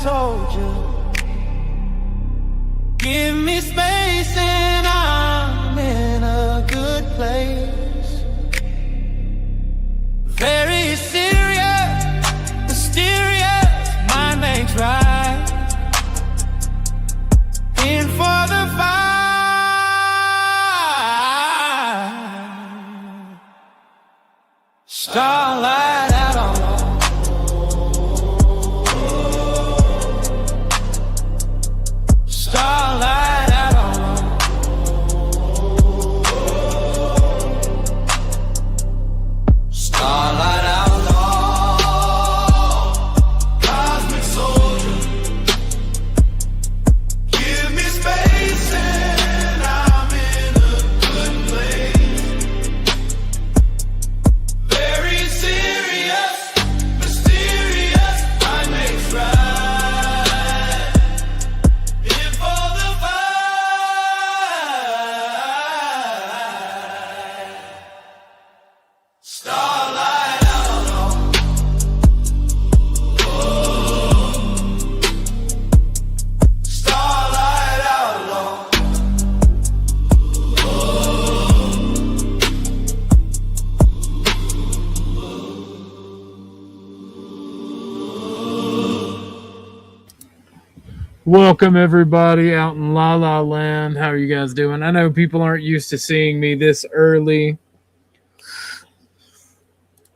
told you, give me space and I'm in a good place. Very serious, mysterious, mind makes right. In for the fight. Starlight out on low. Starlight out on low. Starlight out low. Cosmic soldier. Give me space and I'm in a good place. Very serious, mysterious, I makes right. In for the fight. Starlight out alone. Starlight out alone. Welcome everybody out in La La Land. How are you guys doing? I know people aren't used to seeing me this early.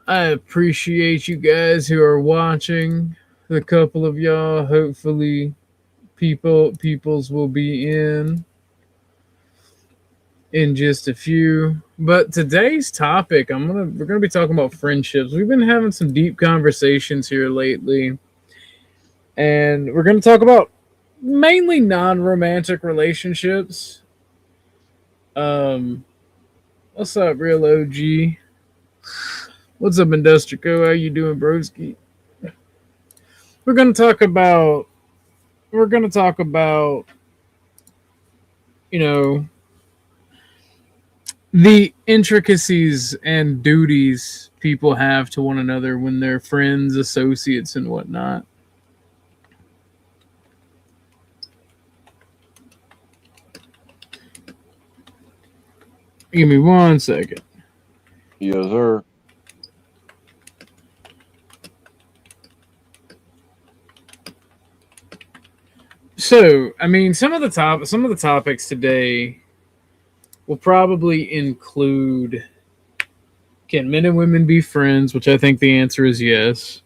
I appreciate you guys who are watching. The couple of y'all, hopefully peoples will be in just a few. But today's topic, we're gonna be talking about friendships. We've been having some deep conversations here lately, and we're gonna talk about mainly non-romantic relationships. What's up, real OG? What's up, Industrico? How you doing, broski? We're gonna talk about, you know, the intricacies and duties people have to one another when they're friends, associates, and whatnot. Give me 1 second. Yes, sir. So, I mean, some of the topics today will probably include: can men and women be friends? Which I think the answer is yes.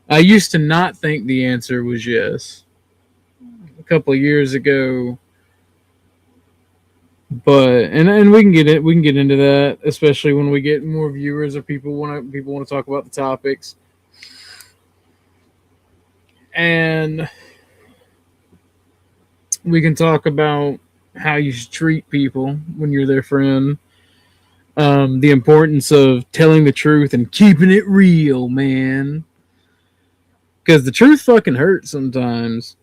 I used to not think the answer was yes a couple of years ago. But and we can get into that, especially when we get more viewers or people want to talk about the topics. And we can talk about how you should treat people when you're their friend. The importance of telling the truth and keeping it real, man. Because the truth fucking hurts sometimes.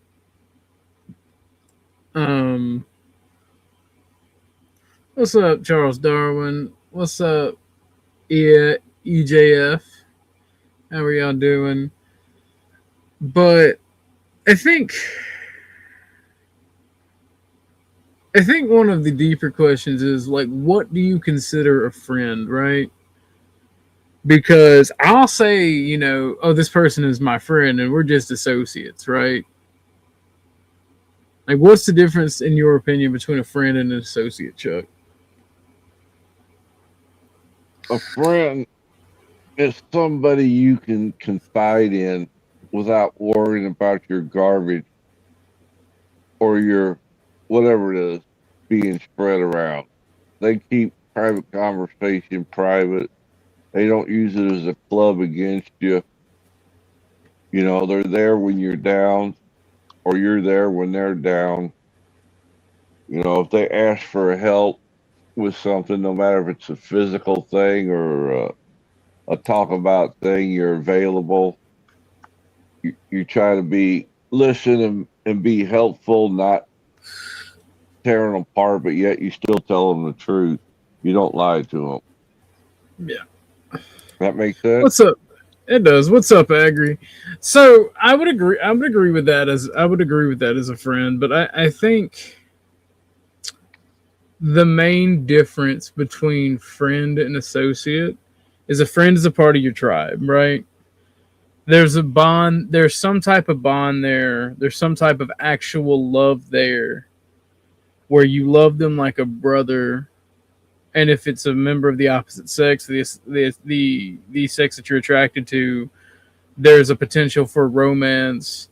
What's up, Charles Darwin? What's up, EJF? How are y'all doing? But I think one of the deeper questions is, like, what do you consider a friend, right? Because I'll say, oh, this person is my friend and we're just associates, right? Like, what's the difference, in your opinion, between a friend and an associate, Chuck? A friend is somebody you can confide in without worrying about your garbage or your whatever it is being spread around. They keep private conversation private. They don't use it as a club against you. They're there when you're down, or you're there when they're down. If they ask for help with something, no matter if it's a physical thing or a talk about thing, you're available. You try to listen and be helpful, not tearing them apart, but yet you still tell them the truth. You don't lie to them. Yeah. That makes sense? What's up? It does. What's up, Agri? So I would agree. I would agree with that as a friend. But I think the main difference between friend and associate is a friend is a part of your tribe, right? There's a bond. There's some type of bond there. There's some type of actual love there, where you love them like a brother. And if it's a member of the opposite sex, the sex that you're attracted to, there's a potential for romance.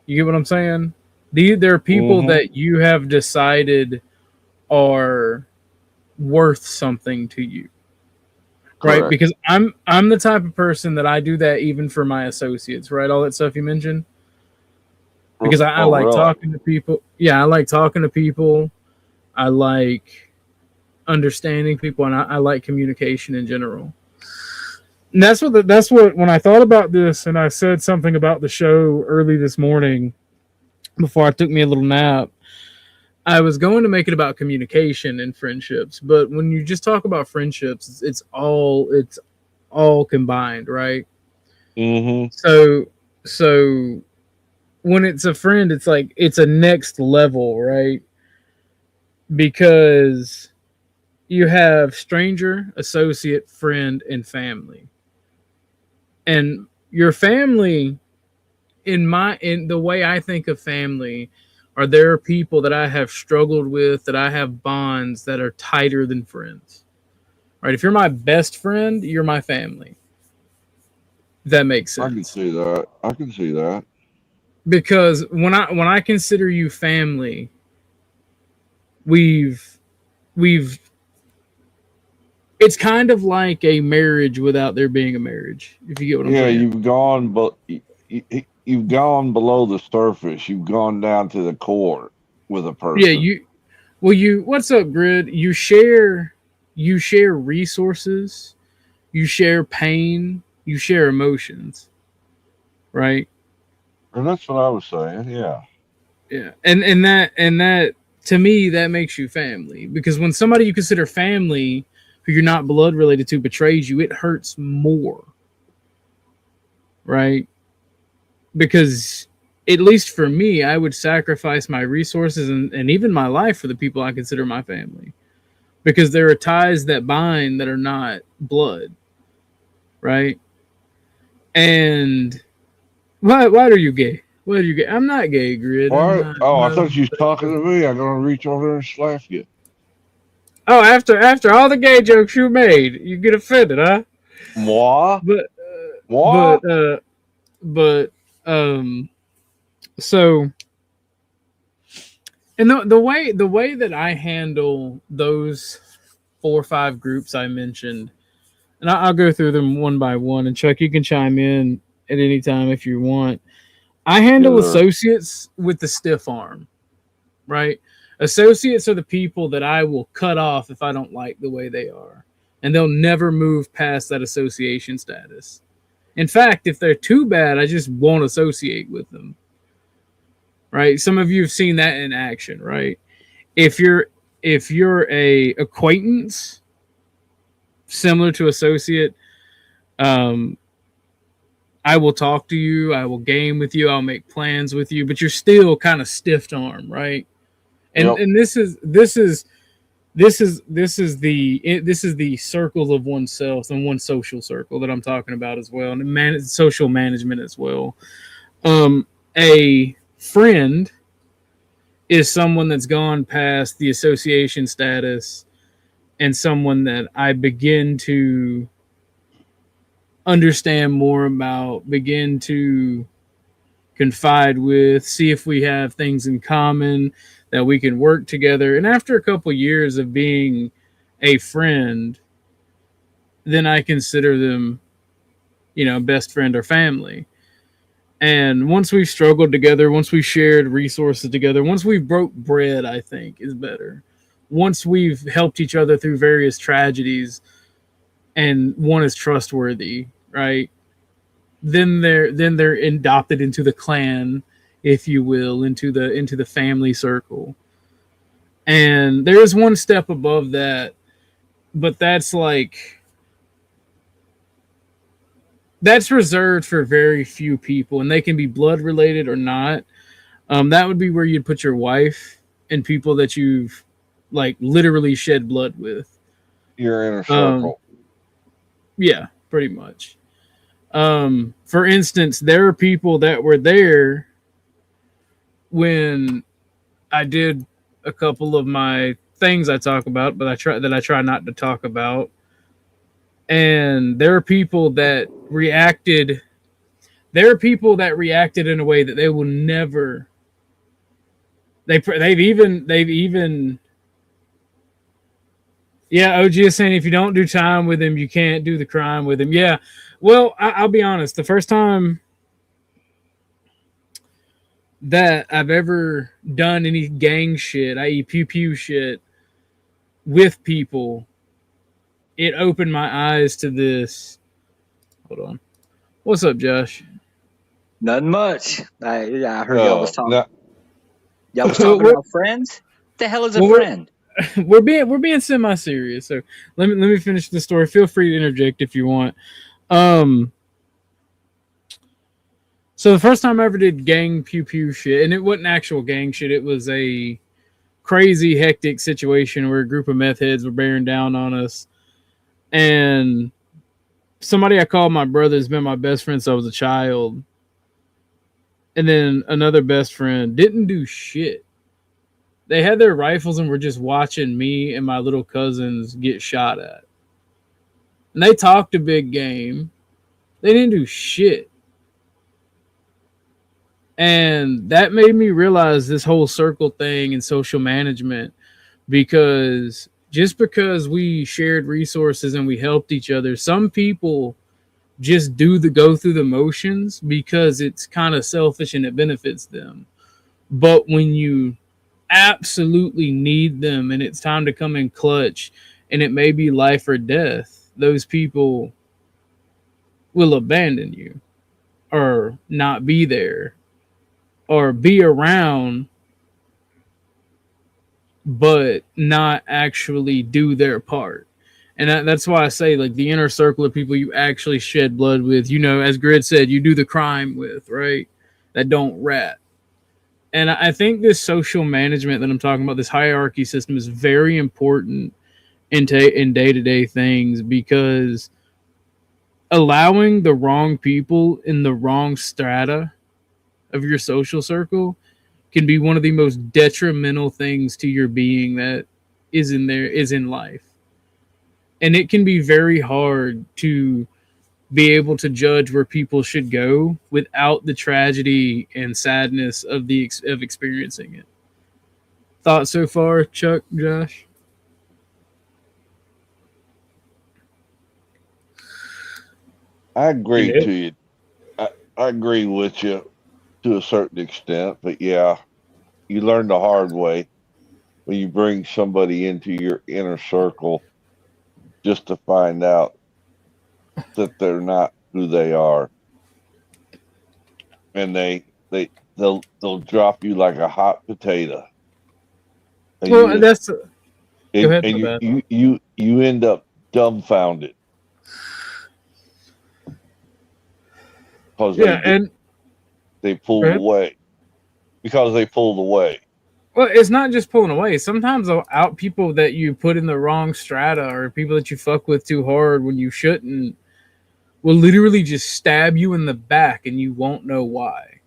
You get what I'm saying? There are people that you have decided are worth something to you, right? Correct. Because I'm the type of person that I do that even for my associates, right? All that stuff you mentioned. Because I Oh, like really? talking to people. Yeah, I like talking to people. I like understanding people, and I like communication in general. And that's what when I thought about this, and I said something about the show early this morning before I took me a little nap. I was going to make it about communication and friendships, but when you just talk about friendships, it's all combined, right? Mm-hmm. So when it's a friend, it's like it's a next level, right? Because you have stranger, associate, friend, and family. And your family, in the way I think of family, are there people that I have struggled with, that I have bonds that are tighter than friends. Right? If you're my best friend, you're my family. If that makes I can sense. see that. I can see that. Because when I consider you family, we've we've it's kind of like a marriage without there being a marriage, if you get what I'm Yeah, saying. you've gone below the surface. You've gone down to the core with a Yeah, person. what's up, Grid? You share resources, you share pain, you share emotions, right? And that's what I was saying. Yeah. Yeah. And that to me that makes you family, because when somebody you consider family who you're not blood related to betrays you, it hurts more, right? Because at least for me, I would sacrifice my resources and even my life for the people I consider my family, because there are ties that bind that are not blood, right? And why are you gay? Why are you gay? I'm not gay, Grid. I'm What? not. Oh, I'm I not thought you was talking to me. I'm gonna reach over there and slap you. Oh, after all the gay jokes you made, you get offended, huh? Moi? But Moi? but uh but um so and the way that I handle those 4 or 5 groups I mentioned, and I'll go through them one by one, and Chuck, you can chime in at any time if you want. I Yes, handle sir. associates with the stiff arm, right? Associates are the people that I will cut off if I don't like the way they are, and they'll never move past that association status. In fact, if they're too bad, I just won't associate with them, right? Some of you have seen that in action, right? If you're a acquaintance similar to associate, um, I will talk to you, I will game with you, I'll make plans with you, but you're still kind of stiff arm, right? And Yep. and this is the circles of oneself and one social circle that I'm talking about as well, and social management as well. A friend is someone that's gone past the association status, and someone that I begin to understand more about, begin to confide with, see if we have things in common that we can work together. And after a couple years of being a friend, then I consider them, best friend or family. And once we've struggled together, once we've shared resources together, once we've broke bread, I think is better. Once we've helped each other through various tragedies, and one is trustworthy, right? Then they're adopted into the clan, if you will, into the family circle. And there is one step above that, but that's like that's reserved for very few people, and they can be blood related or not. That would be where you'd put your wife and people that you've like literally shed blood with. Your inner Um, circle. yeah, pretty much. For instance, there are people that were there when I did a couple of my things I talk about, but I try not to talk about. And there are people that reacted. There are people that reacted in a way that they will never. They've even. Yeah, OG is saying if you don't do time with him, you can't do the crime with him. Yeah, well, I'll be honest. The first time that I've ever done any gang shit, i.e., pew pew shit, with people, it opened my eyes to this. Hold on. What's up, Josh? Nothing much. I heard y'all was talking. No, Y'all was talking We're- about friends. What the hell is a Well, we're- friend? we're being semi-serious, so let me finish the story. Feel free to interject if you want. So the first time I ever did gang pew pew shit, and it wasn't actual gang shit, it was a crazy hectic situation where a group of meth heads were bearing down on us, and somebody I called my brother has been my best friend since I was a child, and then another best friend didn't do shit. They had their rifles and were just watching me and my little cousins get shot at. And they talked a big game. They didn't do shit. And that made me realize this whole circle thing and social management, because just because we shared resources and we helped each other, some people just go through the motions because it's kind of selfish and it benefits them. But when you absolutely need them and it's time to come in clutch and it may be life or death, those people will abandon you or not be there or be around but not actually do their part. And that's why I say, like, the inner circle of people you actually shed blood with, as Grid said, you do the crime with, right? That don't rat. And I think this social management that I'm talking about, this hierarchy system, is very important in day-to-day things, because allowing the wrong people in the wrong strata of your social circle can be one of the most detrimental things to your being that is in life. And it can be very hard to be able to judge where people should go without the tragedy and sadness of experiencing it. Thoughts so far, Chuck, Josh? I agree Yeah. to you. I agree with you to a certain extent, but yeah, you learn the hard way when you bring somebody into your inner circle just to find out that they're not who they are, and they'll drop you like a hot potato. And Well, you, that's and, go ahead. and My bad. you end up dumbfounded because Yeah, and they pulled go ahead. away because they pulled away. Well, it's not just pulling away. Sometimes out people that you put in the wrong strata or people that you fuck with too hard when you shouldn't will literally just stab you in the back and you won't know why.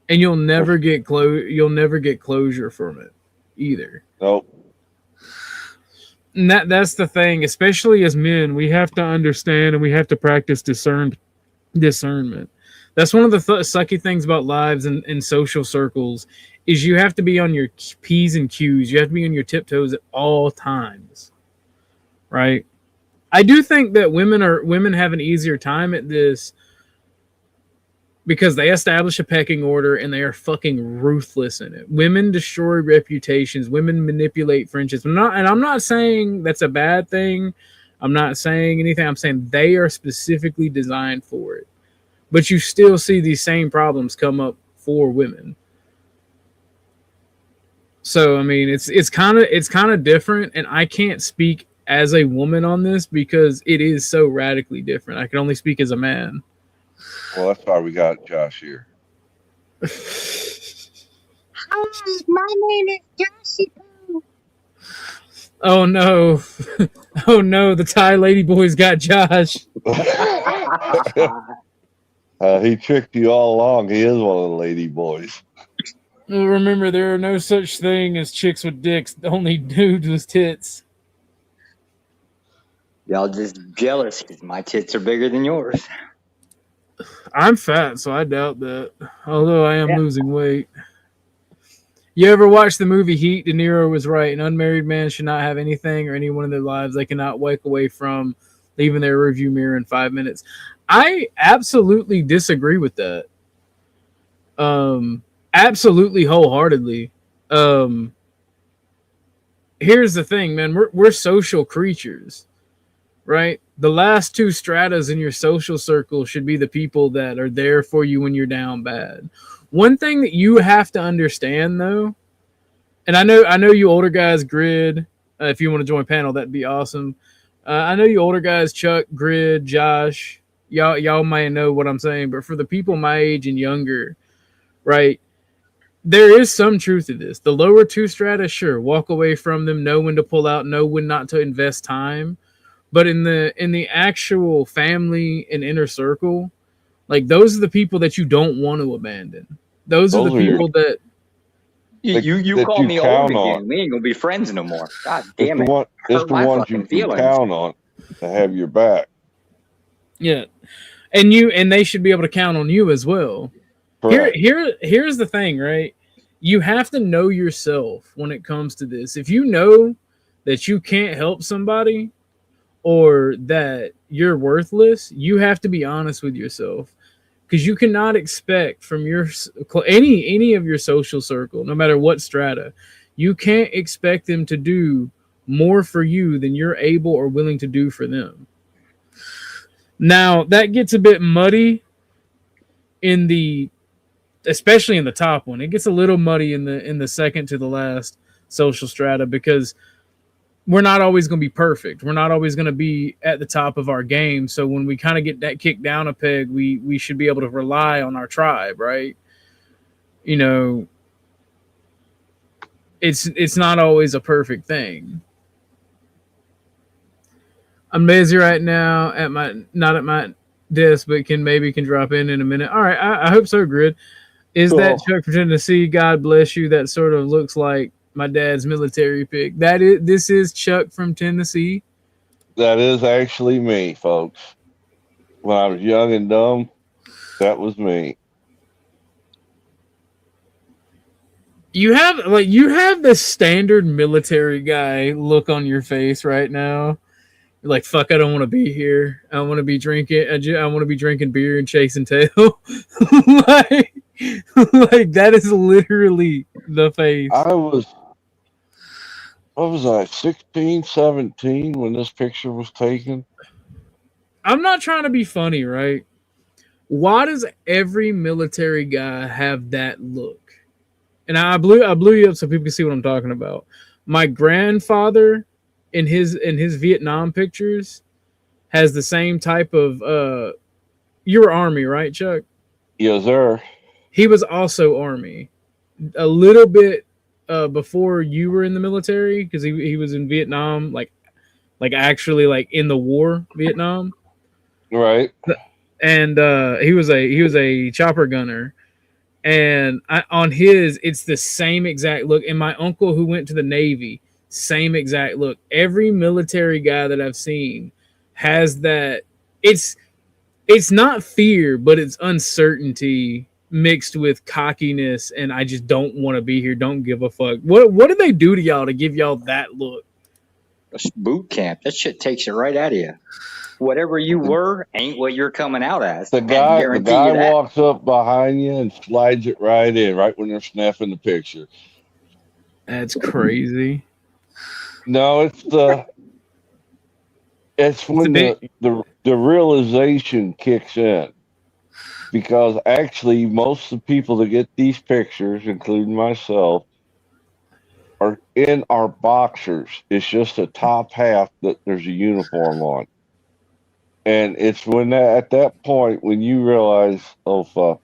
And you'll never get closure from it either. Nope. And that's the thing, especially as men, we have to understand and we have to practice discernment. That's one of the sucky things about lives and social circles is you have to be on your P's and Q's. You have to be on your tiptoes at all times, right? I do think that women have an easier time at this because they establish a pecking order and they are fucking ruthless in it. Women destroy reputations. Women manipulate friendships. I'm not saying that's a bad thing. I'm not saying anything. I'm saying they are specifically designed for it. But you still see these same problems come up for women. So I mean, it's kind of different, and I can't speak as a woman on this because it is so radically different. I can only speak as a man. Well, that's why we got Josh here. Hi, my name is Joshua. Oh no. Oh no, the Thai lady boy's got Josh. He tricked you all along. He is one of the lady boys. Well, remember, there are no such thing as chicks with dicks, only dudes with tits. Y'all just jealous because my tits are bigger than yours. I'm fat, so I doubt that. Although I am Yeah. losing weight. You ever watch the movie Heat? De Niro was right. An unmarried man should not have anything or anyone in their lives they cannot wake away from, leaving their rearview mirror in 5 minutes. I absolutely disagree with that. Absolutely wholeheartedly. Here's the thing, man. We're social creatures, right? The last two stratas in your social circle should be the people that are there for you when you're down bad. One thing that you have to understand, though, and I know you older guys, Grid. If you want to join panel, that'd be awesome. I know you older guys, Chuck, Grid, Josh. Y'all might know what I'm saying, but for the people my age and younger, right? There is some truth to this. The lower two strata, sure, walk away from them, know when to pull out, know when not to invest time. But in the actual family and inner circle, like those are the people that you don't want to abandon. Those are the people that You that call you me old count again. on. We ain't gonna be friends no more. God It's damn the it. one. It's Hurt the my ones you fucking can feelings. count on to have your back. Yeah. And they should be able to count on you as well. Correct. Here's the thing, right? You have to know yourself when it comes to this. If you know that you can't help somebody or that you're worthless, you have to be honest with yourself, because you cannot expect from your any of your social circle, no matter what strata, you can't expect them to do more for you than you're able or willing to do for them. Now, that gets a bit muddy in the especially in the top one. It gets a little muddy in the second to the last social strata, because we're not always going to be perfect. We're not always going to be at the top of our game. So when we kind of get that kicked down a peg, we should be able to rely on our tribe, right? You know, it's not always a perfect thing. I'm busy right now not at my desk, but can drop in a minute. All right, I hope so, Grid. Is Cool. that Chuck from Tennessee? God bless you. That sort of looks like my dad's military pick. This is Chuck from Tennessee. That is actually me, folks. When I was young and dumb, that was me. You have the standard military guy look on your face right now. You're like, fuck, I don't want to be here. I want to be drinking. I want to be drinking beer and chasing tail. like that is literally the face. What was I, 16, 17 when this picture was taken? I'm not trying to be funny, right? Why does every military guy have that look? And I blew you up so people can see what I'm talking about. My grandfather in his Vietnam pictures has the same type of you were Army, right, Chuck? Yes, sir. He was also Army. A little bit before you were in the military, because he was in Vietnam, like actually like in the war, Vietnam. Right. And he was a chopper gunner. And on his, it's the same exact look. And my uncle who went to the Navy, same exact look. Every military guy that I've seen has that. It's not fear, but it's uncertainty mixed with cockiness, and I just don't want to be here. Don't give a fuck. What did they do to y'all to give y'all that look? It's boot camp. That shit takes it right out of you. Whatever you were ain't what you're coming out as. The guy you that. walks up behind you and slides it right in, right when they're snapping the picture. That's crazy. No, it's when the realization kicks in. Because actually, most of the people that get these pictures, including myself, are in our boxers. It's just the top half that there's a uniform on. And it's when at that point when you realize, oh fuck,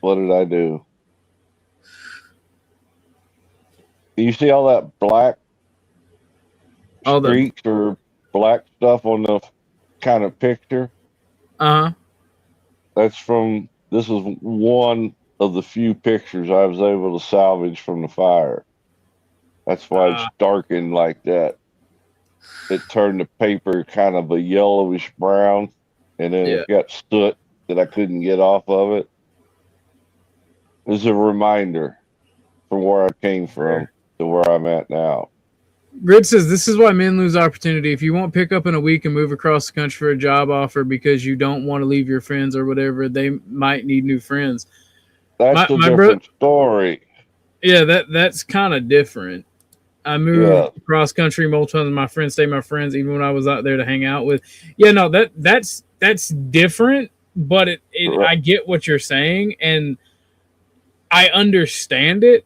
what did I do? You see all that black All the streaks or black stuff on the kind of picture? That's from, this is one of the few pictures I was able to salvage from the fire. That's why it's darkened like that. It turned the paper kind of a yellowish brown, and then it got soot that I couldn't get off of it. It was a reminder from where I came from to where I'm at now. Grid says this is why men lose opportunity. If you won't pick up in a week and move across the country for a job offer because you don't want to leave your friends or whatever, they might need new friends. That's a different story. Yeah, that's kind of different. I moved cross country multiple times. My friends stay my friends, even when I was out there to hang out with. Yeah, no, that's different. But I get what you're saying, and I understand it.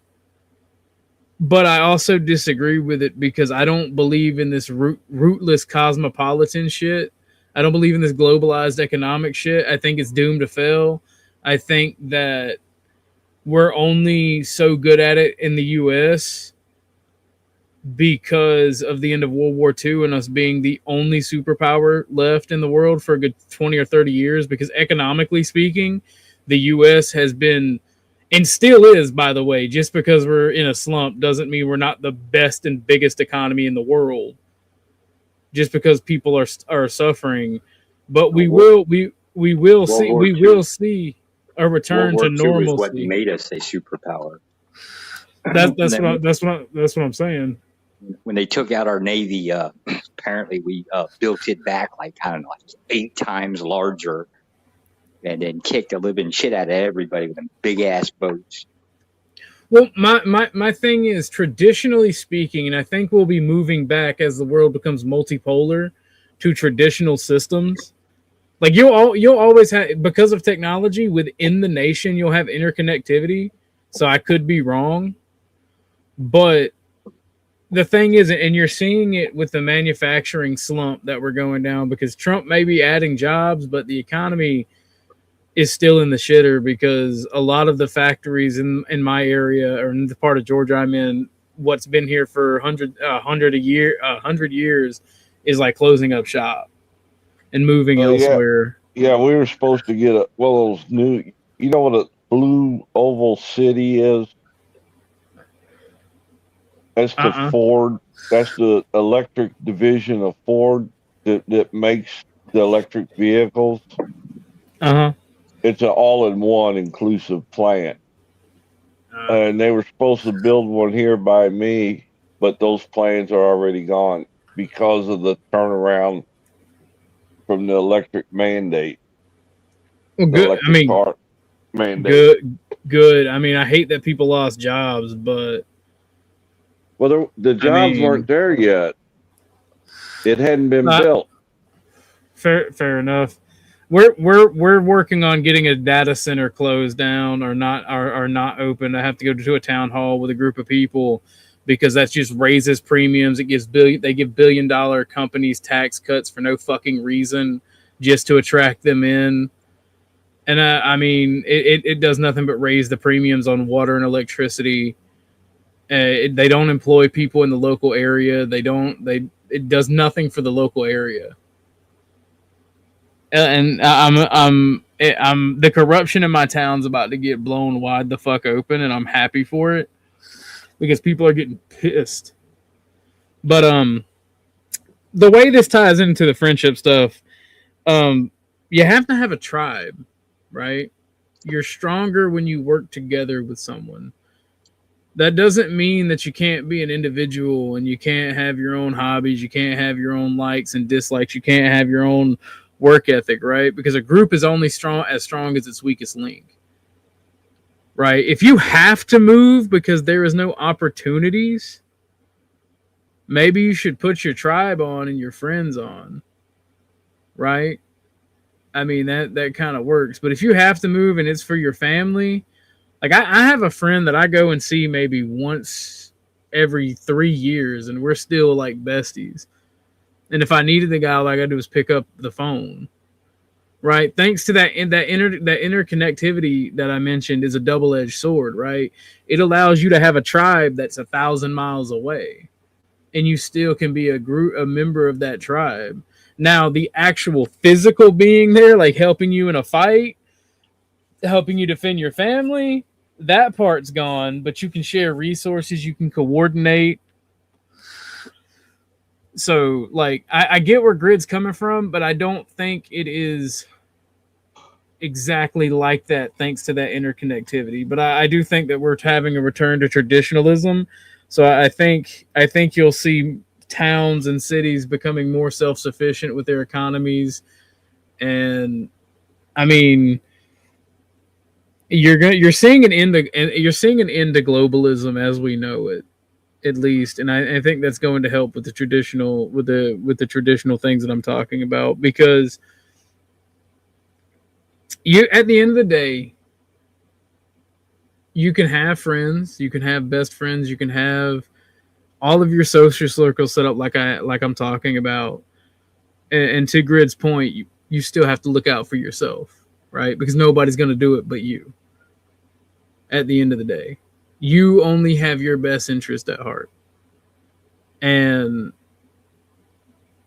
But I also disagree with it because I don't believe in this rootless cosmopolitan shit. I don't believe in this globalized economic shit. I think it's doomed to fail. I think that we're only so good at it in the U.S. because of the end of World War II and us being the only superpower left in the world for a good 20 or 30 years. Because economically speaking, the U.S. has been, and still is, by the way, just because we're in a slump doesn't mean we're not the best and biggest economy in the world. Just because people are suffering, but we will see a return to normalcy. Is what made us a superpower. That's what I'm saying. When they took out our Navy, apparently we built it back like 8 times larger, and then kicked the living shit out of everybody with them big ass boats. Well, my thing is, traditionally speaking, and I think we'll be moving back as the world becomes multipolar to traditional systems. Like you'll always have, because of technology within the nation, you'll have interconnectivity. So I could be wrong, but the thing is, and you're seeing it with the manufacturing slump that we're going down because Trump may be adding jobs, but the economy is still in the shitter because a lot of the factories in my area or in the part of Georgia I'm in, what's been here for 100 years is like closing up shop and moving elsewhere. Yeah, we were supposed to get those new, you know what a blue oval city is? That's the Ford. That's the electric division of Ford that makes the electric vehicles. It's an all-in-one inclusive plant. And they were supposed to build one here by me, but those plans are already gone because of the turnaround from the electric mandate. Well, good. I mean, car mandate. Good. I mean, I hate that people lost jobs, but the jobs weren't there yet. It hadn't been built. Fair enough. We're working on getting a data center closed down or not open. I have to go to a town hall with a group of people because that just raises premiums. It gives they give $1 billion companies tax cuts for no fucking reason just to attract them in. And I mean, it does nothing but raise the premiums on water and electricity. They don't employ people in the local area. It does nothing for the local area. And I'm the corruption in my town's about to get blown wide the fuck open, and I'm happy for it because people are getting pissed. But the way this ties into the friendship stuff, you have to have a tribe, right? You're stronger when you work together with someone. That doesn't mean that you can't be an individual and you can't have your own hobbies, you can't have your own likes and dislikes, you can't have your own work ethic, right? Because a group is only strong as its weakest link, right? If you have to move because there is no opportunities, maybe you should put your tribe on and your friends on, right? I mean, that kind of works. But if you have to move and it's for your family, like I have a friend that I go and see maybe once every 3 years, and we're still like besties. And if I needed the guy, all I got to do is pick up the phone. Right, thanks to that interconnectivity that I mentioned is a double-edged sword. Right, it allows you to have a tribe that's 1,000 miles away, and you still can be a member of that tribe. Now, the actual physical being there, like helping you in a fight, helping you defend your family, that part's gone. But you can share resources, you can coordinate. So, like, I get where Grid's coming from, but I don't think it is exactly like that thanks to that interconnectivity. But I do think that we're having a return to traditionalism. So I think you'll see towns and cities becoming more self-sufficient with their economies. And I mean, you're seeing an end to globalism as we know it, at least. And I think that's going to help with the traditional things that I'm talking about, because you, at the end of the day, you can have friends, you can have best friends, you can have all of your social circles set up like I'm talking about. And to Grid's point, you still have to look out for yourself, right? Because nobody's going to do it but you. At the end of the day, you only have your best interest at heart. And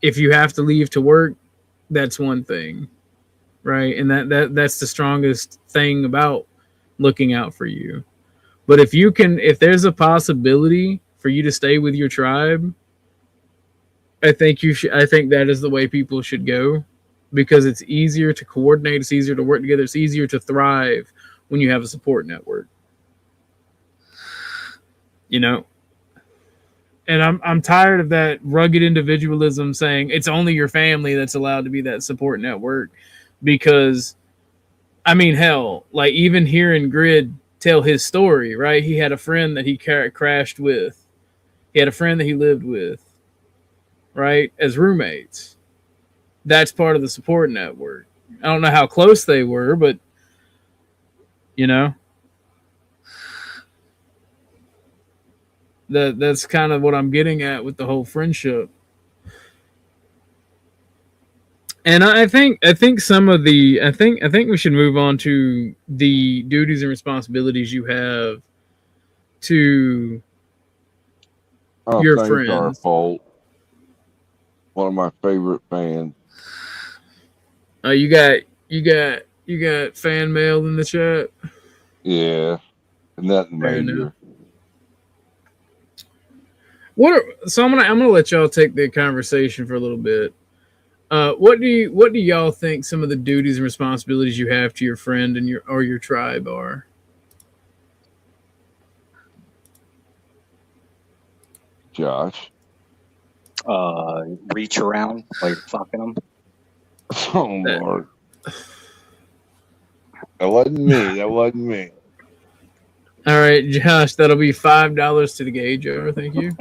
if you have to leave to work, that's one thing. Right, and that's the strongest thing about looking out for you. But if there's a possibility for you to stay with your tribe, I think that is the way people should go, because it's easier to coordinate, it's easier to work together, it's easier to thrive when you have a support network. You know, and I'm tired of that rugged individualism saying it's only your family that's allowed to be that support network. Because, I mean, hell, like even hearing Grid tell his story, right? He had a friend that he crashed with. He had a friend that he lived with, right? As roommates. That's part of the support network. I don't know how close they were, but, you know, that's kind of what I'm getting at with the whole friendship. And I think some of the I think we should move on to the duties and responsibilities you have to your friends. One of my favorite fans. You got fan mail in the chat. Yeah, nothing major. So I'm gonna let y'all take the conversation for a little bit. What do y'all think some of the duties and responsibilities you have to your friend and your tribe are? Josh. Reach around while you're fucking them. Oh Lord. That wasn't me. All right, Josh, that'll be $5 to the gay jar. Thank you.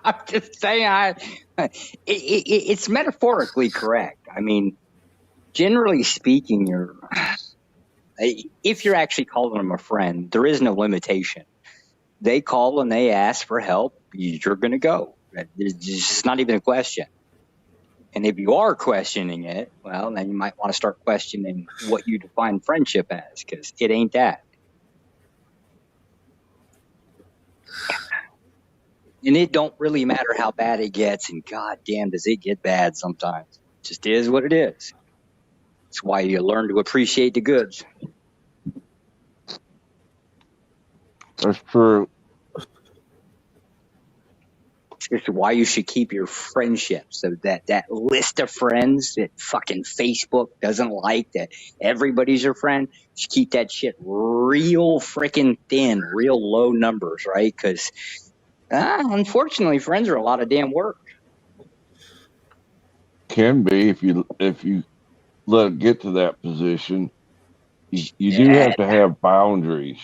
I'm just saying, it's metaphorically correct. I mean, generally speaking, if you're actually calling them a friend, there is no limitation. They call and they ask for help, you're going to go. It's just not even a question. And if you are questioning it, well, then you might want to start questioning what you define friendship as, because it ain't that. And it don't really matter how bad it gets, and goddamn does it get bad sometimes. It just is what it is. It's why you learn to appreciate the goods. That's true. It's why you should keep your friendship, so that list of friends that fucking Facebook doesn't like, that everybody's your friend, just keep that shit real freaking thin, real low numbers, right? Because unfortunately, friends are a lot of damn work. Can be if you let it get to that position. You do have to have boundaries.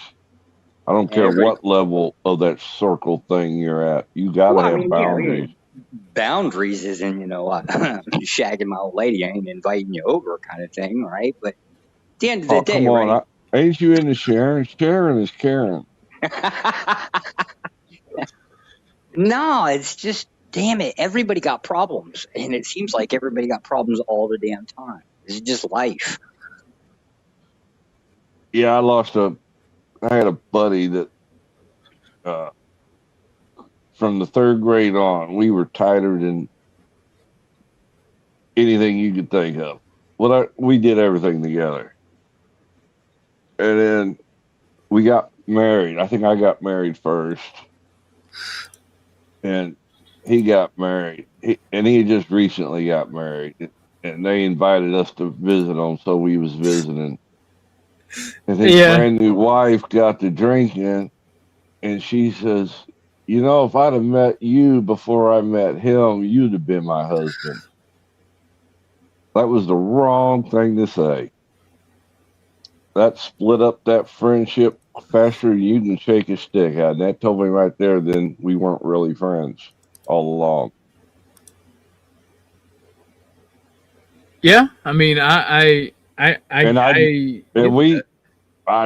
I don't care what level of that circle thing you're at. You got to have boundaries. Boundaries isn't, shagging my old lady, I ain't inviting you over kind of thing, right? But at the end of the day, come on. right? Ain't you into sharing? Sharing is caring. No, it's just, damn it, everybody got problems, and it seems like everybody got problems all the damn time. It's just life. Yeah, I had a buddy that uh, from the third grade on, we were tighter than anything you could think of. Well, we did everything together, and then we got married. I think I got married first, and he got married. He had just recently got married, and they invited us to visit him, so we was visiting. And his brand new wife got to drinking, and she says, "You know, if I'd have met you before I met him, you'd have been my husband." That was the wrong thing to say. That split up that friendship faster than you can shake a stick at. And that told me right there, then we weren't really friends all along. Yeah, I mean, I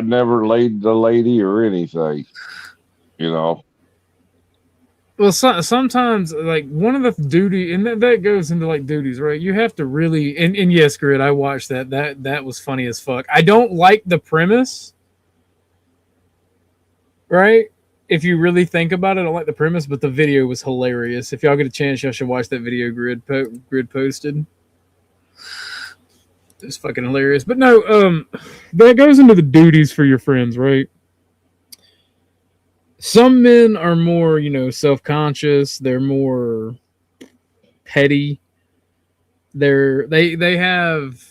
never laid the lady or anything, you know. Well, sometimes like one of the duty, and that goes into like duties, right? You have to really, and yes, Grid, I watched that. That was funny as fuck. I don't like the premise, right? If you really think about it, I don't like the premise, but the video was hilarious. If y'all get a chance, y'all should watch that video Grid posted. It's fucking hilarious. But no, that goes into the duties for your friends, right? Some men are more, self-conscious. They're more petty. They have,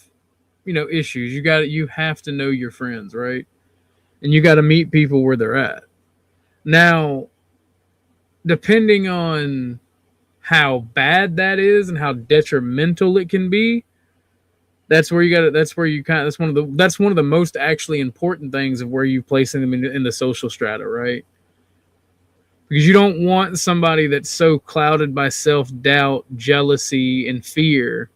issues. You have to know your friends, right? And you got to meet people where they're at. Now, depending on how bad that is and how detrimental it can be, that's one of the most actually important things of where you placing them in the social strata, right? Because you don't want somebody that's so clouded by self-doubt, jealousy, and fear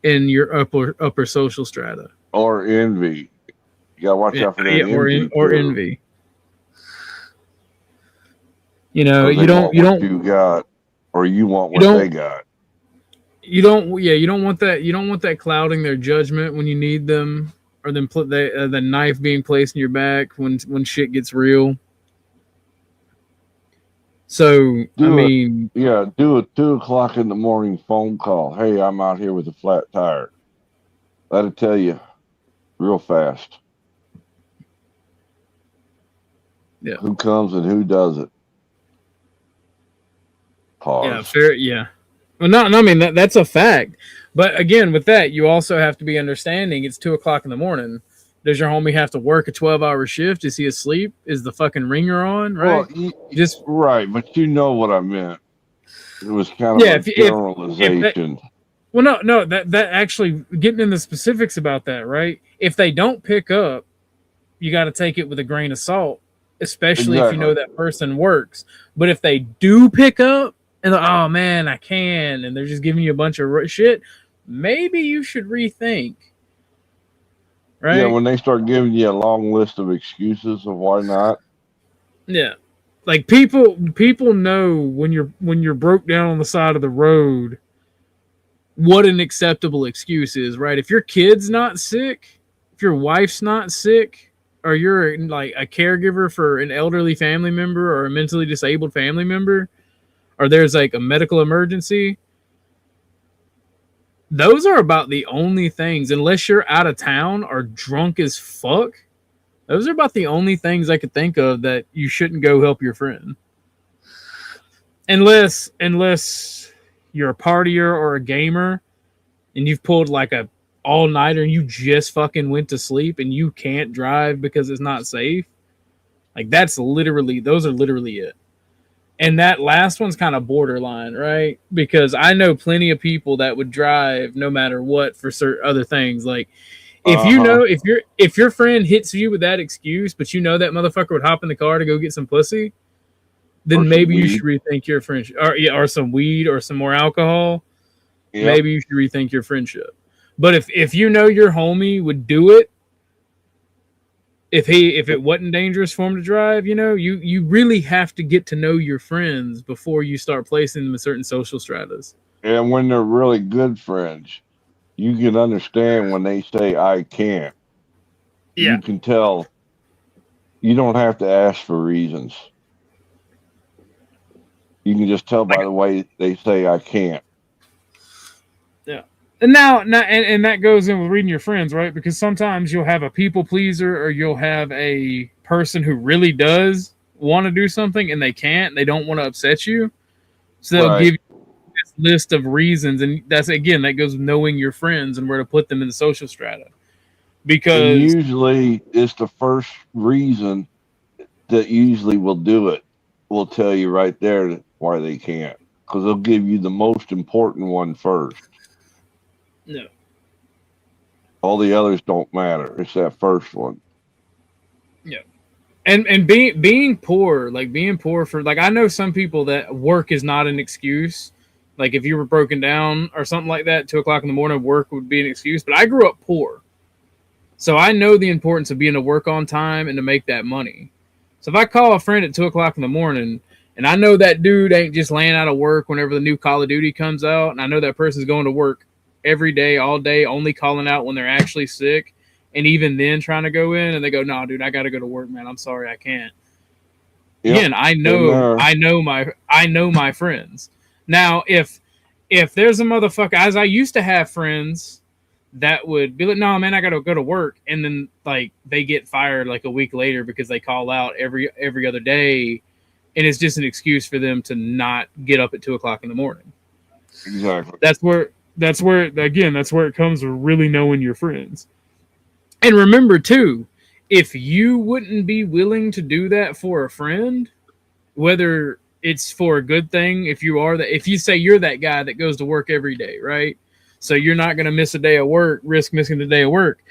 in your upper social strata. Or envy. You gotta watch out for that envy. Or envy. You don't you got, or you want what they got. You don't want that. You don't want that clouding their judgment when you need them, or them the knife being placed in your back when shit gets real. So do a 2:00 in the morning phone call. Hey, I'm out here with a flat tire. That'll tell you real fast. Yeah. Who comes and who doesn't. Pause. Yeah, fair. Yeah. Well, no. I mean that's a fact. But again, with that, you also have to be understanding. It's 2:00 in the morning. Does your homie have to work a 12-hour shift? Is he asleep? Is the fucking ringer on? Right. Well, right, but you know what I meant. It was kind of a generalization. No. That actually getting into specifics about that, right? If they don't pick up, you got to take it with a grain of salt, especially if you know that person works. But if they do pick up and oh man, I can, and they're just giving you a bunch of shit, maybe you should rethink. Right? Yeah, when they start giving you a long list of excuses of why not. Yeah. Like people know when you're broke down on the side of the road what an acceptable excuse is, right? If your kid's not sick, if your wife's not sick, or you're like a caregiver for an elderly family member or a mentally disabled family member, or there's like a medical emergency, those are about the only things, unless you're out of town or drunk as fuck, those are about the only things I could think of that you shouldn't go help your friend. Unless you're a partier or a gamer and you've pulled like a all-nighter and you just fucking went to sleep and you can't drive because it's not safe. Like those are literally it. And that last one's kind of borderline, right? Because I know plenty of people that would drive no matter what for certain other things. Like if your friend hits you with that excuse, but you know that motherfucker would hop in the car to go get some pussy, then maybe you should rethink your friendship. Or some weed or some more alcohol. Yep. Maybe you should rethink your friendship. But if you know your homie would do it, if it wasn't dangerous for him to drive, you really have to get to know your friends before you start placing them in certain social stratas. And when they're really good friends, you can understand when they say I can't. Yeah. You can tell. You don't have to ask for reasons. You can just tell by the way they say I can't. Yeah. And now and that goes in with reading your friends, right? Because sometimes you'll have a people pleaser, or you'll have a person who really does want to do something and they can't. They don't want to upset you, so they'll Right. give you this list of reasons. And that goes with knowing your friends and where to put them in the social strata. And Because usually it's the first reason that usually will do it. Will tell you right there why they can't, because they'll give you the most important one first. no. All the others don't matter. It's that first one. Yeah. And being poor, for, like, I know some people that work is not an excuse. Like, if you were broken down or something like that, 2:00 in the morning, work would be an excuse. But I grew up poor, so I know the importance of being to work on time and to make that money. So if I call a friend at 2:00 in the morning, and I know that dude ain't just laying out of work whenever the new Call of Duty comes out, and I know that person's going to work every day, all day, only calling out when they're actually sick, and even then trying to go in, and they go, "No, dude, I got to go to work, man. I'm sorry, I can't." Yep. Again, I know my friends. Now, if there's a motherfucker, as I used to have friends that would be like, "No, man, I got to go to work," and then like they get fired like a week later because they call out every other day, and it's just an excuse for them to not get up at 2:00 in the morning. Exactly. That's where it comes with really knowing your friends. And remember too, if you wouldn't be willing to do that for a friend, whether it's for a good thing, if you say you're that guy that goes to work every day, right? So you're not going to miss a day of work, risk missing a day of work.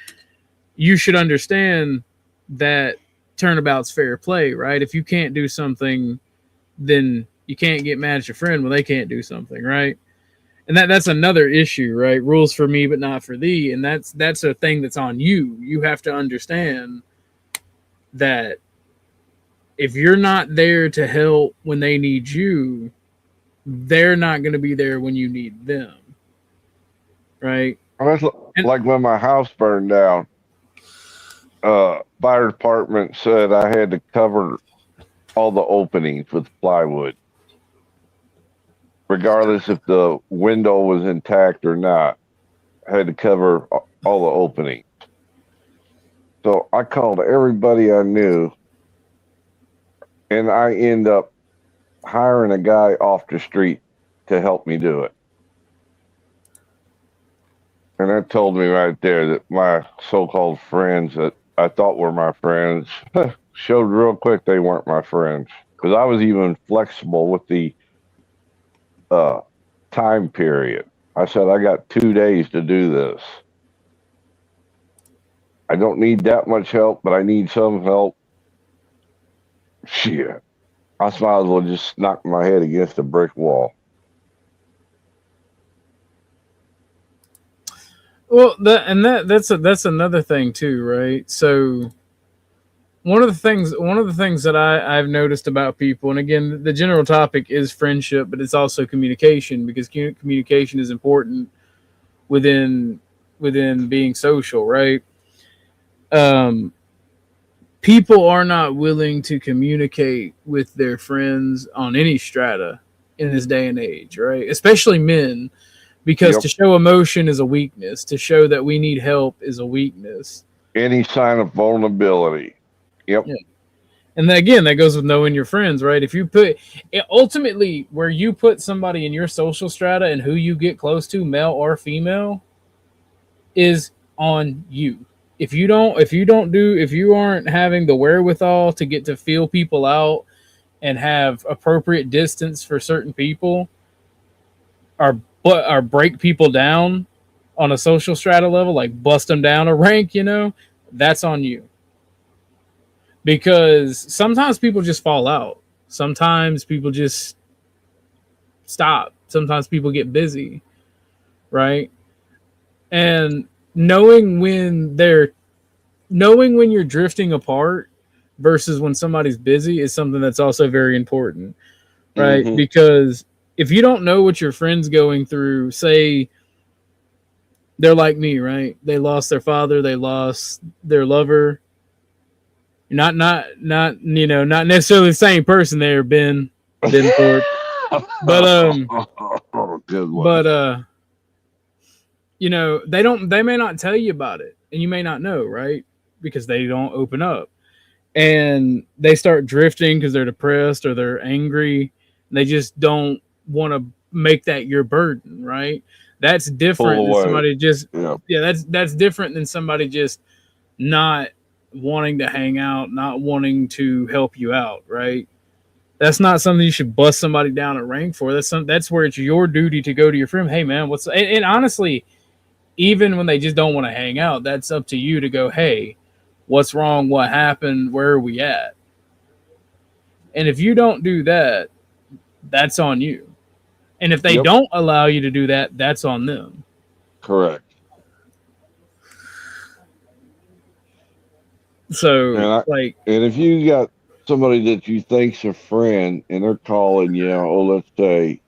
You should understand that turnabout's fair play, right? If you can't do something, then you can't get mad at your friend when they can't do something, right? And that's another issue, right? Rules for me, but not for thee. And that's a thing that's on you. You have to understand that if you're not there to help when they need you, they're not going to be there when you need them, right? That's like when my house burned down. Fire department said I had to cover all the openings with plywood, regardless if the window was intact or not. I had to cover all the openings. So I called everybody I knew, and I end up hiring a guy off the street to help me do it. And that told me right there that my so-called friends that I thought were my friends showed real quick they weren't my friends. Because I was even flexible with the time period. I said, I got 2 days to do this. I don't need that much help, but I need some help. Shit. I might as well just knock my head against a brick wall. Well, that's another thing too, right? So one of the things that I've noticed about people, and again, the general topic is friendship, but it's also communication, because communication is important within being social, right? People are not willing to communicate with their friends on any strata in this day and age, right? Especially men, because Yep. to show emotion is a weakness. To show that we need help is a weakness. Any sign of vulnerability. Yep. Yeah. And again, that goes with knowing your friends, right? If you put ultimately where you put somebody in your social strata and who you get close to, male or female, is on you. If you aren't having the wherewithal to get to feel people out and have appropriate distance for certain people, or break people down on a social strata level, like bust them down a rank, that's on you. Because sometimes people just fall out. Sometimes people just stop. Sometimes people get busy, right? And knowing when they're knowing when you're drifting apart versus when somebody's busy is something that's also very important, right? Mm-hmm. Because if you don't know what your friend's going through, say they're like me, right? They lost their father, they lost their lover. Not not necessarily the same person there, Ben Thorpe. But Good one. but they may not tell you about it and you may not know, right? Because they don't open up. And they start drifting because they're depressed or they're angry. They just don't want to make that your burden, right? That's different Pull than away. somebody just Yeah. yeah, that's different than somebody just not wanting to hang out, not wanting to help you out, right? That's not something you should bust somebody down at rank for. That's where it's your duty to go to your friend. Hey man, and honestly, even when they just don't want to hang out, that's up to you to go, hey, what's wrong? What happened? Where are we at? And if you don't do that, that's on you. And if they Yep. don't allow you to do that, that's on them. Correct. So, And like, if you got somebody that you think's a friend and they're calling you, let's say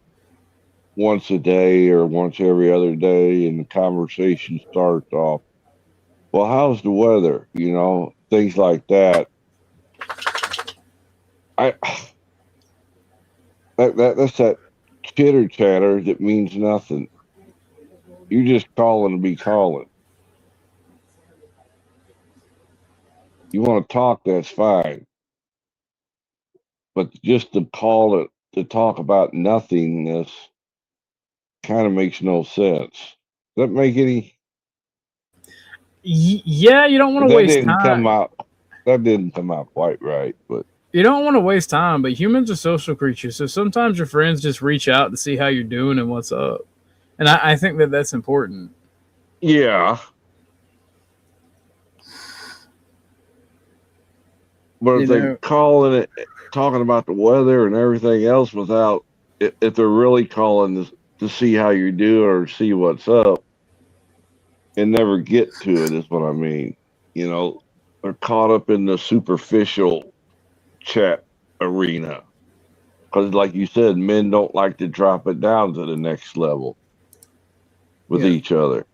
once a day or once every other day, and the conversation starts off, well, how's the weather? Things like that. I that's that chitter chatter that means nothing. You just calling to be calling. You want to talk, that's fine. But just to call it to talk about nothingness kind of makes no sense. Does that make any? yeah, you don't want to That waste didn't come time. out. That didn't come out quite right, but You don't want to waste time, but humans are social creatures. So sometimes your friends just reach out to see how you're doing and what's up. And I think that that's important. yeah. But You if they know, calling it, talking about the weather and everything else without, if they're really calling to see how you're doing or see what's up and never get to it, is what I mean. You know, they're caught up in the superficial chat arena. Because, like you said, men don't like to drop it down to the next level with yeah. each other.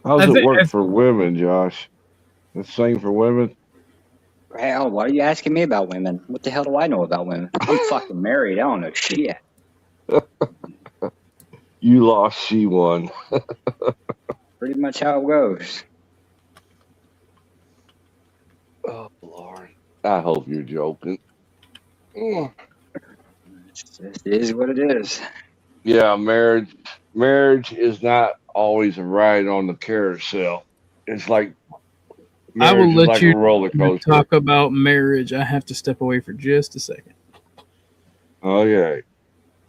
How's I it think work for women, Josh? The same for women? Hell, why are you asking me about women? What the hell do I know about women? I'm fucking married. I don't know shit. You lost, she won. Pretty much how it goes. Oh, Lord. I hope you're joking. Mm. It is what it is. Yeah, marriage is not always a ride on the carousel. It's like I will marriage is let like a you roller coaster. talk about marriage. I have to step away for just a second. Okay.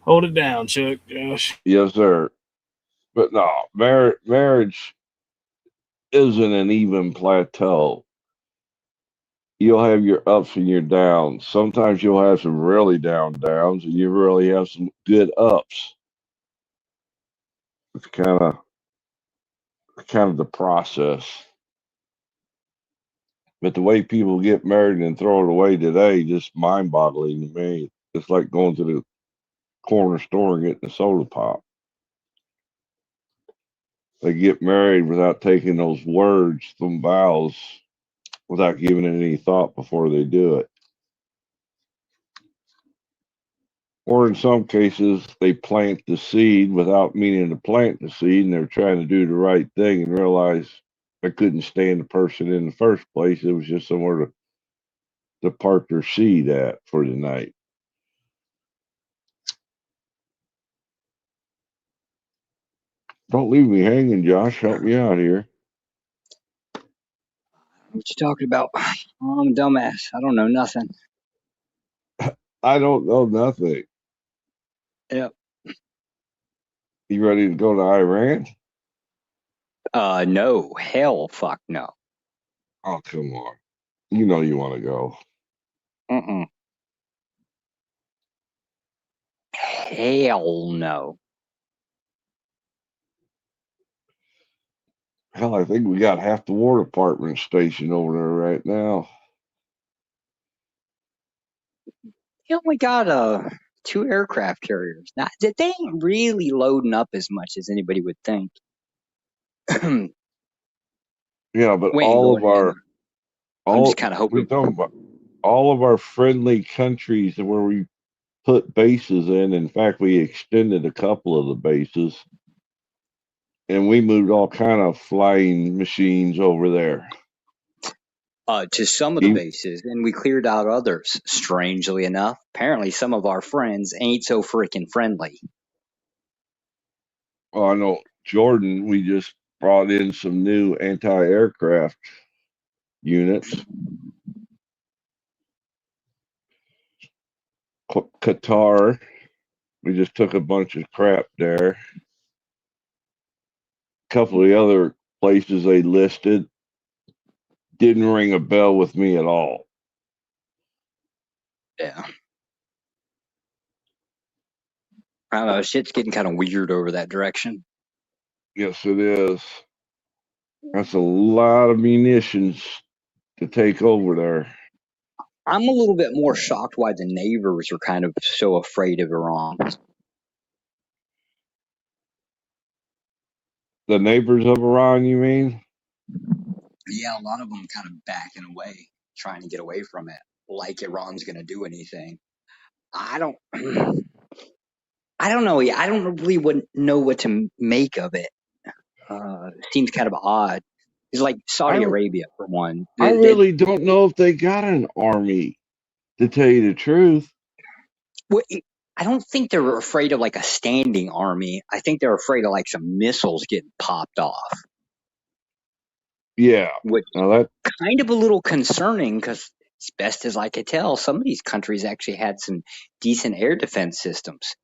Hold it down, Chuck, Josh. Yes, sir. But no, marriage isn't an even plateau. You'll have your ups and your downs. Sometimes you'll have some really down downs, and you really have some good ups. It's kind of the process. But the way people get married and throw it away today, just mind boggling to me. It's like going to the corner store and getting a soda pop. They get married without taking those words, them vows, without giving it any thought before they do it. Or in some cases, they plant the seed without meaning to plant the seed, and they're trying to do the right thing and realize they couldn't stand the person in the first place. It was just somewhere to park their seed at for the night. Don't leave me hanging, Josh. Help me out here. What you talking about? Oh, I'm a dumbass. I don't know nothing. I don't know nothing. Yep. You ready to go to Iran? No. Hell, fuck no. Oh, come on. You know you want to go. Mm-mm. Hell no. Hell, I think we got half the War Department stationed over there right now. He only got 2 aircraft carriers. Now, they ain't really loading up as much as anybody would think. Yeah, but We ain't going in. I'm just kind of we hoping. talking about all of our friendly countries where we put bases in fact, we extended a couple of the bases, and we moved all kind of flying machines over there. To some of the bases, and we cleared out others. Strangely enough, apparently some of our friends ain't so freaking friendly. Well, I know Jordan, we just brought in some new anti-aircraft units. Qatar, we just took a bunch of crap there. A couple of the other places they listed didn't ring a bell with me at all. Yeah. I don't know. Shit's getting kind of weird over that direction. Yes, it is. That's a lot of munitions to take over there. I'm a little bit more shocked why the neighbors are kind of so afraid of Iran. The neighbors of Iran, you mean? Yeah, a lot of them kind of backing away, trying to get away from it, like Iran's going to do anything. I don't know. I don't really know what to make of it. Seems kind of odd. It's like Saudi Arabia, for one. I really don't know if they got an army, to tell you the truth. I don't think they're afraid of like a standing army. I think they're afraid of like some missiles getting popped off. Yeah. Which now that's kind of a little concerning because, as best as I could tell, some of these countries actually had some decent air defense systems.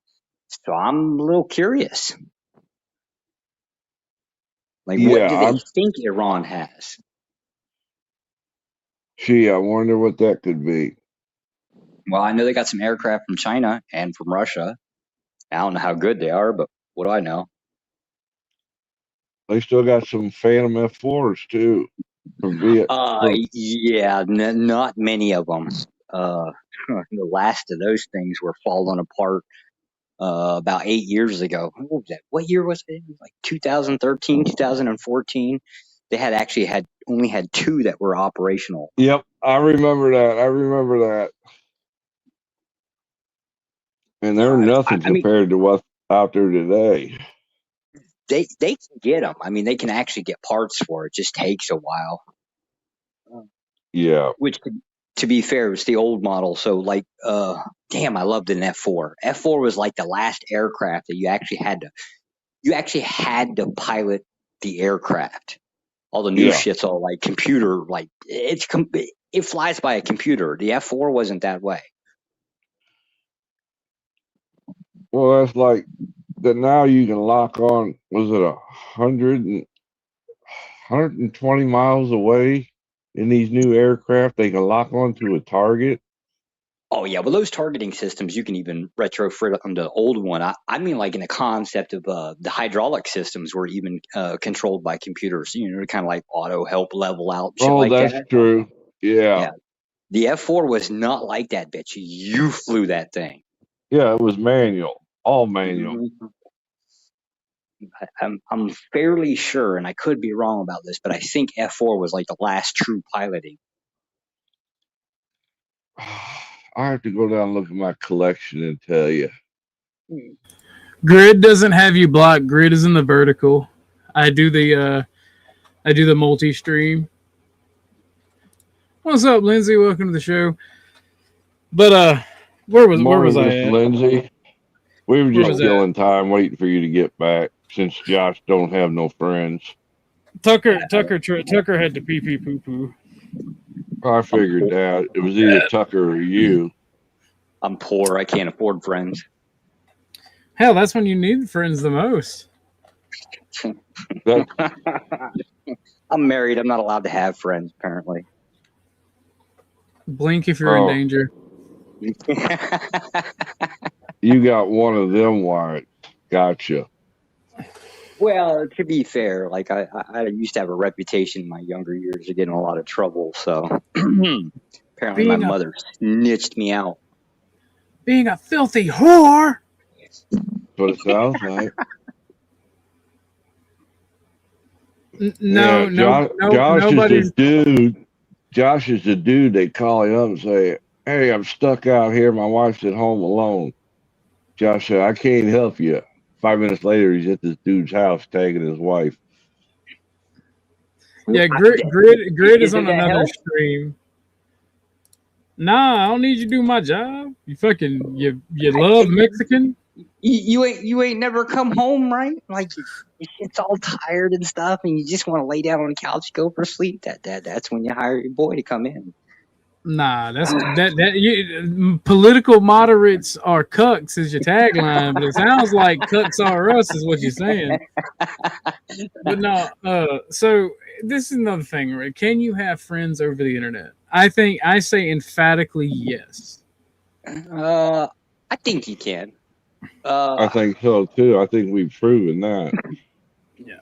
So I'm a little curious. Like, what do they think Iran has? Gee, I wonder what that could be. Well, I know they got some aircraft from China and from Russia. I don't know how good they are, but what do I know? They still got some Phantom F4s too from Vietnam. Yeah, not many of them. The last of those things were falling apart about 8 years ago. What was that? What year was it? Like 2013, 2014. They had only had 2 that were operational. Yep, I remember that. And they're nothing compared to what's out there today. They can get them. I mean, they can actually get parts for it. It just takes a while. Yeah. Which, to be fair, was the old model. So, like, damn, I loved an F4. F4 was like the last aircraft that you actually had to pilot the aircraft. All the new shit's all like computer, like it flies by a computer. The F4 wasn't that way. Well, that's like that. Now you can lock on. Was it 120 miles away in these new aircraft? They can lock onto a target. Oh yeah, well those targeting systems you can even retrofit on the old one. I mean, like in the concept of the hydraulic systems were even controlled by computers. You know, kind of like auto help level out. Shit like that's that. true. Yeah. The F4 was not like that, bitch. You flew that thing. Yeah, it was manual, all manual. Mm-hmm. I'm fairly sure, and I could be wrong about this, but I think F4 was like the last true piloting. I have to go down and look at my collection and tell you. Grid doesn't have you blocked. Grid is in the vertical. I do the multi-stream. What's up, Lindsay? Welcome to the show. But where was I at? Lindsay? We were just killing time waiting for you to get back since Josh don't have no friends. Tucker had to pee poo poo. I figured that. It was either Tucker or you. I'm poor. I can't afford friends. Hell, that's when you need friends the most. I'm married. I'm not allowed to have friends, apparently. Blink if you're in danger. You got one of them whites. Gotcha. Well, to be fair, like I used to have a reputation in my younger years of getting in a lot of trouble. So apparently my Being a mother snitched me out. filthy whore. But it sounds like. No, Josh is the nobody's. dude. Josh is the dude. They call him up and say, "Hey, I'm stuck out here. My wife's at home alone." Josh said, "I can't help you." 5 minutes later, he's at this dude's house tagging his wife. Yeah, grid is on another stream. Nah, I don't need you to do my job. You fucking you love Mexican. You ain't never come home, right? Like it's all tired and stuff, and you just want to lay down on the couch, go for sleep. That's when you hire your boy to come in. Nah, political moderates are cucks is your tagline, but it sounds like cucks are us is what you're saying. But no, so this is another thing, right? Can you have friends over the internet? I say emphatically yes. I think you can. I think so too. I think we've proven that. Yeah,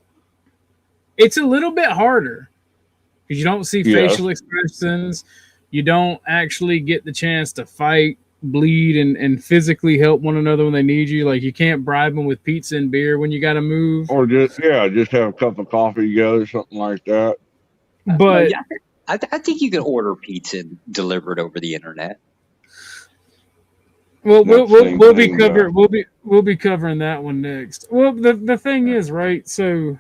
it's a little bit harder because you don't see facial expressions. You don't actually get the chance to fight, bleed, and physically help one another when they need you. Like you can't bribe them with pizza and beer when you got to move. Or just have a cup of coffee together, something like that. But yeah, I think you can order pizza and deliver it over the internet. Well, we'll be covering that one next. Well, the thing is, right? So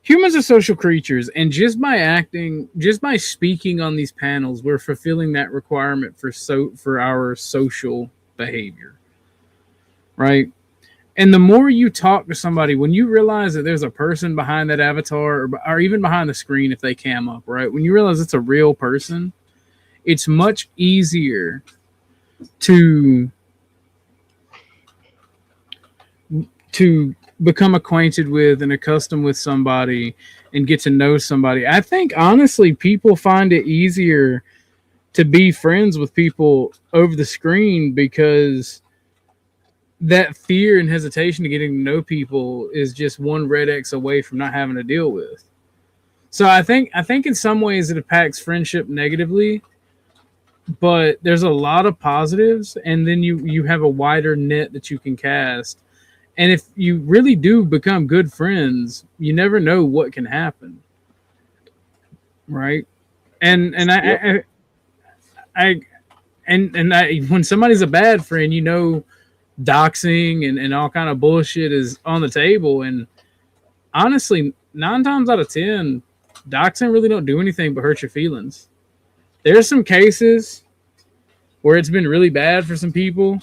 humans are social creatures, and just by speaking on these panels, we're fulfilling that requirement for our social behavior, right? And the more you talk to somebody, when you realize that there's a person behind that avatar, or even behind the screen if they cam up, right? When you realize it's a real person, it's much easier to become acquainted with and accustomed with somebody and get to know somebody. I think honestly people find it easier to be friends with people over the screen because that fear and hesitation to getting to know people is just one red X away from not having to deal with. So I think in some ways it impacts friendship negatively, but there's a lot of positives, and then you have a wider net that you can cast. And if you really do become good friends, you never know what can happen, right? And when somebody's a bad friend, you know, doxing and all kind of bullshit is on the table. And honestly, 9 times out of 10, doxing really don't do anything but hurt your feelings. There's some cases where it's been really bad for some people,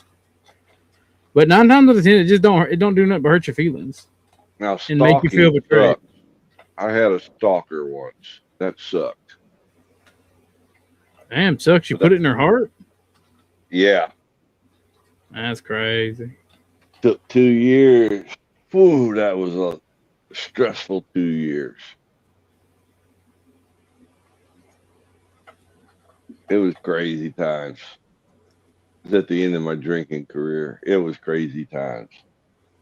but 9 times out of 10, it don't do nothing but hurt your feelings. Now, and make you feel betrayed. Sucked. I had a stalker once. That sucked. Damn, sucks. You put it in her heart? Yeah. That's crazy. Took 2 years. Whew, that was a stressful 2 years. It was crazy times. It was at the end of my drinking career. It was crazy times.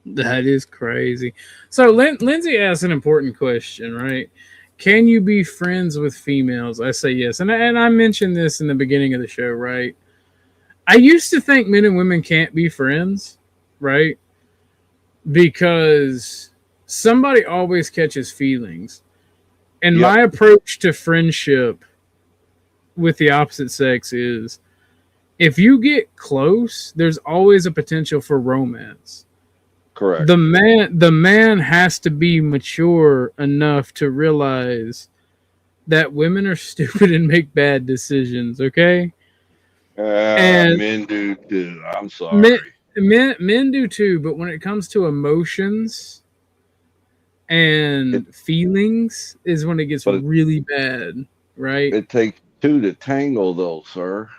That is crazy. So Lindsay asked an important question, right? Can you be friends with females? I say yes. And I mentioned this in the beginning of the show, right? I used to think men and women can't be friends, right? Because somebody always catches feelings. And my approach to friendship with the opposite sex is if you get close, there's always a potential for romance. Correct. The man has to be mature enough to realize that women are stupid and make bad decisions, okay? And men do too. I'm sorry. Men do too, but when it comes to emotions and feelings is when it gets really bad, right? It takes 2 to tangle though, sir.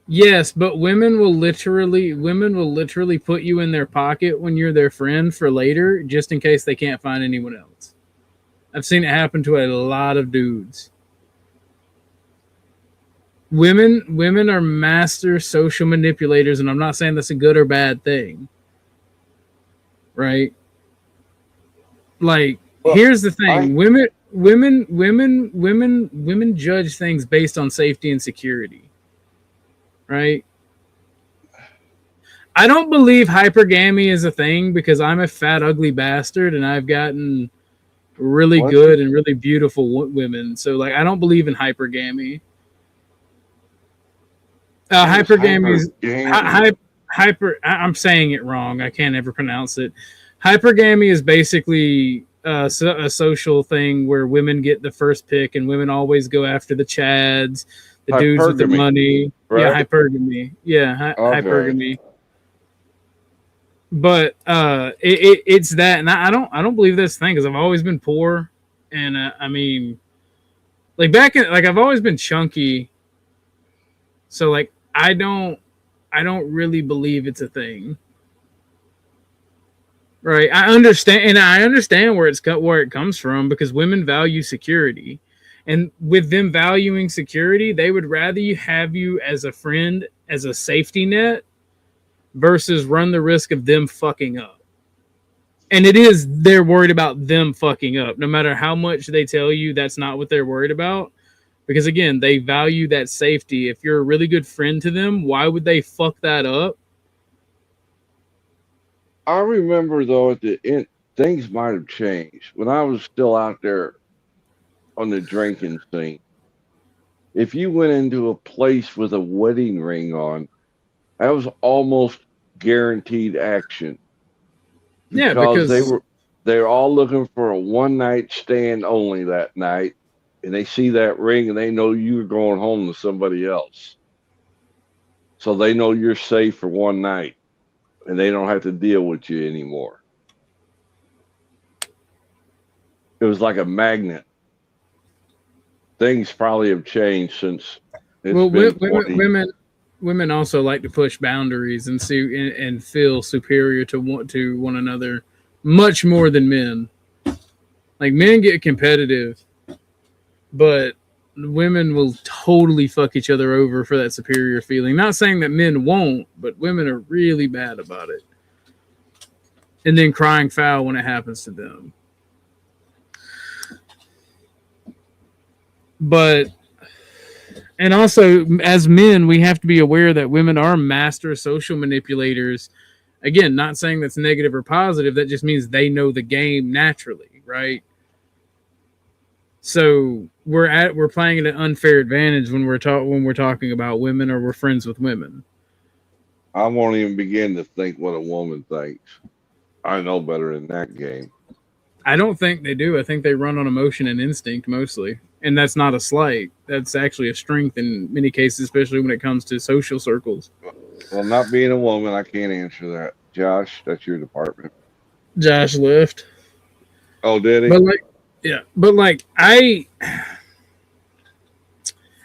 Yes, but women will literally put you in their pocket when you're their friend for later, just in case they can't find anyone else. I've seen it happen to a lot of dudes. Women are master social manipulators, and I'm not saying that's a good or bad thing, right? Like, Well, here's the thing: women judge things based on safety and security, right? I don't believe hypergamy is a thing because I'm a fat, ugly bastard, and I've gotten really What? good and really beautiful women. So, like, I don't believe in hypergamy. Hypergamy is hyper. I'm saying it wrong. I can't ever pronounce it. Hypergamy is basically a social thing where women get the first pick, and women always go after the chads, the dudes with the Hypergamy, money. right? Yeah, hypergamy. Yeah, Okay. hypergamy. But it's that, and I don't believe this thing because I've always been poor, and I mean, like I've always been chunky, so like I don't really believe it's a thing, right? I understand where it comes from because women value security, and with them valuing security, they would rather have you as a friend, as a safety net, versus run the risk of them fucking up. And they're worried about them fucking up. No matter how much they tell you that's not what they're worried about. Because again, they value that safety. If you're a really good friend to them, why would they fuck that up? I remember though at the end things might have changed when I was still out there on the drinking scene. If you went into a place with a wedding ring on, that was almost guaranteed action. Yeah, Because because they're all looking for a one night stand only that night, and they see that ring and they know you're going home to somebody else. So they know you're safe for one night and they don't have to deal with you anymore. It was like a magnet. Things probably have changed since women also like to push boundaries and see and feel superior to one another much more than men. Like, men get competitive, but women will totally fuck each other over for that superior feeling. Not saying that men won't, but women are really bad about it. And then crying foul when it happens to them. But, and also as men, we have to be aware that women are master social manipulators. Again, not saying that's negative or positive. That just means they know the game naturally, right? So we're playing at an unfair advantage when we're talking about women, or we're friends with women. I won't even begin to think what a woman thinks. I know better in that game. I don't think they do. I think they run on emotion and instinct mostly. And that's not a slight. That's actually a strength in many cases, especially when it comes to social circles. Well, not being a woman, I can't answer that. Josh, that's your department. Josh left. Oh, did he? But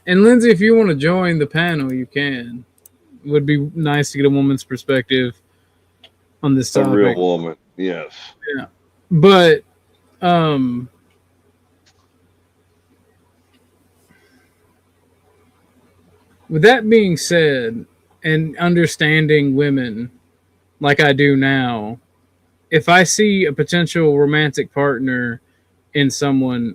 and Lindsay, if you want to join the panel, you can. It would be nice to get a woman's perspective on this topic. A real woman, yes. Yeah. But with that being said, and understanding women like I do now, if I see a potential romantic partner in someone,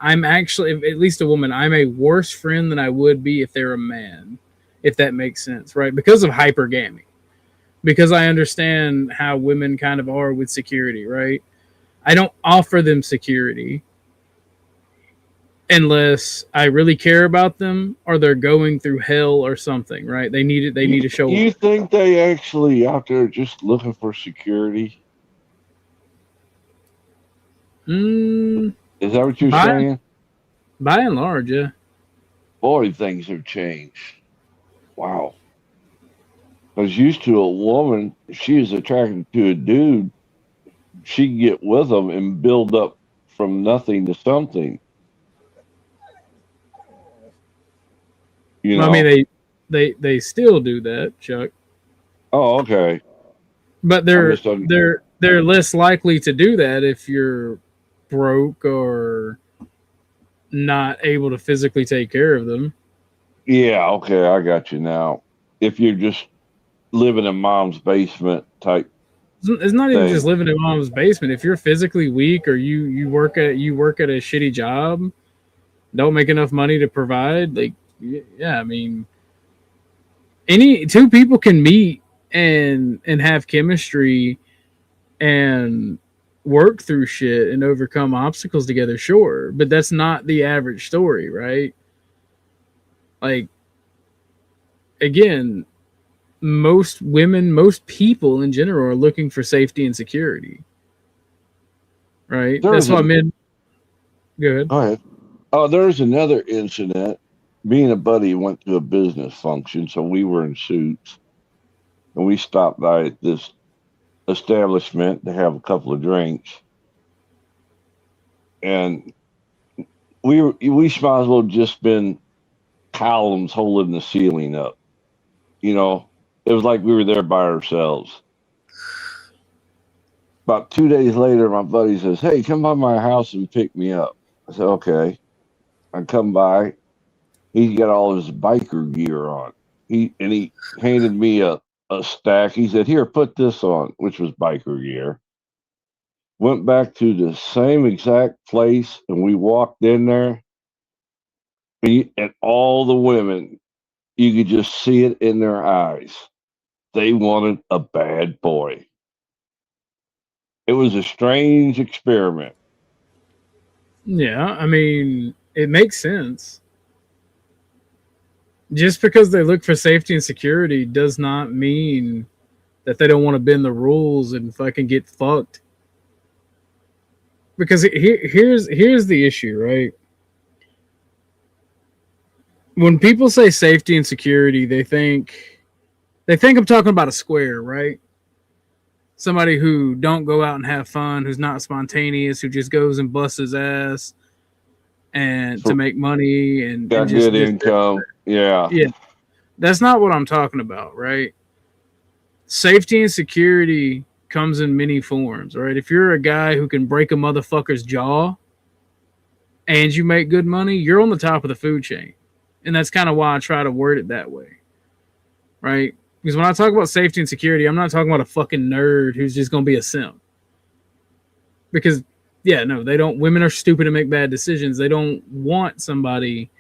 I'm actually, at least a woman, I'm a worse friend than I would be if they're a man, if that makes sense, right? Because of hypergamy. Because I understand how women kind of are with security, right? I don't offer them security unless I really care about them or they're going through hell or something, right? They need it. They need to show You up. think they actually out there just looking for security? Is that what you're saying? By and large, yeah. Boy, things have changed. Wow. I was used to a woman, if she was attracted to a dude, she'd get with him and build up from nothing to something. You know? I mean, they still do that, Chuck. Oh, okay. But they're less likely to do that if you're broke or not able to physically take care of them. Yeah, okay, I got you now. If you're just living in mom's basement type It's not even thing. just living in mom's basement. If you're physically weak or you work at a shitty job, don't make enough money to provide, like, yeah, I mean, any two people can meet and have chemistry and work through shit and overcome obstacles together, sure, but that's not the average story, right? Like, again, most women, most people in general are looking for safety and security, right? That's why men. Go ahead. Go ahead. Oh, there's another incident. Me and a buddy went to a business function, so we were in suits, and we stopped by at this establishment to have a couple of drinks, and we might as well just been columns holding the ceiling up. You know, it was like we were there by ourselves. About 2 days later, my buddy says, "Hey, come by my house and pick me up." I said, "Okay." I come by. He's got all his biker gear on. He handed me a stack. He said, "Here, put this on," which was biker gear. Went back to the same exact place, and we walked in there, and all the women, you could just see it in their eyes. They wanted a bad boy. It was a strange experiment. Yeah, I mean, it makes sense. Just because they look for safety and security does not mean that they don't want to bend the rules and fucking get fucked. Because here's the issue, right? When people say safety and security, they think I'm talking about a square, right? Somebody who don't go out and have fun, who's not spontaneous, who just goes and busts his ass and to make money and Got just good income. Yeah. That's not what I'm talking about, right? Safety and security comes in many forms, right? If you're a guy who can break a motherfucker's jaw and you make good money, you're on the top of the food chain. And that's kind of why I try to word it that way, right? Because when I talk about safety and security, I'm not talking about a fucking nerd who's just going to be a simp. Because, yeah, no, they don't. Women are stupid to make bad decisions. They don't want somebody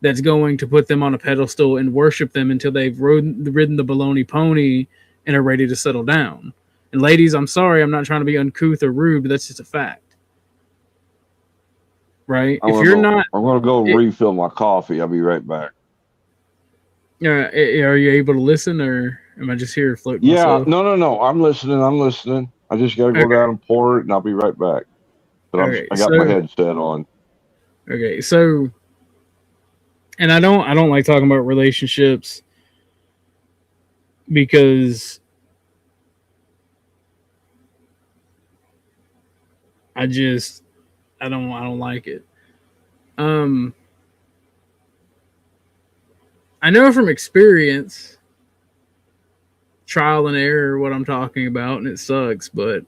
that's going to put them on a pedestal and worship them until they've ridden the baloney pony and are ready to settle down. And ladies, I'm sorry, I'm not trying to be uncouth or rude, but that's just a fact. Right? I'm going to go refill my coffee. I'll be right back. Are you able to listen, or am I just here floating myself? No. I'm listening. I just got to go down and pour it, and I'll be right back. But I got my headset on. Okay, so, and I don't like talking about relationships because I don't like it. I know from experience, trial and error, what I'm talking about, and it sucks, but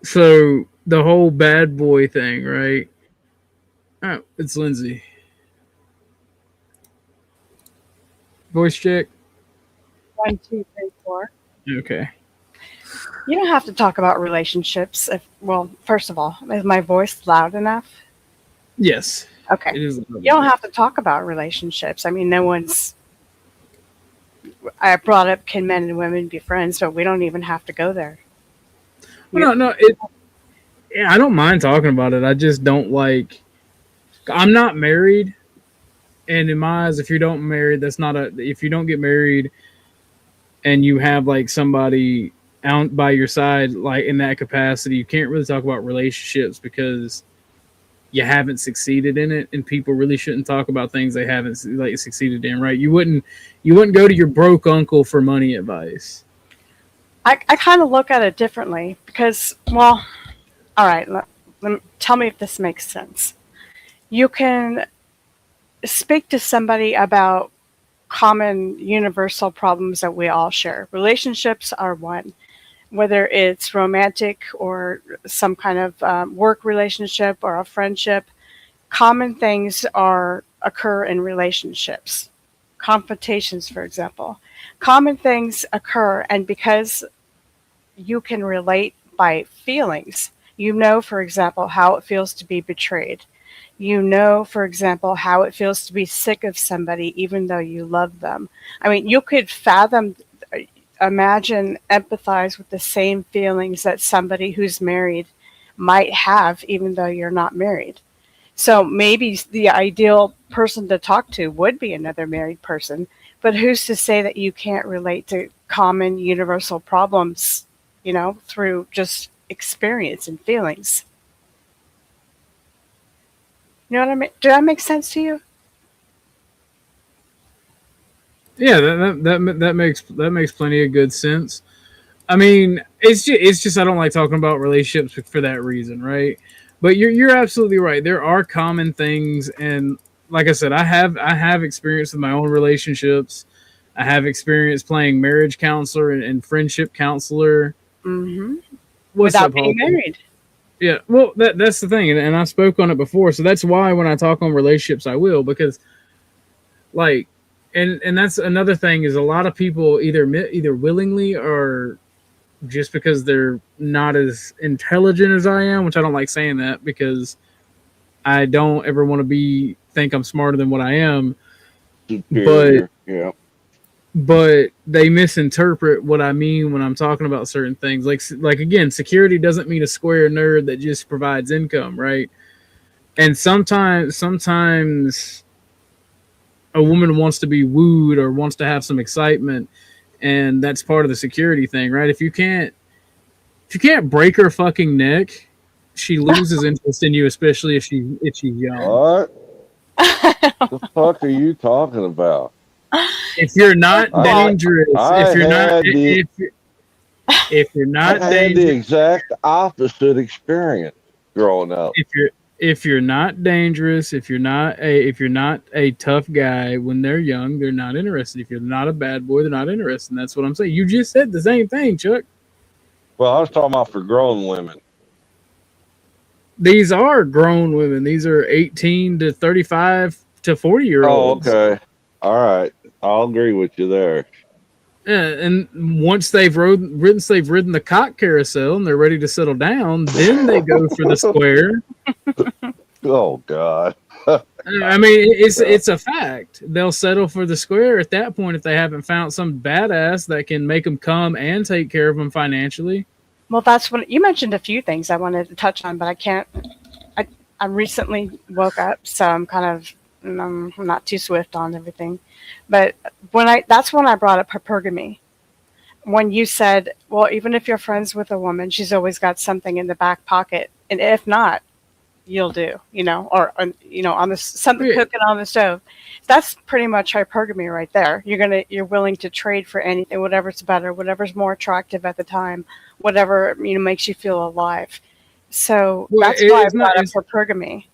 so the whole bad boy thing, right? Oh, it's Lindsay. Voice check. 1, 2, 3, 4. Okay. You don't have to talk about relationships. First of all, is my voice loud enough? Yes. Okay. It is. You don't have to talk about relationships. I mean, I brought up can men and women be friends, but we don't even have to go there. Well, no. I don't mind talking about it. I just don't like. I'm not married, and in my eyes, if you don't if you don't get married, and you have like somebody out by your side, like in that capacity, you can't really talk about relationships because you haven't succeeded in it, and people really shouldn't talk about things they haven't like succeeded in, right? You wouldn't go to your broke uncle for money advice. I kind of look at it differently because, all right, tell me if this makes sense. You can speak to somebody about common universal problems that we all share. Relationships are one, whether it's romantic or some kind of work relationship or a friendship. Common things occur in relationships. confrontations, for example. Common things occur, and because you can relate by feelings, you know, for example, how it feels to be betrayed. You know, for example, how it feels to be sick of somebody even though you love them. I mean, you could fathom, imagine, empathize with the same feelings that somebody who's married might have even though you're not married. So maybe the ideal person to talk to would be another married person, but who's to say that you can't relate to common universal problems, through just experience and feelings? You know what I mean? Did that make sense to you? Yeah, that makes plenty of good sense. I mean, it's just I don't like talking about relationships for that reason, right? But you're absolutely right. There are common things, and like I said, I have experience with my own relationships. I have experience playing marriage counselor and friendship counselor. Mm-hmm. What's Without up, being Holden? married. Yeah, well, that's the thing, and I spoke on it before, so that's why when I talk on relationships, I will, because like, and that's another thing is a lot of people either willingly or just because they're not as intelligent as I am, which I don't like saying that because I don't ever want to think I'm smarter than what I am, but Superior. Yeah. they misinterpret what I mean when I'm talking about certain things. Like again, security doesn't mean a square nerd that just provides income, right? And sometimes a woman wants to be wooed or wants to have some excitement, and that's part of the security thing, right? If you can't break her fucking neck, she loses interest in you, especially if she's young. What the fuck are you talking about? If you're not I dangerous, I had the if you're I not had the dangerous, exact opposite experience growing up. if you're not dangerous, if you're not a tough guy when they're young, they're not interested. If you're not a bad boy, they're not interested. And that's what I'm saying. You just said the same thing, Chuck. Well, I was talking about for grown women. These are grown women. These are 18 to 35 to 40 year Oh, olds. okay. All right. I'll agree with you there. Yeah, and once they've ridden the cock carousel and they're ready to settle down, then they go for the square. Oh God. I mean, it's a fact. They'll settle for the square at that point if they haven't found some badass that can make them come and take care of them financially. Well, that's when you mentioned a few things I wanted to touch on, but I can't. I recently woke up, so I'm kind of I'm not too swift on everything. But that's when I brought up hypergamy. When you said, well, even if you're friends with a woman, she's always got something in the back pocket, and if not, you'll do, or on the something Yeah. cooking on the stove. That's pretty much hypergamy right there. You're willing to trade for anything, whatever's better, whatever's more attractive at the time, whatever makes you feel alive. So Well, that's why I it's not brought up hypergamy.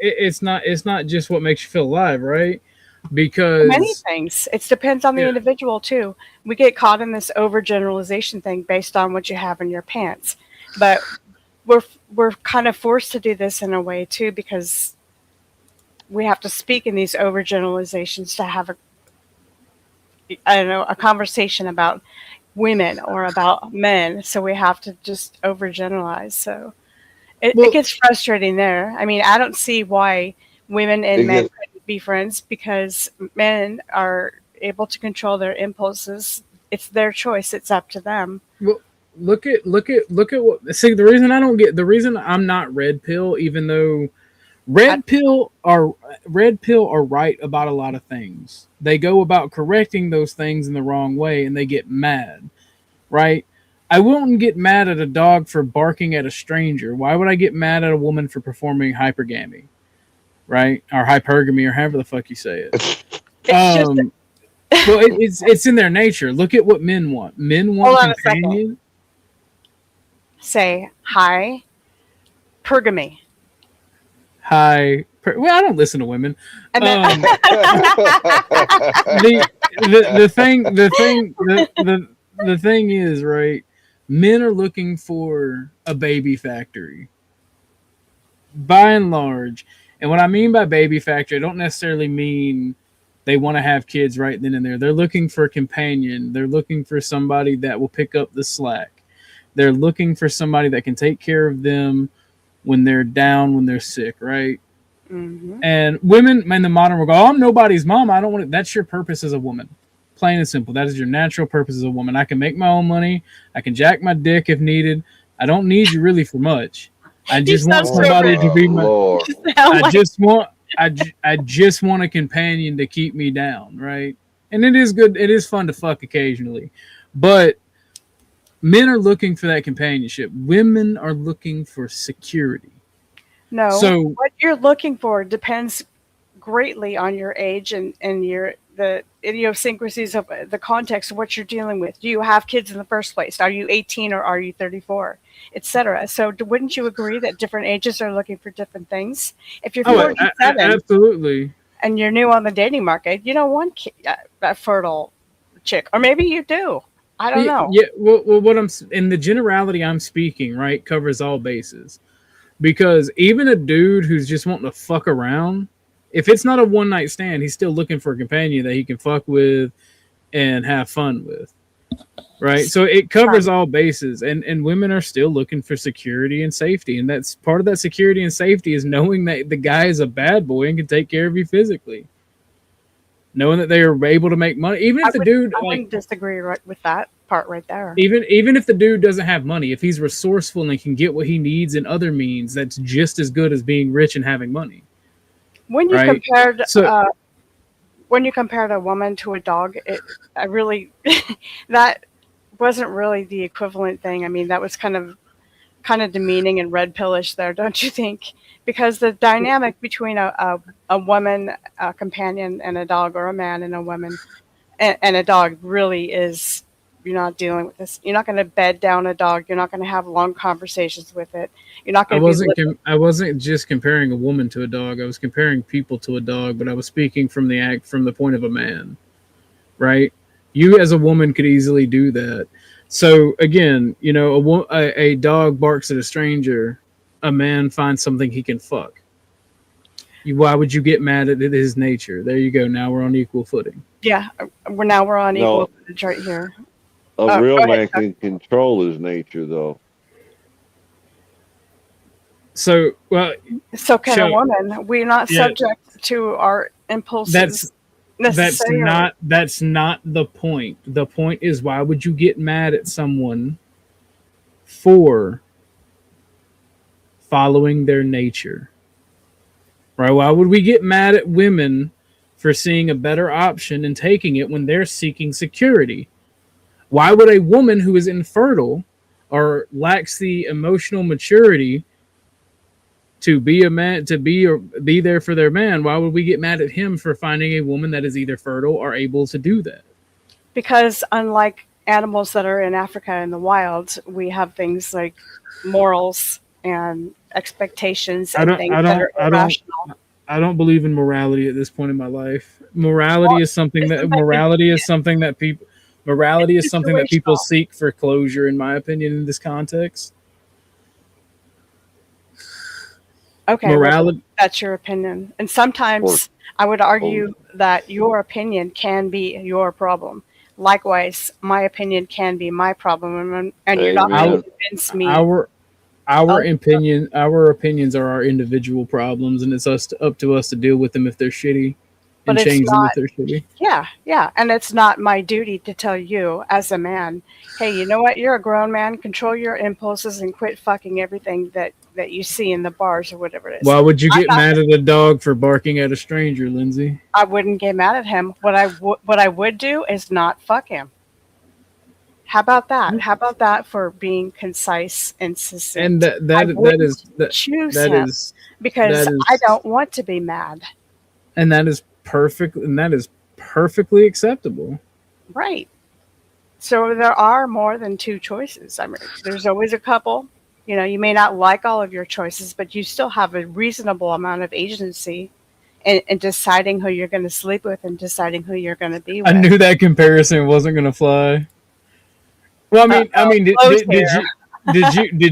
it's not just what makes you feel alive, right? Many Because things. It depends on the yeah, individual too. We get caught in this overgeneralization thing based on what you have in your pants, but we're kind of forced to do this in a way too because we have to speak in these overgeneralizations to have a conversation about women or about men. So we have to just overgeneralize. So it well, gets frustrating there. I mean, I don't see why women and It men gets couldn't be friends because men are able to control their impulses. It's their choice. It's up to them. well, look at what. See, the reason I'm not red pill, even though I, red pill are right about a lot of things. They go about correcting those things in the wrong way, and they get mad, right? I wouldn't get mad at a dog for barking at a stranger. Why would I get mad at a woman for performing hypergamy, right? Or hypergamy, or however the fuck you say it. it's just, Well, it's in their nature. Look at what men want. Men hold want on a second. companion. Say hi, pergamy. Well, I don't listen to women. And then, Um, the thing is, right? Men are looking for a baby factory, by and large. And what I mean by baby factory, I don't necessarily mean They want to have kids right then and there. They're looking for a companion. They're looking for somebody that will pick up the slack. They're looking for somebody that can take care of them when they're down, when they're sick, right? Mm-hmm. And women in the modern world go, oh, I'm nobody's mom. I don't want it. That's your purpose as a woman. Plain and simple. That is your natural purpose as a woman. I can make my own money. I can jack my dick if needed. I don't need you really for much. I just want somebody to be my. Lord. I just want a companion to keep me down, right? And it is good. It is fun to fuck occasionally, but men are looking for that companionship. Women are looking for security. No, So what you're looking for depends greatly on your age and the idiosyncrasies of the context of what you're dealing with. Do you have kids in the first place? Are you 18 or are you 34, etc.? So wouldn't you agree that different ages are looking for different things? If you're 47 absolutely. and you're new on the dating market, you don't want a fertile chick, or maybe you do. I don't know. Yeah. Well, what I'm in the generality I'm speaking, right, covers all bases. Because even a dude who's just wanting to fuck around, if it's not a one night stand, he's still looking for a companion that he can fuck with and have fun with. Right? So it covers all bases. And women are still looking for security and safety. And that's part of that security and safety is knowing that the guy is a bad boy and can take care of you physically. Knowing that they are able to make money. Even if I wouldn't disagree with that part right there. Even if the dude doesn't have money, if he's resourceful and can get what he needs in other means, that's just as good as being rich and having money. When you compared a woman to a dog, that wasn't really the equivalent thing. I mean, that was kind of demeaning and red pillish there, don't you think? Because the dynamic between a woman, a companion, and a dog, or a man and a woman and a dog really is, you're not dealing with this. You're not going to bed down a dog. You're not going to have long conversations with it. You're not going to. I wasn't just comparing a woman to a dog. I was comparing people to a dog, but I was speaking from the point of a man, right? You as a woman could easily do that. So again, a dog barks at a stranger. A man finds something he can fuck. Why would you get mad at his nature? There you go. Now we're on equal footing. Yeah, we're on equal footing right here. A real man can control his nature, though. So can a woman. We're not subject to our impulses. That's not the point. The point is, why would you get mad at someone for following their nature? Right? Why would we get mad at women for seeing a better option and taking it when they're seeking security? Why would a woman who is infertile or lacks the emotional maturity to be a man, to be there for their man, why would we get mad at him for finding a woman that is either fertile or able to do that? Because unlike animals that are in Africa in the wild, we have things like morals and expectations and things that are irrational. I don't believe in morality at this point in my life. Morality is something that people seek for closure, in my opinion, in this context. Okay, morality. That's your opinion. And sometimes I would argue that your opinion can be your problem. Likewise, my opinion can be my problem, and you're not going to convince me. Our opinions are our individual problems, and it's up to us to deal with them if they're shitty, and change them if they're shitty. Yeah, and it's not my duty to tell you as a man, hey, you know what? You're a grown man. Control your impulses and quit fucking everything that you see in the bars or whatever it is. Why would you get mad at a dog for barking at a stranger, Lindsay? I wouldn't get mad at him. What I would do is not fuck him. How about that? How about that for being concise and succinct? And that is because I don't want to be mad. And that is perfect. And that is perfectly acceptable. Right. So there are more than two choices. I mean, there's always a couple. You may not like all of your choices, but you still have a reasonable amount of agency in deciding who you're going to sleep with and deciding who you're going to be with. I knew that comparison wasn't going to fly. Well, did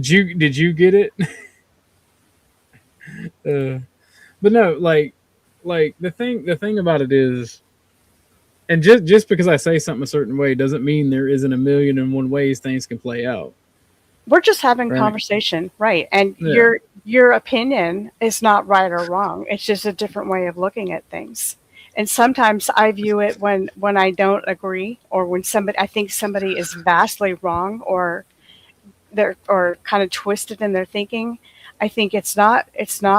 you get it? But no, like the thing about it is, And just because I say something a certain way doesn't mean there isn't a million and one ways things can play out. We're just having Right. conversation, right? And Yeah. your opinion is not right or wrong. It's just a different way of looking at things. And sometimes I view it when I don't agree, or when I think somebody is vastly wrong, or they're kind of twisted in their thinking. I think it's not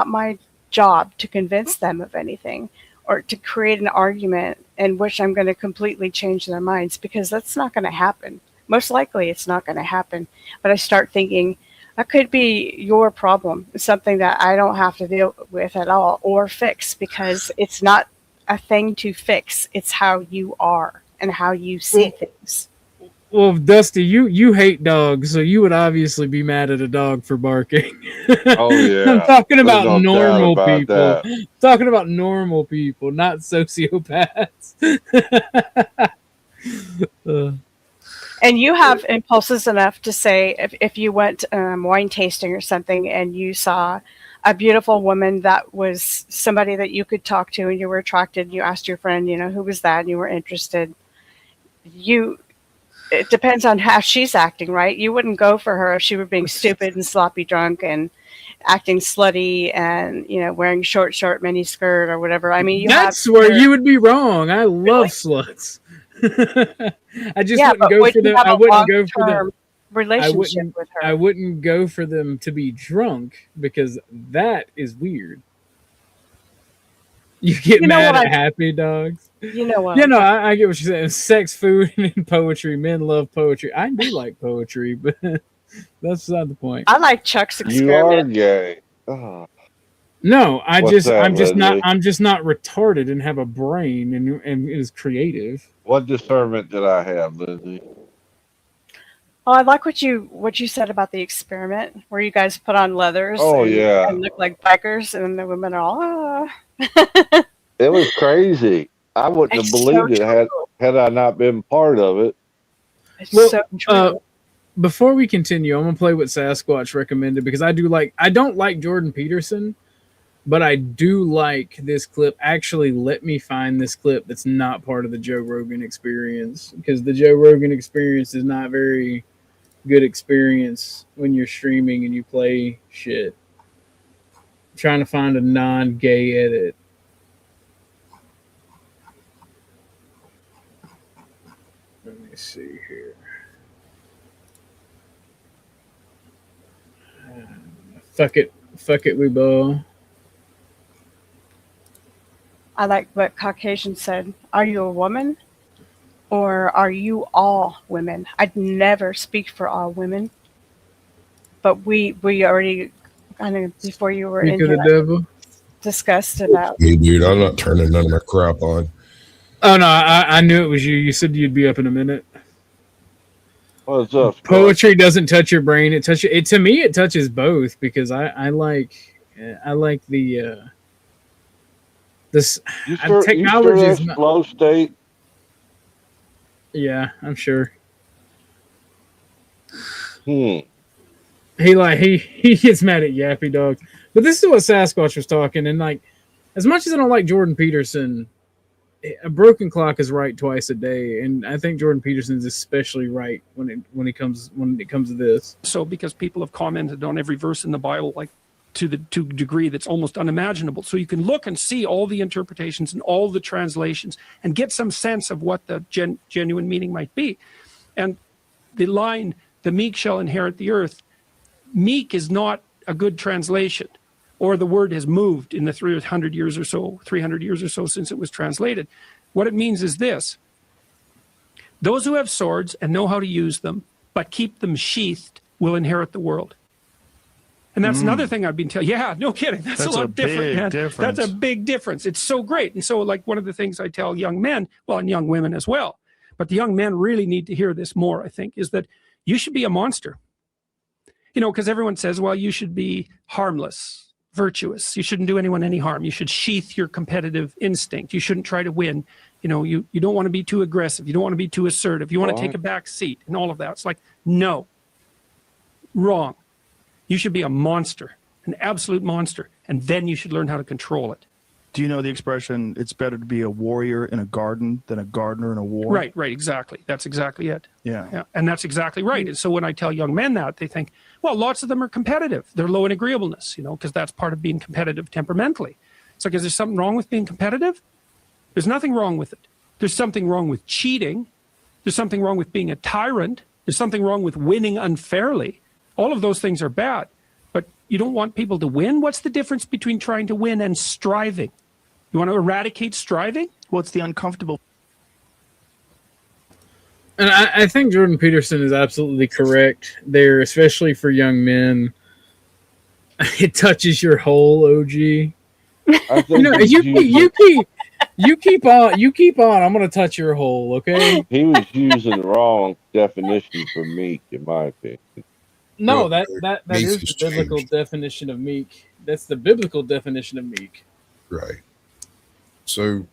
my job to convince them of anything, or to create an argument in which I'm going to completely change their minds, because that's not going to happen. Most likely it's not going to happen. But I start thinking, that could be your problem, something that I don't have to deal with at all or fix, because it's not a thing to fix. It's how you are and how you see things. Well, Dusty, you hate dogs, so you would obviously be mad at a dog for barking. Oh yeah. I'm talking There's about no doubt normal about people. that. I'm talking about normal people, not sociopaths. And you have impulses enough to say, if you went wine tasting or something and you saw a beautiful woman that was somebody that you could talk to and you were attracted, you asked your friend, who was that, and you were interested. It depends on how she's acting, right? You wouldn't go for her if she were being stupid and sloppy drunk and acting slutty and, wearing short mini skirt or whatever. I mean, that's where you would be wrong. I love sluts. I just wouldn't go for them. I wouldn't go for them. Relationship with her. I wouldn't go for them to be drunk, because that is weird. You get mad at happy dogs. You know what? Yeah, no, I get what you're saying. Sex, food, and poetry. Men love poetry. I do like poetry, but that's beside the point. I like Chuck's experiment. You are gay. Oh. No, I'm just not retarded and have a brain and is creative. What discernment did I have, Lindsay? Oh, I like what you said about the experiment where you guys put on leathers. Oh, and, yeah. and look like bikers, and the women are all. It was crazy. I wouldn't have believed it had I not been part of it. It's so true. Before we continue, I'm gonna play what Sasquatch recommended, because I don't like Jordan Peterson, but I do like this clip. Actually, let me find this clip that's not part of the Joe Rogan Experience, because the Joe Rogan Experience is not very good experience when you're streaming and you play shit. I'm trying to find a non-gay edit. Let me see here. Fuck it, we bow. I like what Caucasian said. Are you a woman, or are you all women? I'd never speak for all women, but we already kind of, before you were in here, discussed about. Me, dude, I'm not turning none of my crap on. Oh no, I knew it was you. You said you'd be up in a minute. What's up? Poetry doesn't touch your brain. It to me. It touches both, because I like the this technology is not flow state. Yeah, I'm sure. He gets mad at yappy dogs. But this is what Sasquatch was talking, and like, as much as I don't like Jordan Peterson, a broken clock is right twice a day, and I think Jordan Peterson's especially right when it comes to this. So, because people have commented on every verse in the Bible, like to a degree that's almost unimaginable. So you can look and see all the interpretations and all the translations and get some sense of what the genuine meaning might be. And the line, "the meek shall inherit the earth," meek is not a good translation, or the word has moved in the 300 years or so since it was translated. What it means is this: those who have swords and know how to use them, but keep them sheathed, will inherit the world. And that's another thing I've been telling. Yeah, no kidding. That's a lot different, man. That's a big difference. It's so great. And so, like, one of the things I tell young men, well, and young women as well, but the young men really need to hear this more, I think, is that you should be a monster. Because everyone says, well, you should be harmless, virtuous. You shouldn't do anyone any harm. You should sheath your competitive instinct. You shouldn't try to win. You don't want to be too aggressive. You don't want to be too assertive. You want to take a back seat and all of that. It's like, no, wrong. You should be a monster, an absolute monster, and then you should learn how to control it. Do you know the expression, it's better to be a warrior in a garden than a gardener in a war? Right, exactly. That's exactly it. Yeah. And that's exactly right. And so when I tell young men that, they think, well, lots of them are competitive. They're low in agreeableness, because that's part of being competitive temperamentally. It's like, is there something wrong with being competitive? There's nothing wrong with it. There's something wrong with cheating. There's something wrong with being a tyrant. There's something wrong with winning unfairly. All of those things are bad. But you don't want people to win? What's the difference between trying to win and striving? You want to eradicate striving? What's the uncomfortable? And I think Jordan Peterson is absolutely correct there, especially for young men. It touches your whole OG. I think you keep on. I'm gonna touch your hole, okay? he was using the wrong definition for meek, in my opinion. No, Well, that meek is has the biblical changed. definition of meek. That's the biblical definition of meek. Right. So,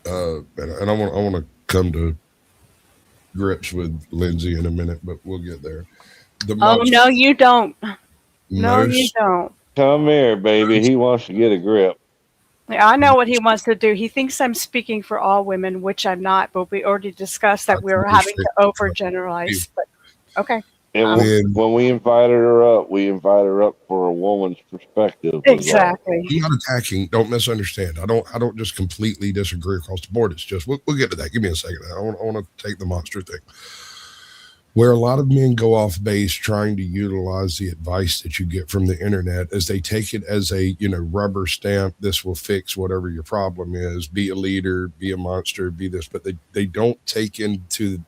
and I want to come to grips with Lindsay in a minute, but we'll get there. The Oh, no, you don't. No, you most don't. Come here, baby. He wants to get a grip. Yeah, I know what he wants to do. He thinks I'm speaking for all women, which I'm not, but we already discussed that we were having to overgeneralize. But okay. And when we invited her up for a woman's perspective. Exactly. I'm not attacking. Don't misunderstand. I don't just completely disagree across the board. It's just we'll get to that. Give me a second. I want to take the monster thing. Where a lot of men go off base trying to utilize the advice that you get from the internet as they take it as a rubber stamp. This will fix whatever your problem is. Be a leader. Be a monster. Be this. But they don't take into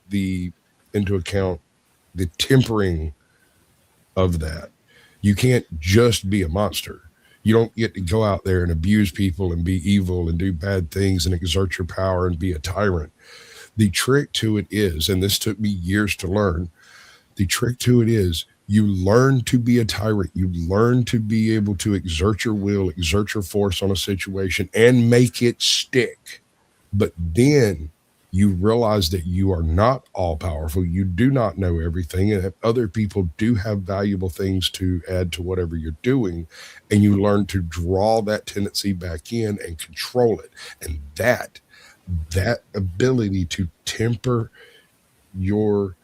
account the tempering of that. You can't just be a monster. You don't get to go out there and abuse people and be evil and do bad things and exert your power and be a tyrant. The trick to it is, and this took me years to learn, the trick to it is you learn to be a tyrant. You learn to be able to exert your will, exert your force on a situation and make it stick. But then you realize that you are not all powerful. You do not know everything, and other people do have valuable things to add to whatever you're doing. And you learn to draw that tendency back in and control it. And that ability to temper your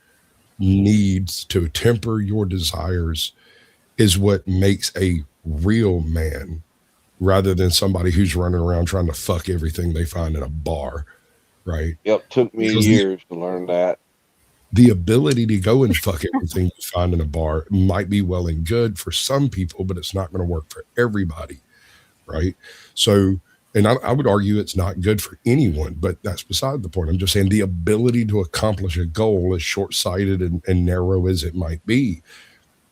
needs, to temper your desires, is what makes a real man, rather than somebody who's running around trying to fuck everything they find in a bar. Right. Yep. Took me years to learn that. The ability to go and fuck everything you find in a bar might be well and good for some people, but it's not going to work for everybody. Right. So, and I would argue it's not good for anyone, but that's beside the point. I'm just saying the ability to accomplish a goal, as short-sighted and narrow as it might be,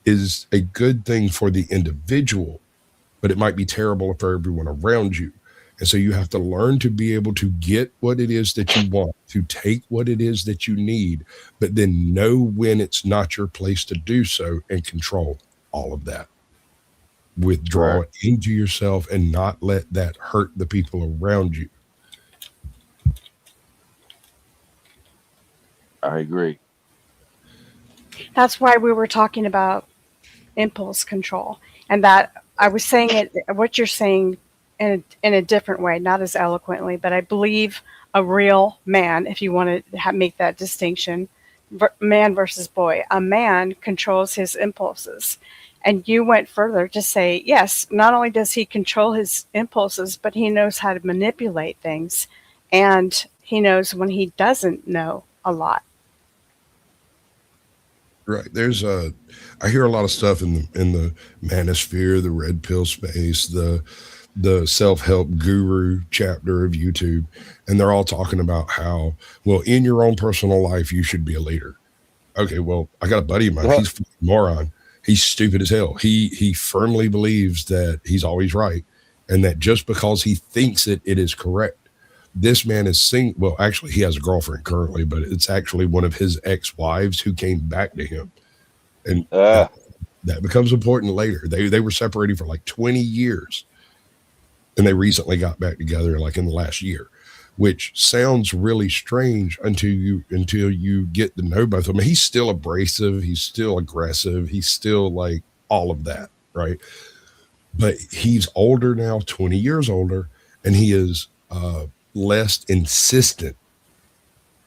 is a good thing for the individual, but it might be terrible for everyone around you. And so you have to learn to be able to get what it is that you want, to take what it is that you need, but then know when it's not your place to do so and control all of that. Withdraw it into yourself and not let that hurt the people around you. I agree. That's why we were talking about impulse control, and that I was saying it, what you're saying in a different way, not as eloquently, but I believe a real man, if you want to make that distinction, man versus boy, a man controls his impulses. And you went further to say, yes, not only does he control his impulses, but he knows how to manipulate things. And he knows when he doesn't know a lot. Right. I hear a lot of stuff in the manosphere, the red pill space, the self-help guru chapter of YouTube. And they're all talking about how, well, in your own personal life, you should be a leader. Okay. Well, I got a buddy of mine. He's a moron. He's stupid as hell. He firmly believes that he's always right, and that just because he thinks it is correct. This man is well, actually, he has a girlfriend currently, but it's actually one of his ex-wives who came back to him, and that becomes important later. They were separated for like 20 years, and they recently got back together, like in the last year, which sounds really strange until you get to know both of them. He's still abrasive. He's still aggressive. He's still like all of that. Right. But he's older now, 20 years older. and he is less insistent.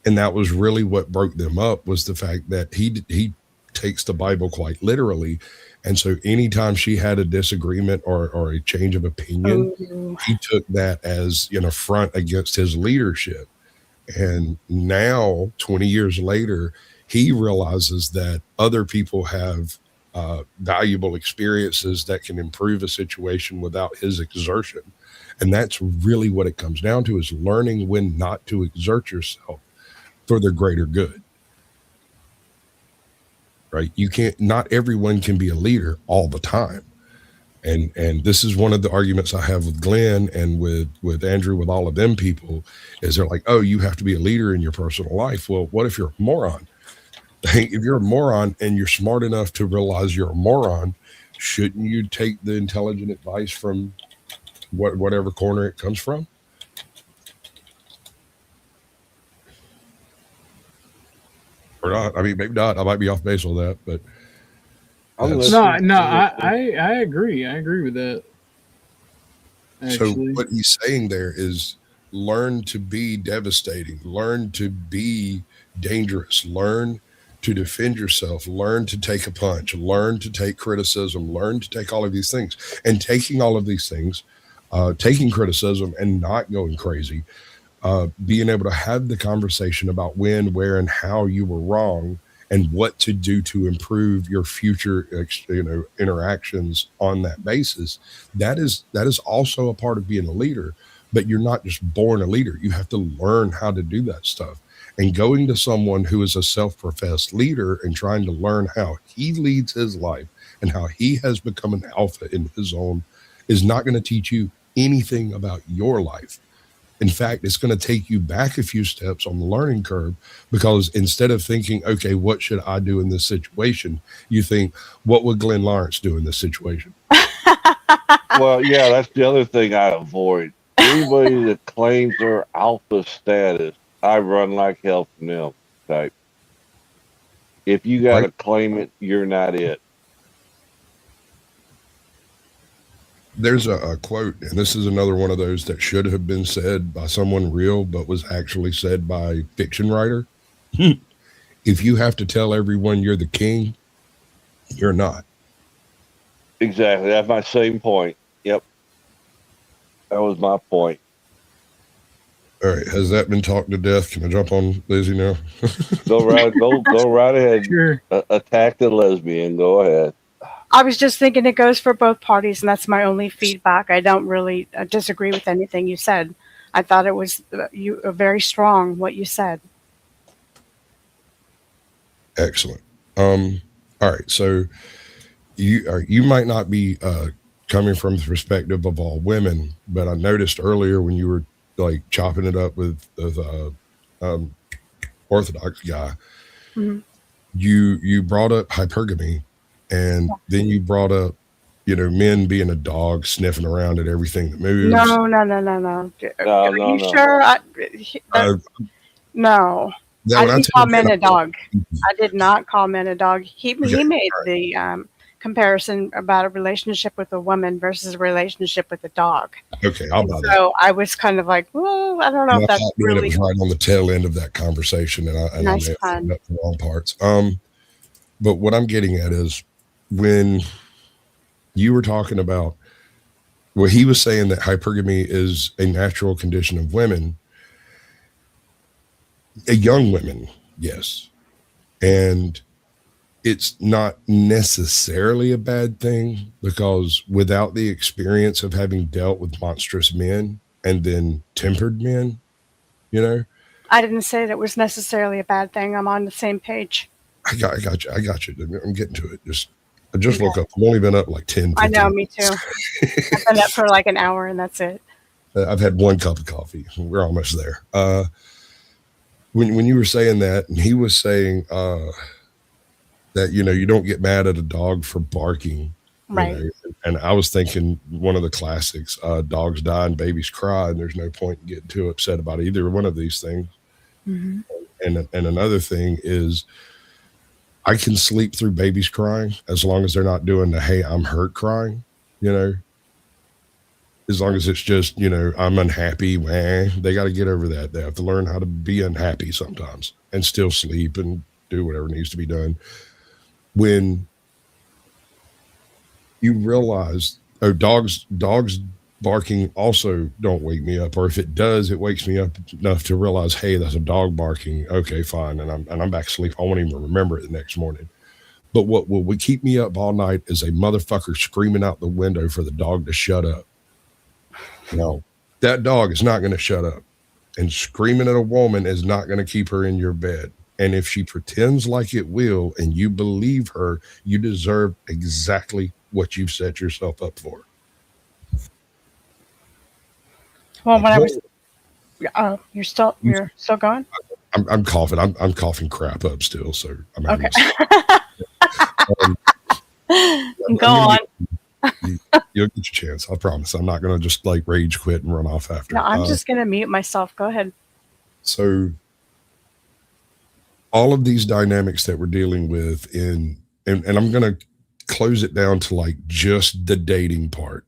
And that was really what broke them up, was the fact that he takes the Bible quite literally. And so anytime she had a disagreement or a change of opinion, he took that as an affront against his leadership. And now, 20 years later, he realizes that other people have valuable experiences that can improve a situation without his exertion. And that's really what it comes down to, is learning when not to exert yourself for the greater good. Right? You can't, not everyone can be a leader all the time. And this is one of the arguments I have with Glenn and with Andrew, with all of them people, is they're like, oh, you have to be a leader in your personal life. Well, what if you're a moron? If you're a moron and you're smart enough to realize you're a moron, shouldn't you take the intelligent advice from whatever corner it comes from? Or not? I mean, maybe not. I might be off base on that, but I agree. I agree with that. So what he's saying there is, learn to be devastating, learn to be dangerous, learn to defend yourself, learn to take a punch, learn to take criticism, learn to take all of these things. And taking all of these things, taking criticism and not going crazy, being able to have the conversation about when, where, and how you were wrong, and what to do to improve your future, interactions on that basis. That is also a part of being a leader. But you're not just born a leader. You have to learn how to do that stuff. And going to someone who is a self-professed leader and trying to learn how he leads his life and how he has become an alpha in his own is not going to teach you anything about your life. In fact, it's going to take you back a few steps on the learning curve, because instead of thinking, okay, what should I do in this situation? You think, what would Glenn Lawrence do in this situation? Well, yeah, that's the other thing I avoid. Anybody that claims their alpha status, I run like hell from them type. If you got to claim it, you're not it. There's a quote, and this is another one of those that should have been said by someone real, but was actually said by a fiction writer. If you have to tell everyone you're the king, you're not. Exactly. That's my same point. Yep. That was my point. All right. Has that been talked to death? Can I jump on Lizzie now? Go right ahead. Sure. Attack the lesbian. Go ahead. I was just thinking it goes for both parties, and that's my only feedback. I don't really disagree with anything you said. I thought it was very strong what you said. Excellent. All right. So you might not be coming from the perspective of all women, but I noticed earlier when you were like chopping it up with Orthodox Guy, Mm-hmm. you brought up hypergamy. And then you brought up, men being a dog sniffing around at everything that moves. No. Are you sure? No. I didn't call men a dog. I did not call men a dog. He made the comparison about a relationship with a woman versus a relationship with a dog. Okay, I'll buy that. So I was kind of like, well, I don't know if that's really. It was right on the tail end of that conversation, and I Nice may have pun. forgot the wrong parts. But what I'm getting at is, when you were talking about, well, he was saying that hypergamy is a natural condition of women, young women, yes. And it's not necessarily a bad thing, because without the experience of having dealt with monstrous men and then tempered men, I didn't say that it was necessarily a bad thing. I'm on the same page. I got you. I'm getting to it. I just woke up. I've only been up like 10. I know, me too. I've been up for like an hour, and that's it. I've had one cup of coffee. We're almost there. When you were saying that, and he was saying that you don't get mad at a dog for barking, right? And I was thinking one of the classics: dogs die and babies cry, and there's no point in getting too upset about either one of these things. Mm-hmm. And another thing is, I can sleep through babies crying as long as they're not doing the "hey, I'm hurt" crying. as long as it's just, you know, I'm unhappy, man, they got to get over that. They have to learn how to be unhappy sometimes and still sleep and do whatever needs to be done. When you realize, oh, dogs barking also don't wake me up, or if it does, it wakes me up enough to realize, hey, that's a dog barking. Okay, fine, and I'm back asleep. I won't even remember it the next morning. But what would keep me up all night is a motherfucker screaming out the window for the dog to shut up. No, that dog is not going to shut up, and screaming at a woman is not going to keep her in your bed. And if she pretends like it will, and you believe her, you deserve exactly what you've set yourself up for. Well, when I was, you're still going? I'm coughing. I'm coughing crap up still. So I'm okay. Go on. You'll get your chance. I promise. I'm not going to just like rage quit and run off after. No, I'm just going to mute myself. Go ahead. So all of these dynamics that we're dealing with and I'm going to close it down to like just the dating part,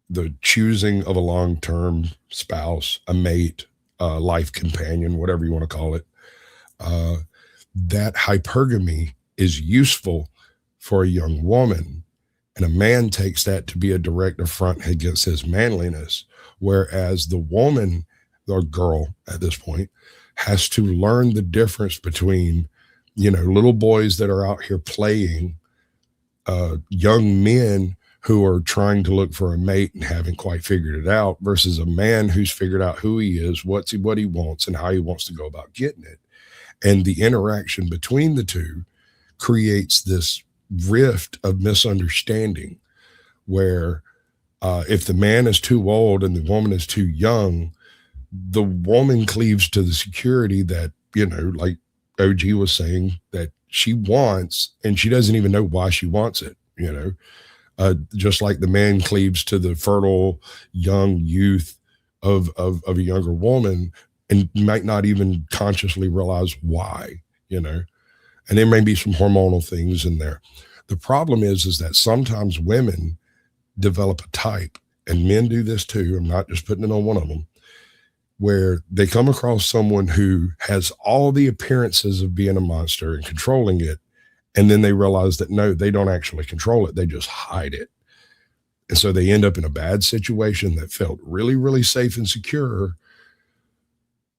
the choosing of a long-term spouse, a mate, a life companion, whatever you want to call it. That hypergamy is useful for a young woman, and a man takes that to be a direct affront against his manliness, whereas the woman or girl at this point has to learn the difference between, you know, little boys that are out here playing, young men who are trying to look for a mate and haven't quite figured it out, versus a man who's figured out who he is, what he wants, and how he wants to go about getting it. And the interaction between the two creates this rift of misunderstanding where if the man is too old and the woman is too young, the woman cleaves to the security that, you know, like OG was saying, that she wants, and she doesn't even know why she wants it, you know, just like the man cleaves to the fertile young youth of a younger woman and might not even consciously realize why, you know. And there may be some hormonal things in there. The problem is that sometimes women develop a type, and men do this too. I'm not just putting it on one of them, where they come across someone who has all the appearances of being a monster and controlling it. And then they realize that no, they don't actually control it. They just hide it. And so they end up in a bad situation that felt really, really safe and secure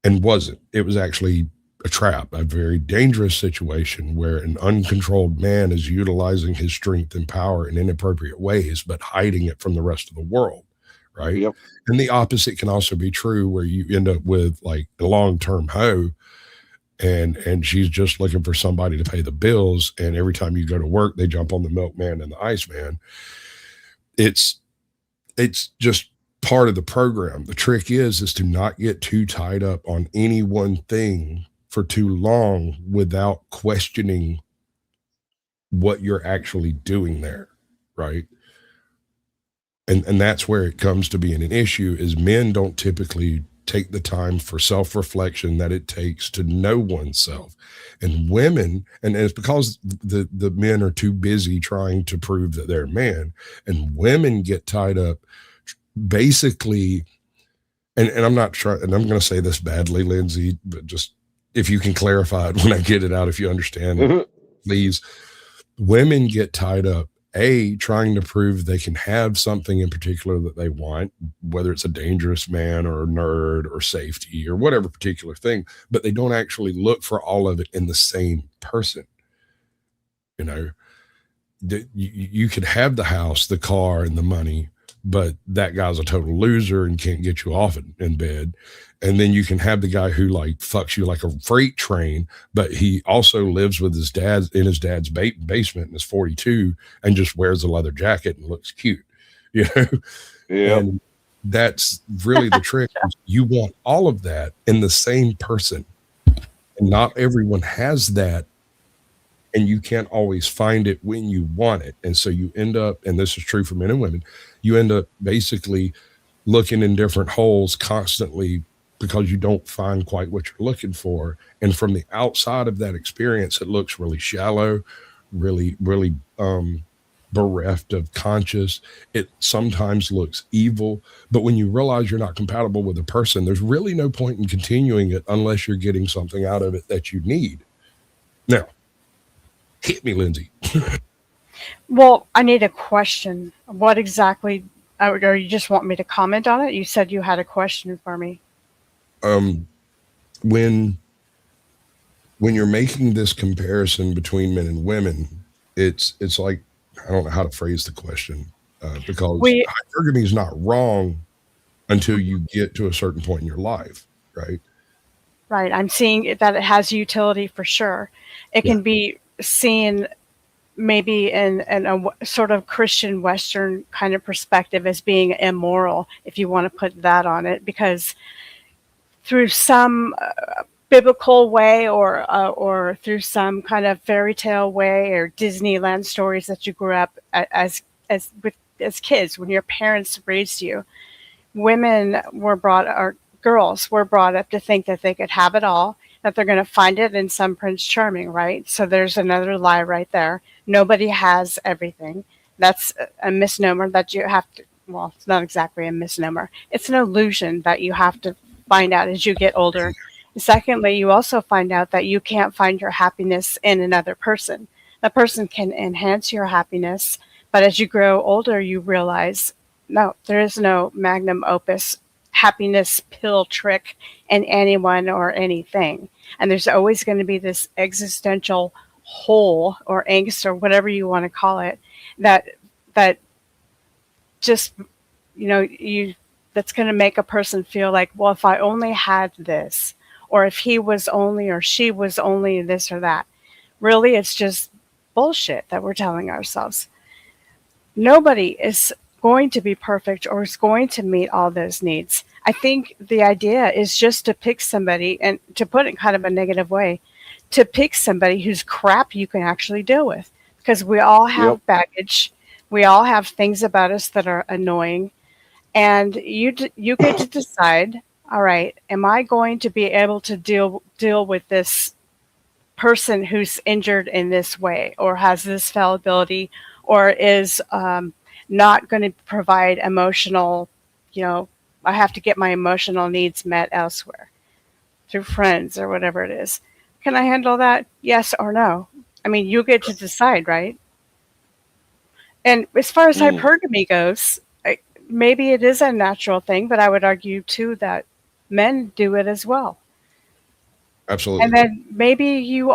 and wasn't. It was actually a trap, a very dangerous situation where an uncontrolled man is utilizing his strength and power in inappropriate ways, but hiding it from the rest of the world, right? Yep. And the opposite can also be true, where you end up with like a long-term hoe, and she's just looking for somebody to pay the bills, and every time you go to work, they jump on the milkman and the iceman. It's just part of the program. The trick is to not get too tied up on any one thing for too long without questioning what you're actually doing there, right? And that's where it comes to being an issue, is men don't typically take the time for self-reflection that it takes to know oneself. And women, and it's because the men are too busy trying to prove that they're a man, and women get tied up basically, and I'm not trying, and I'm going to say this badly, Lindsay, but just if you can clarify it when I get it out, if you understand, please. Women get tied up, trying to prove they can have something in particular that they want, whether it's a dangerous man or a nerd or safety or whatever particular thing, but they don't actually look for all of it in the same person. You know, you could have the house, the car, and the money, but that guy's a total loser and can't get you off in bed. And then you can have the guy who like fucks you like a freight train, but he also lives with his dad in his dad's basement and is 42 and just wears a leather jacket and looks cute, you know? Yeah. And that's really the trick. You want all of that in the same person, and not everyone has that. And you can't always find it when you want it. And so you end up, and this is true for men and women, you end up basically looking in different holes constantly because you don't find quite what you're looking for. And from the outside of that experience, it looks really shallow, really, really bereft of conscious. It sometimes looks evil, but when you realize you're not compatible with a person, there's really no point in continuing it unless you're getting something out of it that you need. Now, hit me, Lindsay. Well, I need a question. What exactly, or you just want me to comment on it? You said you had a question for me. When you're making this comparison between men and women, it's like, I don't know how to phrase the question, because hypergamy is not wrong until you get to a certain point in your life, right? Right. I'm seeing that it has utility for sure. It can be seen maybe in a sort of Christian Western kind of perspective as being immoral, if you want to put that on it, because through some biblical way or through some kind of fairy tale way or Disneyland stories that you grew up as kids when your parents raised you, women were brought, or girls were brought up to think that they could have it all, that they're going to find it in some Prince Charming, right? So there's another lie right there. Nobody has everything. That's a misnomer that you have to, well, it's not exactly a misnomer. It's an illusion that you have to find out as you get older. Secondly, you also find out that you can't find your happiness in another person. That person can enhance your happiness, but as you grow older, you realize, no, there is no magnum opus happiness pill trick in anyone or anything. And there's always going to be this existential hole or angst or whatever you want to call it that just, that's going to make a person feel like, well, if I only had this, or if he was only or she was only this or that. Really, it's just bullshit that we're telling ourselves. Nobody is going to be perfect or is going to meet all those needs. I think the idea is just to pick somebody, and to put it in kind of a negative way, to pick somebody whose crap you can actually deal with. Because we all have baggage. We all have things about us that are annoying. And you get to decide, all right, am I going to be able to deal with this person who's injured in this way or has this fallibility or is not going to provide emotional, I have to get my emotional needs met elsewhere through friends or whatever it is. Can I handle that? Yes or no? I mean, you get to decide, right? And as far as hypergamy goes, maybe it is a natural thing, but I would argue too that men do it as well. Absolutely. And then maybe you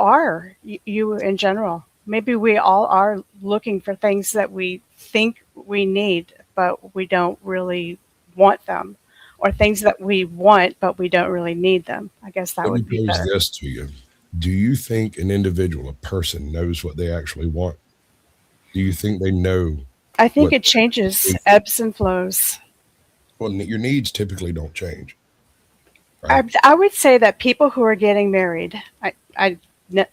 in general, maybe we all are looking for things that we think we need, but we don't really want them, or things that we want, but we don't really need them. I guess that would be better. Let me pose this to you. Do you think an individual, a person, knows what they actually want? Do you think they know? I think it changes, ebbs and flows. Well, your needs typically don't change. Right? I would say that people who are getting married, I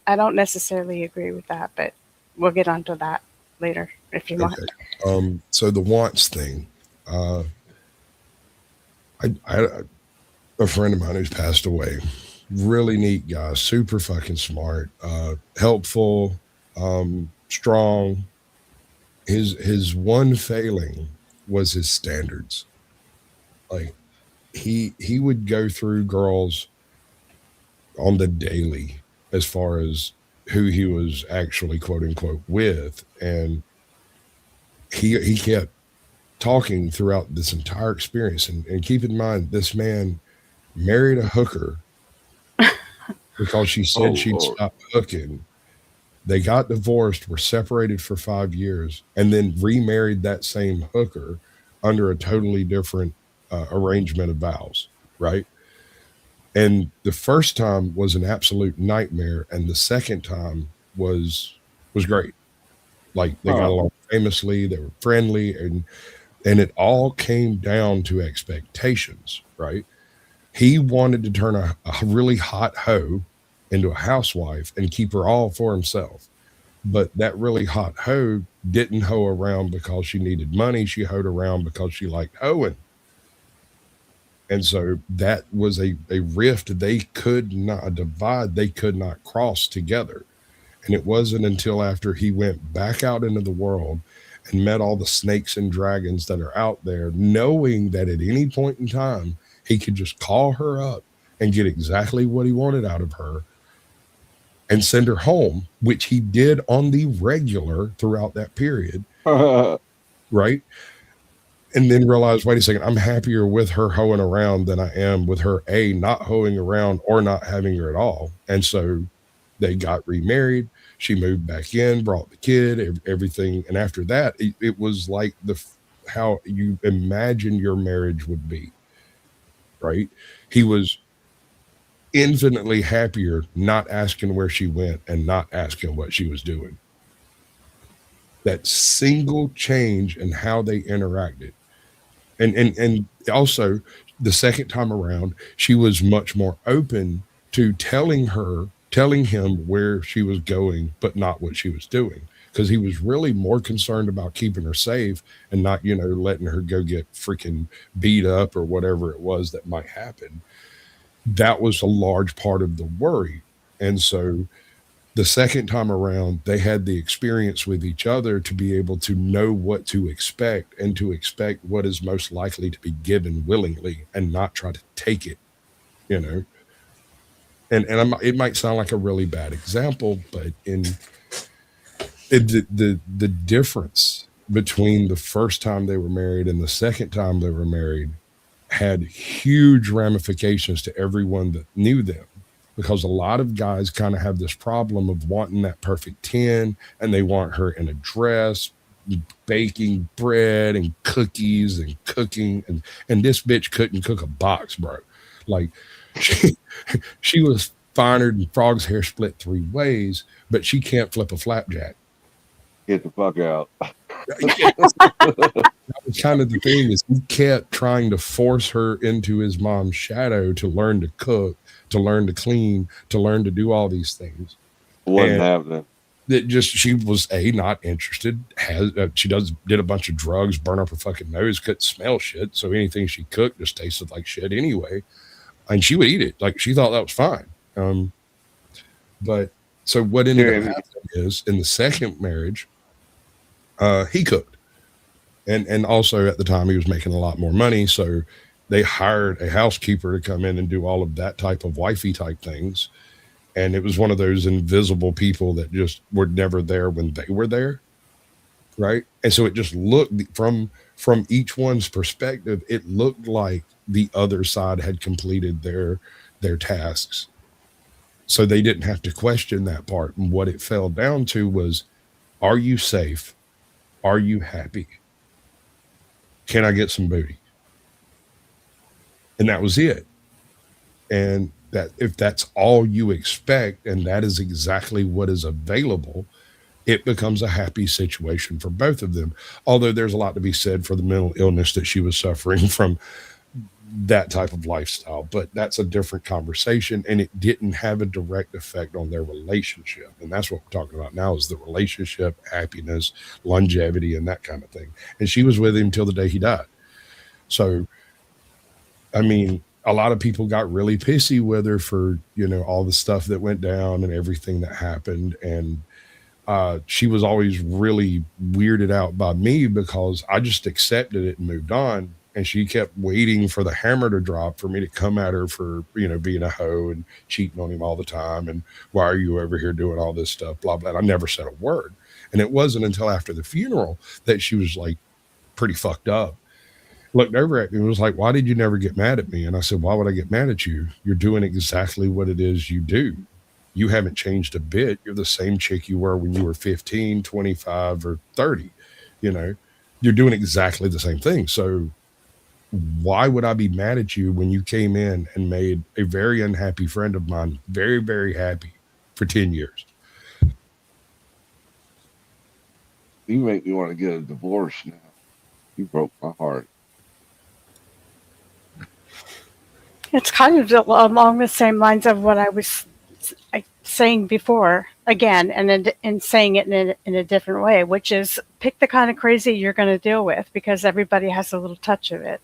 don't necessarily agree with that, but we'll get onto that later if you want. So the wants thing, I a friend of mine who's passed away, really neat guy, super fucking smart, helpful, strong. His one failing was his standards. Like he would go through girls on the daily as far as who he was actually quote unquote with, and he kept talking throughout this entire experience. And keep in mind, this man married a hooker because she said she'd stop hooking. They got divorced, were separated for 5 years, and then remarried that same hooker under a totally different arrangement of vows, right? And the first time was an absolute nightmare, and the second time was great. Like they got along famously, they were friendly, and it all came down to expectations, right? He wanted to turn a really hot hoe into a housewife and keep her all for himself. But that really hot hoe didn't hoe around because she needed money. She hoed around because she liked hoeing. And so that was a rift they could not, a divide they could not cross together. And it wasn't until after he went back out into the world and met all the snakes and dragons that are out there, knowing that at any point in time, he could just call her up and get exactly what he wanted out of her and send her home, which he did on the regular throughout that period. Right. And then realize, wait a second, I'm happier with her hoeing around than I am with her not hoeing around or not having her at all. And so they got remarried. She moved back in, brought the kid, everything. And after that, it was like how you imagine your marriage would be. Right. He was infinitely happier not asking where she went and not asking what she was doing. That single change in how they interacted. And also the second time around, she was much more open to telling him where she was going, but not what she was doing. Because he was really more concerned about keeping her safe and not, letting her go get freaking beat up or whatever it was that might happen. That was a large part of the worry. And so the second time around, they had the experience with each other to be able to know what to expect and to expect what is most likely to be given willingly and not try to take it, And it might sound like a really bad example, but the difference between the first time they were married and the second time they were married had huge ramifications to everyone that knew them. Because a lot of guys kind of have this problem of wanting that perfect 10, and they want her in a dress, baking bread and cookies and cooking. And this bitch couldn't cook a box, bro. Like she was finer than frog's hair split 3 ways, but she can't flip a flapjack. Get the fuck out. That was kind of the thing, is he kept trying to force her into his mom's shadow to learn to cook, to learn to clean, to learn to do all these things. Wasn't happening. She was not interested. Did a bunch of drugs, burn up her fucking nose, couldn't smell shit. So anything she cooked just tasted like shit anyway. And she would eat it. Like, she thought that was fine. But so what ended up happening is, in the second marriage, he cooked. And also at the time he was making a lot more money. So they hired a housekeeper to come in and do all of that type of wifey type things. And it was one of those invisible people that just were never there when they were there. Right. And so it just looked from each one's perspective, it looked like the other side had completed their tasks. So they didn't have to question that part. And what it fell down to was, are you safe? Are you happy? Can I get some booty? And that was it. And that if that's all you expect, and that is exactly what is available, it becomes a happy situation for both of them. Although there's a lot to be said for the mental illness that she was suffering from that type of lifestyle, but that's a different conversation, and it didn't have a direct effect on their relationship. And that's what we're talking about now, is the relationship, happiness, longevity, and that kind of thing. And she was with him till the day he died. So, I mean, a lot of people got really pissy with her for, all the stuff that went down and everything that happened. And she was always really weirded out by me because I just accepted it and moved on. And she kept waiting for the hammer to drop for me to come at her for, being a hoe and cheating on him all the time. And why are you over here doing all this stuff? Blah, blah. And I never said a word. And it wasn't until after the funeral that she was like pretty fucked up. Looked over at me and was like, why did you never get mad at me? And I said, why would I get mad at you? You're doing exactly what it is you do. You haven't changed a bit. You're the same chick you were when you were 15, 25, or 30. You're doing exactly the same thing. So why would I be mad at you when you came in and made a very unhappy friend of mine very, very happy for 10 years? You make me want to get a divorce now. You broke my heart. It's kind of along the same lines of what I was saying before, again, and saying it in a different way, which is pick the kind of crazy you're going to deal with, because everybody has a little touch of it.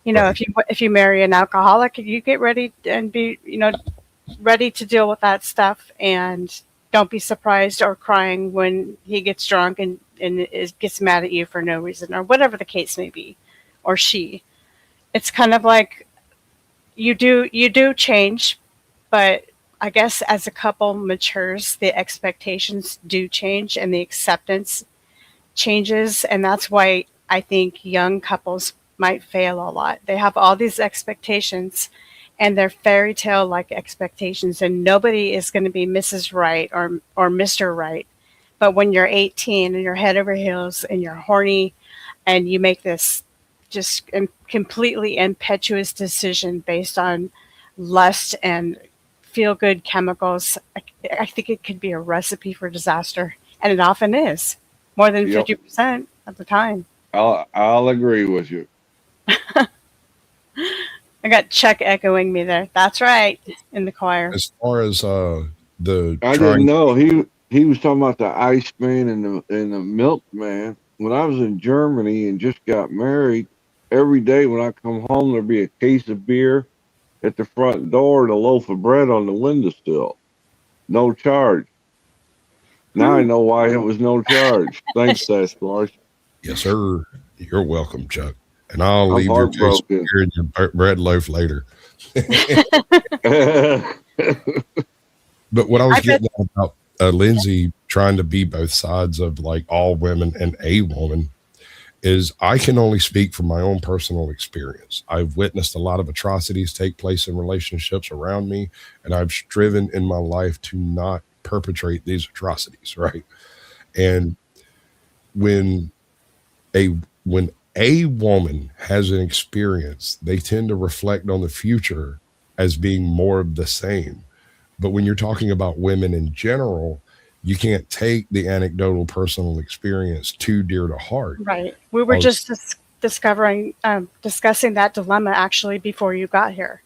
Right. If you marry an alcoholic, you get ready and be, ready to deal with that stuff, and don't be surprised or crying when he gets drunk and and it gets mad at you for no reason, or whatever the case may be, or she. It's kind of like you do change, but I guess as a couple matures, the expectations do change and the acceptance changes, and that's why I think young couples might fail a lot. They have all these expectations, and they're fairy tale like expectations, and nobody is going to be Mrs. Right or Mr. Right. But when you're 18 and you're head over heels and you're horny, and you make this just completely impetuous decision based on lust and feel good chemicals, I think it could be a recipe for disaster, and it often is, more than Yep. 50% of the time. I'll agree with you. I got Chuck echoing me there. That's right, in the choir. As far as the I trying, didn't know he was talking about the Iceman and the milkman. When I was in Germany and just got married, every day when I come home there'd be a case of beer at the front door and a loaf of bread on the windowsill. No charge. Now I know why it was no charge. Thanks, Sasquatch. yes, sir. You're welcome, Chuck. And I'll I'm leave your case of heartbroken. beer and your bread loaf later. But what I was I bet- getting at about Lindsay trying to be both sides of like all women and a woman is I can only speak from my own personal experience. I've witnessed a lot of atrocities take place in relationships around me, and I've striven in my life to not perpetrate these atrocities, right? And when a woman has an experience, they tend to reflect on the future as being more of the same. But when you're talking about women in general, you can't take the anecdotal personal experience too dear to heart. Right. We were just discussing that dilemma actually before you got here.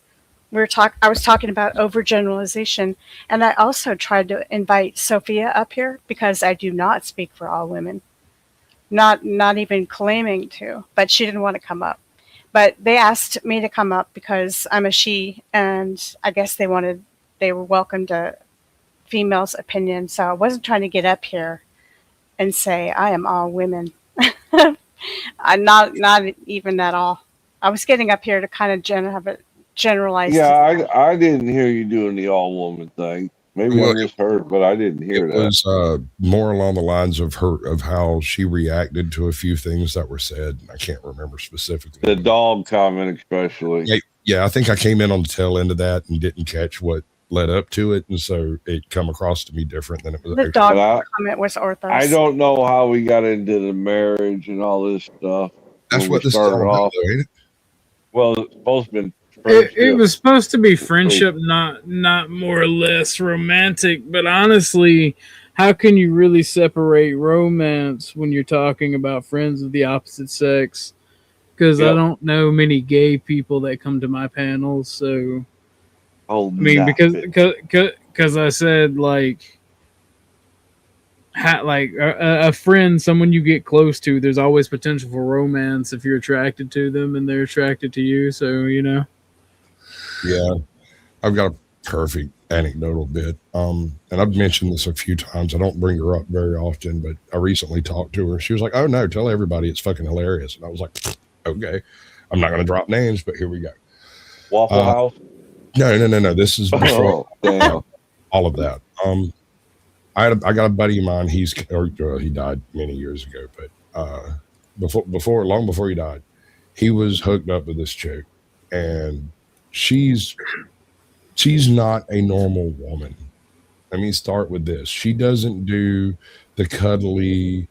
I was talking about overgeneralization, and I also tried to invite Sophia up here because I do not speak for all women. Not even claiming to, but she didn't want to come up. But they asked me to come up because I'm a she, and I guess they were welcome to females' opinion. So I wasn't trying to get up here and say I am all women. I'm not even at all. I was getting up here to kind of have a generalized. Yeah, I didn't hear you doing the all woman thing. Maybe I misheard, but I didn't hear It that. was more along the lines of how she reacted to a few things that were said. I can't remember specifically. The dog comment, especially. Yeah, I think I came in on the tail end of that and didn't catch what led up to it, and so it come across to me different than it was. The dog comment was orthodox. I don't know how we got into the marriage and all this stuff. That's what this started off. Ain't it? Well, it's supposed to be. It was supposed to be friendship, not more or less romantic. But honestly, how can you really separate romance when you're talking about friends of the opposite sex? Because I don't know many gay people that come to my panels. So, I mean, because I said like a friend, someone you get close to, there's always potential for romance if you're attracted to them and they're attracted to you. So, you know. Yeah, I've got a perfect anecdotal bit. And I've mentioned this a few times. I don't bring her up very often, but I recently talked to her. She was like, "Oh no, tell everybody it's fucking hilarious." And I was like, "Okay, I'm not going to drop names, but here we go." Waffle House? No. This is before all of that. I got a buddy of mine. He died many years ago, but long before he died, he was hooked up with this chick, and she's not a normal woman. Let me start with this. She doesn't do the cuddly,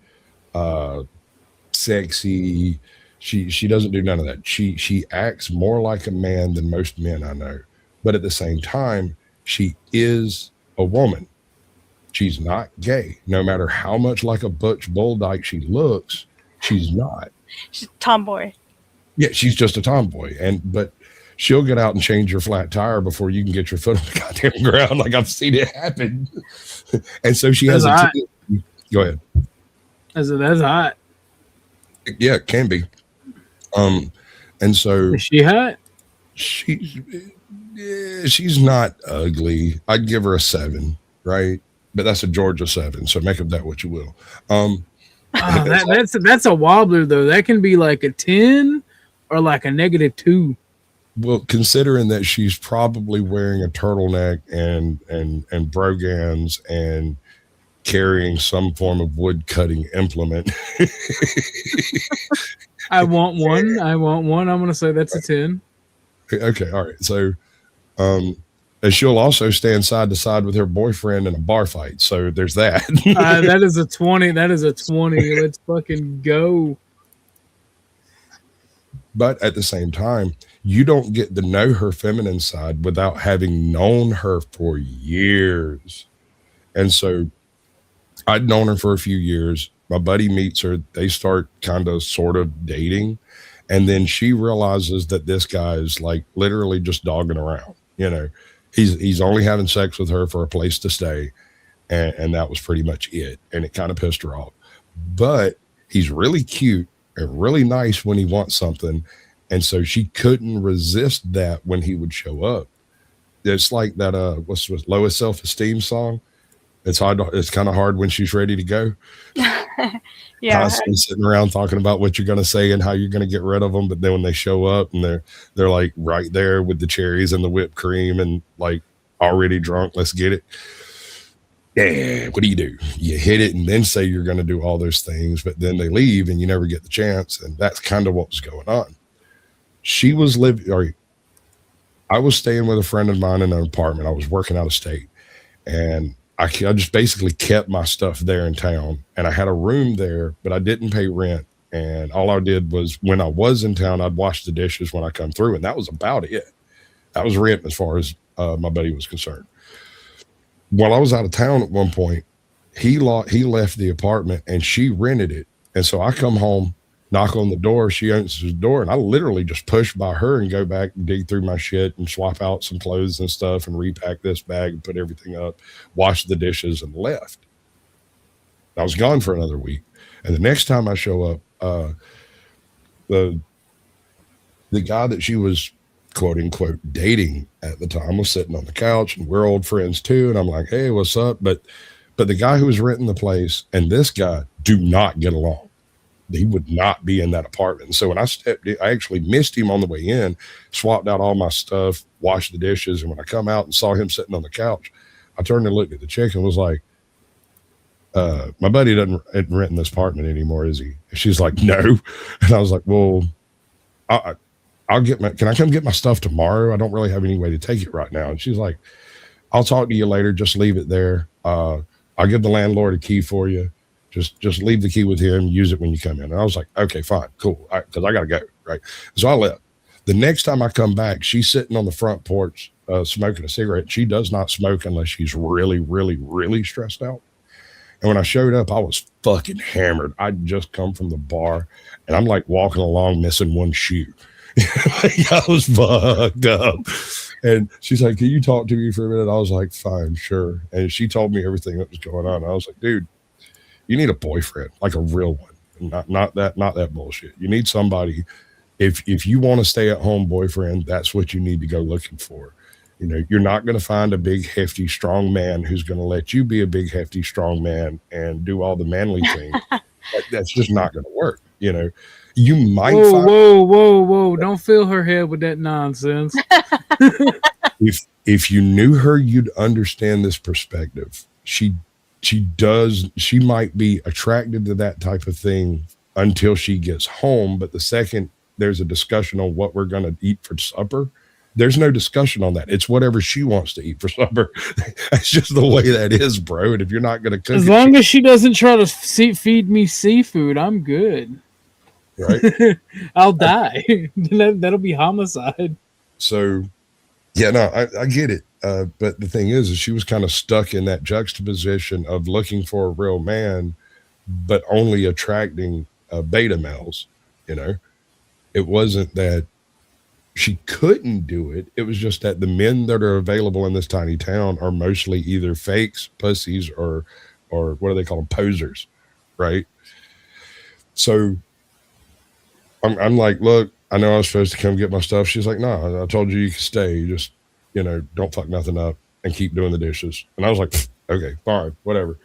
sexy. She doesn't do none of that. She acts more like a man than most men I know. But at the same time, she is a woman. She's not gay. No matter how much like a butch bull dyke she looks, she's not. She's a tomboy. Yeah, she's just a tomboy. But she'll get out and change your flat tire before you can get your foot on the goddamn ground. Like, I've seen it happen. And so she has a team. Go ahead. That's hot. Yeah, it can be. And so is she hot? She's not ugly. I'd give her a 7, right? But that's a Georgia 7, so make of that what you will. Oh, that's a wobbler though. That can be like a 10 or like a -2. Well, considering that she's probably wearing a turtleneck and brogans and carrying some form of wood cutting implement. I want one. I'm gonna say that's a 10. Okay, all right. So and she'll also stand side to side with her boyfriend in a bar fight. So there's that. That is a 20. That is a 20. Let's fucking go. But at the same time, you don't get to know her feminine side without having known her for years. And so I'd known her for a few years. My buddy meets her. They start kind of sort of dating. And then she realizes that this guy is like literally just dogging around. You know, he's only having sex with her for a place to stay. And that was pretty much it. And it kind of pissed her off. But he's really cute and really nice when he wants something. And so she couldn't resist that when he would show up. It's like that what's lowest self-esteem song. It's hard. It's kind of hard when she's ready to go. Yeah. Constantly sitting around talking about what you're going to say and how you're going to get rid of them. But then when they show up and they're like right there with the cherries and the whipped cream and like already drunk, let's get it. Yeah. What do? You hit it and then say you're going to do all those things, but then they leave and you never get the chance. And that's kind of what was going on. She was I was staying with a friend of mine in an apartment. I was working out of state, and I just basically kept my stuff there in town, and I had a room there, but I didn't pay rent. And all I did was when I was in town, I'd wash the dishes when I come through. And that was about it. That was rent as far as my buddy was concerned. While I was out of town at one point, he left the apartment and she rented it. And so I come home, knock on the door, she answers the door, and I literally just push by her and go back and dig through my shit and swap out some clothes and stuff and repack this bag and put everything up, wash the dishes, and left. I was gone for another week. And the next time I show up, the guy that she was quote unquote dating at the time was sitting on the couch, and we're old friends too. And I'm like, hey, what's up? But the guy who was renting the place and this guy do not get along. He would not be in that apartment. And so when I stepped in, I actually missed him on the way in, swapped out all my stuff, washed the dishes. And when I come out and saw him sitting on the couch, I turned and looked at the chick and was like, my buddy isn't renting this apartment anymore, is he? And she's like, no. And I was like, well, can I come get my stuff tomorrow? I don't really have any way to take it right now. And she's like, I'll talk to you later. Just leave it there. I'll give the landlord a key for you. Just leave the key with him. Use it when you come in. And I was like, okay, fine, cool. Because I got to go. Right. So I left. The next time I come back, she's sitting on the front porch smoking a cigarette. She does not smoke unless she's really, really, really stressed out. And when I showed up, I was fucking hammered. I'd just come from the bar and I'm like walking along missing one shoe. I was fucked up. And she's like, can you talk to me for a minute? I was like, fine, sure. And she told me everything that was going on. I was like, dude, you need a boyfriend, like a real one. Not that bullshit. You need somebody. If you want a stay-at-home boyfriend, that's what you need to go looking for. You know, you're not going to find a big, hefty, strong man who's going to let you be a big, hefty, strong man and do all the manly things. That's just not going to work. You know, you might. Whoa! Don't fill her head with that nonsense. If you knew her, you'd understand this perspective. She might be attracted to that type of thing until she gets home. But the second there's a discussion on what we're going to eat for supper, there's no discussion on that. It's whatever she wants to eat for supper. That's just the way that is, bro. And if you're not going to cook, as long as she doesn't try to feed me seafood, I'm good. Right? I'll die. That'll be homicide. So, yeah, no, I get it. But the thing is she was kind of stuck in that juxtaposition of looking for a real man, but only attracting beta males. You know, it wasn't that she couldn't do it. It was just that the men that are available in this tiny town are mostly either fakes, pussies, or what do they call them? Posers. Right. So I'm like, look, I know I was supposed to come get my stuff. She's like, no, I told you could stay. You just, you know, don't fuck nothing up and keep doing the dishes. And I was like, okay, fine, whatever.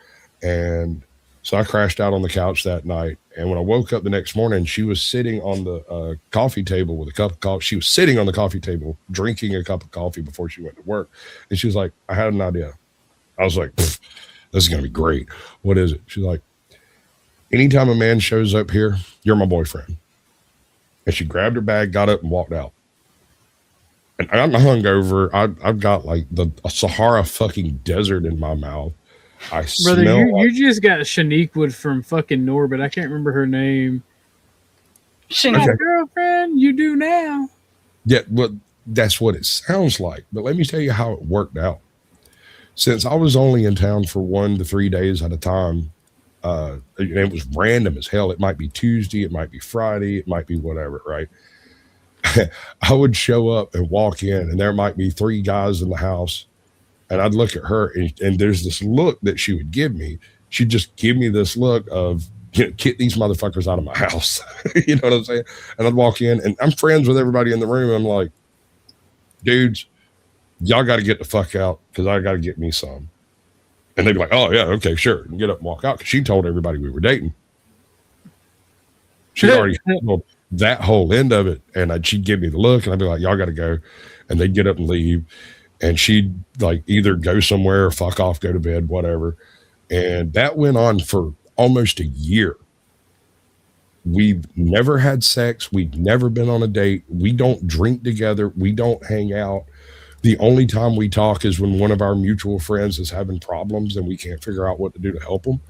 And So I crashed out on the couch that night. And when I woke up the next morning, she was sitting on the coffee table with a cup of coffee. She was sitting on the coffee table drinking a cup of coffee before she went to work. And she was like, I had an idea. I was like, this is going to be great. What is it? She's like, anytime a man shows up here, you're my boyfriend. And she grabbed her bag, got up, and walked out. And I'm hungover. I've got like a Sahara fucking desert in my mouth. Brother, you just got Shaniquewood from fucking Norbit. I can't remember her name. Shanique. My girlfriend, you do now. Yeah, well, that's what it sounds like. But let me tell you how it worked out. Since I was only in town for 1 to 3 days at a time, it was random as hell. It might be Tuesday, it might be Friday, it might be whatever, right? I would show up and walk in, and there might be 3 guys in the house. And I'd look at her, and there's this look that she would give me. She'd just give me this look of, get these motherfuckers out of my house. You know what I'm saying? And I'd walk in, and I'm friends with everybody in the room. I'm like, dudes, y'all got to get the fuck out because I got to get me some. And they'd be like, oh, yeah, okay, sure. And get up and walk out because she told everybody we were dating. She'd already handled that whole end of it. And she'd give me the look, and I'd be like, y'all got to go. And they'd get up and leave. And she'd like either go somewhere or fuck off, go to bed, whatever. And that went on for almost a year. We've never had sex. We've never been on a date. We don't drink together. We don't hang out. The only time we talk is when one of our mutual friends is having problems and we can't figure out what to do to help them.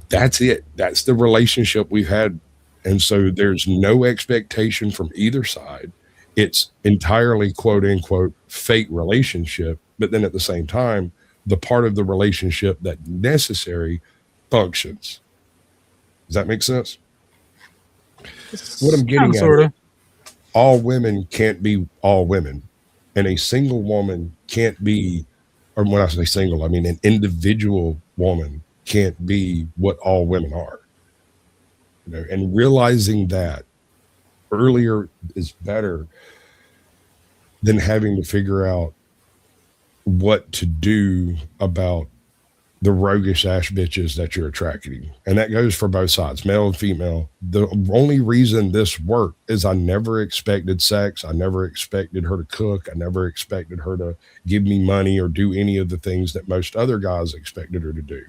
That's it. That's the relationship we've had. And so there's no expectation from either side. It's entirely quote unquote fake relationship. But then at the same time, the part of the relationship that necessary functions. Does that make sense? What I'm getting at, all women can't be all women. And a single woman can't be, or when I say single, I mean an individual woman can't be what all women are. You know, and realizing that earlier is better than having to figure out what to do about the roguish ass bitches that you're attracting. And that goes for both sides, male and female. The only reason this worked is I never expected sex. I never expected her to cook. I never expected her to give me money or do any of the things that most other guys expected her to do.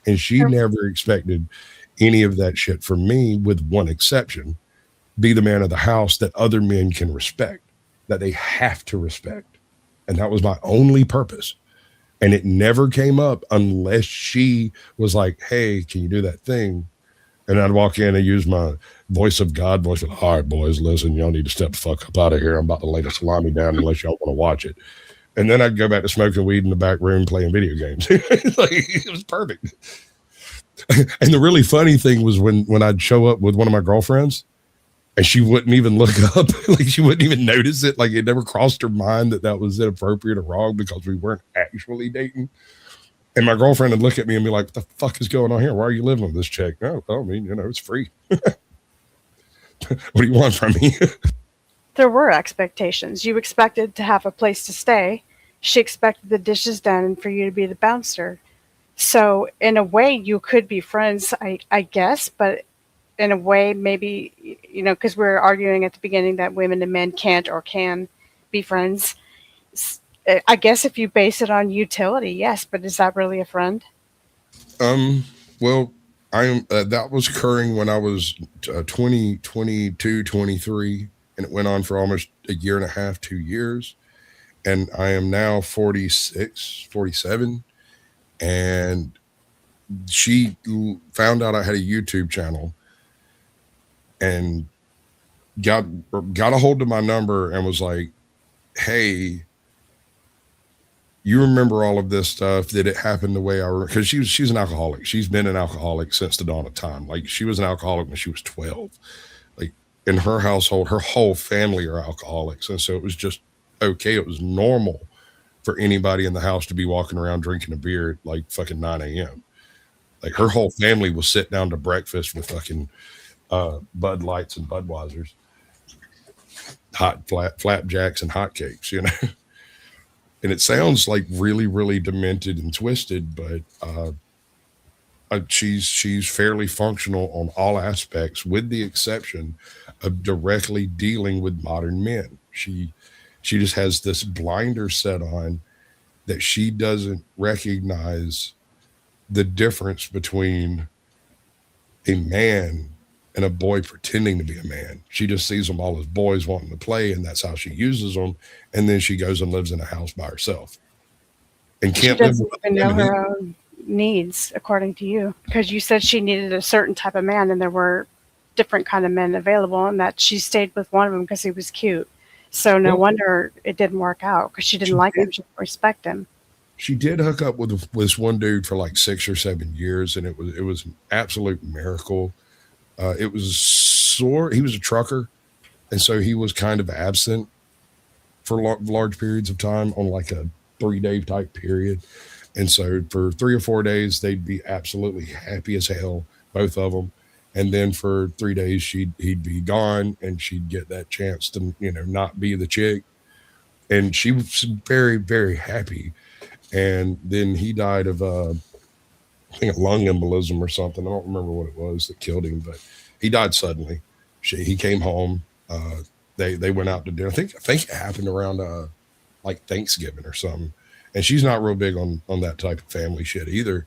And she never expected any of that shit from me, with one exception: be the man of the house that other men can respect, that they have to respect. And that was my only purpose. And it never came up unless she was like, hey, can you do that thing? And I'd walk in and use my voice of God voice. All right, boys, listen, y'all need to step the fuck up out of here. I'm about to lay the salami down unless y'all want to watch it. And then I'd go back to smoking weed in the back room playing video games. Like, it was perfect. And the really funny thing was when I'd show up with one of my girlfriends, and she wouldn't even look up, like she wouldn't even notice it. Like it never crossed her mind that that was inappropriate or wrong because we weren't actually dating. And my girlfriend would look at me and be like, what the fuck is going on here? Why are you living with this chick? No, I mean, you know, it's free. What do you want from me? There were expectations. You expected to have a place to stay. She expected the dishes done and for you to be the bouncer. So in a way, you could be friends, I guess, but in a way, maybe, you know, because we're arguing at the beginning that women and men can't or can be friends. I guess if you base it on utility, yes, but is that really a friend? Well, that was occurring when I was 20, 22, 23, and it went on for almost a year and a half, 2 years. And I am now 46, 47. And she found out I had a YouTube channel and got a hold of my number and was like, hey, you remember all of this stuff? Did it happen the way I remember? Because she's an alcoholic. She's been an alcoholic since the dawn of time. Like, she was an alcoholic when she was 12. Like, in her household, her whole family are alcoholics. And so it was just okay. It was normal for anybody in the house to be walking around drinking a beer at like fucking 9 a.m. Like, her whole family will sit down to breakfast with fucking Bud Lights and Budweisers, hot flapjacks and hotcakes, you know. And it sounds like really, really demented and twisted, but She's fairly functional on all aspects, with the exception of directly dealing with modern men. She just has this blinder set on that she doesn't recognize the difference between a man and a boy pretending to be a man. She just sees them all as boys wanting to play, and that's how she uses them. And then she goes and lives in a house by herself and She can't live doesn't with even know them. her own needs, according to you, because you said she needed a certain type of man, and there were different kind of men available, and that she stayed with one of them because he was cute. So no Well, wonder it didn't work out, because she didn't she like him. did She didn't respect him. she did hook up with this one dude for like 6 or 7 years, and it was an absolute miracle. It was he was a trucker, and so he was kind of absent for large periods of time on like a 3-day type period. And so for 3 or 4 days, they'd be absolutely happy as hell, both of them. And then for 3 days, he'd be gone, and she'd get that chance to, not be the chick. And she was very, very happy. And then he died of, I think, a lung embolism or something. I don't remember what it was that killed him, but he died suddenly. He came home. They went out to dinner. I think it happened around like Thanksgiving or something. And she's not real big on that type of family shit either.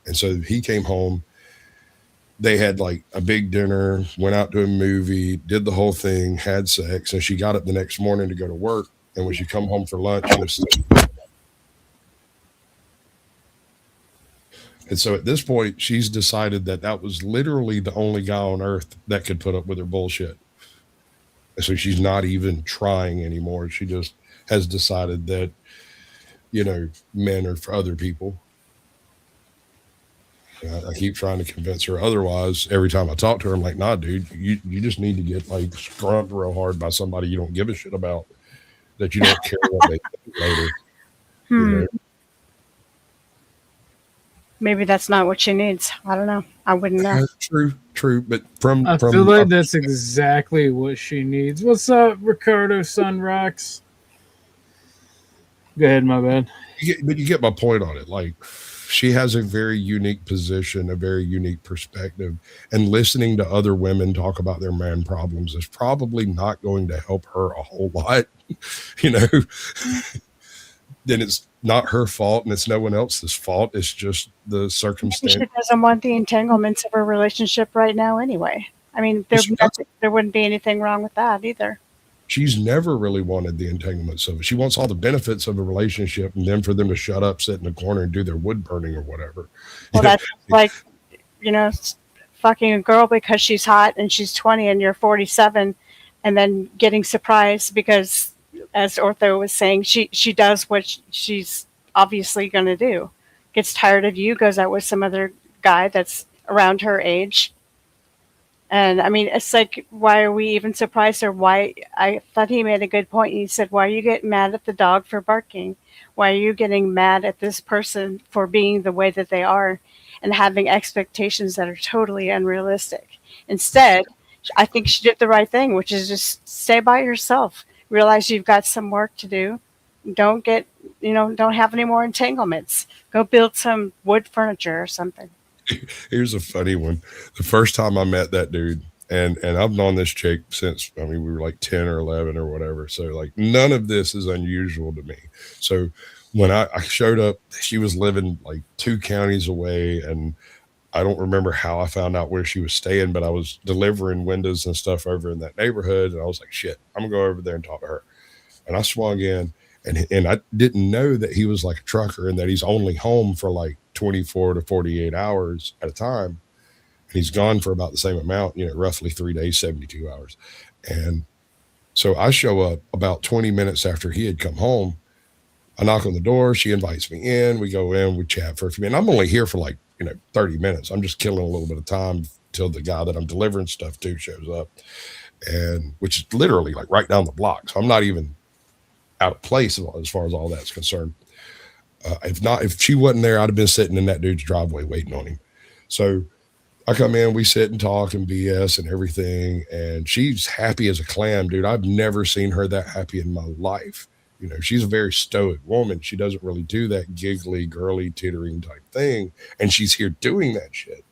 And so he came home. They had like a big dinner, went out to a movie, did the whole thing, had sex, and she got up the next morning to go to work. And when she come home for lunch, she was sick. And so at this point, she's decided that was literally the only guy on earth that could put up with her bullshit. And so she's not even trying anymore. She just has decided that, men are for other people. I keep trying to convince her otherwise. Every time I talk to her, I'm like, nah, dude, you just need to get like scrumped real hard by somebody you don't give a shit about, that you don't care what they think later. Maybe that's not what she needs. I don't know. I wouldn't know. True. But I feel like that's exactly what she needs. What's up, Ricardo Sunrocks? Go ahead, my bad. But you get my point on it. Like, she has a very unique position, a very unique perspective, and listening to other women talk about their man problems is probably not going to help her a whole lot. Then it's not her fault, and it's no one else's fault. It's just the circumstance. Maybe she doesn't want the entanglements of her relationship right now anyway. I mean, there wouldn't be anything wrong with that either. She's never really wanted the entanglements of it. She wants all the benefits of a relationship, and then for them to shut up, sit in the corner, and do their wood burning or whatever. Well, that's like, fucking a girl because she's hot and she's 20 and you're 47, and then getting surprised because, as Ortho was saying, she does what she's obviously going to do. Gets tired of you, goes out with some other guy that's around her age. And I mean, it's like, why are we even surprised? Or why? I thought he made a good point. He said, why are you getting mad at the dog for barking? Why are you getting mad at this person for being the way that they are and having expectations that are totally unrealistic? Instead, I think she did the right thing, which is just stay by yourself. Realize you've got some work to do. Don't have any more entanglements. Go build some wood furniture or something. Here's a funny one. The first time I met that dude, and I've known this chick since, we were like 10 or 11 or whatever. So like none of this is unusual to me. So when I showed up, she was living like 2 counties away, and I don't remember how I found out where she was staying, but I was delivering windows and stuff over in that neighborhood. And I was like, shit, I'm gonna go over there and talk to her. And I swung in, and I didn't know that he was like a trucker and that he's only home for like 24 to 48 hours at a time. And he's gone for about the same amount, roughly 3 days, 72 hours. And so I show up about 20 minutes after he had come home. I knock on the door. She invites me in. We go in, we chat for a few minutes. I'm only here for like, 30 minutes. I'm just killing a little bit of time till the guy that I'm delivering stuff to shows up, and which is literally like right down the block. So I'm not even out of place as far as all that's concerned. If she wasn't there, I'd have been sitting in that dude's driveway waiting on him. So I come in, we sit and talk and BS and everything. And she's happy as a clam, dude. I've never seen her that happy in my life. You know, she's a very stoic woman. She doesn't really do that giggly, girly, tittering type thing. And she's here doing that shit.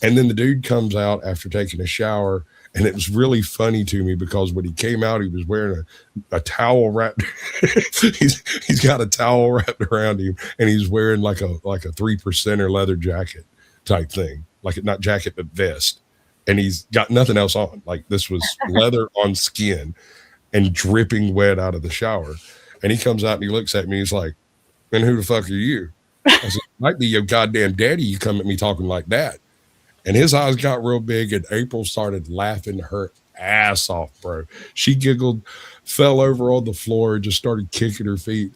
And then the dude comes out after taking a shower. And it was really funny to me because when he came out, he was wearing a towel wrapped. he's got a towel wrapped around him, and he's wearing like a 3%er leather jacket type thing, like not jacket but vest. And he's got nothing else on. Like this was leather on skin and dripping wet out of the shower. And he comes out and he looks at me. He's like, "Man, who the fuck are you?" I said, "Might be your goddamn daddy. You come at me talking like that." And his eyes got real big, and April started laughing her ass off, bro. She giggled, fell over on the floor, and just started kicking her feet.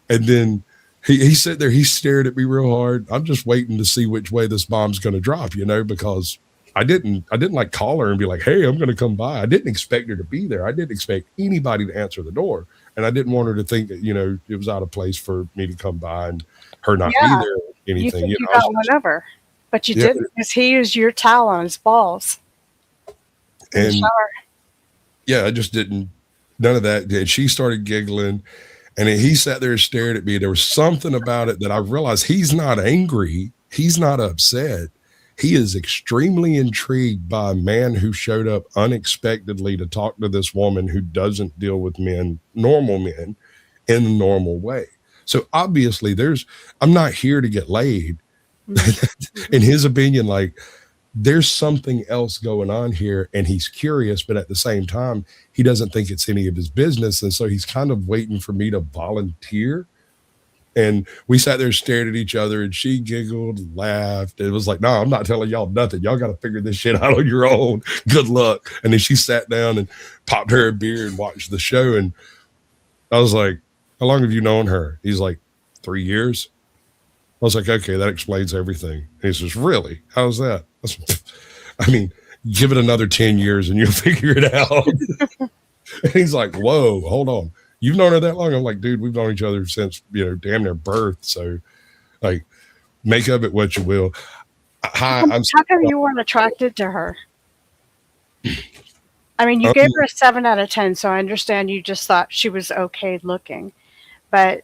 And then he sat there, he stared at me real hard. I'm just waiting to see which way this bomb's going to drop, you know, because I didn't like call her and be like, "Hey, I'm going to come by." I didn't expect her to be there. I didn't expect anybody to answer the door. And I didn't want her to think that, you know, it was out of place for me to come by and her not be there or anything. You got one over. But you didn't, because he used your towel on his balls. And yeah, I just didn't, none of that. And she started giggling, and he sat there and stared at me. There was something about it that I realized he's not angry. He's not upset. He is extremely intrigued by a man who showed up unexpectedly to talk to this woman who doesn't deal with men, normal men, in the normal way. So obviously I'm not here to get laid. In his opinion, like there's something else going on here, and he's curious, but at the same time, he doesn't think it's any of his business. And so he's kind of waiting for me to volunteer. And we sat there and stared at each other, and she giggled, laughed. It was like, "No, I'm not telling y'all nothing. Y'all got to figure this shit out on your own. Good luck." And then she sat down and popped her a beer and watched the show. And I was like, "How long have you known her?" He's like, 3 years. I was like, "Okay, that explains everything." And he says, "Really? How's that?" I mean, give it another 10 years and you'll figure it out. And he's like, "Whoa, hold on. You've known her that long?" I'm like, "Dude, we've known each other since, you know, damn near birth. So like, make of it what you will." How come you weren't attracted to her? I mean, you gave her a 7 out of 10, so I understand you just thought she was okay looking. But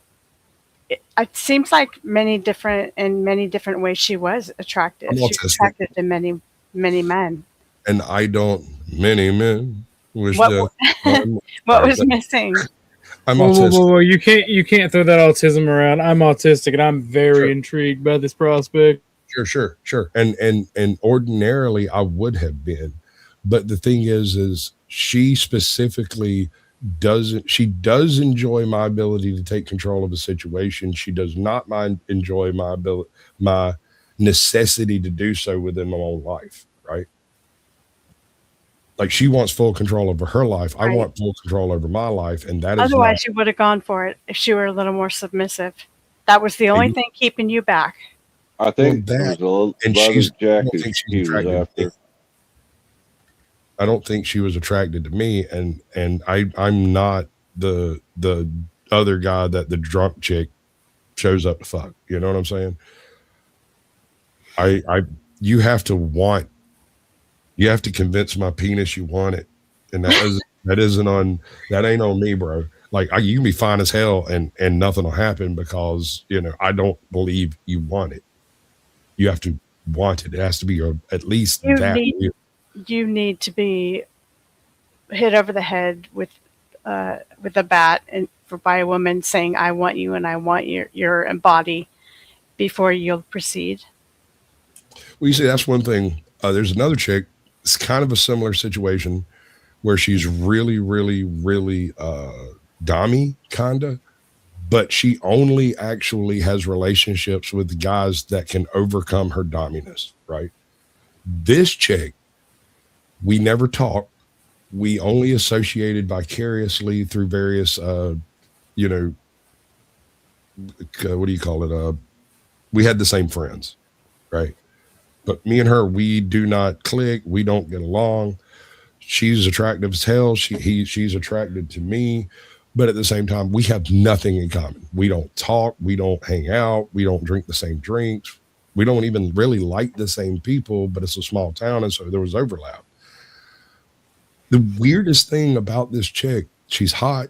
it seems like in many different ways she was attractive. She was attracted to many men. And I don't, many men. What was missing? I'm autistic. Whoa. You can't throw that autism around. I'm autistic, and I'm very intrigued by this prospect. Sure. And ordinarily I would have been. But the thing is she specifically does enjoy my ability to take control of a situation. She does not enjoy my necessity to do so within my own life, right? Like she wants full control over her life. Right. I want full control over my life, and that is otherwise she would have gone for it if she were a little more submissive. That was the only thing keeping you back. I think that was a leather jacket she was after. I don't think she was attracted to me, and I'm not the other guy that the drunk chick shows up to fuck. You know what I'm saying? You have to convince my penis you want it, and that ain't on me, bro. Like you can be fine as hell and nothing will happen because, you know, I don't believe you want it. You have to want it. It has to be at least you need to be hit over the head with a bat by a woman saying, "I want you and I want your body," before you'll proceed. Well, you see, that's one thing. There's another chick. It's kind of a similar situation where she's really, really, really dommy kinda, but she only actually has relationships with guys that can overcome her domminess, right? This chick, we never talked. We only associated vicariously through various, what do you call it? We had the same friends, right? But me and her, we do not click. We don't get along. She's attractive as hell. She's attracted to me. But at the same time, we have nothing in common. We don't talk. We don't hang out. We don't drink the same drinks. We don't even really like the same people, but it's a small town. And so there was overlap. The weirdest thing about this chick, she's hot.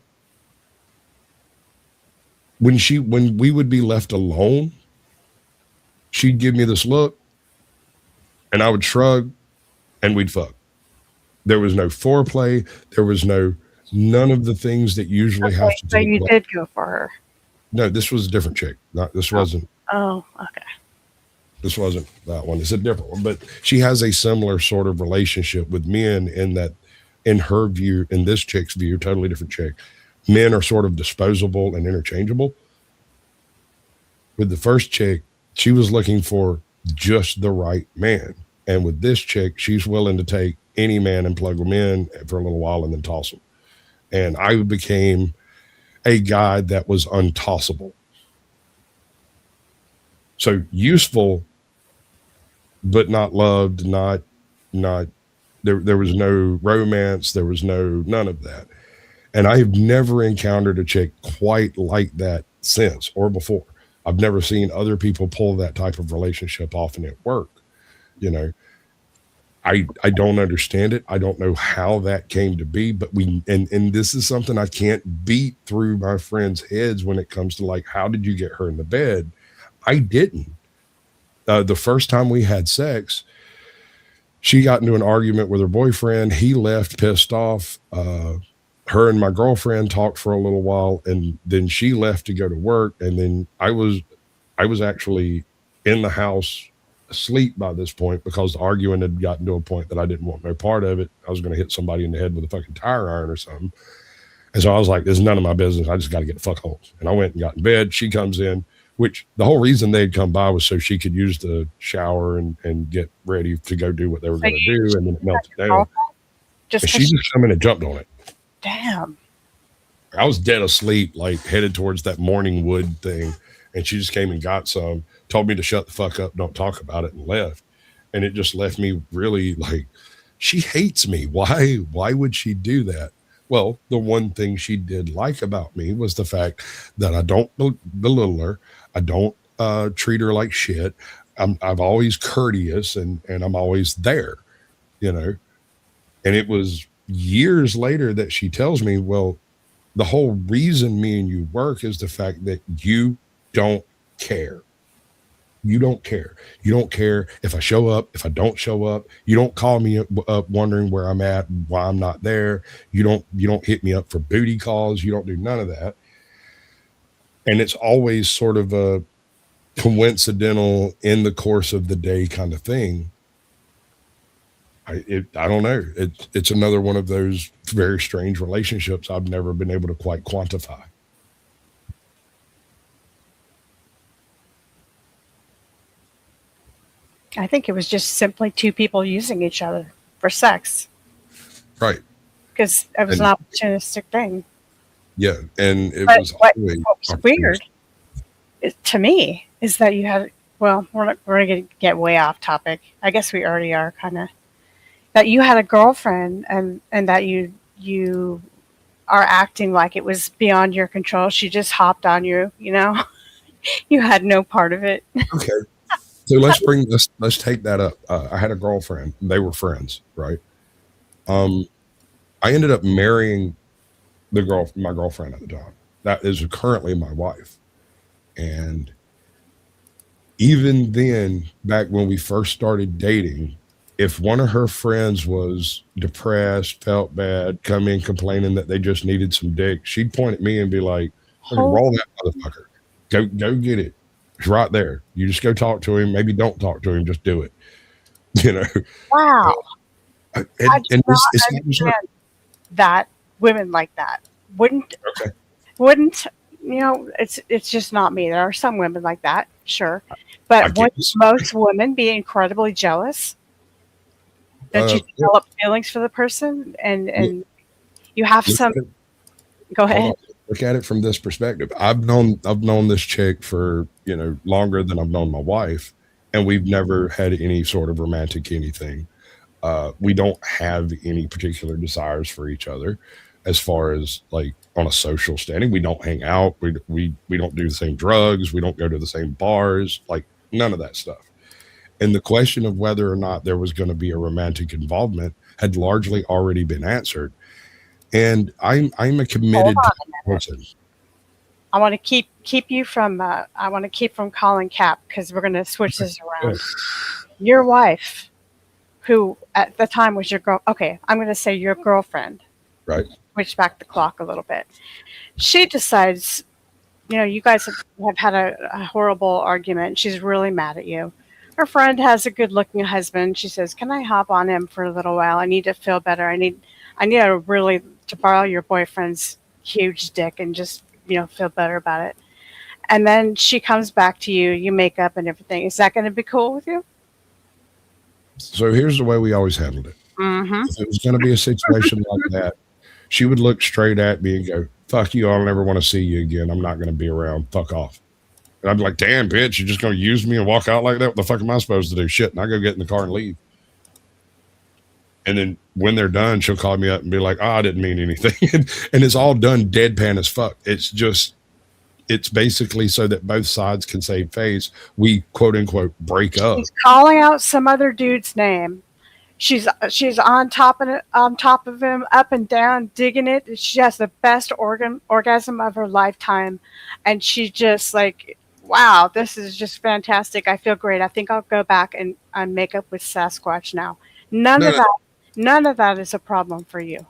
when we would be left alone, she'd give me this look and I would shrug and we'd fuck. There was no foreplay. There was none of the things that usually have to do. So you did go for her. No, this was a different chick. This wasn't. Oh, okay. This wasn't that one. It's a different one. But she has a similar sort of relationship with men in that, in her view, in this chick's view, totally different chick, men are sort of disposable and interchangeable. With the first chick, she was looking for just the right man. And with this chick, she's willing to take any man and plug them in for a little while and then toss them. And I became a guy that was untossable. So useful, but not loved, not there was no romance, there was none of that. And I have never encountered a chick quite like that since or before. I've never seen other people pull that type of relationship off and it work. You know, I don't understand it. I don't know how that came to be, but and this is something I can't beat through my friends' heads when it comes to like, how did you get her in the bed? I didn't. The first time we had sex, she got into an argument with her boyfriend. He left pissed off. Her and my girlfriend talked for a little while, and then she left to go to work. And then I was actually in the house asleep by this point because the arguing had gotten to a point that I didn't want no part of it. I was going to hit somebody in the head with a fucking tire iron or something. And so I was like, this is none of my business. I just got to get the fuck home. And I went and got in bed. She comes in, which the whole reason they'd come by was so she could use the shower and get ready to go do what they were going to do. And then it melted down. And she just come in and jumped on it. Damn. I was dead asleep, like headed towards that morning wood thing. And she just came and got some, told me to shut the fuck up, don't talk about it, and left. And it just left me really like, she hates me. Why would she do that? Well, the one thing she did like about me was the fact that I don't belittle her. I don't treat her like shit. I'm always courteous and I'm always there, you know. And it was years later that she tells me, well, the whole reason me and you work is the fact that you don't care. You don't care. You don't care if I show up, if I don't show up. You don't call me up wondering where I'm at, why I'm not there. You don't hit me up for booty calls. You don't do none of that. And it's always sort of a coincidental in the course of the day kind of thing. I don't know. It's another one of those very strange relationships I've never been able to quite quantify. I think it was just simply two people using each other for sex. Right. Because it was an opportunistic thing. Yeah. And it was what always was weird to me is that you had, well, we're going to get way off topic. I guess we already are kind of. That you had a girlfriend and that you are acting like it was beyond your control. She just hopped on you, you know. You had no part of it. Okay. So let's take that up. I had a girlfriend. They were friends, right? I ended up marrying my girlfriend at the time. That is currently my wife. And even then, back when we first started dating, if one of her friends was depressed, felt bad, come in complaining that they just needed some dick, she'd point at me and be like, roll that motherfucker. Go get it. It's right there. You just go talk to him. Maybe don't talk to him. Just do it. You know? Wow. I do not understand that women like that wouldn't, you know, it's just not me. There are some women like that, sure. But wouldn't most women be incredibly jealous? Don't you develop feelings for the person and you have some, go ahead. Look at it from this perspective. I've known this chick for, you know, longer than I've known my wife, and we've never had any sort of romantic anything. We don't have any particular desires for each other as far as like on a social standing. We don't hang out. We don't do the same drugs. We don't go to the same bars, like none of that stuff. And the question of whether or not there was going to be a romantic involvement had largely already been answered. And I'm a committed person. I want to keep you from. I want to keep from calling Cap because we're going to switch this around. Your wife, who at the time was your girl. Okay, I'm going to say your girlfriend. Right. Switch back the clock a little bit. She decides, you guys have had a horrible argument. She's really mad at you. Her friend has a good-looking husband. She says, "Can I hop on him for a little while? I need to feel better. I need to borrow your boyfriend's huge dick and just feel better about it." And then she comes back to you. You make up and everything. Is that going to be cool with you? So here's the way we always handled it. Mm-hmm. If it was going to be a situation like that, she would look straight at me and go, "Fuck you. I'll never want to see you again. I'm not going to be around. Fuck off." And I'd be like, "Damn, bitch, you're just going to use me and walk out like that? What the fuck am I supposed to do?" Shit. And I go get in the car and leave. And then when they're done, she'll call me up and be like, "Oh, I didn't mean anything." And it's all done deadpan as fuck. It's basically so that both sides can save face. We quote unquote break up. She's calling out some other dude's name. She's on top of him, up and down, digging it. She has the best orgasm of her lifetime, and she just like, "Wow, this is just fantastic. I feel great. I think I'll go back and make up with Sasquatch now." None of that is a problem for you.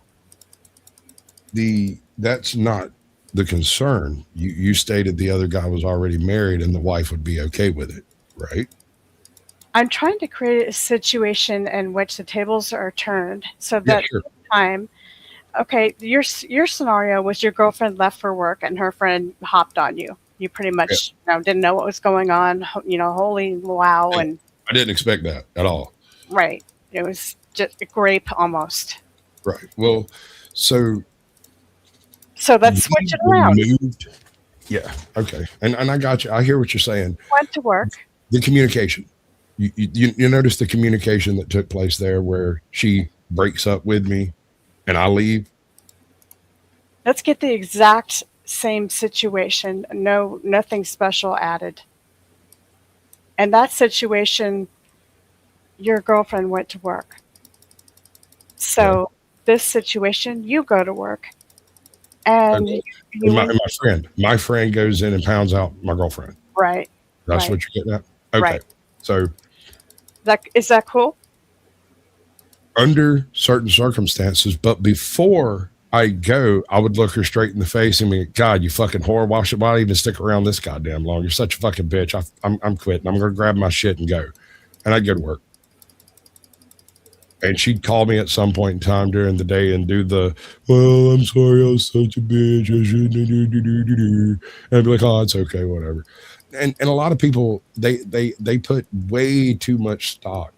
That's not the concern. You stated the other guy was already married and the wife would be okay with it, right? I'm trying to create a situation in which the tables are turned so that time. Okay, your scenario was your girlfriend left for work and her friend hopped on you. You pretty much didn't know what was going on. Holy wow! And I didn't expect that at all. Right, it was just a grape almost. Right. Well, so let's switch it around. Yeah. Okay. And I got you. I hear what you're saying. Went to work. The communication. You notice the communication that took place there where she breaks up with me and I leave? Let's get the exact same situation. Nothing special added. In that situation, your girlfriend went to work. So this situation, you go to work. And my friend goes in and pounds out my girlfriend. Right. That's what you're getting at? Okay. Right. So is that cool? Under certain circumstances, but before I go, I would look her straight in the face and be, "God, you fucking whore, why even stick around this goddamn long? You're such a fucking bitch. I'm quitting. I'm going to grab my shit and go." And I'd go to work. And she'd call me at some point in time during the day and do the, "Well, I'm sorry, I was such a bitch. I shouldn't do. And I'd be like, "Oh, it's okay, whatever." And a lot of people, they put way too much stock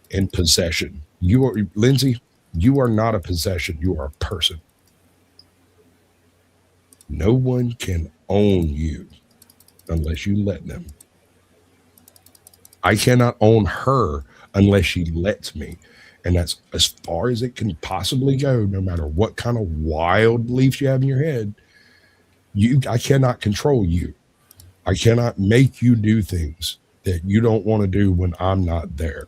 in possession. Lindsay, you are not a possession. You are a person. No one can own you unless you let them. I cannot own her unless she lets me. And that's as far as it can possibly go, no matter what kind of wild beliefs you have in your head. I cannot control you. I cannot make you do things that you don't want to do when I'm not there.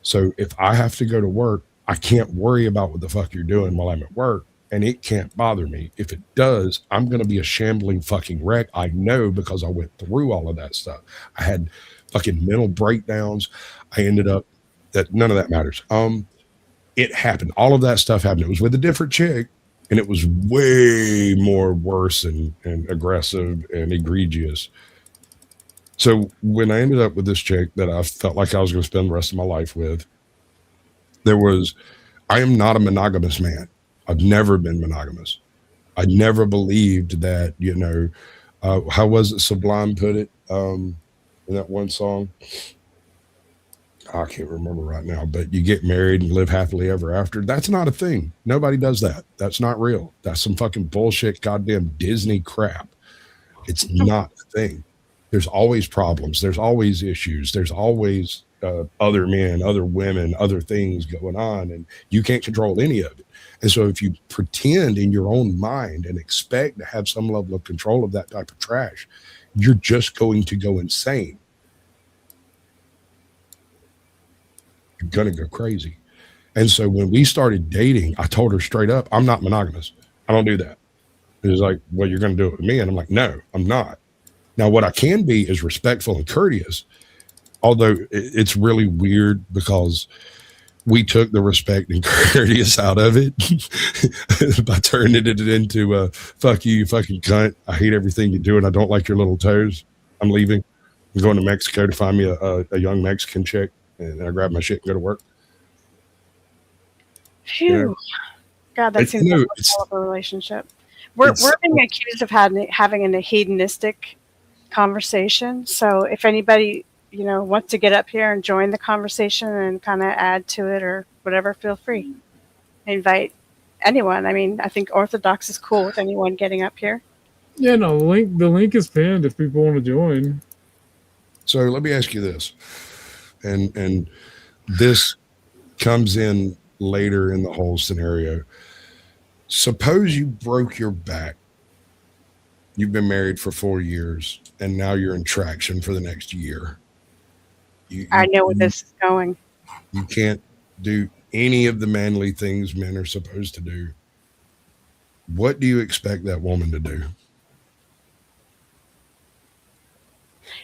So if I have to go to work, I can't worry about what the fuck you're doing while I'm at work, and it can't bother me. If it does, I'm going to be a shambling fucking wreck. I know, because I went through all of that stuff. I had fucking mental breakdowns. I ended up none of that matters. It happened. All of that stuff happened. It was with a different chick, and it was way more worse and aggressive and egregious. So when I ended up with this chick that I felt like I was going to spend the rest of my life with, I am not a monogamous man. I've never been monogamous. I never believed that, how was it Sublime put it in that one song? I can't remember right now, but you get married and live happily ever after. That's not a thing. Nobody does that. That's not real. That's some fucking bullshit, goddamn Disney crap. It's not a thing. There's always problems. There's always issues. There's always other men, other women, other things going on, and you can't control any of it. And so if you pretend in your own mind and expect to have some level of control of that type of trash, you're just going to go insane. You're going to go crazy. And so when we started dating, I told her straight up, I'm not monogamous. I don't do that. It's like, well, you're going to do it with me. And I'm like, no, I'm not. Now, what I can be is respectful and courteous, although it's really weird because we took the respect and courteous out of it by turning it into a fuck you, you fucking cunt. I hate everything you do and I don't like your little toes. I'm leaving. I'm going to Mexico to find me a young Mexican chick, and I grab my shit and go to work. Phew. Yeah. God, that seems like a hell of a relationship. We're being accused of having a hedonistic conversation. So if anybody, wants to get up here and join the conversation and kind of add to it or whatever, feel free. Invite anyone. I mean, I think Orthodox is cool with anyone getting up here. Yeah, no, the link is pinned if people want to join. So let me ask you this, and this comes in later in the whole scenario. Suppose you broke your back. You've been married for 4 years, and now you're in traction for the next year. I know where this is going. You can't do any of the manly things men are supposed to do. What do you expect that woman to do?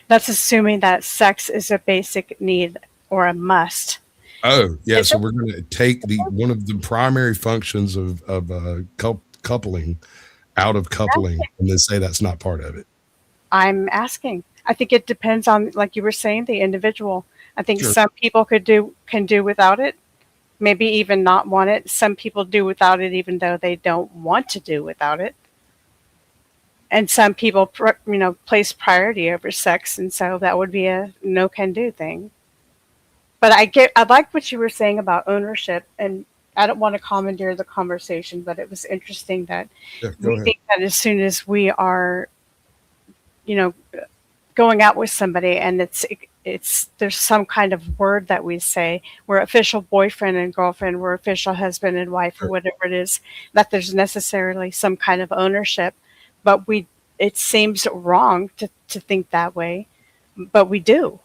That's assuming that sex is a basic need or a must. Oh, yeah. So we're going to take one of the primary functions of coupling out of coupling and then say that's not part of it. I'm asking. I think it depends on, like you were saying, the individual. I think some people can do without it, maybe even not want it. Some people do without it even though they don't want to do without it. And some people, place priority over sex, and so that would be a no can do thing. But I like what you were saying about ownership, and I don't want to commandeer the conversation, but it was interesting that we think that as soon as we are, going out with somebody, and there's some kind of word that we say, we're official boyfriend and girlfriend, we're official husband and wife, or whatever it is, that there's necessarily some kind of ownership. But it seems wrong to think that way, but we do.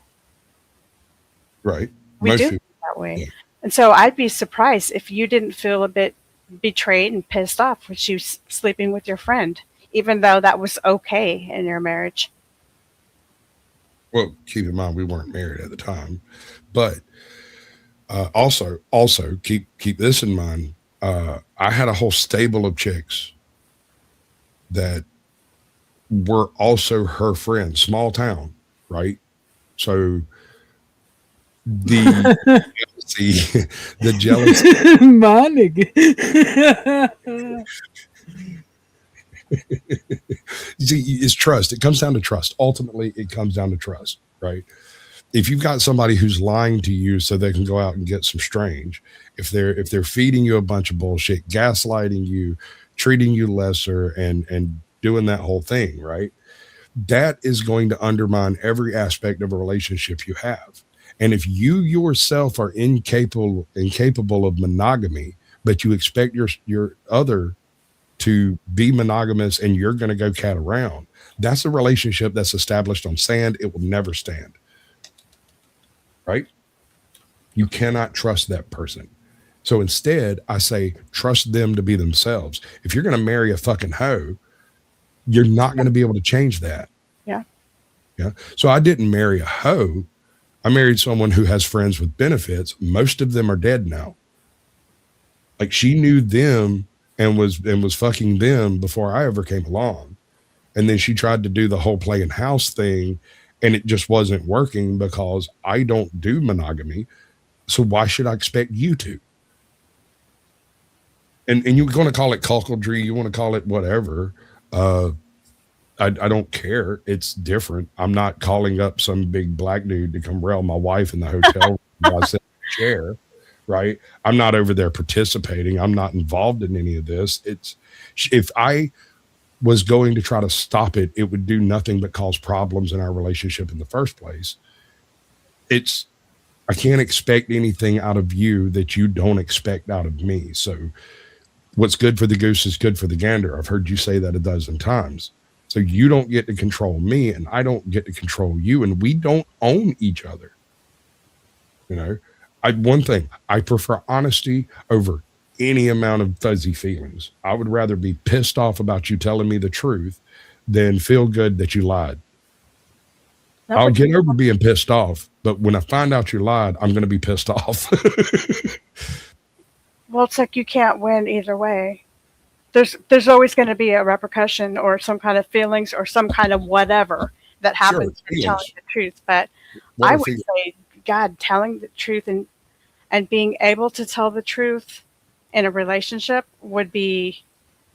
Right. We do think that way. Yeah. And so I'd be surprised if you didn't feel a bit betrayed and pissed off when she was sleeping with your friend, even though that was okay in your marriage. Well, keep in mind, we weren't married at the time, but also keep this in mind. I had a whole stable of chicks that were also her friends, small town, right? So the jealousy, my nigga. See, it's trust. It comes down to trust. Ultimately, it comes down to trust, right? If you've got somebody who's lying to you so they can go out and get some strange, if they're feeding you a bunch of bullshit, gaslighting you, treating you lesser, and doing that whole thing, right? That is going to undermine every aspect of a relationship you have. And if you yourself are incapable of monogamy, but you expect your other to be monogamous and you're going to go cat around, that's a relationship that's established on sand. It will never stand. Right? You cannot trust that person. So instead, I say, trust them to be themselves. If you're going to marry a fucking hoe, you're not going to be able to change that. Yeah. Yeah. So I didn't marry a hoe. I married someone who has friends with benefits. Most of them are dead now. Like, she knew them and was fucking them before I ever came along. And then she tried to do the whole playing house thing, and it just wasn't working because I don't do monogamy. So why should I expect you to? And you're going to call it cuckoldry, you want to call it whatever. I don't care. It's different. I'm not calling up some big black dude to come rail my wife in the hotel while I sit in the chair, right? I'm not over there participating. I'm not involved in any of this. If I was going to try to stop it, it would do nothing but cause problems in our relationship in the first place. I can't expect anything out of you that you don't expect out of me. So what's good for the goose is good for the gander. I've heard you say that a dozen times. So you don't get to control me and I don't get to control you, and we don't own each other. One thing, I prefer honesty over any amount of fuzzy feelings. I would rather be pissed off about you telling me the truth than feel good that you lied. No, I'll but get over being pissed off, but when I find out you lied, I'm going to be pissed off. well, it's like you can't win either way. There's always going to be a repercussion or some kind of feelings or some kind of whatever that happens for telling the truth. But I would say, God, telling the truth and being able to tell the truth in a relationship would be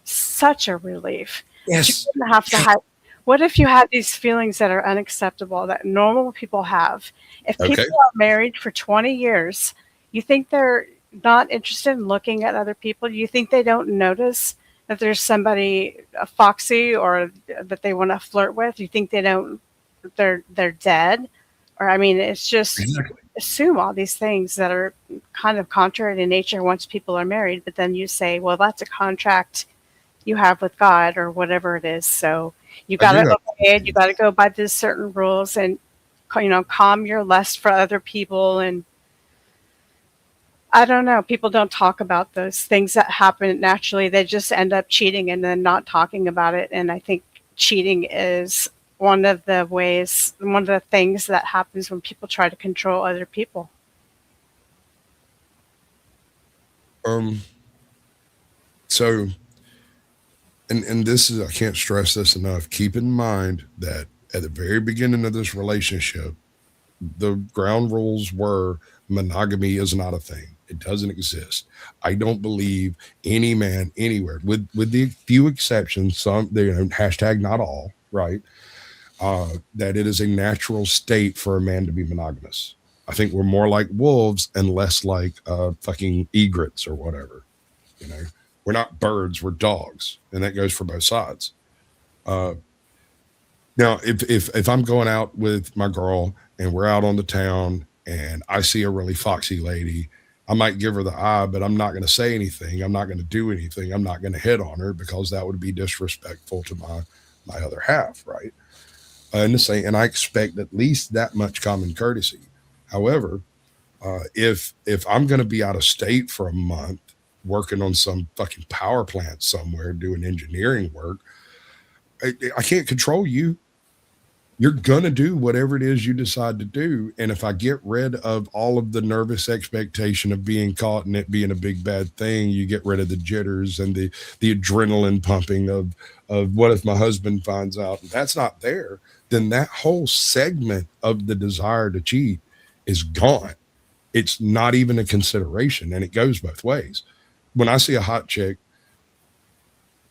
such a relief. Yes. You wouldn't have to have. What if you had these feelings that are unacceptable that normal people have? If people are married for 20 years, you think they're not interested in looking at other people? You think they don't notice that there's somebody foxy or that they want to flirt with? You think they don't? They're dead? Or I mean, it's just assume all these things that are kind of contrary to nature once people are married. But then you say, well, that's a contract you have with God or whatever it is. So you got to obey it. You got to go by these certain rules and, calm your lust for other people. And I don't know. People don't talk about those things that happen naturally. They just end up cheating and then not talking about it. And I think cheating is one of the things that happens when people try to control other people. So, and this is, I can't stress this enough. Keep in mind that at the very beginning of this relationship, the ground rules were monogamy is not a thing. It doesn't exist. I don't believe any man anywhere, with the few exceptions, some, hashtag not all, right? That it is a natural state for a man to be monogamous. I think we're more like wolves and less like fucking egrets or whatever. We're not birds, we're dogs, and that goes for both sides. Now, if I'm going out with my girl and we're out on the town and I see a really foxy lady, I might give her the eye, but I'm not going to say anything. I'm not going to do anything. I'm not going to hit on her because that would be disrespectful to my other half, right? And I expect at least that much common courtesy. However, if I'm going to be out of state for a month working on some fucking power plant somewhere doing engineering work, I can't control you. You're going to do whatever it is you decide to do. And if I get rid of all of the nervous expectation of being caught and it being a big bad thing, you get rid of the jitters and the adrenaline pumping of what if my husband finds out and that's not there, then that whole segment of the desire to cheat is gone. It's not even a consideration, and it goes both ways. When I see a hot chick,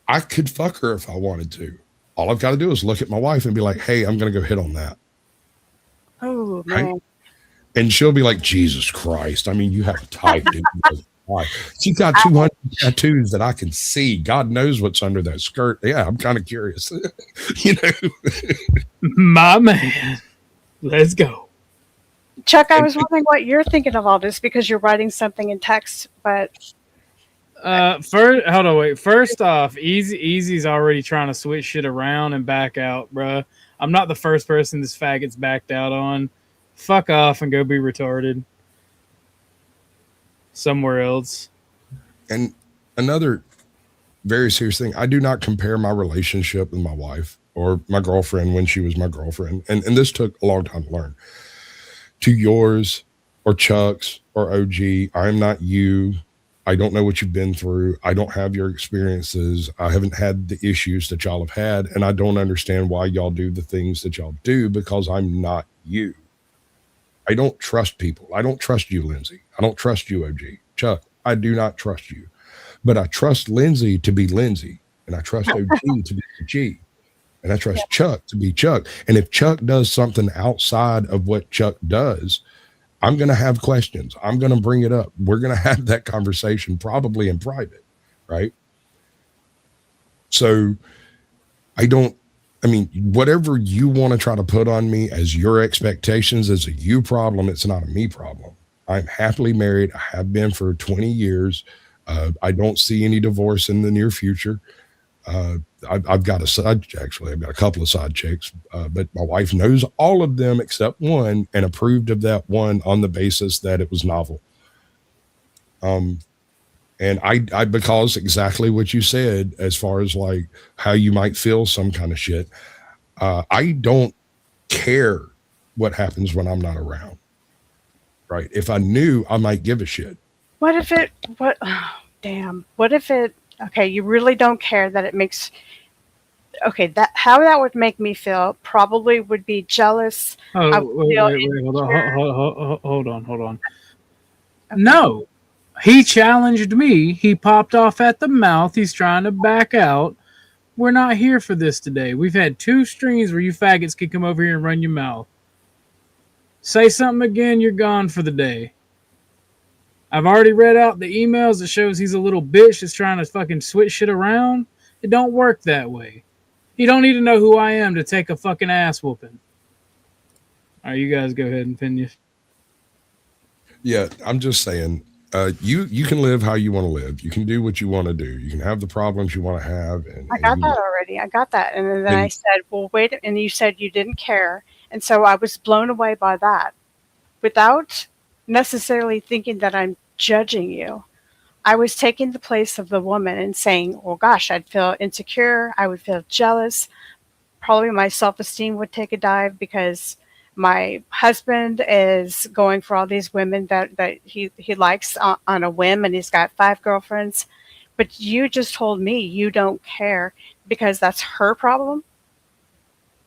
I could fuck her if I wanted to. All I've got to do is look at my wife and be like, hey, I'm going to go hit on that. Oh, man. Right? And she'll be like, Jesus Christ. I mean, you have a type, dude. She's got 200 tattoos that I can see. God knows what's under that skirt. Yeah, I'm kind of curious. My man. Let's go. Chuck, I was wondering what you're thinking of all this because you're writing something in text, but First off, Easy's already trying to switch shit around and back out, bruh. I'm not the first person this faggot's backed out on. Fuck off and go be retarded somewhere else. And another very serious thing, I do not compare my relationship with my wife or my girlfriend when she was my girlfriend, and this took a long time to learn, to yours or Chuck's or OG. I am not you. I don't know what you've been through. I don't have your experiences. I haven't had the issues that y'all have had, and I don't understand why y'all do the things that y'all do because I'm not you. I don't trust people. I don't trust you, Lindsay. I don't trust you, OG. Chuck, I do not trust you. But I trust Lindsay to be Lindsay, and I trust OG to be OG, and I trust Chuck to be Chuck. And if Chuck does something outside of what Chuck does, I'm going to have questions. I'm going to bring it up. We're going to have that conversation probably in private, right? So whatever you want to try to put on me as your expectations is a you problem. It's not a me problem. I'm happily married. I have been for 20 years. I don't see any divorce in the near future. I've got a couple of side chicks, but my wife knows all of them except one and approved of that one on the basis that it was novel. And I because exactly what you said, as far as like how you might feel some kind of shit, I don't care what happens when I'm not around. Right. If I knew, I might give a shit. What if it, oh, damn. What if it, okay, you really don't care that it makes, okay, that, how that would make me feel probably would be jealous. I Oh, would wait, feel wait, hold on, insecure. hold on, hold on. Okay. No, he challenged me. He popped off at the mouth. He's trying to back out. We're not here for this today. We've had 2 streams where you faggots can come over here and run your mouth. Say something again, you're gone for the day. I've already read out the emails that shows he's a little bitch that's trying to fucking switch shit around. It don't work that way. You don't need to know who I am to take a fucking ass whooping. All right, you guys go ahead and finish. Yeah, I'm just saying, you can live how you want to live. You can do what you want to do. You can have the problems you want to have. And, I got that already. I got that. And then I said, well, wait. And you said you didn't care. And so I was blown away by that without necessarily thinking that I'm judging you. I was taking the place of the woman and saying, well, gosh, I'd feel insecure. I would feel jealous. Probably my self-esteem would take a dive because my husband is going for all these women that he likes on a whim, and he's got 5 girlfriends. But you just told me you don't care because that's her problem.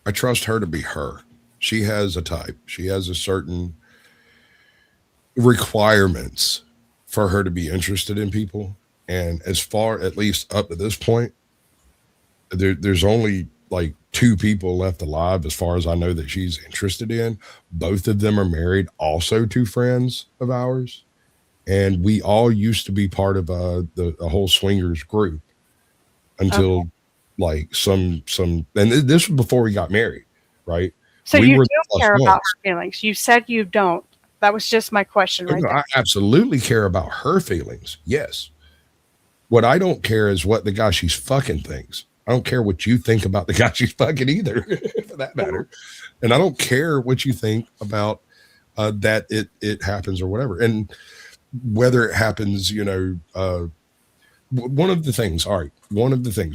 I trust her to be her. She has a type. She has a certain requirements for her to be interested in people. And as far, at least up to this point, there's only like 2 people left alive, as far as I know, that she's interested in. Both of them are married, also 2 friends of ours. And we all used to be part of the whole swingers group until like some, and this was before we got married, right? So We you were do the care plus about ones. her feelings. You said you don't. That was just my question right No, there. I absolutely care about her feelings. Yes. What I don't care is what the guy she's fucking thinks. I don't care what you think about the guy she's fucking either, for that matter. And I don't care what you think about that it happens or whatever. And whether it happens, you know, one of the things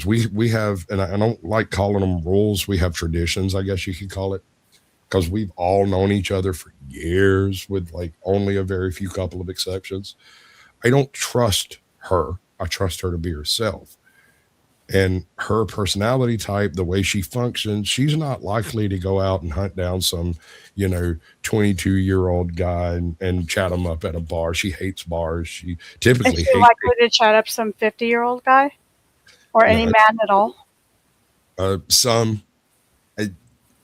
we have, and I don't like calling them rules. We have traditions, I guess you could call it, because we've all known each other for years with like only a very few couple of exceptions. I don't trust her. I trust her to be herself. And her personality type, the way she functions, she's not likely to go out and hunt down some, you know, 22-year-old guy and chat him up at a bar. She hates bars. She typically Is she hates likely to chat up some 50-year-old guy or any No. man at all?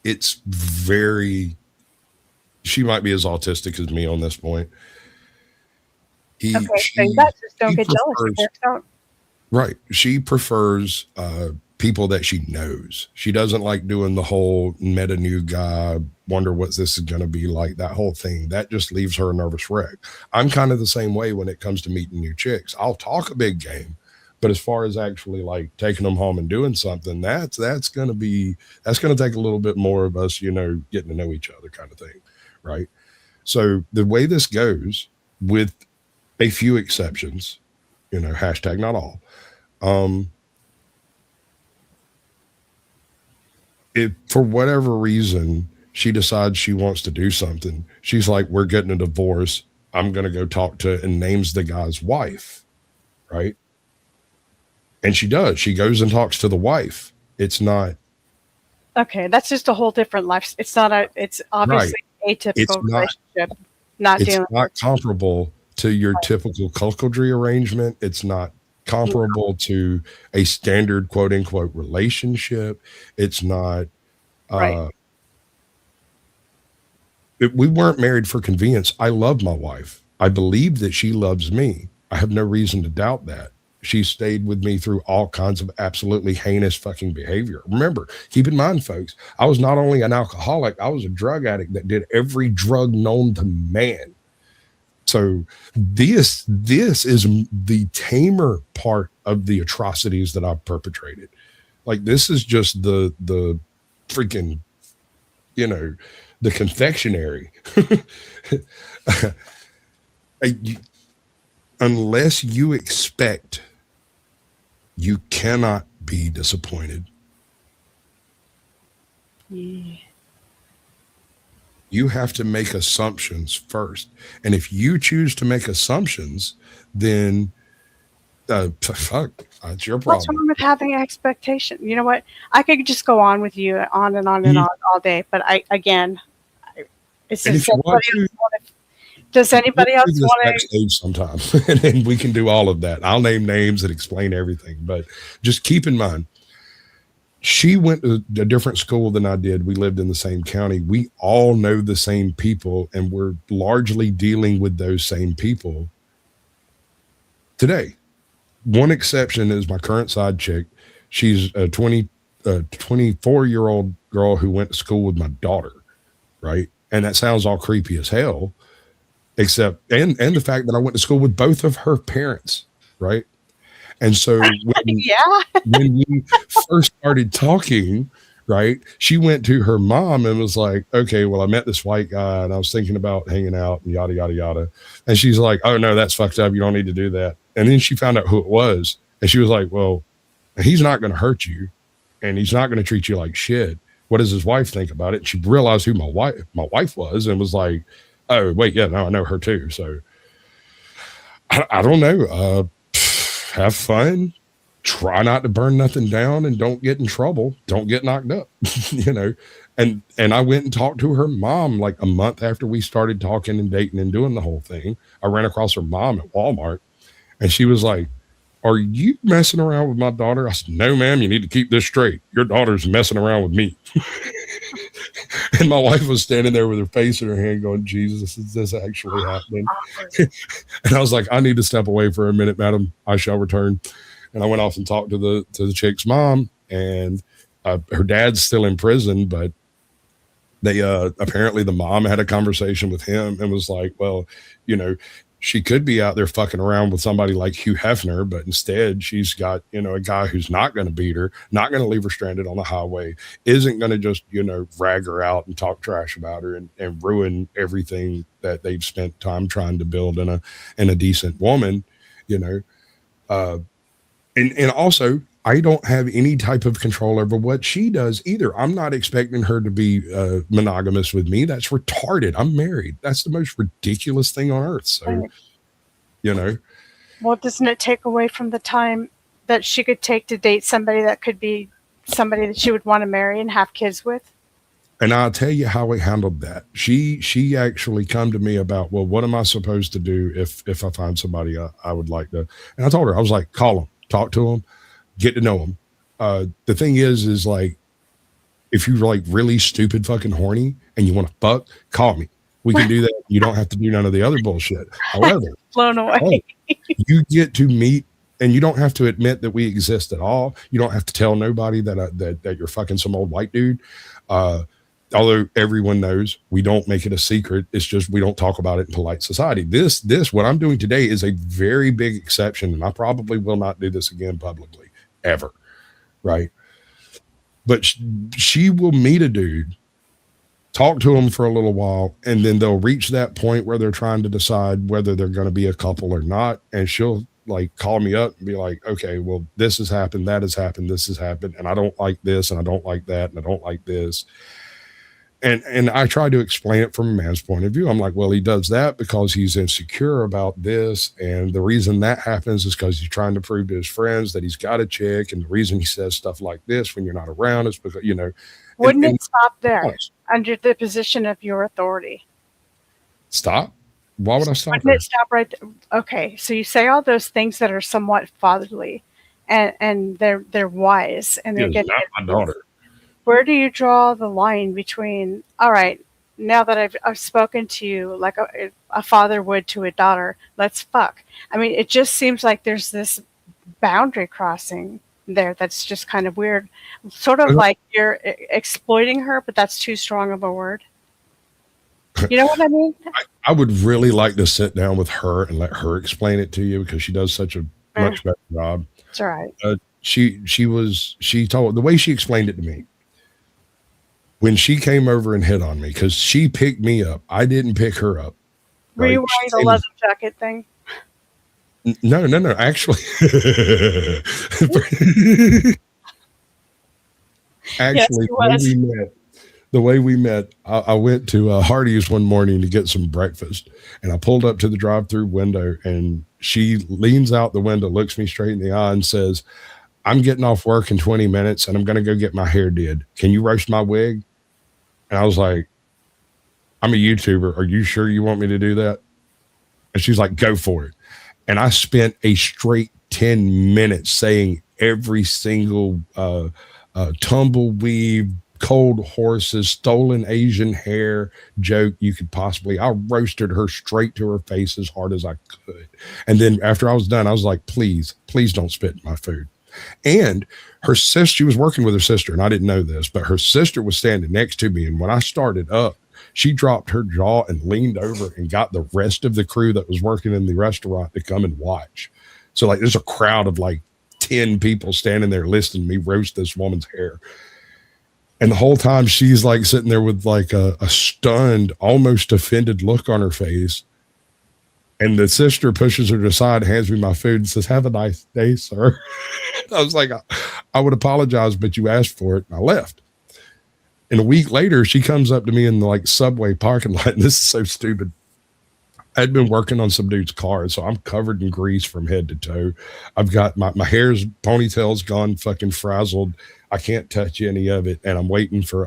It's very, she might be as autistic as me on this point. Okay, so you guys just don't she get jealous. It prefers- works out. Right. She prefers people that she knows. She doesn't like doing the whole met a new guy, wonder what this is going to be like, that whole thing. That just leaves her a nervous wreck. I'm kind of the same way when it comes to meeting new chicks. I'll talk a big game, but as far as actually like taking them home and doing something, that's going to take a little bit more of us, you know, getting to know each other kind of thing. Right. So the way this goes, with a few exceptions, you know, hashtag not all, if for whatever reason she decides she wants to do something, she's like, we're getting a divorce, I'm going to go talk to, and names the guy's wife, right? And she does. She goes and talks to the wife. It's not. Okay, that's just a whole different life. It's not a. It's obviously atypical It's not- relationship. Not It's dealing. not comparable to your typical cuckoldry arrangement. It's not comparable to a standard quote unquote relationship. It's not. Right. We weren't married for convenience. I love my wife. I believe that she loves me. I have no reason to doubt that. She stayed with me through all kinds of absolutely heinous fucking behavior. Remember, keep in mind, folks, I was not only an alcoholic, I was a drug addict that did every drug known to man. So this is the tamer part of the atrocities that I've perpetrated. Like, this is just the freaking, you know, the confectionery. unless you expect, you cannot be disappointed. Yeah. You have to make assumptions first. And if you choose to make assumptions, then fuck, that's your What's problem. wrong with having expectation? You know what? I could just go on with you on and on and on all day, but it's And just if you want to, does anybody else this want to? backstage sometime, and then we can do all of that. I'll name names and explain everything, but just keep in mind, she went to a different school than I did. We lived in the same county. We all know the same people, and we're largely dealing with those same people today. One exception is my current side chick. She's a 24-year-old girl who went to school with my daughter, right? And that sounds all creepy as hell, except and the fact that I went to school with both of her parents, right? And so when we first started talking, right, she went to her mom and was like, okay, well, I met this white guy and I was thinking about hanging out and yada, yada, yada. And she's like, oh, no, that's fucked up. You don't need to do that. And then she found out who it was. And she was like, well, he's not going to hurt you and he's not going to treat you like shit. What does his wife think about it? And she realized who my wife was and was like, oh, wait, yeah, no, I know her too. So I don't know. Have fun, try not to burn nothing down, and don't get in trouble. Don't get knocked up, you know? And I went and talked to her mom like a month after we started talking and dating and doing the whole thing. I ran across her mom at Walmart and she was like, are you messing around with my daughter? I said, no, ma'am, you need to keep this straight. Your daughter's messing around with me. And my wife was standing there with her face in her hand going, Jesus, is this actually happening? And I was like, I need to step away for a minute, madam. I shall return. And I went off and talked to the chick's mom, and her dad's still in prison, but they apparently the mom had a conversation with him and was like, well, you know, she could be out there fucking around with somebody like Hugh Hefner, but instead she's got, you know, a guy who's not going to beat her, not going to leave her stranded on the highway, isn't going to just, you know, drag her out and talk trash about her and ruin everything that they've spent time trying to build in a decent woman, you know. And also, I don't have any type of control over what she does either. I'm not expecting her to be monogamous with me. That's retarded. I'm married. That's the most ridiculous thing on earth. So, you know. Well, doesn't it take away from the time that she could take to date somebody that could be somebody that she would want to marry and have kids with? And I'll tell you how we handled that. She actually come to me about, well, what am I supposed to do if I find somebody I would like to? And I told her, I was like, call them, talk to them, get to know them. The thing is like, if you're like really stupid fucking horny and you want to fuck, call me. We can do that. You don't have to do none of the other bullshit. However, blown away. You get to meet, and you don't have to admit that we exist at all. You don't have to tell nobody that you're fucking some old white dude. Although everyone knows, we don't make it a secret. It's just we don't talk about it in polite society. This what I'm doing today is a very big exception, and I probably will not do this again publicly ever, right? But she will meet a dude, talk to him for a little while, and then they'll reach that point where they're trying to decide whether they're going to be a couple or not, and she'll like call me up and be like, okay, well, this has happened, that has happened, this has happened, and I don't like this, and I don't like that, and I don't like this. And I try to explain it from a man's point of view. I'm like, well, he does that because he's insecure about this. And the reason that happens is because he's trying to prove to his friends that he's got a chick. And the reason he says stuff like this when you're not around is because, you know. Wouldn't it stop there under the position of your authority? Stop? Why would I stop Wouldn't it stop right there? Okay, so you say all those things that are somewhat fatherly and they're wise and they're getting not my daughter. Where do you draw the line between, all right, now that I've spoken to you like a father would to a daughter, let's fuck? I mean, it just seems like there's this boundary crossing there that's just kind of weird. Sort of like you're exploiting her, but that's too strong of a word. You know what I mean? I would really like to sit down with her and let her explain it to you because she does such a much better job. That's all right. She told the way she explained it to me. When she came over and hit on me, because she picked me up. I didn't pick her up. Were you wearing the leather jacket thing? No. Actually, Yes, actually, he was. the way we met, I went to Hardee's one morning to get some breakfast, and I pulled up to the drive-through window, and she leans out the window, looks me straight in the eye, and says, "I'm getting off work in 20 minutes, and I'm going to go get my hair did. Can you roast my wig?" And I was like, "I'm a YouTuber. Are you sure you want me to do that?" And she's like, "Go for it." And I spent a straight 10 minutes saying every single tumbleweed, cold horses, stolen Asian hair joke you could possibly. I roasted her straight to her face as hard as I could. And then after I was done, I was like, please don't spit in my food. And her sister, she was working with her sister, and I didn't know this, but her sister was standing next to me. And when I started up, she dropped her jaw and leaned over and got the rest of the crew that was working in the restaurant to come and watch. So like there's a crowd of like 10 people standing there listening to me roast this woman's hair. And the whole time she's like sitting there with like a stunned, almost offended look on her face. And the sister pushes her to the side, hands me my food and says, "Have a nice day, sir." I was like, I would apologize, but you asked for it. And I left. And a week later, she comes up to me in the like subway parking lot. And this is so stupid. I'd been working on some dude's car, so I'm covered in grease from head to toe. I've got my hair's ponytail's gone fucking frazzled. I can't touch any of it, and I'm waiting for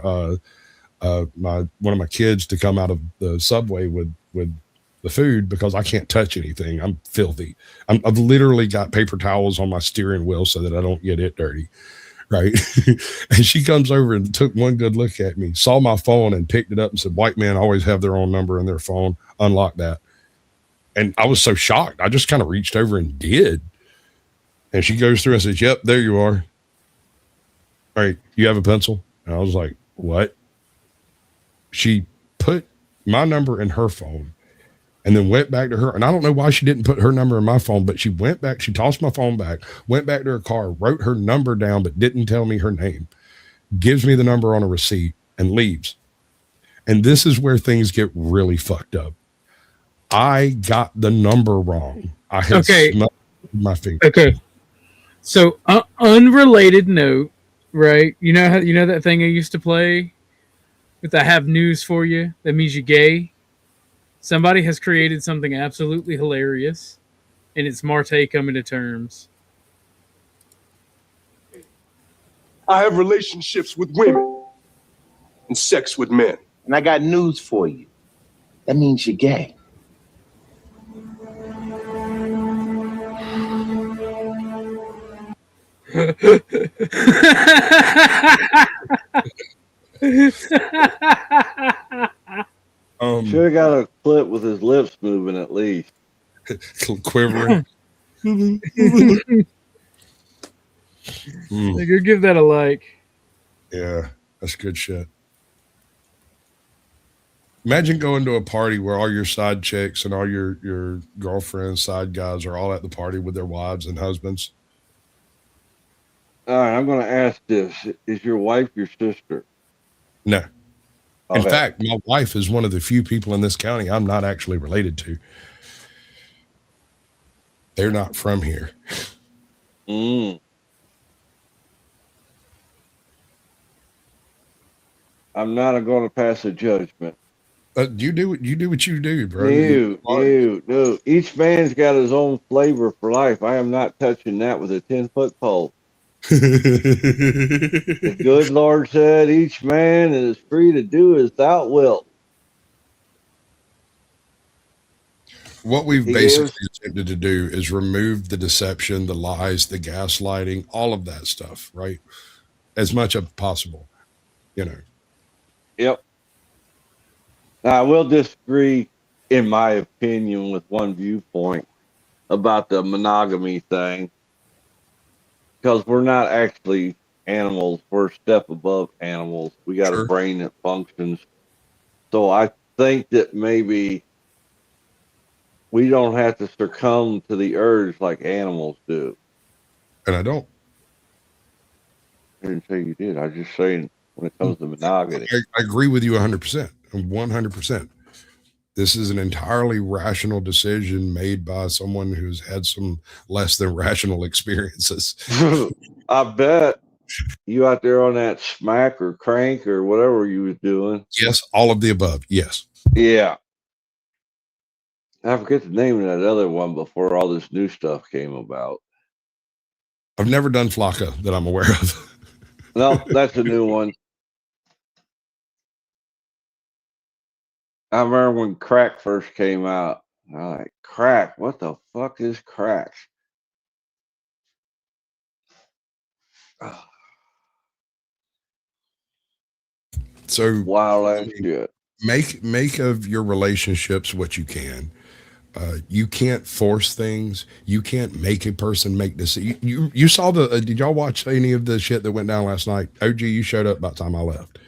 one of my kids to come out of the subway with the food because I can't touch anything. I'm filthy. I've literally got paper towels on my steering wheel so that I don't get it dirty. Right. And she comes over and took one good look at me, saw my phone and picked it up and said, "White men always have their own number in their phone. Unlock that." And I was so shocked. I just kind of reached over and did. And she goes through and says, "Yep, there you are. All right, you have a pencil?" And I was like, "What?" She put my number in her phone and then went back to her. And I don't know why she didn't put her number in my phone, but she went back. She tossed my phone back, went back to her car, wrote her number down, but didn't tell me her name, gives me the number on a receipt and leaves. And this is where things get really fucked up. I got the number wrong. I had smelled my fingers. Okay. So unrelated note, right? You know that thing I used to play with "I have news for you." That means you're gay. Somebody has created something absolutely hilarious, and it's Marte coming to terms. I have relationships with women and sex with men. And I got news for you. That means you're gay. Should have got a clip with his lips moving at least. Quivering. Go give that a like. Yeah, that's good shit. Imagine going to a party where all your side chicks and all your girlfriends, side guys are all at the party with their wives and husbands. All right, I'm going to ask this. Is your wife your sister? No. In Okay. fact, my wife is one of the few people in this county I'm not actually related to. They're not from here. I'm not going to pass a judgment. You do what you do, bro. No. Each man's got his own flavor for life. I am not touching that with a 10-foot pole. The good Lord said, "Each man is free to do as thou wilt." What we've basically attempted to do is remove the deception, the lies, the gaslighting, all of that stuff, right? As much as possible, you know. Yep. Now, I will disagree, in my opinion, with one viewpoint about the monogamy thing, because we're not actually animals. We're a step above animals. We got a brain that functions. So I think that maybe we don't have to succumb to the urge like animals do. And I don't. I didn't say you did. I was just saying when it comes to monogamy. I agree with you 100%. 100%. This is an entirely rational decision made by someone who's had some less than rational experiences. I bet you out there on that smack or crank or whatever you was doing. Yes, all of the above. Yes. Yeah. I forget the name of that other one before all this new stuff came about. I've never done Flocka that I'm aware of. No, that's a new one. I remember when crack first came out. I was like, crack? What the fuck is crack? So Wild ass shit. Make of your relationships what you can. You can't force things. You can't make a person make this. You saw the? Did y'all watch any of the shit that went down last night? OG, you showed up about the time I left.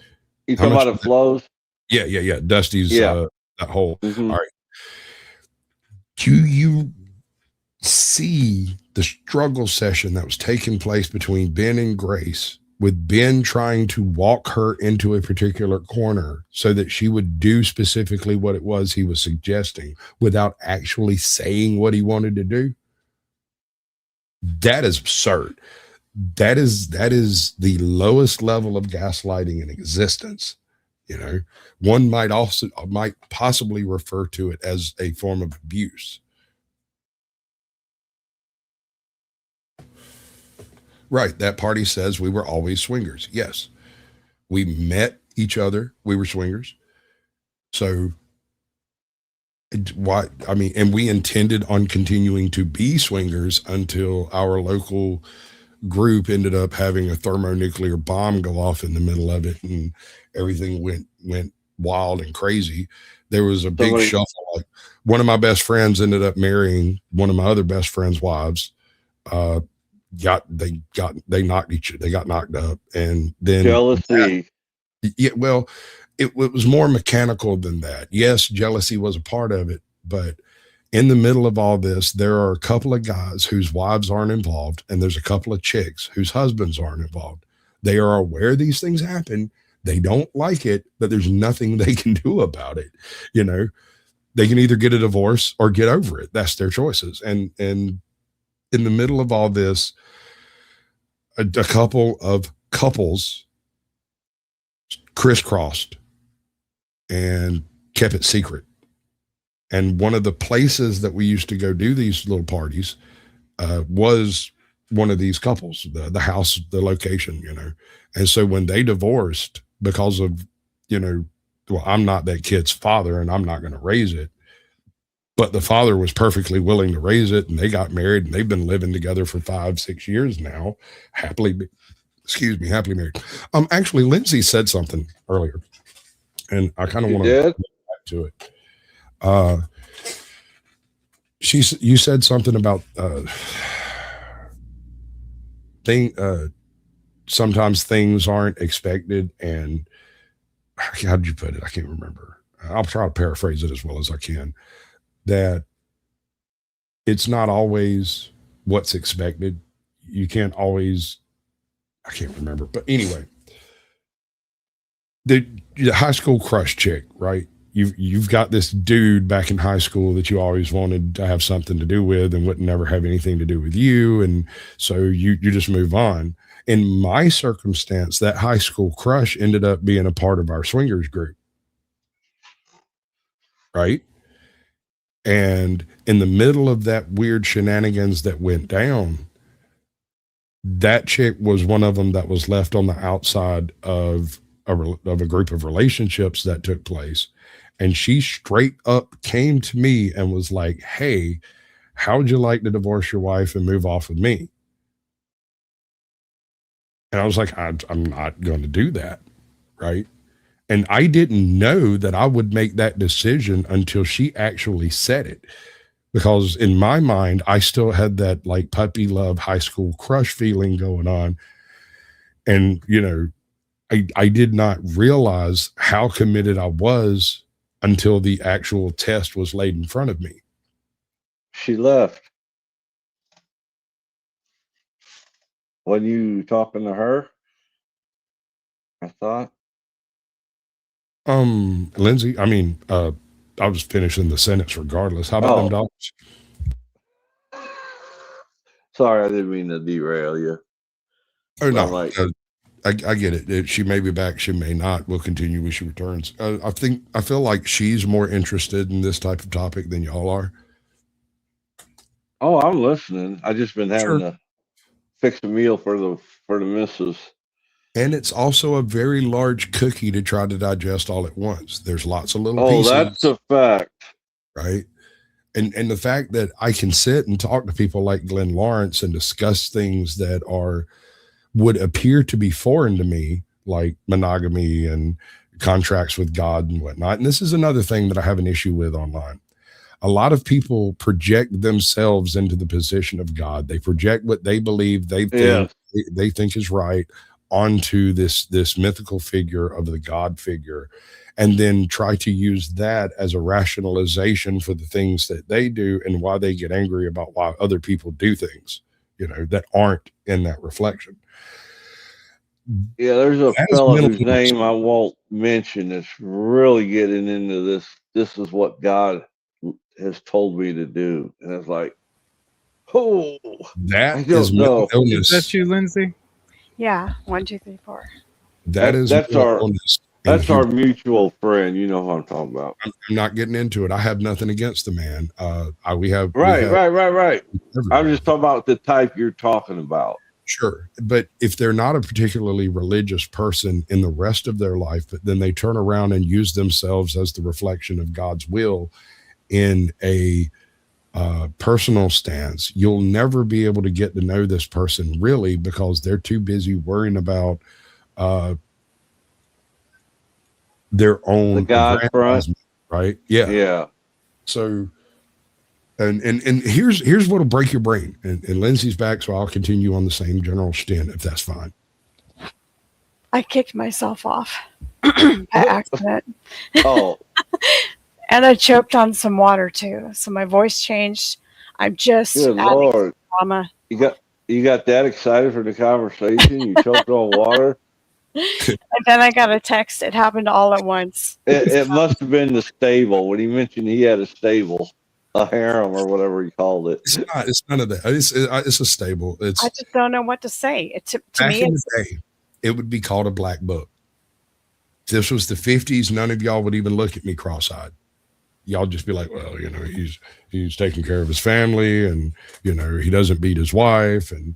You talking about the flows? Yeah. Dusty's that whole. Mm-hmm. All right. Do you see the struggle session that was taking place between Ben and Grace, with Ben trying to walk her into a particular corner so that she would do specifically what it was he was suggesting without actually saying what he wanted to do? That is absurd. That is the lowest level of gaslighting in existence. You know, one might possibly refer to it as a form of abuse. Right. That party says we were always swingers. Yes. We met each other. We were swingers. So why? I mean, and we intended on continuing to be swingers until our local group ended up having a thermonuclear bomb go off in the middle of it, and everything went wild and crazy. There was a big shuffle. Like, one of my best friends ended up marrying one of my other best friends' wives. They got knocked up, and then jealousy. Yeah, well, it was more mechanical than that. Yes, jealousy was a part of it, but in the middle of all this, there are a couple of guys whose wives aren't involved, and there's a couple of chicks whose husbands aren't involved. They are aware these things happen. They don't like it, but there's nothing they can do about it. You know, they can either get a divorce or get over it. That's their choices. And in the middle of all this, a couple of couples crisscrossed and kept it secret. And one of the places that we used to go do these little parties was one of these couples, the house, the location, you know. And so when they divorced because of, you know, well, I'm not that kid's father and I'm not going to raise it, but the father was perfectly willing to raise it, and they got married, and they've been living together for 5-6 years now, happily married. Actually, Lindsay said something earlier, and I kind of want to get back to it. You said something about sometimes things aren't expected, and how did you put it? I can't remember. I'll try to paraphrase it as well as I can. That it's not always what's expected. You can't always, I can't remember, but anyway, the high school crush chick, right? You've got this dude back in high school that you always wanted to have something to do with and would never have anything to do with you. And so you just move on. In my circumstance, that high school crush ended up being a part of our swingers group. Right. And in the middle of that weird shenanigans that went down, that chick was one of them that was left on the outside of a group of relationships that took place. And she straight up came to me and was like, hey, how would you like to divorce your wife and move off with me? And I was like, I'm not going to do that. Right. And I didn't know that I would make that decision until she actually said it. Because in my mind, I still had that like puppy love high school crush feeling going on. And, you know, I did not realize how committed I was until the actual test was laid in front of me. She left. When you talking to her, I thought. Lindsay, I mean, I was finishing the sentence regardless. How about them dogs? Sorry, I didn't mean to derail you. Oh no, Like, I get it. She may be back. She may not. We'll continue when she returns. I feel like she's more interested in this type of topic than y'all are. oh, I'm listening. I just been having to fix a meal for the missus. And it's also a very large cookie to try to digest all at once. There's lots of little Oh, pieces. that's a fact. Right. And the fact that I can sit and talk to people like Glenn Lawrence and discuss things that would appear to be foreign to me, like monogamy and contracts with God and whatnot. And this is another thing that I have an issue with online. A lot of people project themselves into the position of God. They project what they believe they think is right onto this mythical figure of the God figure, and then try to use that as a rationalization for the things that they do and why they get angry about why other people do things, that aren't in that reflection. Yeah, there's a fella whose name I won't mention that's really getting into this. This is what God has told me to do. And it's like, oh, that I don't know. Is that you, Lindsay? Yeah, 1, 2, 3, 4. That's our mutual friend. You know who I'm talking about. I'm not getting into it. I have nothing against the man. Right. I'm just talking about the type you're talking about. Sure. But if they're not a particularly religious person in the rest of their life, but then they turn around and use themselves as the reflection of God's will in a personal stance, you'll never be able to get to know this person really, because they're too busy worrying about their own God front, right? Yeah. So, and here's what'll break your brain. And Lindsay's back, so I'll continue on the same general stint if that's fine. I kicked myself off by accident. Oh. And I choked on some water too, so my voice changed. I'm just Good Lord. Drama. You got that excited for the conversation? You choked on water? And then I got a text. It happened all at once. It must have been the stable when he mentioned he had a stable, a harem or whatever he called it. It's none of that. It's a stable. I just don't know what to say. To back me, in the day, it would be called a black book. If this was the 50s, none of y'all would even look at me cross-eyed. Y'all just be like, well, he's taking care of his family, and he doesn't beat his wife, and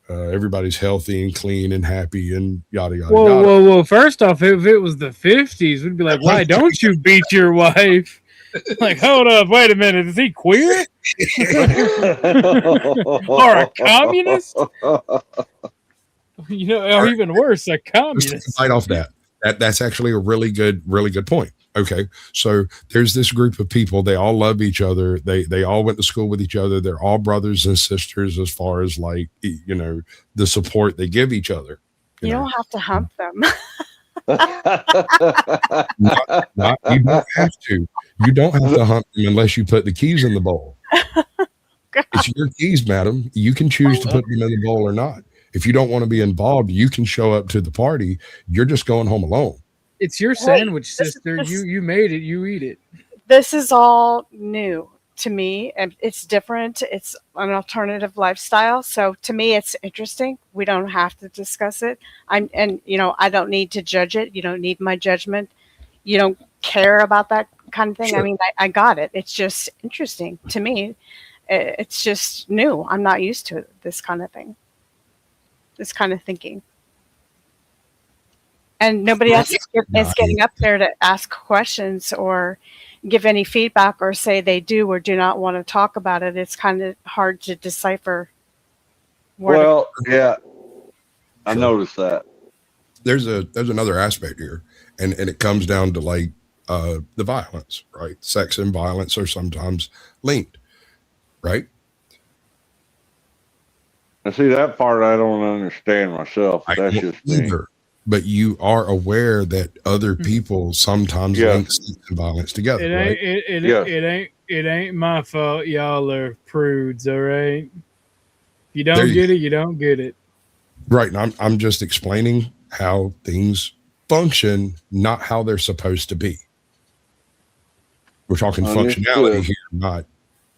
everybody's healthy and clean and happy and yada yada. Whoa! First off, if it was the 50s, we'd be like, why don't you beat your wife? Like, hold up, wait a minute, is he queer? Or a communist? Or even worse, a communist. Right off that. That's actually a really good point. Okay, so there's this group of people. They all love each other. They all went to school with each other. They're all brothers and sisters as far as the support they give each other. You don't have to hump them. You don't have to. You don't have to hump them unless you put the keys in the bowl. It's your keys, madam. You can choose to put them in the bowl or not. If you don't want to be involved, you can show up to the party. You're just going home alone. It's your sandwich, sister. You made it. You eat it. This is all new to me, and it's different. It's an alternative lifestyle. So to me, it's interesting. We don't have to discuss it. I don't need to judge it. You don't need my judgment. You don't care about that kind of thing. Sure. I mean, I got it. It's just interesting to me. It's just new. I'm not used to this kind of thing. This kind of thinking. And nobody else is getting up there to ask questions or give any feedback or say they do or do not want to talk about it. It's kind of hard to decipher. Yeah, I noticed that. There's another aspect here, and it comes down to the violence, right? Sex and violence are sometimes linked, right? I see that part. I don't understand myself. That's just me. But you are aware that other people sometimes link sex and violence together. It ain't my fault. Y'all are prudes, all right? You don't get it. You don't get it. Right. And I'm just explaining how things function, not how they're supposed to be. We're talking Understood. functionality here, not,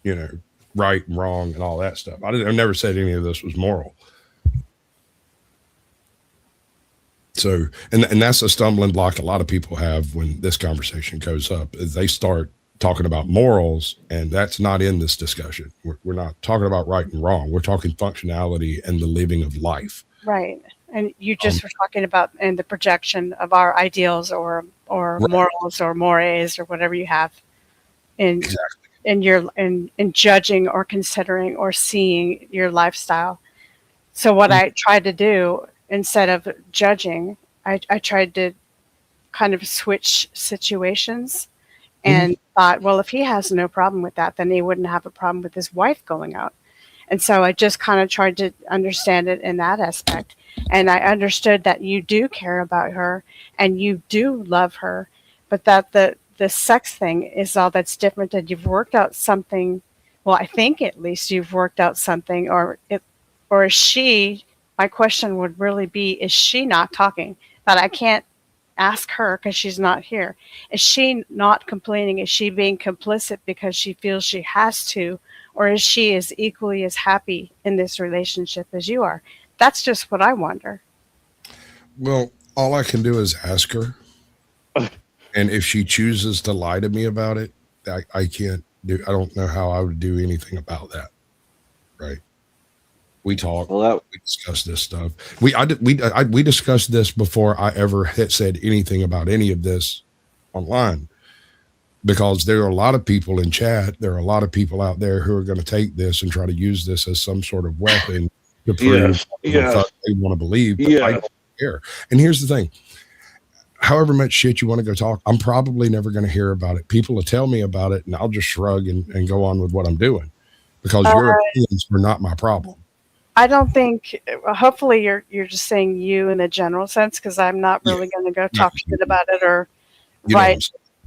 you know, right and wrong and all that stuff. I never said any of this was moral. So, and that's a stumbling block a lot of people have when this conversation goes up, is they start talking about morals, and that's not in this discussion. We're not talking about right and wrong. We're talking functionality and the living of life. Right. And you just were talking about in the projection of our ideals or Right. morals or mores or whatever you have in Exactly. in judging or considering or seeing your lifestyle. So what I tried to do instead of judging, I tried to kind of switch situations and thought, well, if he has no problem with that, then he wouldn't have a problem with his wife going out. And so I just kind of tried to understand it in that aspect. And I understood that you do care about her and you do love her, but that the sex thing is all that's different, and you've worked out something. Well, I think at least you've worked out something, or is she, my question would really be, is she not talking? That I can't ask her because she's not here. Is she not complaining? Is she being complicit because she feels she has to? Or is she as equally as happy in this relationship as you are? That's just what I wonder. Well, all I can do is ask her. And if she chooses to lie to me about it, I can't do, I don't know how I would do anything about that. Right. We talk, we discuss this stuff. We discussed this before I ever had said anything about any of this online, because there are a lot of people in chat. There are a lot of people out there who are going to take this and try to use this as some sort of weapon to prove what they want to believe. But I don't care. And here's the thing. However much shit you want to go talk, I'm probably never going to hear about it. People will tell me about it and I'll just shrug and go on with what I'm doing, because your opinions are not my problem. I don't think, hopefully you're just saying you in a general sense, because I'm not really going to go talk shit about it or write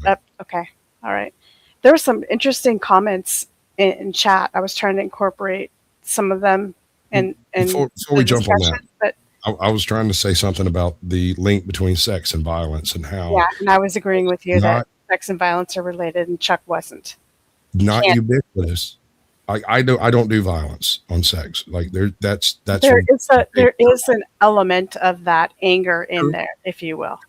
up. Okay. All right. There were some interesting comments in chat. I was trying to incorporate some of them in Before we jump on that, but I was trying to say something about the link between sex and violence and how. Yeah, and I was agreeing with you that sex and violence are related, and Chuck wasn't. Not ubiquitous. I don't do violence on sex. Like there is an element of that anger in there, if you will.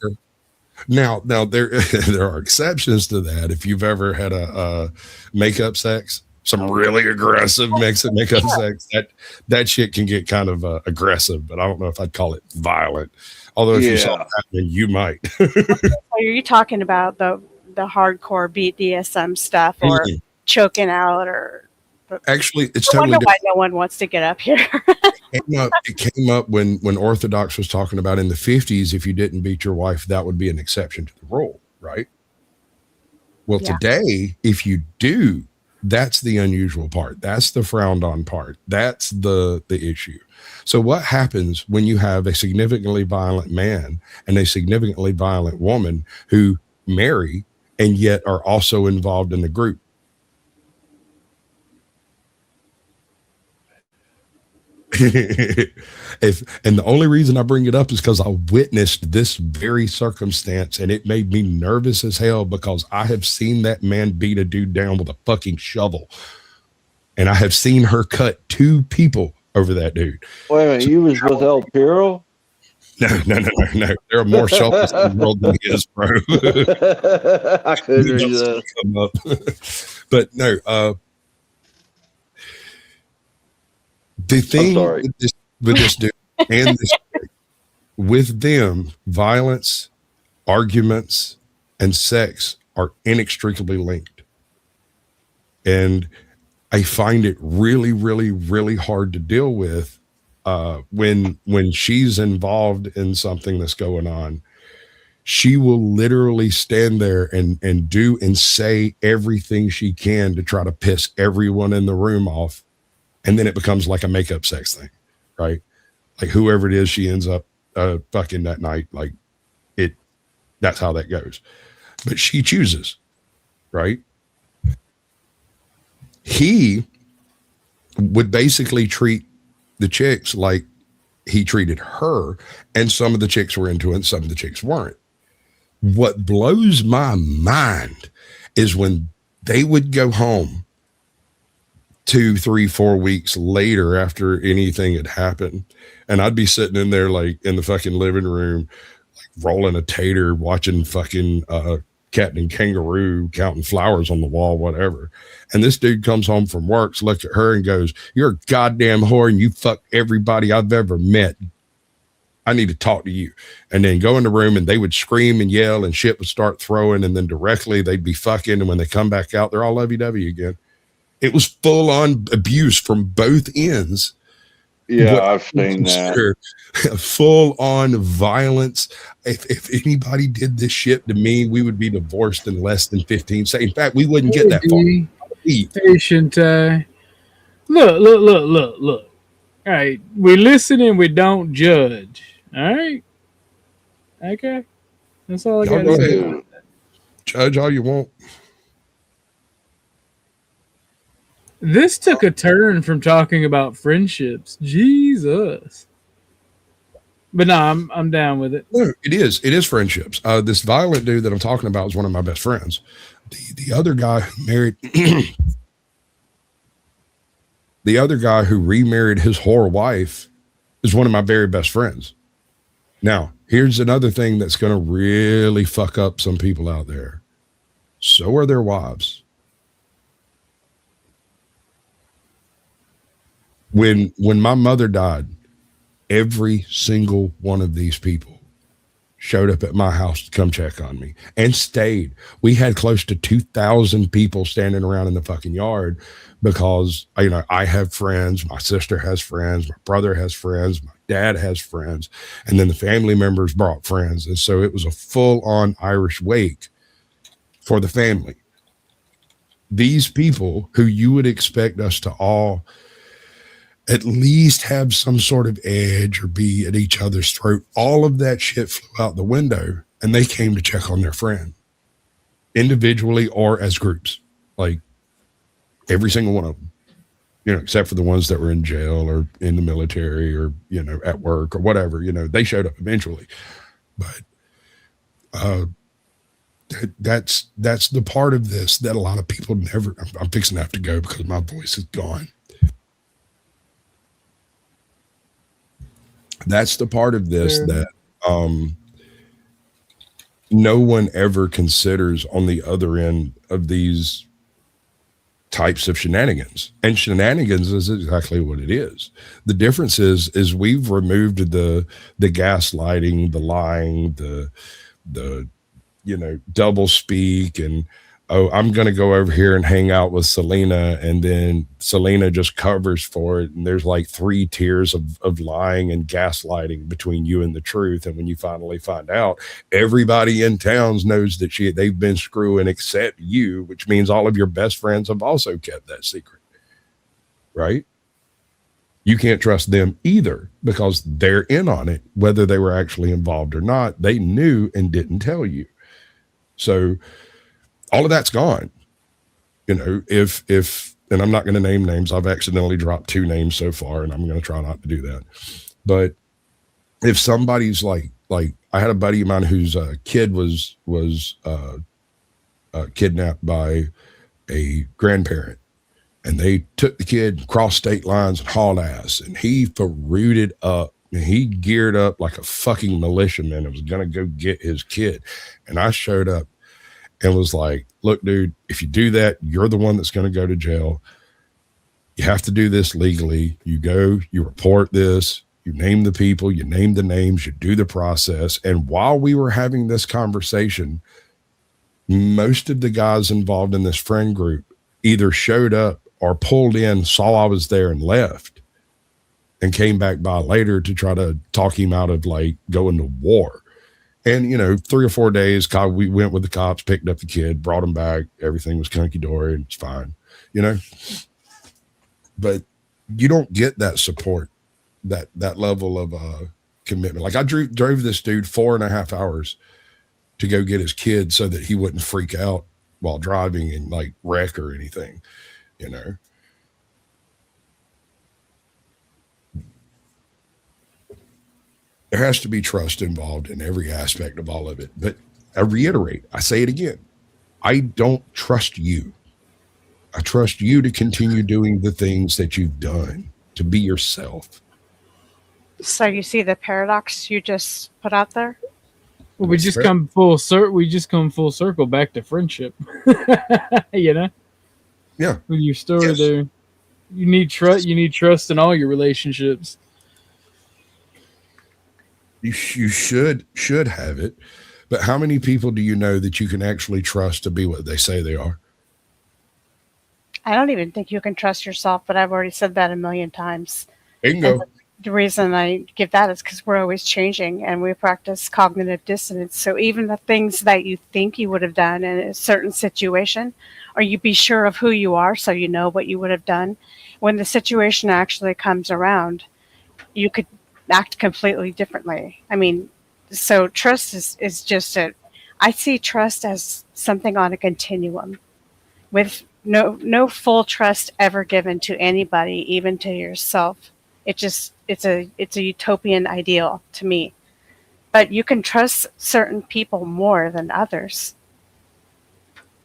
Now there are exceptions to that. If you've ever had a makeup sex, some really aggressive makeup sex, that shit can get kind of aggressive, but I don't know if I'd call it violent. Although if you saw it happening, you might. Are you talking about the hardcore BDSM stuff, or choking out, or? Actually, it's I totally wonder why no one wants to get up here. It came up when Orthodox was talking about in the 50s, if you didn't beat your wife, that would be an exception to the rule, right? Well, today, if you do, that's the unusual part. That's the frowned on part. That's the issue. So what happens when you have a significantly violent man and a significantly violent woman who marry and yet are also involved in the group? And the only reason I bring it up is because I witnessed this very circumstance, and it made me nervous as hell, because I have seen that man beat a dude down with a fucking shovel, and I have seen her cut 2 people over that dude. Wait a minute, you was with El Piro? No. There are more shovels in the world than he is, bro. I couldn't hear that. But no, the thing with this dude and this chick, with them, violence, arguments, and sex are inextricably linked. And I find it really, really, really hard to deal with when she's involved in something that's going on. She will literally stand there and do and say everything she can to try to piss everyone in the room off. And then it becomes like a makeup sex thing, right? Like whoever it is, she ends up fucking that night. Like that's how that goes. But she chooses, right? He would basically treat the chicks like he treated her, and some of the chicks were into it and some of the chicks weren't. What blows my mind is when They would go home 2, 3, 4 weeks later after anything had happened. And I'd be sitting in there like in the fucking living room, like rolling a tater, watching fucking Captain Kangaroo, counting flowers on the wall, whatever. And this dude comes home from work, looks at her and goes, "You're a goddamn whore and you fuck everybody I've ever met. I need to talk to you." And then go in the room and they would scream and yell and shit would start throwing. And then directly they'd be fucking. And when they come back out, they're all lovey-dovey again. It was full on abuse from both ends. Yeah, I've seen that. Full on violence. If anybody did this shit to me, we would be divorced in less than 15 seconds. In fact, we wouldn't get that far. Patient. Look. All right, we listen and we don't judge. All right, okay. That's all I got to say. Judge all you want. This took a turn from talking about friendships. Jesus. But no, I'm down with it. No, it is friendships. This violent dude that I'm talking about is one of my best friends. The other guy who married the other guy who remarried his whore wife is one of my very best friends. Now, here's another thing that's going to really fuck up some people out there. So are their wives. When my mother died, every single one of these people showed up at my house to come check on me and stayed. We had close to 2,000 people standing around in the fucking yard because, you know, I have friends, my sister has friends, my brother has friends, my dad has friends, and then the family members brought friends. And so it was a full-on Irish wake for the family. These people who you would expect us to all at least have some sort of edge or be at each other's throat, all of that shit flew out the window and they came to check on their friend individually or as groups, like every single one of them, you know, except for the ones that were in jail or in the military or, you know, at work or whatever, you know, they showed up eventually. But that's the part of this that a lot of people never, I'm fixing to have to go because my voice is gone. That's the part of this that no one ever considers on the other end of these types of shenanigans. And shenanigans is exactly what it is. The difference is we've removed the gaslighting, the lying, the you know, double speak and, oh, I'm going to go over here and hang out with Selena. And then Selena just covers for it. And there's like 3 tiers of lying and gaslighting between you and the truth. And when you finally find out, everybody in towns knows that they've been screwing except you, which means all of your best friends have also kept that secret. Right? You can't trust them either because they're in on it, whether they were actually involved or not. They knew and didn't tell you. So all of that's gone. You know, if, and I'm not going to name names, I've accidentally dropped 2 names so far and I'm going to try not to do that. But if somebody's like I had a buddy of mine whose kid was kidnapped by a grandparent and they took the kid cross state lines and hauled ass and he rooted up and he geared up like a fucking militiaman and was going to go get his kid. And I showed up and was like, look, dude, if you do that, you're the one that's going to go to jail. You have to do this legally. You go, you report this, you name the people, you name the names, you do the process. And while we were having this conversation, most of the guys involved in this friend group either showed up or pulled in, saw I was there and left and came back by later to try to talk him out of like going to war. And, you know, 3 or 4 days, we went with the cops, picked up the kid, brought him back. Everything was hunky-dory and it's fine, you know. But you don't get that support, that level of commitment. Like I drove this dude 4.5 hours to go get his kid so that he wouldn't freak out while driving and like wreck or anything, you know. There has to be trust involved in every aspect of all of it. But I reiterate, I say it again, I don't trust you. I trust you to continue doing the things that you've done, to be yourself. So you see the paradox you just put out there? Well, we just come full circle back to friendship. You know? Yeah. With your story there. You need trust in all your relationships. You should have it. But how many people do you know that you can actually trust to be what they say they are? I don't even think you can trust yourself, but I've already said that a million times. Bingo. The reason I give that is because we're always changing and we practice cognitive dissonance. So even the things that you think you would have done in a certain situation, or you be sure of who you are so you know what you would have done, when the situation actually comes around, you could act completely differently. I mean, so trust is just I see trust as something on a continuum with no full trust ever given to anybody, even to yourself. It's a utopian ideal to me. But you can trust certain people more than others.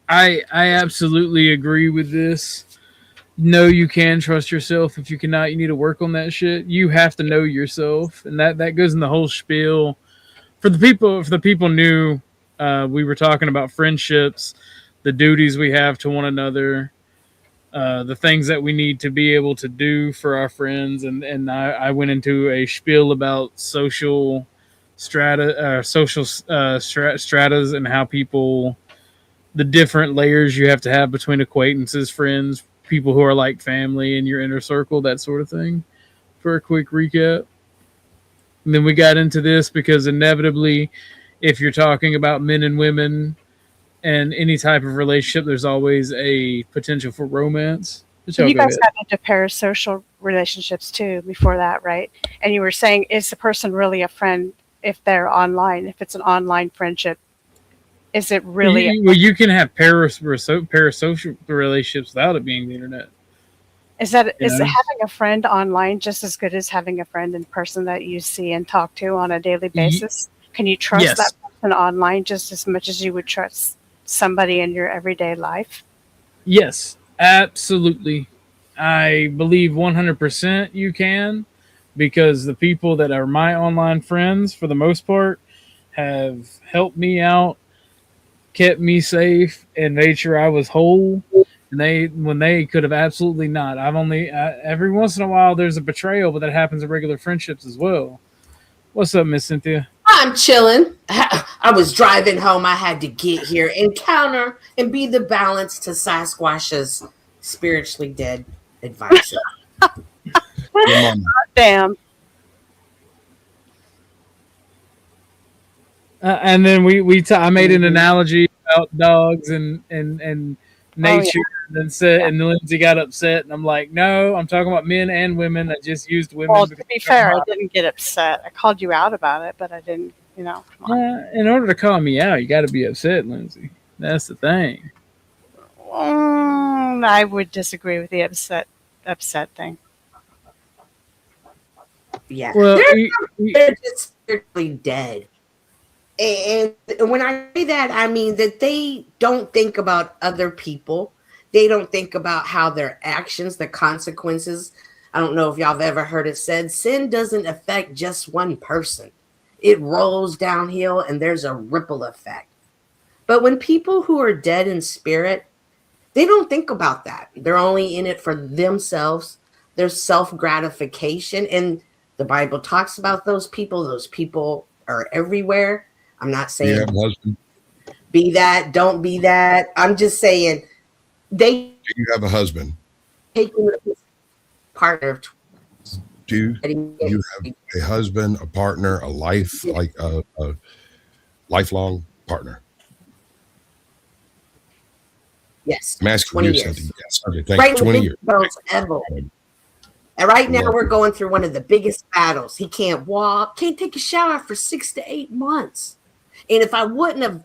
I absolutely agree with this. No, you can trust yourself. If you cannot, you need to work on that shit. You have to know yourself, and that goes in the whole spiel. For the people, if the people knew, we were talking about friendships, the duties we have to one another, the things that we need to be able to do for our friends, and I went into a spiel about social stratas and how people, the different layers you have to have between acquaintances, friends, people who are like family in your inner circle, that sort of thing, for a quick recap. And then we got into this because inevitably, if you're talking about men and women and any type of relationship, there's always a potential for romance. You guys got into parasocial relationships too before that, right? And you were saying, is the person really a friend if they're online, if it's an online friendship? Is it really? You can have parasocial relationships without it being the internet. Is having a friend online just as good as having a friend in person that you see and talk to on a daily basis? Can you trust that person online just as much as you would trust somebody in your everyday life? Yes, absolutely. I believe 100% you can, because the people that are my online friends, for the most part, have helped me out, kept me safe, and made sure I was whole. And when they could have absolutely not. Every once in a while there's a betrayal, but that happens in regular friendships as well. What's up, Miss Cynthia? I'm chilling. I was driving home. I had to get here, encounter, and be the balance to Sasquatch's spiritually dead advice. Damn. And then I made an analogy about dogs and nature, and then Lindsay got upset, and I'm like, no, I'm talking about men and women. I just used women. Well, to be fair, I didn't get upset. I called you out about it, but I didn't, come on. In order to call me out, you got to be upset, Lindsay. That's the thing. I would disagree with the upset thing. Yeah, well, they're just spiritually dead. And when I say that, I mean that they don't think about other people. They don't think about how their actions, the consequences. I don't know if y'all have ever heard it said, sin doesn't affect just one person. It rolls downhill and there's a ripple effect. But when people who are dead in spirit, they don't think about that. They're only in it for themselves. There's self-gratification. And the Bible talks about those people. Those people are everywhere. I'm not saying be that, don't be that. I'm just saying you have a husband. Taking a partner of do you have a husband, a partner, a life, like a lifelong partner? Yes. I'm asking you something. Yes. Okay, thank you. 20 years. Ever. And right now we're going through one of the biggest battles. He can't walk, can't take a shower for 6 to 8 months. And if I wouldn't have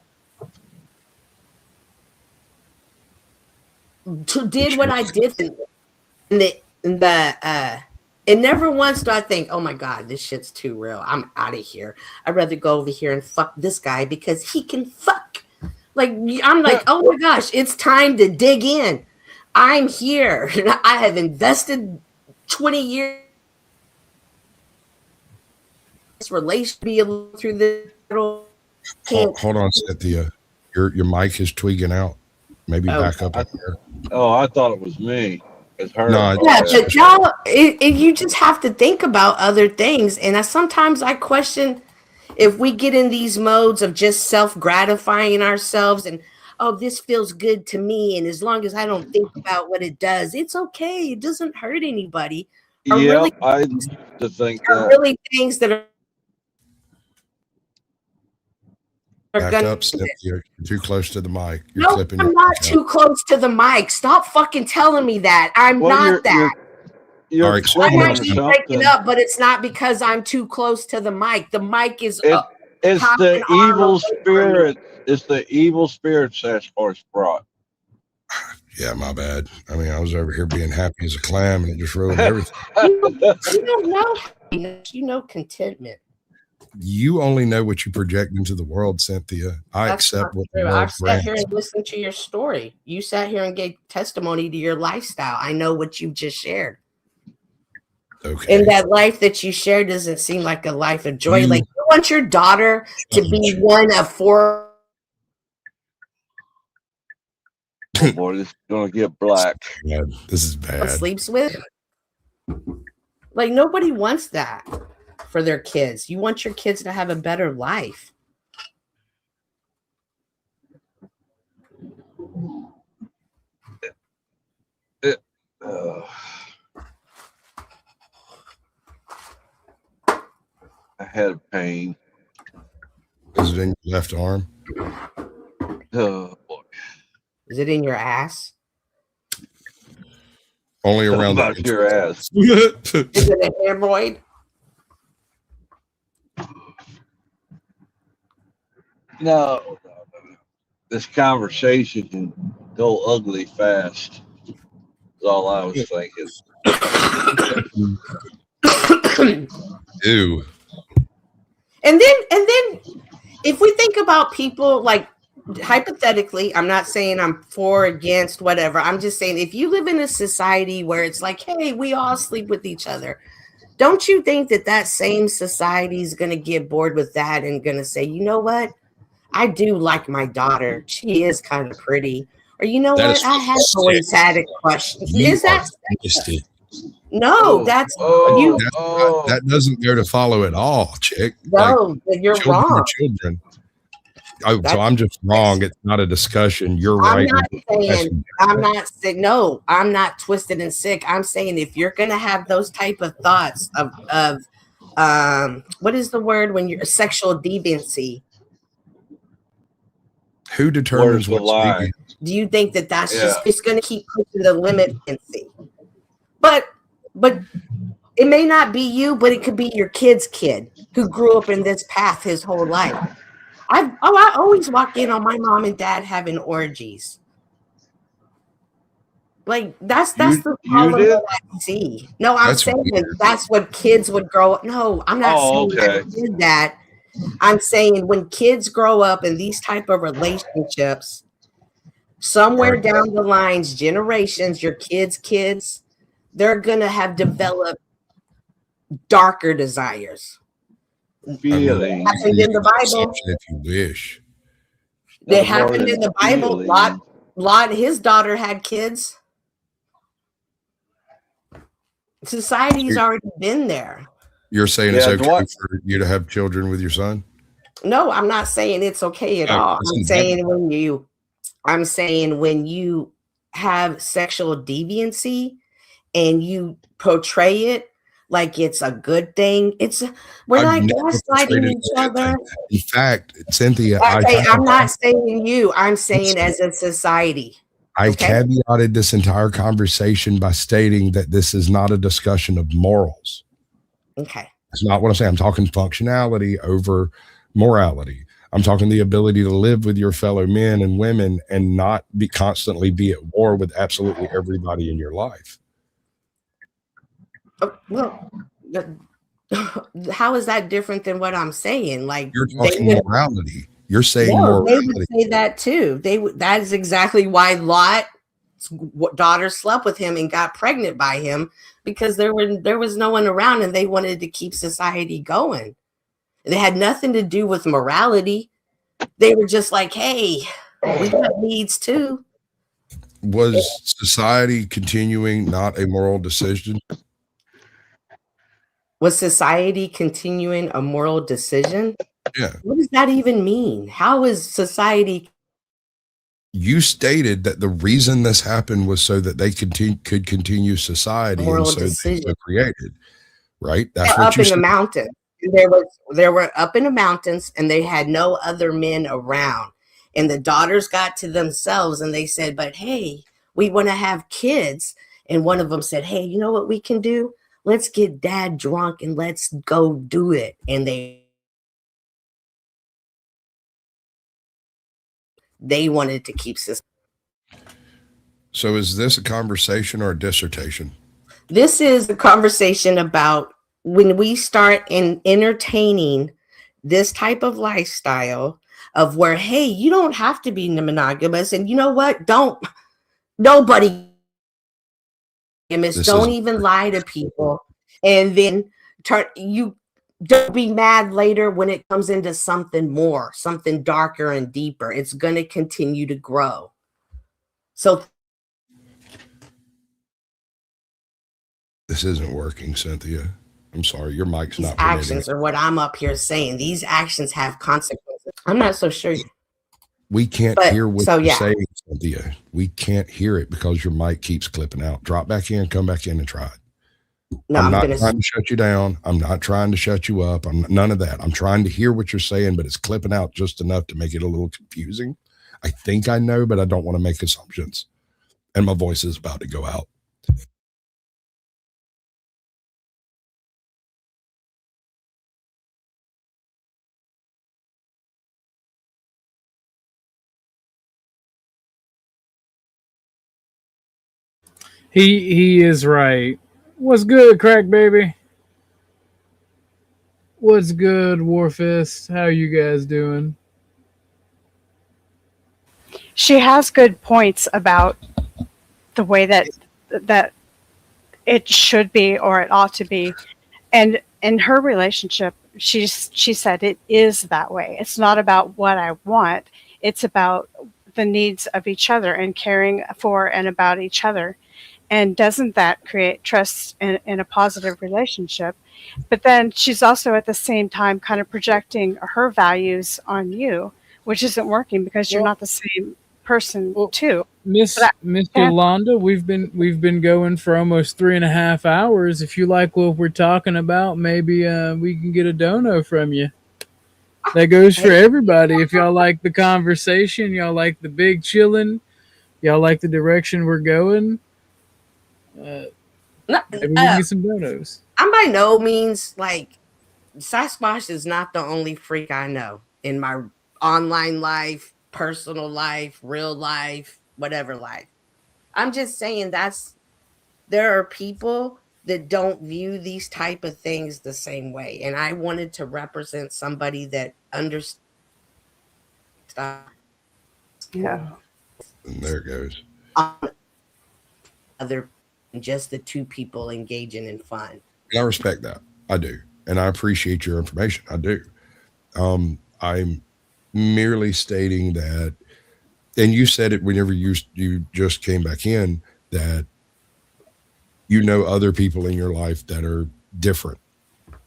did what I did and never once do I think, oh my God, this shit's too real. I'm out of here. I'd rather go over here and fuck this guy because he can fuck. Like, I'm like, oh my gosh, it's time to dig in. I'm here. I have invested 20 years in this relationship through this. Hold on, Cynthia. Your mic is tweaking out. Maybe back up there. Oh, I thought it was me. It's her. No, Yeah, but y'all, you just have to think about other things. And sometimes I question if we get in these modes of just self-gratifying ourselves and, oh, this feels good to me. And as long as I don't think about what it does, it's okay. It doesn't hurt anybody. Yeah, I used to think that. Really things that are Back up, Cynthia. You're too close to the mic. You're no, clipping I'm your not mic too close to the mic. Stop fucking telling me that. I'm not that. You're All right, so I'm actually breaking up, but it's not because I'm too close to the mic. The mic is it's the evil spirit. It's the evil spirits that's horse brought. Yeah, my bad. I mean, I was over here being happy as a clam, and it just ruined everything. You don't know happiness. You know contentment. You only know what you project into the world, Cynthia. I That's accept what the true. world I've sat here brings. and listened to your story. You sat here and gave testimony to your lifestyle. I know what you just shared. Okay. And that life that you share doesn't seem like a life of joy. Like you want your daughter to be one of 4. Oh boy, this is gonna get black. Yeah, this is bad. Sleeps with. Like nobody wants that for their kids. You want your kids to have a better life. I had pain. Is it in your left arm? Oh boy. Is it in your ass? Only around about your ass. Is it a hemorrhoid? No. This conversation can go ugly fast. That's all I was thinking. Ew. And then if we think about people like hypothetically, I'm not saying I'm for, against, whatever. I'm just saying if you live in a society where it's like, hey, we all sleep with each other, don't you think that same society is going to get bored with that and going to say, you know what? I do like my daughter. She is kind of pretty. Or you know what? I have always had a question. Is that no, that's you. That doesn't go to follow at all, chick. No, you're children wrong. are children. Oh, so I'm just wrong. It's not a discussion. You're right. I'm not saying no. I'm not twisted and sick. I'm saying if you're gonna have those type of thoughts of what is the word when you're sexual deviancy? Who determines Where's the what's line? Do you think that's just it's gonna keep pushing the limit? But it may not be you, but it could be your kid's kid who grew up in this path his whole life. I always walk in on my mom and dad having orgies. Like that's the problem that I see. No, I'm saying that's what kids would grow up. No, I'm not saying that I did that. I'm saying when kids grow up in these type of relationships, somewhere down the lines, generations, your kids, they're gonna have developed darker desires. Feelings. Happened in the Bible. If you wish. They happened in the Bible. Lot, his daughter had kids. Society's already been there. You're saying it's okay for you to have children with your son? No, I'm not saying it's okay at all. I'm saying when you have sexual deviancy and you portray it like it's a good thing. We're not gaslighting each other. In fact, Cynthia, I'm not saying you. I'm saying as a society. I caveated this entire conversation by stating that this is not a discussion of morals. Okay. That's not what I'm saying. I'm talking functionality over morality. I'm talking the ability to live with your fellow men and women and not constantly be at war with absolutely everybody in your life. Well, how is that different than what I'm saying? Like you're talking morality. You're saying morality. They would say that too. That is exactly why Lot's daughter slept with him and got pregnant by him because there was no one around and they wanted to keep society going. It had nothing to do with morality. They were just like, hey, we have needs too. Was society continuing not a moral decision? Was society continuing a moral decision? Yeah. What does that even mean? How is society? You stated that the reason this happened was so that they could continue society, Moral and so decision. they were created, right? That's They're what up you in the said. mountains. They were up in the mountains and they had no other men around. And the daughters got to themselves and they said, but hey, we want to have kids. And one of them said, hey, you know what we can do? Let's get dad drunk and let's go do it. And they wanted to keep this. So is this a conversation or a dissertation? This is a conversation about when we start entertaining this type of lifestyle of where, hey, you don't have to be monogamous. And you know what? Nobody don't even lie to people. And then don't be mad later when it comes into something more, something darker and deeper. It's going to continue to grow. So this isn't working, Cynthia. I'm sorry. Your mic's not permitting. Actions are what I'm up here saying. These actions have consequences. I'm not so sure. We can't hear what you're saying, Cynthia. We can't hear it because your mic keeps clipping out. Drop back in, come back in and try it. No, I'm not trying to shut you down. I'm not trying to shut you up. None of that. I'm trying to hear what you're saying, but it's clipping out just enough to make it a little confusing. I think I know, but I don't want to make assumptions. And my voice is about to go out. He is right. What's good, Crack Baby? What's good, Warfist? How you guys doing? She has good points about the way that it should be or it ought to be. And in her relationship, she said it is that way. It's not about what I want. It's about the needs of each other and caring for and about each other. And doesn't that create trust in a positive relationship? But then she's also at the same time kind of projecting her values on you, which isn't working because you're not the same person too. Miss Yolanda, we've been going for almost 3.5 hours. If you like what we're talking about, maybe we can get a dono from you. That goes for everybody. If y'all like the conversation, y'all like the big chilling, y'all like the direction we're going. Maybe we can get some donos. I'm by no means like Sasquatch is not the only freak I know in my online life, personal life, real life, whatever life. I'm just saying there are people that don't view these type of things the same way. And I wanted to represent somebody that understands. Yeah. And there it goes. Other just the two people engaging in fun. And I respect that. I do. And I appreciate your information. I do. I'm merely stating that, and you said it whenever you just came back in, that you know other people in your life that are different,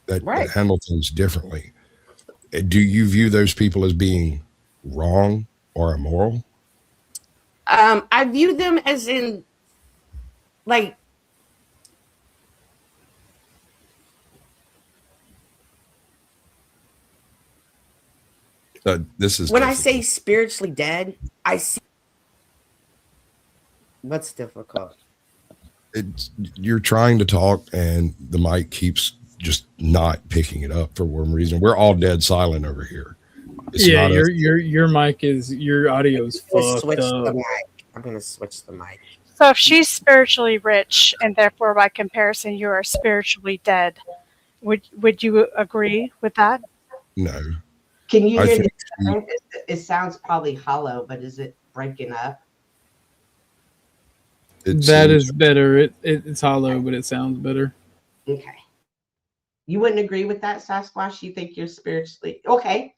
that handle things differently. Do you view those people as being wrong or immoral? I view them as in like this is when difficult. I say spiritually dead, I see what's difficult. You're trying to talk and the mic keeps just not picking it up for one reason. We're all dead silent over here. It's your mic is, your audio is fucked up. I'm gonna switch the mic. So if she's spiritually rich and therefore by comparison you are spiritually dead, would you agree with that? No. Can you hear the it sounds probably hollow, but is it breaking up? That is better. It's hollow, but it sounds better. Okay. You wouldn't agree with that, Sasquatch? You think you're spiritually okay?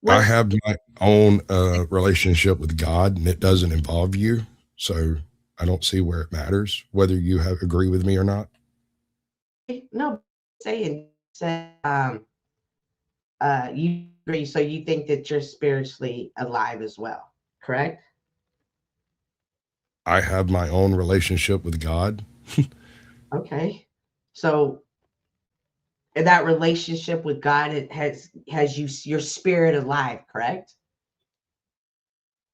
I have my own relationship with God, and it doesn't involve you. So I don't see where it matters whether you agree with me or not. No, saying you agree, so you think that you're spiritually alive as well, correct? I have my own relationship with God. Okay. So in that relationship with God, it has your spirit alive, correct?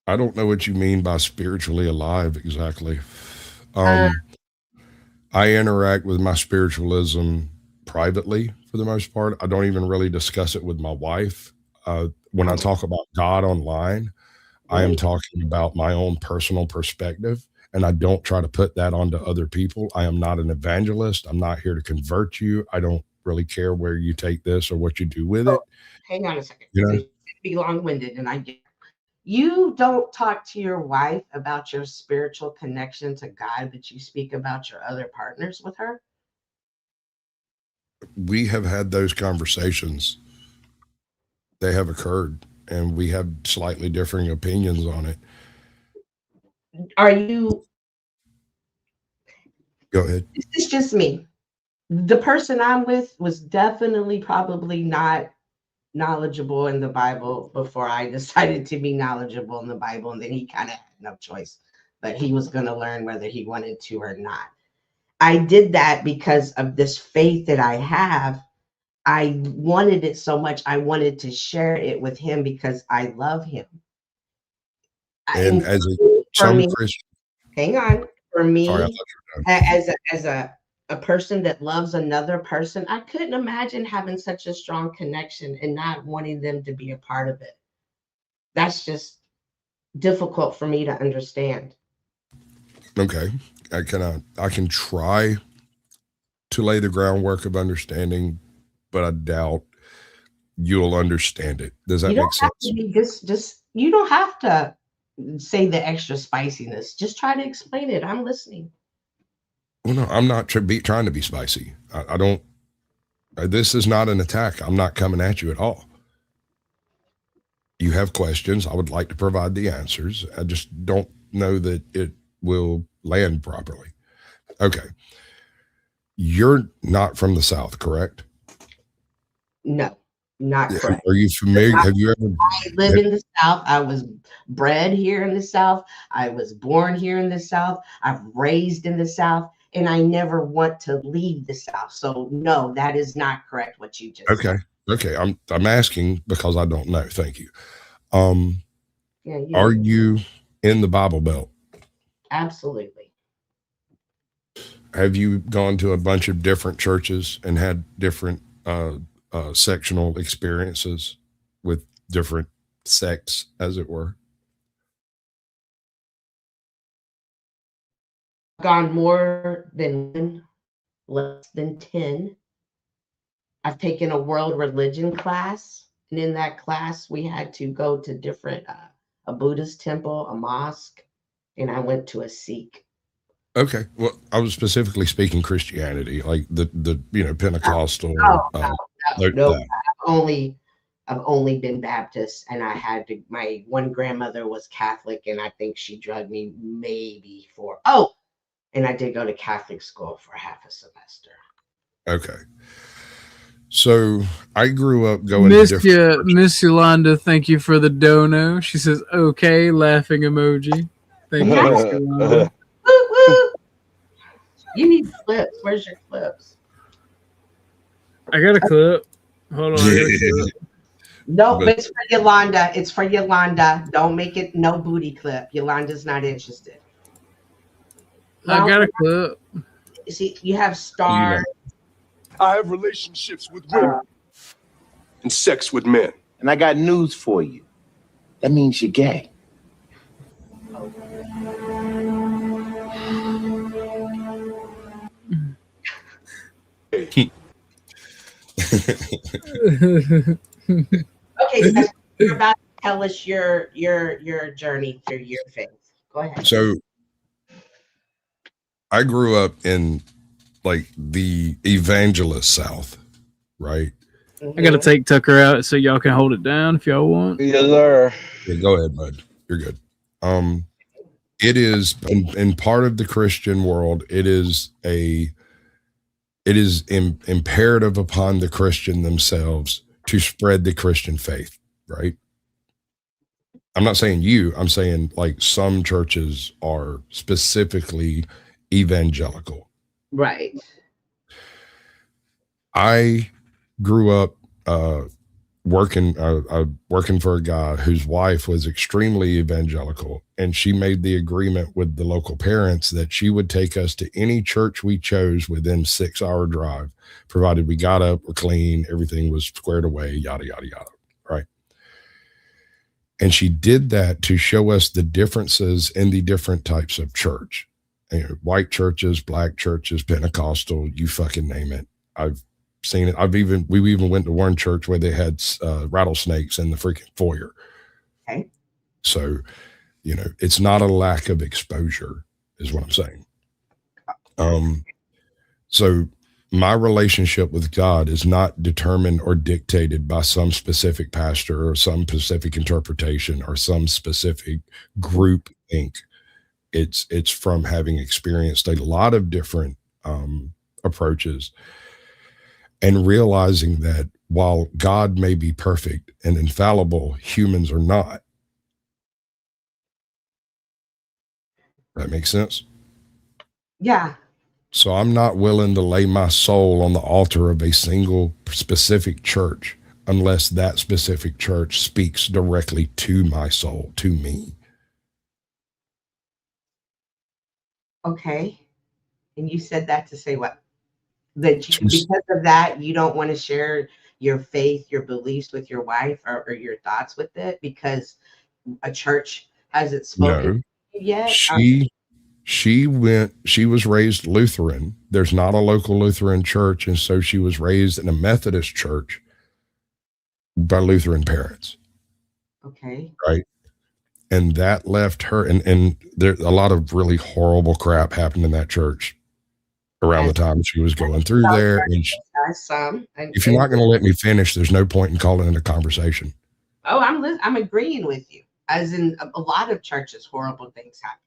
I don't know what you mean by spiritually alive exactly. I interact with my spiritualism privately for the most part. I don't even really discuss it with my wife. When I talk about God online, I am talking about my own personal perspective, and I don't try to put that onto other people. I am not an evangelist. I'm not here to convert you. I don't really care where you take this or what you do with it. Hang on a second. You know? Be long-winded, and I get you don't talk to your wife about your spiritual connection to God, but you speak about your other partners with her. We have had those conversations. They have occurred, and we have slightly differing opinions on it. Are you? Go ahead. It's just me. The person I'm with was definitely probably not knowledgeable in the Bible before I decided to be knowledgeable in the Bible, and then he kind of had no choice, but he was going to learn whether he wanted to or not. I did that because of this faith that I have. I wanted it so much. I wanted to share it with him because I love him. And as me, Christian, hang on. For me, sorry, as a person that loves another person, I couldn't imagine having such a strong connection and not wanting them to be a part of it. That's just difficult for me to understand. Okay. I can try to lay the groundwork of understanding, but I doubt you'll understand it. Does that make sense? Just you don't have to say the extra spiciness. Just try to explain it. I'm listening. Well, no, I'm not trying to be spicy. I don't. This is not an attack. I'm not coming at you at all. You have questions. I would like to provide the answers. I just don't know that it will land properly. Okay. You're not from the South, correct? No, not correct. Are you familiar? Have you ever? I live in the South. I was bred here in the South. I was born here in the South. I've raised in the South, and I never want to leave the South. So no, that is not correct what you just said. Okay. I'm asking because I don't know. Thank you. Yeah, are you in the Bible Belt? Absolutely. Have you gone to a bunch of different churches and had different sectional experiences with different sects, as it were? Gone more than one, less than 10. I've taken a world religion class, and in that class we had to go to different a Buddhist temple, a mosque, and I went to a Sikh. Okay, well, I was specifically speaking Christianity, like the Pentecostal. No. I've only been Baptist, and I had to. My one grandmother was Catholic, and I think she drugged me maybe and I did go to Catholic school for half a semester. Okay. So I grew up going to Miss Yolanda, thank you for the dono. She says, okay, laughing emoji. Thank you, Miss Yolanda. Woo, woo. You need clips. Where's your clips? I got a clip. Hold on. I got a clip. No, but it's for Yolanda. It's for Yolanda. Don't make it no booty clip. Yolanda's not interested. I got a clip. See, you have stars. I have relationships with women and sex with men. And I got news for you. That means you're gay. Okay, so you're about to tell us your journey through your faith. Go ahead. So I grew up in like the evangelist South, right? I got to take Tucker out so y'all can hold it down if y'all want. Yes, sir. Yeah, go ahead, bud. You're good. It is in part of the Christian world. It is imperative upon the Christian themselves to spread the Christian faith, right? I'm not saying you, I'm saying like some churches are specifically evangelical. Right. I grew up working for a guy whose wife was extremely evangelical, and she made the agreement with the local parents that she would take us to any church we chose within 6-hour drive, provided we got up, were clean, everything was squared away, yada, yada, yada, right? And she did that to show us the differences in the different types of church. You know, white churches, black churches, Pentecostal, you fucking name it. I've seen it. We even went to one church where they had rattlesnakes in the freaking foyer. Okay. So, you know, it's not a lack of exposure is what I'm saying. So my relationship with God is not determined or dictated by some specific pastor or some specific interpretation or some specific group think. It's from having experienced a lot of different approaches and realizing that while God may be perfect and infallible, humans are not. That makes sense? Yeah. So I'm not willing to lay my soul on the altar of a single specific church unless that specific church speaks directly to my soul, to me. Okay. And you said that to say what? That you, because of that, you don't want to share your faith, your beliefs with your wife or your thoughts with it because a church hasn't spoken to you yet? She was raised Lutheran. There's not a local Lutheran church. And so she was raised in a Methodist church by Lutheran parents. Okay. Right. And that left her, and there a lot of really horrible crap happened in that church around the time she was going through there. And if you're not going to let me finish, there's no point in calling it a conversation. Oh, I'm agreeing with you. As in a lot of churches, horrible things happen.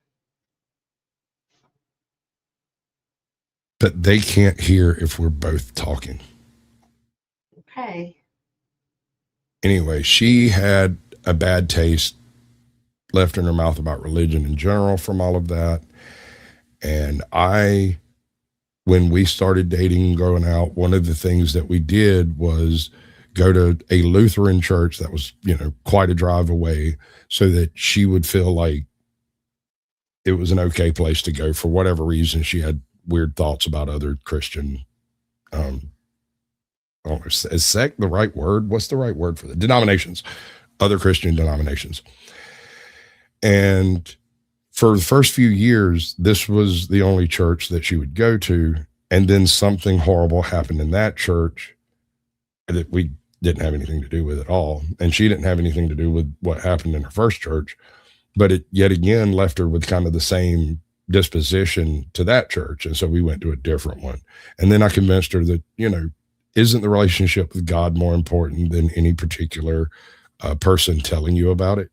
But they can't hear if we're both talking. Okay. Anyway, she had a bad taste left in her mouth about religion in general from all of that. And when we started dating and going out, one of the things that we did was go to a Lutheran church that was, you know, quite a drive away so that she would feel like it was an okay place to go for whatever reason. She had weird thoughts about other Christian, is sect the right word? What's the right word for that? Denominations, other Christian denominations. And for the first few years, this was the only church that she would go to. And then something horrible happened in that church that we didn't have anything to do with at all. And she didn't have anything to do with what happened in her first church, but it yet again left her with kind of the same disposition to that church. And so we went to a different one. And then I convinced her that, you know, isn't the relationship with God more important than any particular person telling you about it?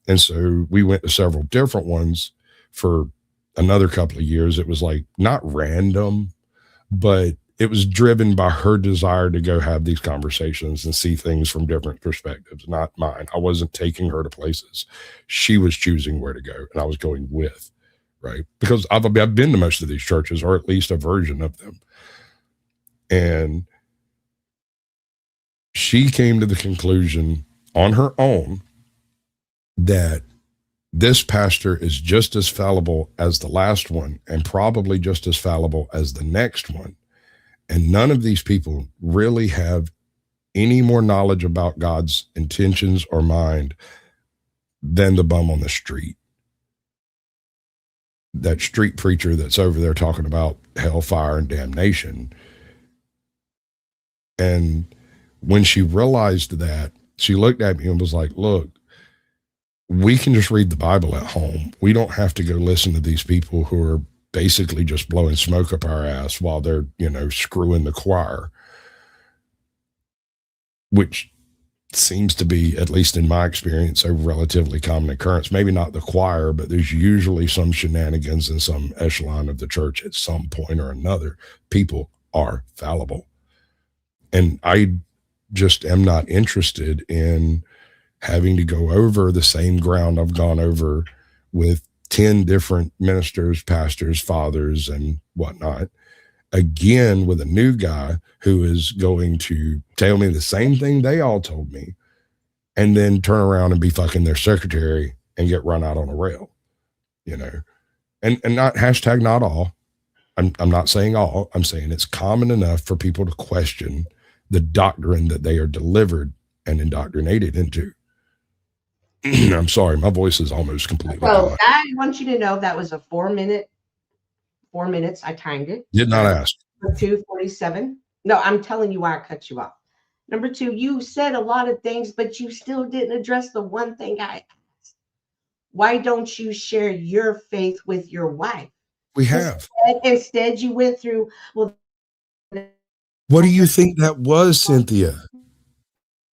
And so we went to several different ones for another couple of years. It was like not random, but it was driven by her desire to go have these conversations and see things from different perspectives, not mine. I wasn't taking her to places. She was choosing where to go, and I was going with, right? Because I've been to most of these churches, or at least a version of them. And she came to the conclusion on her own that this pastor is just as fallible as the last one and probably just as fallible as the next one. And none of these people really have any more knowledge about God's intentions or mind than the bum on the street. That street preacher that's over there talking about hellfire and damnation. And when she realized that, she looked at me and was like, look, we can just read the Bible at home. We don't have to go listen to these people who are basically just blowing smoke up our ass while they're, screwing the choir, which seems to be, at least in my experience, a relatively common occurrence. Maybe not the choir, but there's usually some shenanigans in some echelon of the church at some point or another. People are fallible. And I just am not interested in having to go over the same ground I've gone over with 10 different ministers, pastors, fathers, and whatnot, again with a new guy who is going to tell me the same thing they all told me, and then turn around and be fucking their secretary and get run out on a rail, and not hashtag not all. I'm not saying all. I'm saying it's common enough for people to question the doctrine that they are delivered and indoctrinated into. I'm sorry, my voice is almost completely So gone. I want you to know that was a 4 minutes. I timed it. Did not ask. 2:47. No, I'm telling you why I cut you off. Number 2, you said a lot of things, but you still didn't address the one thing I asked. Why don't you share your faith with your wife? We have. Instead, you went through, well, what do you think that was, Cynthia?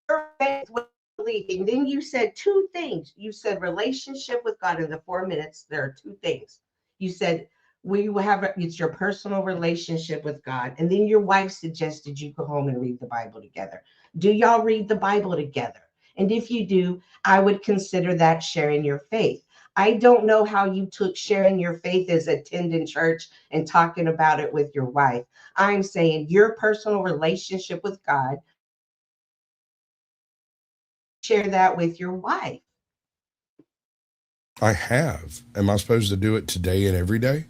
your faith was believing. Then you said 2 things. You said relationship with God. In the 4 minutes, there are 2 things. You said it's your personal relationship with God. And then your wife suggested you go home and read the Bible together. Do y'all read the Bible together? And if you do, I would consider that sharing your faith. I don't know how you took sharing your faith as attending church and talking about it with your wife. I'm saying your personal relationship with God, share that with your wife. I have. Am I supposed to do it today and every day?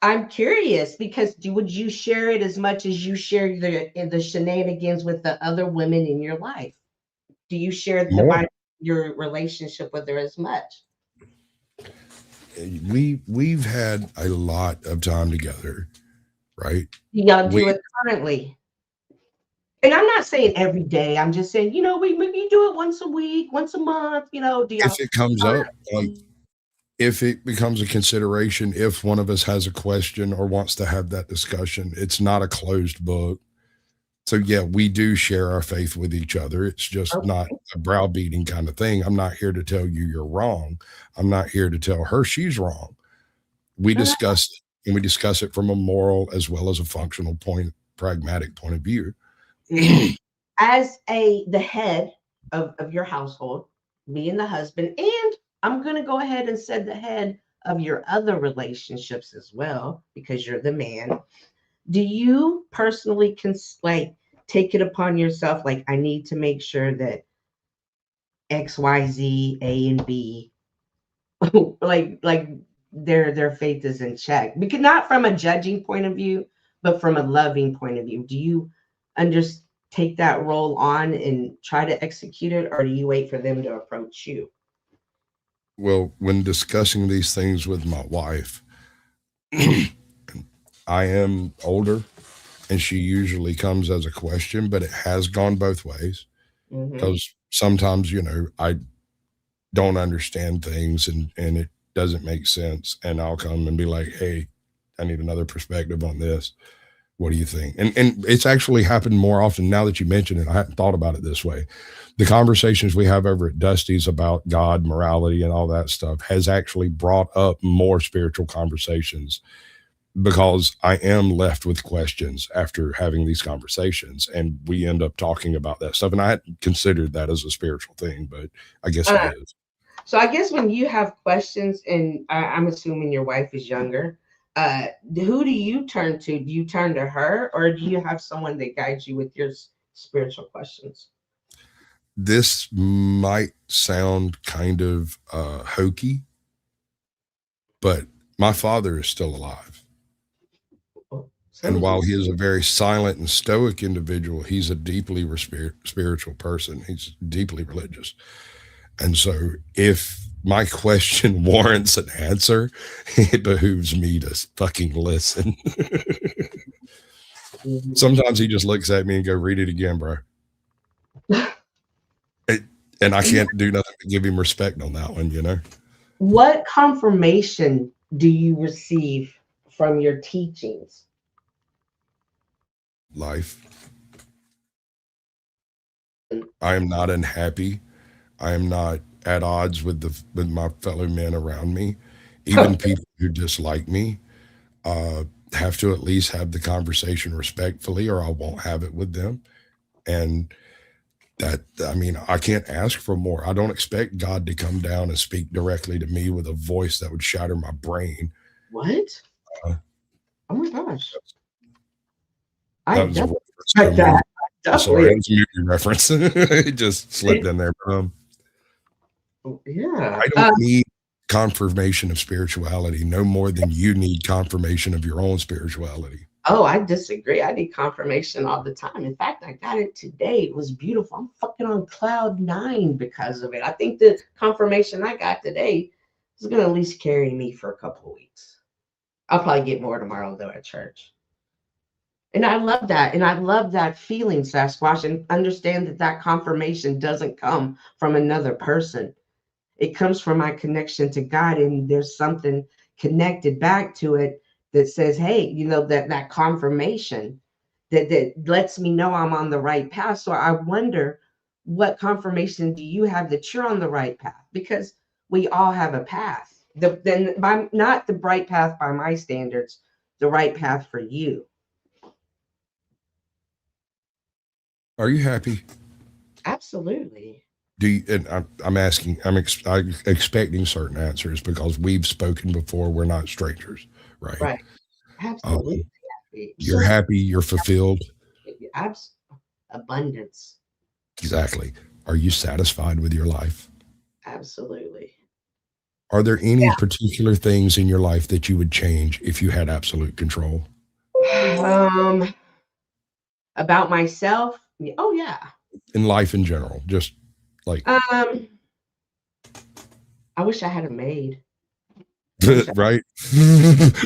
I'm curious because would you share it as much as you share the shenanigans with the other women in your life? Do you share your relationship with her as much? We've had a lot of time together, right? Y'all do it currently. And I'm not saying every day. I'm just saying, we do it once a week, once a month. Do y'all? If it comes up, if it becomes a consideration, if one of us has a question or wants to have that discussion, it's not a closed book. So yeah, we do share our faith with each other. It's just not a browbeating kind of thing. I'm not here to tell you you're wrong. I'm not here to tell her she's wrong. We discuss it, and we discuss it from a moral as well as a functional pragmatic point of view. As the head of your household, being the husband, and I'm going to go ahead and say the head of your other relationships as well, because you're the man. Do you personally take it upon yourself? Like, I need to make sure that X, Y, Z, A, and B, like their faith is in check, because not from a judging point of view, but from a loving point of view. Do you take that role on and try to execute it, or do you wait for them to approach you? Well, when discussing these things with my wife, I am older, and she usually comes as a question, but it has gone both ways, because sometimes, I don't understand things and it doesn't make sense. And I'll come and be like, hey, I need another perspective on this. What do you think? And it's actually happened more often now that you mention it. I hadn't thought about it this way. The conversations we have over at Dusty's about God, morality, and all that stuff has actually brought up more spiritual conversations, because I am left with questions after having these conversations, and we end up talking about that stuff. And I hadn't considered that as a spiritual thing, but I guess it is. So I guess when you have questions, and I'm assuming your wife is younger, who do you turn to? Do you turn to her, or do you have someone that guides you with your spiritual questions? This might sound kind of hokey, but my father is still alive. And while he is a very silent and stoic individual, he's a deeply spiritual person. He's deeply religious. And so if my question warrants an answer, it behooves me to fucking listen. Sometimes he just looks at me and go, read it again, bro. And I can't do nothing but give him respect on that one, What confirmation do you receive from your teachings? Life. I am not unhappy. I am not at odds with my fellow men around me. Even people who dislike me have to at least have the conversation respectfully, or I won't have it with them. And that, I mean, I can't ask for more. I don't expect God to come down and speak directly to me with a voice that would shatter my brain. What? Oh my gosh. That was a Sorry, that was a movie reference. It just slipped in there. Yeah. I don't need confirmation of spirituality no more than you need confirmation of your own spirituality. Oh, I disagree. I need confirmation all the time. In fact, I got it today. It was beautiful. I'm fucking on cloud 9 because of it. I think the confirmation I got today is going to at least carry me for a couple of weeks. I'll probably get more tomorrow, though, at church. And I love that. And I love that feeling, Sasquatch, and understand that that confirmation doesn't come from another person. It comes from my connection to God, and there's something connected back to it that says, hey, you know, that confirmation that lets me know I'm on the right path. So I wonder, what confirmation do you have that you're on the right path? Because we all have a path. Not the bright path by my standards, the right path for you. Are you happy? Absolutely. Do you, and I'm asking, I'm expecting certain answers because we've spoken before. We're not strangers, right? Right. Absolutely. You're happy. You're fulfilled. Abundance. Exactly. Are you satisfied with your life? Absolutely. Are there any particular things in your life that you would change if you had absolute control? About myself? Oh yeah. In life in general, just like I wish I had a maid. right?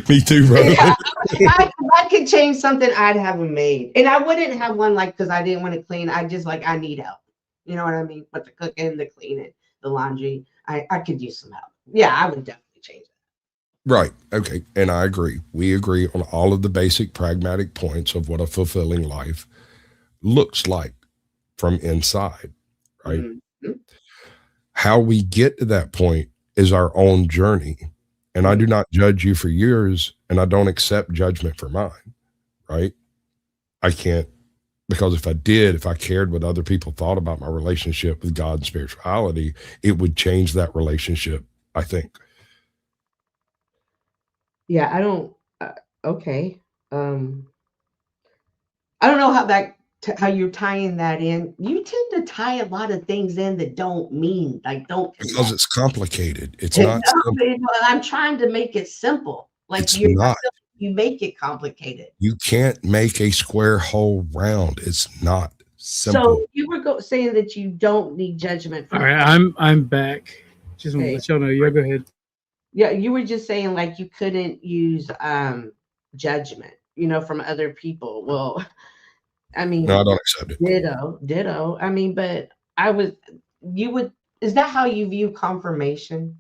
Me too, bro. Yeah, if I could change something, I'd have a maid. And I wouldn't have one like because I didn't want to clean. I just I need help. You know what I mean? But the cooking, the cleaning, the laundry, I could use some help. Yeah, I would definitely change it. Right. Okay. And I agree. We agree on all of the basic pragmatic points of what a fulfilling life looks like from inside, right? Mm-hmm. How we get to that point is our own journey. And I do not judge you for yours, and I don't accept judgment for mine, right? I can't, because if I cared what other people thought about my relationship with God and spirituality, it would change that relationship, I think. Yeah, I don't. Okay. I don't know how you're tying that in. You tend to tie a lot of things in that don't mean don't connect. Because it's complicated. It's not simple. I'm trying to make it simple. It's not. You make it complicated. You can't make a square hole round. It's not simple. So you were saying that you don't need judgment. All right, I'm back. Just want to let y'all know. Yeah, go ahead. Yeah, you were just saying you couldn't use judgment, from other people. Well, I mean, no, I don't accept it. Ditto. I mean, but is that how you view confirmation?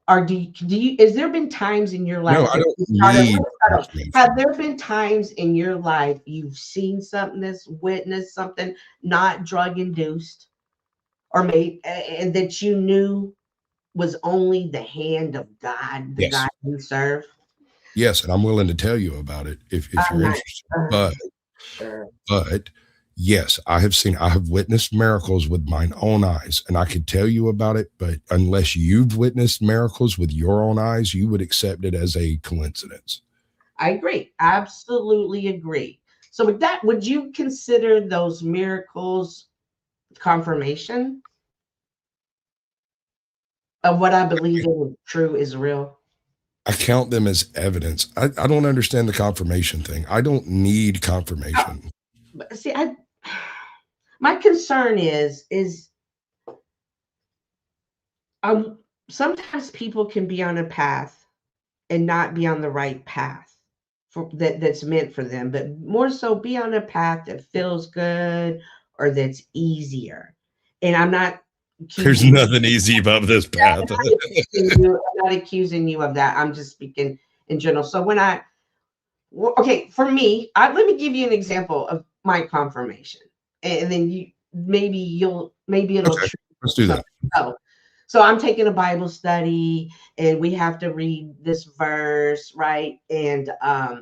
Or has there been times in your life? No, I don't need. Have there been times in your life you've seen something, witnessed something not drug induced, or and that you knew was only the hand of God, the God you serve? Yes, and I'm willing to tell you about it if you're interested. But yes, I have witnessed miracles with mine own eyes, and I could tell you about it, but unless you've witnessed miracles with your own eyes, you would accept it as a coincidence. I agree. Absolutely agree. So with that, would you consider those miracles confirmation of what I believe is true is real? I count them as evidence. I don't understand the confirmation thing. I don't need confirmation. See, my concern is sometimes people can be on a path and not be on the right path that's meant for them, but more so be on a path that feels good or that's easier. And I'm not There's nothing easy above this path. I'm not accusing you of that. I'm just speaking in general. So when okay, for me, let me give you an example of my confirmation, and then maybe it'll Okay, let's do that. So I'm taking a Bible study, and we have to read this verse, right? And I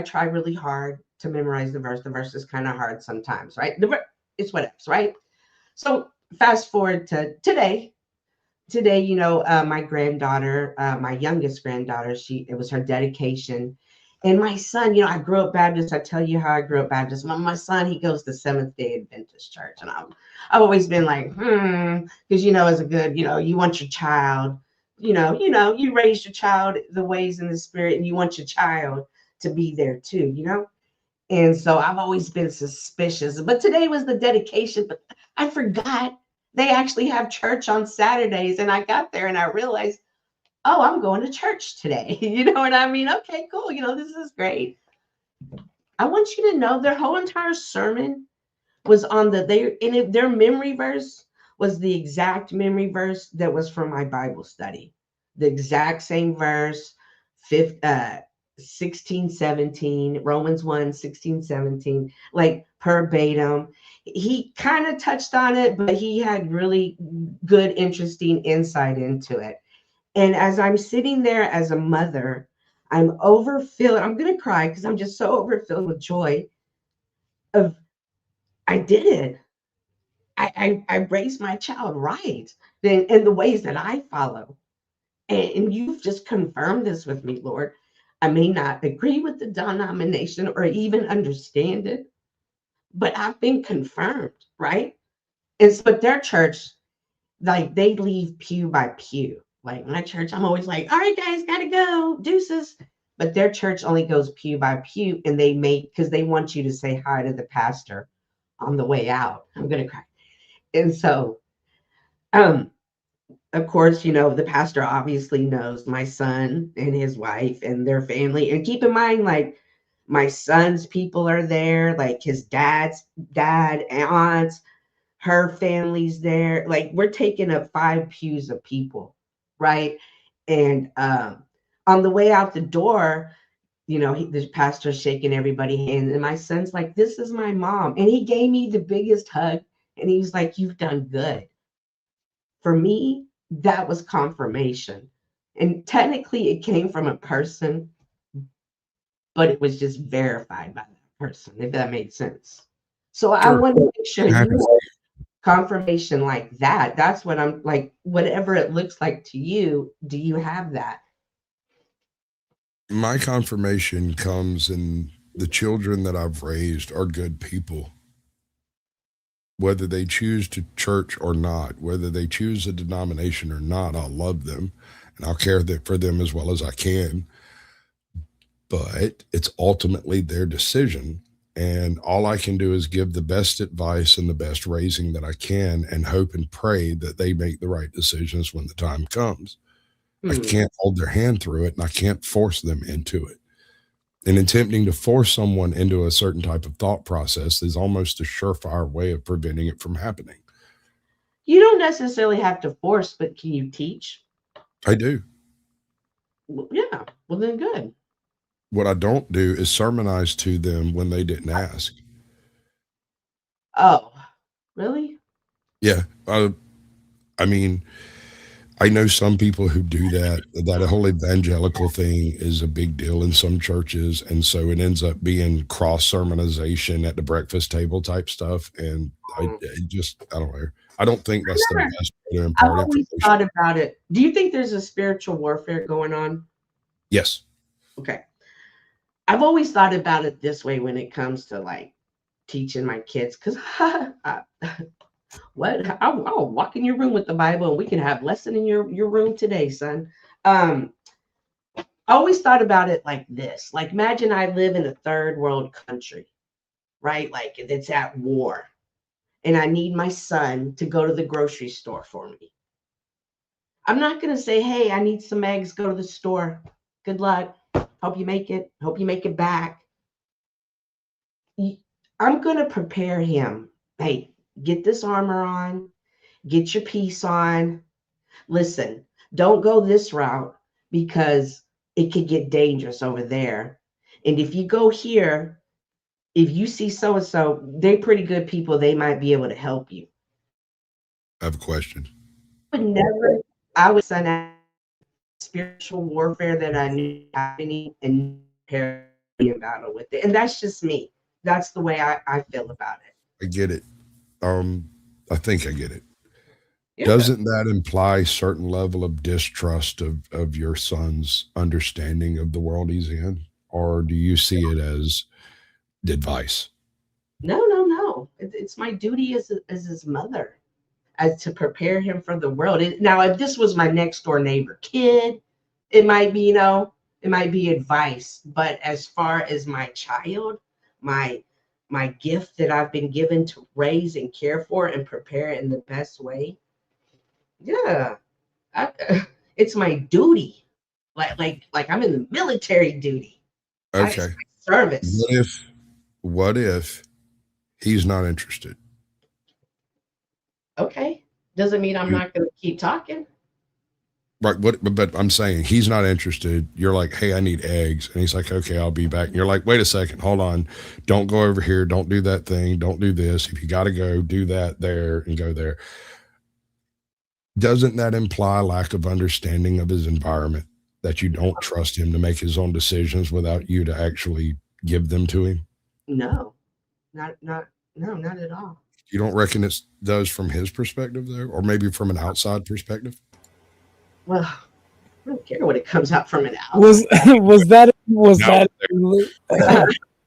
try really hard to memorize the verse. The verse is kind of hard sometimes, right? It's whatever, right? So fast forward to today. Today, my granddaughter, my youngest granddaughter, it was her dedication. And my son, I grew up Baptist. I tell you how I grew up Baptist. My son, he goes to Seventh-day Adventist church. And I've always been like, because, as a good, you want your child, you raise your child the ways in the spirit, and you want your child to be there too, And so I've always been suspicious. But today was the dedication, but I forgot they actually have church on Saturdays. And I got there and I realized, oh, I'm going to church today. You know what I mean? Okay, cool. This is great. I want you to know their whole entire sermon was on their memory verse was the exact memory verse that was from my Bible study. The exact same verse, 16, 17, Romans 1, 16, 17, like verbatim. He kind of touched on it, but he had really good, interesting insight into it. And as I'm sitting there as a mother, I'm overfilled. I'm going to cry because I'm just so overfilled with joy I did it. I raised my child right in the ways that I follow. And you've just confirmed this with me, Lord. I may not agree with the denomination or even understand it, but I've been confirmed, right? But their church, like they leave pew by pew. Like my church, I'm always like, all right, guys, gotta go, deuces. But their church only goes pew by pew, and because they want you to say hi to the pastor on the way out. I'm gonna cry. And so, of course, the pastor obviously knows my son and his wife and their family. And keep in mind, like my son's people are there, like his dad's dad, aunts, her family's there. Like we're taking up 5 pews of people, right? And on the way out the door, the pastor's shaking everybody's hand, and my son's like, "This is my mom," and he gave me the biggest hug, and he was like, "You've done good." For me, that was confirmation, and technically, it came from a person, but it was just verified by that person, if that made sense. So I want to make sure you have confirmation like that. That's what I'm like. Whatever it looks like to you, do you have that? My confirmation comes in the children that I've raised are good people. Whether they choose to church or not, whether they choose a denomination or not, I'll love them and I'll care for them as well as I can. But it's ultimately their decision. And all I can do is give the best advice and the best raising that I can and hope and pray that they make the right decisions when the time comes. I can't hold their hand through it, and I can't force them into it. And attempting to force someone into a certain type of thought process is almost a surefire way of preventing it from happening. You don't necessarily have to force, but can you teach? I do. Well, yeah. Well, then good. What I don't do is sermonize to them when they didn't ask. Oh, really? Yeah. I mean, I know some people who do that. That whole evangelical thing is a big deal in some churches. And so it ends up being cross sermonization at the breakfast table type stuff. And I don't know. I don't think that's the best way to impart I've always thought about it. Do you think there's a spiritual warfare going on? Yes. Okay. I've always thought about it this way when it comes to like teaching my kids, because I'll walk in your room with the Bible and we can have lesson in your room today, son. I always thought about it like this. Like imagine I live in a third world country, right? Like it's at war. And I need my son to go to the grocery store for me. I'm not going to say, hey, I need some eggs, go to the store. Good luck. Hope you make it. Hope you make it back. I'm going to prepare him. Hey, get this armor on. get your piece on. Listen, don't go this route because it could get dangerous over there. And if you go here, if you see so and so, they're pretty good people. They might be able to help you. I have a question. I would send out spiritual warfare that I knew happening and prepare to be in battle with it. And that's just me. That's the way I feel about it. I get it. I think I get it. Yeah. Doesn't that imply certain level of distrust of your son's understanding of the world he's in? Or do you see it as advice? No. It's my duty as his mother, as to prepare him for the world. Now, if this was my next door neighbor kid, it might be, it might be advice. But as far as my child, my gift that I've been given to raise and care for and prepare in the best way, yeah, it's my duty. Like I'm in the military duty. Okay. Service. What if he's not interested? Okay. Doesn't mean I'm not going to keep talking. Right. But I'm saying he's not interested. You're like, hey, I need eggs. And he's like, okay, I'll be back. And you're like, wait a second, hold on. Don't go over here. Don't do that thing. Don't do this. If you got to go, do that there and go there. Doesn't that imply lack of understanding of his environment, that you don't trust him to make his own decisions without you to actually give them to him? No, not at all. You don't reckon it does from his perspective, though, or maybe from an outside perspective? Well, I don't care what it comes out from an out. Was that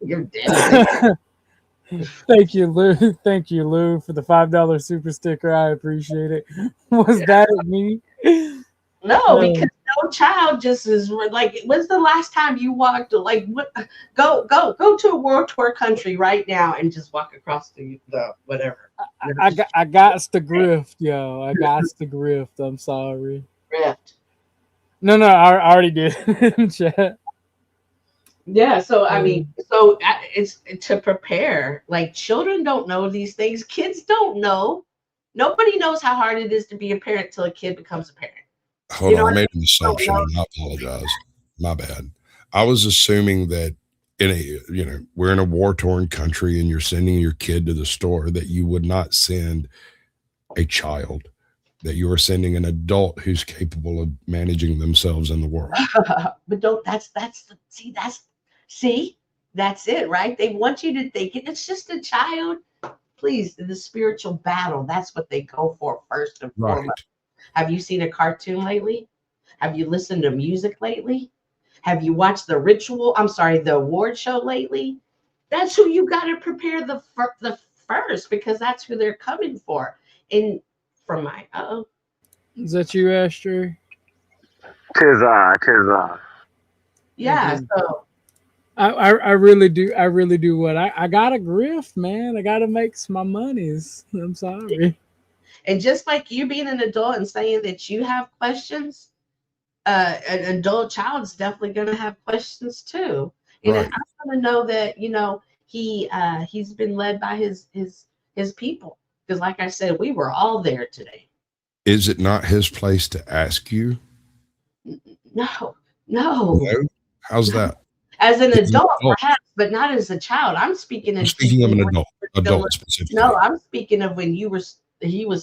You're dead. Thank you, Lou. Thank you, Lou, for the $5 super sticker. I appreciate it. Was that me? No, because no child just is like, when's the last time you walked, like, what? Go to a war tour country right now and just walk across the whatever. I got the grift, yo. I got the grift. I'm sorry. Grift. No, I already did in chat. Yeah, so I mean, so it's to prepare. Like, children don't know these things. Kids don't know. Nobody knows how hard it is to be a parent till a kid becomes a parent. Hold on, I made an assumption and I apologize. My bad. I was assuming that we're in a war-torn country and you're sending your kid to the store, that you would not send a child, that you are sending an adult who's capable of managing themselves in the world. But that's it, right? They want you to think it's just a child. Please, the spiritual battle, that's what they go for first and foremost. Have you seen a cartoon lately? Have you listened to music lately? Have you watched the award show lately? That's who you got to prepare the first, because that's who they're coming for. And from my is that you, Astro? Tis I. Yeah. Mm-hmm. So I really do what I got a grift, man. I got to make my monies. I'm sorry. And just like you being an adult and saying that you have questions, an adult child's definitely going to have questions too. And Right. I want to know that, he's been led by his people. Because like I said, we were all there today. Is it not his place to ask you? No. How's that? As an adult, perhaps, but not as a child. I'm speaking of an adult specifically. No, I'm speaking of when he was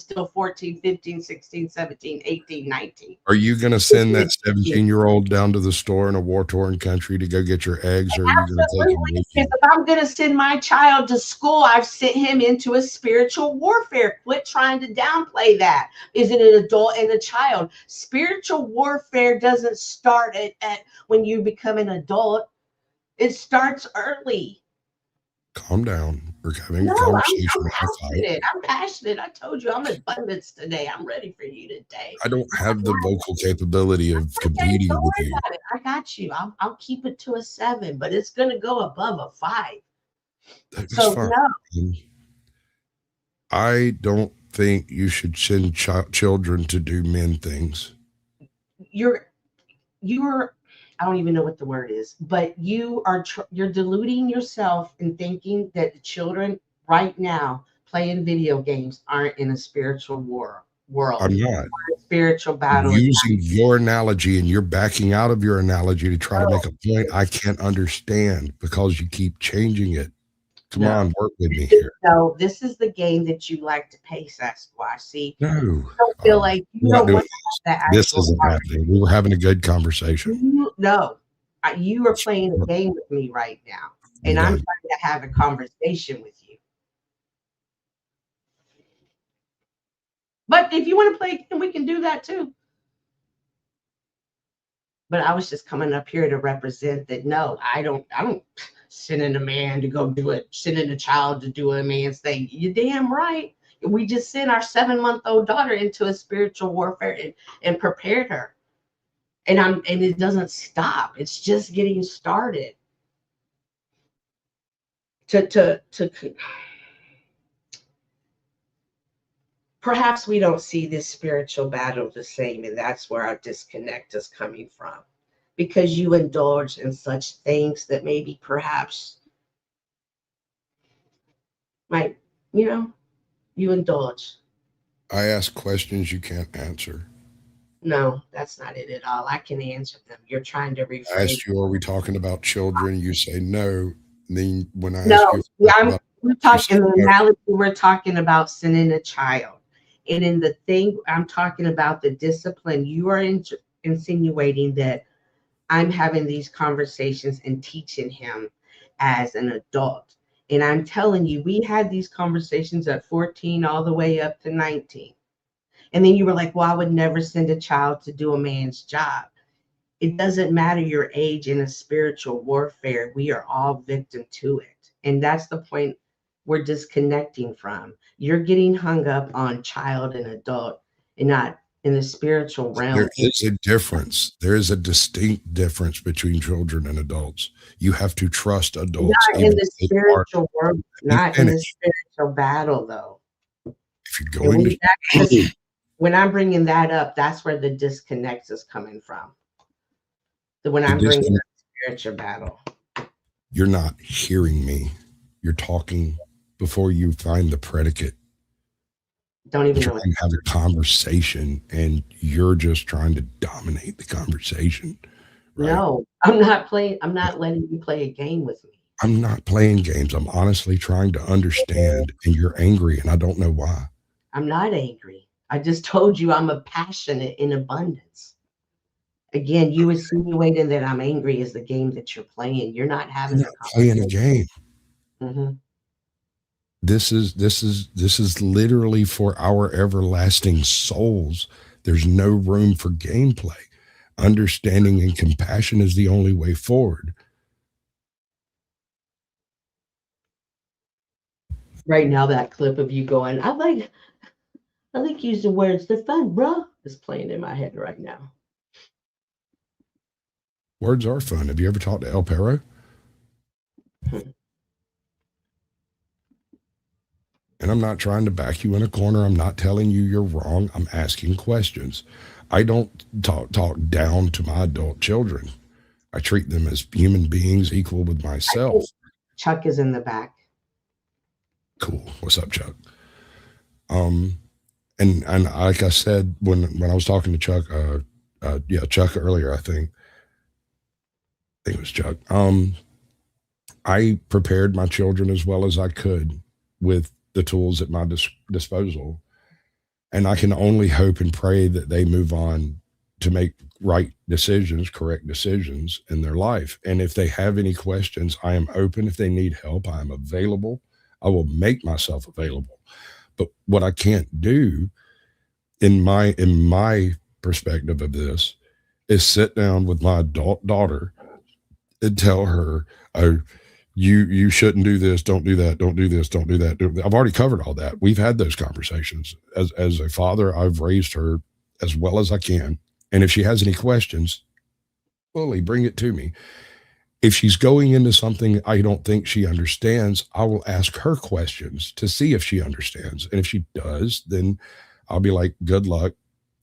still 14, 15, 16, 17, 18, 19. Are you going to send that 17-year-old down to the store in a war-torn country to go get your eggs? Or are you going to take him with you? If I'm going to send my child to school, I've sent him into a spiritual warfare. Quit trying to downplay that. Is it an adult and a child? Spiritual warfare doesn't start at when you become an adult. It starts early. Calm down. We're having a conversation. I'm passionate. I told you I'm in abundance today. I'm ready for you today. I don't have the vocal capability of competing with you. I got you. I'll keep it to a 7, but it's going to go above a 5. That's so fine. No. I don't think you should send children to do men things. You're I don't even know what the word is, but you're deluding yourself in thinking that the children right now playing video games aren't in a spiritual war. world. I'm not. Spiritual battle. Using your analogy, and you're backing out of your analogy to try to make a point I can't understand because you keep changing it. Come on, work with me here. No, this is the game that you like to play, Sasquatch. See, No, you don't feel like you don't want to have that. This isn't happening. We were having a good conversation. You are playing a game with me right now, and I'm trying to have a conversation with you. But if you want to play a game, we can do that too. But I was just coming up here to represent that. No, I don't sending a man to go do it, sending a child to do a man's thing. You're damn right. We just sent our 7-month-old daughter into a spiritual warfare and prepared her. And it doesn't stop. It's just getting started. Perhaps we don't see this spiritual battle the same, and that's where our disconnect is coming from. Because you indulge in such things that maybe perhaps you indulge. I ask questions you can't answer. No, that's not it at all. I can answer them. You're trying to rephrase. I asked you, are we talking about children? You say no. And then when I ask you, we're talking in the analogy, we're talking about sending a child. And in the thing, I'm talking about the discipline. You are insinuating that I'm having these conversations and teaching him as an adult. And I'm telling you, we had these conversations at 14 all the way up to 19. And then you were like, well, I would never send a child to do a man's job. It doesn't matter your age in a spiritual warfare. We are all victim to it. And that's the point we're disconnecting from. You're getting hung up on child and adult and not in the spiritual realm. There is a difference. There is a distinct difference between children and adults. You have to trust adults. Not in the spiritual world, not in the spiritual battle, though. If you're going to... When I'm bringing that up, that's where the disconnect is coming from. When I'm bringing up the spiritual battle. You're not hearing me. You're talking before you find the predicate. Don't even know. Trying to have a conversation, and you're just trying to dominate the conversation. Right? No, I'm not playing. I'm not letting you play a game with me. I'm not playing games. I'm honestly trying to understand, and you're angry, and I don't know why. I'm not angry. I just told you I'm a passionate in abundance. Again, you insinuating that I'm angry is the game that you're playing. You're not having playing a game. Mm-hmm. This is literally for our everlasting souls. There's no room for gameplay. Understanding and compassion is the only way forward. Right now, that clip of you going, I like using words. They're fun, bro. Is playing in my head right now. Words are fun. Have you ever talked to El Perro? And I'm not trying to back you in a corner. I'm not telling you you're wrong. I'm asking questions. I don't talk down to my adult children. I treat them as human beings equal with myself. Chuck is in the back. Cool. What's up, Chuck? And like I said, when I was talking to Chuck, Chuck earlier, I think it was Chuck. I prepared my children as well as I could with the tools at my disposal. And I can only hope and pray that they move on to make right decisions, correct decisions in their life. And if they have any questions, I am open. If they need help, I am available. I will make myself available. But what I can't do in my perspective of this is sit down with my adult daughter and tell her, oh, you shouldn't do this, don't do that, don't do this, don't do that. I've already covered all that. We've had those conversations. As a father, I've raised her as well as I can. And if she has any questions, fully bring it to me. If she's going into something I don't think she understands, I will ask her questions to see if she understands. And if she does, then I'll be like, good luck.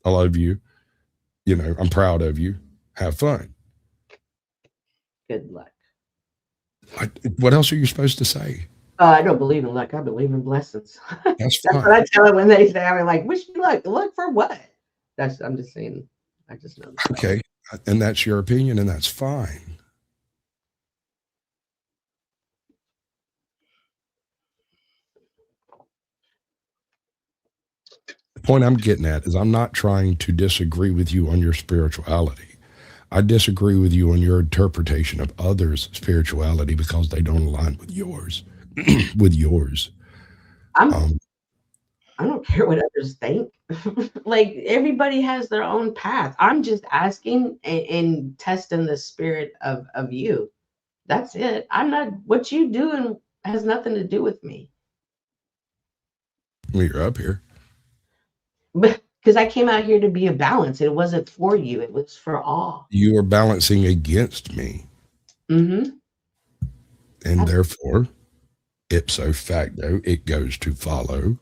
I love you. You know, I'm proud of you. Have fun. Good luck. What else are you supposed to say? I don't believe in luck. I believe in blessings. That's That's fine. what I tell them when they say, I'm like, wish me luck. Luck for what? I'm just saying. I just know. Okay. And that's your opinion, and that's fine. The point I'm getting at is I'm not trying to disagree with you on your spirituality. I disagree with you on your interpretation of others' spirituality because they don't align with yours. with yours. I don't care what others think. Like everybody has their own path. I'm just asking and testing the spirit of you. That's it. I'm not what you doing has nothing to do with me. Well, you're up here. But because I came out here to be a balance. It wasn't for you, it was for all. You are balancing against me. Mm-hmm. And therefore, ipso facto, it goes to follow.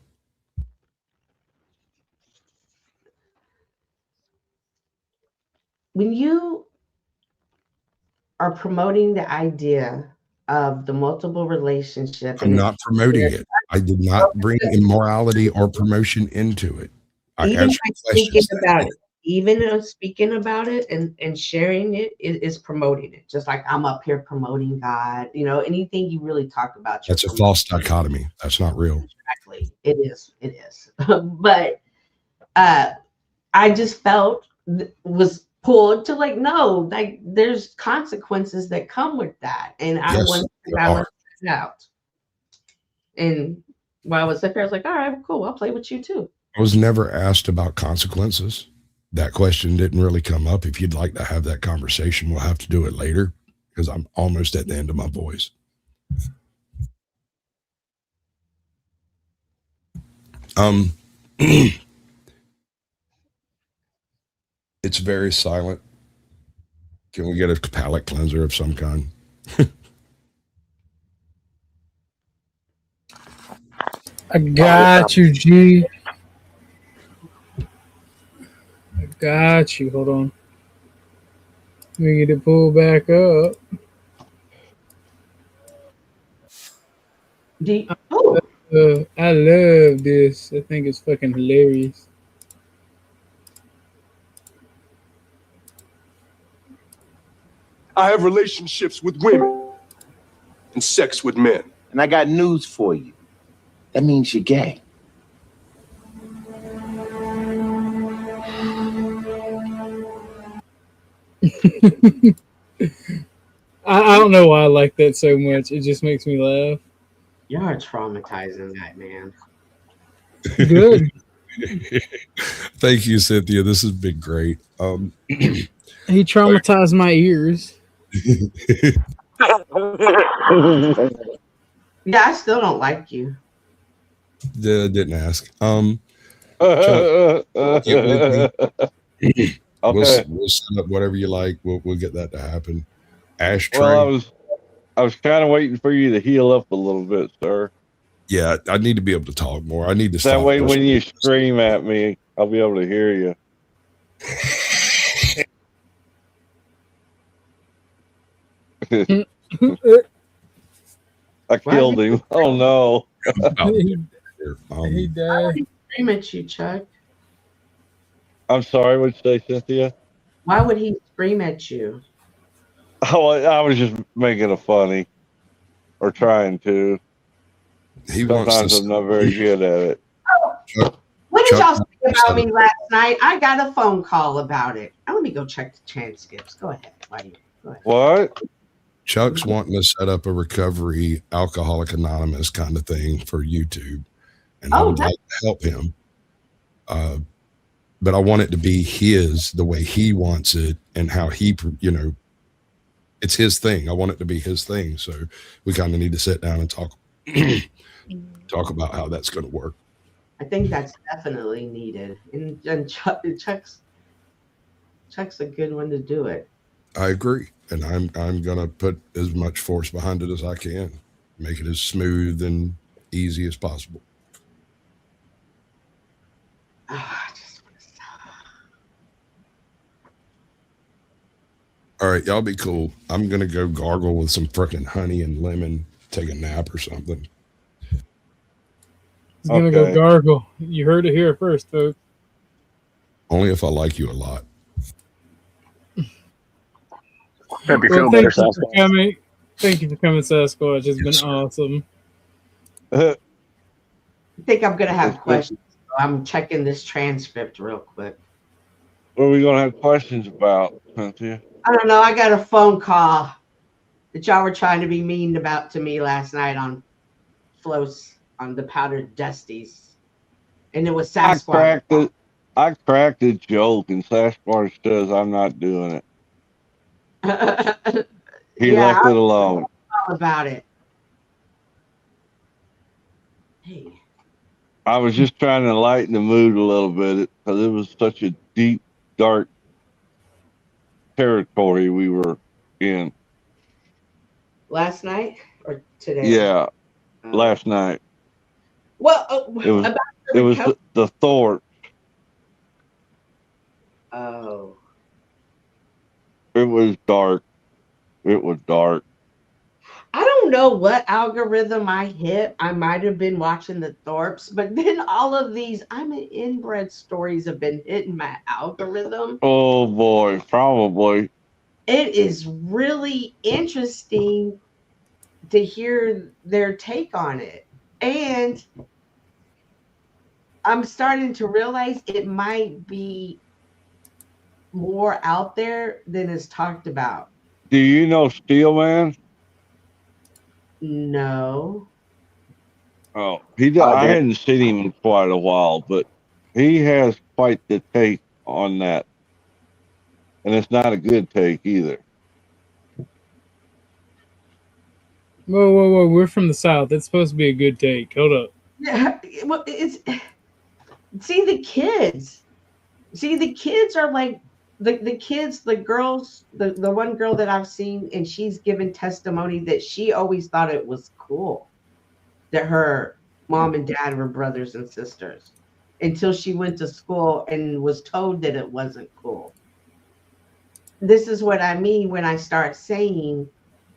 When you are promoting the idea of the multiple relationship, I'm not promoting it. I did not bring immorality or promotion into it. I even answered by speaking questions. about it, even speaking about it and sharing it is promoting it. Just like I'm up here promoting God. You know, anything you really talk about. That's a false dichotomy. That's not real. Exactly. It is. It is. But I just felt was pulled to like, no, like there's consequences that come with that. And I Yes, wanted to balance it out. And while I was up there, I was like, all right, cool, I'll play with you too. I was never asked about consequences. That question didn't really come up. If you'd like to have that conversation, we'll have to do it later because I'm almost at the end of my voice. It's very silent. Can we get a palate cleanser of some kind? I got you, G. I got you. Hold on. Let me get it pulled back up. I love this. I think it's fucking hilarious. I have relationships with women and sex with men. And I got news for you. That means you're gay. I don't know why I like that so much. It just makes me laugh. Y'all are traumatizing that man. Good. Thank you, Cynthia. This has been great. He traumatized my ears. Yeah, I still don't like you. Didn't ask. Chuck, Okay. we'll set up whatever you like. We'll get that to happen. Ashtray. Well, I was kind of waiting for you to heal up a little bit, sir. Yeah, I need to be able to talk more. I need to That stop. way, when you scream at me, I'll be able to hear you. I killed him. Oh no! He died. Scream at you, Chuck. I'm sorry. What'd you say, Cynthia? Why would he scream at you? Oh, I was just making a funny, or trying to. Sometimes I'm not very good at it. What did y'all say about me last night? I got a phone call about it. Let me go check the transcripts. Go ahead. Go ahead. What? Chuck's wanting to set up a recovery Alcoholic Anonymous kind of thing for YouTube, and I would like to help him. But I want it to be his, the way he wants it, and how he, it's his thing. I want it to be his thing. So we kind of need to sit down and talk about how that's going to work. I think that's definitely needed, and Chuck's a good one to do it. I agree, and I'm going to put as much force behind it as I can, make it as smooth and easy as possible. All right, y'all be cool. I'm going to go gargle with some freaking honey and lemon, take a nap or something. He's gonna go Okay. gargle. You heard it here first, folks. Only if I like you a lot. Hope you Well, feel better, thank you for Sasquatch. coming. Thank you for coming, Sasquatch. It's been Yes, sir. awesome. I think I'm gonna have It's been- questions. So I'm checking this transcript real quick. What are we gonna have questions about, Cynthia? I don't know. I got a phone call that y'all were trying to be mean about to me last night on Flo's on the powdered dusties, and it was I Sasquatch. cracked a joke, and Sasquatch says I'm not doing it. He Yeah, left it alone. all about it. Hey, I was just trying to lighten the mood a little bit because it was such a deep, dark territory we were in. last night or today? Yeah, last night. Well, It was about it was the Thor. Oh, It was dark. It was dark. I don't know what algorithm I hit. I might have been watching the Thorpes, but then all of these I'm an inbred stories have been hitting my algorithm. Oh boy, probably. It is really interesting to hear their take on it. And I'm starting to realize it might be more out there than is talked about. Do you know Steelman? No. Oh, I hadn't seen him in quite a while, but he has quite the take on that, and it's not a good take either. Whoa, whoa, whoa! We're from the South. It's supposed to be a good take. Hold up. Yeah, well, it's see the kids. See the kids are like the kids, the girls, the one girl that I've seen, and she's given testimony that she always thought it was cool that her mom and dad were brothers and sisters until she went to school and was told that it wasn't cool. This is what I mean when I start saying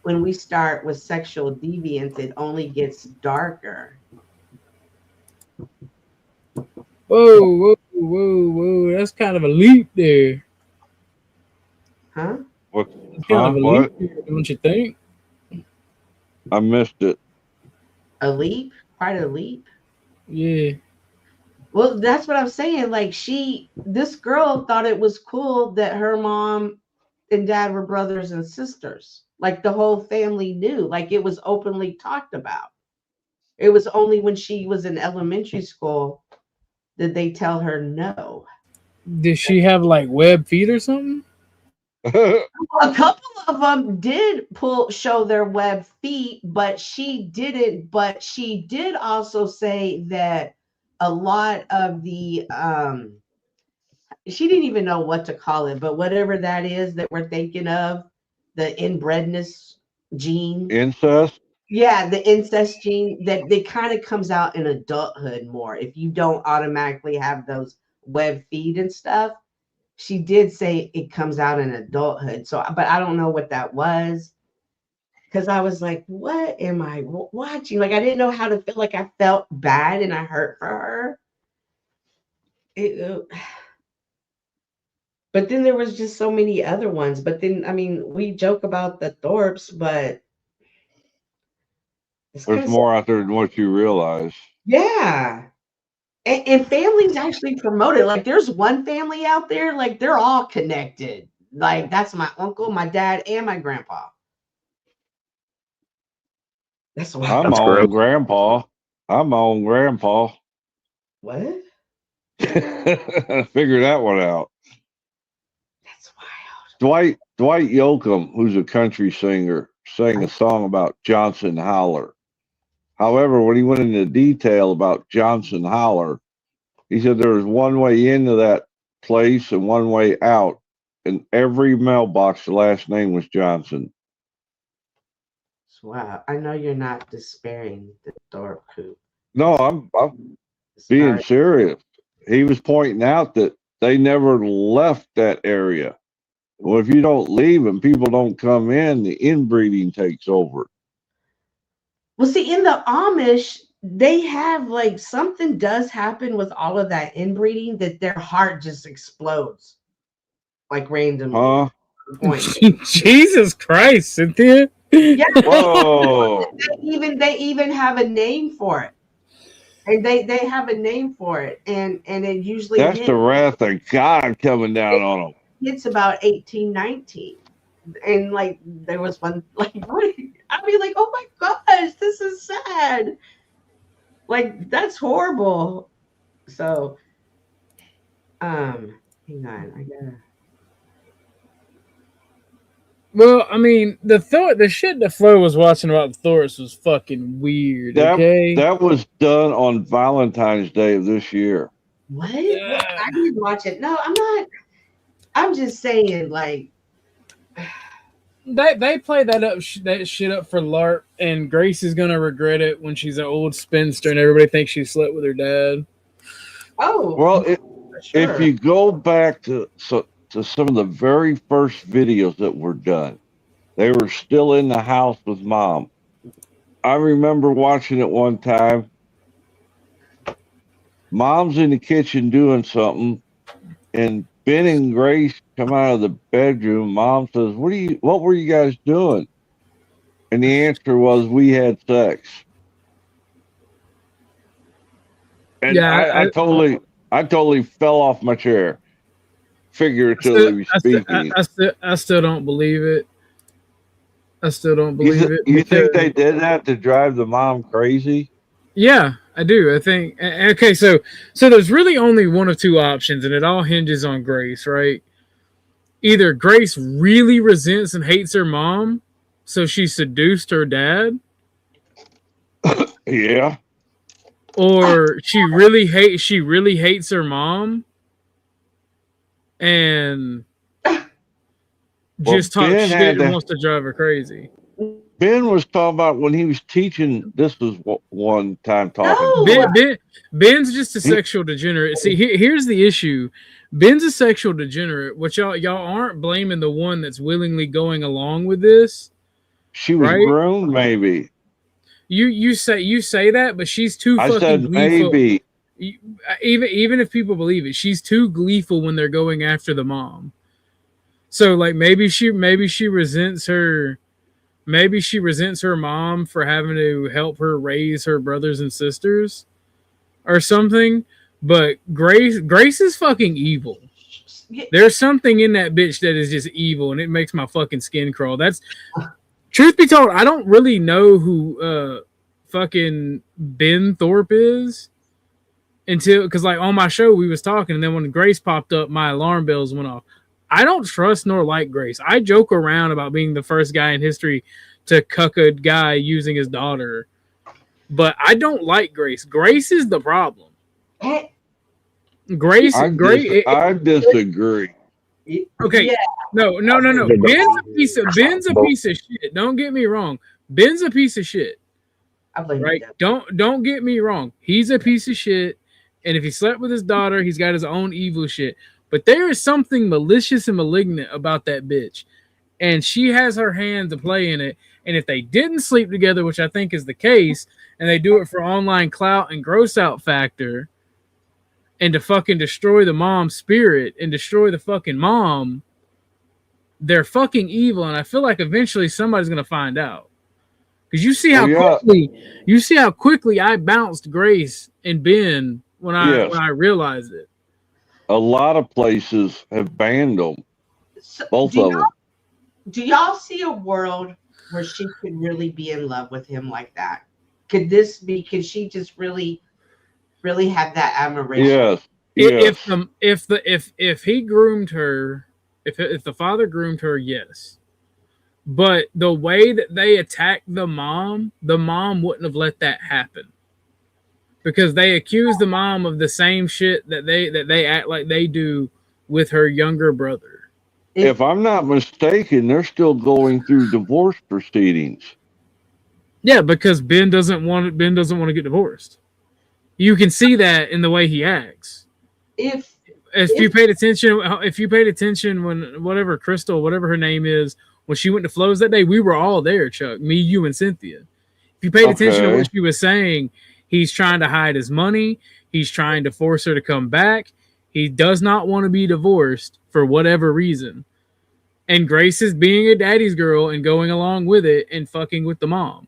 when we start with sexual deviance, it only gets darker. Whoa, whoa, whoa, whoa! That's kind of a leap there. Huh? What? Kind of a What? leap there, don't you think? I missed it. A leap? Quite a leap? Yeah. Well, that's what I'm saying. Like this girl thought it was cool that her mom and dad were brothers and sisters. Like the whole family knew, like it was openly talked about. It was only when she was in elementary school did they tell her no. Did she have like web feet or something? A couple of them did show their web feet, but she didn't. But she did also say that a lot of the she didn't even know what to call it, but whatever that is that we're thinking of, the inbredness gene. Incest? Yeah, the incest gene that kind of comes out in adulthood more if you don't automatically have those web feet and stuff. She did say it comes out in adulthood. So, but I don't know what that was because I was like, what am I watching? Like, I didn't know how to feel. Like, I felt bad and I hurt for her. But then there was just so many other ones. But then, I mean, we joke about the Thorpes, but There's more out there than what you realize. yeah. And families actually promote it. Like there's one family out there, like they're all connected. Like that's my uncle, my dad, and my grandpa. That's why I'm my own grandpa. I'm my own grandpa. What? I figured that one out. That's wild. Dwight Yoakam, who's a country singer, sang a song about Johnson Howler. However, when he went into detail about Johnson Howler, he said there was one way into that place and one way out. In every mailbox, the last name was Johnson. Wow. I know you're not despairing the Thorpe coop. No, I'm being serious. He was pointing out that they never left that area. Well, if you don't leave and people don't come in, the inbreeding takes over. Well, see, in the Amish, they have like something does happen with all of that inbreeding that their heart just explodes like randomly. Huh? Jesus Christ, Cynthia. Yeah. Whoa. They even have a name for it. And they have a name for it. And it usually That's the wrath of God coming down on them. It's about 18, 19. And like there was one like I'd be like, oh my gosh, this is sad. Like that's horrible. So hang on, I gotta. Well, I mean, the shit that Flo was watching about the Thoris was fucking weird. Okay, That was done on Valentine's Day of this year. What? I didn't watch it. No, I'm not. I'm just saying, like they play that shit up for LARP, and Grace is gonna regret it when she's an old spinster and everybody thinks she slept with her dad. Oh, well, sure. If you go back to some of the very first videos that were done, they were still in the house with Mom. I remember watching it one time. Mom's in the kitchen doing something, and Ben and Grace come out of the bedroom. Mom says, what were you guys doing? And the answer was, we had sex. And Yeah, I totally fell off my chair, figuratively speaking. I still don't believe it. I still don't believe it. You think they did that to drive the mom crazy? Yeah, I do. I think. Okay, so there's really only one of two options, and it all hinges on Grace, right? Either Grace really resents and hates her mom, so she seduced her dad. Yeah. Or she really hates her mom, and just talks shit and wants to drive her crazy. Ben was talking about when he was teaching. This was one time talking. Ben's just a sexual degenerate. See, here's the issue. Ben's a sexual degenerate. What y'all aren't blaming the one that's willingly going along with this. She was grown, maybe. You say that, but she's too fucking gleeful. Maybe. Even if people believe it, she's too gleeful when they're going after the mom. So like maybe she resents her. Maybe she resents her mom for having to help her raise her brothers and sisters or something. But Grace is fucking evil. There's something in that bitch that is just evil, and it makes my fucking skin crawl. That's truth be told, I don't really know who fucking Ben Thorpe is because like on my show we was talking, and then when Grace popped up, my alarm bells went off. I don't trust nor like Grace. I joke around about being the first guy in history to cuck a guy using his daughter, but I don't like Grace. Grace is the problem. Grace. I disagree. Okay. Yeah. No. Ben's a piece of shit. Don't get me wrong. Ben's a piece of shit. Right? Don't get me wrong. He's a piece of shit. And if he slept with his daughter, he's got his own evil shit. But there is something malicious and malignant about that bitch. And she has her hand to play in it. And if they didn't sleep together, which I think is the case, and they do it for online clout and gross out factor, and to fucking destroy the mom's spirit and destroy the fucking mom, they're fucking evil. And I feel like eventually somebody's gonna find out. Because you see how quickly I bounced Grace and Ben when I realized it. A lot of places have banned them. Both of them. Do y'all see a world where she could really be in love with him like that? Could she just really have that admiration? Yes. If he groomed her, if the father groomed her, yes. But the way that they attacked the mom wouldn't have let that happen. Because they accuse the mom of the same shit that they act like they do with her younger brother. If I'm not mistaken, they're still going through divorce proceedings. Yeah, because Ben doesn't want to get divorced. You can see that in the way he acts. If you paid attention when whatever Crystal, whatever her name is, when she went to Flo's that day, we were all there, Chuck, me, you, and Cynthia. If you paid attention to what she was saying, He's trying to hide his money. He's trying to force her to come back. He does not want to be divorced for whatever reason. And Grace is being a daddy's girl and going along with it and fucking with the mom.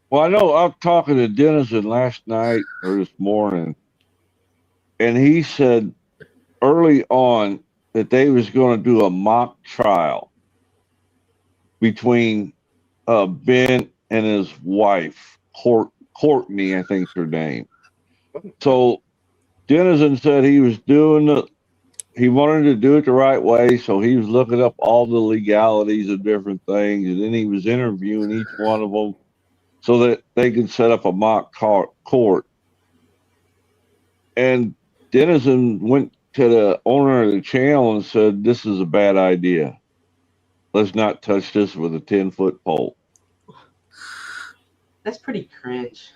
Well, I know I was talking to Denizen last night or this morning, and he said early on that they was going to do a mock trial between Ben and his wife, Courtney, I think's her name. So Denizen said he was he wanted to do it the right way, so he was looking up all the legalities of different things, and then he was interviewing each one of them so that they could set up a mock court. And Denizen went to the owner of the channel and said, "This is a bad idea. Let's not touch this with a 10-foot pole." That's pretty cringe.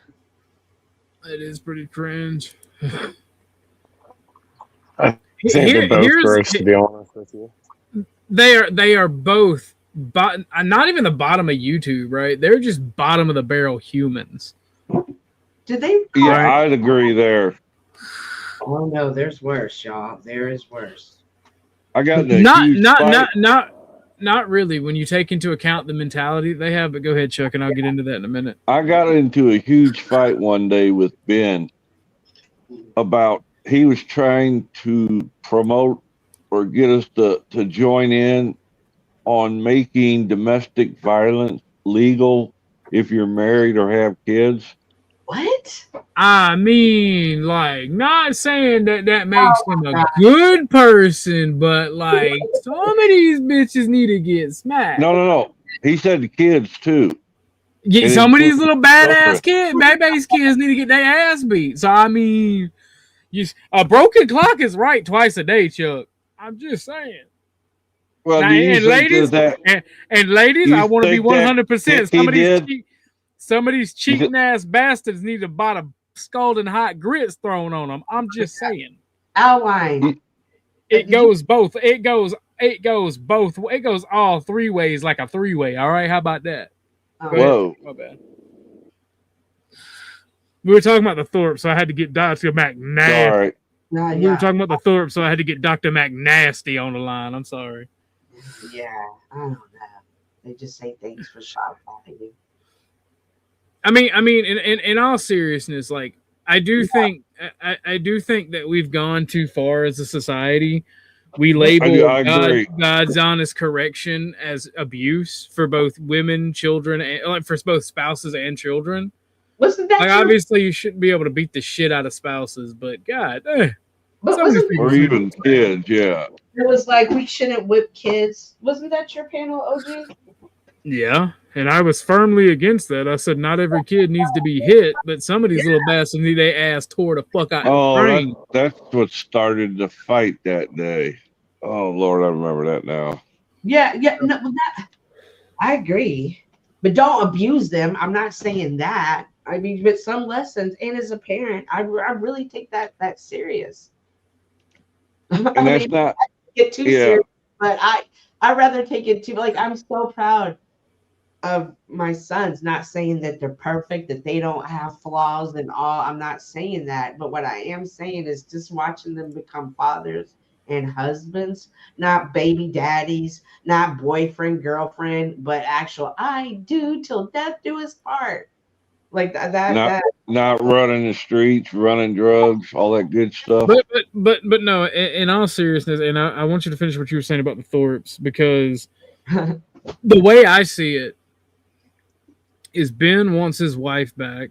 It is pretty cringe. I think they're both gross, to be honest with you. They are both not even the bottom of YouTube, right? They're just bottom of the barrel humans. Did they? Yeah, I'd agree there. Oh no, there's worse, y'all. There is worse. I got not really when you take into account the mentality they have. But go ahead, Chuck, and I'll get into that in a minute. I got into a huge fight one day with Ben about he was trying to promote or get us to join in on making domestic violence legal if you're married or have kids. What? I mean, like, not saying that makes him a good person, but like, some of these bitches need to get smacked. No. He said the kids too. Yeah, some of these little badass kids, baby's kids need to get their ass beat. So I mean, a broken clock is right twice a day, Chuck. I'm just saying. Well, now, and ladies, I want to be 100%. Some of these cheating ass bastards need to buy the scalding hot grits thrown on them. I'm just saying. Outline. It goes both. It goes both. It goes all three ways, like a three-way. All right, how about that? Whoa. My bad. We were talking about the Thorpe, so I had to get Dr. McNasty. Sorry. We were talking about the Thorpe, so I had to get Dr. McNasty on the line. I'm sorry. Yeah, I don't know. They just say things for shock value. I mean, in all seriousness, like I do think that we've gone too far as a society. We label God's honest correction as abuse for both women, children, and like for both spouses and children. Wasn't that like obviously you shouldn't be able to beat the shit out of spouses, but God, or even kids, yeah. It was like we shouldn't whip kids. Wasn't that your panel, OG? Yeah, and I was firmly against that. I said not every kid needs to be hit, but some of these little bastards need their ass tore the fuck out. Oh, that's what started the fight that day. Oh Lord, I remember that now. Yeah, no, I agree, but don't abuse them. I'm not saying that. I mean, with some lessons, and as a parent, I really take that serious. And that's not get too serious, but I rather take it too. Like I'm so proud of my sons. Not saying that they're perfect, that they don't have flaws and all. I'm not saying that, but what I am saying is just watching them become fathers and husbands, not baby daddies, not boyfriend, girlfriend, but actual I do till death do us part. Like not running the streets, running drugs, all that good stuff. But no, in all seriousness, and I want you to finish what you were saying about the Thorpes, because the way I see it is Ben wants his wife back,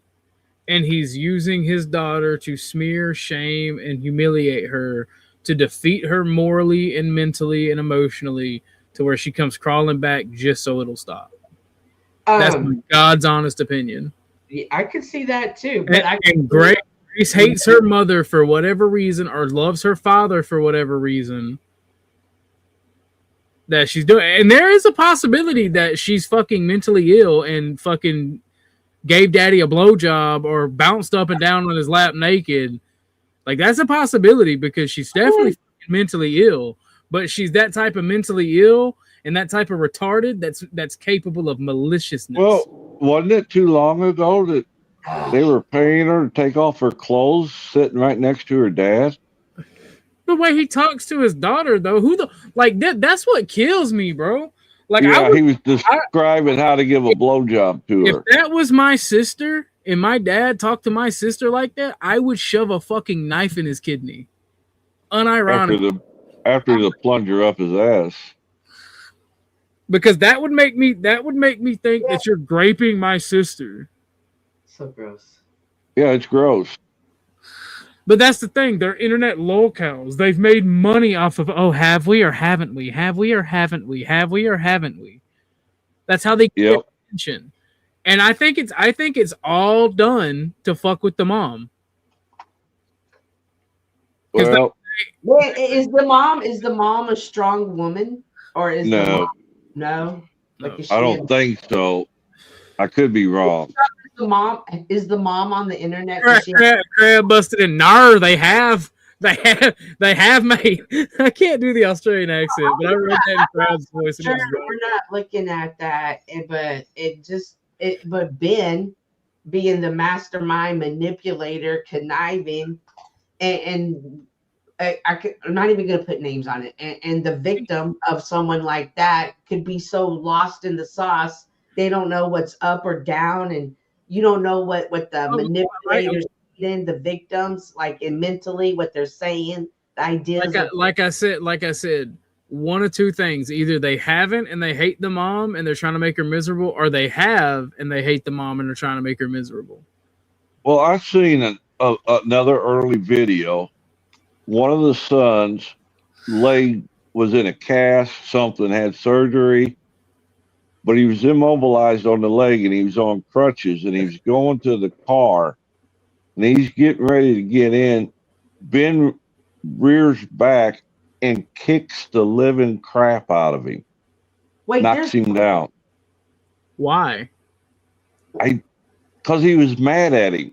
and he's using his daughter to smear, shame, and humiliate her to defeat her morally and mentally and emotionally to where she comes crawling back just so it'll stop. That's God's honest opinion. I could see that too. But Grace hates her mother for whatever reason or loves her father for whatever reason that she's doing. And there is a possibility that she's fucking mentally ill and fucking gave daddy a blowjob or bounced up and down on his lap naked. Like that's a possibility because she's definitely mentally ill, but she's that type of mentally ill and that type of retarded that's capable of maliciousness. Well, wasn't it too long ago that They were paying her to take off her clothes, sitting right next to her dad. The way he talks to his daughter, though, that's what kills me, bro. Like, yeah, he was describing how to give a blowjob to her. If that was my sister and my dad talked to my sister like that, I would shove a fucking knife in his kidney. Unironically. After the plunger up his ass. Because that would make me think that you're graping my sister. So gross. Yeah, it's gross. But that's the thing. They're internet lolcows. They've made money off of, have we or haven't we? Have we or haven't we? Have we or haven't we? That's how they get attention. And I think it's all done to fuck with the mom. Well, is the mom a strong woman, or is no? Like, I don't think so. I could be wrong. Is the mom on the internet? Crab busted in. Nar, they have made. I can't do the Australian accent, but I read that in Crab's voice. Sure, we're not looking at that, but Ben being the mastermind, manipulator, conniving, and I'm not even going to put names on it. And the victim of someone like that could be so lost in the sauce, they don't know what's up or down, and you don't know what the manipulators in the victims, like, and mentally what they're saying, the ideas. Like I said, one of two things: either they haven't and they hate the mom and they're trying to make her miserable, or they have and they hate the mom and they're trying to make her miserable. Well, I've seen another early video. One of the sons' leg was in a cast, something, had surgery, but he was immobilized on the leg and he was on crutches and he was going to the car and he's getting ready to get in. Ben rears back and kicks the living crap out of him. Knocks him down. Why? Because he was mad at him.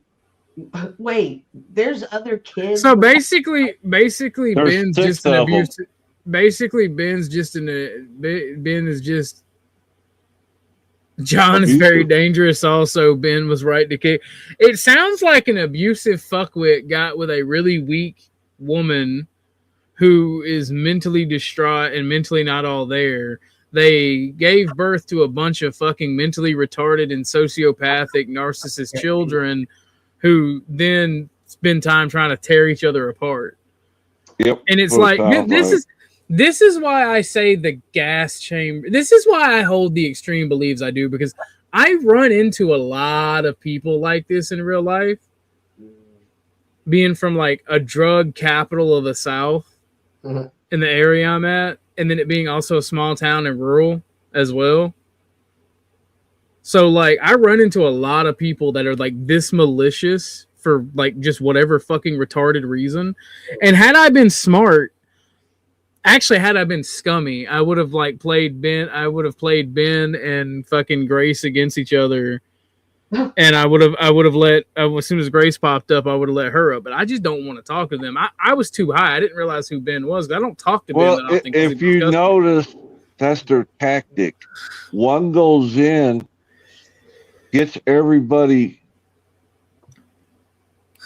Wait, there's other kids. So basically, Ben's just an abusive. Ben is just. John is very dangerous. Also, Ben was right to kick. It sounds like an abusive fuckwit got with a really weak woman who is mentally distraught and mentally not all there. They gave birth to a bunch of fucking mentally retarded and sociopathic narcissist children who then spend time trying to tear each other apart. Yep. And it's like this is why I say the gas chamber. This is why I hold the extreme beliefs I do, because I run into a lot of people like this in real life. Being from like a drug capital of the South in the area I'm at, and then it being also a small town and rural as well. So, like, I run into a lot of people that are, like, this malicious for, like, just whatever fucking retarded reason. And had I been smart, actually, had I been scummy, I would have, like, played Ben and fucking Grace against each other. And I would have let, as soon as Grace popped up, I would have let her up. But I just don't want to talk to them. I was too high. I didn't realize who Ben was. I don't talk to Ben that often. If you notice, that's their tactic. One goes in, gets everybody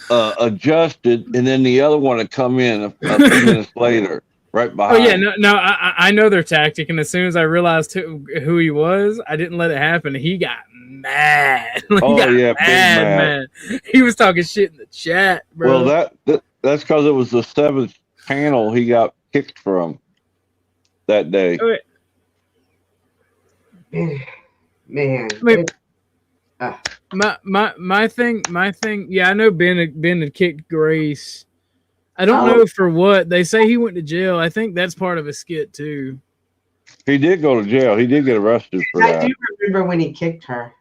adjusted, and then the other one to come in a few minutes later, right behind. Oh yeah, no, I know their tactic, and as soon as I realized who he was, I didn't let it happen. He got mad. Mad. He was talking shit in the chat, bro. Well, that's because it was the 7th panel he got kicked from that day. Man. My thing. Yeah, I know Ben had kicked Grace. I don't know for what. They say he went to jail. I think that's part of a skit too. He did go to jail. He did get arrested for that. I do remember when he kicked her.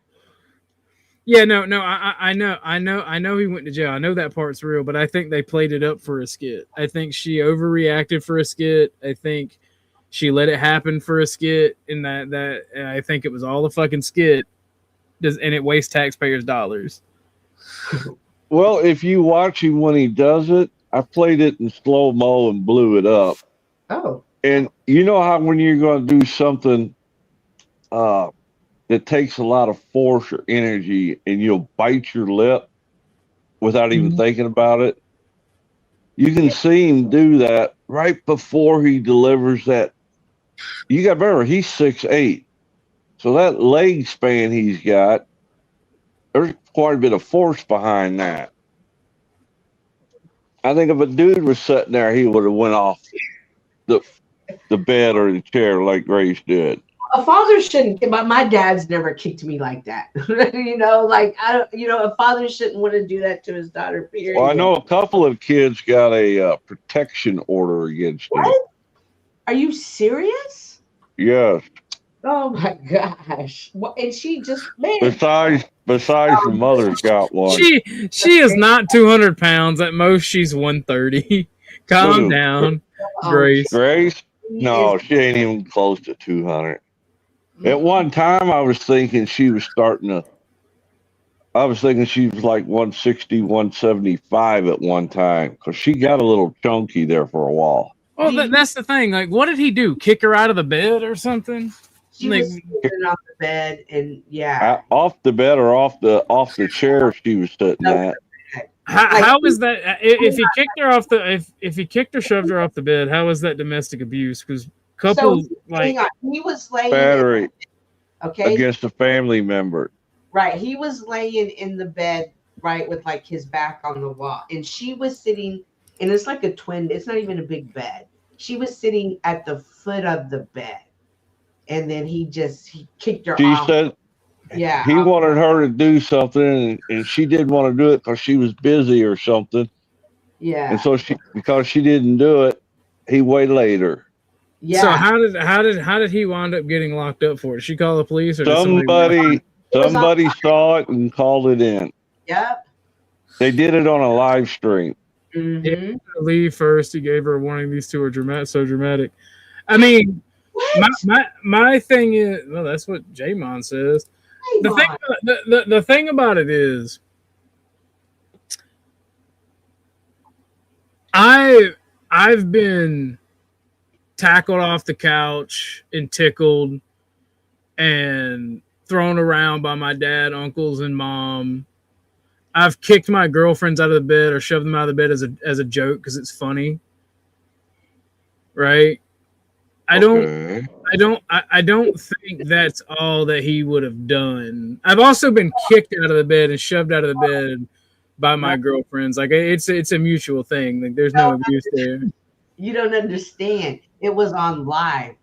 Yeah, no, I know he went to jail. I know that part's real, but I think they played it up for a skit. I think she overreacted for a skit. I think she let it happen for a skit, and that I think it was all a fucking skit. And it wastes taxpayers' dollars. Well, if you watch him when he does it, I played it in slow-mo and blew it up. Oh. And you know how when you're going to do something that that takes a lot of force or energy, and you'll bite your lip without even thinking about it. You can see him do that right before he delivers that. You got to remember, he's 6'8". So that leg span he's got, there's quite a bit of force behind that. I think if a dude was sitting there, he would have went off the bed or the chair like Grace did. A father shouldn't. My dad's never kicked me like that. Like I don't. A father shouldn't want to do that to his daughter. Period. Well, I know a couple of kids got a protection order against him. What? Are you serious? Yes. Oh my gosh! And she just Besides, the mother's got one. She is not 200 pounds. At most, she's 130. Calm down, Grace. Grace? No, she ain't even close to 200. At one time, I was thinking she was like 160, 175 at one time, because she got a little chunky there for a while. Well, that's the thing. Like, what did he do? Kick her out of the bed or something? She was sitting on the bed, and off the bed or off the chair she was sitting at. How is that? If he kicked her off if he kicked or shoved her off the bed, how is that domestic abuse? Because he was laying battery okay against a family member. Right, he was laying in the bed, right, with like his back on the wall, and she was sitting, and it's like a twin. It's not even a big bed. She was sitting at the foot of the bed, and then he kicked her off. She said, he wanted her to do something, and she didn't want to do it because she was busy or something. Yeah. And so because she didn't do it, he waylaid her. Yeah. So how did he wind up getting locked up for it? Did she call the police or somebody saw it and called it in. Yep. They did it on a live stream. Mm-hmm. Leave first. He gave her a warning. These two are dramatic. I mean, my thing is, well, that's what J-Mon says. The thing about it is, I've been tackled off the couch and tickled and thrown around by my dad, uncles, and mom. I've kicked my girlfriends out of the bed or shoved them out of the bed as a joke because it's funny. Right? I don't think that's all that he would have done. I've also been kicked out of the bed and shoved out of the bed by my girlfriends. Like it's a mutual thing. Like there's no abuse there. You don't understand. It was on live.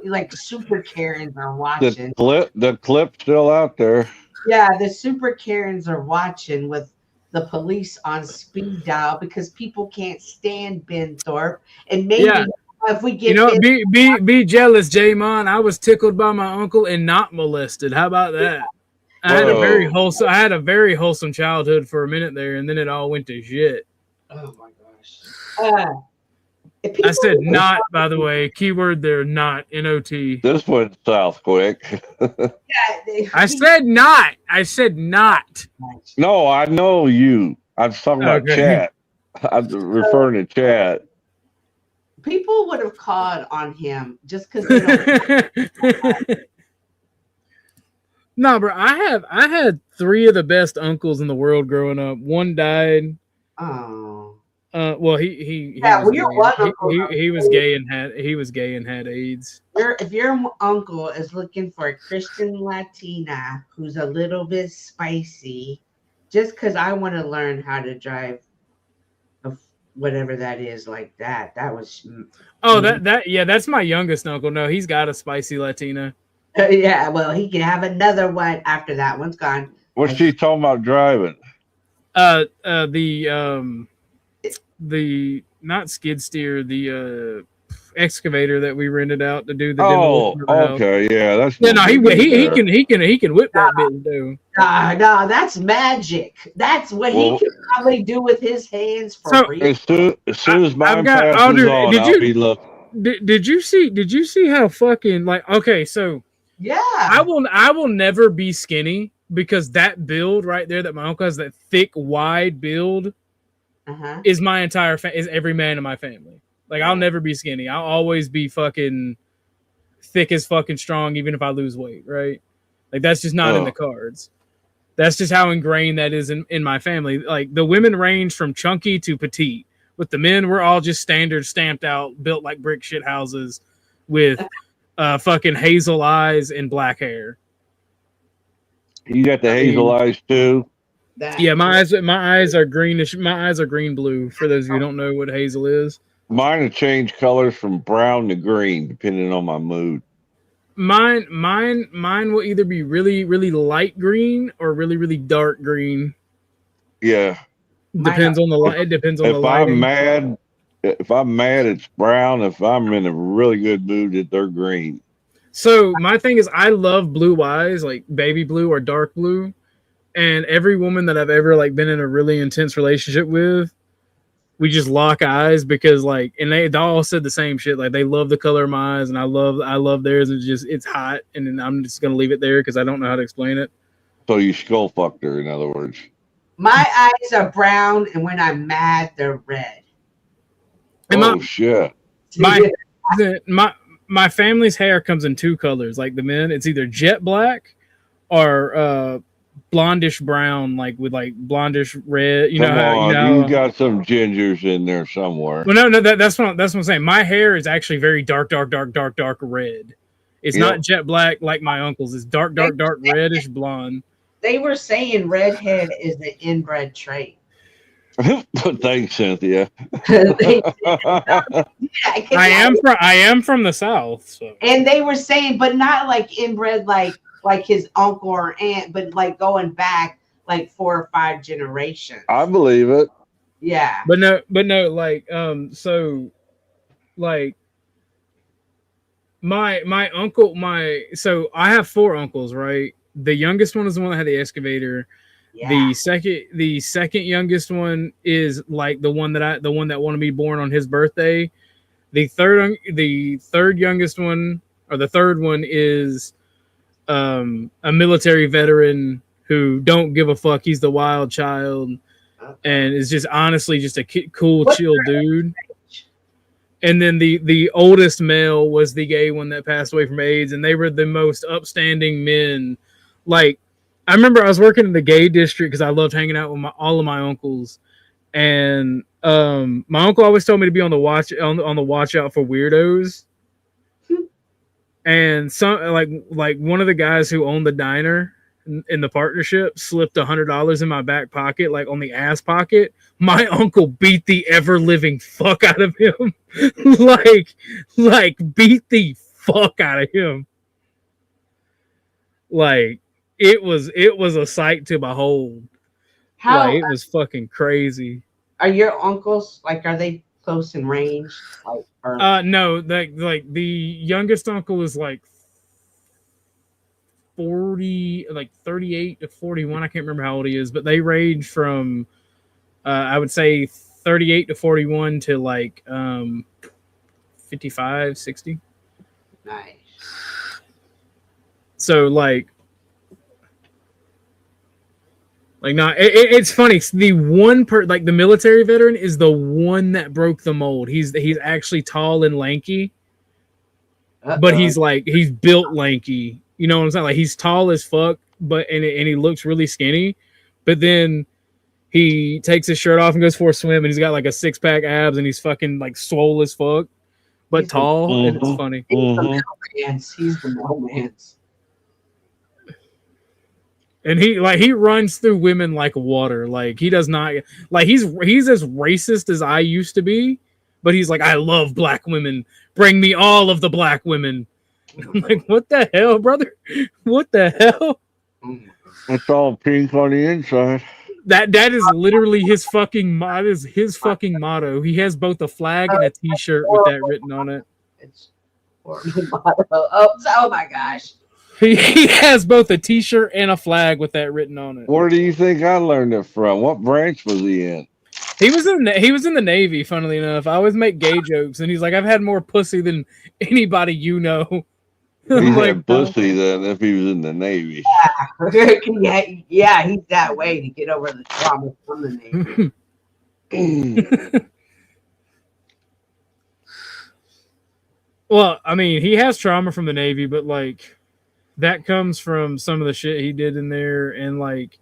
Like super Karens are watching. The clip's still out there. Yeah, the super Karens are watching with the police on speed dial because people can't stand Ben Thorpe. And maybe if we get be jealous, J-Mon. I was tickled by my uncle and not molested. How about that? I had a very wholesome childhood for a minute there, and then it all went to shit. Oh my gosh. I said not, by the way. Keyword there, not. N-O-T. This went south quick. I said not. No, I know you. I was talking about chat. I'm referring to chat. People would have called on him just because they don't. No, bro. I had 3 of the best uncles in the world growing up. One died. Oh. Well, he was gay and had AIDS. If your uncle is looking for a Christian Latina who's a little bit spicy, just because I want to learn how to drive whatever that is like that was. Oh, that's my youngest uncle. No, he's got a spicy Latina. Yeah, well, he can have another one after that one's gone. What's she talking about driving? The not skid steer, the excavator that we rented out to do the demo. Oh, okay, yeah, that's he can whip that bit too. No, that's magic. That's what he can probably do with his hands for free. As soon as mine passes on, I'll be looking. Did you see how fucking okay? So yeah, I will never be skinny because that build right there that my uncle has, that thick, wide build. Is my entire is every man in my family. Like I'll never be skinny. I'll always be fucking thick as fucking strong, even if I lose weight. Right? Like that's just not in the cards. That's just how ingrained that is in my family. Like the women range from chunky to petite. With the men, we're all just standard, stamped out, built like brick shit houses with fucking hazel eyes and black hair. You got the hazel eyes too? Yeah, my eyes are greenish. My eyes are green blue. For those of you who don't know what hazel is, mine have changed colors from brown to green depending on my mood. Mine will either be really, really light green or really, really dark green. Yeah, depends on the light. It depends on the lighting. If I'm mad, it's brown. If I'm in a really good mood, they're green. So my thing is, I love blue eyes, like baby blue or dark blue. And every woman that I've ever like been in a really intense relationship with, we just lock eyes because like, and they all said the same shit. Like they love the color of my eyes, and I love theirs. It's hot, and then I'm just gonna leave it there because I don't know how to explain it. So you skull fucked her, in other words. My eyes are brown, and when I'm mad, they're red. And shit! My family's hair comes in two colors. Like the men, it's either jet black or blondish brown, like with like blondish red. You got some gingers in there somewhere. Well, no, that's what I'm saying. My hair is actually very dark red. It's not jet black like my uncle's. It's dark reddish blonde. They were saying redhead is an inbred trait. Thanks, Cynthia. I am from the South, so. And they were saying, but not like inbred, like his uncle or aunt, but like going back like 4 or 5 generations. I believe it. Yeah. But no, like so like my uncle, so I have 4 uncles, right? The youngest one is the one that had the excavator. Yeah. The second youngest one is like the one that wanted to be born on his birthday. The third youngest one, or the third one, is a military veteran who don't give a fuck. He's the wild child, and is just honestly just a cool, chill dude. And then the oldest male was the gay one that passed away from AIDS, and they were the most upstanding men. Like, I remember I was working in the gay district because I loved hanging out with all of my uncles, and my uncle always told me to be on the watch out for weirdos. And some like one of the guys who owned the diner in the partnership slipped $100 in my back pocket, like on the ass pocket. My uncle beat the ever living fuck out of him, like beat the fuck out of him. Like it was a sight to behold. Like, it was fucking crazy. Are your uncles are they close in range? No, like the youngest uncle is like 40, like 38 to 41. I can't remember how old he is, but they range from I would say 38 to 41 to like 55, 60. Nice. So like not it's funny. The one like the military veteran is the one that broke the mold. He's actually tall and lanky, but he's built lanky. You know what I'm saying? Like he's tall as fuck, but and he looks really skinny. But then he takes his shirt off and goes for a swim, and he's got like a 6-pack abs, and he's fucking like swole as fuck, but tall, and it's funny. He's the romance. And he runs through women like water. Like he does not like he's as racist as I used to be, but he's like, I love black women. Bring me all of the black women. I'm like, what the hell, brother? What the hell? It's all pink on the inside. That is literally his fucking motto. He has both a flag and a T-shirt with that written on it. It's motto. Oh my gosh. He has both a T-shirt and a flag with that written on it. Where do you think I learned it from? What branch was he in? He was in the Navy. Funnily enough, I always make gay jokes, and he's like, "I've had more pussy than anybody you know." He had pussy then if he was in the Navy. Yeah, he's that way to get over the trauma from the Navy. Well, I mean, he has trauma from the Navy, but like, that comes from some of the shit he did in there, and like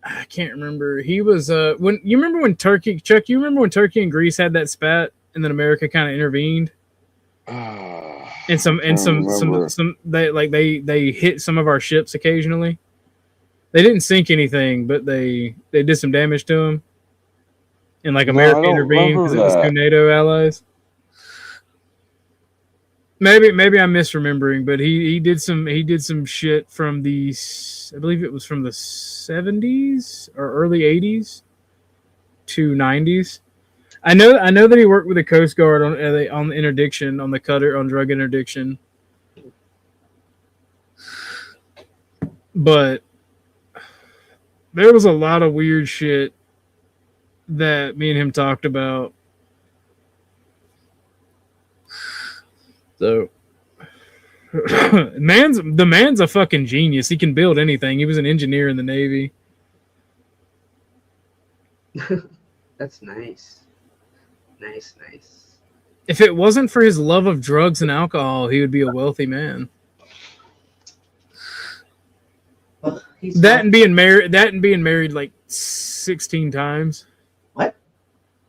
I can't remember. He was when you remember when Turkey Chuck, you remember when Turkey and Greece had that spat and then America kind of intervened? And some they hit some of our ships occasionally. They didn't sink anything, but they did some damage to them. And like America intervened because it was two NATO allies. Maybe I'm misremembering, but he did some shit from the, I believe it was from the 70s or early 80s to 90s. I know that he worked with the Coast Guard on interdiction, on the cutter, on drug interdiction. But there was a lot of weird shit that me and him talked about. So the man's a fucking genius. He can build anything. He was an engineer in the Navy. That's nice. Nice. If it wasn't for his love of drugs and alcohol, he would be a wealthy man. Well, that and being married like 16 times. What?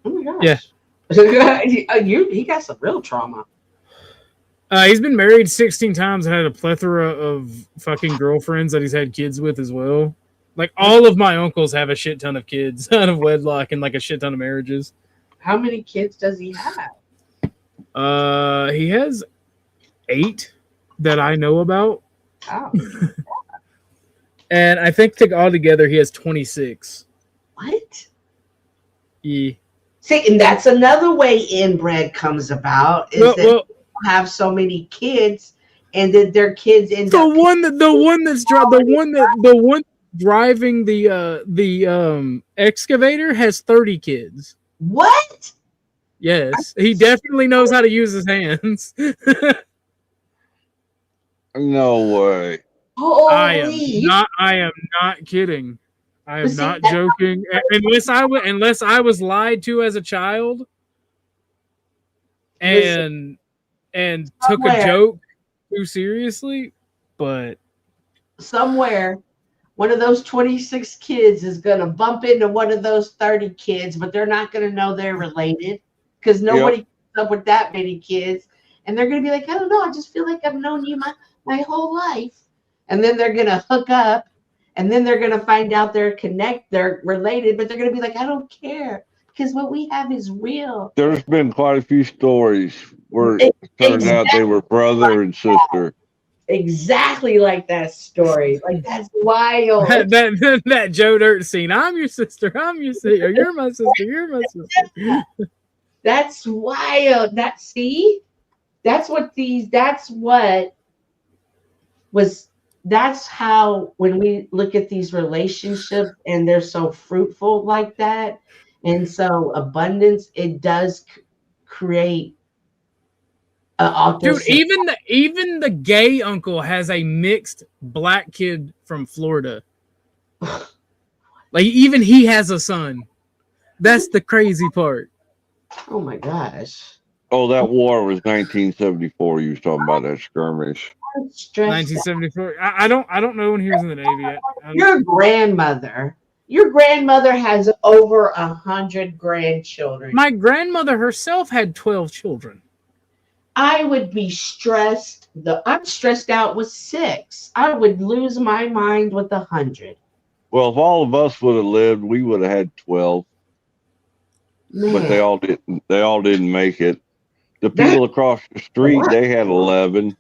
Oh my gosh. Yeah. He got some real trauma. He's been married 16 times and had a plethora of fucking girlfriends that he's had kids with as well. Like all of my uncles have a shit ton of kids out of wedlock and like a shit ton of marriages. How many kids does he have? He has 8 that I know about. Oh. And I think altogether he has 26. What? Yeah. See, and that's another way inbred comes about, is that people have so many kids, and then their kids end up. The one driving the excavator has 30 kids. What? Yes, he definitely knows how to use his hands. No way. I am not kidding. I am not joking. Unless I was lied to as a child and took a joke too seriously, but somewhere one of those 26 kids is going to bump into one of those 30 kids, but they're not going to know they're related because nobody comes up with that many kids. And they're going to be like, I don't know, I just feel like I've known you my whole life. And then they're going to hook up, and then they're going to find out they're related, but they're going to be like, I don't care because what we have is real. There's been quite a few stories where it turned out they were brother and sister. Exactly like that story. Like, that's wild. that Joe Dirt scene. I'm your sister. I'm your sister. You're my sister. You're my sister. That's wild. That's how when we look at these relationships and they're so fruitful like that and so abundance, it does create dude, even the gay uncle has a mixed black kid from Florida. Like even he has a son. That's the crazy part. Oh my gosh. Oh, that war was 1974. You was talking about that skirmish. 1974. I don't know when he was in the Navy. Your grandmother has over 100 grandchildren. My grandmother herself had 12 children. I would be stressed. I'm stressed out with 6. I would lose my mind with 100. Well, if all of us would have lived, we would have had 12. Man. But they all didn't. They all didn't make it. The people across the street, they had 11.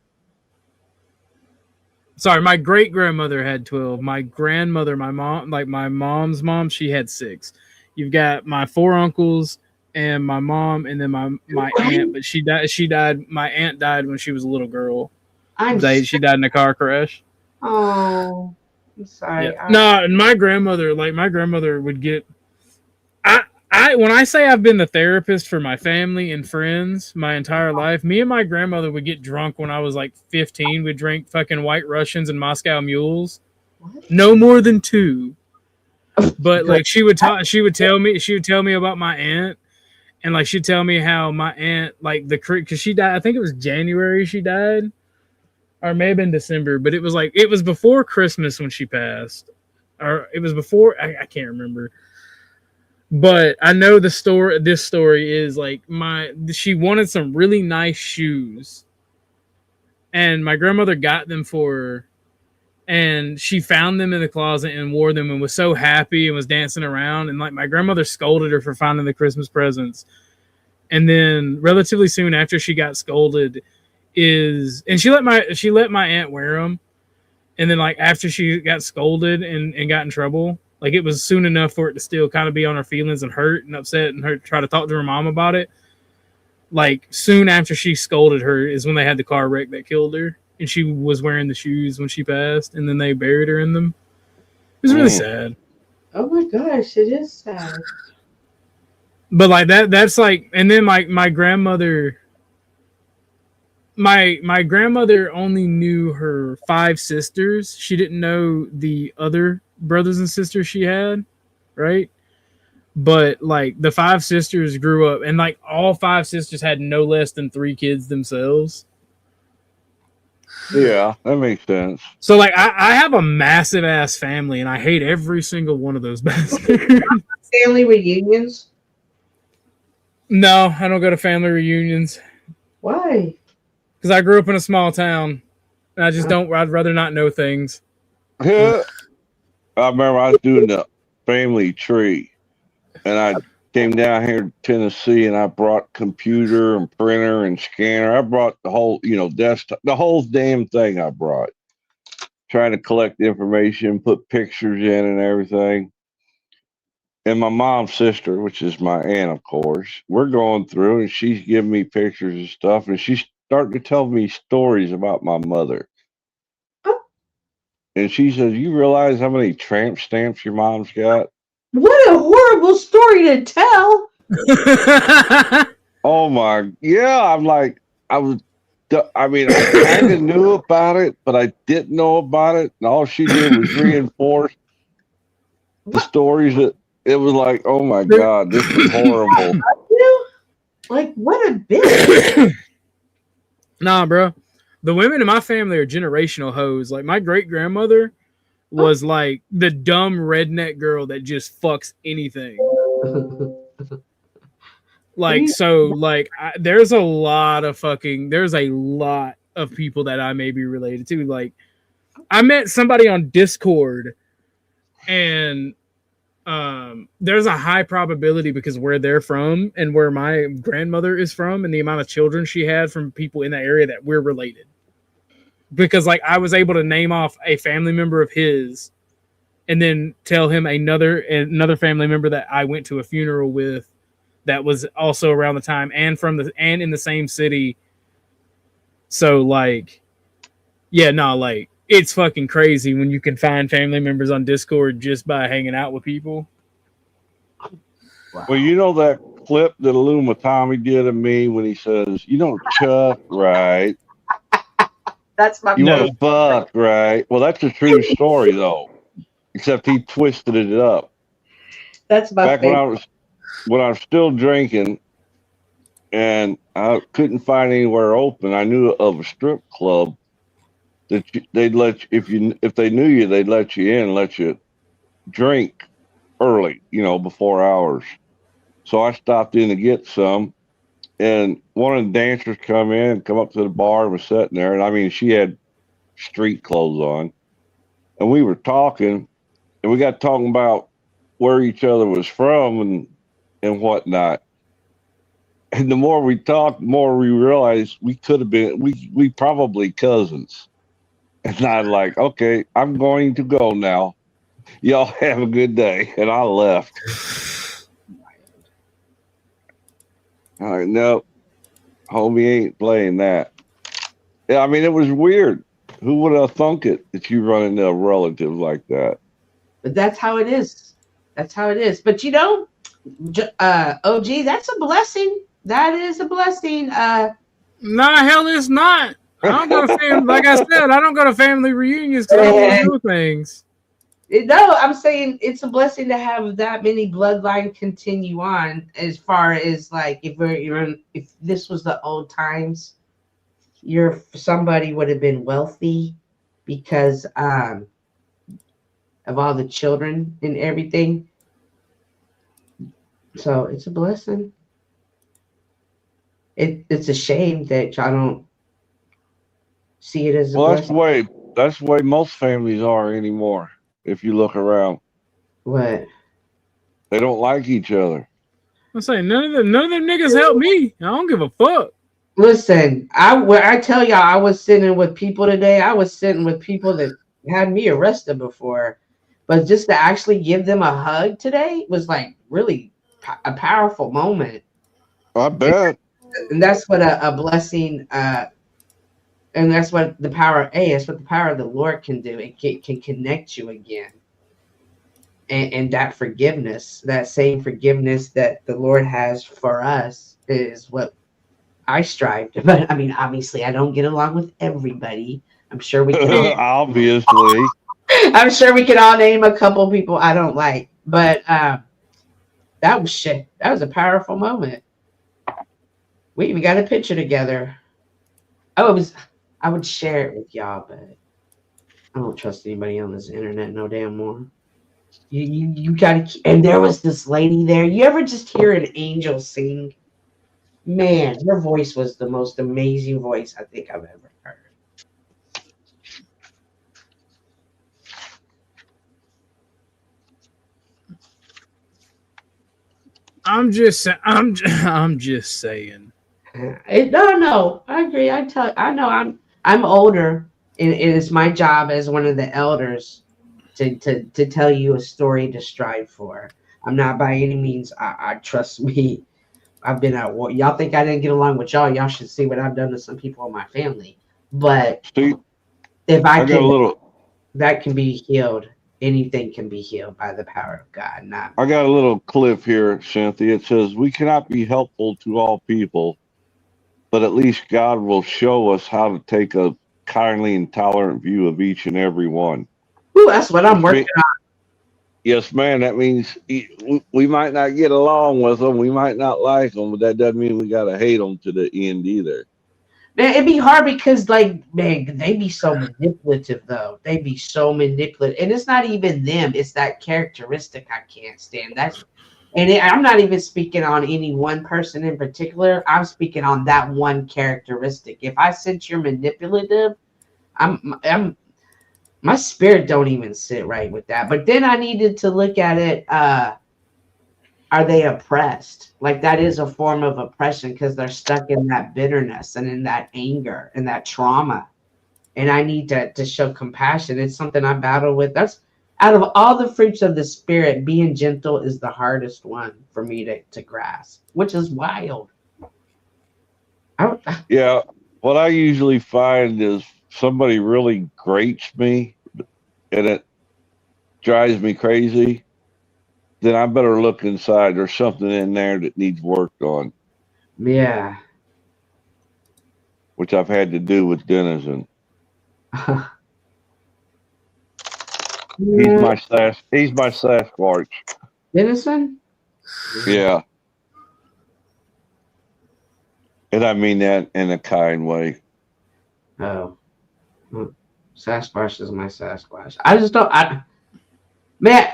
Sorry, my great grandmother had 12. My grandmother, my mom, like my mom's mom, she had 6. You've got my 4 uncles and my mom, and then my aunt. But she died. My aunt died when she was a little girl. She died in a car crash. Oh, I'm sorry. Yeah. No, and my grandmother would get. When I say I've been the therapist for my family and friends my entire life, me and my grandmother would get drunk when I was like 15. We'd drink fucking White Russians and Moscow Mules. What? No more than 2. But like she would tell me about my aunt, and like she'd tell me how my aunt, like because she died, I think it was January she died. or it may have been December, but it was before Christmas when she passed, or it was before. I can't remember. But I know the story. This story is like she wanted some really nice shoes, and my grandmother got them for her, and she found them in the closet and wore them and was so happy and was dancing around, and like my grandmother scolded her for finding the Christmas presents, and then relatively soon after she got scolded, and she let my aunt wear them, and then like after she got scolded and got in trouble. Like, it was soon enough for it to still kind of be on her feelings and hurt and upset and her try to talk to her mom about it. Like, soon after she scolded her is when they had the car wreck that killed her. And she was wearing the shoes when she passed. And then they buried her in them. It was really sad. Oh, my gosh. It is sad. But, like, that's like... And then my grandmother... My grandmother only knew her 5 sisters. She didn't know the other brothers and sisters she had, right? But like the 5 sisters grew up, and like all 5 sisters had no less than 3 kids themselves. Yeah, that makes sense. So like I have a massive ass family, and I hate every single one of those bastards. Family reunions? No, I don't go to family reunions. Why? Because I grew up in a small town, and I just don't. I'd rather not know things. Yeah. I remember I was doing the family tree, and I came down here to Tennessee, and I brought computer and printer and scanner. I brought the whole, desktop, the whole damn thing I brought. Trying to collect information, put pictures in and everything. And my mom's sister, which is my aunt, of course, we're going through, and she's giving me pictures and stuff, and she's starting to tell me stories about my mother. And she says, "You realize how many tramp stamps your mom's got?" What a horrible story to tell. Oh my, yeah. I'm like, I kind of knew about it, but I didn't know about it. And all she did was reinforce the stories that it was like, oh my God, this is horrible. Like, what a bitch. Nah, bro. The women in my family are generational hoes. Like, my great-grandmother was like the dumb redneck girl that just fucks anything. Like, so, like, there's a lot of people that I may be related to. Like, I met somebody on Discord, and there's a high probability, because where they're from and where my grandmother is from and the amount of children she had from people in the area, that we're related. Because like I was able to name off a family member of his, and then tell him another family member that I went to a funeral with that was also around the time and in the same city. So like, yeah, no, like, it's fucking crazy when you can find family members on Discord just by hanging out with people. Wow. Well, you know that clip that Illuma Tommy did of me when he says, "You don't chuck right." That's my You want to fuck, right? Well, that's a true story, though. Except he twisted it up. That's my back favorite. When I was still drinking, and I couldn't find anywhere open. I knew of a strip club that they'd let you, if they knew you, they'd let you in, let you drink early, before hours. So I stopped in to get some. And one of the dancers come up to the bar and was sitting there. And I mean, she had street clothes on. And we were talking, and we got talking about where each other was from and whatnot. And the more we talked, the more we realized we could have been, we probably cousins. And I'm like, okay, I'm going to go now. Y'all have a good day. And I left. All right, no, homie ain't playing that. Yeah, I mean, it was weird. Who would have thunk it that you run into a relative like that? But that's how it is. That's how it is. But OG, that's a blessing. That is a blessing. Nah, hell, it's not. I don't go to family. Like I said, I don't go to family reunions because I don't want to do things. No, I'm saying it's a blessing to have that many bloodline continue on. As far as like, if this was the old times, somebody would have been wealthy because of all the children and everything. So it's a blessing. It's a shame that y'all don't see it as a blessing. That's the way most families are anymore. If you look around, What? They don't like each other. I'm saying none of them niggas help me. I don't give a fuck. Listen, I tell y'all, I was sitting with people today. I was sitting with people that had me arrested before, but just to actually give them a hug today was like really a powerful moment. I bet. And that's what a blessing. And that's what the power. That's what the power of the Lord can do. It can connect you again. And that forgiveness, that same forgiveness that the Lord has for us, is what I strive to. But I mean, obviously, I don't get along with everybody. I'm sure we can. Obviously, I'm sure we can all name a couple people I don't like. But that was shit. That was a powerful moment. We even got a picture together. I would share it with y'all, but I don't trust anybody on this internet no damn more. You gotta, and there was this lady there. You ever just hear an angel sing? Man, her voice was the most amazing voice I think I've ever heard. I'm just saying. No, I agree. I know I'm older, and it is my job as one of the elders to tell you a story to strive for. I'm not by any means. I trust me. I've been at war. Y'all think I didn't get along with y'all? Y'all should see what I've done to some people in my family. But if I can, that can be healed. Anything can be healed by the power of God. I got a little clip here, Cynthia. It says, "We cannot be helpful to all people, but at least God will show us how to take a kindly and tolerant view of each and every one." Ooh, that's what I'm working on. Yes, man. That means we might not get along with them. We might not like them, but that doesn't mean we got to hate them to the end either. Man, it'd be hard because, like, man, they be so manipulative, though. They be so manipulative. And it's not even them. It's that characteristic I can't stand. I'm not even speaking on any one person in particular. I'm speaking on that one characteristic. If I sense you're manipulative, my spirit don't even sit right with that. But then I needed to look at it. Are they oppressed? Like, that is a form of oppression because they're stuck in that bitterness and in that anger and that trauma. And I need to show compassion. It's something I battle with. That's out of all the fruits of the spirit, being gentle is the hardest one for me to grasp, which is wild. Yeah. What I usually find is somebody really grates me and it drives me crazy, then I better look inside. There's something in there that needs worked on. Yeah. Which I've had to do with Denizen. He's my Sasquatch. Denizen? Yeah. And I mean that in a kind way. Oh. Sasquatch is my Sasquatch. I just don't. Man,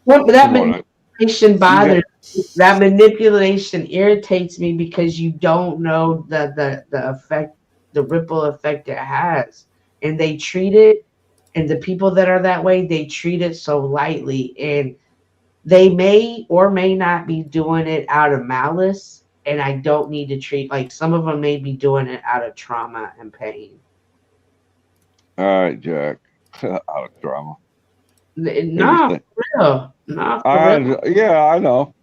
that manipulation bothers me. That manipulation irritates me because you don't know the effect, the ripple effect it has, and they treat it. And the people that are that way, they treat it so lightly, and they may or may not be doing it out of malice. And I don't need to treat, like, some of them may be doing it out of trauma and pain. All right, Jack. Out of drama. No, for real. No, for real. Yeah, I know.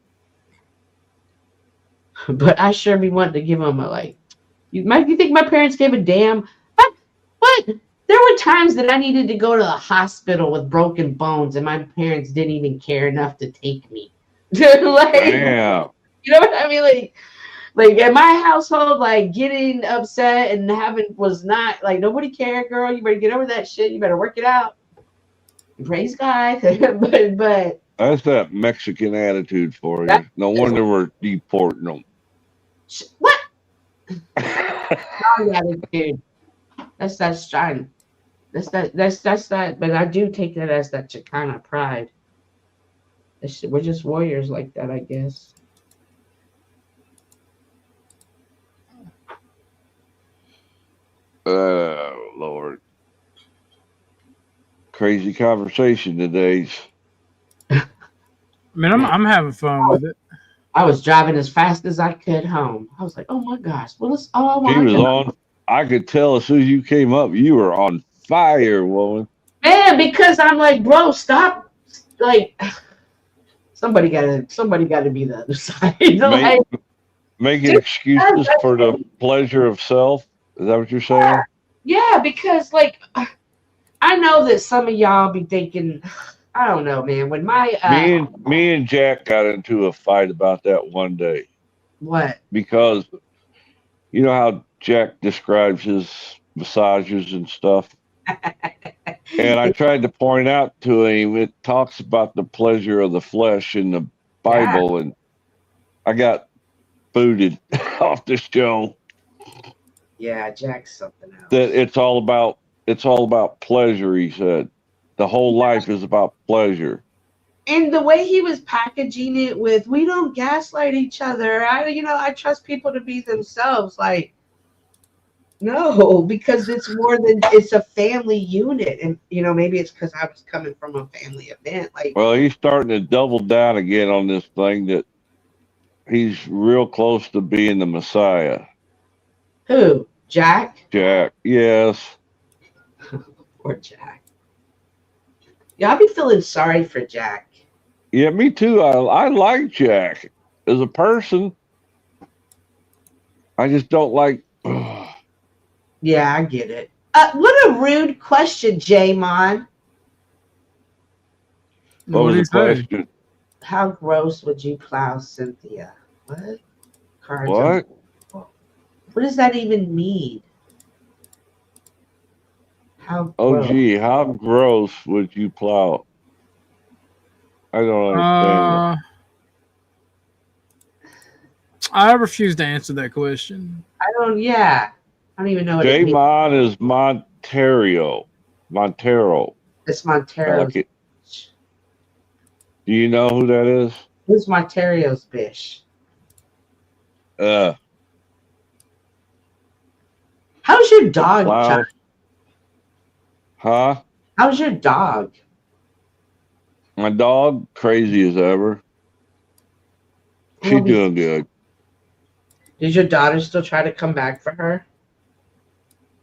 But I sure be wanting to give them a, like, you think my parents gave a damn? What? There were times that I needed to go to the hospital with broken bones, and my parents didn't even care enough to take me. Like, damn. You know what I mean? Like in my household, like, getting upset and was not, like, nobody cared, girl. You better get over that shit. You better work it out. Praise God. but that's that Mexican attitude for you. No wonder we're deporting them. What? attitude. That's that strength. That's that. But I do take that as that Chicana pride. We're just warriors like that, I guess. Oh, Lord. Crazy conversation today. I mean, I'm having fun with it. I was driving as fast as I could home. I was like, oh my gosh, well, it's all She was on. I could tell as soon as you came up, you were on fire, woman. Man, because I'm like, bro, stop. Like, somebody gotta be the other side. Making excuses for the pleasure of self. Is that what you're saying? Yeah, because like I know that some of y'all be thinking, I don't know, man. When my me and Jack got into a fight about that one day. What? Because you know how Jack describes his massages and stuff? And I tried to point out to him, it talks about the pleasure of the flesh in the Bible, and I got booted off the show. Yeah, Jack's something else. That it's all about pleasure, he said. The whole life is about pleasure. And the way he was packaging it with, we don't gaslight each other. I trust people to be themselves. Like, no, because it's it's a family unit. And, maybe it's because I was coming from a family event. Like, well, he's starting to double down again on this thing that he's real close to being the Messiah. Who? Jack? Jack, yes. Poor Jack. Yeah, I'll be feeling sorry for Jack. Yeah, me too. I like Jack as a person. I just don't like. Yeah, I get it. What a rude question, J-Mon. What was the question? How gross would you plow Cynthia? What? Cards What? What does that even mean? How Oh, gross? gee, how gross would you plow? I don't understand. I refuse to answer that question. I don't even know what it means. J-Mon is Montero. It's Montero. Like it. Do you know who that is? Who's Montero's bitch? How's your dog, John? Huh? How's your dog? My dog, crazy as ever. She's doing good. Did your daughter still try to come back for her?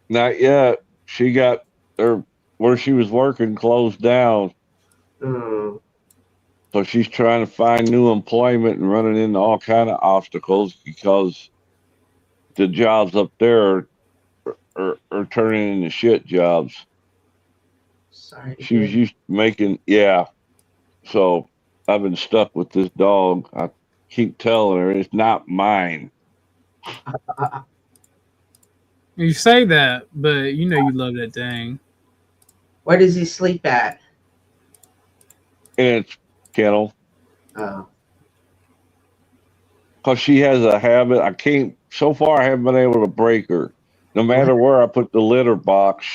Not yet. She got where she was working closed down. Oh. So she's trying to find new employment and running into all kind of obstacles because the jobs up there are turning into shit jobs. Sorry. She was used to making, So I've been stuck with this dog. I keep telling her it's not mine. You say that, but you know you love that thing. Where does he sleep at? In its kennel. Oh. Because she has a habit. So far I haven't been able to break her. No matter where I put the litter box,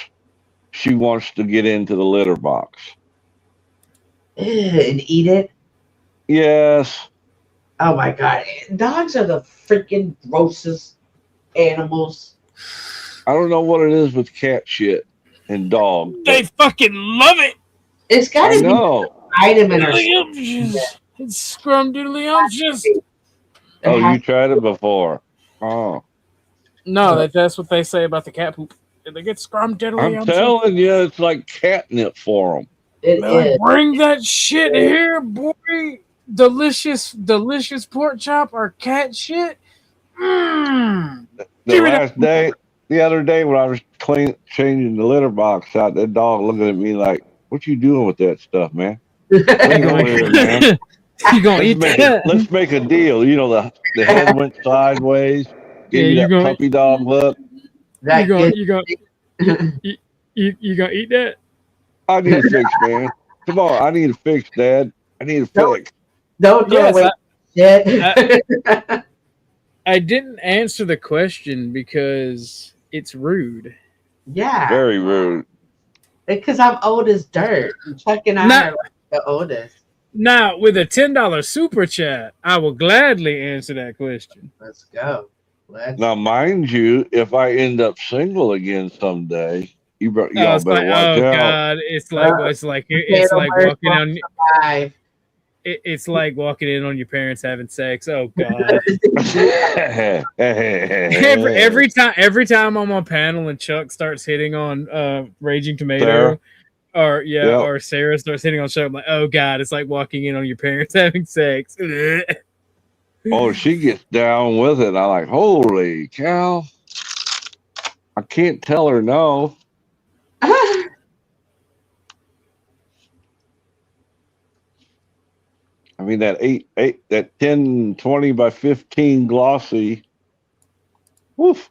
she wants to get into the litter box. And eat it? Yes. Oh my God. Dogs are the freaking grossest animals. I don't know what it is with cat shit and dog. They fucking love it. It's got to be an vitamin or something. It's scrumdiddlyumptious. Oh, you tried it before? Oh. No, that's what they say about the cat poop. They get scrumdiddlyumptious. I'm telling you, it's like catnip for them. It is. Bring that shit here, boy. Delicious pork chop or cat shit. The other day when I was changing the litter box out, that dog looking at me like, "What you doing with that stuff, man? Bring it over here, man. You gonna eat that? Let's make a deal." You know, the head went sideways. Give you that puppy dog look. You gonna eat that? I need a fix, man. Come on, I need a fix, Dad. I need a fix. Don't throw away shit. I didn't answer the question because it's rude. Yeah. Very rude. Because I'm old as dirt. Chuck and I are like the oldest. Now, with a $10 super chat, I will gladly answer that question. Let's go. Now, mind you, if I end up single again someday, y'all it's better like, watch out. God, it's like walking on. It's like walking in on your parents having sex. Oh God! every time I'm on panel and Chuck starts hitting on Raging Tomato, Sarah? or Sarah starts hitting on Chuck, I'm like, oh God! It's like walking in on your parents having sex. Oh, she gets down with it. I'm like, holy cow! I can't tell her no. I mean that 1020 by 15 glossy. Woof.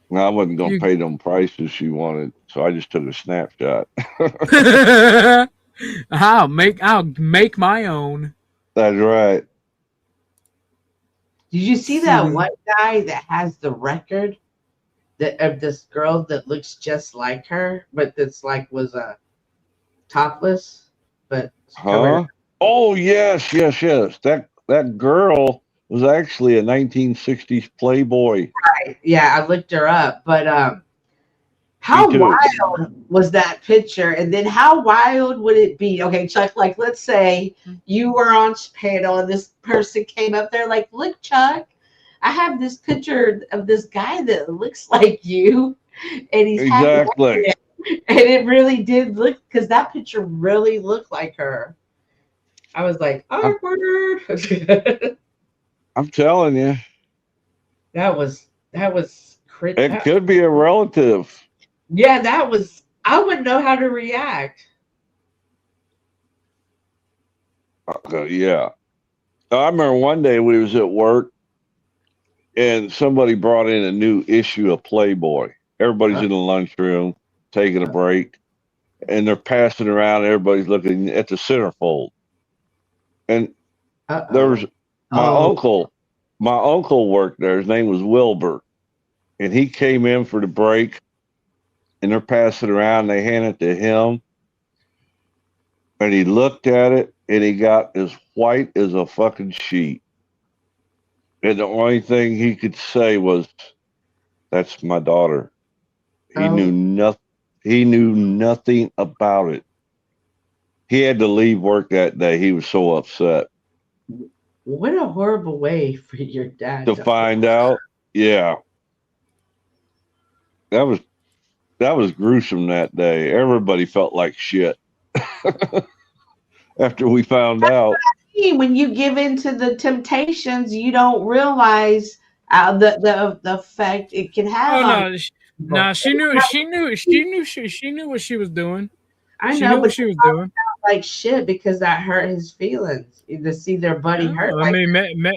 No, I wasn't gonna pay them prices she wanted, so I just took a snapshot. I'll make my own. That's right. Did you see that one guy that has the record of this girl that looks just like her, but that's like was topless, but Huh? Oh yes. That girl was actually a 1960s Playboy. Right. Yeah, I looked her up, but how wild was that picture? And then how wild would it be? Okay, Chuck, like let's say you were on panel and this person came up there like, look, Chuck, I have this picture of this guy that looks like you. And he's exactly. And it really did look, because that picture really looked like her. I was like, awkward. I'm telling you. That was crazy. It could be a relative. Yeah, I wouldn't know how to react. Yeah. I remember one day we was at work and somebody brought in a new issue of Playboy. Everybody's in the lunchroom taking a break and they're passing around. Everybody's looking at the centerfold. And there was my uncle worked there. His name was Wilbur. And he came in for the break and they're passing around. They hand it to him. And he looked at it and he got as white as a fucking sheet. And the only thing he could say was, that's my daughter. He knew nothing. He knew nothing about it. He had to leave work that day. He was so upset. What a horrible way for your dad to find out. Yeah. That was gruesome that day. Everybody felt like shit after we found out. When you give in to the temptations, you don't realize the effect it can have. Oh no, she knew what she was doing. I she know knew what she was doing. Like shit, because that hurt his feelings to see their buddy hurt. I mean,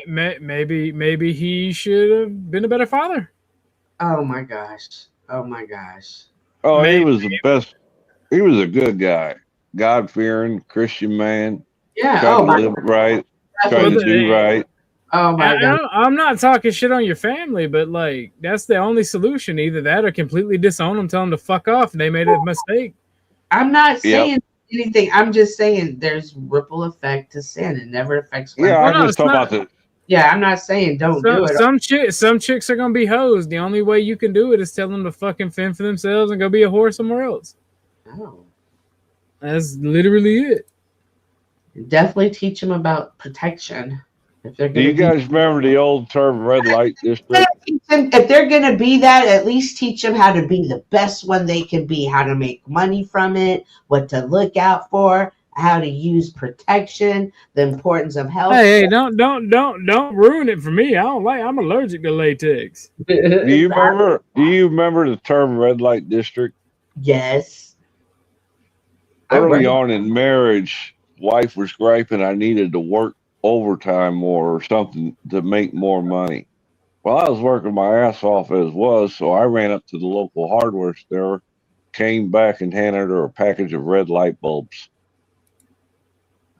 maybe he should have been a better father. Oh my gosh! Oh my gosh! Oh, he was the best. He was a good guy, God-fearing Christian man. Yeah. Trying to live right, trying to do right. Oh my God! I'm not talking shit on your family, but like that's the only solution. Either that or completely disown them, tell them to fuck off, and they made a mistake. I'm not saying anything. I'm just saying there's ripple effect to sin. It never affects. I'm just talking about the. Yeah, I'm not saying don't do it. Some chicks are gonna be hoes. The only way you can do it is tell them to fucking fend for themselves and go be a whore somewhere else. Oh. That's literally it. Definitely teach them about protection. If they're do you guys remember the old term red light district? If they're going to be that, at least teach them how to be the best one they can be, how to make money from it, what to look out for, how to use protection, the importance of health. Hey, don't ruin it for me. I'm allergic to latex. Do you remember the term red light district? Yes. Early on in marriage, wife was griping I needed to work overtime more or something to make more money. Well, I was working my ass off as was, so I ran up to the local hardware store, came back and handed her a package of red light bulbs.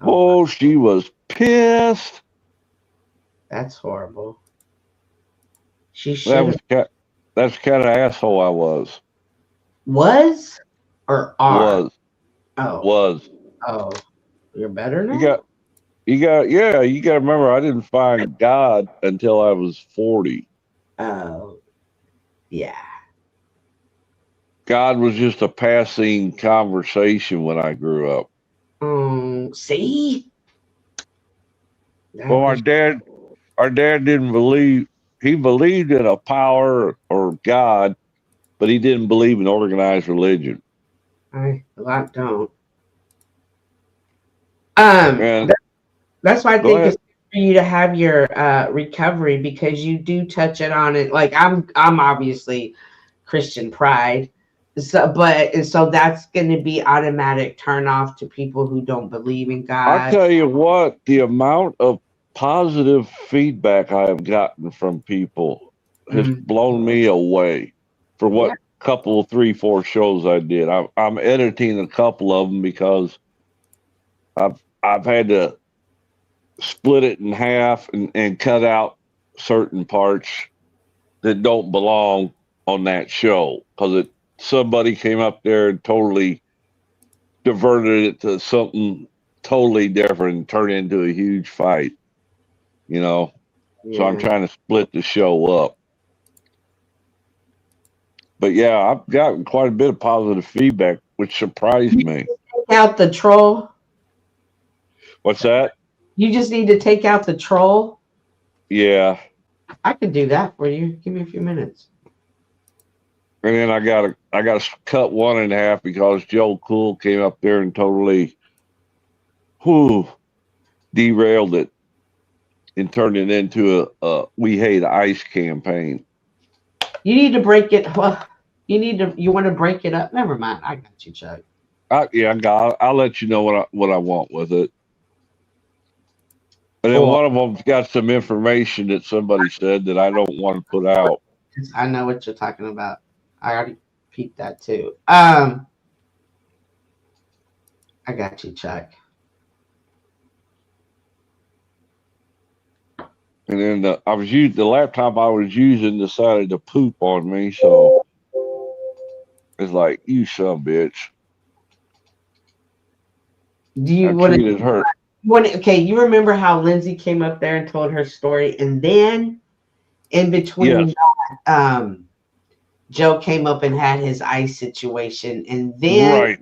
Oh, she was pissed. That's horrible. She should That's the kind of asshole I was. Was or are? Was. Oh. Was. Oh. You're better now? You got to remember I didn't find God until I was 40. Oh. Yeah. God was just a passing conversation when I grew up. See? Well, our dad didn't believe. He believed in a power or God, but he didn't believe in organized religion. A lot don't. That's why I think it's for you to have your recovery, because you do touch it on it. Like I'm obviously Christian pride, so that's going to be automatic turn off to people who don't believe in God. I'll tell you what, the amount of positive feedback I have gotten from people has blown me away for what couple, 3, 4 shows I did. I'm editing a couple of them because I've had to split it in half and cut out certain parts that don't belong on that show because somebody came up there and totally diverted it to something totally different and turned into a huge fight, you know. So I'm trying to split the show up. But yeah, I've gotten quite a bit of positive feedback, which surprised me. Take out the troll. What's that? You just need to take out the troll. Yeah. I could do that for you. Give me a few minutes. And then I gotta cut one in half because Joe Cool came up there and totally derailed it and turned it into a We Hate ICE campaign. You need to break it. Well, you want to break it up. Never mind. I got you, Chuck. I'll let you know what I want with it. And then one of them's got some information that somebody said that I don't want to put out. I know what you're talking about. I already peeped that too. I got you, Chuck. And then the laptop I was using decided to poop on me, so it's like, you son of a bitch. Do you want to her? Okay, you remember how Lindsay came up there and told her story, and then in between that, Joe came up and had his ICE situation, and then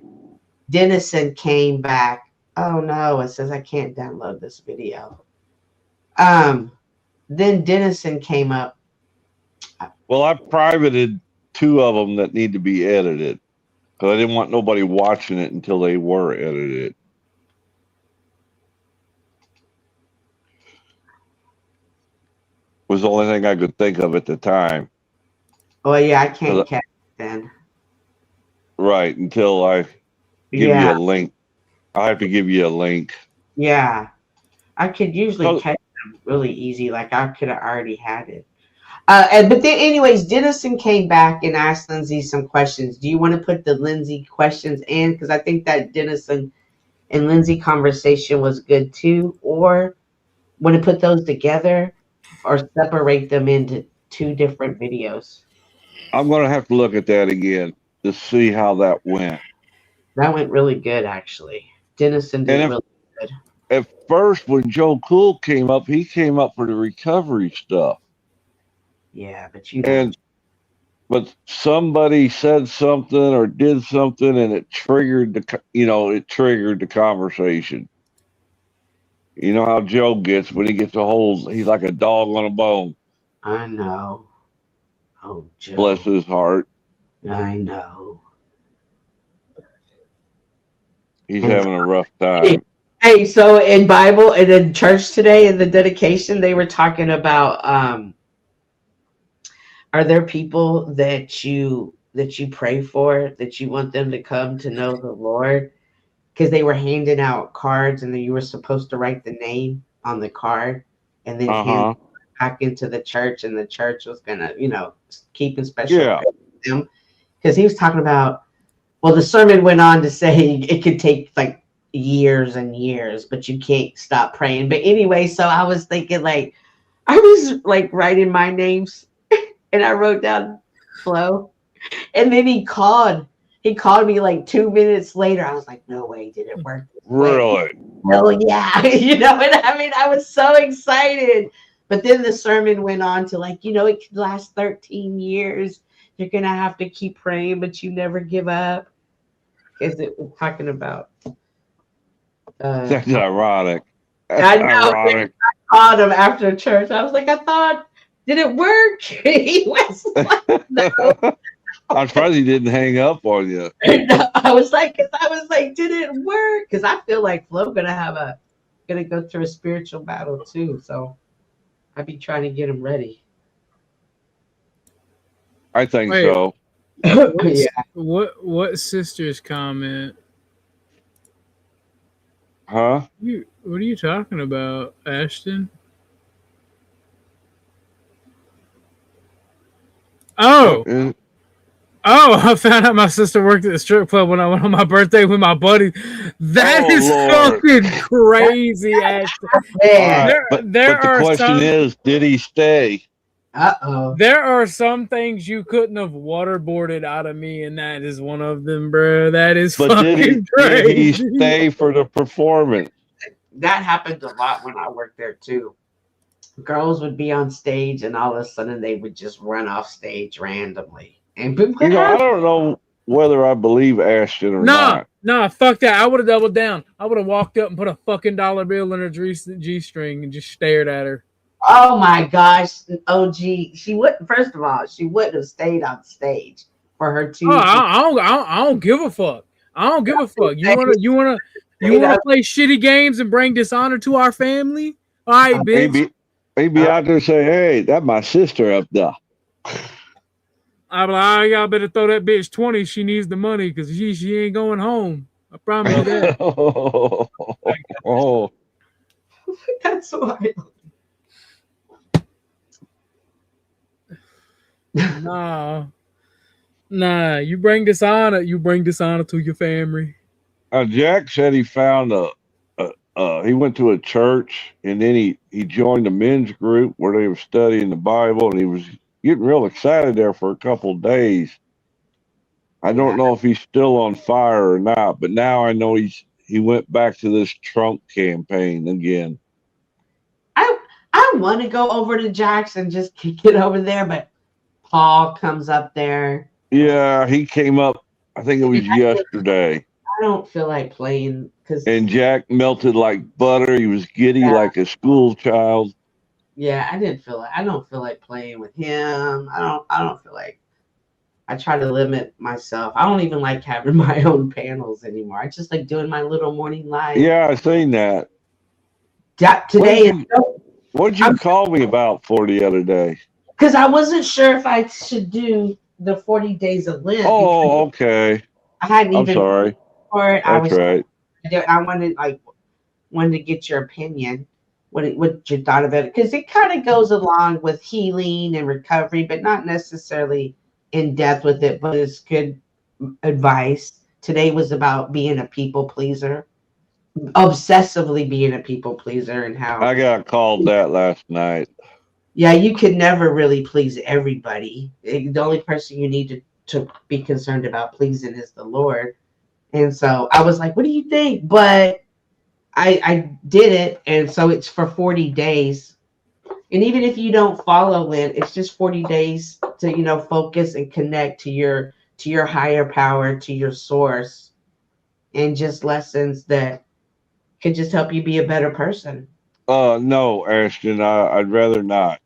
Dennison came back. Oh no, it says I can't download this video. Then Dennison came up. Well, I privated 2 of them that need to be edited because I didn't want nobody watching it until they were edited. Was the only thing I could think of at the time. Oh yeah, I can't catch it then. Right, until I give you a link. I have to give you a link. Yeah, I could usually catch them really easy. Like I could have already had it. But then, anyways, Dennison came back and asked Lindsay some questions. Do you want to put the Lindsay questions in? Because I think that Dennison and Lindsay conversation was good too. Or want to put those together, or separate them into 2 different videos? I'm going to have to look at that again to see how that went. That went really good, actually. Dennison did really good. At first, when Joe Cool came up, he came up for the recovery stuff. Yeah, but you don't. But somebody said something or did something, and it triggered the conversation. You know how Joe gets when he gets a hold. He's like a dog on a bone. I know. Oh, Joe. Bless his heart. I know. He's having a rough time. Hey, so in Bible and in church today in the dedication, they were talking about are there people that you pray for, that you want them to come to know the Lord? Because they were handing out cards, and then you were supposed to write the name on the card and then hand it back into the church, and the church was gonna, keep in special them. Because he was talking about, well, the sermon went on to say it could take like years and years, but you can't stop praying. But anyway, so I was thinking like, I was like writing my names and I wrote down Flo. And then he called. He called me like 2 minutes later. I was like, no way, did it work? Really? Oh yeah. You know what I mean? I was so excited. But then the sermon went on to like, you know, it could last 13 years. You're gonna have to keep praying, but you never give up. Is it talking about That's ironic. That's I know. ironic. I called him after church. I was like, I thought, did it work? He was like, no. I'm surprised he didn't hang up on you. I was like, did it work? Because I feel like Flo gonna go through a spiritual battle too. So I'd be trying to get him ready. I think Wait. so. Yeah. What sister's comment? Huh? What are you talking about, Ashton? Oh, I found out my sister worked at the strip club when I went on my birthday with my buddy. That is Lord. fucking crazy, Ashton. Yeah. But the question is, did he stay? Uh-oh. There are some things you couldn't have waterboarded out of me, and that is one of them, bro. That is But fucking did he crazy. stay for the performance? That happened a lot when I worked there too. Girls would be on stage and all of a sudden they would just run off stage randomly. And I don't know whether I believe Ashton or not. Nah, fuck that. I would have doubled down. I would have walked up and put a fucking dollar bill in her G-string and just stared at her. Oh my gosh, OG. She wouldn't. First of all, she wouldn't have stayed on stage for her to. Oh, I don't give a fuck. I don't give a fuck. You wanna play shitty games and bring dishonor to our family? All right, bitch. Maybe out there say, hey, that's my sister up there. I'm like, y'all better throw that bitch 20. She needs the money because she ain't going home. I promise you that. Oh. That's why. Nah, you bring dishonor to your family. Jack said he found he went to a church and then he joined a men's group where they were studying the Bible and he was getting real excited there for a couple of days. I don't know if he's still on fire or not, but now I know he went back to this Trump campaign again. I want to go over to Jack's and just kick it over there, but Paul comes up there. Yeah, he came up, I think it was yesterday. I don't feel like playing and Jack melted like butter. He was giddy like a school child. Yeah, I don't feel like playing with him. I don't feel like. I try to limit myself. I don't even like having my own panels anymore. I just like doing my little morning live. Yeah, I seen that. Today what did you call me about for the other day? Because I wasn't sure if I should do the 40 days of Lent. Oh, okay. I hadn't even. I'm sorry. For it. That's right. I wanted to get your opinion, what you thought about it, because it kind of goes along with healing and recovery, but not necessarily in depth with it. But it's good advice. Today was about being a people pleaser, obsessively being a people pleaser, and how I got called that last night. Yeah, you could never really please everybody. The only person you need to be concerned about pleasing is the Lord. And so I was like, what do you think? But I did it. And so it's for 40 days. And even if you don't follow Lent, it's just 40 days to, focus and connect to your higher power, to your source, and just lessons that could just help you be a better person. No, Ashton, I'd rather not.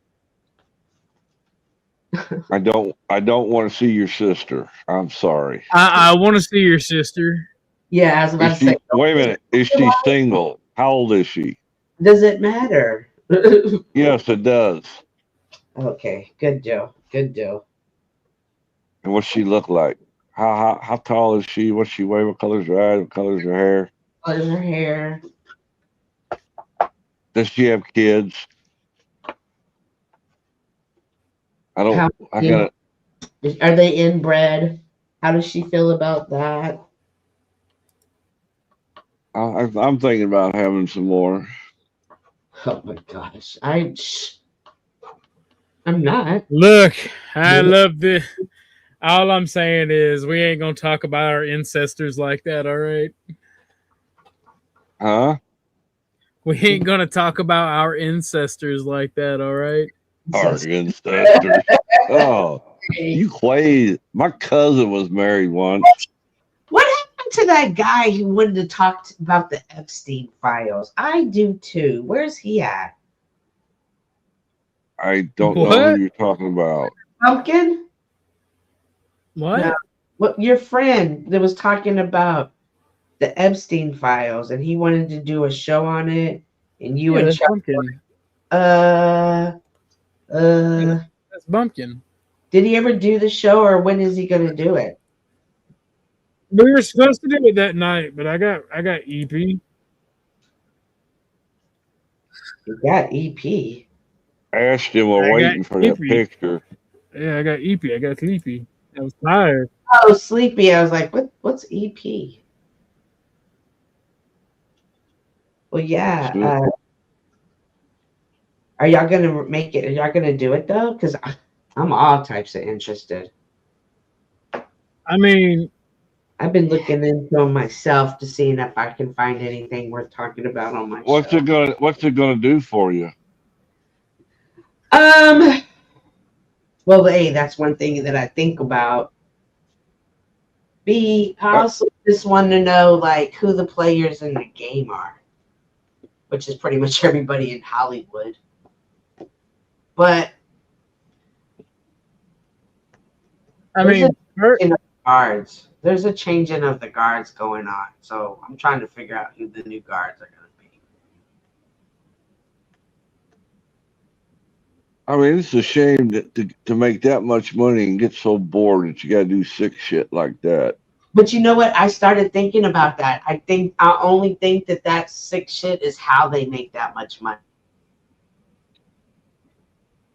I don't want to see your sister. I'm sorry. I want to see your sister. Yeah, I was about to say. Wait a minute. Is she single? How old is she? Does it matter? Yes, it does. Okay, good deal. Good deal. And what's she look like? How tall is she? What's she weigh? What color's her eyes? What color's her hair? What is her hair? Does she have kids? Are they inbred? How does she feel about that? I'm thinking about having some more. Oh my gosh. I'm not. Look, I love this. All I'm saying is we ain't gonna talk about our ancestors like that, all right? Huh? We ain't gonna talk about our ancestors like that, all right? Our ancestors. Oh, you crazy. My cousin was married once. What happened to that guy who wanted to talk about the Epstein files? I do too. Where's he at? I don't know who you're talking about. Pumpkin? What? No. What, your friend that was talking about the Epstein files and he wanted to do a show on it, and you and that's Chuck. Bumpkin. That's Bumpkin. Did he ever do the show, or when is he going to do it? We were supposed to do it that night, but I got EP. You got EP. Ashton was waiting for that picture. Yeah, I got EP. I got sleepy. I was tired. Oh, sleepy. I was like, what's EP? Well, yeah. Are y'all going to make it? Are y'all going to do it, though? Because I'm all types of interested. I mean, I've been looking into them myself to see if I can find anything worth talking about on my What's show. What's it gonna do for you? Well, A, that's one thing that I think about. B, I also just want to know like who the players in the game are, which is pretty much everybody in Hollywood. But I mean, guards. There's a changing of the guards going on, so I'm trying to figure out who the new guards are going to be. I mean, it's a shame that to make that much money and get so bored that you got to do sick shit like that. But you know what? I started thinking about that. I only think that sick shit is how they make that much money.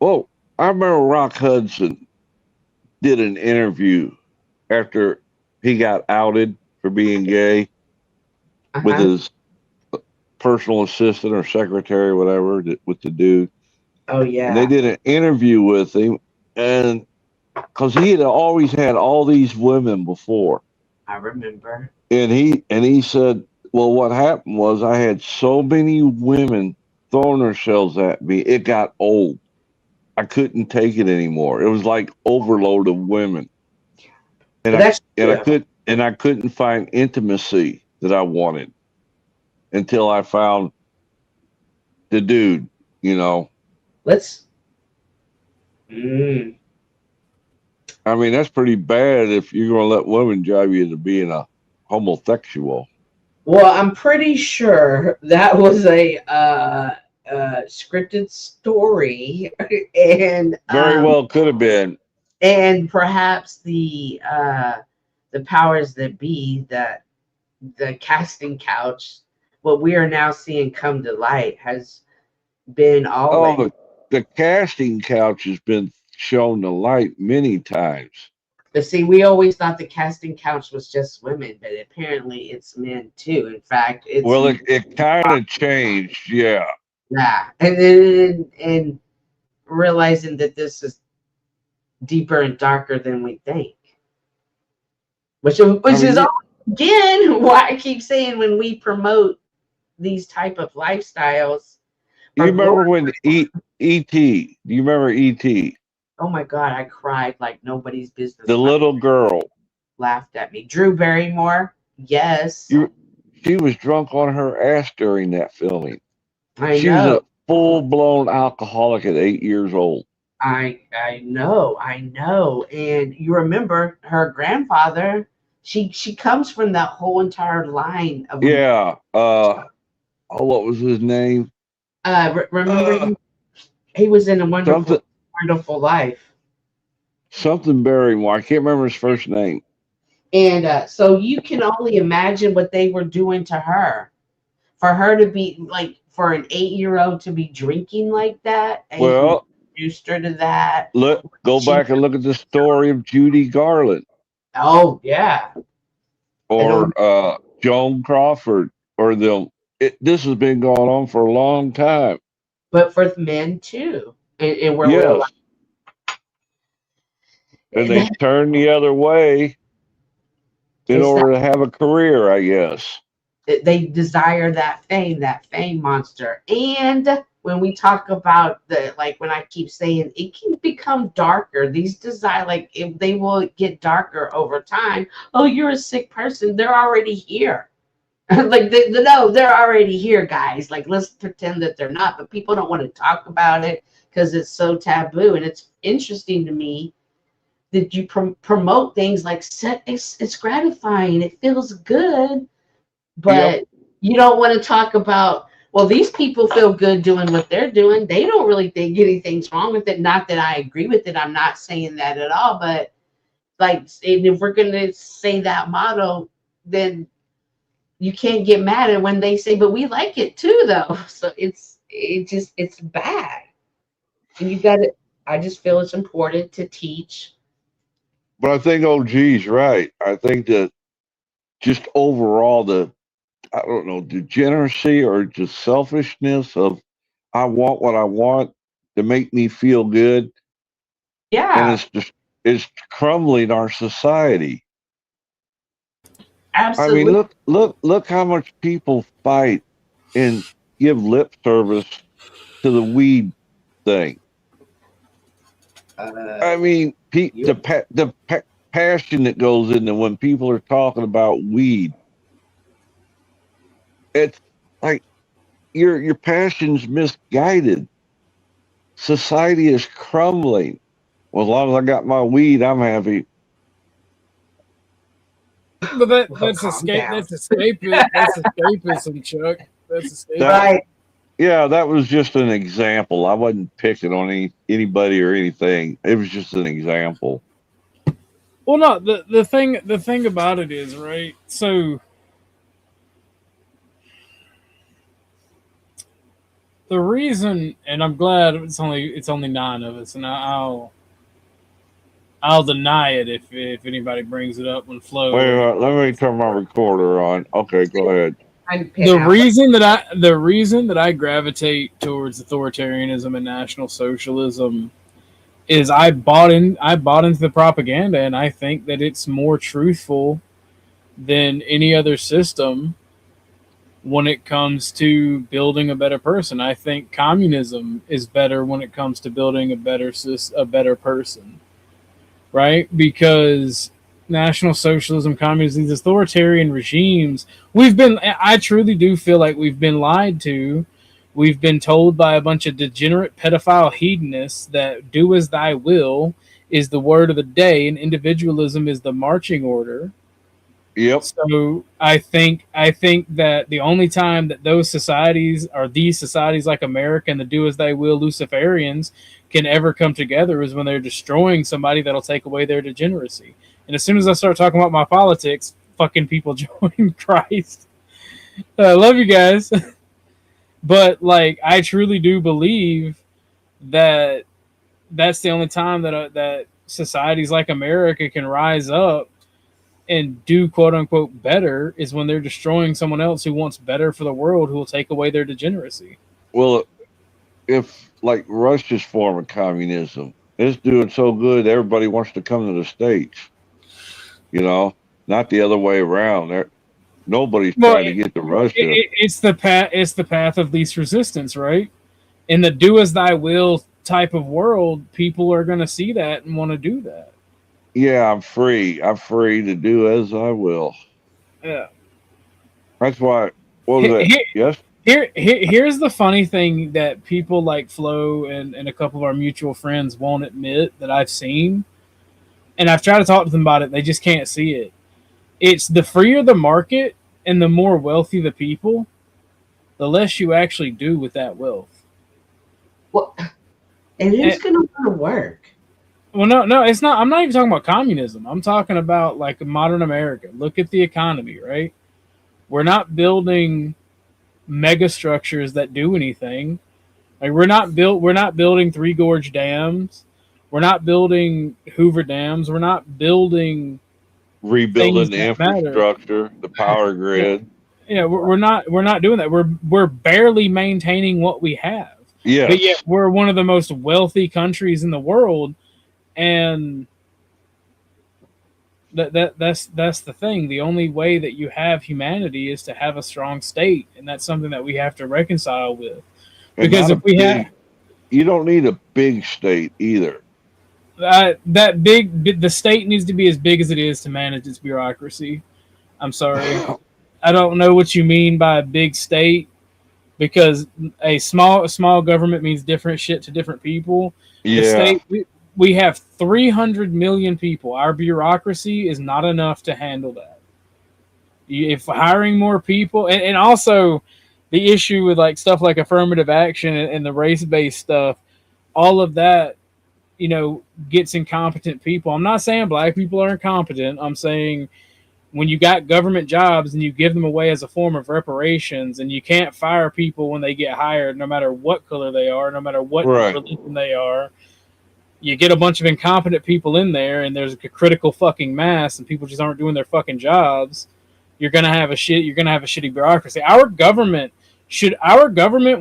Well, I remember Rock Hudson did an interview after he got outed for being gay with his personal assistant or secretary or whatever, with the dude. Oh, yeah. And they did an interview with him, and because he had always had all these women before. I remember. And he said, well, what happened was I had so many women throwing themselves at me, it got old. I couldn't take it anymore. It was like overload of women. And I couldn't find intimacy that I wanted until I found the dude, you know. I mean, that's pretty bad if you're going to let women drive you into being a homosexual. Well, I'm pretty sure that was a scripted story, and very well could have been. And perhaps the powers that be, that the casting couch, what we are now seeing come to light, has been always. Oh, the casting couch has been shown to light many times. But see, we always thought the casting couch was just women, but apparently it's men too. In fact, it's it kind of changed, yeah. Yeah, and realizing that this is deeper and darker than we think, which is again why I keep saying when we promote these type of lifestyles. You remember when E.T.? Do you remember E.T.? Oh my God, I cried like nobody's business. The little girl laughed at me. Drew Barrymore, yes. She was drunk on her ass during that filming. She was a full-blown alcoholic at 8 years old. I know. And you remember her grandfather, she comes from that whole entire line of what was his name? Remember he was in a Wonderful Life. Something Barrymore. I can't remember his first name. And so you can only imagine what they were doing to her. For her to be like, for an 8-year-old to be drinking like that, and introduced her to that. Go back and look at the story of Judy Garland. Oh yeah. Or Joan Crawford, or they'll. This has been going on for a long time. But for men too, and where we're Yes, and they like, turn the other way in it's that order to have a career, I guess. they desire that fame monster. And when we talk about the, like, when I keep saying it can become darker, these desire, like, if they will get darker over time. Oh, you're a sick person. They're already here. Like, no, they're already here, guys. Like, let's pretend that they're not. But people don't want to talk about it because it's so taboo. And it's interesting to me that you promote things like it's gratifying. It feels good, but Yep. you don't want to talk about, well, these people feel good doing what they're doing. They don't really think anything's wrong with it. Not that I agree with it. I'm not saying that at all. But like, and if we're going to say that motto, then you can't get mad at when they say, but we like it too, though. So it's bad. And you got to, I just feel it's important to teach. But I think OG's right. I think that just overall I don't know, degeneracy or just selfishness of I want what I want to make me feel good, and Yeah, it's crumbling our society. I absolutely. mean, look how much people fight and give lip service to the weed thing. I mean, the passion that goes into when people are talking about weed. It's like your passion's misguided. Society is crumbling. Well, as long as I got my weed, I'm happy. But that's Calm down. That's escapism, Chuck. That's escapism. Right. Yeah, that was just an example. I wasn't picking on anybody or anything. It was just an example. Well, no, the thing about it is, right? So the reason, and I'm glad it's only 9 of us, and I'll deny it if anybody brings it up when Flo. Wait, let me turn my recorder on. Okay, go ahead. The reason that I gravitate towards authoritarianism and National Socialism is I bought into the propaganda, and I think that it's more truthful than any other system when it comes to building a better person. I think communism is better when it comes to building a better person, right? Because National Socialism, communism, these authoritarian regimes, I truly do feel like we've been lied to. We've been told by a bunch of degenerate pedophile hedonists that do as thy will is the word of the day and individualism is the marching order. Yep. So I think that the only time that those societies or these societies like America and the do as they will Luciferians can ever come together is when they're destroying somebody that'll take away their degeneracy. And as soon as I start talking about my politics, fucking people join Christ. I love you guys. But like, I truly do believe that that's the only time that societies like America can rise up and do quote unquote better is when they're destroying someone else who wants better for the world, who will take away their degeneracy. Well, if like Russia's form of communism is doing so good, everybody wants to come to the States. You know, not the other way around. Nobody's trying to get to Russia. It's the path of least resistance, right? In the do as thy will type of world, people are going to see that and want to do that. Yeah, I'm free. I'm free to do as I will. Yeah. That's why. What was that? Yes. Here's the funny thing that people like Flo and a couple of our mutual friends won't admit that I've seen. And I've tried to talk to them about it. They just can't see it. It's the freer the market and the more wealthy the people, the less you actually do with that wealth. Well, and who's going to want to work? Well, no, it's not. I'm not even talking about communism. I'm talking about like modern America. Look at the economy, right? We're not building mega structures that do anything. Like we're not building Three Gorge dams. We're not building Hoover dams. We're not building rebuilding the infrastructure, the power grid. Yeah, we're not doing that. We're barely maintaining what we have. Yes. But yet we're one of the most wealthy countries in the world, and that's the thing. The only way that you have humanity is to have a strong state, and that's something that we have to reconcile with. Because if we have, you don't need a big state either. the state needs to be as big as it is to manage its bureaucracy. I'm sorry, I don't know what you mean by a big state, because a small government means different shit to different people. Yeah. The state, we have 300 million people. Our bureaucracy is not enough to handle that. If hiring more people, and also the issue with like stuff like affirmative action and the race-based stuff, all of that, gets incompetent people. I'm not saying black people are incompetent. I'm saying when you got government jobs and you give them away as a form of reparations, and you can't fire people when they get hired, no matter what color they are, no matter what religion they are, you get a bunch of incompetent people in there, and there's a critical fucking mass, and people just aren't doing their fucking jobs. You're gonna have a shitty bureaucracy. Our government,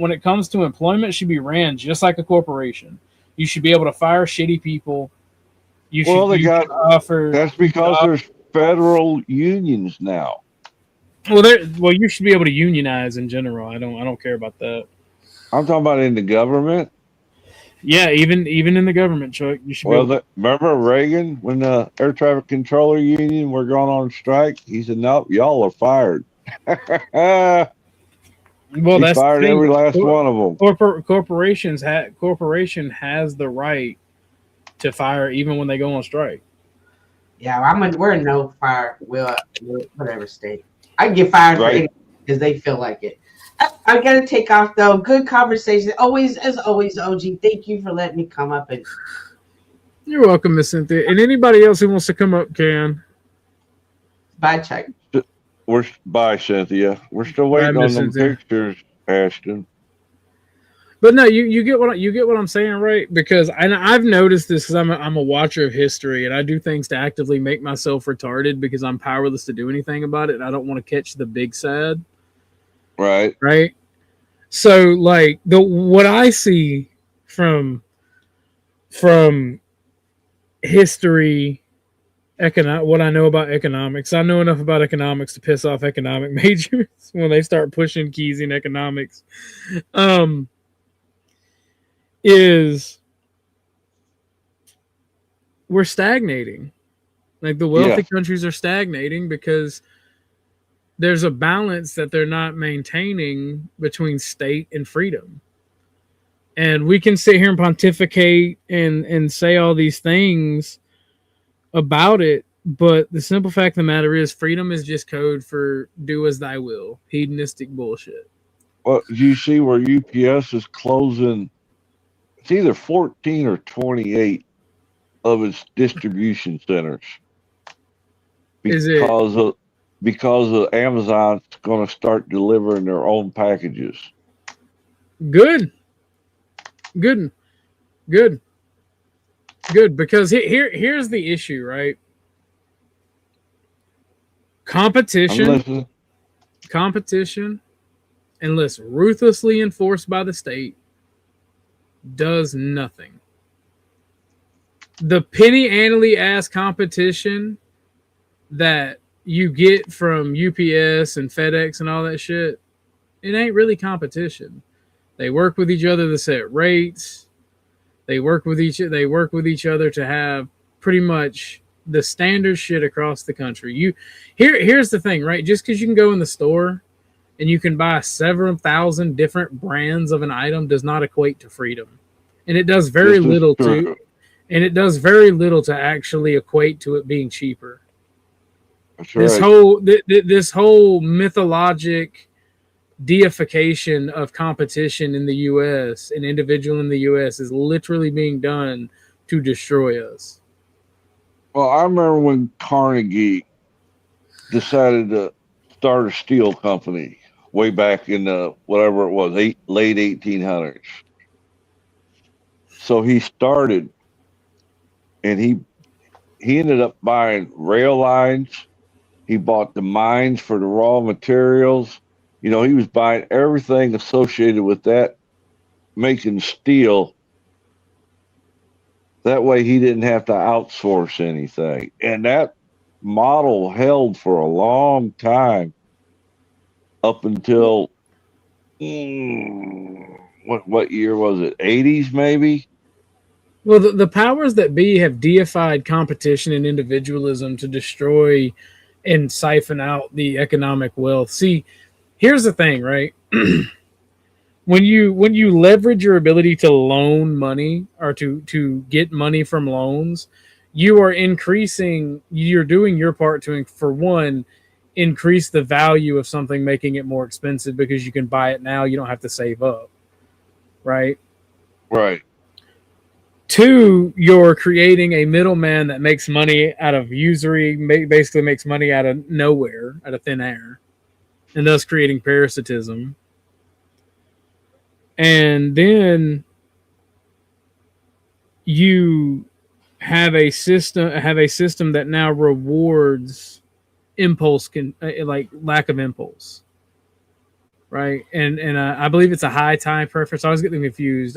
when it comes to employment, should be ran just like a corporation. You should be able to fire shitty people. That's because there's federal unions now. Well, you should be able to unionize in general. I don't care about that. I'm talking about in the government. Yeah, even in the government, Chuck, you should. Remember Reagan when the air traffic controller union were going on strike? He said, "No, y'all are fired." Well, he fired every last one of them. Corporation has the right to fire even when they go on strike. Yeah, we're in no fire. Whatever state. I can get fired because they feel like it. I gotta take off though. Good conversation. As always, OG. Thank you for letting me come up and. You're welcome, Miss Cynthia. And anybody else who wants to come up can. Bye, Chuck. Bye, Cynthia. We're still waiting on them pictures, Ashton. But no, you get what I'm saying, right? Because I've noticed this because I'm a watcher of history, and I do things to actively make myself retarded because I'm powerless to do anything about it, and I don't want to catch the big sad. Right. So, like what I see from history, what I know about economics, I know enough about economics to piss off economic majors when they start pushing keys in economics. Is we're stagnating. Like the wealthy countries are stagnating because there's a balance that they're not maintaining between state and freedom. And we can sit here and pontificate and say all these things about it, but the simple fact of the matter is freedom is just code for do as thy will, hedonistic bullshit. Well, do you see where UPS is closing? It's either 14 or 28 of its distribution centers because of Amazon's going to start delivering their own packages. Good. Because here's the issue, right? Competition, unless ruthlessly enforced by the state, does nothing. The penny ante ass competition that you get from UPS and FedEx and all that shit, it ain't really competition. They work with each other to set rates. They work with each other to have pretty much the standard shit across the country. Here's the thing, right? Just because you can go in the store and you can buy several thousand different brands of an item does not equate to freedom. And it does very little to actually equate to it being cheaper. That's This whole mythologic deification of competition in the U.S. and individual in the U.S. is literally being done to destroy us. Well, I remember when Carnegie decided to start a steel company way back in the whatever it was, late 1800s. So he started, and he ended up buying rail lines. He bought the mines for the raw materials. You know, he was buying everything associated with that, making steel. That way he didn't have to outsource anything. And that model held for a long time up until what year was it? 80s maybe? Well, the powers that be have deified competition and individualism to destroy and siphon out the economic wealth. See, here's the thing, right? when you leverage your ability to loan money or to get money from loans, you're doing your part to, for one, increase the value of something, making it more expensive because you can buy it now. You don't have to save up, right? Right. Two, you're creating a middleman that makes money out of usury, basically makes money out of nowhere, out of thin air, and thus creating parasitism. And then you have a system that now rewards impulse, like lack of impulse, right? And I believe it's a high time preference. I always get them confused.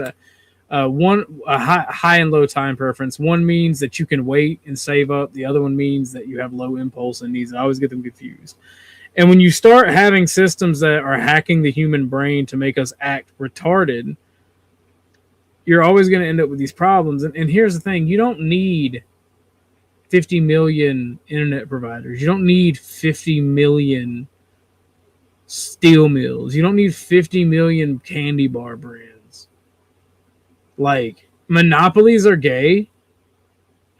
High and low time preference. One means that you can wait and save up. The other one means that you have low impulse and needs. I always get them confused. And when you start having systems that are hacking the human brain to make us act retarded, you're always going to end up with these problems. And here's the thing. You don't need 50 million internet providers. You don't need 50 million steel mills. You don't need 50 million candy bar brands. Like, monopolies are gay.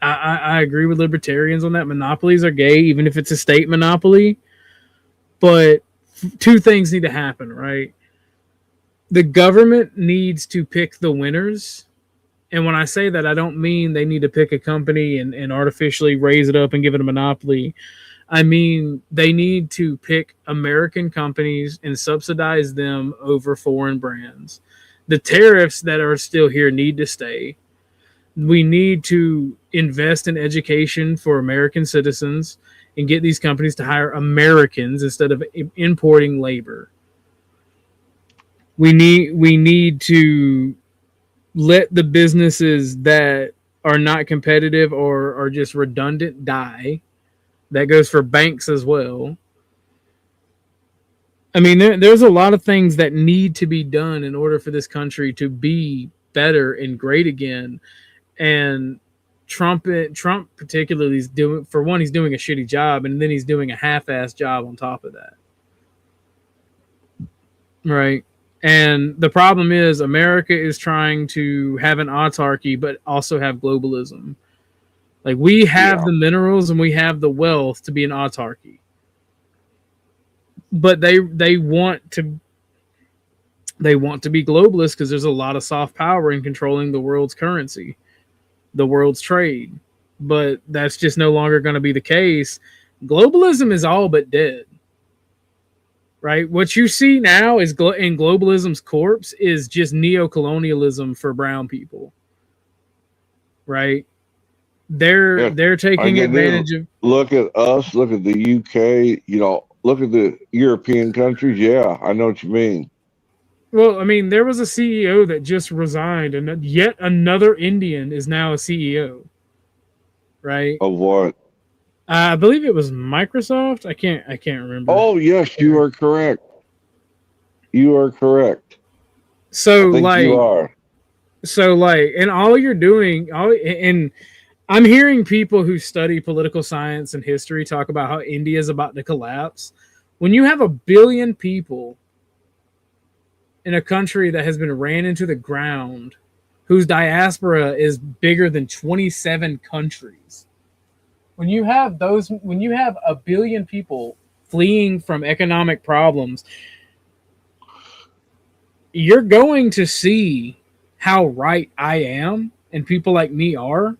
I agree with libertarians on that. Monopolies are gay, even if it's a state monopoly. But two things need to happen, right? The government needs to pick the winners. And when I say that, I don't mean they need to pick a company and artificially raise it up and give it a monopoly. I mean, they need to pick American companies and subsidize them over foreign brands. The tariffs that are still here need to stay. We need to invest in education for American citizens and get these companies to hire Americans instead of importing labor. We need to let the businesses that are not competitive or are just redundant die. That goes for banks as well. I mean, there's a lot of things that need to be done in order for this country to be better and great again. And Trump particularly is doing, for one, he's doing a shitty job, and then he's doing a half-assed job on top of that. Right. And the problem is America is trying to have an autarky, but also have globalism. Like, we have the minerals and we have the wealth to be an autarky. But they want to be globalists because there's a lot of soft power in controlling the world's currency, the world's trade. But that's just no longer going to be the case. Globalism is all but dead. Right? What you see now is in globalism's corpse is just neocolonialism for brown people. Right? They're taking advantage of. Look at us. Look at the UK. You know, look at the European countries. Yeah, I know what you mean. Well, I mean, there was a CEO that just resigned, and yet another Indian is now a CEO. Right? Of what? I believe it was Microsoft. I can't remember. Oh yes, you are correct. You are correct. So like you are. So like, and all you're doing, and I'm hearing people who study political science and history talk about how India is about to collapse. When you have 1 billion people in a country that has been ran into the ground, whose diaspora is bigger than 27 countries. When you have 1 billion people fleeing from economic problems, you're going to see how right I am and people like me are.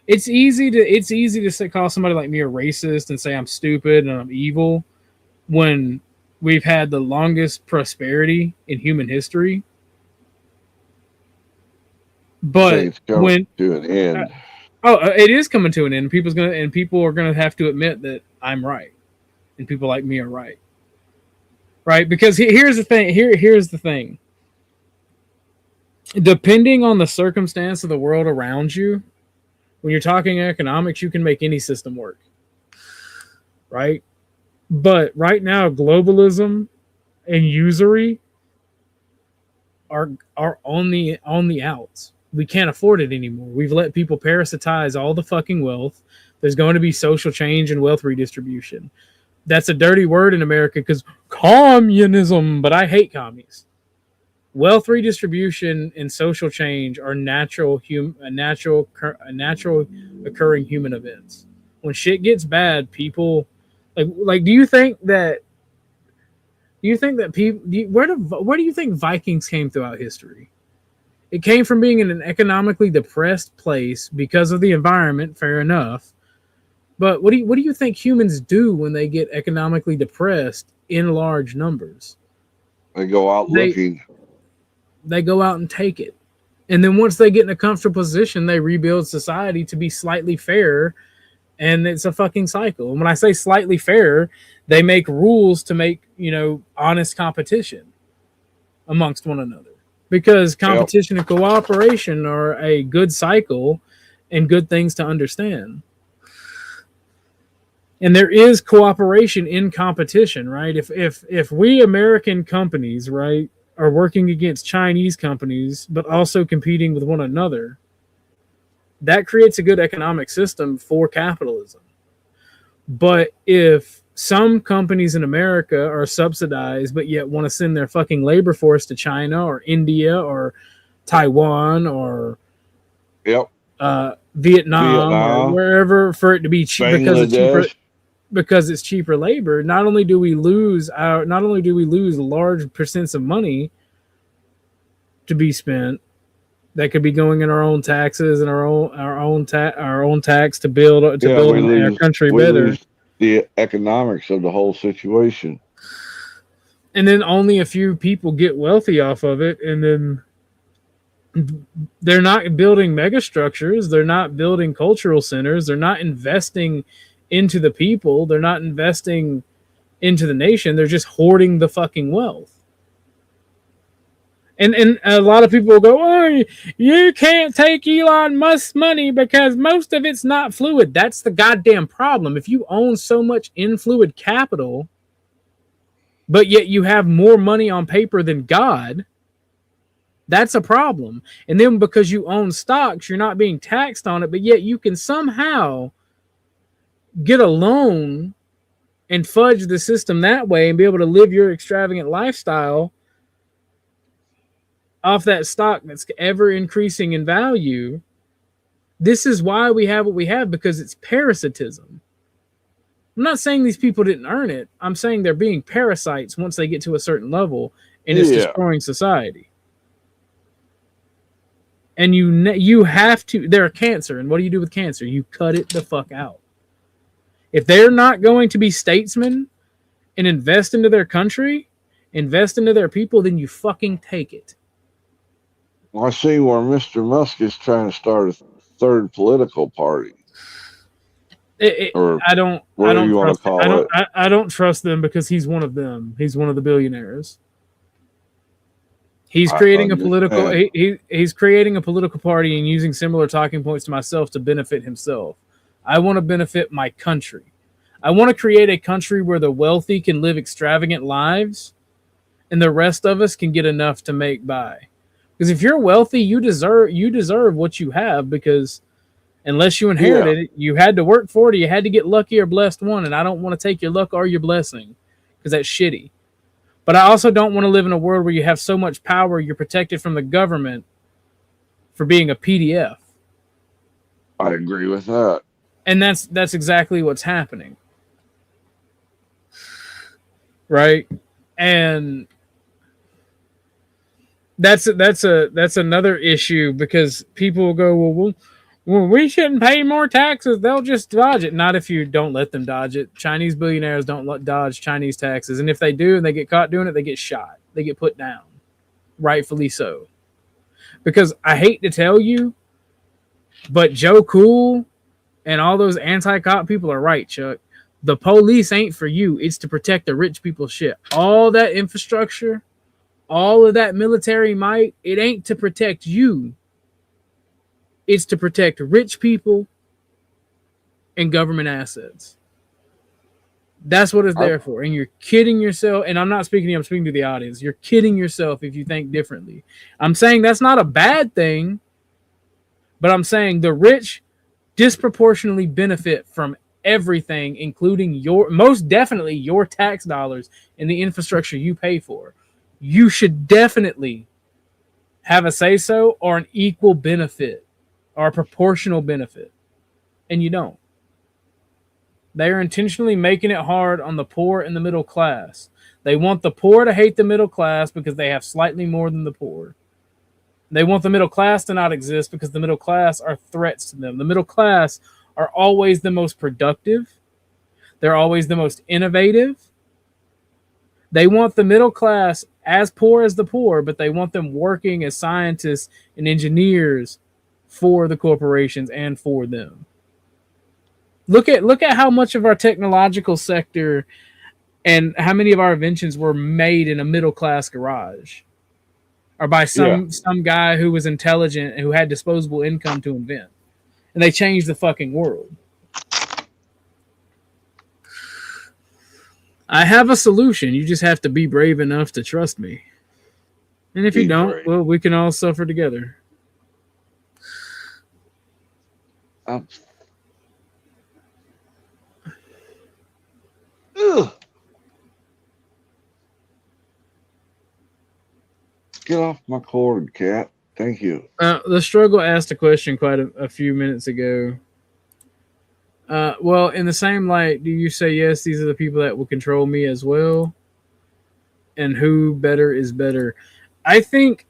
It's easy to call somebody like me a racist and say I'm stupid and I'm evil when we've had the longest prosperity in human history. But it's coming to an end. It is coming to an end. People are gonna have to admit that I'm right. and people like me are right. Right? Because here's the thing. Here's the thing. Depending on the circumstance of the world around you, when you're talking economics, you can make any system work. Right? But right now, globalism and usury are on the outs. We can't afford it anymore. We've let people parasitize all the fucking wealth. There's going to be social change and wealth redistribution. That's a dirty word in America because communism, but I hate commies. Wealth redistribution and social change are natural occurring human events. When shit gets bad, people like. Do you think that people? Where do you think Vikings came throughout history? It came from being in an economically depressed place because of the environment. Fair enough. But what do you think humans do when they get economically depressed in large numbers? They go out looking. They go out and take it. And then once they get in a comfortable position, they rebuild society to be slightly fairer. And it's a fucking cycle. And when I say slightly fairer, they make rules to make, honest competition amongst one another. Because competition and cooperation are a good cycle and good things to understand. And there is cooperation in competition, right? If we American companies, right, are working against Chinese companies, but also competing with one another, that creates a good economic system for capitalism. But if some companies in America are subsidized, but yet want to send their fucking labor force to China or India or Taiwan or Vietnam or wherever for it to be cheap because it's cheaper labor, not only do we lose large percents of money to be spent that could be going in our own taxes and our own tax to build our country better. Lose the economics of the whole situation. And then only a few people get wealthy off of it, and then they're not building mega structures, they're not building cultural centers, they're not investing into the people, they're not investing into the nation, they're just hoarding the fucking wealth. And a lot of people will go, oh, you can't take Elon Musk's money because most of it's not fluid. That's the goddamn problem. If you own so much influid capital, but yet you have more money on paper than God, that's a problem. And then because you own stocks, you're not being taxed on it, but yet you can somehow get a loan and fudge the system that way and be able to live your extravagant lifestyle off that stock that's ever increasing in value. This is why we have what we have, because it's parasitism. I'm not saying these people didn't earn it. I'm saying they're being parasites once they get to a certain level, and it's destroying society. And you have to, they're a cancer. And what do you do with cancer? You cut it the fuck out. If they're not going to be statesmen and invest into their country, invest into their people, then you fucking take it. I see where Mr. Musk is trying to start a third political party. I don't trust them because he's one of them. He's one of the billionaires. He's creating a political. He's creating a political party and using similar talking points to myself to benefit himself. I want to benefit my country. I want to create a country where the wealthy can live extravagant lives, and the rest of us can get enough to make by. Because if you're wealthy, you deserve what you have, because unless you inherited it, you had to work for it, or you had to get lucky or blessed one, and I don't want to take your luck or your blessing because that's shitty. But I also don't want to live in a world where you have so much power you're protected from the government for being a PDF. I agree with that. And that's exactly what's happening. Right? And that's another issue, because people will go, well, we shouldn't pay more taxes. They'll just dodge it. Not if you don't let them dodge it. Chinese billionaires don't dodge Chinese taxes. And if they do and they get caught doing it, they get shot. They get put down. Rightfully so. Because I hate to tell you, but Joe Cool and all those anti-cop people are right, Chuck. The police ain't for you. It's to protect the rich people's shit. All that infrastructure, all of that military might, it ain't to protect you. It's to protect rich people and government assets. That's what it's there for. And you're kidding yourself. And I'm not speaking to you, I'm speaking to the audience. You're kidding yourself if you think differently. I'm saying that's not a bad thing, but I'm saying the rich disproportionately benefit from everything, including most definitely your tax dollars and the infrastructure you pay for. You should definitely have a say-so or an equal benefit or a proportional benefit. And you don't. They are intentionally making it hard on the poor and the middle class. They want the poor to hate the middle class because they have slightly more than the poor. They want the middle class to not exist because the middle class are threats to them. The middle class are always the most productive. They're always the most innovative. They want the middle class as poor as the poor, but they want them working as scientists and engineers for the corporations and for them. Look at how much of our technological sector and how many of our inventions were made in a middle class garage, or by some guy who was intelligent and who had disposable income to invent, and they changed the fucking world. I have a solution. You just have to be brave enough to trust me. And if you don't, well, we can all suffer together. Get off my cord, cat. Thank you. The struggle asked a question quite a few minutes ago. Well, in the same light, do you say yes, these are the people that will control me as well? And who better is better? I think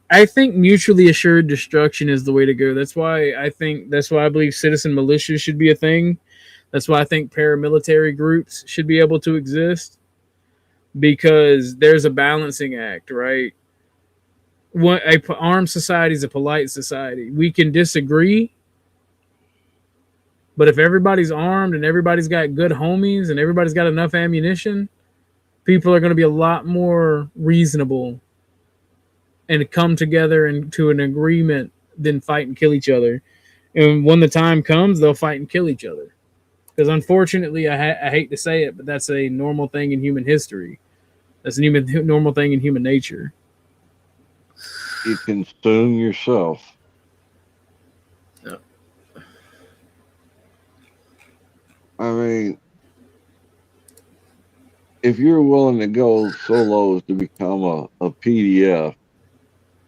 mutually assured destruction is the way to go. That's why I believe citizen militias should be a thing. That's why I think paramilitary groups should be able to exist, because there's a balancing act, right? An armed society is a polite society. We can disagree, but if everybody's armed and everybody's got good homies and everybody's got enough ammunition, people are going to be a lot more reasonable and come together into an agreement than fight and kill each other. And when the time comes, they'll fight and kill each other. Because unfortunately, I hate to say it, but that's a normal thing in human history. That's a normal thing in human nature. You consume yourself. No. I mean, if you're willing to go so low as to become a PDF,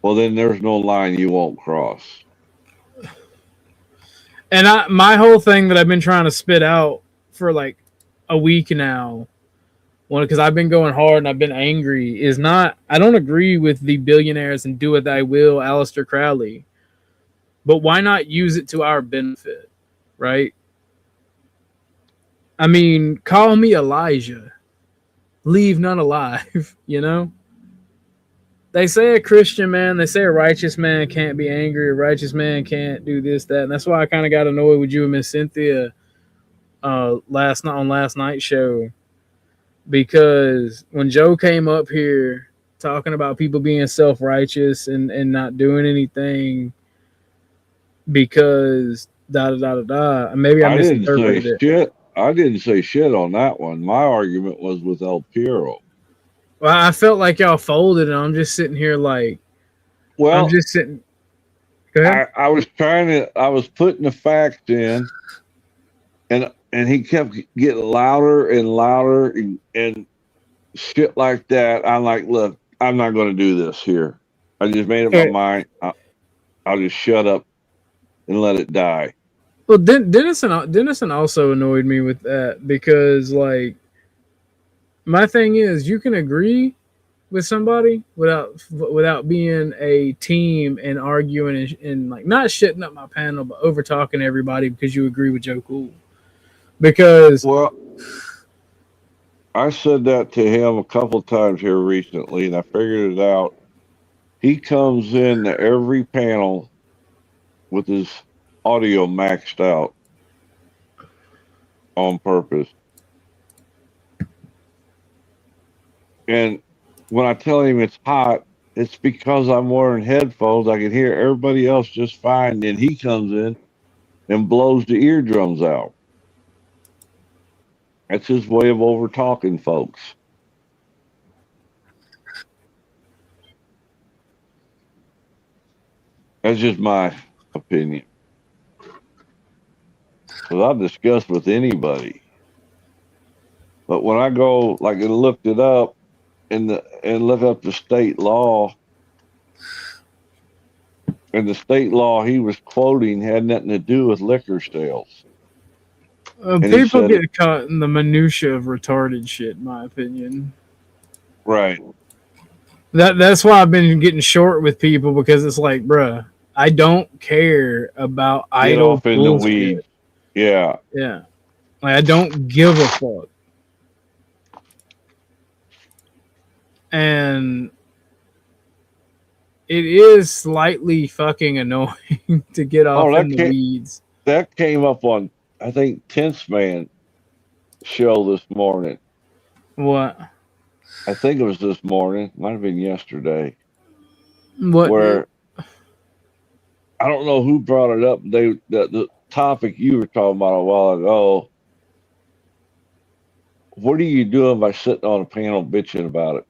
well, then there's no line you won't cross. And my whole thing that I've been trying to spit out for like a week now, because I've been going hard and I've been angry, is not, I don't agree with the billionaires and do what thy will, Aleister Crowley. But why not use it to our benefit, right? I mean, call me Elijah. Leave none alive, you know? They say a Christian man, they say a righteous man can't be angry, a righteous man can't do this, that. And that's why I kind of got annoyed with you and Miss Cynthia last night's show. Because when Joe came up here talking about people being self-righteous and not doing anything because maybe I misinterpreted it. Shit. I didn't say shit on that one. My argument was with El Piero. Well, I felt like y'all folded, and I'm just sitting here like, well, I'm just sitting. I was putting the facts in, and he kept getting louder and louder and shit like that. I'm like, look, I'm not going to do this here. I just made up my mind. I'll just shut up and let it die. Well, Dennison also annoyed me with that because, like, my thing is, you can agree with somebody without being a team and arguing and like not shitting up my panel, but over talking everybody because you agree with Joe Cool. Because I said that to him a couple times here recently, and I figured it out. He comes into every panel with his audio maxed out on purpose. And when I tell him it's hot, it's because I'm wearing headphones. I can hear everybody else just fine. Then he comes in and blows the eardrums out. That's his way of over talking folks. That's just my opinion. Because I'll discuss with anybody. But when I go, like, and looked it up and look up the state law, and the state law he was quoting had nothing to do with liquor sales. People get caught in the minutia of retarded shit, in my opinion. Right. That's why I've been getting short with people, because it's like, bruh, I don't care about idle off in bullshit. the weeds. Yeah. Yeah. Like, I don't give a fuck. And it is slightly fucking annoying to get off in the weeds. That came up on, I think, 10th Man show this morning. What? I think it was this morning. Might have been yesterday. What? Where I don't know who brought it up. The topic you were talking about a while ago. What are you doing by sitting on a panel bitching about it?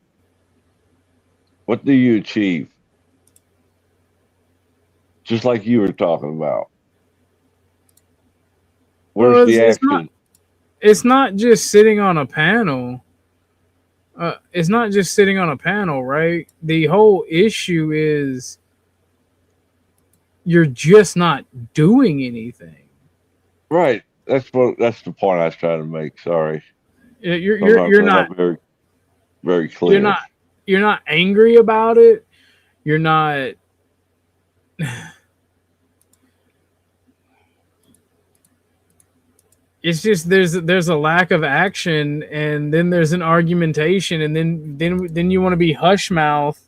What do you achieve? Just like you were talking about. Where's the action? It's not just sitting on a panel. It's not just sitting on a panel, right? The whole issue is you're just not doing anything. Right. That's the point I was trying to make. Sorry. You're not very, very clear. You're not angry about it. You're not. It's just there's a lack of action, and then there's an argumentation, and then you want to be hush mouth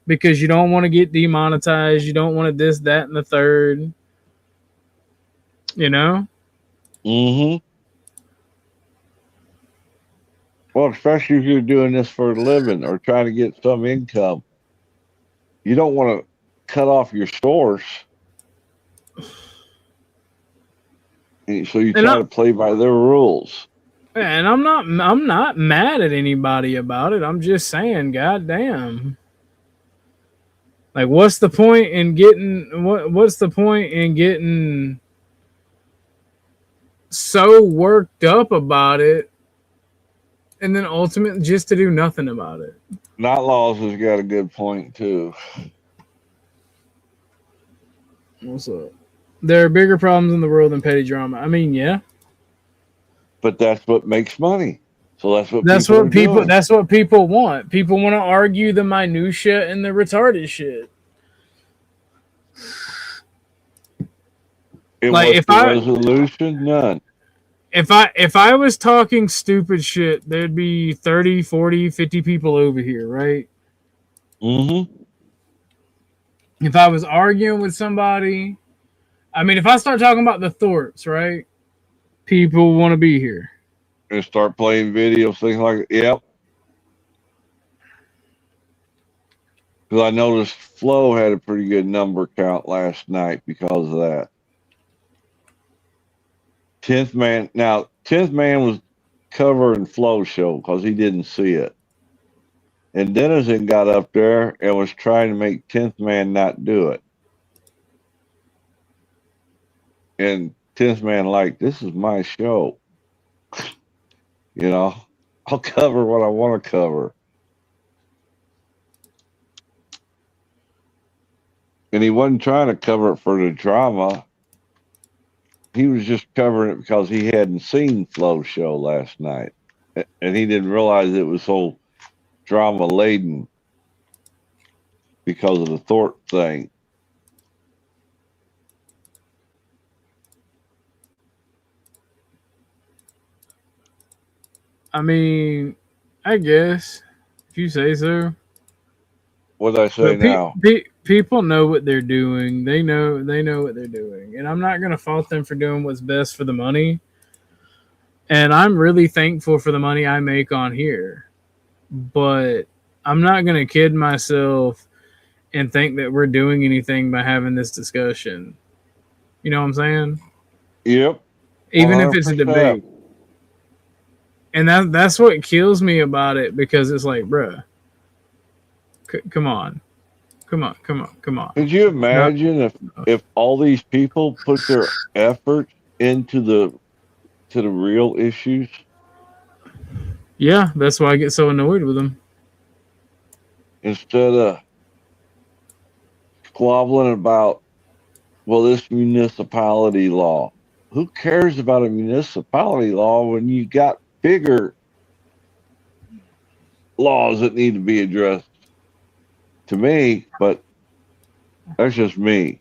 because you don't want to get demonetized. You don't want to this, that, and the third. You know? Mm-hmm. Well, especially if you're doing this for a living or trying to get some income. You don't want to cut off your source. So you try to play by their rules. And I'm not mad at anybody about it. I'm just saying, goddamn. Like, what's the point in getting so worked up about it, and then ultimately just to do nothing about it? Not Laws has got a good point too. What's up? There are bigger problems in the world than petty drama. I mean, yeah. But that's what makes money. So that's what people want. People want to argue the minutia and the retarded shit. And like, if resolution, none. If I was talking stupid shit, there'd be 30, 40, 50 people over here, right? Mm-hmm. If I was arguing with somebody, I mean, if I start talking about the Thorpes, right? People want to be here. And start playing videos, things like that. Yep. Because I noticed Flo had a pretty good number count last night because of that. 10th Man. Now, 10th Man was covering Flo's show because he didn't see it. And Denizen got up there and was trying to make 10th Man not do it. And 10th Man, like, this is my show. You know, I'll cover what I want to cover. And he wasn't trying to cover it for the drama. He was just covering it because he hadn't seen Flo's show last night. And he didn't realize it was so drama laden because of the Thorpe thing. I mean, I guess if you say so. What did I say now? People know what they're doing. They know what they're doing, and I'm not going to fault them for doing what's best for the money. And I'm really thankful for the money I make on here. but I'm not going to kid myself and think that we're doing anything by having this discussion. You know what I'm saying? Yep. Even if it's a 100%. debate. And that's what kills me about it, because it's like, bruh, come on. Could you imagine if all these people put their effort into the real issues? Yeah, that's why I get so annoyed with them. Instead of squabbling about, well, this municipality law. Who cares about a municipality law when you got bigger laws that need to be addressed? To me, but that's just me.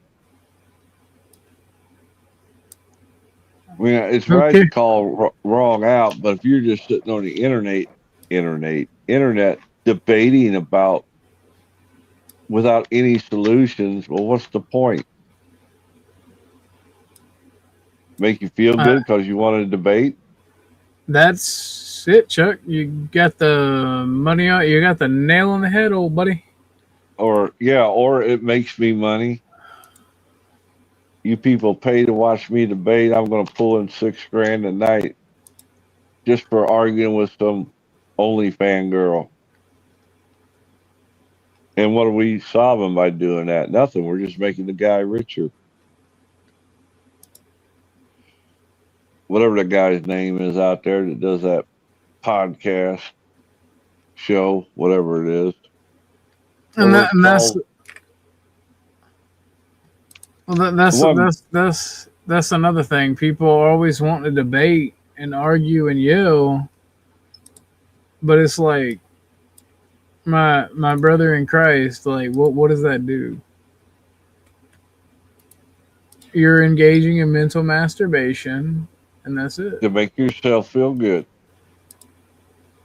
I mean, it's right to call wrong out, but if you're just sitting on the internet debating about without any solutions, well, what's the point? Make you feel good because you want to debate? That's it, Chuck. You got the money on. You got the nail on the head, old buddy. Or it makes me money. You people pay to watch me debate. I'm going to pull in $6,000 a night just for arguing with some OnlyFans girl. And what are we solving by doing that? Nothing. We're just making the guy richer. Whatever the guy's name is out there that does that podcast show, whatever it is. And that's another thing. People are always wanting to debate and argue and yell, but it's like, my brother in Christ, like, what does that do? You're engaging in mental masturbation, and that's it. To make yourself feel good.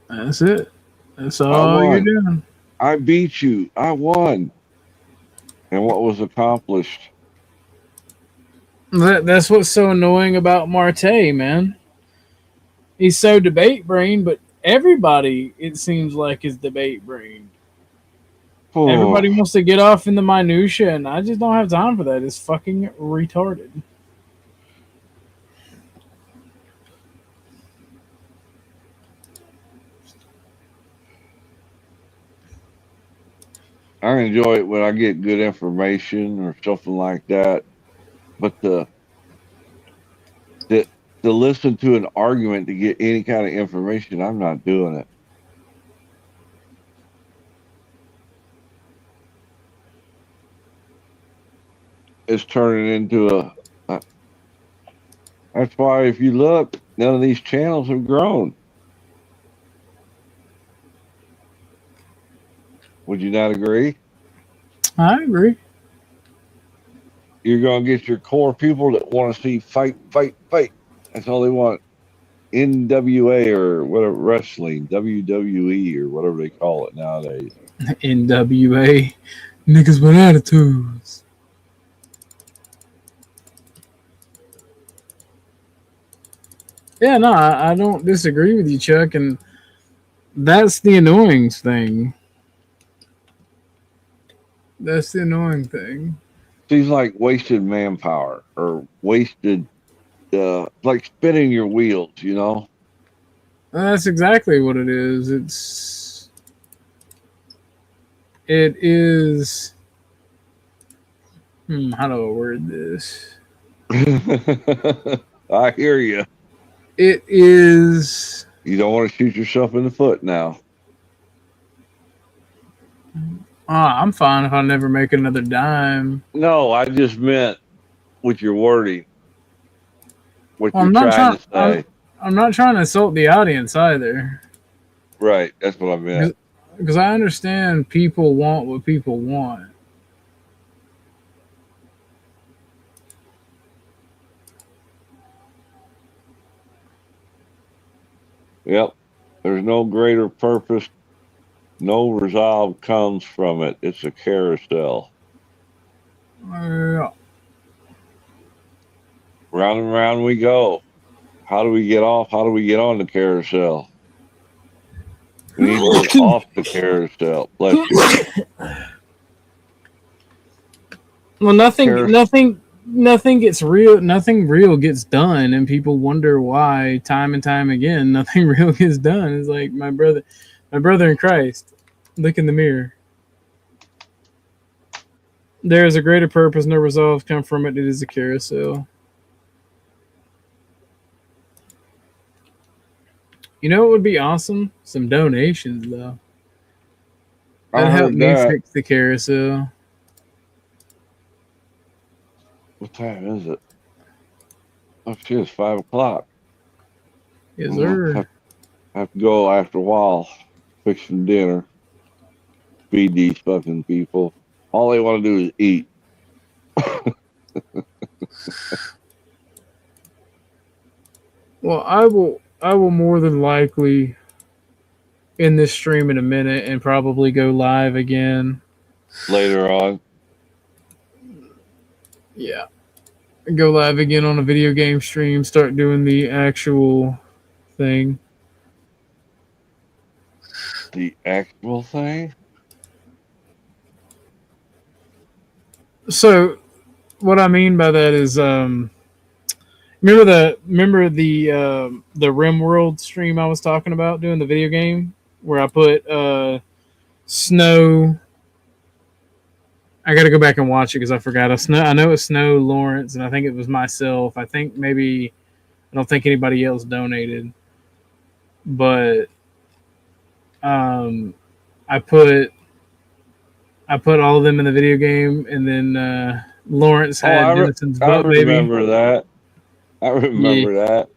That's it. That's all you're doing. I beat you. I won. And what was accomplished? That's what's so annoying about Marte, man. He's so debate brain, but everybody, it seems like, is debate brain. Oh. Everybody wants to get off in the minutia, and I just don't have time for that. It's fucking retarded. I enjoy it when I get good information or something like that. But to listen to an argument to get any kind of information, I'm not doing it. It's turning into that's why if you look, none of these channels have grown. Would you not agree? I agree. You're going to get your core people that want to see fight. That's all they want. NWA or whatever, wrestling, WWE or whatever they call it nowadays. NWA, niggas with attitudes. Yeah, no, I don't disagree with you, Chuck, and that's the annoying thing. That's the annoying thing. Seems like wasted manpower or wasted, like spinning your wheels, you know? That's exactly what it is. It is. How do I word this? I hear you. It is. You don't want to shoot yourself in the foot now. I'm fine if I never make another dime. No, I just meant with your wording. What you're trying to say. I'm not trying to insult the audience either. Right, that's what I meant. Because I understand people want what people want. Yep. There's no greater purpose. No resolve comes from it. It's a carousel. Yeah. Round and round we go. How do we get off? How do we get on the carousel? We need to get off the carousel. Bless you. Well, nothing gets real. Nothing real gets done, and people wonder why. Time and time again, nothing real gets done. It's like my brother in Christ. Look in the mirror. There is a greater purpose, no resolve come from it. It is a carousel. You know what would be awesome? Some donations, though. That'd help me fix the carousel. What time is it? Oh, shit, it's 5 o'clock. Yes, sir. I have to go after a while, fix some dinner, feed these fucking people. All they want to do is eat. Well, I will more than likely end this stream in a minute and probably go live again later on. Yeah. Go live again on a video game stream, start doing the actual thing. The actual thing? So what I mean by that is remember the RimWorld stream I was talking about doing the video game where I put Snow. I got to go back and watch it because I forgot. I know it's Snow, Lawrence, and I think it was myself. I think maybe I don't think anybody else donated, but I put all of them in the video game, and then Lawrence had Denison's butt baby. I remember that. I remember that.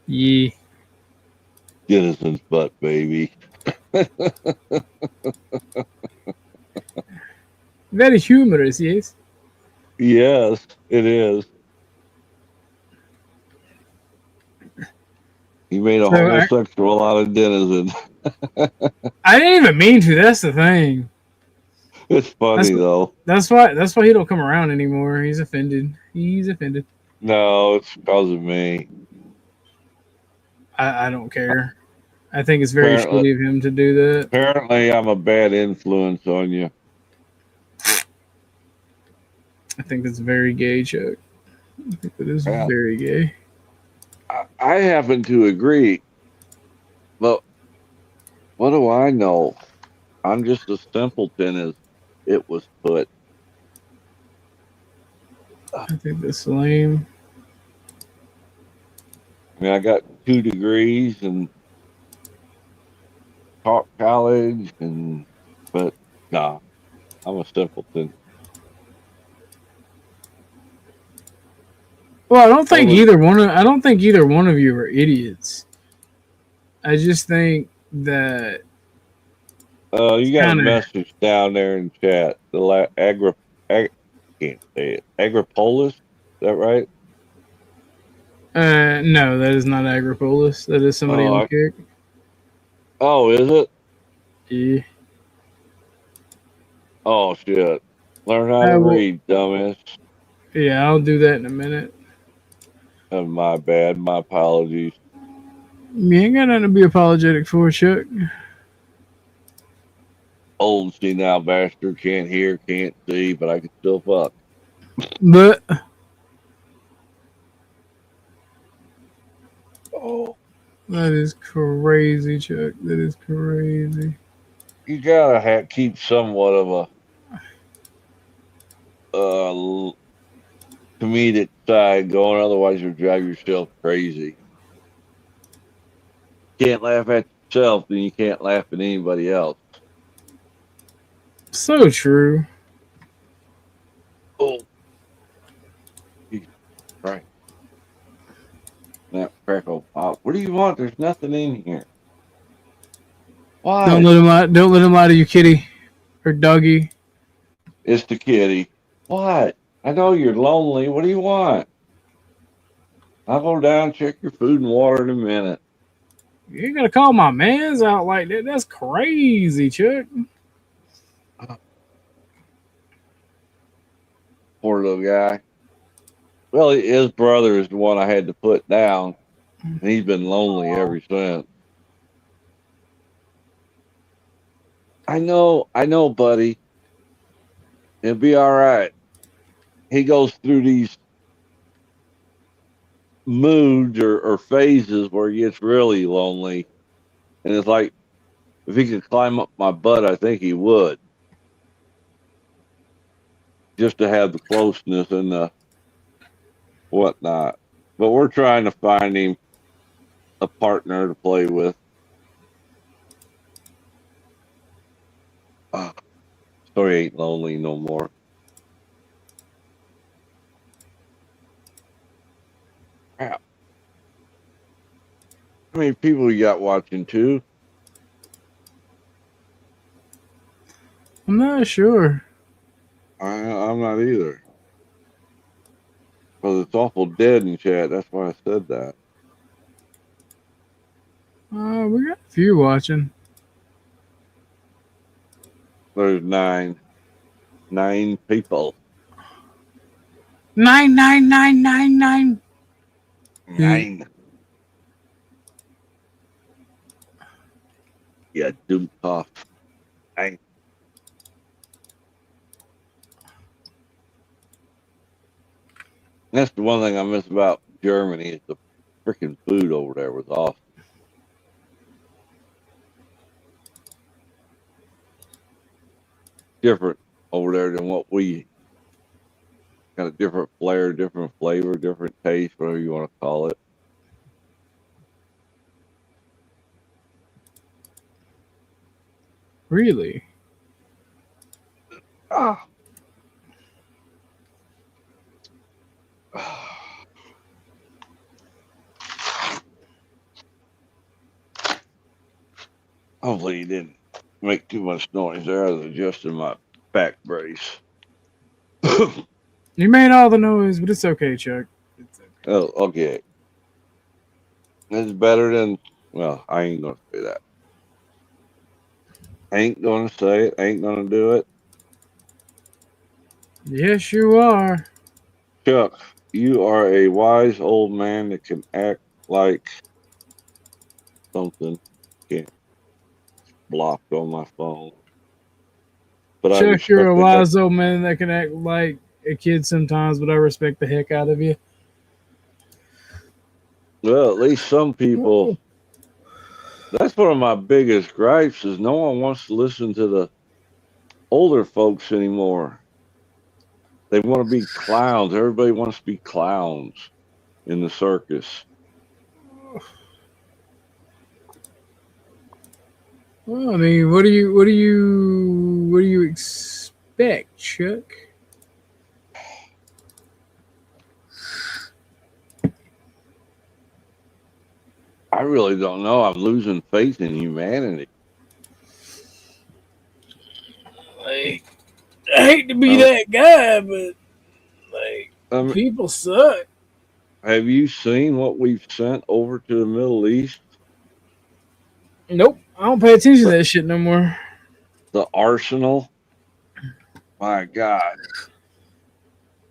Yeah. Denison's butt baby. Very humorous, yes. Yes, it is. He made a homosexual out of Denison. I didn't even mean to. That's the thing. It's funny though. That's why he don't come around anymore. He's offended. No, it's because of me. I don't care. I think it's very shitty of him to do that. Apparently, I'm a bad influence on you. I think that's very gay, Chuck. I think that is very gay. I happen to agree. But what do I know? I'm just a simpleton as it was put. I think that's lame. I mean, I got 2 degrees and taught college, but nah, I'm a simpleton. Well, I don't think either one of you are idiots. I just think that you got a message down there in chat. The can't say it. Agripolis, is that right? No, that is not Agripolis. That is somebody on the kick. Oh, is it? Yeah. Oh shit! Learn how to read, dumbass. Yeah, I'll do that in a minute. My bad. My apologies. You ain't got nothing to be apologetic for, Chuck. Old senile bastard, can't hear, can't see, but I can still fuck. But oh, that is crazy, Chuck. That is crazy. You gotta keep somewhat of a comedic side going, otherwise you'll drive yourself crazy. Can't laugh at yourself, then you can't laugh at anybody else. So true. Oh, right. That crackle pop. What do you want? There's nothing in here. Why? Don't let him lie to you, kitty or doggy. It's the kitty. What? I know you're lonely. What do you want? I'll go down, check your food and water in a minute. You ain't gonna call my mans out like that. That's crazy, Chuck. Poor little guy. Well, his brother is the one I had to put down. And he's been lonely ever since. I know, buddy. It'll be all right. He goes through these moods or phases where he gets really lonely. And it's like, if he could climb up my butt, I think he would. Just to have the closeness and the whatnot. But we're trying to find him a partner to play with. So he ain't lonely no more. Crap. How many people you got watching too? I'm not sure. I'm not either. Because it's awful dead in chat. That's why I said that. We got a few watching. There's 9 people. 99999. 9. Yeah, doom off. 9. That's the one thing I miss about Germany is the freaking food over there was awesome. Different over there than what we got. A different flair, different flavor, different taste, whatever you want to call it. Really? Ah. Hopefully you didn't make too much noise there. I was adjusting my back brace. You made all the noise, but it's okay, Chuck. It's okay. Oh, okay. It's better than, well, I ain't going to say that. Ain't going to say it. Ain't going to do it. Yes, you are. Chuck, you are a wise old man that can act like something. Can't blocked on my phone. But Chuck, you're a wise old man that can act like a kid sometimes, but I respect the heck out of you. Well, at least some people. That's one of my biggest gripes is no one wants to listen to the older folks anymore. They want to be clowns. Everybody wants to be clowns in the circus. Well, I mean, what do you expect, Chuck? I really don't know. I'm losing faith in humanity. Like, I hate to be that guy, but like, people suck. Have you seen what we've sent over to the Middle East? Nope, I don't pay attention to that shit no more. The arsenal? My God.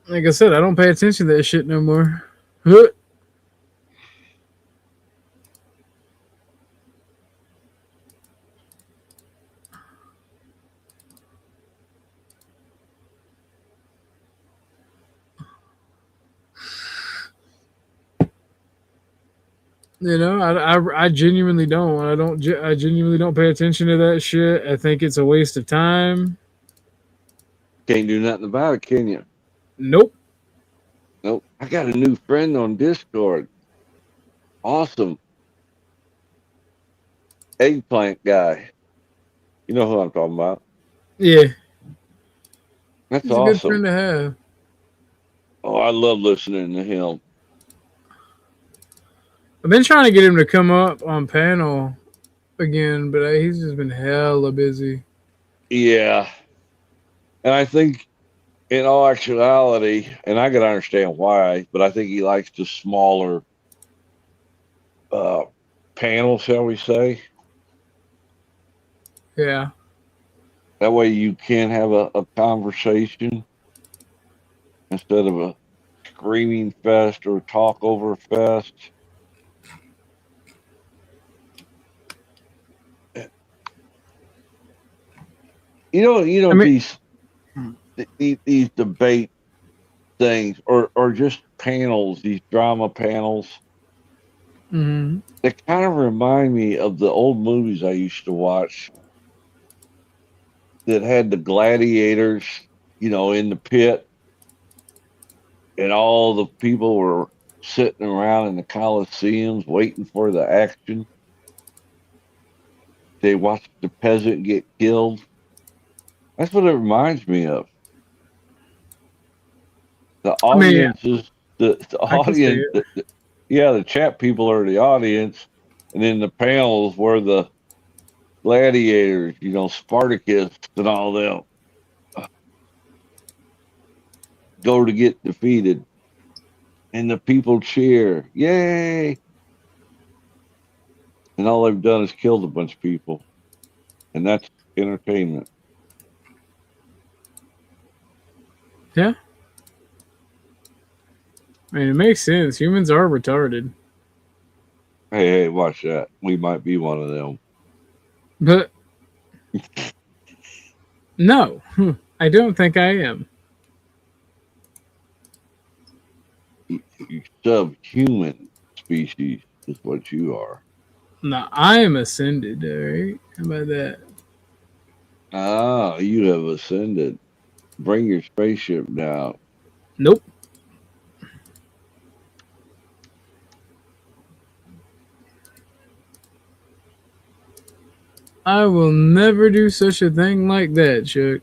Like I said, I don't pay attention to that shit no more. Huh. You know, I genuinely don't. I genuinely don't pay attention to that shit. I think it's a waste of time. Can't do nothing about it, can you? Nope. Nope. I got a new friend on Discord. Awesome. Eggplant guy. You know who I'm talking about? Yeah. That's He's awesome. a good friend to have. Oh, I love listening to him. I've been trying to get him to come up on panel again, but he's just been hella busy. Yeah. And I think in all actuality, and I can understand why, but I think he likes the smaller panel, shall we say. Yeah. That way you can have a conversation instead of a screaming fest or talk over fest. I mean, these debate things or just panels, these drama panels. Mm-hmm. They kind of remind me of the old movies I used to watch that had the gladiators, in the pit, and all the people were sitting around in the Colosseums waiting for the action. They watched the peasant get killed. That's what it reminds me of. The I mean, audiences, the I can see audience, it. the chat people are the audience, and then the panels were the gladiators, Spartacus and all them go to get defeated, and the people cheer, yay! And all they've done is killed a bunch of people, and that's entertainment. Yeah. I mean, it makes sense. Humans are retarded. Hey, watch that. We might be one of them. But no, I don't think I am. Subhuman species is what you are. No, I am ascended, all right? How about that? Ah, you have ascended. Bring your spaceship down. Nope. I will never do such a thing like that, Chuck.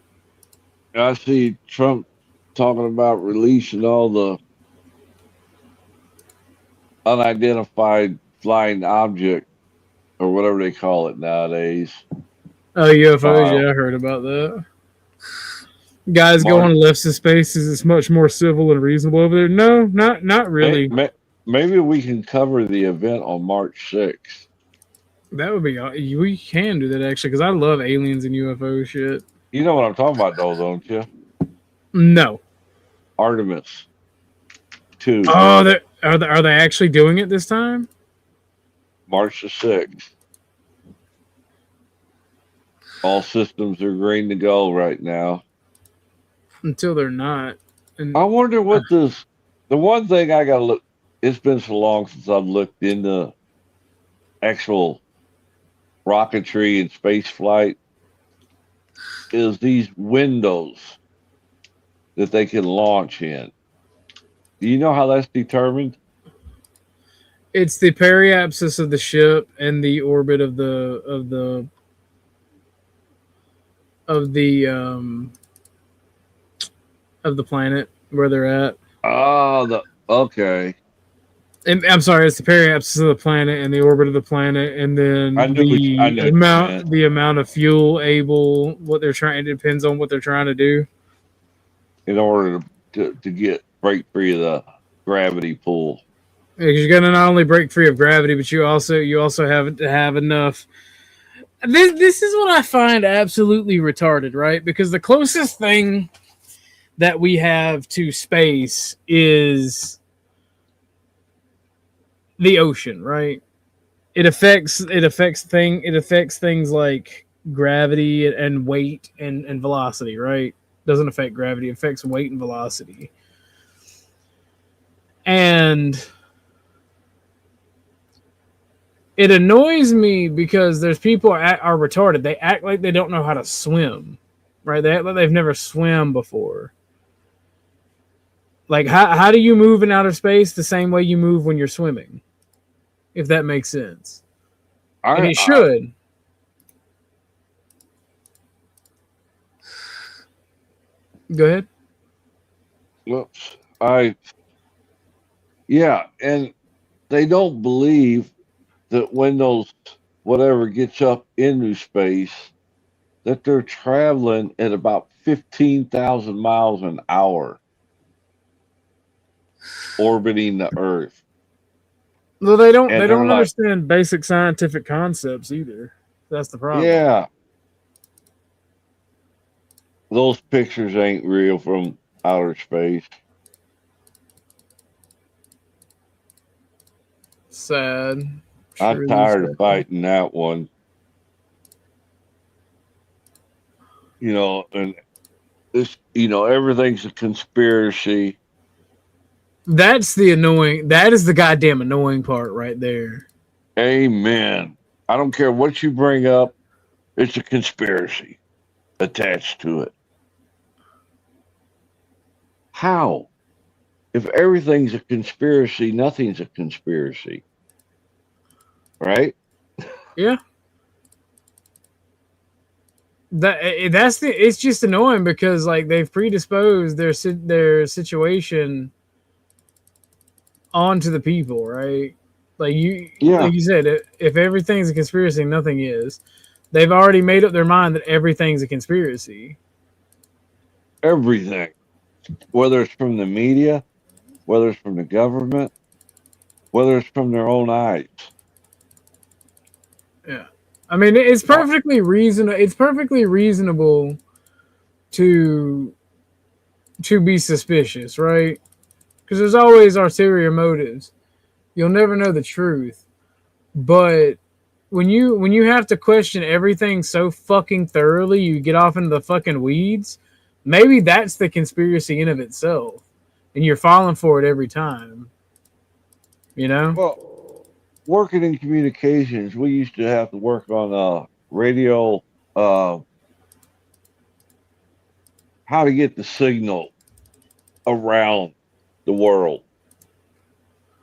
I see Trump talking about releasing all the unidentified flying object or whatever they call it nowadays. Oh, UFOs, yeah, I heard about that. Guys going left to spaces, it's much more civil and reasonable over there. No, not really. Maybe we can cover the event on March 6th. That would be, we can do that actually, because I love aliens and UFO shit. You know what I'm talking about, though, don't you? No. Artemis 2. Oh, are they actually doing it this time? March the 6th. All systems are green to go right now. Until they're not. And I wonder what this. The one thing I got to look. It's been so long since I've looked into actual rocketry and space flight. Is these windows that they can launch in? Do you know how that's determined? It's the periapsis of the ship and the orbit of the planet where they're at. Oh, okay. And I'm sorry, it's the periapsis of the planet and the orbit of the planet, and then the amount of fuel what they're trying. It depends on what they're trying to do. In order to break free of the gravity pull. Because you're gonna not only break free of gravity, but you also have to have enough. This is what I find absolutely retarded, right? Because the closest thing that we have to space is the ocean, right? It affects things like gravity and weight and velocity, right? Doesn't affect gravity, it affects weight and velocity. And it annoys me because there's people are retarded. They act like they don't know how to swim, right? They act like they've never swam before. Like, how do you move in outer space the same way you move when you're swimming? If that makes sense. And it should. Go ahead. Whoops. Yeah, and they don't believe that when those whatever gets up into space, that they're traveling at about 15,000 miles an hour, orbiting the Earth. Well, they don't understand basic scientific concepts either. That's the problem. Yeah. Those pictures ain't real from outer space. Sad. I'm tired of fighting that one. You know, and this, everything's a conspiracy. That's the annoying. That is the goddamn annoying part right there. Amen. I don't care what you bring up. It's a conspiracy attached to it. How? If everything's a conspiracy, nothing's a conspiracy. Right? Yeah. It's just annoying because like they've predisposed their situation onto the people, right? Like you said, if everything's a conspiracy, nothing is. They've already made up their mind that everything's a conspiracy. Everything. Whether it's from the media, whether it's from the government, whether it's from their own eyes. Yeah. I mean, it's perfectly reasonable. It's perfectly reasonable to be suspicious, right? Because there's always ulterior motives. You'll never know the truth, but when you have to question everything so fucking thoroughly, you get off into the fucking weeds. Maybe that's the conspiracy in of itself, and you're falling for it every time. You know? Well, working in communications, we used to have to work on radio, how to get the signal around the world.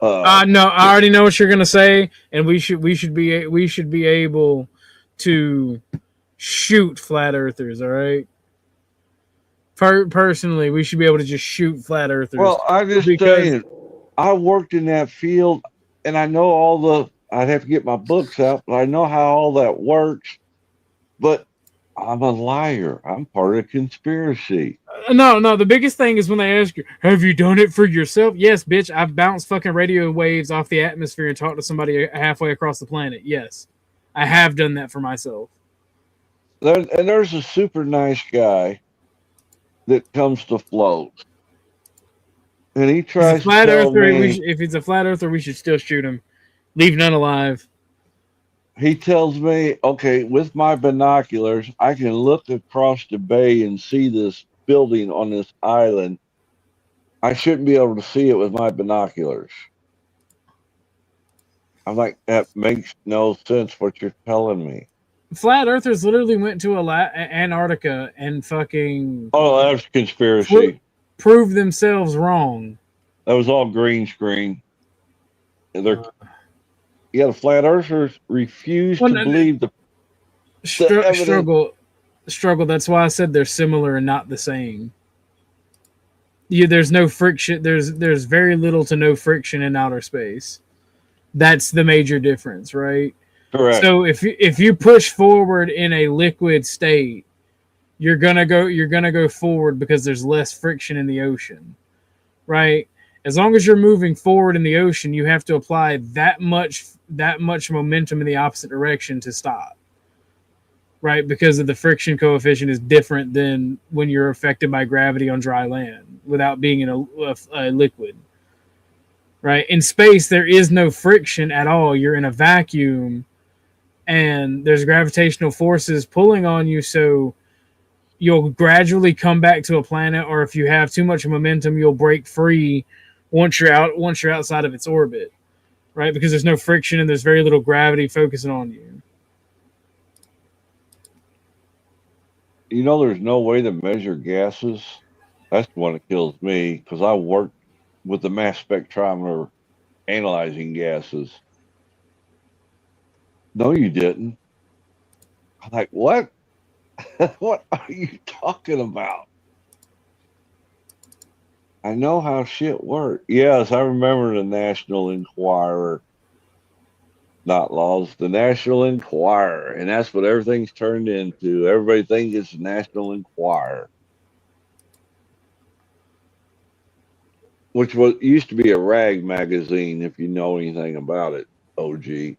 No, I already know what you're gonna say, and we should be able to shoot flat earthers. All right. Personally, we should be able to just shoot flat earthers. Well, I just saying, I worked in that field, and I know I'd have to get my books out, but I know how all that works. But I'm a liar. I'm part of a conspiracy. No. The biggest thing is when they ask you, "Have you done it for yourself?" Yes, bitch. I've bounced fucking radio waves off the atmosphere and talked to somebody halfway across the planet. Yes, I have done that for myself. There's a super nice guy that comes to floats, and he tries to tell me, if he's a flat earther, we should still shoot him. Leave none alive. He tells me, okay, with my binoculars, I can look across the bay and see this building on this island. I shouldn't be able to see it with my binoculars. I'm like, that makes no sense what you're telling me. Flat earthers literally went to Antarctica and fucking... Oh, that's conspiracy. Proved themselves wrong. That was all green screen. The flat earthers refuse to believe the struggle. That's why I said they're similar and not the same. There's no friction. There's very little to no friction in outer space. That's the major difference, right? Correct. So if you push forward in a liquid state, you're gonna go forward because there's less friction in the ocean, right? As long as you're moving forward in the ocean, you have to apply that much momentum in the opposite direction to stop, right? Because of the friction coefficient is different than when you're affected by gravity on dry land without being in a liquid, right? In space, there is no friction at all. You're in a vacuum, and there's gravitational forces pulling on you, so you'll gradually come back to a planet, or if you have too much momentum, you'll break free once you're outside of its orbit, right? Because there's no friction and there's very little gravity focusing on you. You know, there's no way to measure gases. That's the one that kills me, because I worked with the mass spectrometer analyzing gases. No, you didn't. I'm like, what? What are you talking about? I know how shit works. Yes, I remember the National Enquirer. Not laws, the National Enquirer. And that's what everything's turned into. Everybody thinks it's the National Enquirer. Which used to be a rag magazine, if you know anything about it, OG.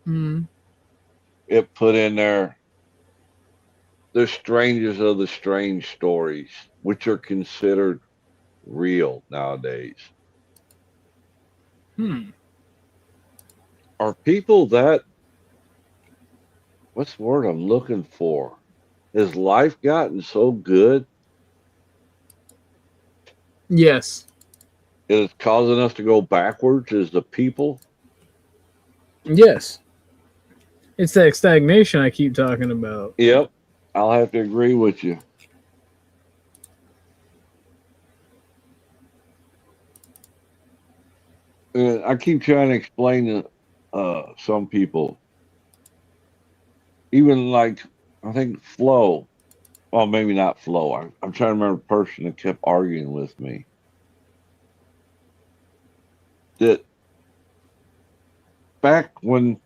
Mm-hmm. It put in there the strangest of the strange stories, which are considered real nowadays. Are people that what's the word I'm looking for? Has life gotten so good Yes. it's causing us to go backwards as the people? Yes. It's that stagnation I keep talking about. Yep. I'll have to agree with you. I keep trying to explain to some people, even like, I think Flo, well, maybe not Flo. I'm trying to remember the person that kept arguing with me. That back when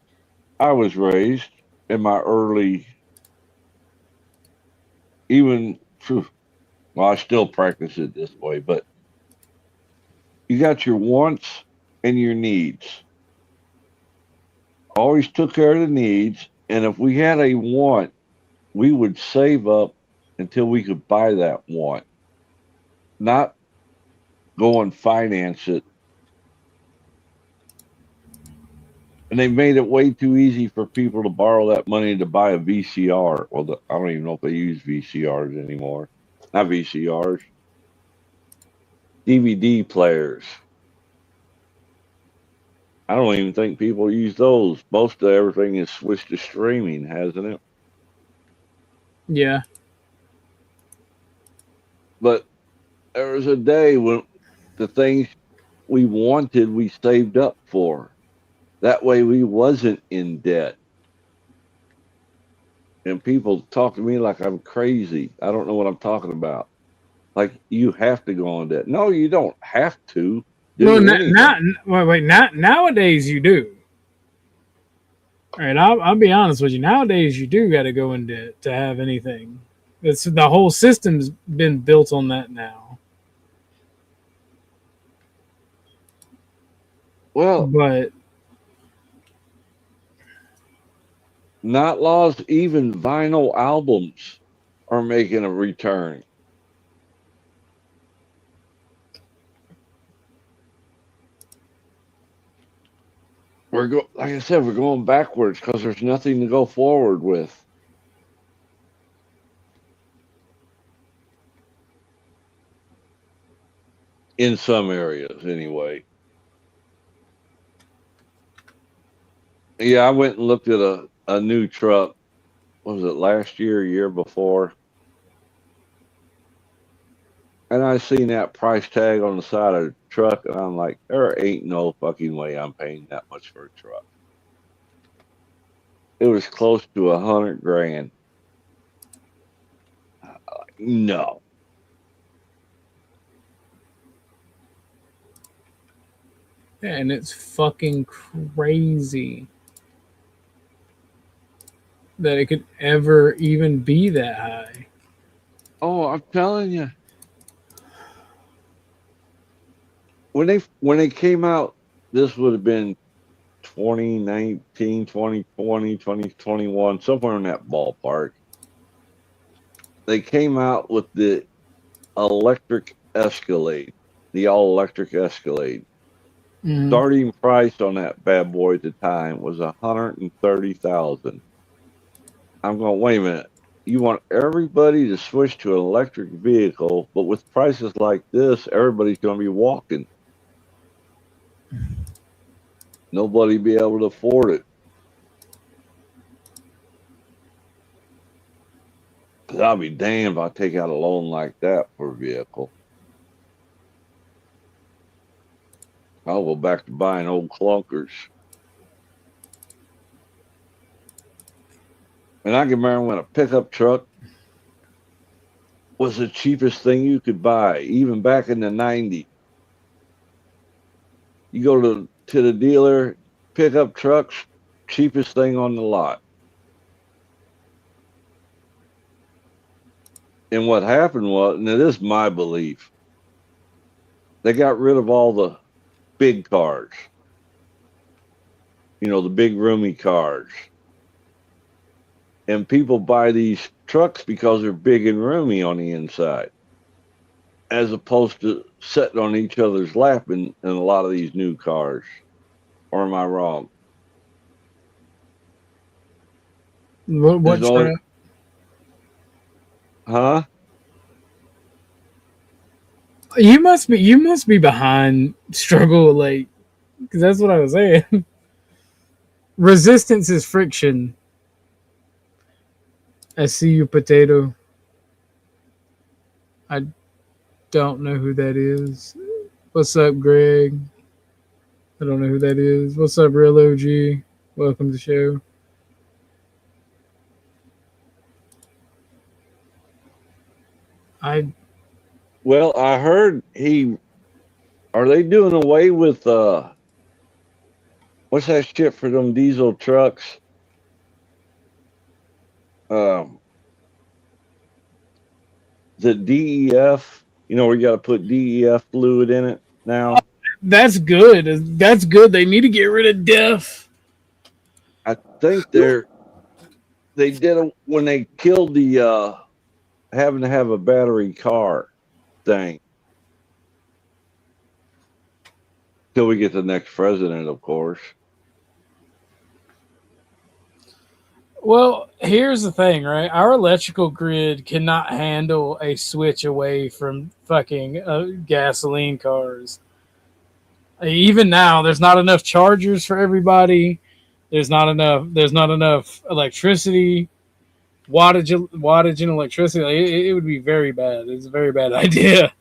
I was raised in my early, even, well, I still practice it this way, but you got your wants and your needs. Always took care of the needs. And if we had a want, we would save up until we could buy that want, not go and finance it. And they made it way too easy for people to borrow that money to buy a VCR. Well, I don't even know if they use VCRs anymore. Not VCRs, DVD players. I don't even think people use those. Most of everything is switched to streaming, hasn't it? Yeah. But there was a day when the things we wanted, we saved up for. That way we wasn't in debt. And people talk to me like I'm crazy. I don't know what I'm talking about. Like, you have to go on debt. No, you don't have to do anything. Nowadays you do. All right, I'll be honest with you. Nowadays you do got to go in debt to have anything. It's the whole system's been built on that now. Well, but not laws, even vinyl albums are making a return. Like I said, we're going backwards because there's nothing to go forward with. In some areas, anyway. Yeah, I went and looked at a new truck. What was it, last year, year before? And I seen that price tag on the side of the truck, and I'm like, there ain't no fucking way I'm paying that much for a truck. It was close to $100,000. No. and it's fucking crazy that it could ever even be that high. Oh, I'm telling you. When they came out, this would have been 2019, 2020, 2021, somewhere in that ballpark. They came out with the electric Escalade, the all-electric Escalade. Mm-hmm. Starting price on that bad boy at the time was $130,000. I'm going, wait a minute. You want everybody to switch to an electric vehicle, but with prices like this, everybody's going to be walking. Nobody be able to afford it. Because I'll be damned if I take out a loan like that for a vehicle. I'll go back to buying old clunkers. And I can remember when a pickup truck was the cheapest thing you could buy, even back in the 90s. You go to the dealer, pickup trucks, cheapest thing on the lot. And what happened was, and it is my belief, they got rid of all the big cars. You know, the big roomy cars. And people buy these trucks because they're big and roomy on the inside, as opposed to sitting on each other's lap in a lot of these new cars. Or am I wrong? What There's only- trap? Huh? You must be behind struggle, like, because that's what I was saying. Resistance is friction. I see you, potato. I don't know who that is. What's up, Greg? I don't know who that is. What's up, Real OG? Welcome to the show. Well, I heard are they doing away with what's that shit for them diesel trucks? The DEF, where you got to put DEF fluid in it now. That's good. That's good. They need to get rid of DEF. I think they did it when they killed the having to have a battery car thing. Till we get the next president, of course. Well, here's the thing, right? Our electrical grid cannot handle a switch away from fucking gasoline cars. Even now, there's not enough chargers for everybody. There's not enough electricity, wattage and electricity. It would be very bad. It's a very bad idea.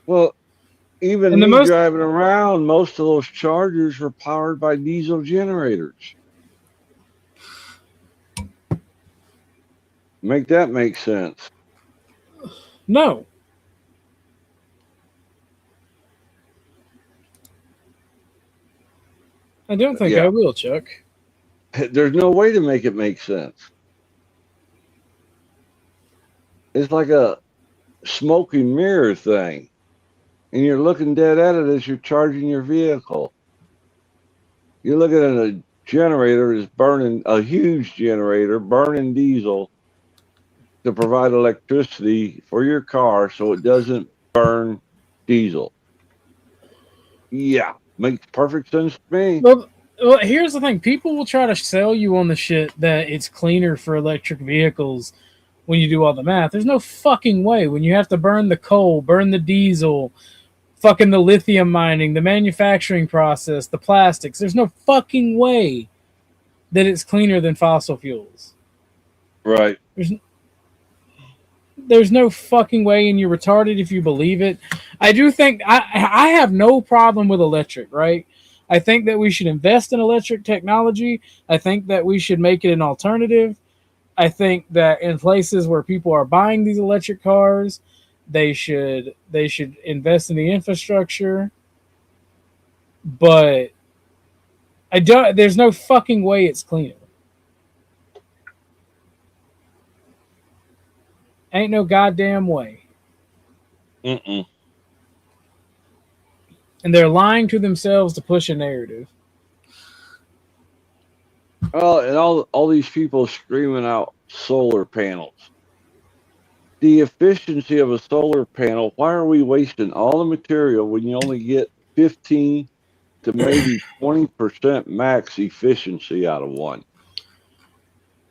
Well, even me driving around, most of those chargers were powered by diesel generators. Make that make sense? No. I don't think I will, Chuck. There's no way to make it make sense. It's like a smoking mirror thing. And you're looking dead at it as you're charging your vehicle. You're looking at a generator that's burning, a huge generator, burning diesel to provide electricity for your car so it doesn't burn diesel. Yeah, makes perfect sense to me. Well, here's the thing. People will try to sell you on the shit that it's cleaner for electric vehicles when you do all the math. There's no fucking way. When you have to burn the coal, burn the diesel, fucking the lithium mining, the manufacturing process, the plastics, there's no fucking way that it's cleaner than fossil fuels. Right. There's no fucking way, and you're retarded if you believe it. I do think I have no problem with electric, right? I think that we should invest in electric technology. I think that we should make it an alternative. I think that in places where people are buying these electric cars, they should invest in the infrastructure. But there's no fucking way it's cleaner. Ain't no goddamn way. Mm-mm. And they're lying to themselves to push a narrative. Well, and all these people screaming out solar panels. The efficiency of a solar panel, why are we wasting all the material when you only get 15 to maybe 20% max efficiency out of one?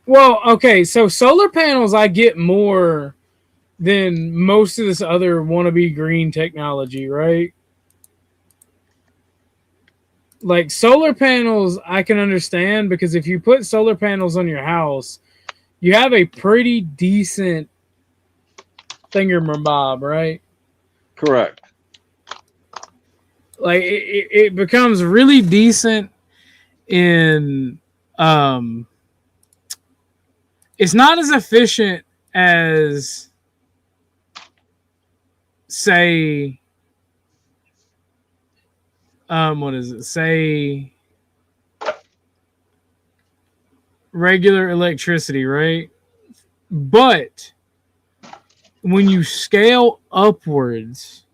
Well, okay, so solar panels I get more than most of this other wannabe green technology, right? Like solar panels I can understand because if you put solar panels on your house, you have a pretty decent thingamabob, right? Correct. Like it becomes really decent in it's not as efficient as say what is it? Say regular electricity, right? But when you scale upwards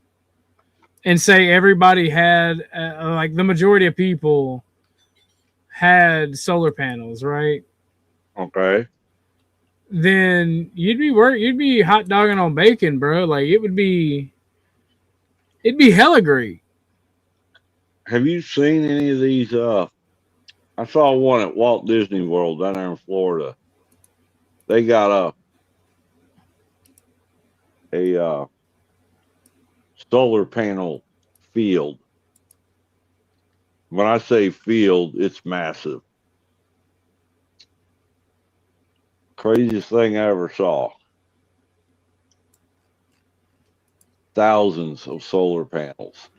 and say everybody had like the majority of people had solar panels, right? Okay. Then you'd be hot dogging on bacon, bro. Like it'd be hella great. have you seen any of these? I saw one at Walt Disney World down there in Florida. They got a solar panel field. When I say field, it's massive. Craziest thing I ever saw. Thousands of solar panels.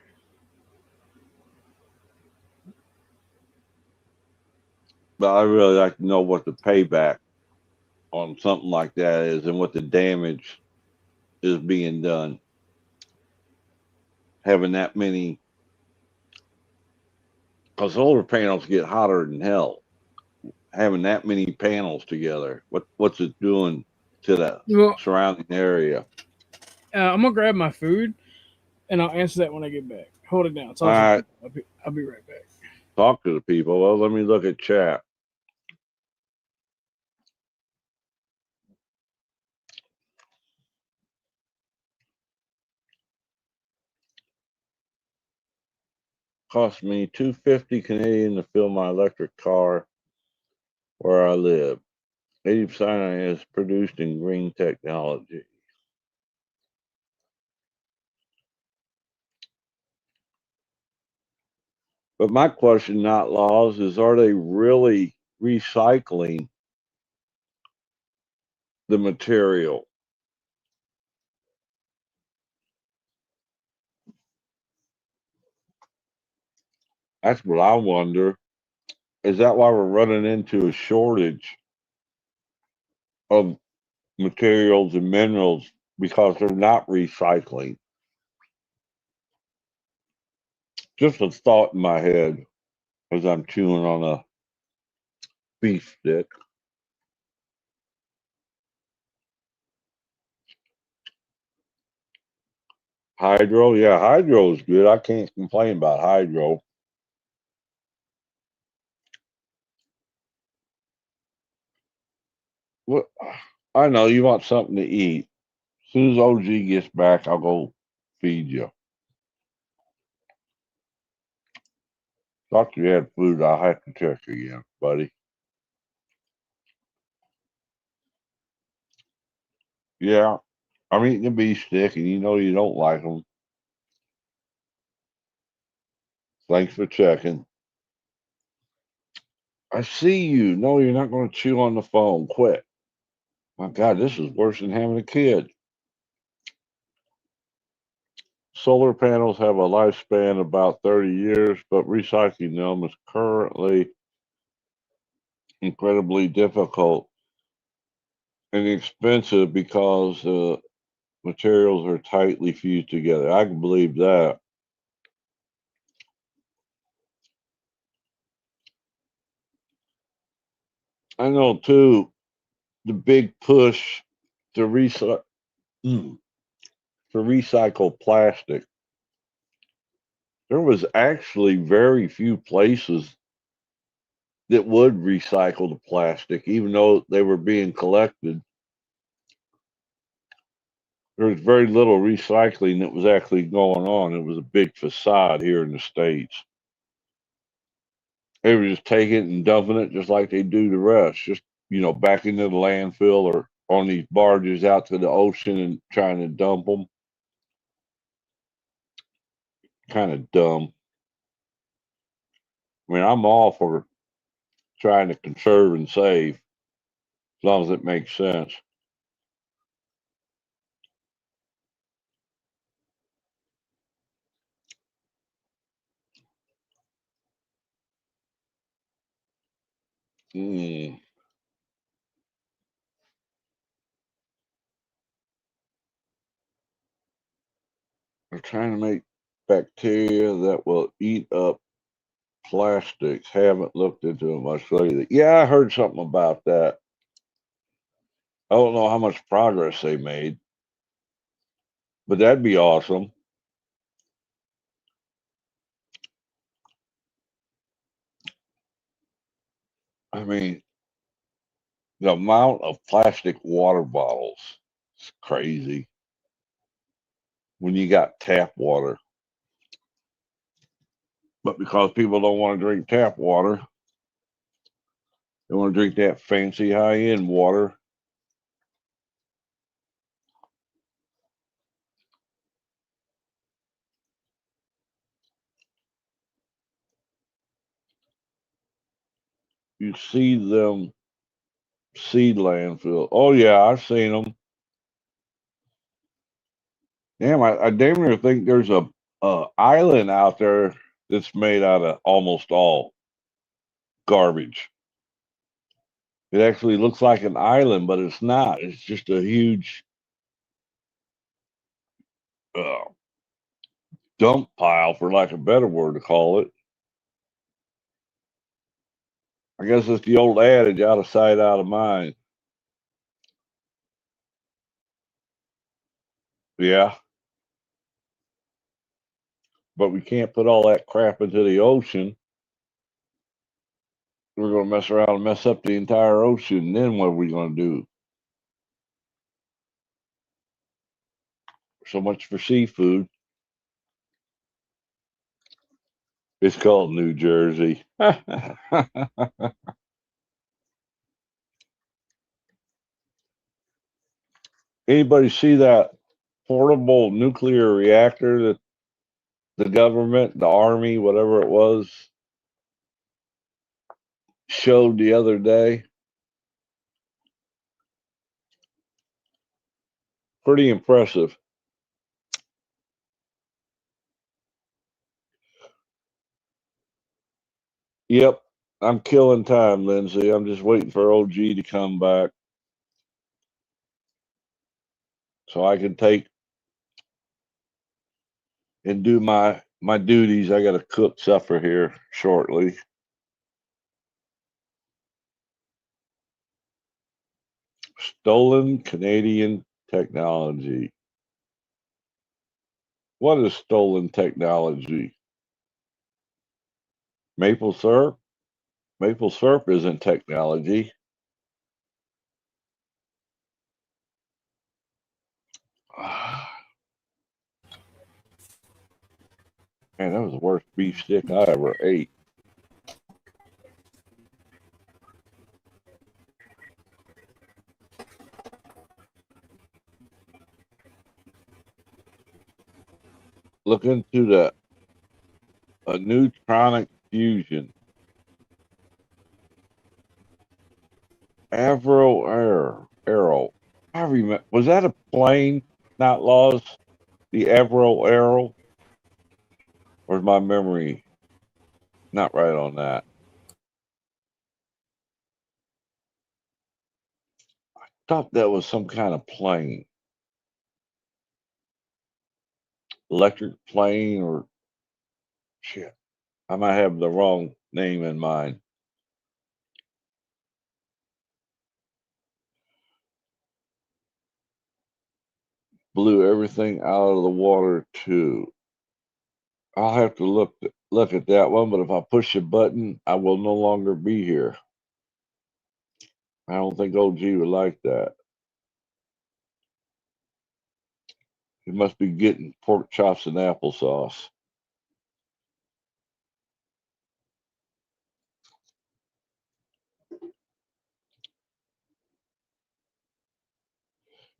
But I really like to know what the payback on something like that is and what the damage is being done. Having that many, because solar panels get hotter than hell. Having that many panels together, what's it doing to the surrounding area? I'm gonna grab my food, and I'll answer that when I get back. Hold it down. All right. I'll be right back. Talk to the people. Well, let me look at chat. Cost me $250 Canadian to fill my electric car where I live. 80% is produced in green technology. But my question, not laws, is are they really recycling the material? That's what I wonder. Is that why we're running into a shortage of materials and minerals because they're not recycling? Just a thought in my head as I'm chewing on a beef stick. Hydro, yeah, hydro is good. I can't complain about hydro. What? I know you want something to eat. As soon as OG gets back, I'll go feed you. Thought you had food. I'll have to check again, buddy. Yeah, I'm eating a beef stick, and you know you don't like them. Thanks for checking. I see you. No, you're not going to chew on the phone. Quit. My God, this is worse than having a kid. Solar panels have a lifespan about 30 years, but recycling them is currently incredibly difficult and expensive because materials are tightly fused together. I can believe that. I know too, the big push to recycle plastic. There was actually very few places that would recycle the plastic, even though they were being collected. There was very little recycling that was actually going on. It was a big facade here in the States. They were just taking it and dumping it just like they do the rest, just, back into the landfill or on these barges out to the ocean and trying to dump them. Kind of dumb. I mean, I'm all for trying to conserve and save as long as it makes sense. Mm. They're trying to make bacteria that will eat up plastics. Haven't looked into it much lately. Yeah, I heard something about that. I don't know how much progress they made, but that'd be awesome. I mean, the amount of plastic water bottles is crazy when you got tap water. But because people don't want to drink tap water, they want to drink that fancy high-end water. You see them seed landfill. Oh yeah, I've seen them. Damn, I damn near think there's a island out there that's made out of almost all garbage. It actually looks like an island, but it's not. It's just a huge uh, dump pile, for lack of a better word to call it. I guess it's the old adage, out of sight, out of mind. Yeah. But we can't put all that crap into the ocean. We're going to mess around and mess up the entire ocean. Then what are we going to do? So much for seafood. It's called New Jersey. Anybody see that portable nuclear reactor that the government, the army, whatever it was, showed the other day? Pretty impressive. Yep, I'm killing time, Lindsay. I'm just waiting for OG to come back so I can take and do my duties. I got to cook supper here shortly. Stolen Canadian technology. What is stolen technology? Maple syrup? Maple syrup isn't technology. Man, that was the worst beef stick I ever ate. Look into a neutronic fusion. Arrow. I remember. Was that a plane, not Laws? The Avro Arrow? Or is my memory not right on that? I thought that was some kind of plane. Electric plane or shit. I might have the wrong name in mind. Blew everything out of the water too. I'll have to look at that one, but if I push a button, I will no longer be here. I don't think OG would like that. He must be getting pork chops and applesauce.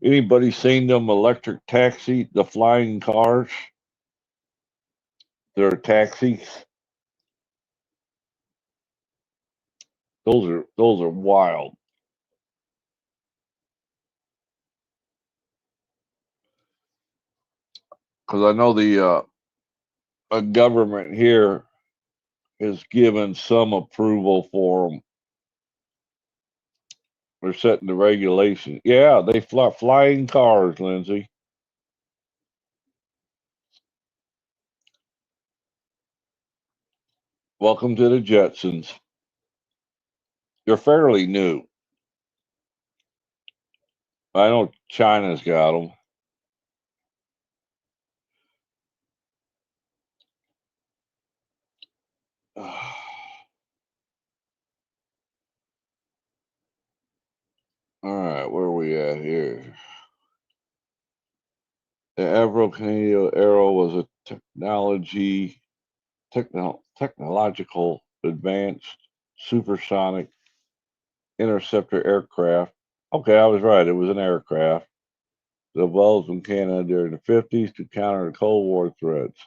Anybody seen them electric taxi, the flying cars? They're taxis. Those are wild. Because I know the government here has given some approval for them. They're setting the regulation. Yeah, they fly flying cars, Lindsay. Welcome to the Jetsons. They're fairly new. I know China's got them. All right, where are we at here? The Avro Canadian Arrow was a technology technological advanced supersonic interceptor aircraft. Okay, I was right. It was an aircraft that evolved from Canada during the 50s to counter the Cold War threats.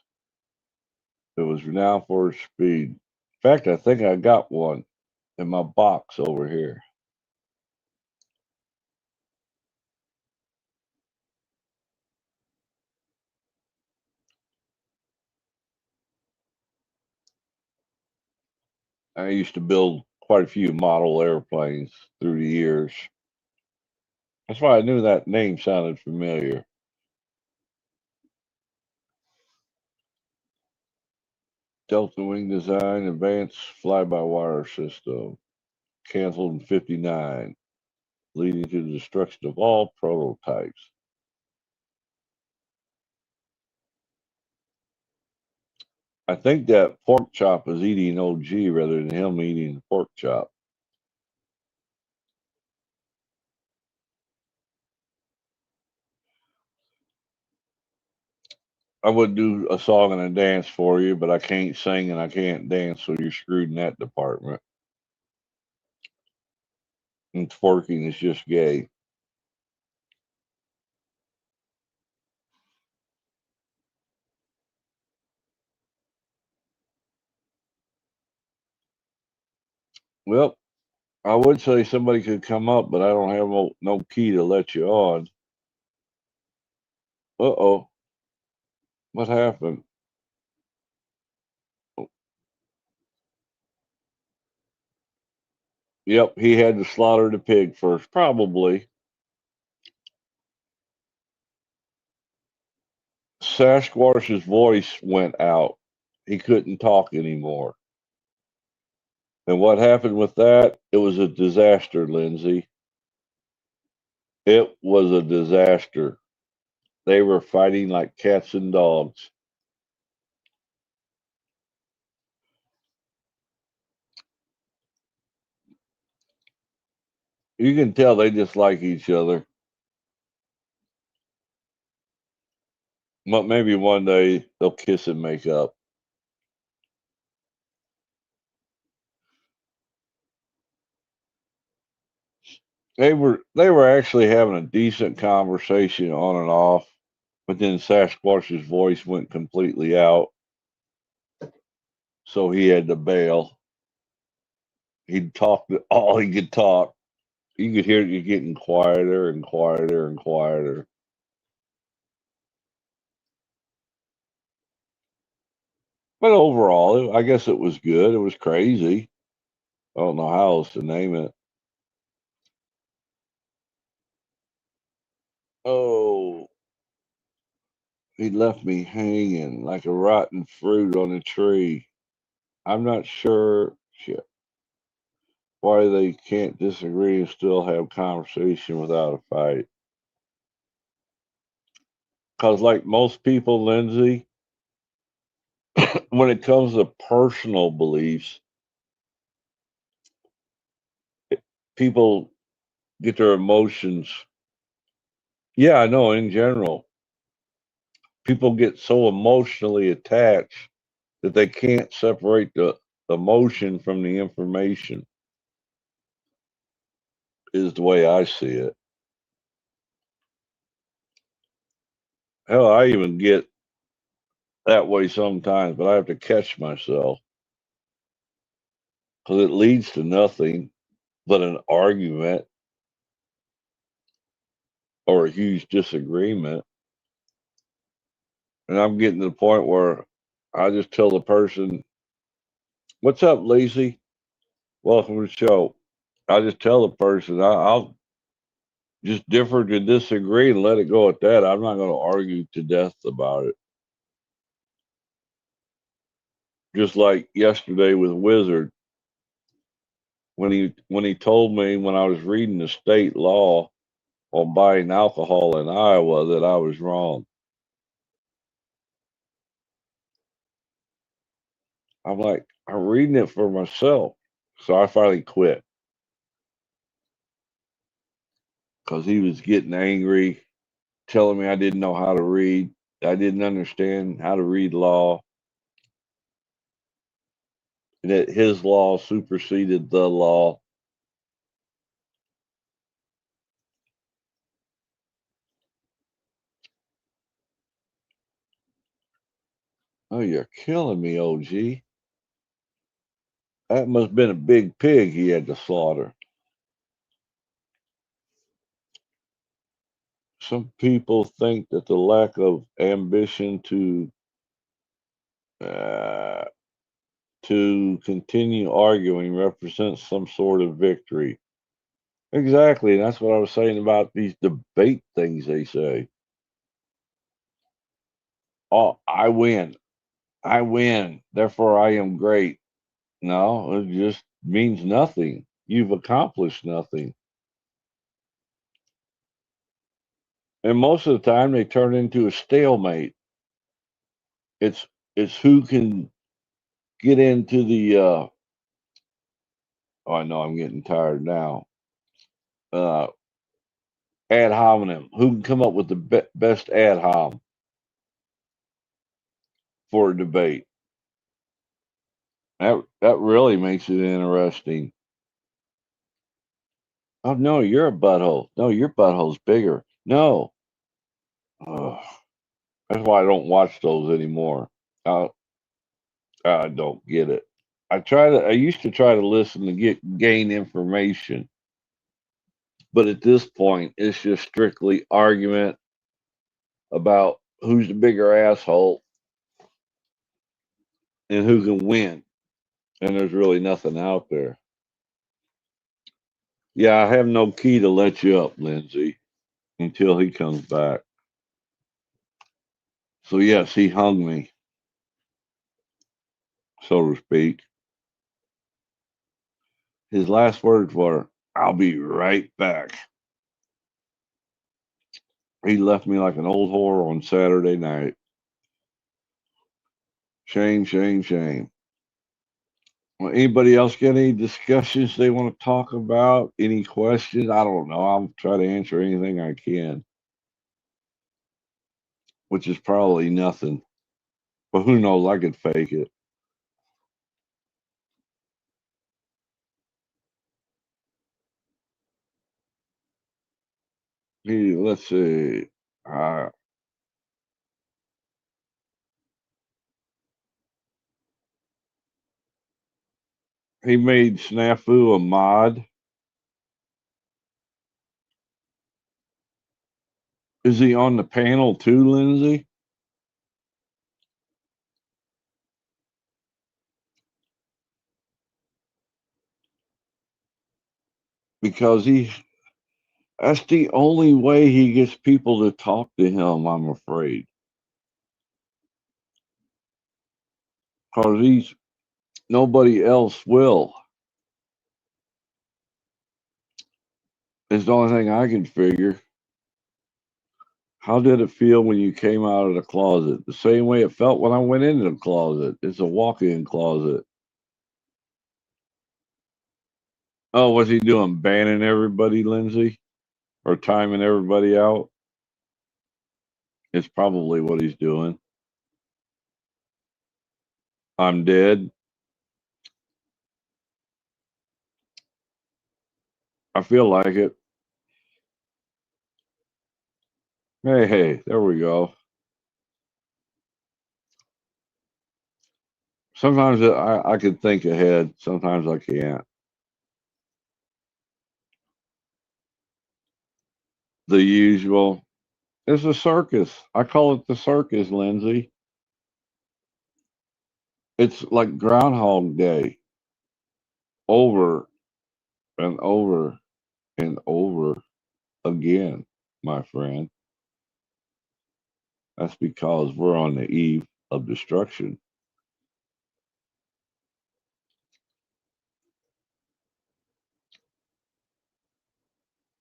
It was renowned for its speed. In fact, I think I got one in my box over here. I used to build quite a few model airplanes through the years. That's why I knew that name sounded familiar. Delta Wing Design Advanced Fly-by-Wire System, canceled in 59, leading to the destruction of all prototypes. I think that pork chop is eating OG rather than him eating the pork chop. I would do a song and a dance for you, but I can't sing and I can't dance, so you're screwed in that department. And twerking is just gay. Well, I would say somebody could come up, but I don't have no key to let you on. Uh-oh. What happened? Yep, he had to slaughter the pig first, probably. Sasquatch's voice went out. He couldn't talk anymore. And what happened with that? It was a disaster, Lindsay. It was a disaster. They were fighting like cats and dogs. You can tell they just like each other. But maybe one day they'll kiss and make up. They were actually having a decent conversation on and off, but then Sasquatch's voice went completely out, so he had to bail. He talked all he could talk. You could hear it getting quieter and quieter and quieter. But overall, I guess it was good. It was crazy. I don't know how else to name it. Oh, he left me hanging like a rotten fruit on a tree. I'm not sure why they can't disagree and still have conversation without a fight. Because, like most people, Lindsay, when it comes to personal beliefs, people get their emotions. Yeah, I know in general, people get so emotionally attached that they can't separate the emotion from the information, is the way I see it. Hell, I even get that way sometimes, but I have to catch myself because it leads to nothing but an argument or a huge disagreement. And I'm getting to the point where I just tell the person, "What's up, Lacey? Welcome to the show." I just tell the person, I'll just differ to disagree and let it go at that. I'm not going to argue to death about it. Just like yesterday with Wizard, when he told me when I was reading the state law on buying alcohol in Iowa that I was wrong. I'm like, I'm reading it for myself. So I finally quit because he was getting angry, telling me I didn't know how to read. I didn't understand how to read law. that his law superseded the law. Oh, you're killing me, OG. That must have been a big pig he had to slaughter. Some people think that the lack of ambition uh, to continue arguing represents some sort of victory. Exactly. And that's what I was saying about these debate things they say. Oh, I win. I win. Therefore, I am great. No, it just means nothing. You've accomplished nothing. And most of the time, they turn into a stalemate. It's it's who can get into the. Oh, I know I'm getting tired now. Uh, ad hominem. Who can come up with the best ad hom for a debate? That really makes it interesting. Oh no, you're a butthole. No, your butthole's bigger. No, Ugh. That's why I don't watch those anymore. I don't get it. I used to try to listen to gain information, but at this point, it's just strictly argument about who's the bigger asshole and who can win. And there's really nothing out there. Yeah, I have no key to let you up, Lindsay, until he comes back. So yes, he hung me, so to speak. His last words were, "I'll be right back." He left me like an old whore on Saturday night. Shame, shame, shame. Well, anybody else get any discussions they want to talk about? Any questions? I don't know. I'll try to answer anything I can, which is probably nothing. But who knows? I could fake it. Let's see. Uh, he made Snafu a mod. Is he on the panel too, Lindsay? Because that's the only way he gets people to talk to him, I'm afraid. Because nobody else will. It's the only thing I can figure. How did it feel when you came out of the closet? The same way it felt when I went into the closet. It's a walk-in closet. Oh, what's he doing? Banning everybody, Lindsay? Or timing everybody out? It's probably what he's doing. I'm dead. I feel like it. Hey, there we go. Sometimes I can think ahead. Sometimes I can't. The usual. It's a circus. I call it the circus, Lindsay. It's like Groundhog Day. Over and over and over again, my friend. That's because we're on the eve of destruction.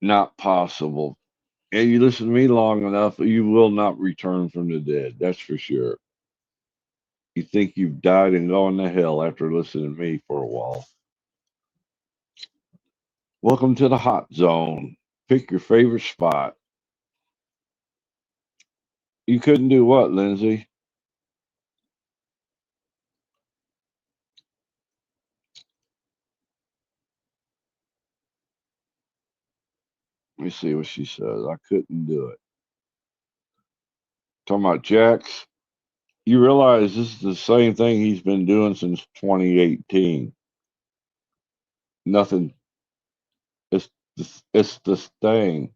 Not possible. And you listen to me long enough, you will not return from the dead. That's for sure. You think you've died and gone to hell after listening to me for a while. Welcome to the hot zone. Pick your favorite spot. You couldn't do what, Lindsay? me see what she says. I couldn't do it. Talking about Jax. You realize this is the same thing he's been doing since 2018. Nothing. It's the thing.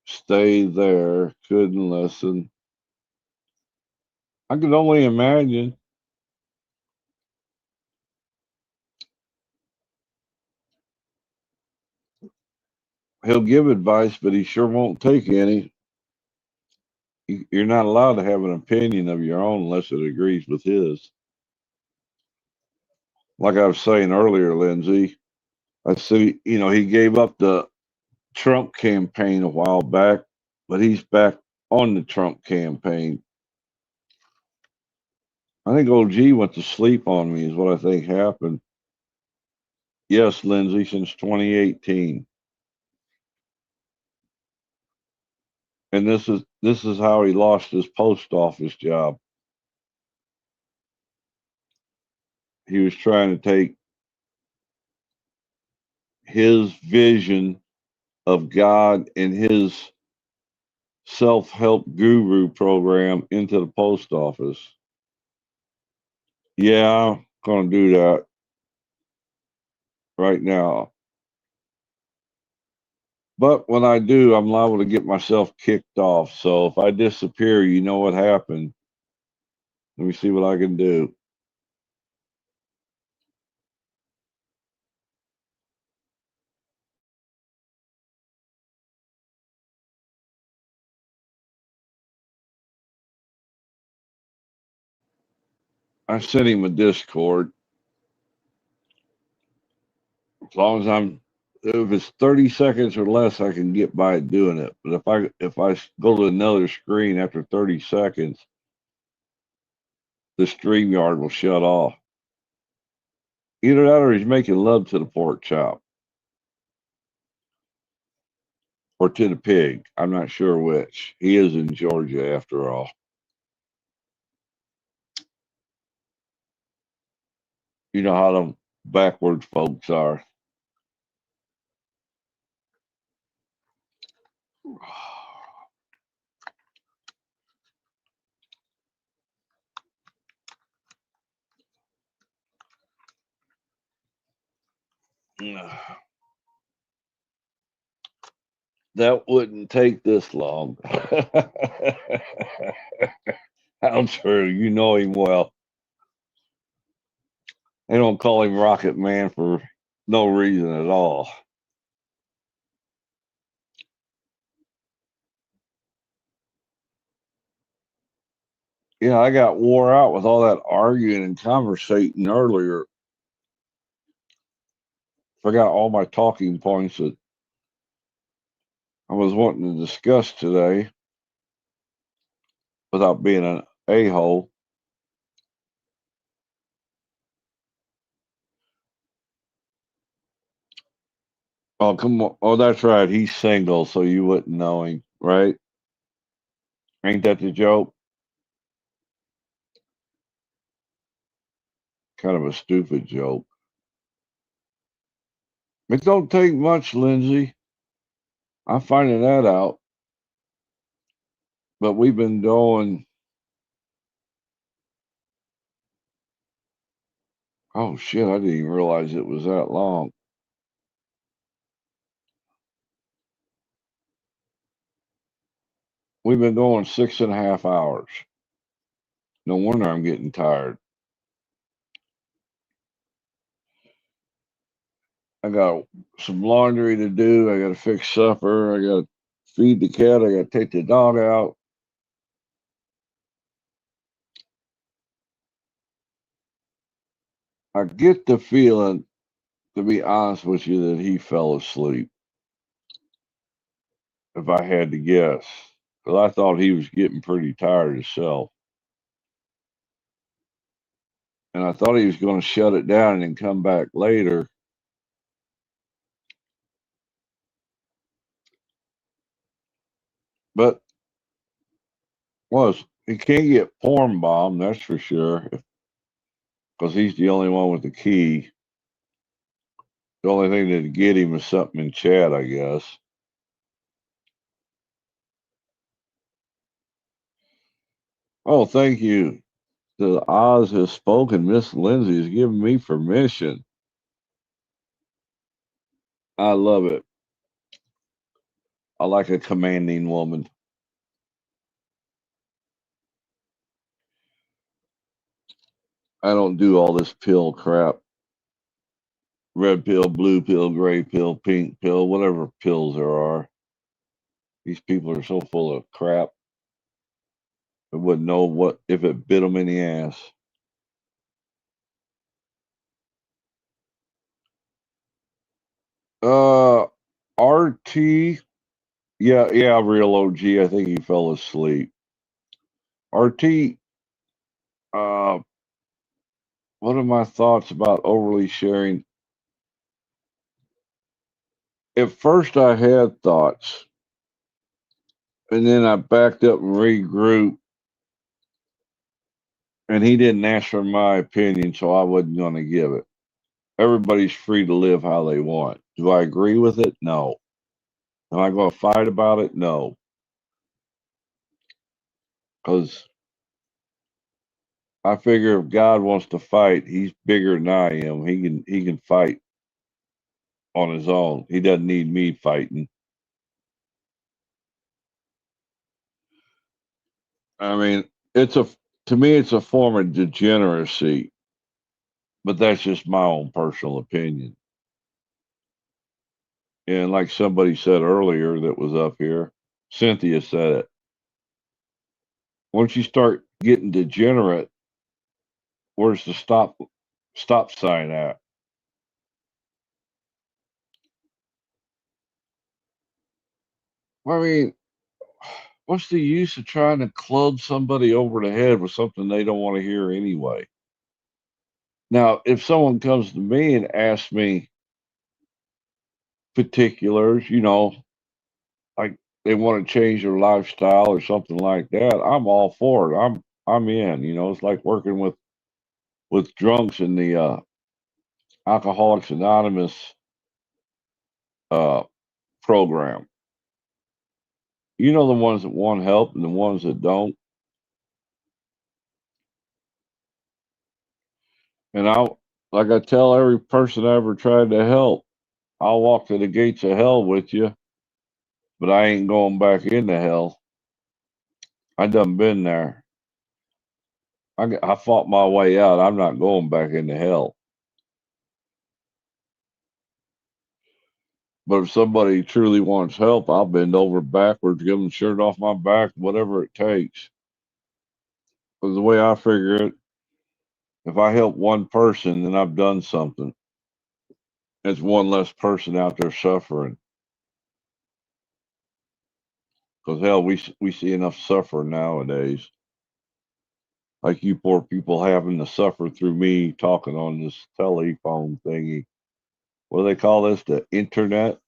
Stay there. Couldn't listen. I could only imagine. He'll give advice, but he sure won't take any. You're not allowed to have an opinion of your own unless it agrees with his. Like I was saying earlier, Lindsay, I see, he gave up the Trump campaign a while back, but he's back on the Trump campaign. I think old G went to sleep on me is what I think happened. Yes, Lindsay, since 2018. And this is how he lost his post office job. He was trying to take his vision of God and his self-help guru program into the post office. Yeah, I'm going to do that right now. But when I do, I'm liable to get myself kicked off. So if I disappear, you know what happened. Let me see what I can do. I sent him a Discord. As long as if it's 30 seconds or less, I can get by doing it. But if I go to another screen after 30 seconds, the StreamYard will shut off. Either that or he's making love to the pork chop. Or to the pig. I'm not sure which. He is in Georgia after all. You know how them backwards folks are. That wouldn't take this long. How true. You know him well. They don't call him Rocket Man for no reason at all. Yeah, I got wore out with all that arguing and conversating earlier. Forgot all my talking points that I was wanting to discuss today without being an a-hole. Oh, come on. Oh, that's right. He's single, so you wouldn't know him, right? Ain't that the joke? Kind of a stupid joke. It don't take much, Lindsay. I'm finding that out. But we've been going. Oh, shit. I didn't even realize it was that long. We've been going 6.5 hours. No wonder I'm getting tired. I got some laundry to do. I got to fix supper. I got to feed the cat. I got to take the dog out. I get the feeling, to be honest with you, that he fell asleep. If I had to guess. Because I thought he was getting pretty tired himself. And I thought he was going to shut it down and then come back later. But he can't get porn bombed, that's for sure. Because he's the only one with the key. The only thing that'd get him is something in chat, I guess. Oh, thank you. The Oz has spoken. Miss Lindsay has given me permission. I love it. I like a commanding woman. I don't do all this pill crap. Red pill, blue pill, gray pill, pink pill, whatever pills there are. These people are so full of crap. I wouldn't know what if it bit them in the ass. RT, yeah, real OG. I think he fell asleep. RT, what are my thoughts about overly sharing? At first, I had thoughts, and then I backed up and regrouped, and he didn't ask for my opinion, so I wasn't going to give it. Everybody's free to live how they want. Do I agree with it? No. Am I going to fight about it? No. Because I figure if God wants to fight, he's bigger than I am. He can fight on his own. He doesn't need me fighting. I mean, to me it's a form of degeneracy, but that's just my own personal opinion. And like somebody said earlier that was up here, Cynthia said it. Once you start getting degenerate, where's the stop sign at? I mean, what's the use of trying to club somebody over the head with something they don't want to hear anyway? Now, if someone comes to me and asks me particulars, like they want to change their lifestyle or something like that, I'm all for it. I'm in. It's like working with drunks in the Alcoholics Anonymous uh, program. The ones that want help and the ones that don't. And like I tell every person I ever tried to help, I'll walk to the gates of hell with you, but I ain't going back into hell. I done been there. I fought my way out. I'm not going back into hell. But if somebody truly wants help, I'll bend over backwards, give them the shirt off my back, whatever it takes. Because the way I figure it, if I help one person, then I've done something. It's one less person out there suffering. Because hell, we see enough suffering nowadays. Like you poor people having to suffer through me talking on this telephone thingy. What do they call this? The internet?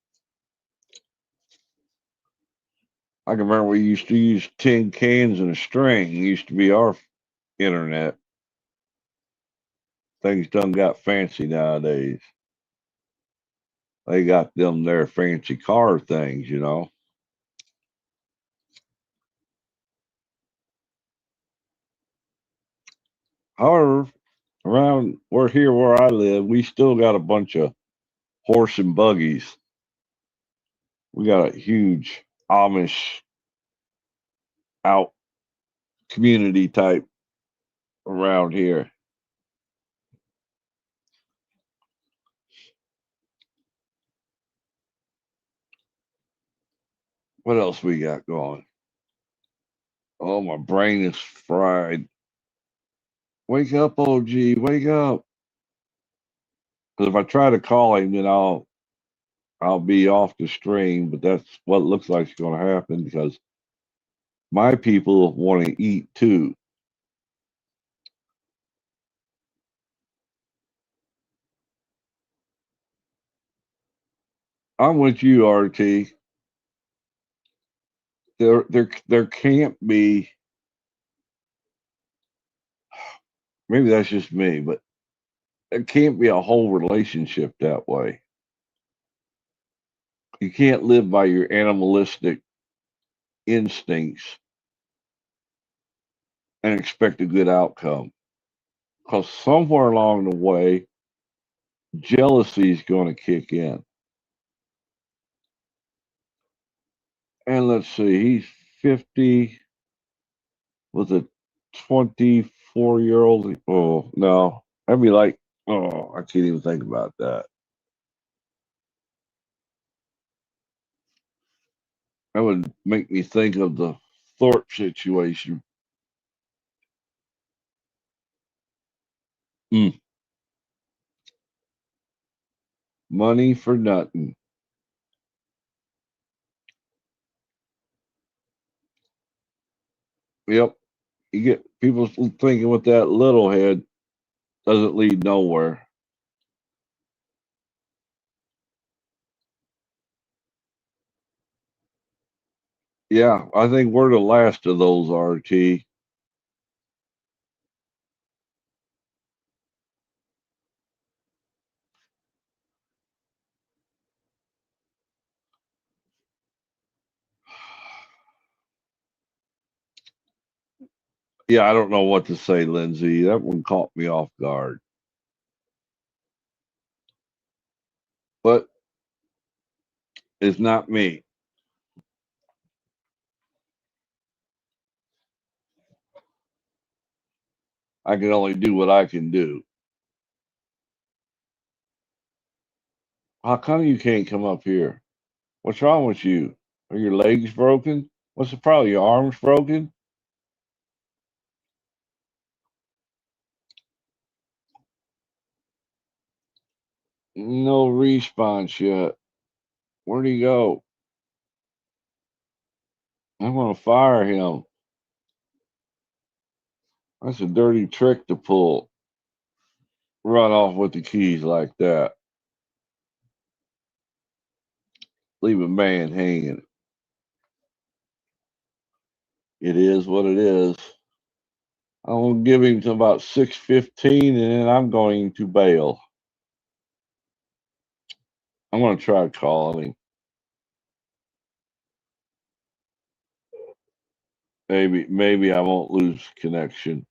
I can remember we used to use tin cans and a string. It used to be our internet. Things done got fancy nowadays. They got them their fancy car things. However, around where I live, we still got a bunch of horse and buggies. We got a huge Amish out community type around here. What else we got going? Oh, my brain is fried. Wake up, OG, wake up. Because if I try to call him, then I'll be off the stream, but that's what looks like is going to happen because my people want to eat too. I'm with you, RT. There can't be. Maybe that's just me, but there can't be a whole relationship that way. You can't live by your animalistic instincts and expect a good outcome. Because somewhere along the way, jealousy is going to kick in. And let's see, he's 50 with a 24-year-old. Oh, no. I'd be like, oh, I can't even think about that. That would make me think of the Thorpe situation. Mm, money for nothing. Yep. You get people thinking with that little head doesn't lead nowhere. Yeah, I think we're the last of those, RT. Yeah, I don't know what to say, Lindsay. That one caught me off guard. But it's not me. I can only do what I can do. How come you can't come up here? What's wrong with you? Are your legs broken? What's the problem? Your arms broken? No response yet. Where'd he go? I'm gonna fire him. That's a dirty trick to pull. Run off with the keys like that. Leave a man hanging. It is what it is. I'm gonna give him to about 6:15, and then I'm going to bail. I'm gonna try calling him. Maybe I won't lose connection.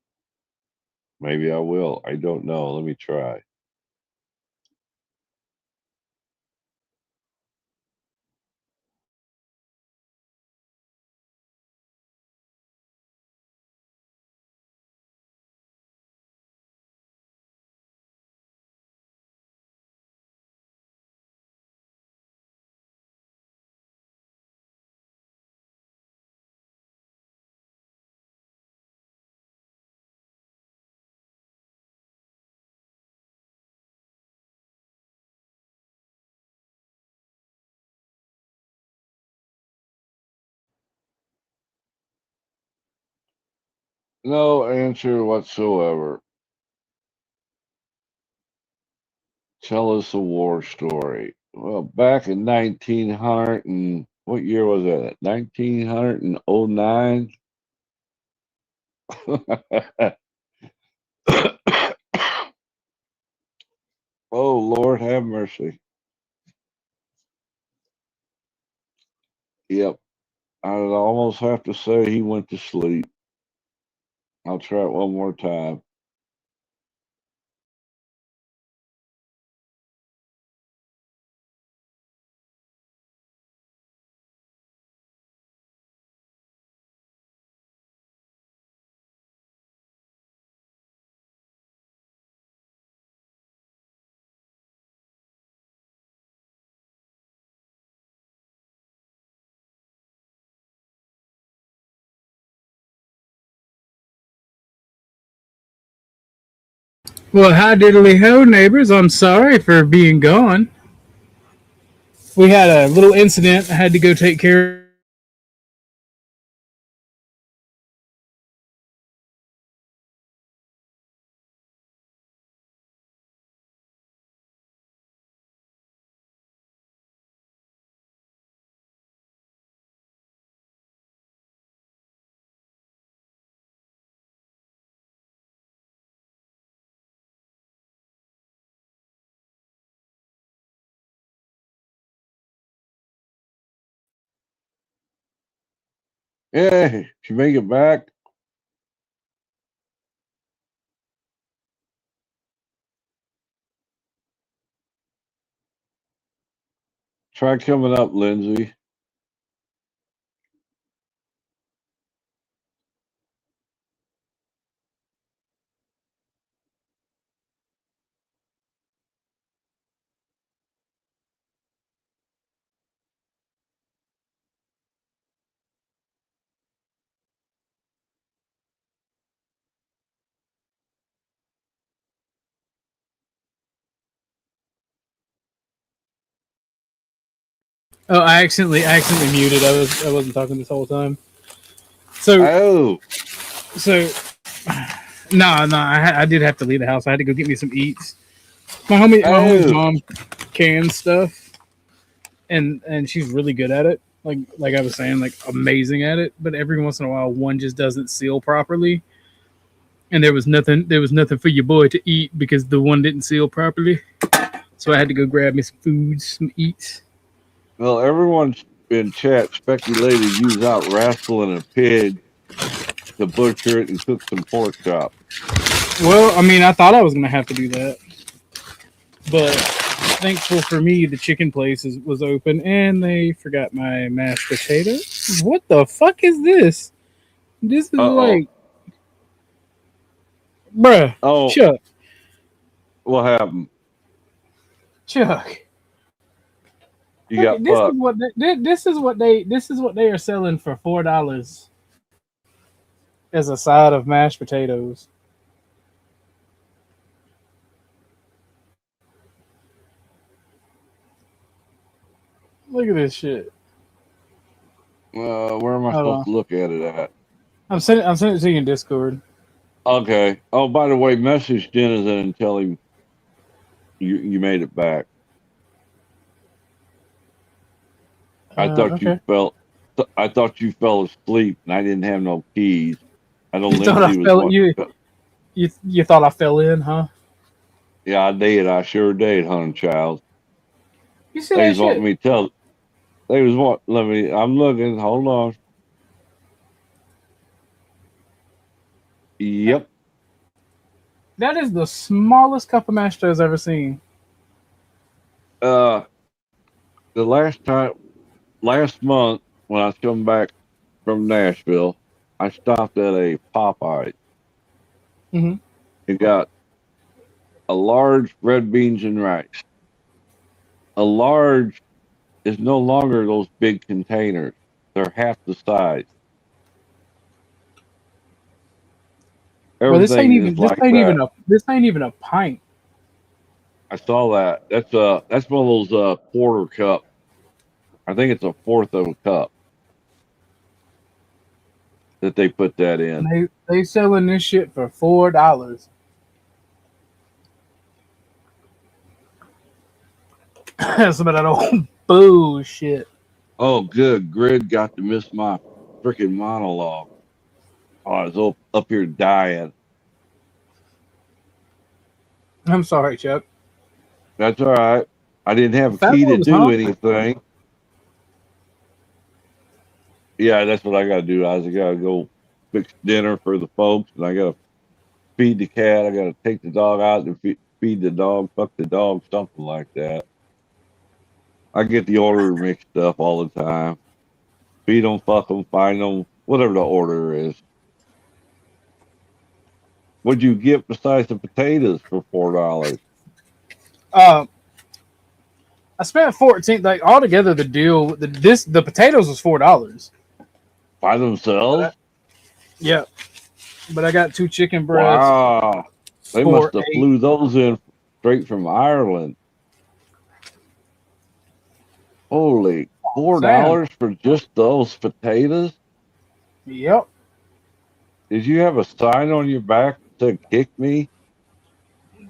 Maybe I will. I don't know. Let me try. No answer whatsoever. Tell us a war story. Well, back in 1900 and what year was that? 1909. Oh, Lord have mercy. Yep. I'd almost have to say he went to sleep. I'll try it one more time. Well, hi diddly ho, neighbors. I'm sorry for being gone. We had a little incident I had to go take care Yeah, she make it back. Try coming up, Lindsay. Oh, I accidentally muted. I wasn't talking this whole time. So Oh, no, I did have to leave the house. I had to go get me some eats. My homie's oh, mom cans stuff, and she's really good at it. Like I was saying, like amazing at it. But every once in a while, one just doesn't seal properly, and there was nothing for your boy to eat because the one didn't seal properly. So I had to go grab me some foods, some eats. well, everyone's in chat speculated you was out wrestling a pig to butcher it and cook some pork chop. Well, I mean, I thought I was gonna have to do that, but thankful for me, the chicken place was open, and they forgot my mashed potatoes. What the fuck is this? This is like, bruh. Oh, Chuck. what happened? Chuck. You got This fucked. this is what they are selling for $4 as a side of mashed potatoes. Look at this shit. Where am I supposed to look at it at? I'm sending it to you in Discord. Okay. Oh, by the way, message Dennis and tell him you made it back. I thought you fell. I thought you fell asleep, and I didn't have no keys. I don't. You thought I fell. You thought I fell in, huh? Yeah, I did. I sure did, honey child. You see They that was wanting shit? me to tell. They was want. Let me. I'm looking. Hold on. Yep. That is the smallest cup of mashed potatoes I've ever seen. The last month when I was coming back from Nashville, I stopped at a Popeye. Mm-hmm. It got a large red beans and rice. A large is no longer those big containers. They're half the size. Bro, this ain't Everything even is like that. this ain't even a pint. I saw that. That's one of those quarter cup. I think it's a fourth of a cup that they put that in. And they selling this shit for $4. Some of that old bullshit. Oh, good. Grid got to miss my freaking monologue. Oh, I was up here dying. I'm sorry, Chuck. That's all right. I didn't have a key to do anything. Yeah, that's what I got to do. I got to go fix dinner for the folks, and I got to feed the cat. I got to take the dog out and feed the dog, fuck the dog, something like that. I get the order mixed up all the time. Feed them, fuck them, find them, whatever the order is. What'd you get besides the potatoes for $4? I spent 14. Like altogether, the deal. The potatoes was $4 by themselves. Yeah, but I got 2 chicken breasts. Wow, they must have flew those in straight from Ireland. Holy, $4 for just those potatoes? Yep. Did you have a sign on your back that said "kick me"?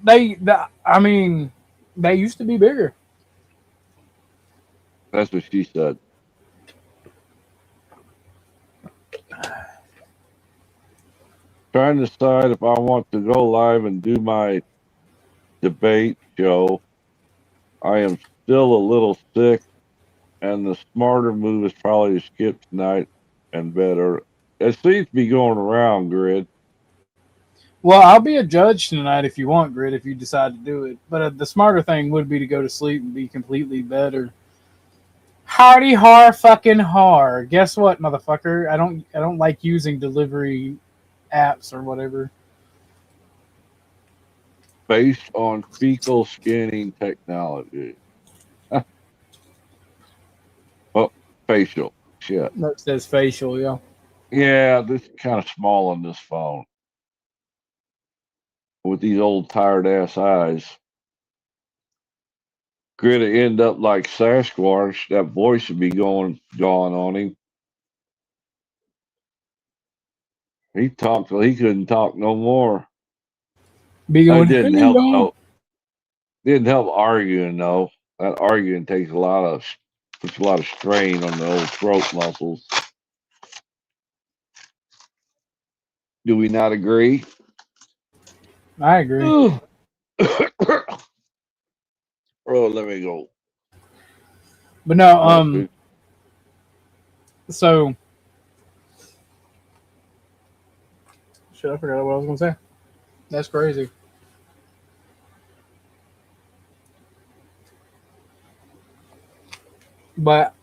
I mean, they used to be bigger. That's what she said. Trying to decide if I want to go live and do my debate show. I am still a little sick, and the smarter move is probably to skip tonight and better. It seems to be going around, Grid. Well, I'll be a judge tonight if you want, Grid, if you decide to do it. But the smarter thing would be to go to sleep and be completely better. Hardy har fucking har. Guess what, motherfucker? I don't like using delivery apps or whatever. Based on fecal scanning technology. Oh, facial. Shit. That says facial, yeah. Yeah, this is kind of small on this phone. With these old tired ass eyes. Grid to end up like Sasquatch, that voice would be gone on him. He talked till he couldn't talk no more. Be going, It didn't "Hey, help y'all." though. Didn't help arguing though. That arguing takes a lot of strain on the old throat muscles. Do we not agree? I agree. Oh, let me go. But no, so shit, I forgot what I was gonna say. That's crazy. But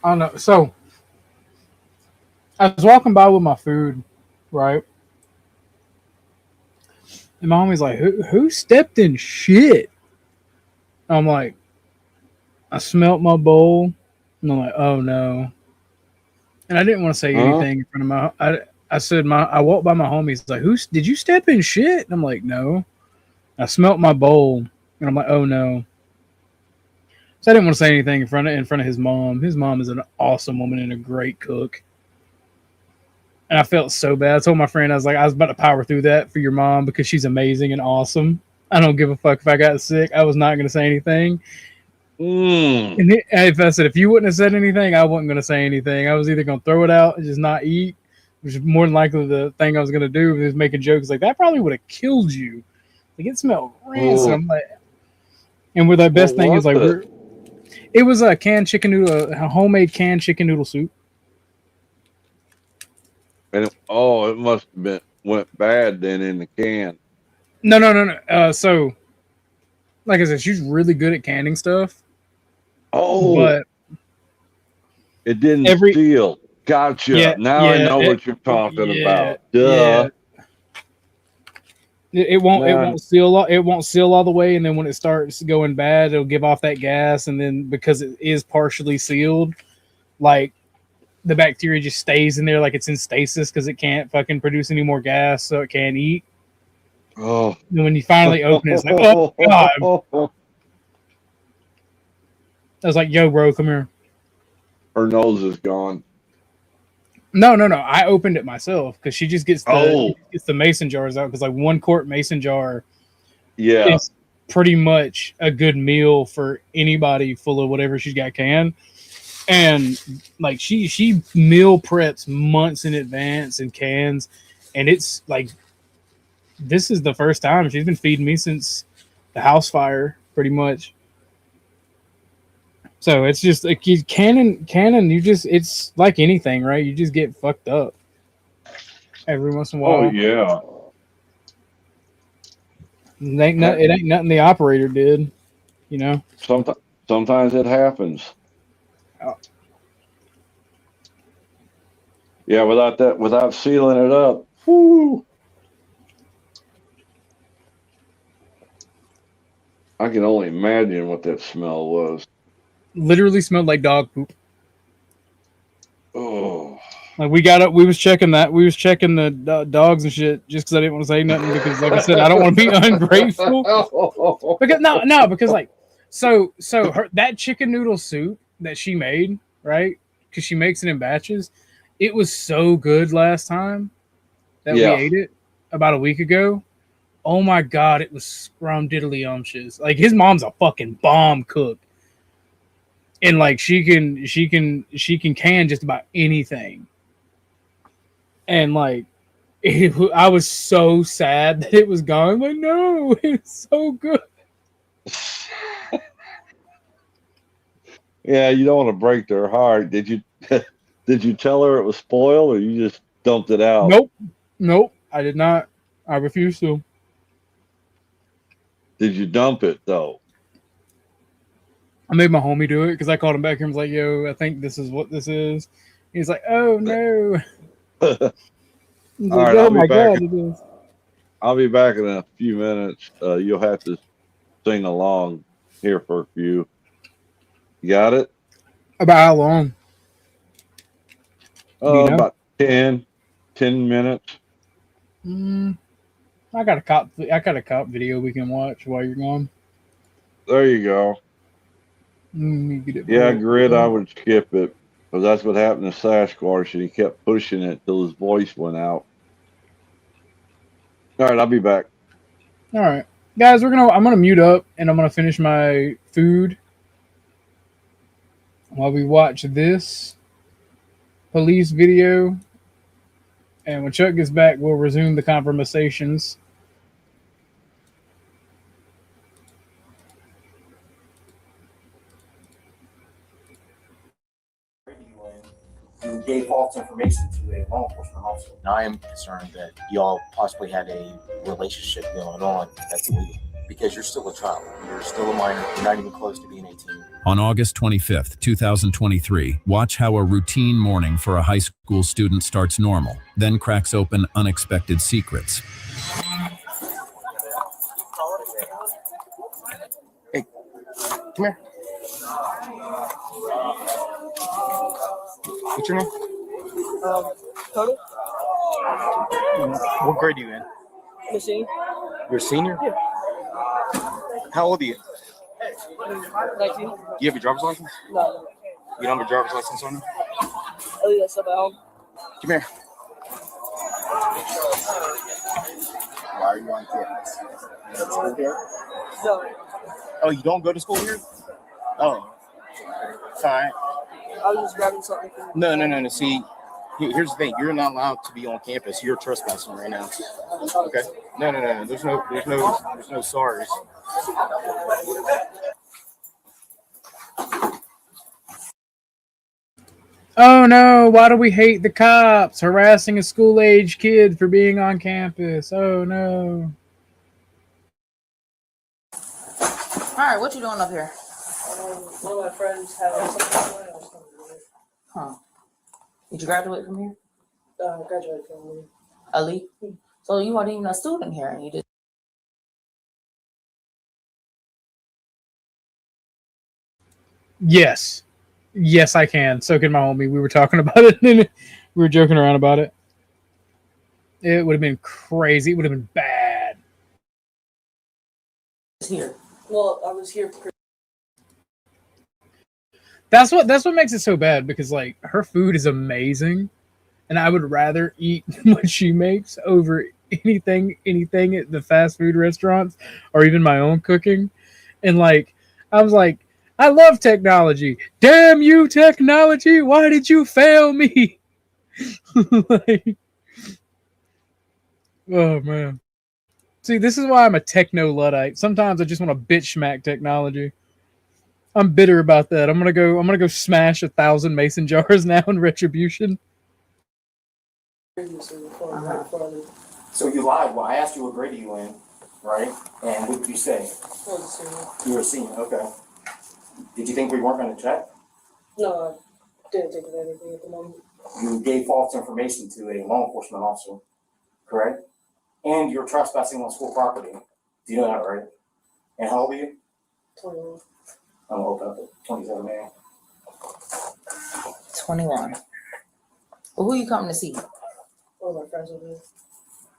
I don't know. So I was walking by with my food, right? And my homie's like, who stepped in shit? I'm like, I smelt my bowl, and I'm like, oh no. And I didn't want to say anything in front of I said I walked by my homie. He's like, did you step in shit? And I'm like, no. I smelt my bowl, and I'm like, oh no. So I didn't want to say anything in front of his mom. His mom is an awesome woman and a great cook. And I felt so bad. I told my friend, I was about to power through that for your mom because she's amazing and awesome. I don't give a fuck if I got sick. I was not going to say anything. And if I said, if you wouldn't have said anything, I wasn't going to say anything. I was either going to throw it out and just not eat, which is more than likely the thing I was going to do. Was making jokes like that probably would have killed you. Like it smelled rancid. I'm like, and where the best thing is like, it was a canned chicken noodle, a homemade canned chicken noodle soup. And it must have went bad then in the can. No. So, like I said, she's really good at canning stuff. But it didn't seal. Gotcha. Now I know what you're talking about. Duh. Yeah. It won't seal all the way, and then when it starts going bad, it'll give off that gas, and then because it is partially sealed, like the bacteria just stays in there like it's in stasis because it can't fucking produce any more gas, so it can't eat. Oh. And when you finally open it, it's like, oh god. I was like, yo, bro, come here. Her nose is gone. No. I opened it myself because she just gets the mason jars out because like 1 quart mason jar is pretty much a good meal for anybody full of whatever she's got canned. And like she meal preps months in advance in cans, and it's like this is the first time she's been feeding me since the house fire, pretty much. So it's just like cannon. You just it's like anything, right? You just get fucked up every once in a while. Oh yeah. It ain't nothing the operator did, you know. Sometimes it happens. Oh. Yeah, without sealing it up. Whoo. I can only imagine what that smell was. Literally smelled like dog poop. Oh. Like we was checking the dogs and shit just because I didn't want to say nothing because like I said I don't want to be ungrateful. Because like so that chicken noodle soup that she made, right? Because she makes it in batches. It was so good last time that we ate it about a week ago. Oh my god, it was scrumdiddlyumptious. Like his mom's a fucking bomb cook. And like she can can just about anything. And like I was so sad that it was gone. I'm like, no, it's so good. Yeah, you don't want to break their heart. Did you Did you tell her it was spoiled, or you just dumped it out? Nope. I did not. I refuse to. Did you dump it though? I made my homie do it because I called him back and was like, "Yo, I think this is what this is." He's like, "Oh no." All Like, right, oh my god, it is. I'll be back in a few minutes. You'll have to sing along here for a few. You got it? About how long? Oh, about 10 minutes. I got a cop video we can watch while you're gone. There you go. Yeah, Grid, I would skip it because that's what happened to Sasquatch, and he kept pushing it till his voice went out. All right, I'll be back. All right, guys, I'm gonna mute up and I'm gonna finish my food while we watch this police video. And when Chuck gets back, we'll resume the conversations. You gave false information to a law enforcement officer. Now I am concerned that y'all possibly had a relationship going on that's illegal because you're still a child. You're still a minor. You're not even close to being 18. On August 25th, 2023, watch how a routine morning for a high school student starts normal, then cracks open unexpected secrets. Hey, come here. What's your name? Tony? What grade are you in? I'm a senior. You're a senior? Yeah. How old are you? 19. You have your driver's license? No. You don't have a driver's license on you? I leave that stuff at home. Come here. Why are you on campus? You go to school here? No. Oh, you don't go to school here? Oh. Fine. I was just grabbing something. No. See, here's the thing. You're not allowed to be on campus. You're trespassing right now. Okay. No. There's no sorries. Oh no, why do we hate the cops harassing a school-age kid for being on campus? Oh no. Alright, what you doing up here? One of my friends had something. Huh. Did you graduate from here? Graduated from here. Ali? So you weren't even a student here and you just Yes, I can. So can my homie. We were talking about it and we were joking around about it. It would have been crazy. It would have been bad. Here. Well, I was here. That's what makes it so bad because like her food is amazing, and I would rather eat what she makes over anything at the fast food restaurants or even my own cooking. And like I was like, I love technology. Damn you, technology! Why did you fail me? Like, oh man. See, this is why I'm a techno Luddite. Sometimes I just want to bitch smack technology. I'm bitter about that. I'm gonna go smash 1,000 mason jars now in retribution. So you lied. Well, I asked you what grade are you in, right? And what did you say? I was a senior. You were a senior. Okay. Did you think we weren't going to check? No, I didn't think of anything at the moment. You gave false information to a law enforcement officer, correct? And you're trespassing on school property. Do you know that, right? And how old are you? 21. I'm old up at 27, man. 21. Well, who you coming to see? One of my friends over there.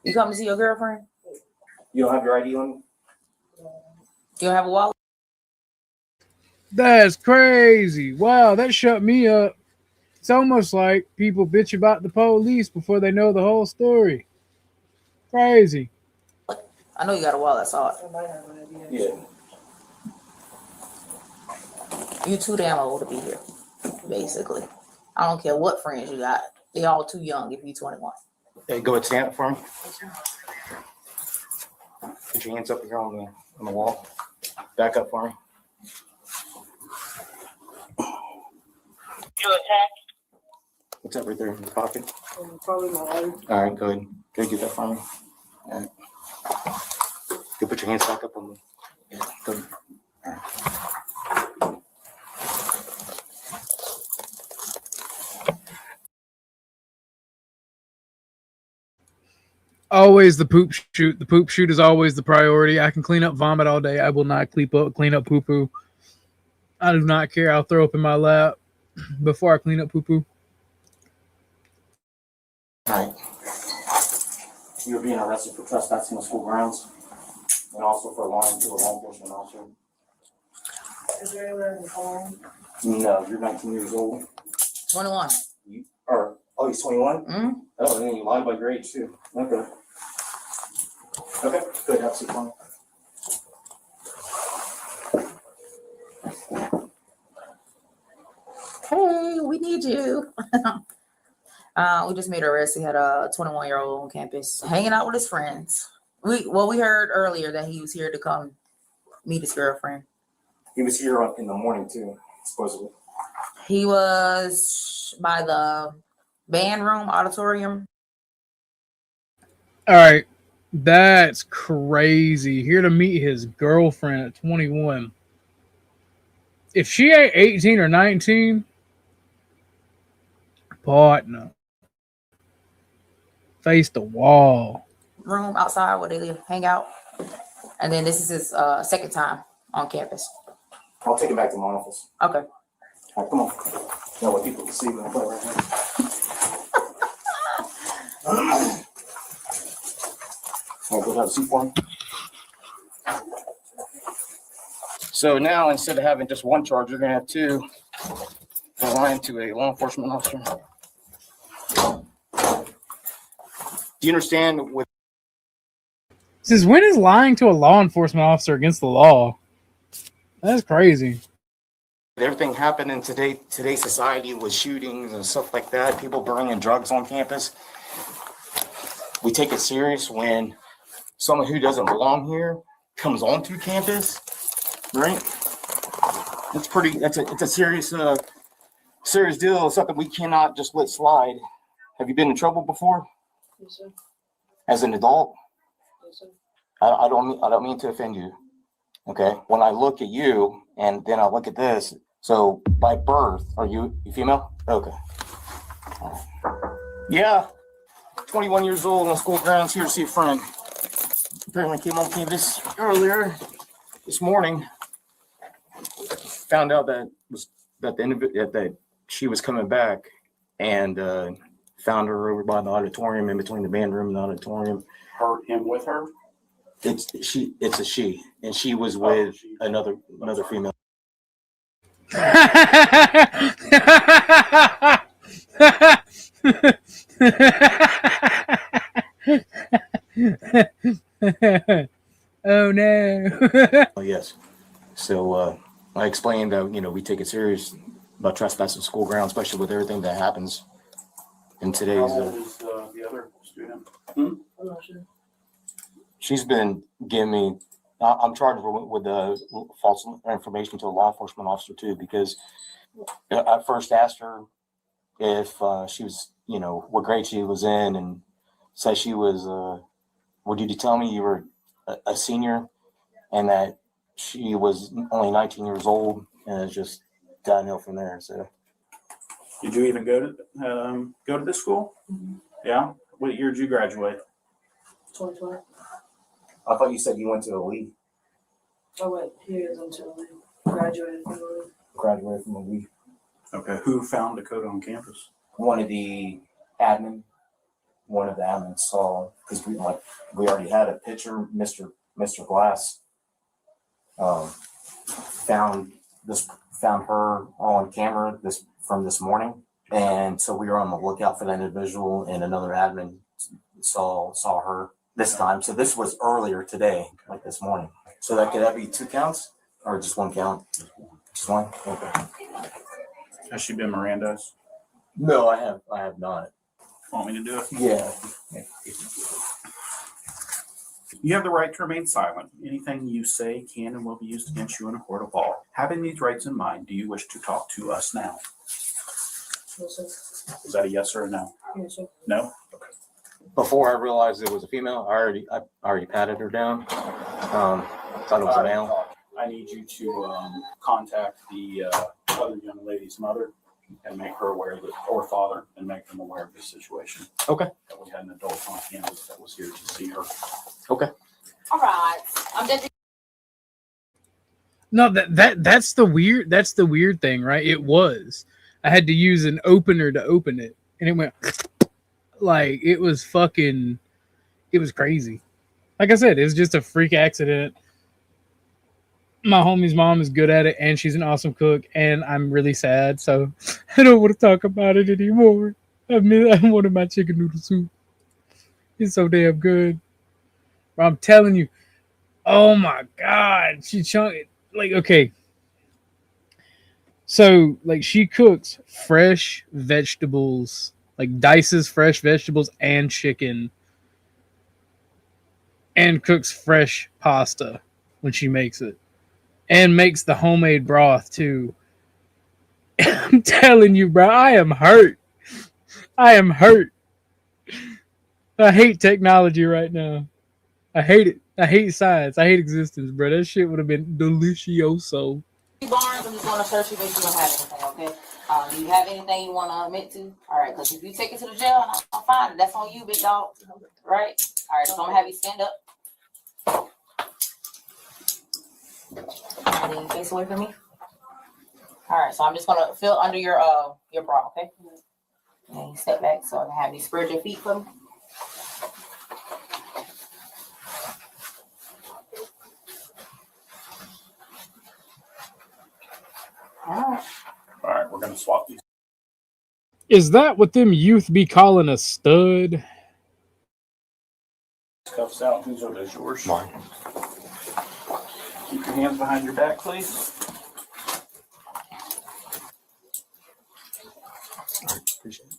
You coming to see your girlfriend? You don't have your ID on you? You don't have a wallet? That's crazy. Wow, that shut me up. It's almost like people bitch about the police before they know the whole story. Crazy. I know you got a wallet, I saw it. I might have an idea. Yeah. You too damn old to be here, basically. I don't care what friends you got. They all too young if you 21. Hey, go ahead, stand up for me. Put your hands up here on the wall. Back up for me. You attack? What's that right there in your pocket? Probably my lighter. All right, go ahead. Go get that for me. All right. Go put your hands back up on me. Yeah, go. All right. Always the poop shoot. The poop shoot is always the priority. I can clean up vomit all day. I will not clean up poo poo. I do not care. I'll throw up in my lap before I clean up poo poo. All right. You're being arrested for trespassing on school grounds and also for lying to a law enforcement officer. Is there anywhere in the home? No, you're 19 years old. 21. Oh, he's 21? Mm-hmm. Oh, and then you lied by your age too. Okay. Okay, good. Have some fun. Hey, we need you. We just made an arrest. He had a 21-year-old on campus hanging out with his friends. We heard earlier that he was here to come meet his girlfriend. He was here in the morning too, supposedly. He was by the band room auditorium. All right. That's crazy. Here to meet his girlfriend at 21. If she ain't 18 or 19, partner, face the wall. Room outside where they hang out. And then this is his second time on campus. I'll take him back to my office. Okay. All right, come on. Now what people can see when I play right now. I'll go have a seat for him. So now, instead of having just one charge, you're going to have two for lying to a law enforcement officer. Do you understand? Says, when is lying to a law enforcement officer against the law? That's crazy. Everything happened in today's society with shootings and stuff like that, people bringing drugs on campus. We take it serious when someone who doesn't belong here comes onto campus, right? It's a serious deal. It's something we cannot just let slide. Have you been in trouble before? Yes, sir. As an adult? Yes, sir. I don't mean to offend you. Okay. When I look at you and then I look at this, so by birth, are you female? Okay. All right. Yeah. 21 years old on school grounds, here to see a friend. Apparently came on campus earlier this morning. Found out that she was coming back, and found her over by the auditorium, in between the band room and the auditorium. Him with her? It's a she, and she was with another female. Oh no. Oh, yes. So I explained that we take it serious about trespassing school grounds, especially with everything that happens in today's. How old is the other student? I'm not sure. She's been giving me. I'm charged with false information to a law enforcement officer too, because I first asked her if she was, what grade she was in, and said she was. Well, did you tell me you were a senior, and that she was only 19 years old, and it's just downhill from there. So, Did you even go to this school? Mm-hmm. Yeah. What year did you graduate? 2020. I thought you said you went to the league. I went here until I graduated from the league. Graduated from the league. Okay. Who found Dakota on campus? One of the admins saw, because we already had a picture. Mr. Glass found her on camera from this morning, and so we were on the lookout for that individual, and another admin saw her this time. So this was earlier today, like this morning. So could that be 2 counts or just 1 count? Just one. Okay. Has she been Miranda's? No, I have not. Want me to do it? Yeah. You have the right to remain silent. Anything you say can and will be used against you in a court of law. Having these rights in mind, do you wish to talk to us now? Yes, sir. Is that a yes or a no? Yes, sir. No? Okay. Before I realized it was a female, I already patted her down. Thought it was a male. I need you to contact the other young lady's mother and make her aware of it, or father, and make them aware of this situation. Okay. That we had an adult on campus that was here to see her. Okay. All right. I'm just No, that's the weird thing, right? It was. I had to use an opener to open it, and it went like it was crazy. Like I said, it was just a freak accident. My homie's mom is good at it, and she's an awesome cook, and I'm really sad, so I don't want to talk about it anymore. I wanted my chicken noodle soup. It's so damn good. But I'm telling you, oh my God, she chunked like okay. So like she cooks fresh vegetables, like dices fresh vegetables and chicken, and cooks fresh pasta when she makes it. And makes the homemade broth too. I'm telling you, bro, I am hurt. I am hurt. I hate technology right now. I hate it. I hate science. I hate existence, bro. That shit would have been delicioso. Barnes, I'm just going to search you, make sure you don't have anything, okay? Do you have anything you want to admit to? All right, because if you take it to the jail and I'll find it, that's on you, big dog. Right? All right, so I'm going to have you stand up. And then you face away from me. All right, so I'm just gonna feel under your bra, okay? And you step back so I can have you spread your feet for me. All right, we're gonna swap these Is that what them youth be calling a stud? cuffs out. Whose are those? Yours? Mine. Keep your hands behind your back, please. All right, appreciate it.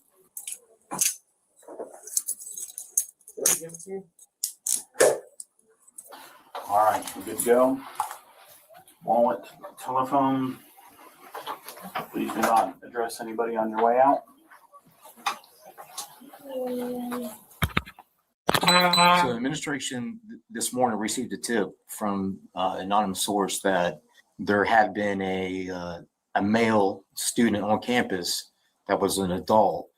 All right, we're good to go. Wallet, telephone. Please do not address anybody on your way out. So administration this morning received a tip from an anonymous source that there had been a male student on campus that was an adult.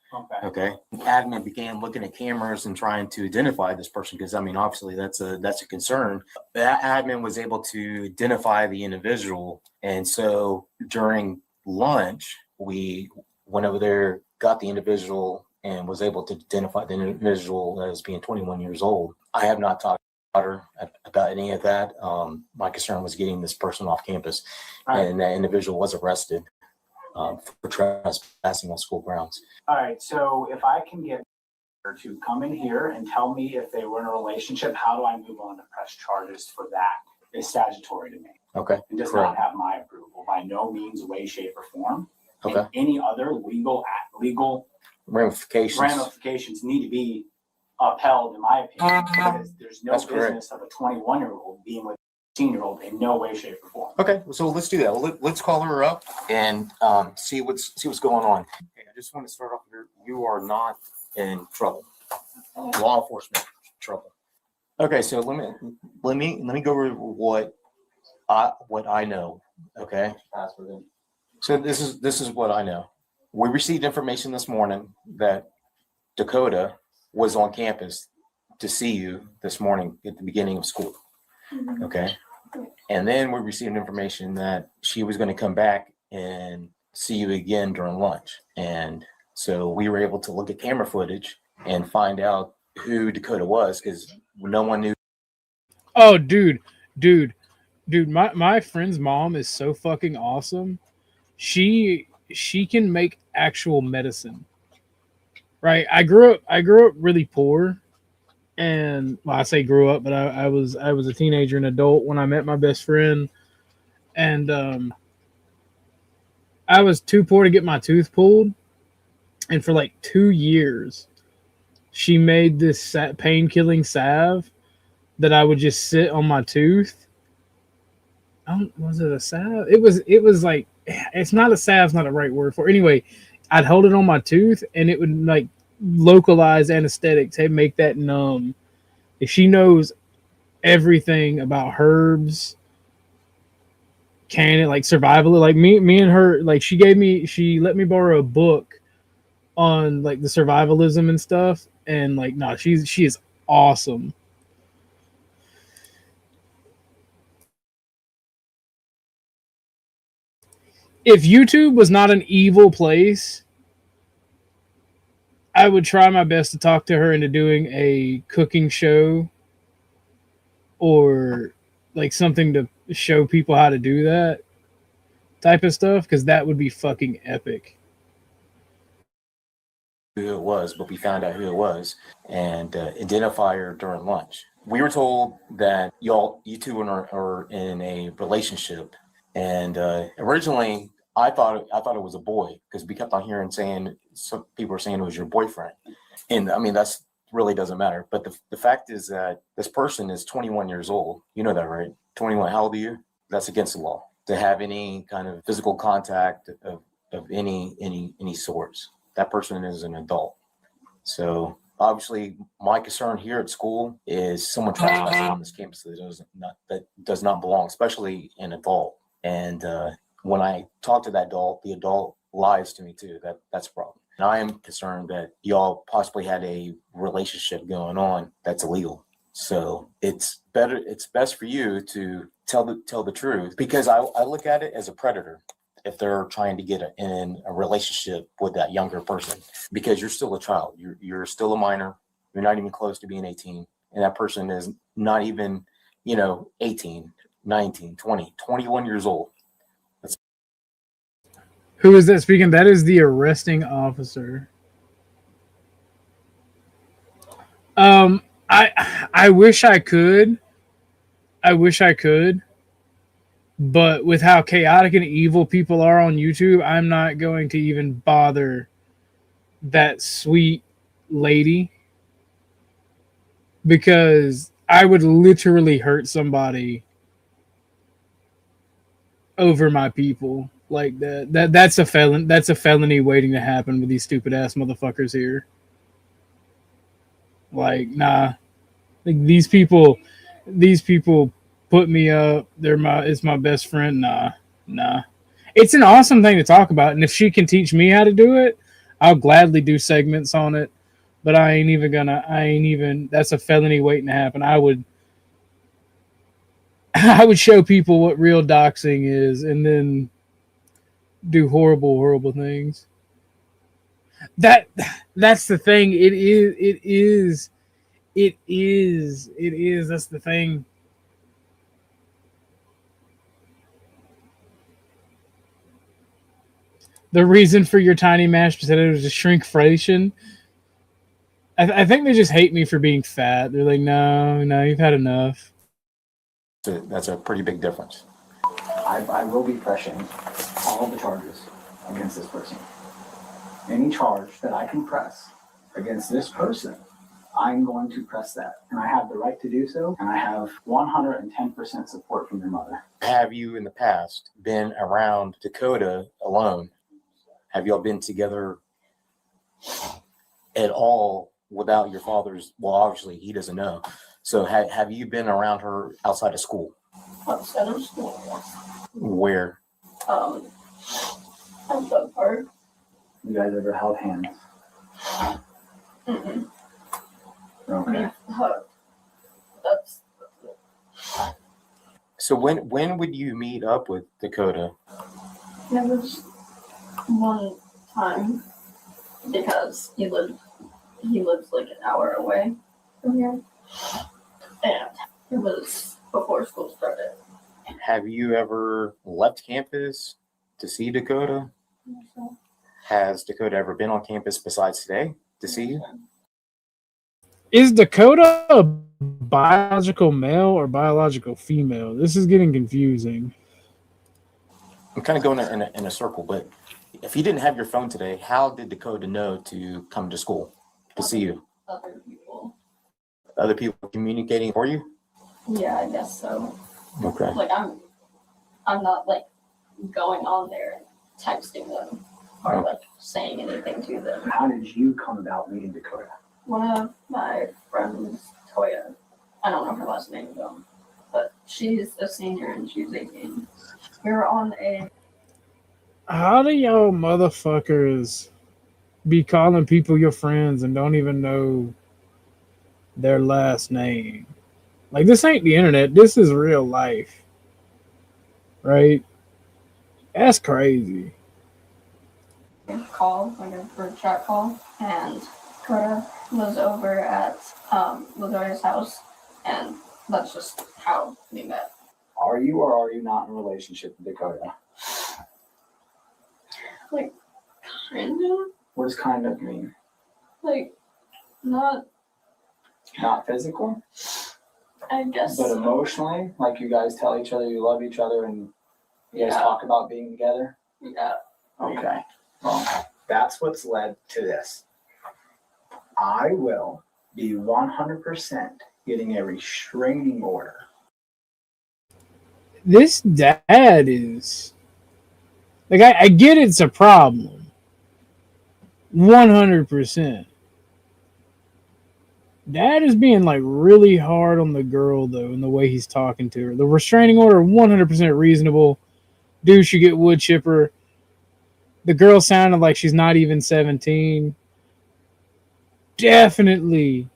Okay. Admin began looking at cameras and trying to identify this person because I mean obviously that's a concern. That admin was able to identify the individual, and so during lunch we went over there, got the individual, and was able to identify the individual as being 21 years old. I have not talked about her about any of that. My concern was getting this person off campus, and that individual was arrested for trespassing on school grounds. All right, so if I can get her to come in here and tell me if they were in a relationship, how do I move on to press charges for that? It's statutory to me. Okay. It does not have my approval by no means, way, shape, or form. Okay. And any other legal Ramifications need to be upheld, in my opinion, because there's no business of a 21-year-old being with a 18-year-old in no way, shape, or form. Okay, so let's do that. Let's call her up and see what's going on. Okay, I just want to start off here. You are not in trouble. Law enforcement trouble. Okay, so let me go over what I know. Okay. So this is what I know. We received information this morning that Dakota was on campus to see you this morning at the beginning of school. Okay. And then we received information that she was going to come back and see you again during lunch. And so we were able to look at camera footage and find out who Dakota was because no one knew. Oh, dude, my friend's mom is so fucking awesome. She can make actual medicine. Right? I grew up really poor. And well, I say grew up, but I was a teenager and adult when I met my best friend, and I was too poor to get my tooth pulled, and for like 2 years, she made this pain-killing salve that I would just sit on my tooth. Was it a salve? It was like, it's not a salve, it's not the right word for it. Anyway, I'd hold it on my tooth and it would like localize anesthetics. Hey, make that numb. If she knows everything about herbs, can it like survival? Like me and her, like she let me borrow a book on like the survivalism and stuff. And like, no, she is awesome. If YouTube was not an evil place, I would try my best to talk to her into doing a cooking show or like something to show people how to do that type of stuff, because that would be fucking epic. Who it was, but we found out who it was and identify her during lunch. We were told that you two are in a relationship, and originally I thought it was a boy because we kept on hearing some people were saying it was your boyfriend, and I mean that's really doesn't matter. But the fact is that this person is 21 years old. You know that, right? 21. How old are you? That's against the law to have any kind of physical contact of any sorts. That person is an adult. So obviously my concern here at school is someone trespassing on this campus that does not belong, especially an adult. And when I talk to that adult, the adult lies to me too. That's a problem. And I am concerned that y'all possibly had a relationship going on that's illegal. So it's best for you to tell the truth, because I look at it as a predator if they're trying to get in a relationship with that younger person, because you're still a child. You're still a minor. You're not even close to being 18. And that person is not even, 18, 19, 20, 21 years old. Who is that speaking? That is the arresting officer. I wish I could. But with how chaotic and evil people are on YouTube, I'm not going to even bother that sweet lady, because I would literally hurt somebody over my people like that. That's a felon. That's a felony waiting to happen with these stupid ass motherfuckers here. Like, nah. Like these people put me up. It's my best friend. Nah. It's an awesome thing to talk about, and if she can teach me how to do it, I'll gladly do segments on it. But I ain't even. That's a felony waiting to happen. I would show people what real doxing is, and then do horrible things. That's the thing. It is. That's the thing. The reason for your tiny mashed potatoes is shrinkflation. I think they just hate me for being fat. They're like, no, you've had enough. That's a pretty big difference. I will be pressing all the charges against this person. Any charge that I can press against this person, I'm going to press that. And I have the right to do so. And I have 110% support from your mother. Have you in the past been around Dakota alone? Have y'all been together at all without your father's? Well, obviously he doesn't know. So have you been around her outside of school? Outside of school. Where? At the park. You guys ever held hands? Mm-mm. Okay. That's it. So when would you meet up with Dakota? It was one time because he lives like an hour away from here, and it was before school started. Have you ever left campus to see Dakota? So, Has Dakota ever been on campus besides today to see you? Is Dakota a biological male or biological female? This is getting confusing. I'm kind of going in a circle, but if you didn't have your phone today, how did Dakota know to come to school to see you? other people. Other people communicating for you? Yeah, I guess so. Okay. Like I'm not like going on there and texting them. or like saying anything to them. How did you come about meeting Dakota? One of my friends, Toya, I don't know her last name though, but she's a senior and she's 18. We were on a How do y'all motherfuckers be calling people your friends and don't even know their last name? Like, this ain't the internet. This is real life. Right? That's crazy. call, like a group chat call, and Dakota was over at Ladoria's house, and that's just how we met. Are you or are you not in a relationship with Dakota? Like, kind of? What does kind of mean? Like, not physical? I guess But so. emotionally? Like you guys tell each other you love each other and you guys Yeah. talk about being together? Yeah. Okay. Well, that's what's led to this. I will be 100% getting a restraining order. This dad is... Like, I get it's a problem. 100%. Dad is being, like, really hard on the girl, though, in the way he's talking to her. The restraining order, 100% reasonable. Dude should get wood chipper. The girl sounded like she's not even 17. Definitely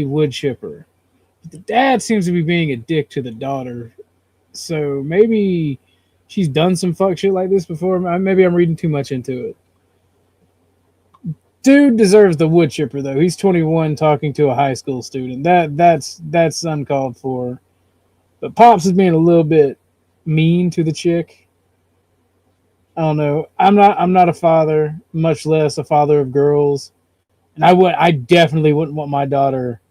wood chipper. But the dad seems to be being a dick to the daughter. So maybe she's done some fuck shit like this before. Maybe I'm reading too much into it. Dude deserves the wood chipper, though. He's 21 talking to a high school student. That's uncalled for. But Pops is being a little bit mean to the chick. I don't know. I'm not a father, much less a father of girls. And I definitely wouldn't want my daughter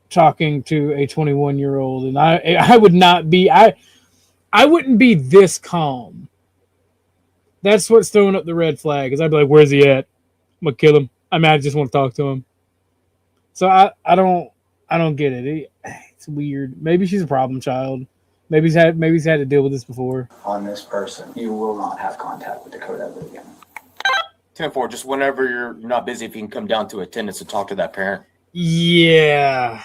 talking to a 21-year-old, and I would not be I wouldn't be this calm. That's what's throwing up the red flag. Is I'd be like, "Where's he at? I'm gonna kill him. I just want to talk to him." So I don't get it. It's weird. Maybe she's a problem child. Maybe he's had to deal with this before. On this person, you will not have contact with Dakota ever again. 10-4, just whenever you're not busy, if you can come down to attendance to talk to that parent. Yeah.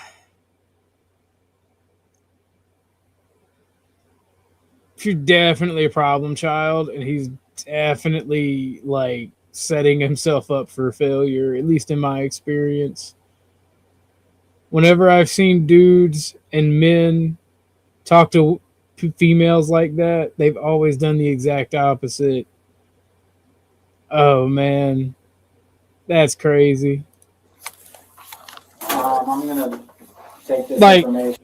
She's definitely a problem child, and he's definitely, like, setting himself up for failure, at least in my experience. Whenever I've seen dudes and men talk to females like that, they've always done the exact opposite. Oh, man. That's crazy. I'm going to take this Like, information.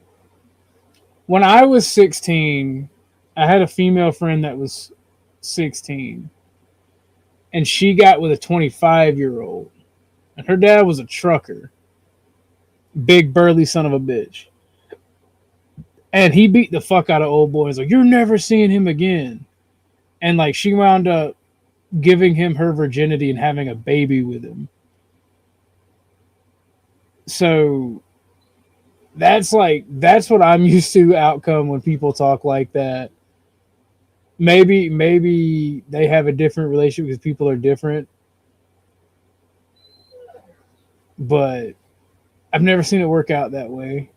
when I was 16, I had a female friend that was 16. And she got with a 25-year-old. And her dad was a trucker. Big, burly son of a bitch. And he beat the fuck out of old boys. Like, you're never seeing him again. And, like, she wound up giving him her virginity and having a baby with him. So that's what I'm used to outcome when people talk like that. Maybe they have a different relationship because people are different. But I've never seen it work out that way.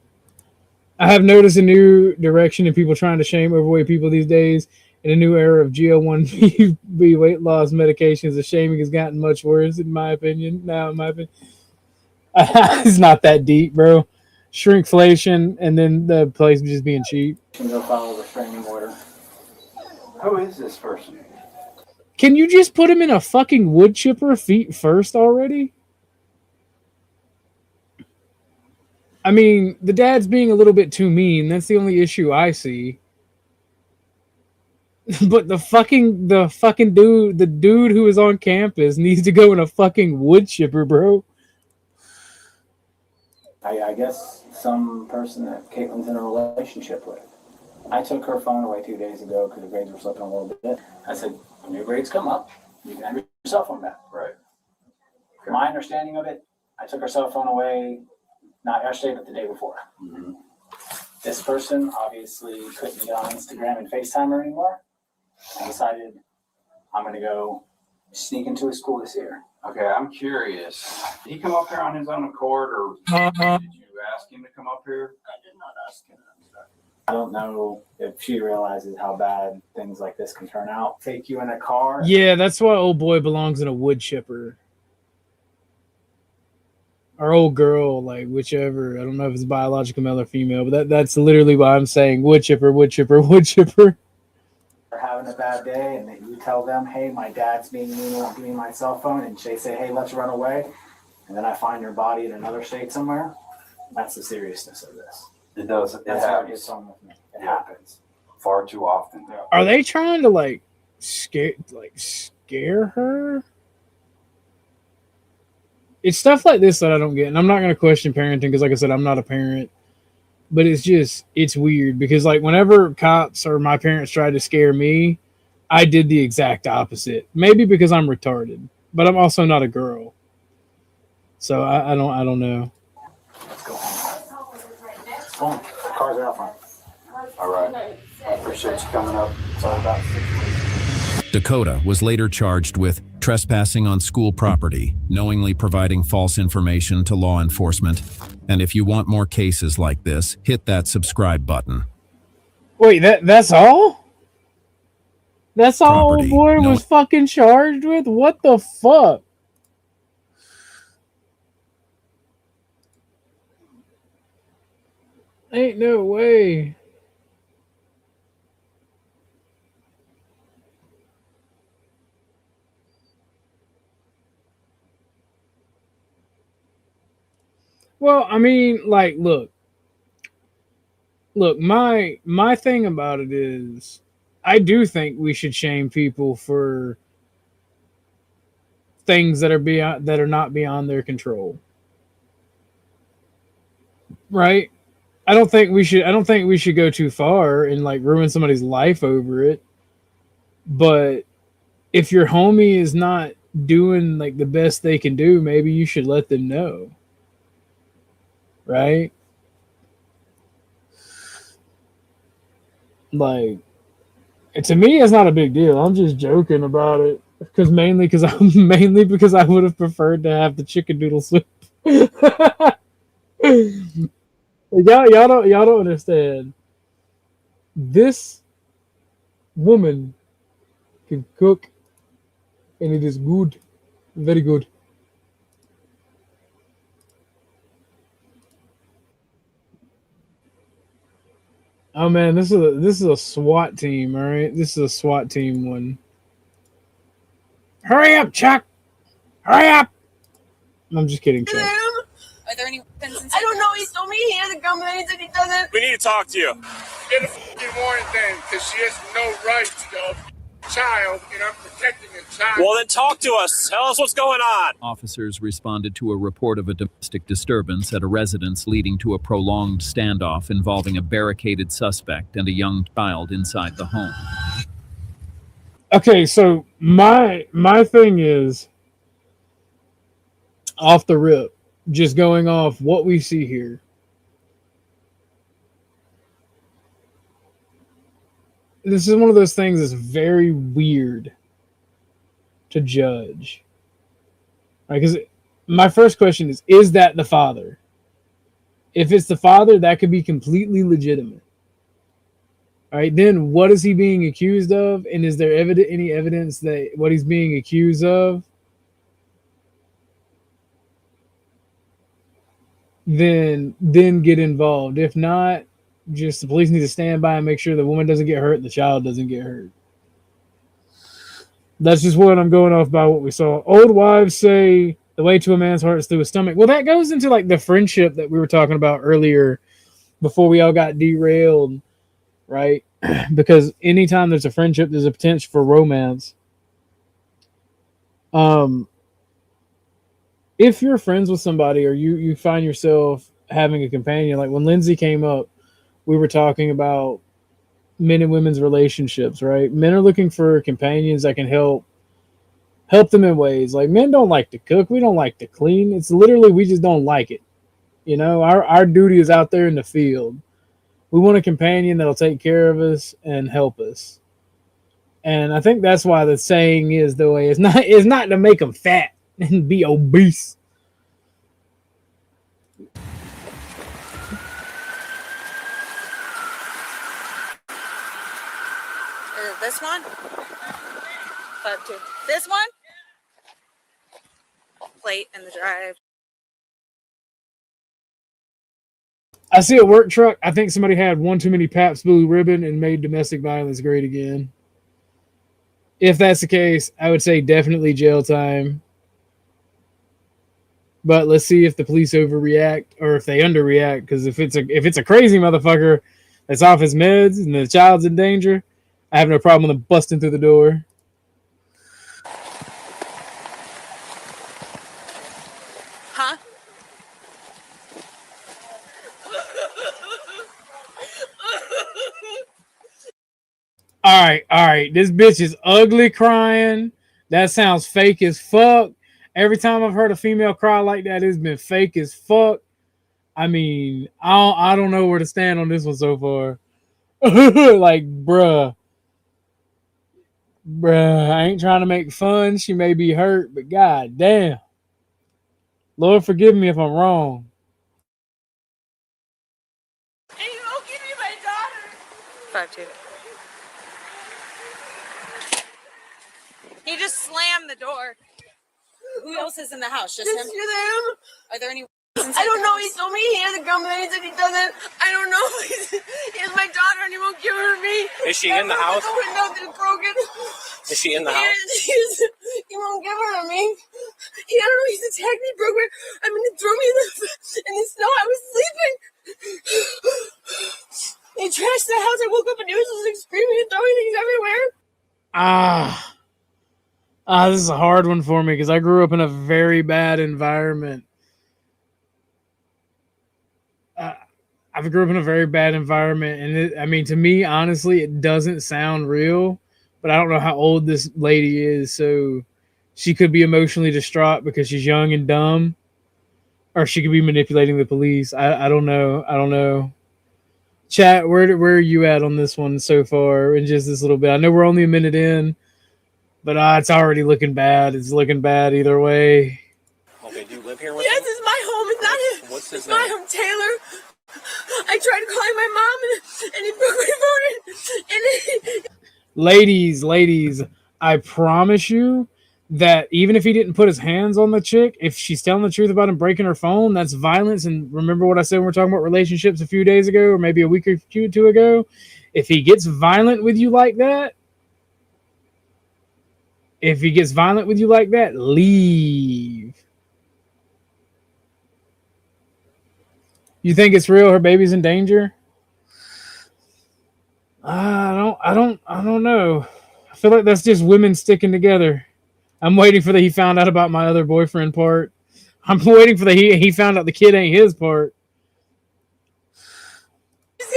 I have noticed a new direction in people trying to shame overweight people these days. In a new era of GL1B weight loss medications, the shaming has gotten much worse, in my opinion. It's not that deep, bro. Shrinkflation, and then the place just being cheap. Go file a restraining order. Who is this person? Can you just put him in a fucking wood chipper feet first already? I mean, the dad's being a little bit too mean. That's the only issue I see. But the fucking dude, the dude who is on campus needs to go in a fucking wood chipper, bro. I guess some person that Caitlin's in a relationship with. I took her phone away 2 days ago because the grades were slipping a little bit. I said, when your grades come up, you can have your cell phone back. Right. My understanding of it, I took her cell phone away not yesterday, but the day before. Mm-hmm. This person obviously couldn't get on Instagram and FaceTime her anymore. I decided I'm going to go sneak into his school this year. Okay, I'm curious. Did he come up here on his own accord, or did you ask him to come up here? I did not ask him. I don't know if she realizes how bad things like this can turn out. Take you in a car. Yeah, that's why old boy belongs in a wood chipper. Or old girl, like whichever. I don't know if it's biological male or female, but that's literally why I'm saying wood chipper, wood chipper, wood chipper. They're having a bad day, and you tell them, "Hey, my dad's being mean, won't give me my cell phone," and they say, "Hey, let's run away," and then I find your body in another state somewhere. That's the seriousness of this. It does. It That's how it happens gets on with me. It happens. far too often. Are they trying to like scare her? It's stuff like this that I don't get, and I'm not going to question parenting because, like I said, I'm not a parent. But it's weird because, like, whenever cops or my parents tried to scare me, I did the exact opposite. Maybe because I'm retarded, but I'm also not a girl, so I don't know. Let's go home. Home. Cars are out front. All right. I appreciate you coming up. Sorry about 6 weeks. Dakota was later charged with trespassing on school property, knowingly providing false information to law enforcement. And if you want more cases like this, hit that subscribe button. Wait, that's all? That's all old boy was fucking charged with? What the fuck? Ain't no way. Well, I mean, like, look, my thing about it is I do think we should shame people for things that are not beyond their control. Right? I don't think we should go too far and like ruin somebody's life over it. But if your homie is not doing like the best they can do, maybe you should let them know. Right? Like, to me, it's not a big deal. I'm just joking about it mainly because I would have preferred to have the chicken noodle soup. Y'all don't understand. This woman can cook, and it is good, very good. Oh man, this is a SWAT team, all right? This is a SWAT team one. Hurry up, Chuck! Hurry up! I'm just kidding, Chuck. Are there any weapons inside? I don't know. He told me he has a gun, but then he said he doesn't. We need to talk to you. Get a fucking warrant then, because she has no right to go child, and I'm protecting a child. Well, then talk to us. Tell us what's going on. Officers responded to a report of a domestic disturbance at a residence leading to a prolonged standoff involving a barricaded suspect and a young child inside the home. Okay, so my thing is, off the rip, just going off what we see here. This is one of those things that's very weird to judge. Right? Because my first question is that the father? If it's the father, that could be completely legitimate. All right, then what is he being accused of? And is there any evidence that what he's being accused of? Then get involved. If not, just the police need to stand by and make sure the woman doesn't get hurt and the child doesn't get hurt. That's just what I'm going off by what we saw. Old wives say the way to a man's heart is through his stomach. Well, that goes into like the friendship that we were talking about earlier before we all got derailed, right? Because anytime there's a friendship, there's a potential for romance. If you're friends with somebody or you find yourself having a companion, like when Lindsay came up, we were talking about men and women's relationships, right? Men are looking for companions that can help them in ways. Like, men don't like to cook. We don't like to clean. It's literally, we just don't like it. You know, our duty is out there in the field. We want a companion that'll take care of us and help us. And I think that's why the saying is the way. It's not to make them fat and be obese. This one? 5-2. This one? Plate in the drive. I see a work truck. I think somebody had one too many Pabst Blue Ribbon and made domestic violence great again. If that's the case, I would say definitely jail time. But let's see if the police overreact or if they underreact. Because if it's a crazy motherfucker that's off his meds and the child's in danger, I have no problem with them busting through the door. Huh? All right. This bitch is ugly crying. That sounds fake as fuck. Every time I've heard a female cry like that, it's been fake as fuck. I mean, I don't know where to stand on this one so far. Like, bruh, I ain't trying to make fun. She may be hurt, but god damn. Lord forgive me if I'm wrong. And you won't give me my daughter. 5-2. He just slammed the door. Who else is in the house? Just him? them. Are there any? I don't know. He told me he has a gun, but then he said he doesn't. I don't know. He has my daughter, and he won't give her to me. Is she in the house? The window is broken. Is she in the house? He won't give her to me. I don't know. He's attacked me, broke me. I mean, he threw me in the snow. I was sleeping. He trashed the house. I woke up and he was just like screaming and throwing things everywhere. This is a hard one for me because I grew up in a very bad environment. I grew up in a very bad environment, and to me, honestly, it doesn't sound real. But I don't know how old this lady is, so she could be emotionally distraught because she's young and dumb, or she could be manipulating the police. I don't know. Chat, where are you at on this one so far in just this little bit? I know we're only a minute in, but it's already looking bad. It's looking bad either way. Okay, do you live here with Yes, him? it's my home. It's not his. What's his It's my name? home, Taylor. I tried calling my mom, and he broke my phone. Ladies, I promise you that even if he didn't put his hands on the chick, if she's telling the truth about him breaking her phone, that's violence. And remember what I said when we were talking about relationships a few days ago, or maybe a week or two ago? If he gets violent with you like that, leave. You think it's real? Her baby's in danger? I don't know. I feel like that's just women sticking together. I'm waiting for the he found out about my other boyfriend part. I'm waiting for the he found out the kid ain't his part. And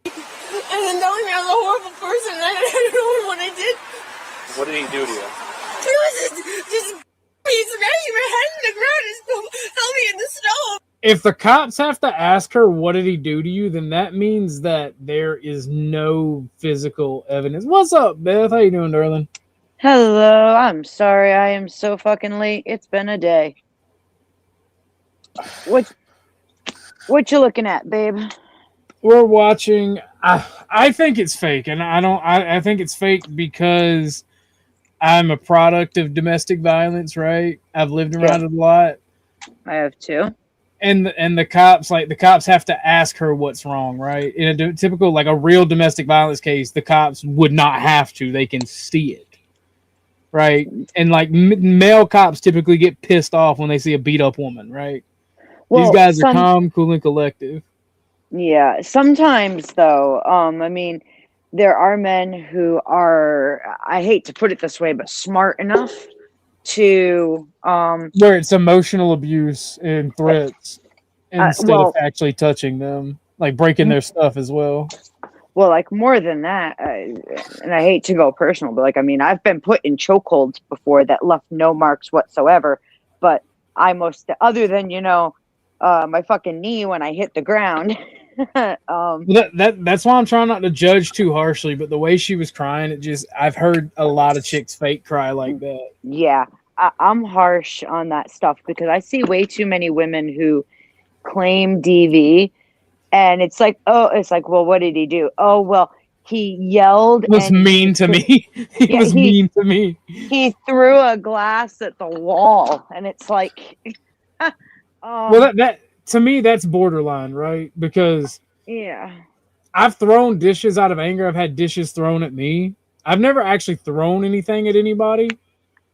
then telling me I was a horrible person, and I don't know what I did. What did he do to you? He was just me smashing my head in the ground and still held me in the snow. If the cops have to ask her what did he do to you, then that means that there is no physical evidence. What's up, Beth? How you doing, darling? Hello, I'm sorry I am so fucking late. It's been a day. What you looking at, babe? We're watching. I think it's fake, and I think it's fake because I'm a product of domestic violence, right? I've lived around it a lot. I have too. And the cops have to ask her what's wrong, right? In a typical, like a real domestic violence case, the cops would not have to. They can see it, right? And like male cops typically get pissed off when they see a beat up woman, right? Well, these guys are calm, cool, and collective. Yeah, sometimes though, I mean, there are men who are, I hate to put it this way, but smart enough to where it's emotional abuse and threats instead of actually touching them, like breaking their stuff as well. Well, like more than that, and I hate to go personal, but like, I mean, I've been put in chokeholds before that left no marks whatsoever, but other than, my fucking knee when I hit the ground, That's why I'm trying not to judge too harshly. But the way she was crying, I've heard a lot of chicks fake cry like that. Yeah, I'm harsh on that stuff because I see way too many women who claim DV, and it's like, well, what did he do? Oh, well, he yelled. He was mean to me. He was mean to me. He threw a glass at the wall, and it's like, well, that to me that's borderline, right? Because yeah, I've thrown dishes out of anger. I've had dishes thrown at me. I've never actually thrown anything at anybody.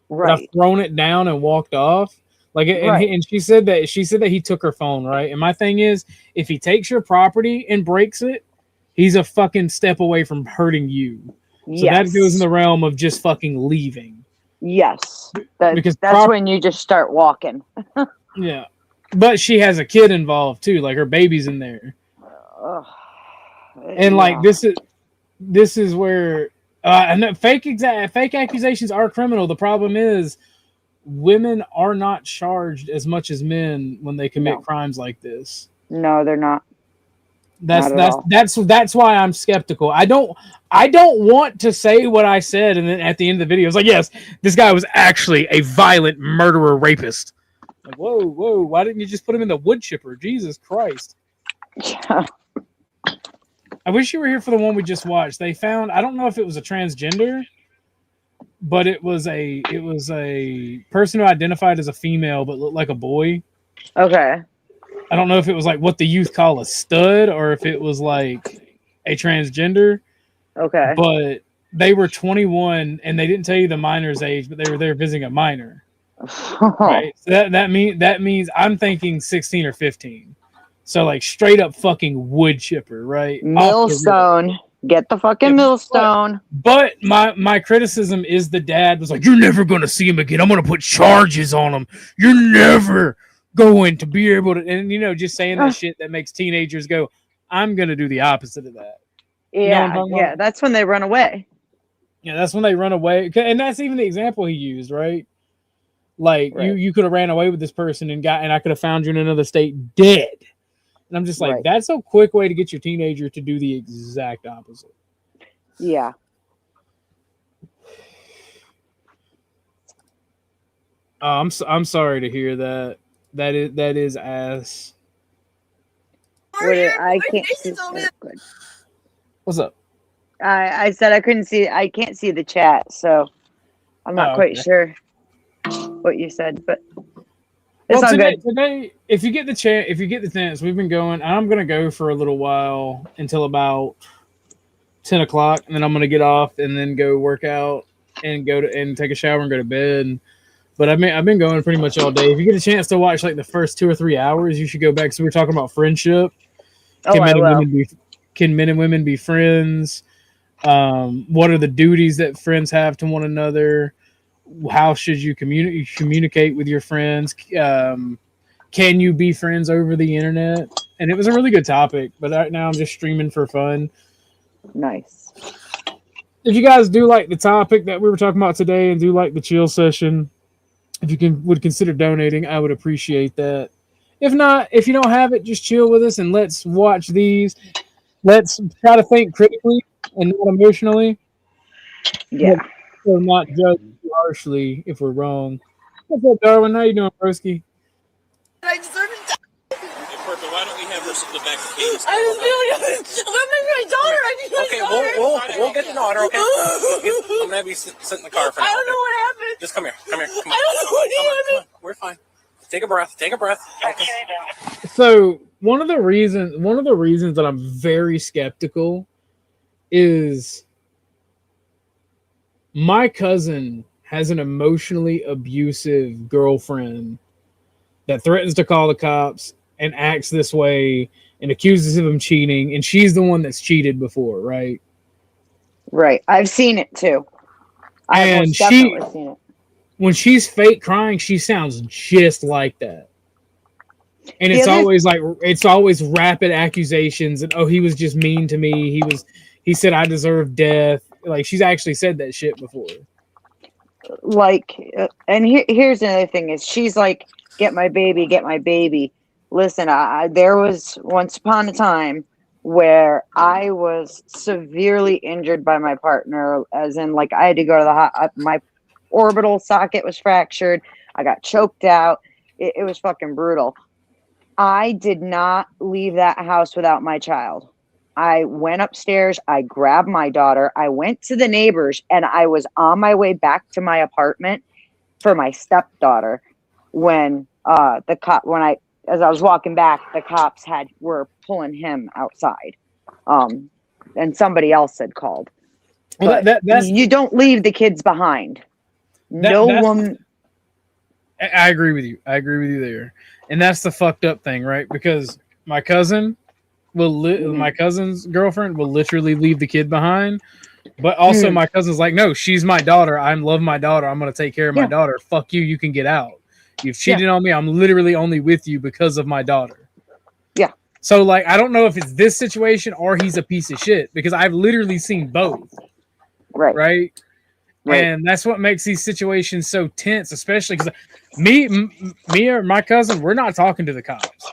Right. But I've thrown it down and walked off. Like, and she said that he took her phone, right? And my thing is, if he takes your property and breaks it, he's a fucking step away from hurting you. So that goes in the realm of just fucking leaving. Yes, because that's when you just start walking. Yeah, but she has a kid involved too, like her baby's in there. And like this is where and fake accusations are criminal. The problem is women are not charged as much as men when they commit crimes like this. No, they're not. That's why I'm skeptical. I don't want to say what I said, and then at the end of the video, it's like, yes, this guy was actually a violent murderer, rapist. Like, whoa, why didn't you just put him in the wood chipper? Jesus Christ. Yeah. I wish you were here for the one we just watched. They found, I don't know if it was a transgender, but it was a person who identified as a female but looked like a boy. Okay. I don't know if it was like what the youth call a stud or if it was like a transgender. Okay. But they were 21 and they didn't tell you the minor's age, but they were there visiting a minor. Right. So that means I'm thinking 16 or 15. So like straight up fucking wood chipper, right? Millstone. Get the fucking millstone. But my criticism is the dad was like, you're never gonna see him again. I'm gonna put charges on him. You're never going to be able to, and just saying that shit that makes teenagers go, I'm gonna do the opposite of that. Yeah, that's when they run away. Yeah, that's when they run away. And that's even the example he used, right? Like you could have ran away with this person and I could have found you in another state dead. And I'm just like, that's a quick way to get your teenager to do the exact opposite. Yeah. I'm sorry to hear that. That is ass. I can't see. What's up? I said I can't see the chat, so I'm not quite sure what you said, but it's all good. Today, if you get the chance, we've been going. I'm gonna go for a little while until about 10 o'clock, and then I'm gonna get off and then go work out and and take a shower and go to bed. But I've been going pretty much all day. If you get a chance to watch like the first 2 or 3 hours, you should go back. So we're talking about friendship. Can men and women be friends? What are the duties that friends have to one another? How should you communicate with your friends? Can you be friends over the internet? And it was a really good topic. But right now I'm just streaming for fun. Nice. If you guys do like the topic that we were talking about today and do like the chill session, if you would consider donating, I would appreciate that. If not, if you don't have it, just chill with us and let's watch these. Let's try to think critically and not emotionally. Yeah. So not judge too harshly if we're wrong. What's up, Darwin? How you doing, broski? I deserve to die. Perfect. Why don't we have her sit back the keys? I was feeling my daughter. I need my daughter. We'll get the daughter, okay? I'm gonna have you sit in the car for now. I don't know what happened. Just come here. Come on. I don't know what happened. We're fine. Take a breath. Okay. So one of the reasons that I'm very skeptical is my cousin has an emotionally abusive girlfriend that threatens to call the cops and acts this way and accuses him of cheating, and she's the one that's cheated before, right? Right. I've seen it too. And definitely seen it. When she's fake crying, she sounds just like that. And it's always rapid accusations and he was just mean to me. He said I deserve death. Like she's actually said that shit before. Like, and here's another thing is she's like, get my baby. Listen, there was once upon a time where I was severely injured by my partner, as in, like, I had to go to the my orbital socket was fractured. I got choked out. It was fucking brutal. I did not leave that house without my child. I went upstairs. I grabbed my daughter. I went to the neighbors, and I was on my way back to my apartment for my stepdaughter when as I was walking back, the cops were pulling him outside, and somebody else had called. Well, that's you don't leave the kids behind. No woman. I agree with you. I agree with you there, and that's the fucked up thing, right? Because my cousin my cousin's girlfriend will literally leave the kid behind, but also my cousin's like, no, she's my daughter. I love my daughter. I'm gonna take care of my daughter. Fuck you. You can get out. You've cheated on me. I'm literally only with you because of my daughter. Yeah. So, like, I don't know if it's this situation or he's a piece of shit, because I've literally seen both. Right. And that's what makes these situations so tense, especially because me or my cousin, we're not talking to the cops.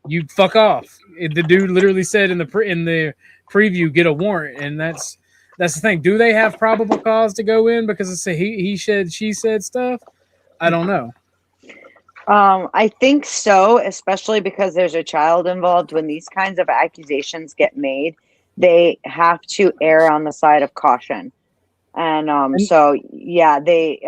You fuck off. The dude literally said in the preview, get a warrant, and that's the thing. Do they have probable cause to go in because it's he said, she said stuff? I don't know. I think so, especially because there's a child involved. When these kinds of accusations get made, they have to err on the side of caution. And so, yeah, they,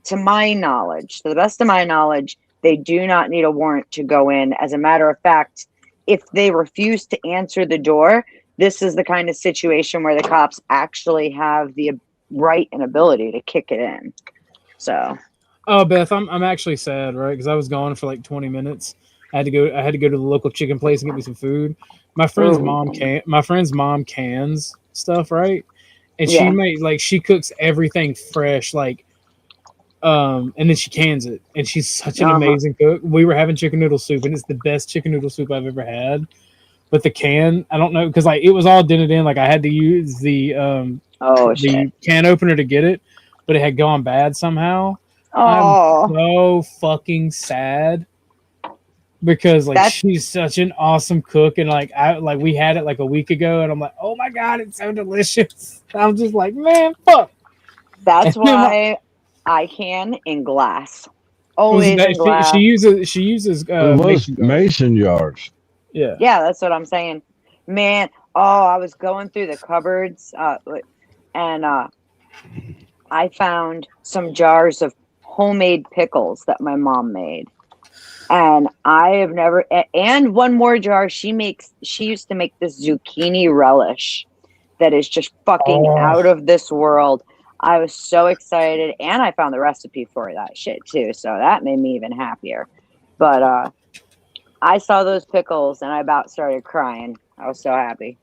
to my knowledge, to the best of my knowledge, they do not need a warrant to go in. As a matter of fact, if they refuse to answer the door, this is the kind of situation where the cops actually have the right and ability to kick it in. So. Oh, Beth, I'm actually sad, right? Because I was gone for like 20 minutes. I had to go to the local chicken place and get me some food. My friend's mom cans stuff, right? And she made, like, she cooks everything fresh, like, and then she cans it. And she's such an amazing cook. We were having chicken noodle soup, and it's the best chicken noodle soup I've ever had. But the can, I don't know, because like it was all dented in. Like I had to use the can opener to get it, but it had gone bad somehow. I'm so fucking sad because like she's such an awesome cook, and like we had it like a week ago, and I'm like, oh my god, it's so delicious. I'm just like, man, fuck. That's why I can in glass. Always in glass. She uses mason jars. Yeah, that's what I'm saying, man. I was going through the cupboards, and I found some jars of homemade pickles that my mom made, and I have never. And one more jar she used to make this zucchini relish that is just fucking out of this world. I was so excited, and I found the recipe for that shit too, so that made me even happier. But I saw those pickles and I about started crying. I was so happy.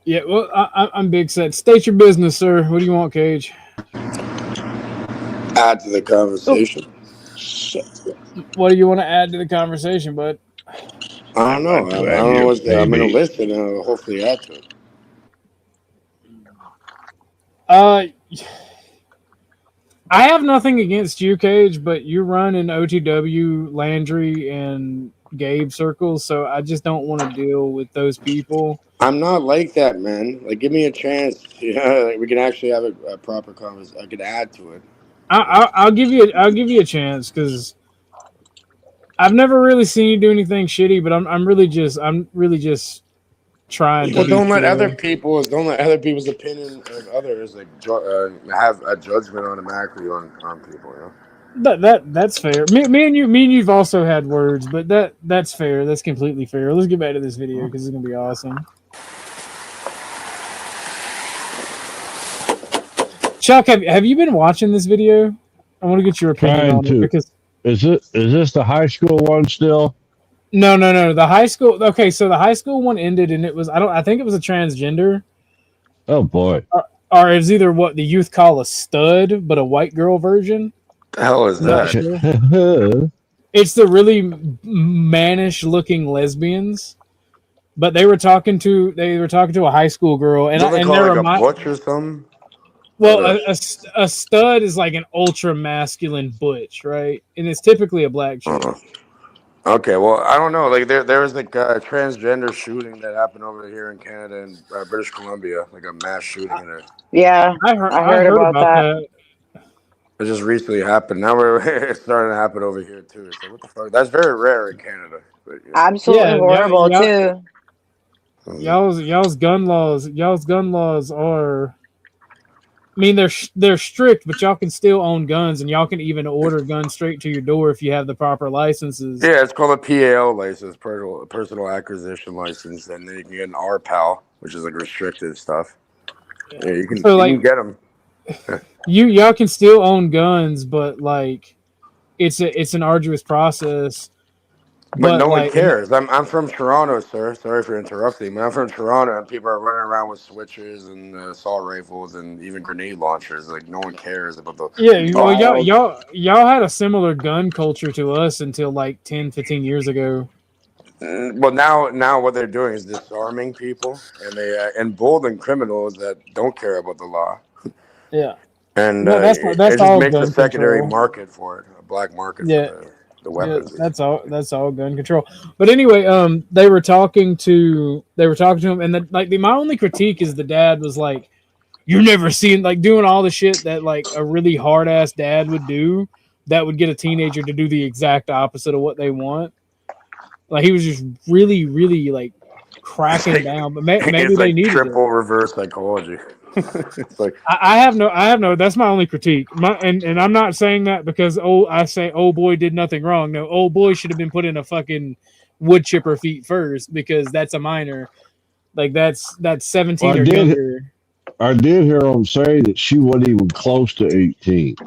Yeah, well, I'm big set. State your business, sir. What do you want, Cage? Add to the conversation. Shit. What do you want to add to the conversation, bud? I don't know. I don't know what I'm going to listen and hopefully add to it. I have nothing against you, Cage, but you run in OTW, Landry, and Gabe circles, so I just don't want to deal with those people. I'm not like that, man. Like, give me a chance. Like, we can actually have a proper conversation. I could add to it. I'll give you a chance because I've never really seen you do anything shitty, but I'm really just trying to. Well, don't let other people's opinion of others like have a judgment automatically on people. You know? That's fair. Me and you've also had words, but that's fair. That's completely fair. Let's get back to this video because it's gonna be awesome. Chuck, have you been watching this video? I want to get your opinion on it because is this the high school one still? No. The high school. Okay, so the high school one ended, and it was I think it was a transgender. Oh boy. Or it's either what the youth call a stud, but a white girl version. The hell is that? Sure. It's the really mannish-looking lesbians, but they were talking to a high school girl, and they call it like a butch or something. Well, a stud is like an ultra masculine butch, right? And it's typically a black chick. Okay, well, I don't know. Like there was like a transgender shooting that happened over here in Canada and British Columbia, like a mass shooting in it. Yeah, I heard about that. It just recently happened. Now it's starting to happen over here too. It's like, what the fuck? That's very rare in Canada. But, yeah. Absolutely horrible too. Y'all's gun laws are. I mean, they're strict, but y'all can still own guns, and y'all can even order guns straight to your door if you have the proper licenses. Yeah, it's called a PAL license, personal acquisition license, and then you can get an RPAL, which is like restricted stuff. Yeah, you can get them. Y'all can still own guns, but like, it's an arduous process. But no one cares. I'm from Toronto, sir. Sorry for interrupting. But I'm from Toronto, and people are running around with switches and assault rifles and even grenade launchers. Like no one cares about the. Yeah, well, y'all had a similar gun culture to us until like 10, 15 years ago. Well, now what they're doing is disarming people, and they embolden criminals that don't care about the law. Yeah, and that's it all just makes a gun secondary control. market for it, a black market for the weapons. Yeah, that's all gun control. But anyway, they were talking to him, and my only critique is the dad was like, "You're never seeing like doing all the shit that like a really hard ass dad would do that would get a teenager to do the exact opposite of what they want." Like he was just really, really like cracking down. But maybe it's they like needed triple reverse psychology. It's like I have no. That's my only critique. And I'm not saying that because I say old boy did nothing wrong. No, old boy should have been put in a fucking wood chipper feet first because that's a minor. Like that's 17 or younger. I did hear him say that she wasn't even close to 18.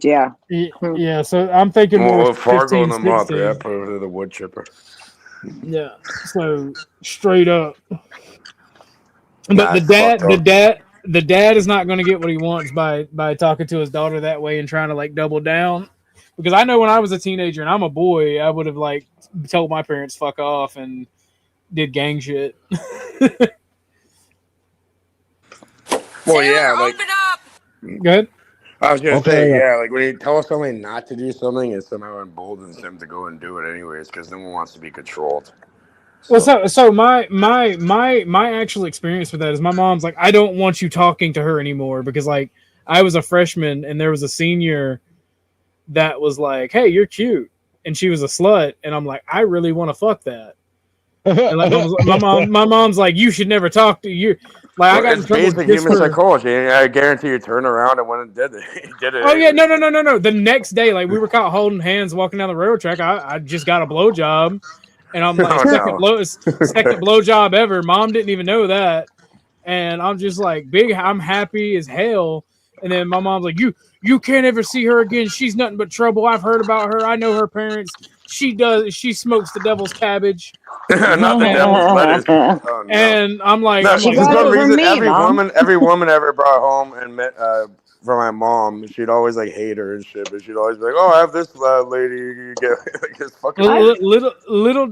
Yeah. Yeah. So I'm thinking more Fargo 15, them up. 16. Yeah, put her to the wood chipper. Yeah. So straight up. But the dad is not going to get what he wants by talking to his daughter that way and trying to like double down. Because I know when I was a teenager and I'm a boy, I would have like told my parents fuck off and did gang shit. Well, yeah, like Go ahead. I was gonna Okay, say, yeah. yeah, like when you tell somebody not to do something, it somehow emboldens them to go and do it anyways, because no one wants to be controlled. Well, so my actual experience with that is my mom's like, I don't want you talking to her anymore because like I was a freshman and there was a senior that was like, hey, you're cute, and she was a slut, and I'm like, I really want to fuck that. And like my mom's like, you should never talk to you. Like I got in It's trouble basic just human for- psychology. I guarantee you turned around and went and did it. He did it. Oh yeah, no. The next day, like we were caught holding hands walking down the railroad track. I just got a blowjob, and I'm like, second blowjob ever. Mom didn't even know that, and I'm just like, I'm happy as hell. And then my mom's like, you can't ever see her again. She's nothing but trouble. I've heard about her. I know her parents. She smokes the devil's cabbage. Not the devil's lettuce. Oh, no. And I'm like, No, I'm for like, some reason, me, every woman ever brought home and met for my mom, she'd always like hate her and shit, but she'd always be like, "Oh, I have this lady you get like this fucking." Little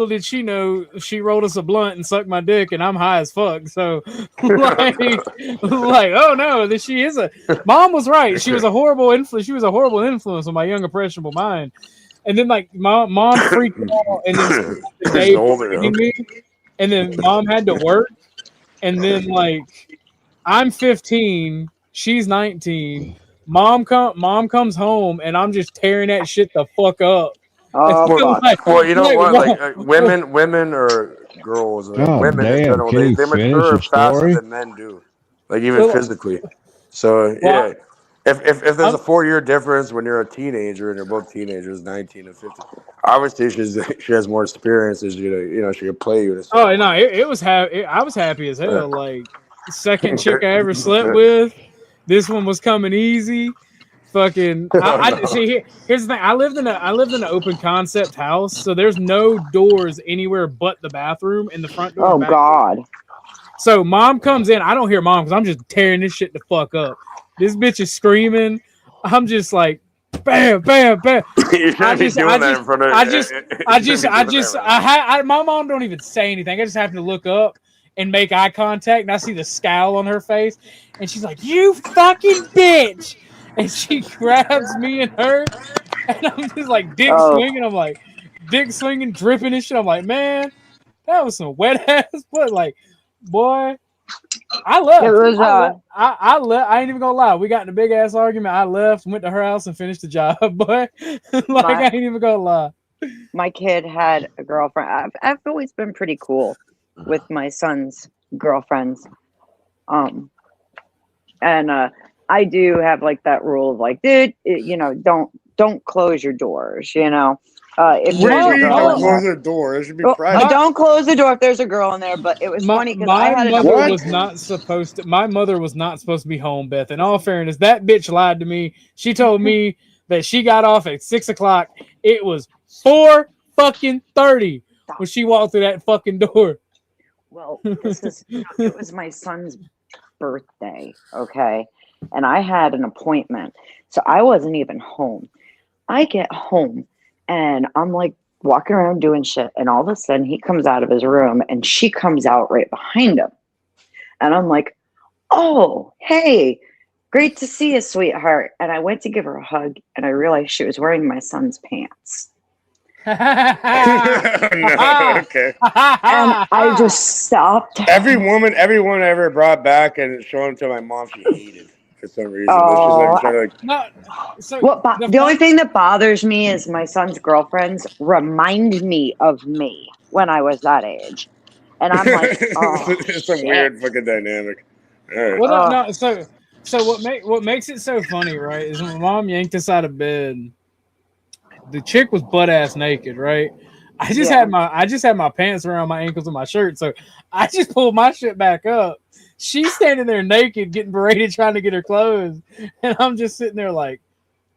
did she know, she rolled us a blunt and sucked my dick, and I'm high as fuck. So, like oh no, she is mom was right. She was a horrible influence. She was a horrible influence on my young impressionable mind. And then like mom freaked out, and then the day me, and then mom had to work, and then like I'm 15, she's 19. Mom comes home, and I'm just tearing that shit the fuck up. Well, you know what? Like women or girls, or women in general, they mature faster than men do, like even physically. So yeah. If there's a 4-year difference when you're a teenager and you're both teenagers, 19 and 15, obviously she has more experience. She could play you. Oh no, it was I was happy as hell. Like second chick I ever slept with, this one was coming easy. Fucking, see here's the thing. I lived in an open concept house, so there's no doors anywhere but the bathroom and the front door. Oh God. So mom comes in. I don't hear mom because I'm just tearing this shit the fuck up. This bitch is screaming. I'm just like, bam, bam, bam. My mom don't even say anything. I just have to look up and make eye contact, and I see the scowl on her face, and she's like, "You fucking bitch!" And she grabs me and her, And I'm just like dick swinging. I'm like dick swinging, dripping and shit. I'm like, man, that was some wet ass. But like, boy, I left. It was, I left. I ain't even gonna lie. We got in a big ass argument. I left, went to her house, and finished the job. But like, I ain't even gonna lie. My kid had a girlfriend. I've always been pretty cool with my son's girlfriends. And I do have like that rule of like, dude, don't close your doors, if there's a girl in close there. the door. It should be private. Don't close the door if there's a girl in there. But it was funny because I had mother was not supposed to. My mother was not supposed to be home, Beth. In all fairness, that bitch lied to me. She told me that she got off at 6 o'clock. It was 4:30 when she walked through that fucking door. Well, it was my son's birthday, okay? And I had an appointment, so I wasn't even home. I get home, and I'm like walking around doing shit, and all of a sudden he comes out of his room, and she comes out right behind him. And I'm like, oh, hey, great to see you, sweetheart. And I went to give her a hug, and I realized she was wearing my son's pants. No, okay. And I just stopped. Every woman I ever brought back and showed them to my mom, she hated for some reason. Oh, the only thing that bothers me is my son's girlfriends remind me of me when I was that age, and I'm like, oh, it's a shit. weird fucking dynamic. All right. Well, no. So what makes it so funny, right, is when my mom yanked us out of bed. The chick was butt ass naked, right? I just had my pants around my ankles and my shirt, so I just pulled my shit back up. She's standing there naked, getting berated, trying to get her clothes, and I'm just sitting there like,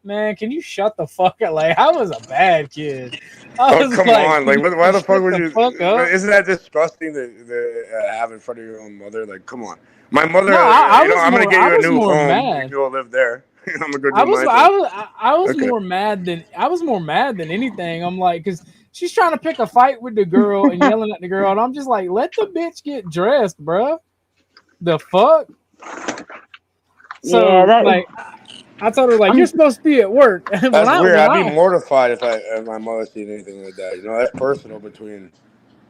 man, can you shut the fuck up? Like, I was a bad kid. Oh, come on! Like, why the fuck would you? Isn't that disgusting to have in front of your own mother? Like, come on. My mother, I'm gonna get you a new home. You go live there. I'm gonna go do I was more mad than anything. I'm like, because she's trying to pick a fight with the girl and yelling at the girl, and I'm just like, let the bitch get dressed, bro. The fuck. So I told her like, you're supposed to be at work. That's weird. I'd be mortified if my mother seen anything like that. That's personal between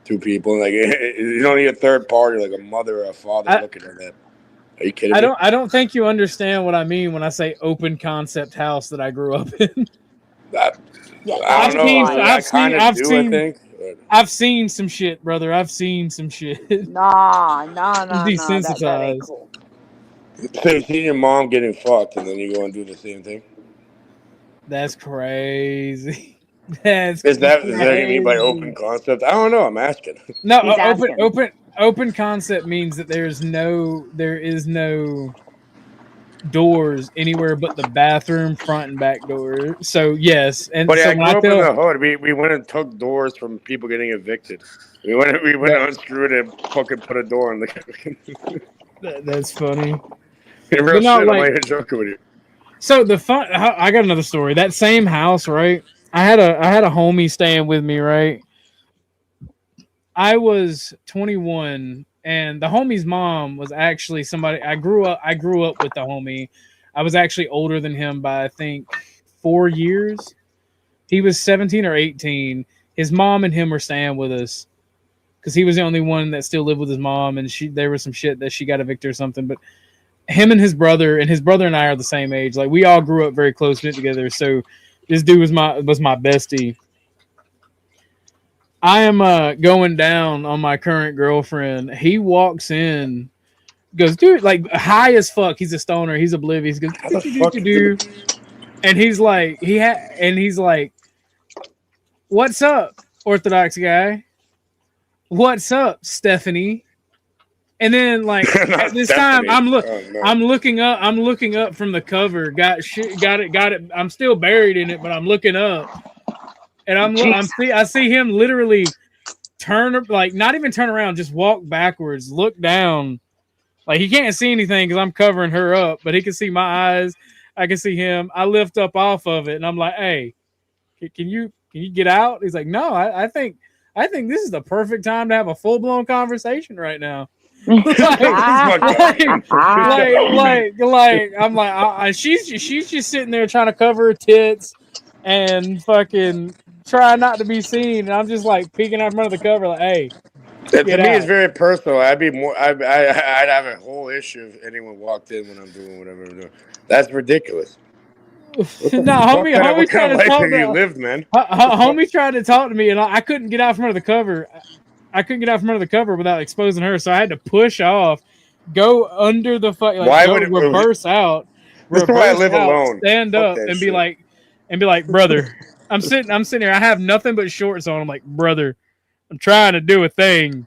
two people. Like, you don't need a third party, like a mother or a father looking at that. Are you kidding me? I don't think you understand what I mean when I say open concept house that I grew up in. I've seen some shit, brother. I've seen some shit. No. Desensitized. That ain't cool. So you see your mom getting fucked, and then you go and do the same thing. That's crazy. Is that what you mean by open concept? I don't know. I'm asking. No, open concept means that there is no doors anywhere but the bathroom front and back door. So yes, and but so I grew up in the hood. We went and took doors from people getting evicted. We went and unscrewed it, and fucking put a door in the. That's funny. Real shit. I'm not even joking with you. So I got another story. That same house, right? I had a homie staying with me, right? I was 21, and the homie's mom was actually somebody I grew up with. The homie, I was actually older than him by I think 4 years. He was 17 or 18. His mom and him were staying with us because he was the only one that still lived with his mom, and there was some shit that she got evicted or something. But him and his brother and I are the same age. Like, we all grew up very close knit together. So this dude was my bestie. I am going down on my current girlfriend. He walks in, goes, dude, like high as fuck. He's a stoner. He's oblivious. He goes, what you do? And he's like, what's up, Orthodox guy? What's up, Stephanie? And then like at this time, I'm looking up from the cover. Got it. I'm still buried in it, but I'm looking up. And I see him literally not even turn around, just walk backwards, look down. Like, he can't see anything because I'm covering her up, but he can see my eyes. I can see him. I lift up off of it, and I'm like, "Hey, can you get out?" He's like, "No, I think this is the perfect time to have a full blown conversation right now." I'm like, she's just sitting there trying to cover her tits. and fucking try not to be seen. And I'm just like peeking out from under the cover, like, hey. To Get me, out. it's very personal. I'd be more. I'd have a whole issue if anyone walked in when I'm doing whatever I'm doing. That's ridiculous. No, homie What kind tried of to life talk have you to lived, man? homie tried to talk to me, and I couldn't get out from under the cover. I couldn't get out from under the cover without exposing her, so I had to push off, go under the reverse out, This is why I live out, alone. stand Fuck up, that and shit. be like, brother, I'm sitting here. I have nothing but shorts on. I'm like, brother, I'm trying to do a thing.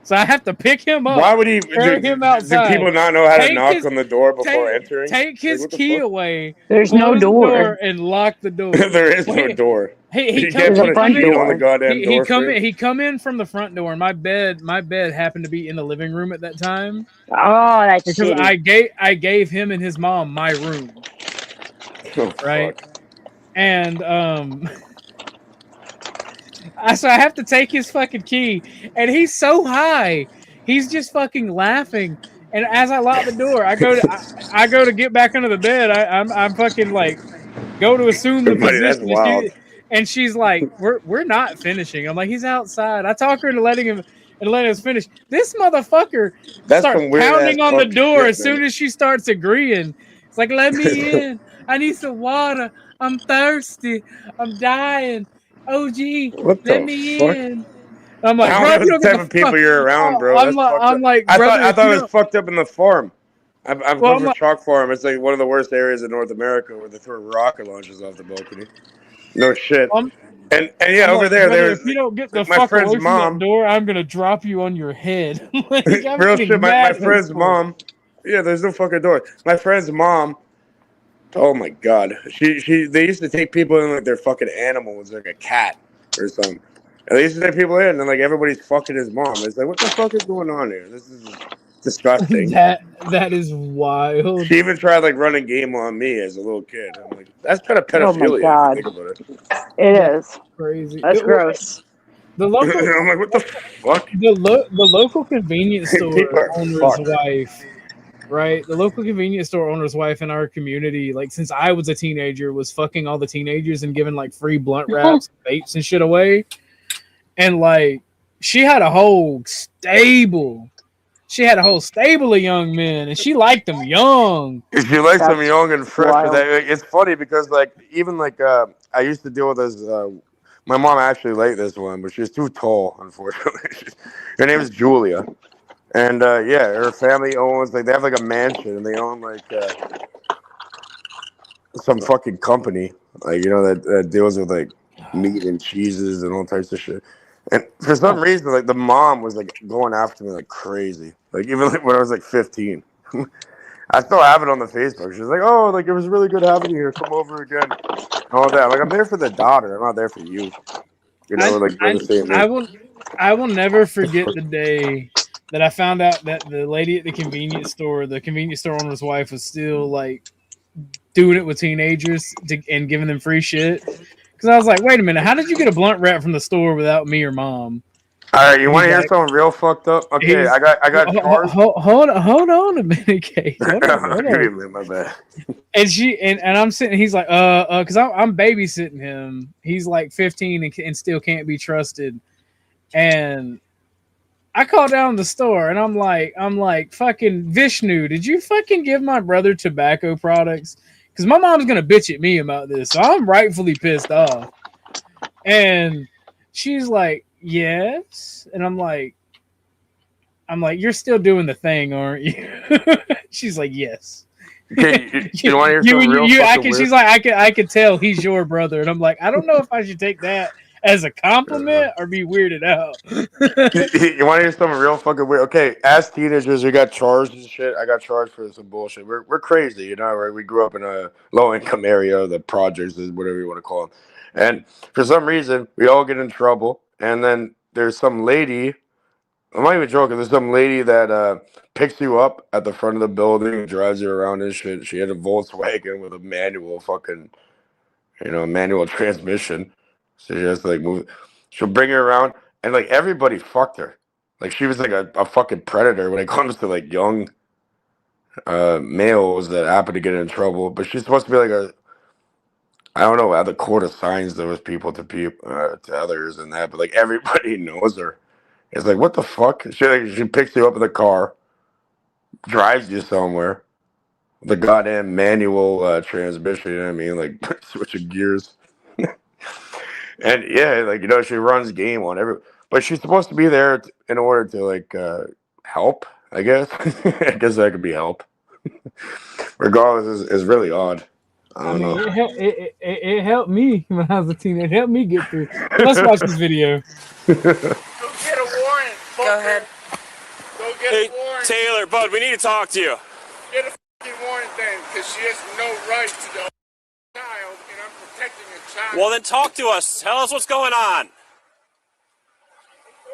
So I have to pick him up. Why would he? Carry him Do outside. people not know how to knock on the door before entering? Take his key away. There's no close the door. and lock the door. There is no door. He You can't put a sheet on the goddamn door. He come in from the front door. My bed happened to be in the living room at that time. Oh, that's because shitty. I gave him and his mom my room. Oh, right. Fuck. And so I have to take his fucking key, and he's so high, he's just fucking laughing. And as I lock the door, I go to get back under the bed. I'm fucking like go to assume the Buddy, that's position. wild. And she's like, "We're not finishing." I'm like, "He's outside." I talk her into letting us finish. This motherfucker starts pounding on the door as soon as she starts agreeing. It's like, "Let me in. I need some water. I'm thirsty. I'm dying. OG, let me in." I'm like, I don't know the type of people you're around, bro. I'm like, I thought it was fucked up in the farm. I'm Well, from Chalk Farm. It's like one of the worst areas in North America where they throw rocket launches off the balcony. No shit. And yeah, over there, there's if you don't get the my fuck friend's away from mom. that door, I'm gonna drop you on your head. Like, I'm Real getting shit. My mad at friend's this mom. Yeah, there's no fucking door. My friend's mom. Oh my god. They used to take people in like they're fucking animals, like a cat or something. And they used to take people in, and like everybody's fucking his mom. It's like, what the fuck is going on here? This is disgusting. that is wild. She even tried like running game on me as a little kid. I'm like, that's kind of Oh my pedophilia. God. If you think about it. It is crazy. That's gross. The local, I'm like, what the fuck? The local convenience People store are owner's fucked. wife, right? The local convenience store owner's wife in our community, like since I was a teenager, was fucking all the teenagers and giving like free blunt wraps, vapes, and shit away. And like, she had a whole stable. She had a whole stable of young men, and she liked them young. She likes them young and fresh. wild. It's funny because like even like I used to deal with this. My mom actually liked this one, but she's too tall, unfortunately. Her name is Julia, and yeah, her family owns like they have like a mansion, and they own like some fucking company, like that deals with like meat and cheeses and all types of shit. And for some reason, like the mom was like going after me like crazy. Like even like when I was like 15. I still have it on the Facebook. She's like, "Oh, like it was really good having you here. Come over again." And all that. Like I'm there for the daughter. I'm not there for you. You know, like we're the same age. I will never forget the day that I found out that the lady at the convenience store owner's wife, was still like doing it with teenagers and giving them free shit. Because I was like, wait a minute, how did you get a blunt wrap from the store without me or mom? All right, you want to hear something real fucked up? Okay, I got charged. Hold on a minute, Kate. Hold on. My bad. And I'm sitting. He's like, because I'm babysitting him. He's like 15 and still can't be trusted. And I call down the store and I'm like, fucking Vishnu, did you fucking give my brother tobacco products? Because my mom's gonna bitch at me about this, so I'm rightfully pissed off. And she's like, yes. And I'm like, you're still doing the thing, aren't you? She's like, yes. Okay, you want to hear something real fucking weird? She's like, I can tell he's your brother. And I'm like, I don't know if I should take that as a compliment or be weirded out. You want to hear something real fucking weird? Okay, as teenagers, we got charged and shit. I got charged for some bullshit. We're crazy, you know, right? We grew up in a low-income area, the projects, is whatever you want to call them. And for some reason, we all get in trouble. And then there's some lady, I'm not even joking, there's some lady that picks you up at the front of the building and drives you around and shit. She had a Volkswagen with a manual fucking, manual transmission. So she just like move. She'll bring her around, and like everybody fucked her. Like she was like a fucking predator when it comes to like young males that happen to get in trouble. But she's supposed to be like I don't know how the court assigns those people to others and that, but like everybody knows her. It's like, what the fuck? She picks you up in the car, drives you somewhere. The goddamn manual transmission, you know what I mean? Like switching gears. And yeah, like, you know, she runs game on every, but she's supposed to be there in order to like help, I guess. I guess that could be help. Regardless, is really odd. I don't know. It helped me when I was a teenager. It helped me get through. Let's watch this video. Go get a warrant. Go ahead. Go get a warrant. Taylor, bud, we need to talk to you. Get a fucking warrant then, because she has no right to go. Child, and I'm protecting a child. Well, then talk to us. Tell us what's going on.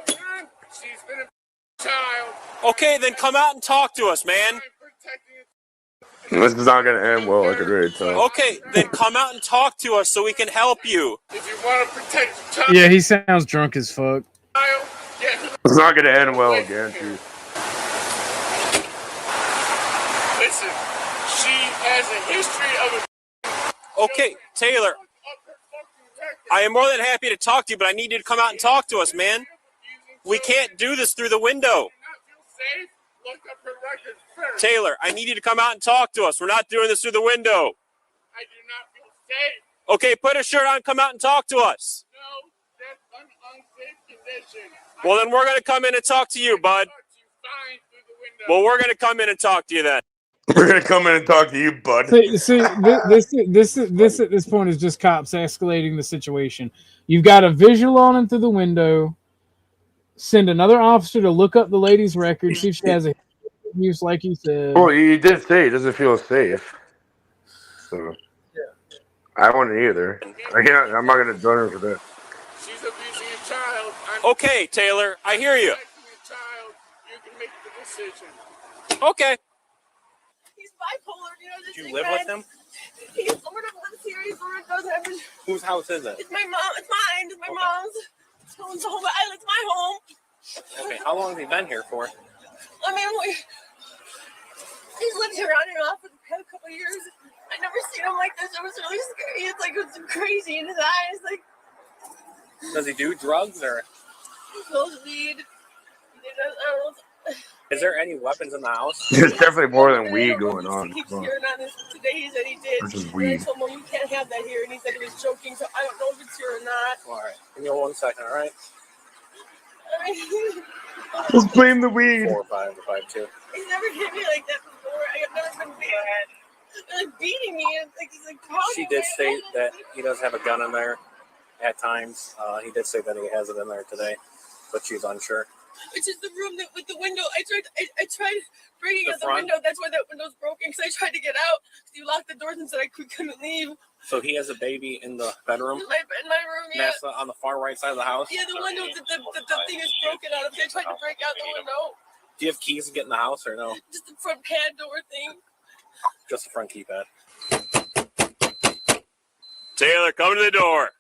She's been a child. Okay, then come out and talk to us, man. This is not gonna end well. I could really tell. Okay, then come out and talk to us so we can help you. If you want to protect the child. Yeah, he sounds drunk as fuck. It's not gonna end well, I guarantee you. Listen, she has a history of a. Okay, Taylor. I am more than happy to talk to you, but I need you to come out and talk to us, man. We can't do this through the window. Look up her record first. Taylor, I need you to come out and talk to us. We're not doing this through the window. I do not feel safe. Okay, put a shirt on, come out and talk to us. No, that's an unsafe condition. Well, then we're going to come in and talk to you, bud. Well, we're going to come in and talk to you then. We're going to come in and talk to you, bud. See, this at this point is just cops escalating the situation. You've got a visual on him through the window. Send another officer to look up the lady's record, see if she has a use, like you said. Well, you did say he doesn't feel safe. So, I wouldn't either. I'm not going to join her for that. She's abusing a child. Okay, Taylor, I hear you. Child, you can make the decision. Okay. He's bipolar, you know. Did you live with him? He sort of lives here. He sort of does everything. Whose house is it? It's my mom. It's mine. It's my mom's. It's home. It's my home. Okay, how long has he been here for? I mean, he's lived here on and off for the past couple of years. I never seen him like this. It was really scary. It's like it was crazy in his eyes. Like, does he do drugs or? He smells weed. He does, I don't know. Is there any weapons in the house? There's definitely more than weed going on. He keeps hearing on this. Today he said he did. This is And weed. I told him, well, you can't have that here. And he said he was joking, so I don't know if it's here or not. All right. Give me 1 second, all right? I mean, Let's blame the weed. 4 or 5 or 5 2. he's never hit me like that before. I've never been beating me. It's like he's like pounding She did me. say that he does have a gun in there at times. He did say that he has it in there today, but she's unsure. Which is the room that with the window. I tried bringing The out the front? window. That's why that window's broken. Because I tried to get out. You locked the doors and said I couldn't leave. So he has a baby in the bedroom. In my room, yeah. That's on the far right side of the house. Yeah, the window, the thing is broken out of. I tried to break out the window. Do you have keys to get in the house or no? Just the front pad door thing. Just the front keypad. Taylor, come to the door.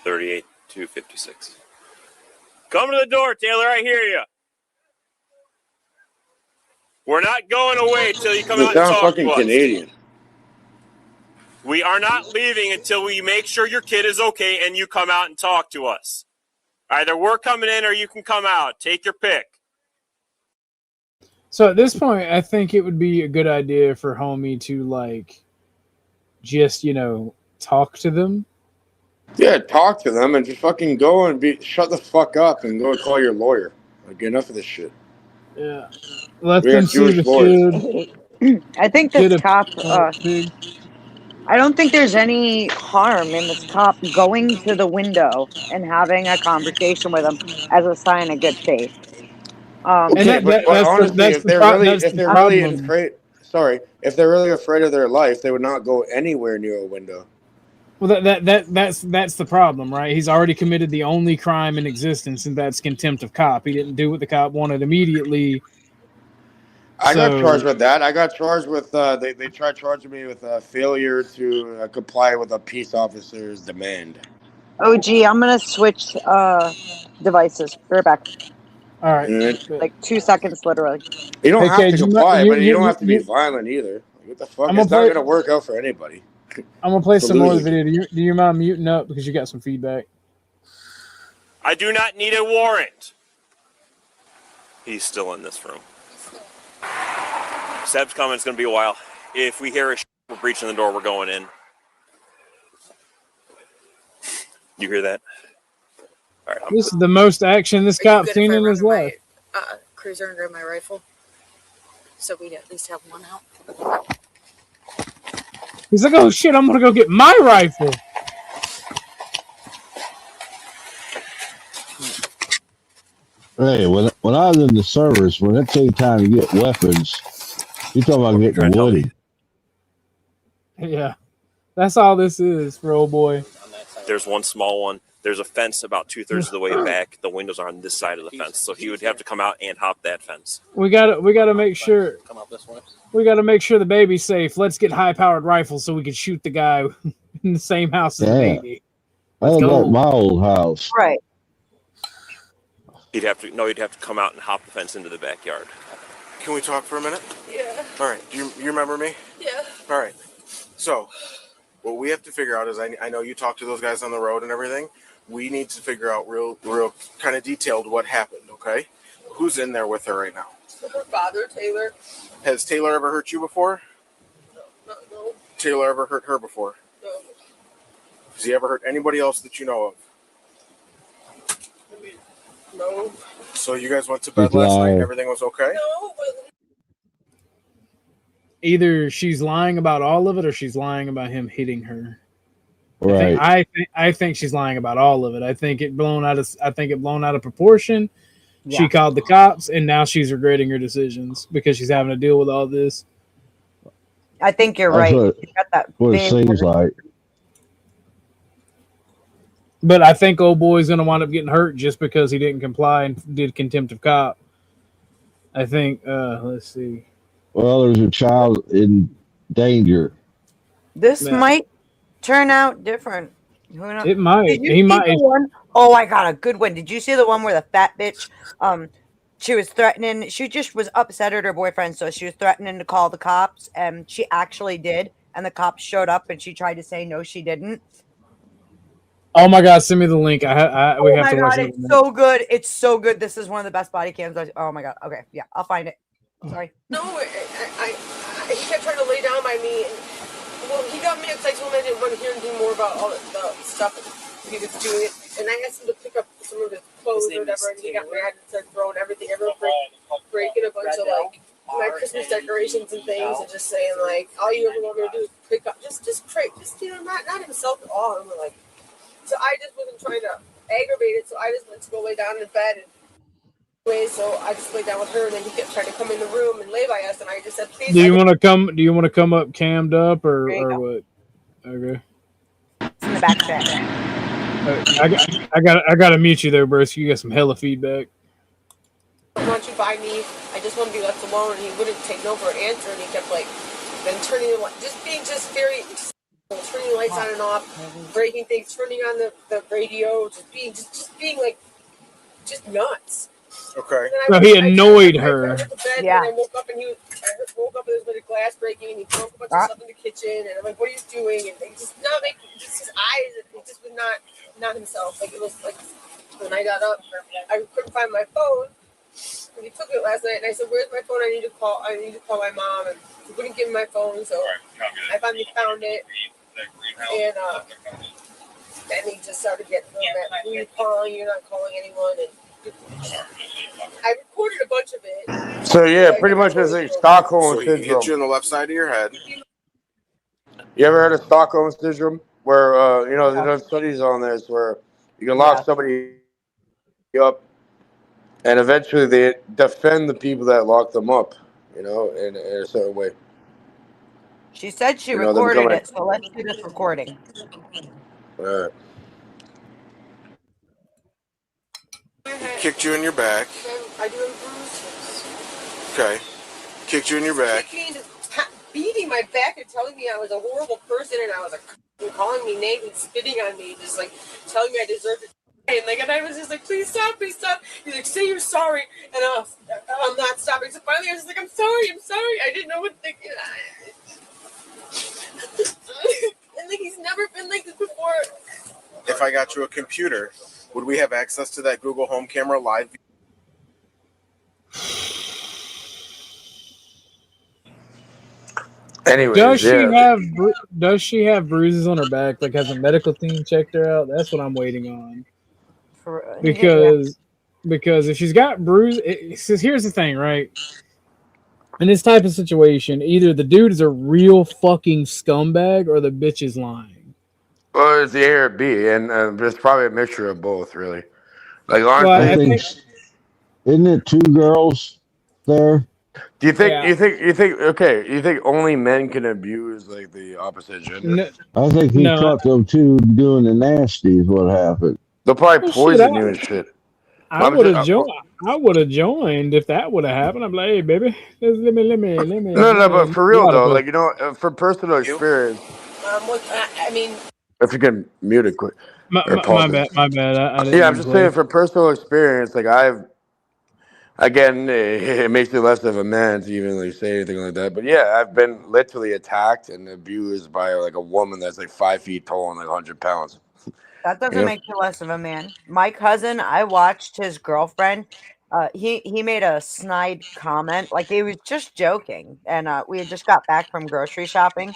38-256. Come to the door, Taylor. I hear you. We're not going away till you come out and sound talk fucking to us. Canadian. We are not leaving until we make sure your kid is okay and you come out and talk to us. Either we're coming in or you can come out. Take your pick. So at this point, I think it would be a good idea for homie to like just, talk to them. Yeah, talk to them and just fucking go and shut the fuck up and go and call your lawyer. Like, enough of this shit. Yeah. Let We them got see Jewish the lawyers. kid. I think Get this a cop. pig. I don't think there's any harm in this cop going to the window and having a conversation with him as a sign of good faith. Okay, but honestly, if they're really afraid of their life, they would not go anywhere near a window. Well, that's the problem, right? He's already committed the only crime in existence, and that's contempt of cop. He didn't do what the cop wanted immediately. I got charged with that. I got charged with they tried charging me with failure to comply with a peace officer's demand. Oh, gee, I'm gonna switch devices. Be right back. All right. Like 2 seconds, literally. You don't have to comply, but you don't have to be violent either. What the fuck? I'm It's gonna not play- gonna work out for anybody. I'm gonna play It's a some more of the losing video. Do you mind muting up because you got some feedback? I do not need a warrant. He's still in this room. Seb's coming. It's going to be a while. If we hear we're breaching the door, we're going in. You hear that? All right. This is the most action this cop's good seen if I in his run life. Cruiser and grab my rifle, so we'd at least have one out. He's like, oh shit, I'm gonna go get my rifle. Hey, when I was in the service, when it take time to get weapons, you talking about getting woody. Yeah, that's all this is for old boy. There's one small one. There's a fence about 2/3 of the way back. The windows are on this side of the fence, so he would have to come out and hop that fence. We gotta make sure. Come out this way. We gotta make sure the baby's safe. Let's get high-powered rifles so we can shoot the guy in the same house as the Yeah. baby. I was go. at my old house. Right. He'd have to come out and hop the fence into the backyard. Can we talk for a minute? Yeah. All right. Do you remember me? Yeah. All right. So, what we have to figure out is I know you talked to those guys on the road and everything. We need to figure out real kind of detailed what happened, okay? Who's in there with her right now? Her father, Taylor. Has Taylor ever hurt you before? No. Taylor ever hurt her before? No. Has he ever hurt anybody else that you know of? No. So you guys went to bed last night and everything was okay? No, but Either she's lying about all of it, or she's lying about him hitting her. Right. I think she's lying about all of it. I think it blown out of proportion. Yeah. She called the cops, and now she's regretting her decisions because she's having to deal with all this. I think you're That's right. You got that what it big seems like. But I think old boy's gonna wind up getting hurt just because he didn't comply and did contempt of cop. I think. Let's see. Well, there's a child in danger. This Yeah. might turn out different. Who knows? It might. Did you He see might. the one? Oh, I got a good one. Did you see the one where the fat bitch, she was threatening, she just was upset at her boyfriend, so she was threatening to call the cops, and she actually did, and the cops showed up, and she tried to say no, she didn't. Oh my God! Send me the link. We Oh have my to watch God, it. it's so good. It's so good. This is one of the best body cams. Oh my God. Okay, yeah, I'll find it. Sorry. no, he kept trying to lay down by me. And, well, he got me because I told him I didn't want to hear anything more about all the stuff he was doing. And I asked him to pick up some of his clothes or whatever, and he got mad and started throwing everything everywhere, breaking a bunch of like my Christmas decorations and things, and just saying like, all you ever want me to do is pick up, just not himself at all. And we're like, so I just wasn't trying to aggravate it, so I just went to go lay down in bed. And so I just laid down with her, and then he kept trying to come in the room and lay by us, and I just said, please. Do you want to come? Do you want to come up cammed up or what? Okay. It's in the back chat. I gotta mute you there, bro. So you got some hella feedback. I want you by me. I just want to be left alone. And he wouldn't take no for an answer, and he kept like then turning the light, turning the lights on and off, breaking things, turning on the radio, just being like just nuts. Okay. So he annoyed her. Yeah. And I woke up and I woke up and there was a bit of glass breaking, and he broke a bunch of stuff in the kitchen, and I'm like, "What are you doing?" And he just not making just his eyes. He just was not himself. Like it was like when I got up, I couldn't find my phone. And he took it last night, and I said, "Where's my phone? I need to call my mom." And he wouldn't give me my phone, so I finally found it. And then he just started getting mad. Who are you calling? You're not calling anyone. And I recorded a bunch of it. So yeah, pretty much it's like Stockholm So he syndrome. hit you in the left side of your head. You ever heard of Stockholm syndrome? Where they've done studies on this, where you can lock somebody up, and eventually they defend the people that lock them up. In a certain way. She said she they're recorded becoming- it, so let's do this recording. All right. Kicked you in your back. I do have bruises. Okay. Kicked you in your back. Beating my back and telling me I was a horrible person, and I was calling me names and spitting on me, just like telling me I deserved it. And I was just like, please stop. He's like, say you're sorry, and I'm not stopping. So finally I was like, I'm sorry. I didn't know what to think. And like he's never been like this before. If I got you a computer, would we have access to that Google Home camera live? Anyways, does she have bruises on her back? Like, has a medical team checked her out? That's what I'm waiting on. Because if she's got bruises, here's the thing, right? In this type of situation, either the dude is a real fucking scumbag or the bitch is lying. Well, it's the A or B, and there's probably a mixture of both, really. Like, honestly, Well, I think, isn't it 2 girls there? Do you think? You think? Okay, you think only men can abuse like the opposite gender? I think he caught them 2 doing the nasty. Is what happened. They'll probably poison you and shit. I would have joined. I would have joined if that would have happened. I'm like, hey, baby, let me. No, but for real though, like from personal experience. I mean, If you can mute it quick. My bad. I didn't I'm just saying from personal experience, like again, it makes me less of a man to even like say anything like that. But yeah, I've been literally attacked and abused by like a woman that's like 5 feet tall and like 100 pounds. That doesn't make you less of a man. My cousin, I watched his girlfriend. He made a snide comment, like he was just joking, and we had just got back from grocery shopping.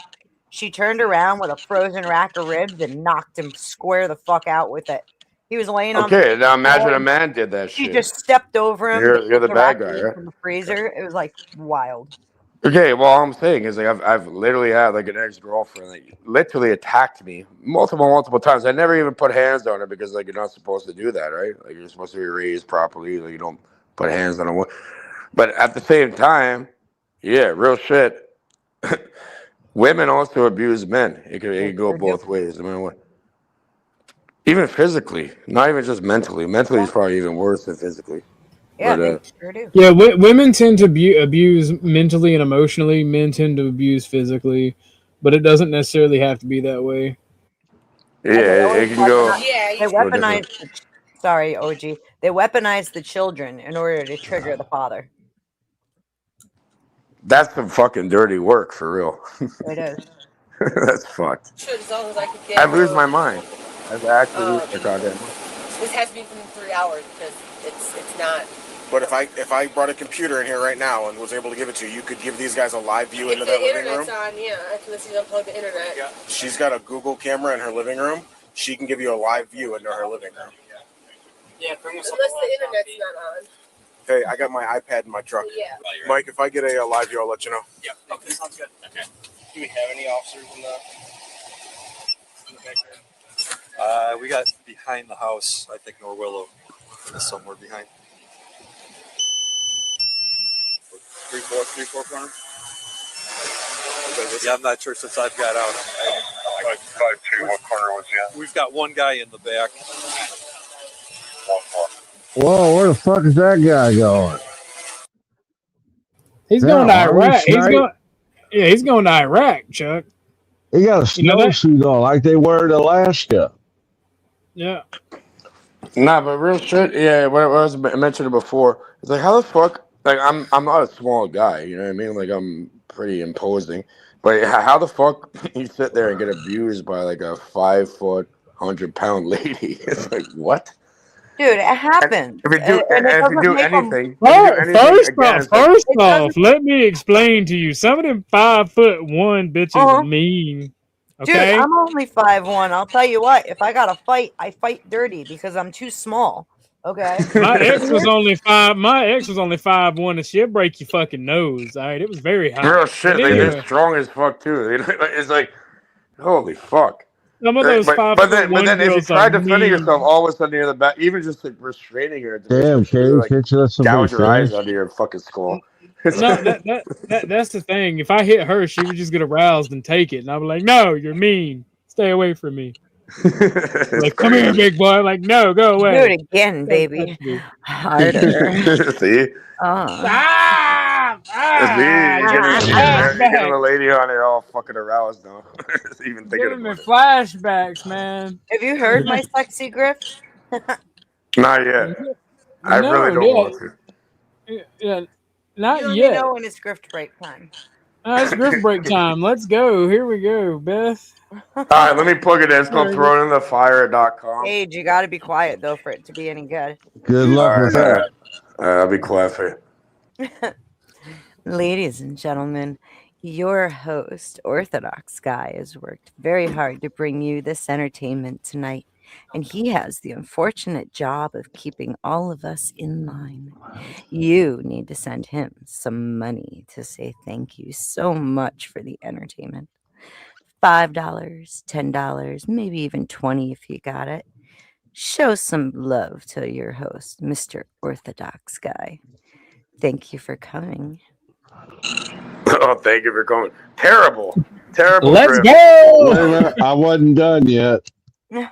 She turned around with a frozen rack of ribs and knocked him square the fuck out with it. He was laying on. Okay, now imagine a man did that shit. She just stepped over him. You're the bad guy, right? right? From the freezer. It was like wild. Okay, well, all I'm saying is like I've literally had like an ex-girlfriend like literally attacked me multiple times. I never even put hands on her because like you're not supposed to do that, right? Like you're supposed to be raised properly. Like you don't put hands on a woman. But at the same time, yeah, real shit. Women also abuse men. It can go both ways, no matter what. Even physically, not even just mentally. Mentally is probably even worse than physically. Yeah, but, they sure do. Yeah, women tend to abuse mentally and emotionally. Men tend to abuse physically, but it doesn't necessarily have to be that way. Yeah, it can go. They weaponize. Sorry, OG. They weaponize the children in order to trigger the father. That's some fucking dirty work for real. It is. That's fucked. should as long as I could get. I lose my mind. I actually lose my goddamn mind. This has to be within 3 hours because it's not. But if I brought a computer in here right now and was able to give it to you, you could give these guys a live view into that living room. If the internet's on, yeah, I can literally unplug the internet. Yeah. She's got a Google camera in her living room. She can give you a live view into her living room. Yeah, bring us unless the internet's not on. Hey, I got my iPad in my truck. Yeah. Mike, if I get a live view, I'll let you know. Yeah. Okay, sounds good. Okay. Do we have any officers in the back there? We got behind the house. I think Norwillow is somewhere behind. 3-4 corner. Yeah, I'm not sure since I've got out. 5-2. What corner was he? We've got one guy in the back. 1-4. Whoa, where the fuck is that guy going? He's going to Iraq. He's going to Iraq, Chuck. He got a snowsuit on like they wear in Alaska. Yeah. Nah, but real shit. Yeah, what I was mentioning before. It's like how the fuck. Like I'm not a small guy. You know what I mean? Like I'm pretty imposing. But how the fuck you sit there and get abused by like a 5 foot, 100-pound lady? It's like what? Dude, it happens. If you do anything, first off, let me explain to you. Some of them 5'1" bitches are mean. Okay? Dude, I'm only 5'1". I'll tell you what. If I got to fight, I fight dirty because I'm too small. Okay. My ex was only 5'1", and she'll break your fucking nose. All right, it was very hot. Real shit. Like, they're strong as fuck too. It's like, holy fuck. Some of those but then if you try defending yourself, all of a sudden you're the back. Even just like restraining her. Damn, Cave, hit you. That's some gouge big your eyes fish. under your fucking skull. No, that's the thing. If I hit her, she would just get aroused and take it, and I'd be like, "No, you're mean. Stay away from me." Like, come here, big boy. Like, no, go away. Do it again, baby. Harder. See? Getting a lady on it all fucking aroused now. Even thinking Giving me about it. flashbacks, man. Have you heard my sexy grift? Not yet. I really don't want to. Yeah, not you yet. know when it's grift break time. It's grift break time. Let's go. Here we go, Beth. All right, let me plug it in. It's going to throw it in the fire.com. Age, you got to be quiet though for it to be any good. Good luck with that. I'll be quiet for you. Ladies and gentlemen, your host, Orthodox Guy, has worked very hard to bring you this entertainment tonight, and he has the unfortunate job of keeping all of us in line. You need to send him some money to say thank you so much for the entertainment. $5, $10, maybe even $20 if you got it. Show some love to your host, Mr. Orthodox Guy. Thank you for coming. Oh, thank you for coming. Terrible. Let's Griff. go. Wait a minute, I wasn't done yet. It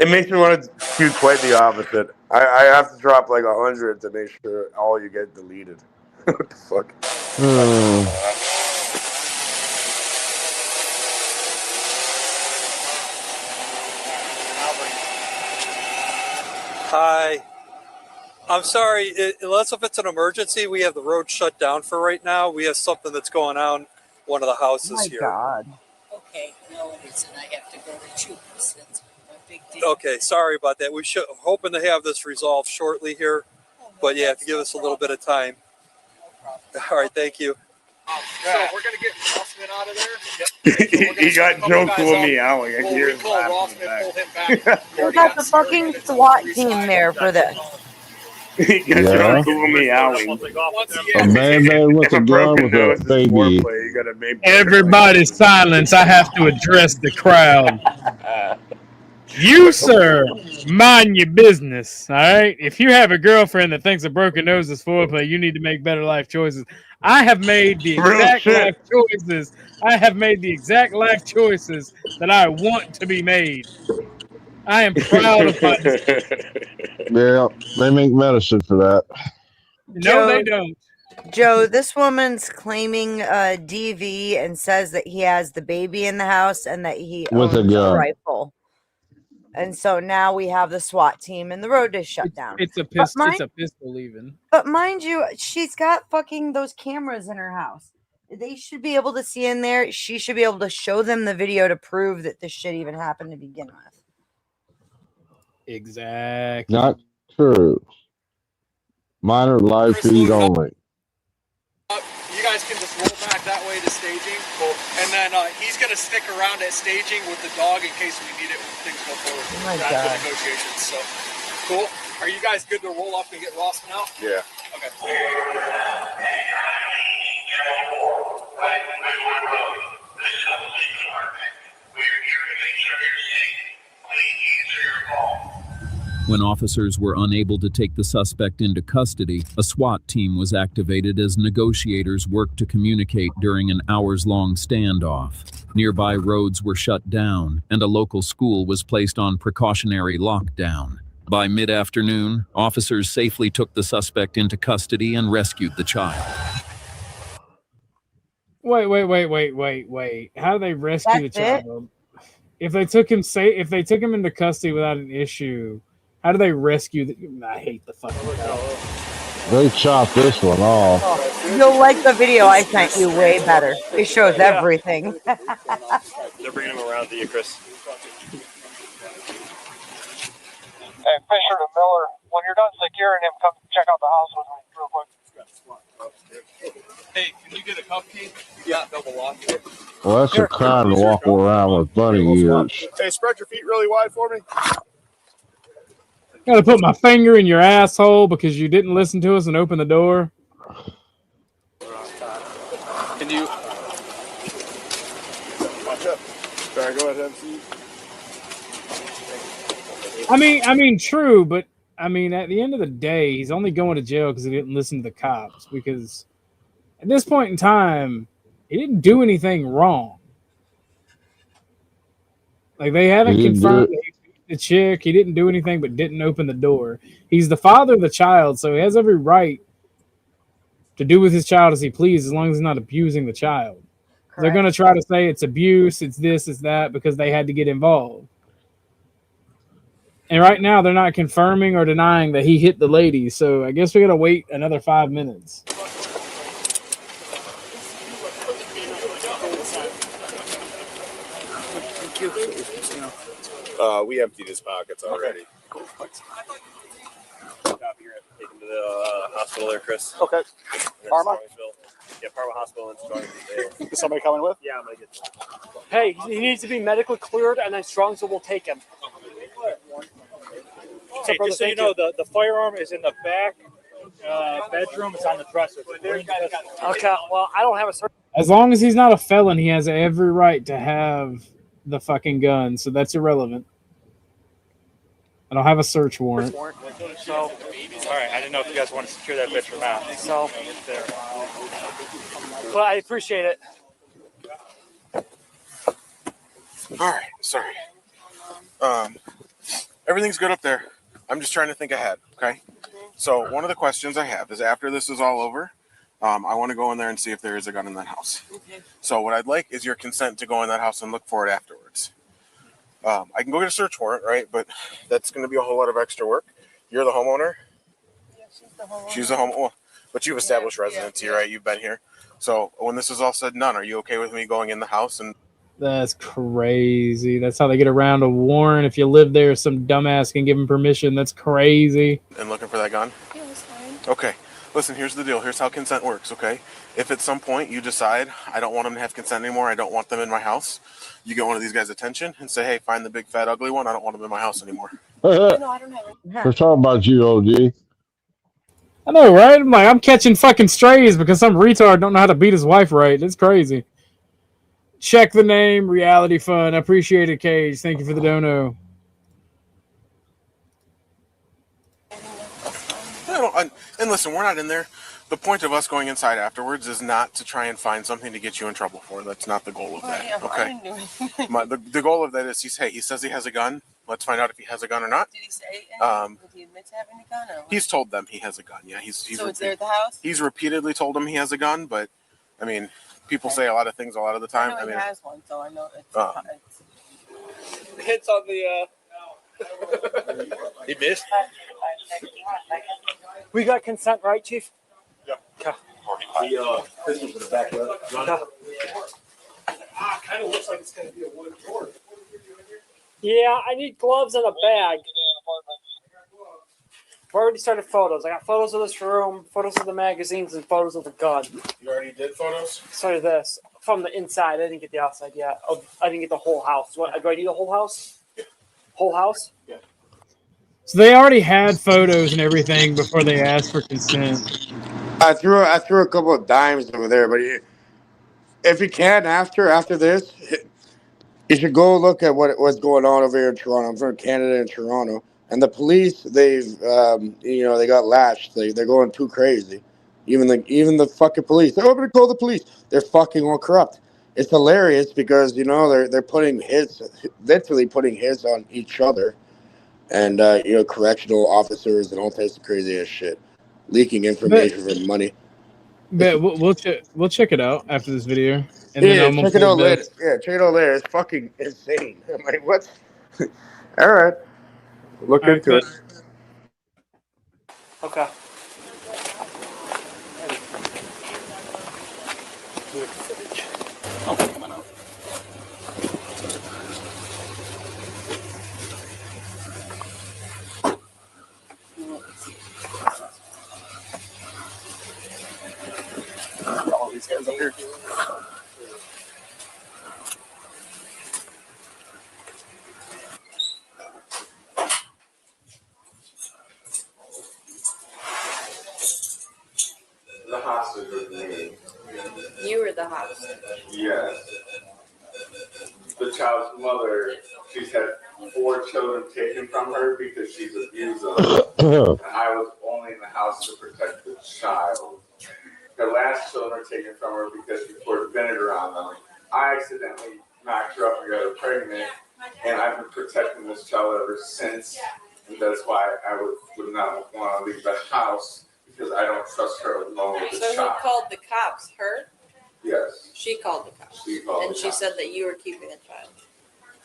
makes me want to do quite the opposite. I have to drop like 100 to make sure all you get deleted. What the fuck? Hi. I'm sorry, unless if it's an emergency, we have the road shut down for right now. We have something that's going on one of the houses here. God. Okay, no worries, and I have to go to Troopers. That's a big deal. Okay, sorry about that. We should hoping to have this resolved shortly here, but you have to give us a little bit of time. All right, thank you. So we're gonna get Rossman out of there. He got Joe cool meowing. I can hear him Call laughing Rossman, pull back. him back. We got the fucking SWAT team there for this. He got Joe cool meowing. A man with a gun with a baby. Everybody silence. I have to address the crowd. You, sir, mind your business, all right? If you have a girlfriend that thinks a broken nose is foreplay, you need to make better life choices. I have made the exact life choices. I have made the exact life choices that I want to be made. I am proud of my decision. Yeah, they make medicine for that. No, they don't. Joe, this woman's claiming DV and says that he has the baby in the house and that he With a owns a gun. rifle. And so now we have the SWAT team and the road is shut down. It's a pistol. It's a pistol, even. But mind you, she's got fucking those cameras in her house. They should be able to see in there. She should be able to show them the video to prove that this shit even happened to begin with. Exactly. Not true. Minor live feed only. You guys can just roll back that way to staging, and then he's going to stick around at staging with the dog in case we need it when things go forward. Oh my That's God. the negotiations. So cool. Are you guys good to roll up and get Rossman out? Yeah. Okay. When officers were unable to take the suspect into custody, a SWAT team was activated as negotiators worked to communicate during an hours-long standoff. Nearby roads were shut down, and a local school was placed on precautionary lockdown. By mid-afternoon, officers safely took the suspect into custody and rescued the child. Wait. How do they rescue the child? If they took him into custody without an issue, how do they rescue I hate the fucking guy. They chopped this one off. You'll like the video I sent you way better. It shows everything. They're bringing him around to you, Chris. Hey, Fisher to Miller, when you're done securing him, come check out the house with me real quick. Hey, can you get a cup key? Yeah, double lock. Well, that's a crime to walk around with bunny ears. Hey, spread your feet really wide for me. Gotta put my finger in your asshole because you didn't listen to us and open the door. Can you? Watch up. Sorry, go ahead, MC. I mean, true, but I mean, at the end of the day, he's only going to jail because he didn't listen to the cops. Because at this point in time, he didn't do anything wrong. Like they haven't confirmed that he beat the chick. He didn't do anything, but didn't open the door. He's the father of the child, so he has every right to do with his child as he pleases, as long as he's not abusing the child. Correct. They're going to try to say it's abuse, it's this, it's that, because they had to get involved. And right now, they're not confirming or denying that he hit the lady. So I guess we got to wait another 5 minutes. Thank you. We emptied his pockets already. Cool. Thanks. Copy, you're taking him to the hospital there, Chris. Okay. Parma? Yeah, Parma Hospital in Strongsville. Is somebody coming with? Yeah, I'm gonna get to Hey, he needs to be medically cleared, and then Strongsville will take him. Hey, just so you know, the firearm is in the back bedroom. It's on the dresser. Okay, well, I don't have a search. As long as he's not a felon, he has every right to have the fucking gun, so that's irrelevant. I don't have a search warrant. So, all right, I didn't know if you guys want to secure that bitch or not. So, there. But I appreciate it. All right, sorry. Everything's good up there. I'm just trying to think ahead, okay? So one of the questions I have is after this is all over, I want to go in there and see if there is a gun in that house. Okay. So what I'd like is your consent to go in that house and look for it afterwards. I can go get a search warrant, right? But that's going to be a whole lot of extra work. You're the homeowner? Yeah, she's the homeowner. She's the homeowner. But you've established residency, right? You've been here. So when this is all said and done, are you okay with me going in the house and... That's crazy. That's how they get around a warrant. If you live there, some dumbass can give him permission. That's crazy. And looking for that gun? Yeah, that's fine. Okay. Listen, here's the deal. Here's how consent works, okay? If at some point you decide, I don't want them to have consent anymore, I don't want them in my house, you get one of these guys' attention and say, hey, find the big, fat, ugly one. I don't want them in my house anymore. No, I don't have it. We're talking about you, OG. I know, right? I'm catching fucking strays because some retard don't know how to beat his wife right. It's crazy. Check the name, Reality Fun. I appreciate it, Cage. Thank you for the dono. And listen, we're not in there. The point of us going inside afterwards is not to try and find something to get you in trouble for. That's not the goal of that. Yeah, I Okay. didn't do anything. The goal of that is he says he has a gun. Let's find out if he has a gun or not. Did he say anything? Did he admit to having a gun? Or what? He's told them he has a gun. Yeah, he's So it's there at the house? He's repeatedly told them he has a gun, but I mean, people say a lot of things a lot of the time. I know I mean, he has one, so I know it's Hits on the. He missed. We got consent, right, Chief? Yeah. Okay. The pistol's in the backyard. Okay. Kind of looks like it's going to be a wood door. Yeah, I need gloves and a bag. I've already started photos. I got photos of this room, photos of the magazines, and photos of the gun. You already did photos? Started this from the inside. I didn't get the outside yet. Oh, I didn't get the whole house. What? Do I need the whole house? Yeah. Whole house? Yeah. So they already had photos and everything before they asked for consent. I threw a couple of dimes over there, but if you can after this, you should go look at what's going on over here in Toronto. I'm from Canada and Toronto, and the police they got lashed. They're going too crazy. Even the fucking police. They're going to call the police. They're fucking all corrupt. It's hilarious because they're putting literally putting hits on each other, and correctional officers and all types of crazy ass shit, leaking information for money. But we'll check it out after this video. And Yeah, then I'm check it out later. Yeah, check it out later. It's fucking insane. I'm like, what? All right. Look into it. Okay. Oh, come on out. All these guys up here. The hostage was me. You were the hostage. Yes. The child's mother, she's had 4 children taken from her because she's abused them. And I was only in the house to protect the child. Her last children were taken from her because she poured vinegar on them. I accidentally knocked her up and got her pregnant. And I've been protecting this child ever since. And that's why I would not want to leave the house. Because I don't trust her alone with So the who child. called the cops? Her? Yes. She called the cops. She called and the she cops. said that you were keeping a child.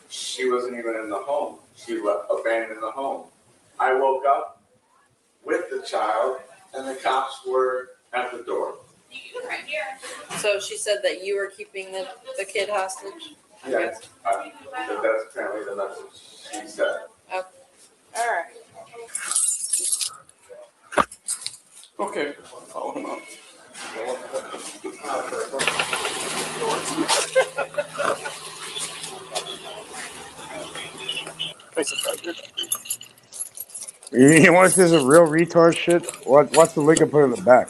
She wasn't even in the home. She abandoned the home. I woke up with the child, and the cops were at the door. So she said that you were keeping the kid hostage? Yeah, that's apparently the message she said. Okay. All right. Okay, follow him up. You want to see some real retard shit? Watch the link I put in the back.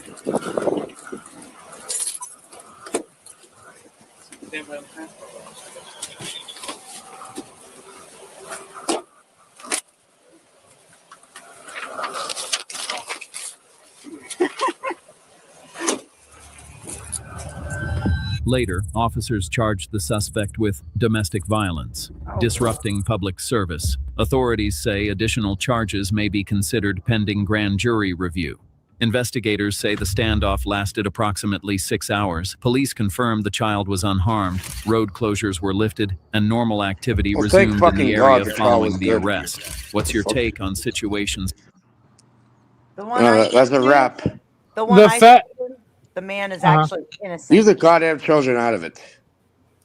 Later, officers charged the suspect with domestic violence, disrupting public service. Authorities say additional charges may be considered pending grand jury review. Investigators say the standoff lasted approximately 6 hours. Police confirmed the child was unharmed, road closures were lifted, and normal activity Well, thank resumed in the fucking God area the child following was the good. arrest. What's your take on situations? The one I That's a sent you, wrap. the one I sent you, the man is actually innocent. Leave the goddamn children out of it.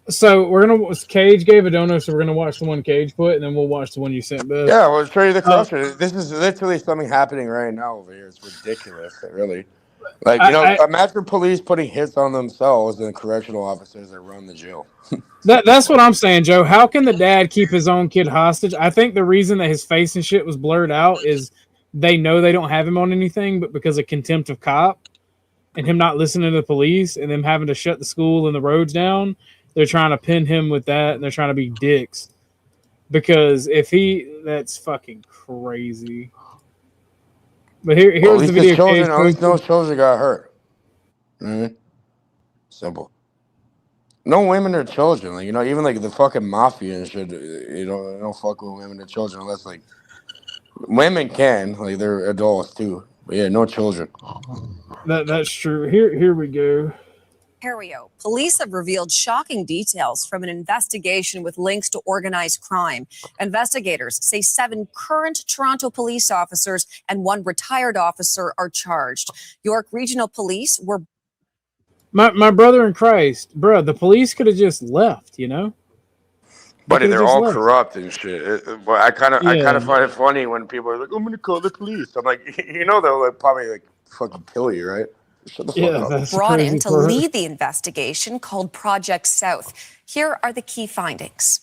So we're gonna. Cage gave a donor, so we're gonna watch the one Cage put, and then we'll watch the one you sent, Beth. Yeah, we'll show you the corruption. This is literally something happening right now over here. It's ridiculous, really. Like, imagine police putting hits on themselves and correctional officers that run the jail. That's what I'm saying, Joe. How can the dad keep his own kid hostage? I think the reason that his face and shit was blurred out is they know they don't have him on anything, but because of contempt of cop and him not listening to the police and them having to shut the school and the roads down, they're trying to pin him with that, and they're trying to be dicks. Because that's fucking crazy. But here's the video. At least no children got hurt. Mm-hmm. Simple. No women or children. Like, even like the fucking mafia and shit, they don't fuck with women or children unless like women can. Like, they're adults too. But yeah, no children. That's true. Here we go. Ontario, police have revealed shocking details from an investigation with links to organized crime. Investigators say 7 current Toronto police officers and 1 retired officer are charged. York Regional Police were... My brother in Christ, bro, the police could have just left, But they're all corrupt and shit. I kind of find it funny when people are like, "I'm gonna call the police." I'm like, they'll probably fucking kill you, right? Shut the fuck up. Brought in to lead the investigation called Project South. Here are the key findings.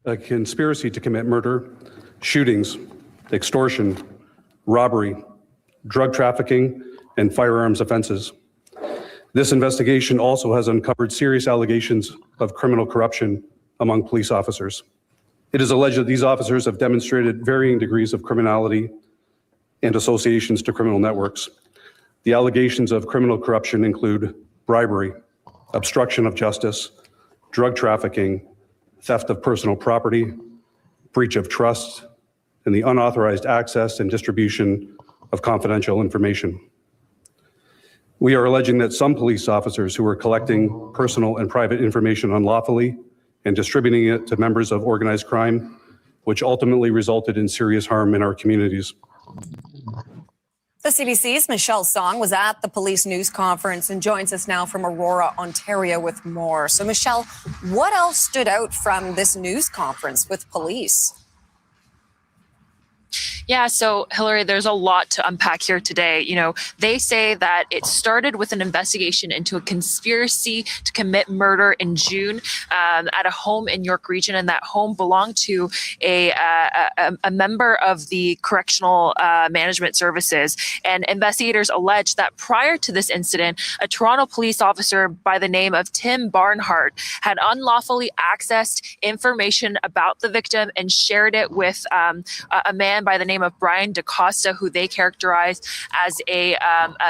A conspiracy to commit murder, shootings, extortion, robbery, drug trafficking, and firearms offenses. This investigation also has uncovered serious allegations of criminal corruption among police officers. It is alleged that these officers have demonstrated varying degrees of criminality and associations to criminal networks. The allegations of criminal corruption include bribery, obstruction of justice, drug trafficking, theft of personal property, breach of trust, and the unauthorized access and distribution of confidential information. We are alleging that some police officers who are collecting personal and private information unlawfully and distributing it to members of organized crime, which ultimately resulted in serious harm in our communities. The CBC's Michelle Song was at the police news conference and joins us now from Aurora, Ontario with more. So Michelle, what else stood out from this news conference with police? Yeah, so Hillary, there's a lot to unpack here today. They say that it started with an investigation into a conspiracy to commit murder in June at a home in York Region, and that home belonged to a member of the Correctional Management Services. And investigators allege that prior to this incident, a Toronto police officer by the name of Tim Barnhart had unlawfully accessed information about the victim and shared it with a man by the name of Brian DaCosta, who they characterize as a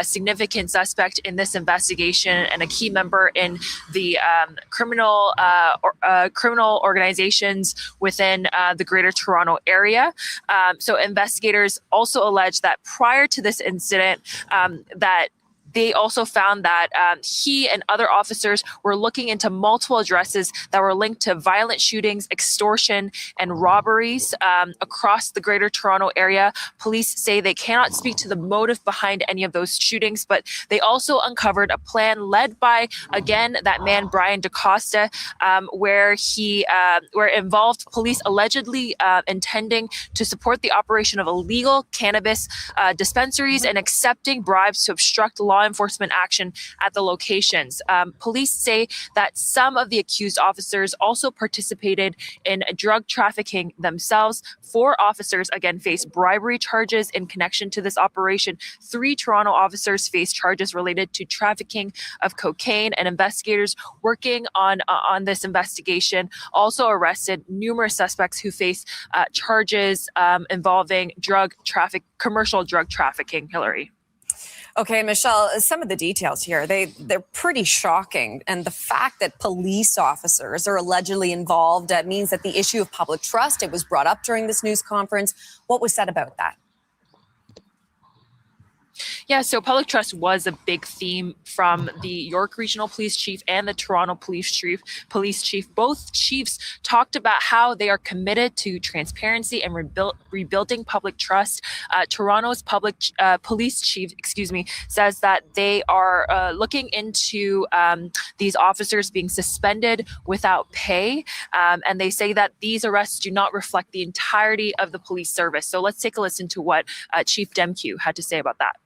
significant suspect in this investigation and a key member in the criminal organizations within the Greater Toronto Area. So investigators also allege that prior to this incident, that they also found that he and other officers were looking into multiple addresses that were linked to violent shootings, extortion, and robberies across the Greater Toronto area. Police say they cannot speak to the motive behind any of those shootings, but they also uncovered a plan led by, again, that man Brian DaCosta, where it involved police allegedly intending to support the operation of illegal cannabis dispensaries and accepting bribes to obstruct law enforcement action at the locations. Police say that some of the accused officers also participated in drug trafficking themselves. 4 officers, again, face bribery charges in connection to this operation. 3 Toronto officers face charges related to trafficking of cocaine, and investigators working on this investigation also arrested numerous suspects who face charges involving commercial drug trafficking, Hillary. Okay, Michelle, some of the details here, they're pretty shocking. And the fact that police officers are allegedly involved means that the issue of public trust, it was brought up during this news conference. What was said about that? Yeah, so public trust was a big theme from the York Regional Police Chief and the Toronto Police Chief. Both chiefs talked about how they are committed to transparency and rebuilding public trust. Toronto's police chief, says that they are looking into these officers being suspended without pay, and they say that these arrests do not reflect the entirety of the police service. So let's take a listen to what Chief Demkew had to say about that.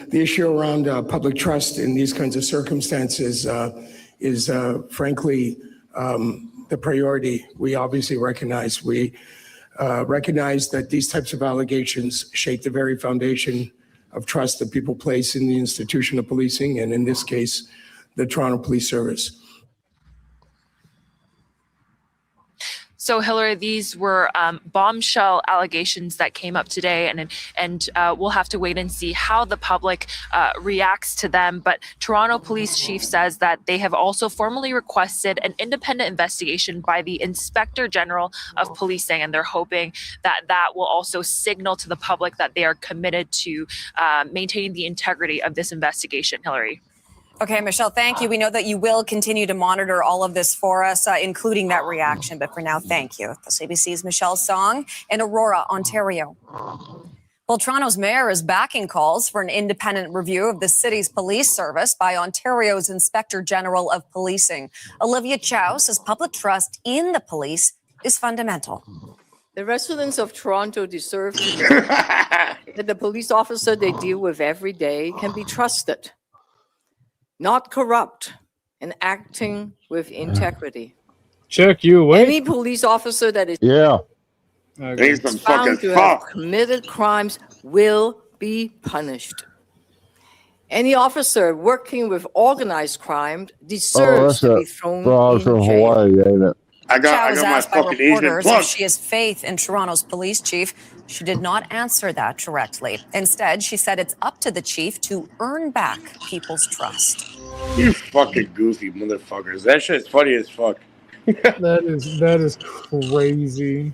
The issue around public trust in these kinds of circumstances is frankly the priority we obviously recognize. We recognize that these types of allegations shake the very foundation of trust that people place in the institution of policing, and in this case, the Toronto Police Service. So, Hillary, these were bombshell allegations that came up today, and we'll have to wait and see how the public reacts to them. But Toronto Police Chief says that they have also formally requested an independent investigation by the Inspector General of Policing, and they're hoping that that will also signal to the public that they are committed to maintaining the integrity of this investigation, Hillary. Okay, Michelle, thank you. We know that you will continue to monitor all of this for us, including that reaction. But for now, thank you. That's ABC's Michelle Song in Aurora, Ontario. Well, Toronto's mayor is backing calls for an independent review of the city's police service by Ontario's Inspector General of Policing. Olivia Chow says public trust in the police is fundamental. The residents of Toronto deserve to know that the police officer they deal with every day can be trusted, not corrupt, and acting with integrity. Check you away. Any police officer that is found to have committed crimes will be punished. Any officer working with organized crime deserves to be thrown in jail. Hawaii, ain't it? I got my fucking Asian plug. If she has faith in Toronto's police chief. She did not answer that directly. Instead, she said it's up to the chief to earn back people's trust. You fucking goofy motherfuckers. That shit's funny as fuck. That is crazy.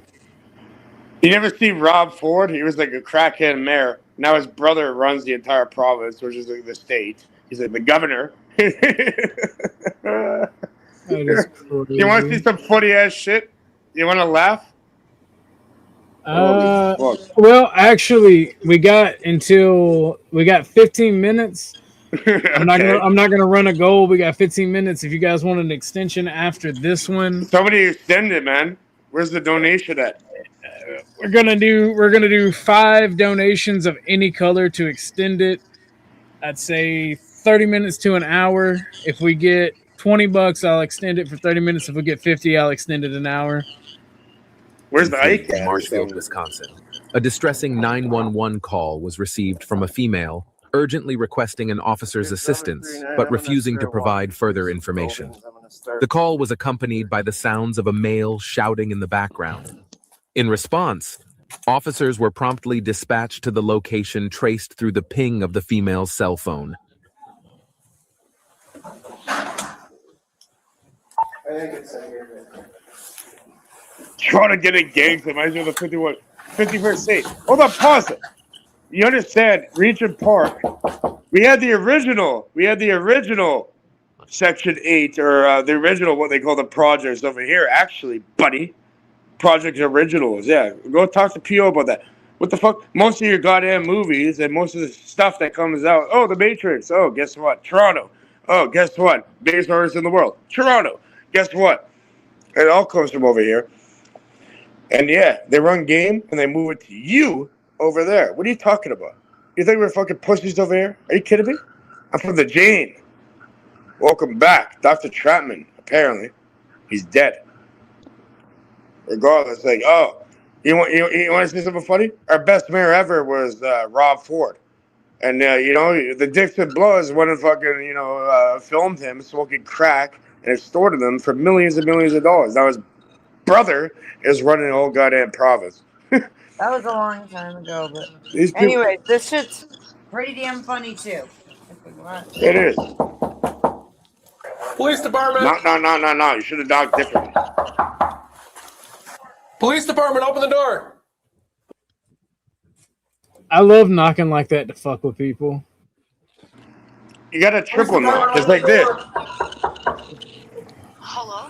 You never see Rob Ford? He was like a crackhead mayor. Now his brother runs the entire province, which is like the state. He's like the governor. That is crazy. You want to see some funny ass shit? You want to laugh? Well, actually, we got 15 minutes. I'm not gonna run a goal. We got 15 minutes. If you guys want an extension after this one, somebody extend it, man. Where's the donation at? We're gonna do 5 donations of any color to extend it. I'd say 30 minutes to an hour. If we get $20, I'll extend it for 30 minutes. If we get 50, I'll extend it an hour. Where's the Ike? In Marshfield, Wisconsin. A distressing 911 call was received from a female urgently requesting an officer's assistance, but refusing to provide further information. The call was accompanied by the sounds of a male shouting in the background. In response, officers were promptly dispatched to the location traced through the ping of the female's cell phone. Trying to get engaged. I might as well 51st state. Hold on, pause it. You understand? Regent Park. We had the original. Section 8, or the original, what they call the projects over here. Actually, buddy, Project Originals. Yeah, go talk to PO about that. What the fuck? Most of your goddamn movies and most of the stuff that comes out. Oh, The Matrix. Oh, guess what? Toronto. Oh, guess what? Biggest artist in the world. Toronto. Guess what? It all comes from over here. And yeah, they run game and they move it to you over there. What are you talking about? You think we're fucking pussies over here? Are you kidding me? I'm from the Jane. Welcome back. Dr. Chapman, apparently. He's dead. Regardless, like, oh, you want to see something funny? Our best mayor ever was Rob Ford. And, the Dixon Bloods went and fucking, filmed him smoking crack and extorted them for millions and millions of dollars. Now his brother is running the whole goddamn province. That was a long time ago, but These people- anyway, this shit's pretty damn funny too. It is. Police department. No. You should have dogged differently. Police department, open the door. I love knocking like that to fuck with people. You got a triple knock, just like this. Hello?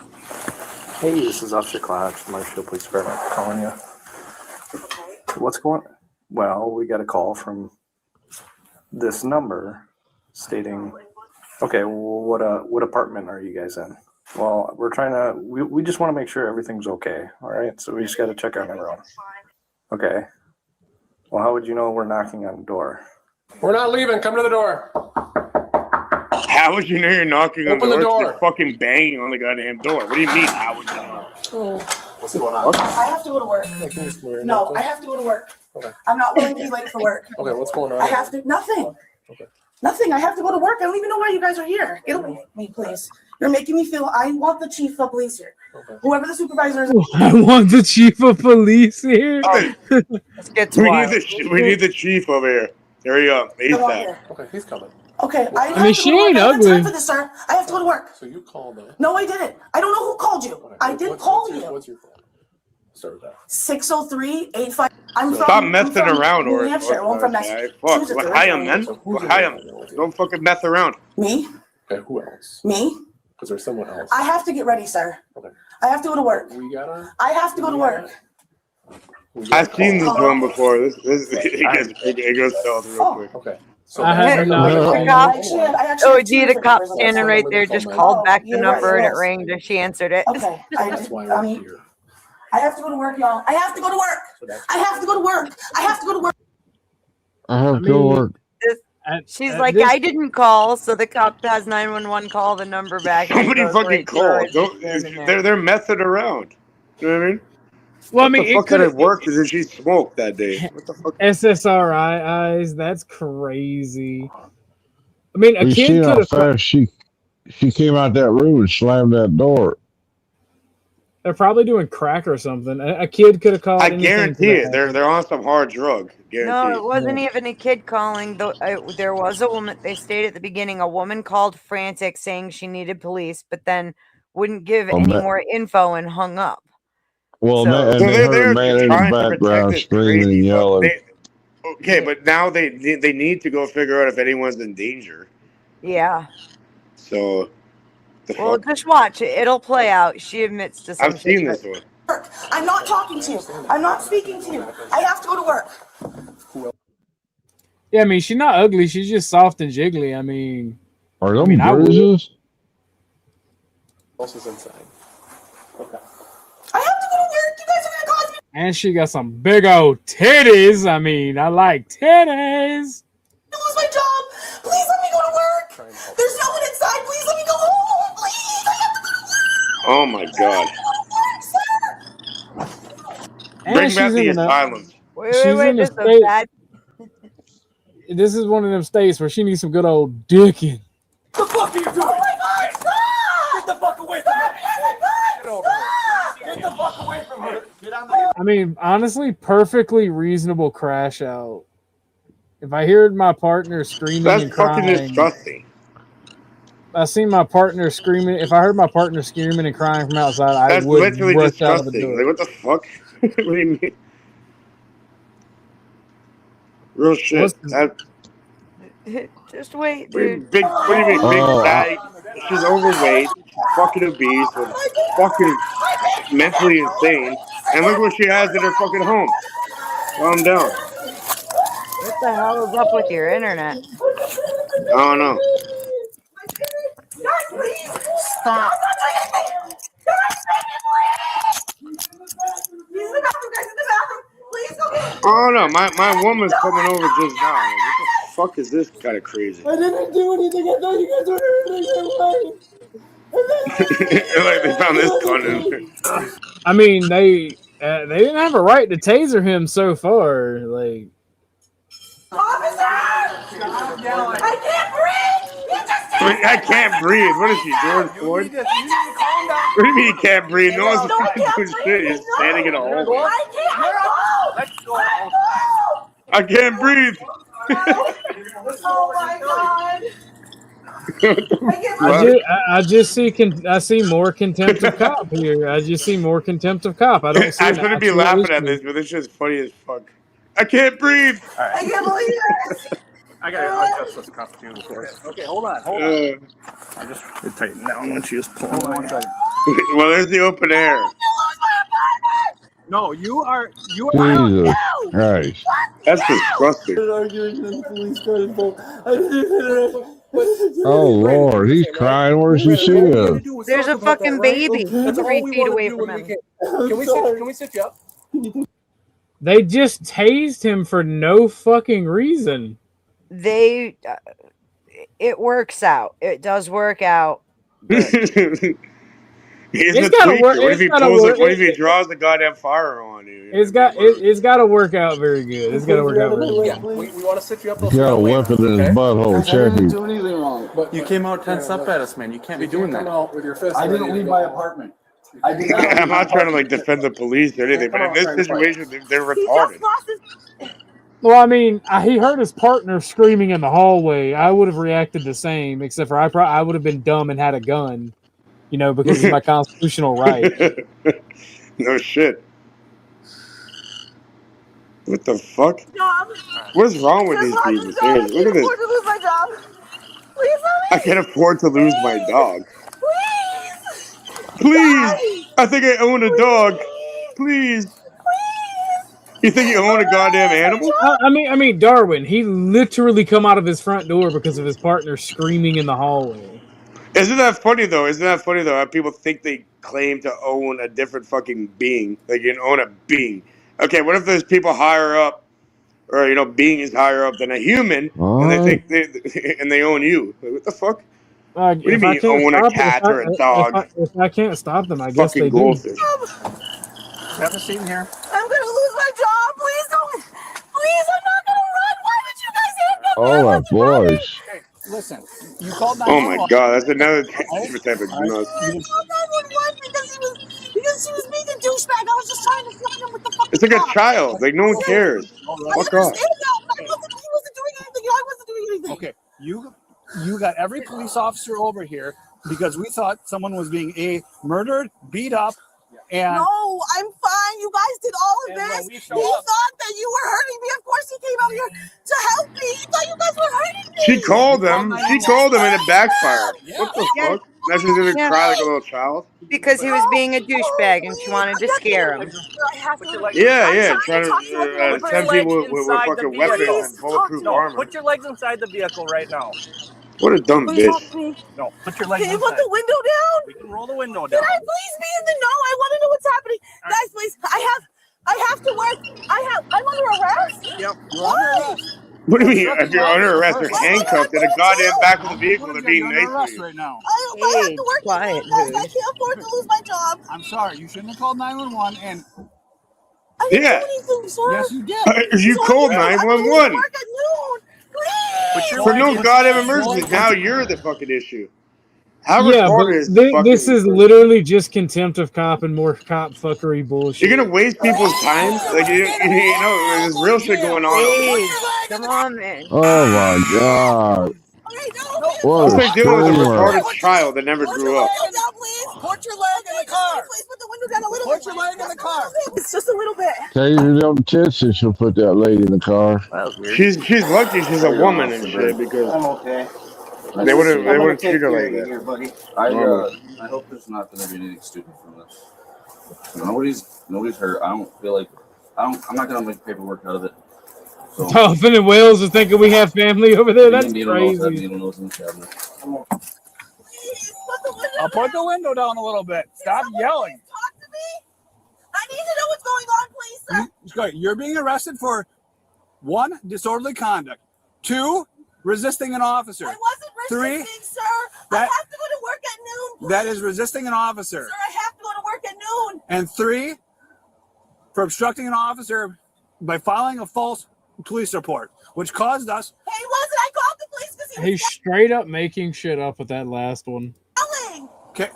Hey, this is Officer Clash, Marshall Police Department calling you. What's going on? Well, we got a call from this number stating, okay, well, what apartment are you guys in? Well, we're trying to, we just want to make sure everything's okay, all right? So we just got to check on everyone. Okay. Well, how would you know we're knocking on the door? We're not leaving. Come to the door. How would you know you're knocking on Open the door. You're fucking banging on the goddamn door. What do you mean, how would you know? What's going on? I have to go to work. No, I have to go to work. Okay. I'm not willing to be late for work. Okay, what's going on? I have to. Nothing. Okay. Nothing. I have to go to work. I don't even know why you guys are here. Get away from me, please. You're making me feel. I want the chief of police here. Okay. Whoever the supervisor is. I want the chief of police here. Let's get to we need the chief over here. There you go. Come on ASAP. here. Okay, he's coming. Okay, I have I mean, to she go to work. ain't I don't have ugly. time for this, sir. I have to go to work. So you called me. No, I didn't. I don't know who called you. I did call you. What's your phone? Start with that. 603-85. I'm from. Stop messing I'm from around, New or Hampshire. Well, I'm from fuck. Massachusetts. What high man? What high? Don't fucking mess around. Me? Okay, who else? Me? Because there's someone else. I have to get ready, sir. Okay. I have to go to work. We got her. I have to go to work. I've seen this one before. This it goes south real quick. Okay. So I have I actually Oh, have gee, two the different cop numbers. standing right there just called back the You're number right, and it yes. rang and she answered it. Okay. That's why we're here. I have to go to work, y'all. I have to go to work. I have to go to work. I have to go to work. I have to go work. She's like, I didn't call, so the cop has 911 call the number back. Somebody Goes fucking right call. through it. They're messing around. You know what I mean? Well, I What mean, the it fuck could could have have worked is if she smoked that day. What the fuck? SSRI eyes. That's crazy. I mean, a You kid see could how have. fast she came out that room and slammed that door. They're probably doing crack or something. A kid could have called. I anything guarantee to it. that. They're on some hard drug. No, Guarantee it wasn't even a kid calling. Though there was a woman. They stated at the beginning, a woman called frantic saying she needed police, but then wouldn't give any more info and hung up. Well, So- and they heard a they're man in trying the to background protect this screaming and yelling. Okay, but now they need to go figure out if anyone's in danger. Yeah. So, the Well, fuck? just watch. It'll play out. She admits to some I've seen shit, this but- one. I'm not talking to you. I'm not speaking to you. I have to go to work. Yeah, I mean, she's not ugly. She's just soft and jiggly. I mean, Are those I would. bruises? Else is inside. Okay. I have to go to work. You guys are gonna cause me. And she got some big old titties. I mean, I like titties. to lose my job. Please let me go to work. There's no one inside. Please let me go home. Please, I have to go to work. Oh my god. And Bring she's back the in the- asylums. She's in the state. This is one of them states where she needs some good old dicking. The fuck are you doing? Oh my god, stop! Get the fuck away from her. Get over here. Get the fuck away from her. Get on the. I mean, honestly, perfectly reasonable crash out. If I heard my partner screaming That's and fucking crying, disgusting. I seen my partner screaming. If I heard my partner screaming and crying from outside, I That's would literally rush out of the disgusting. door. Like, what the fuck? What do you mean? Real shit. Just wait, What do you dude. big? What do you mean, big fat? She's overweight. She's fucking obese and fucking mentally insane. And look what she has in her fucking home. Calm down. What the hell is up with your internet? I don't know. Stop. Oh no, my woman's coming over just now. Like, what the fuck is this kind of crazy? I didn't do anything. I thought you guys were hurting my Like they found this gun in there. I mean, they didn't have a right to taser him so far. Like, Officer! I can't breathe! You just Wait, I can't breathe. What is she, George Floyd? What do you mean you can't breathe? No one's fucking doing shit. He's standing in a hallway. I can't breathe. Oh my god! I see more contempt of cop here. I just see more contempt of cop. I don't see. I shouldn't be laughing at this, but this shit's funny as fuck. I can't breathe. I can't believe it! I gotta adjust this cuff too. Okay, hold on. I just tightened down when she was pulling. One second. Well, there's the open air. No, you are. Jesus Christ. That's disgusting. Oh Lord, he's crying. Where's he see him? There's a fucking baby 3 feet away from him. Can we sit you up? They just tased him for no fucking reason. It works out. It does work out. He's a tweaker. What if he pulls it? What if he draws the goddamn fire on you? It's got to work out very good. It's got to work out very good. Yeah, we want to sit you up. He's got a weapon in his butthole. Check it. do anything wrong. But you came out tense up at us, man. You can't be doing that. With your fist I didn't leave my apartment. I did not. I'm not trying to like defend the police or anything, but in this situation, they're retarded. Well, I mean, he heard his partner screaming in the hallway. I would have reacted the same, except for I would have been dumb and had a gun, because of my constitutional right. No shit. What the fuck? What's wrong with these people? Seriously, look at this. Lose my job. Please I can't afford to lose my dog. Please! I think I own a dog. Please. You think you own a goddamn animal? I mean, Darwin. He literally come out of his front door because of his partner screaming in the hallway. Isn't that funny though? How people think they claim to own a different fucking being? Like you can own a being. Okay, what if there's people higher up, or beings higher up than a human, and they think they own you? Like, what the fuck? What do you mean you own a cat or a dog? If I can't stop them, I guess Fucking they goldfish. Have a seat in here. I'm gonna lose my job. Please don't. Please, I'm not gonna run. Why would you guys handcuff me? Oh my boys. Hey, listen, you called 911. Oh my god, that's another type of nuts. I called 911 because she was being a douchebag. I was just trying to find him with the fucking It's like a cop. child. Like no one cares. I Fuck off. understand that. He wasn't doing anything. I wasn't doing anything. Okay, you got every police officer over here because we thought someone was being murdered, beat up, and No, I'm fine. You guys did all of this. He thought that you were hurting me. Of course, he came out here to help me. He thought you guys were hurting me. She called them and it backfired. What the fuck? Now she's gonna cry like a little child? Because he was being a douchebag and she wanted to scare him. Yeah, trying to tempt people with fucking weapons and bulletproof armor. Put your legs inside the vehicle right now. What a dumb bitch. No, put your legs Can you inside. put the window down? We can roll the window down. Can I please be in the know? I want to know what's happening. Guys, please. I have to work. I'm under arrest? Yep. Why? What do you mean? If you're under arrest or handcuffed in the goddamn back of the vehicle, they're being nice to you. right now. I have to work. Quiet, Guys, dude. I can't afford to lose my job. I'm sorry, you shouldn't have called 911 and I didn't Yeah. do anything, sir. yes you did. You called 911 Work at noon. Please. for no goddamn emergency. Now you're the fucking issue. How Yeah, but retarded is this this is fucking- literally just contempt of cop and more cop fuckery bullshit. You're gonna waste people's time? Like there's real shit going on. Please, come on, man. Oh my god. What It's a like dealing with a screamer. retarded child that never grew up. Put your leg in the car. Please put the window got a little Put your leg in the car. It's just a little bit. Tell you don't attention, she'll put that lady in the car. That was weird. She's lucky she's a woman and shit because they wouldn't treat her like that. Here, buddy. I hope there's not going to be anything stupid from this. Nobody's hurt. I don't feel like I'm not going to make paperwork out of it. So, Dolphin and Wales are thinking we have family over there. That's crazy. I'll put the window down a little bit. Stop yelling. Talk to me. I need to know what's going on, please, sir. You're being arrested for 1, disorderly conduct. 2, resisting an officer. I wasn't 3, resisting, sir. I have to go to work at noon, please. that is resisting an officer. Sir, I have to go to work at noon. And 3, for obstructing an officer by filing a false police report, which caused us. Hey, wasn't I called the police because he was He's straight up making shit up with that last one. yelling? Okay.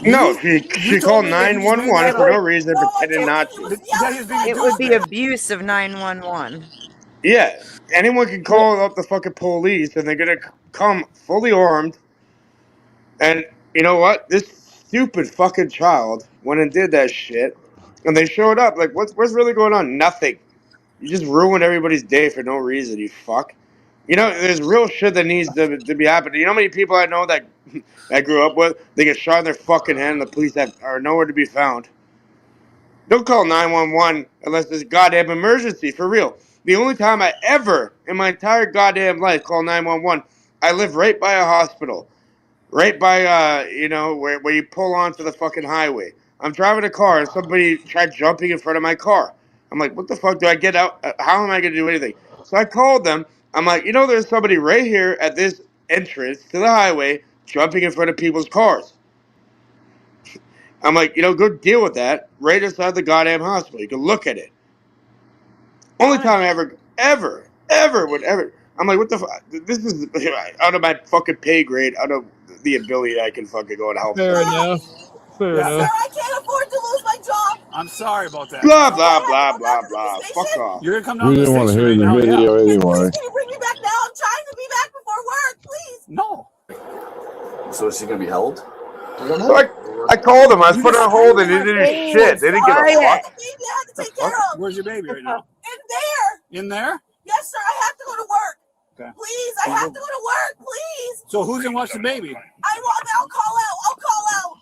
No, she called 911 for no reason, pretending not to. It would be abuse of 911. Yeah, anyone can call up the fucking police, and they're gonna come fully armed. And you know what? This stupid fucking child went and did that shit, and they showed up. Like, what's really going on? Nothing. You just ruined everybody's day for no reason. You fuck. You know, there's real shit that needs to be happening. You know how many people I know that I grew up with? They get shot in their fucking head, and the police are nowhere to be found. Don't call 911 unless there's a goddamn emergency, for real. The only time I ever, in my entire goddamn life, call 911, I live right by a hospital. Right by, where you pull onto the fucking highway. I'm driving a car, and somebody tried jumping in front of my car. I'm like, what the fuck do I get out? How am I going to do anything? So I called them. I'm like, there's somebody right here at this entrance to the highway jumping in front of people's cars. I'm like, go deal with that right inside the goddamn hospital. You can look at it. Only time I ever would ever. I'm like, what the fuck? This is out of my fucking pay grade, out of the ability I can fucking go and help. Fair enough. Fair enough. Sir, I can't afford to lose my job. I'm sorry about that. Blah, blah, blah, blah, blah. Fuck off. You're gonna come down We to the didn't want to station hear right the now, video yeah. anyway. Can you bring me back now? I'm trying to be back before work, please. No. So is she gonna be held? So I called them. I was put on hold, and they didn't shit. They didn't give a fuck. Baby, I have to take care of. Where's your baby right now? In there. In there? Yes, sir. I have to go to work. Okay. Please, I have to go to work, please. So who's gonna watch the baby? I'll call out.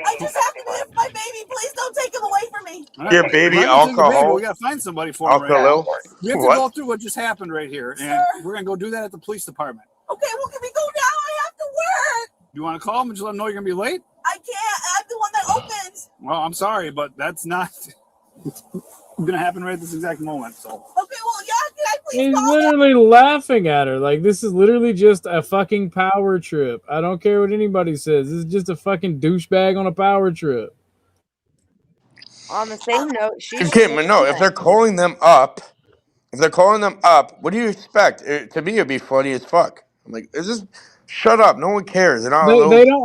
I just have to be there for my baby. Please don't take him away from me. Your baby Well, alcohol. we gotta find somebody for him right Alcohol. now. We have to What? go through what just happened right here, and Sir. we're gonna go do that at the police department. Okay, well, can we go now? I have to work. You want to call them and just let them know you're gonna be late? I can't. I'm the one that opens. Well, I'm sorry, but that's not gonna happen right at this exact moment. So. Okay, well, yeah, can I please He's call literally laughing at her. Like, this is literally just a fucking power trip. I don't care what anybody says. This is just a fucking douchebag on a power trip. On the same note, she's. Okay, but no, if they're calling them up, what do you expect? To me, it'd be funny as fuck. I'm like, shut up. No one cares. They're not a They little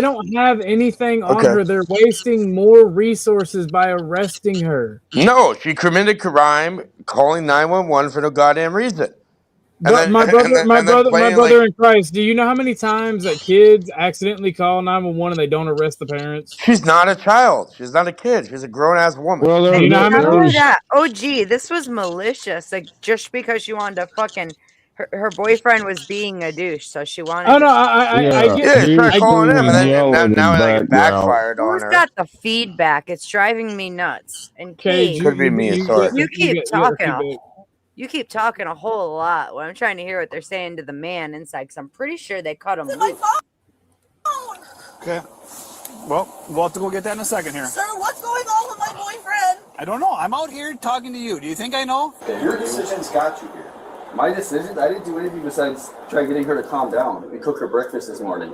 don't child. have anything on Okay. her. They're wasting more resources by arresting her. No, she committed crime, calling 911 for no goddamn reason. But my brother in Christ, do you know how many times that kids accidentally call 911 and they don't arrest the parents? She's not a child. She's not a kid. She's a grown ass woman. Well, And not only that, oh gee, this was malicious. Like just because she wanted to fucking, her boyfriend was being a douche, so she wanted. Oh no, I get. Yeah, try calling him, and then yelling now in it backfired on Who's her. got the feedback? It's driving me nuts. And Okay, Kate, Could be me. Sorry. you keep get talking. feedback. You keep talking a whole lot. Well, I'm trying to hear what they're saying to the man inside, because I'm pretty sure they cut him loose. Okay. Well, we'll have to go get that in a second here. Sir, what's going on with my boyfriend? I don't know. I'm out here talking to you. Do you think I know? Okay, your decisions got you here. My decision? I didn't do anything besides try getting her to calm down and cook her breakfast this morning.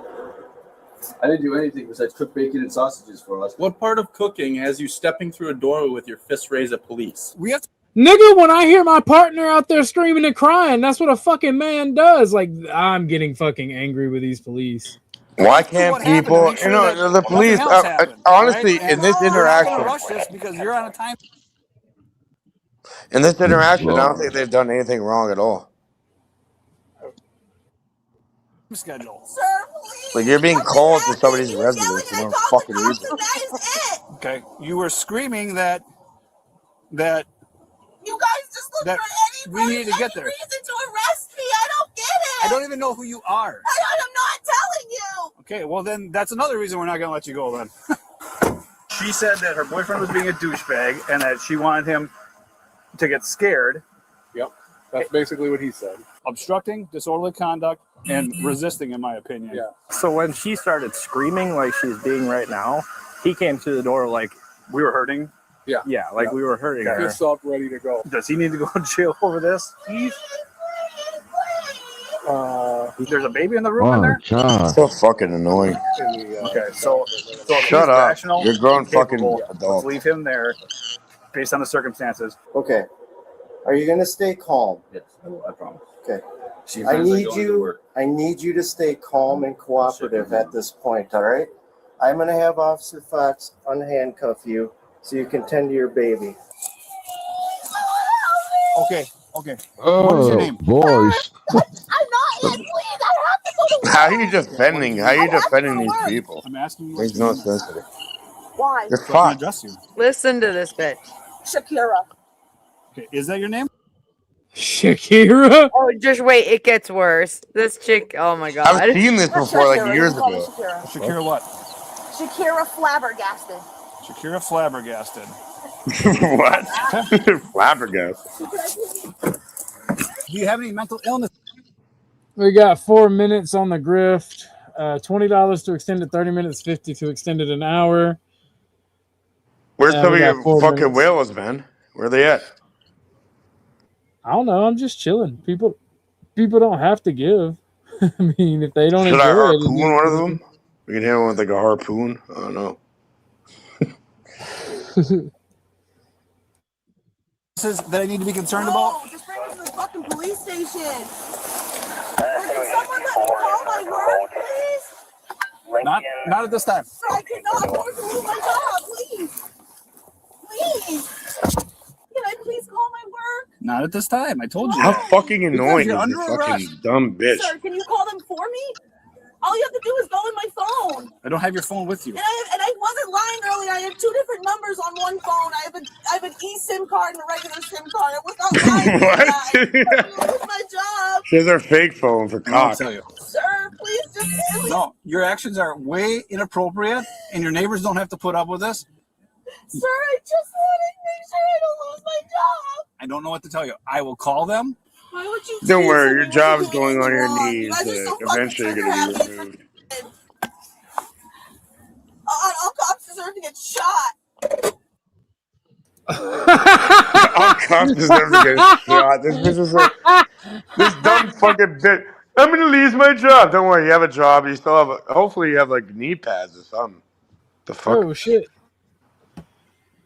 I didn't do anything besides cook bacon and sausages for us. What part of cooking has you stepping through a doorway with your fist raised at police? We have to. Nigga, when I hear my partner out there screaming and crying, that's what a fucking man does. Like, I'm getting fucking angry with these police. Why can't people, the police, honestly, in this interaction, Rush this because you're on a time. I don't think they've done anything wrong at all. Schedule. Sir, Like you're being called to somebody's residence for no fucking reason. Okay, you were screaming that You guys just look that for we need to get there. reason to arrest me. I don't get it. I don't even know who you are. I'm not telling you. Okay, well then that's another reason we're not gonna let you go then. She said that her boyfriend was being a douchebag and that she wanted him to get scared. Yep, that's basically what he said. Obstructing, disorderly conduct, and resisting, in my opinion. Yeah. So when she started screaming like she's being right now, he came to the door like we were hurting. Yeah. Yeah, like we were hurting her. Fist up, ready to go. Does he need to go to jail over this? There's a baby in the room in there? God. So fucking annoying. Okay, so if Shut he's up. rational You're a grown and capable, fucking adult. let's leave him there based on the circumstances. Okay. Are you going to stay calm? Yes, I promise. Okay. She I feels like need going to you. work. I need you to stay calm and cooperative at this point. All right. I'm going to have Officer Fox unhandcuff you so you can tend to your baby. Okay. What is your Oh, name? voice. I'm not yet, please. I have to go to work. How are you defending? How are you defending these people? I'm asking you. Makes no sense to me. Why? You're So I can fucked. address you. Listen to this bitch. Shakira. Okay, is that your name? Shakira? Oh, just wait. It gets worse. This chick. Oh my god. I've seen this before, like Shakira, years you call me ago. Shakira what? Shakira flabbergasted. Shakira flabbergasted. What? Flabbergasted. Do you have any mental illness? We got 4 minutes on the grift. $20 to extend it 30 minutes, 50 to extend it an hour. Where's some of we got your 4 fucking minutes. whales, man? Where are they at? I don't know. I'm just chilling. People don't have to give. I mean, if they don't Should I enjoy it, harpoon one of them? We can hit him with like a harpoon. I don't know. That I need to be concerned about? Oh, just bring me to the fucking police station. Can someone let me call my work, please? Not at this time. Sir, I cannot afford to lose my job, please. Please. Can I please call my work? Not at this time. I told you. How fucking annoying you're is under this fucking arrest. dumb bitch? Sir, can you call them for me? All you have to do is go in my phone. I don't have your phone with you. And I wasn't lying earlier. I have two different numbers on one phone. I have an eSIM card and a regular SIM card. I was not lying. What? I lose my job. She has her fake phone for I'll cock. tell you. Sir, please just hear me. No, your actions are way inappropriate, and your neighbors don't have to put up with this. Sir, I just want to make sure I don't lose my job. I don't know what to tell you. I will call them. Why would you Don't tease worry, me your when job's you're doing going on your anything wrong? knees. You guys are so fucking Eventually, you're gonna be trigger-happy. removed. All cops deserve to get shot. All cops deserve to get shot. This bitch is like this dumb fucking bitch. I'm gonna lose my job. Don't worry, you have a job. You still have. Hopefully, you have like knee pads or something. The fuck? Oh shit!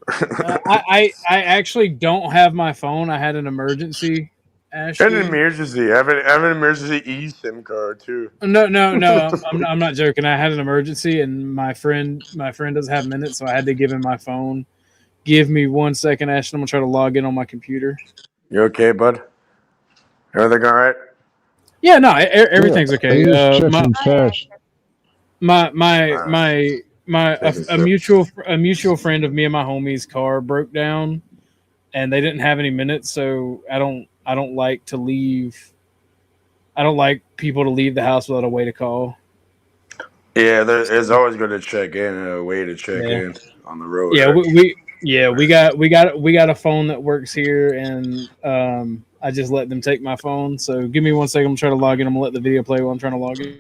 I actually don't have my phone. I had an emergency. Ashley. An emergency. I have an emergency eSIM card too. No. I'm not joking. I had an emergency, and my friend doesn't have minutes, so I had to give him my phone. Give me 1 second, Ashton. I'm gonna try to log in on my computer. You okay, bud? Everything all right? Yeah, no, everything's okay. A mutual friend of me and my homie's car broke down, and they didn't have any minutes, so I don't like to leave. I don't like people to leave the house without a way to call. Yeah, there's always going to check in and a way to check in on the road. Yeah, right? we got a phone that works here, and I just let them take my phone. So give me 1 second. I'm trying to log in. I'm gonna let the video play while I'm trying to log in.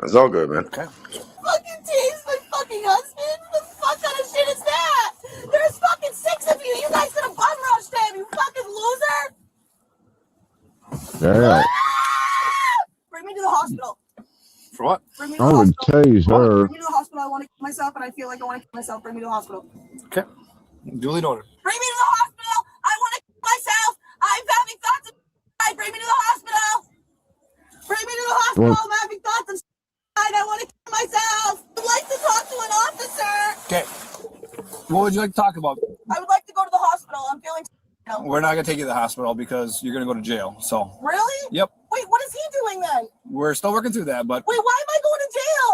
It's all good, man. Okay. Fucking tease my fucking husband? What the fuck kind of shit is that? There's fucking 6 of you. You guys could have bum rushed him, you fucking loser. Yeah. Bring me to the hospital. For what? Bring me to I the would hospital. tase her. Bring me to the hospital. I want to kill myself, and I feel like I want to kill myself. Bring me to the hospital. Okay. Duly noted. Bring me to the hospital. I want to kill myself. I'm having thoughts of suicide. Bring me to the hospital. Bring me to the hospital. What? I'm having thoughts of suicide. I want to kill myself. I'd like to talk to an officer. Okay. What would you like to talk about? I would like to go to the hospital. I'm feeling. We're not gonna take you to the hospital because you're gonna go to jail. So. Really? Yep. Wait, what is he doing then? We're still working through that, but Wait, why am I going to jail?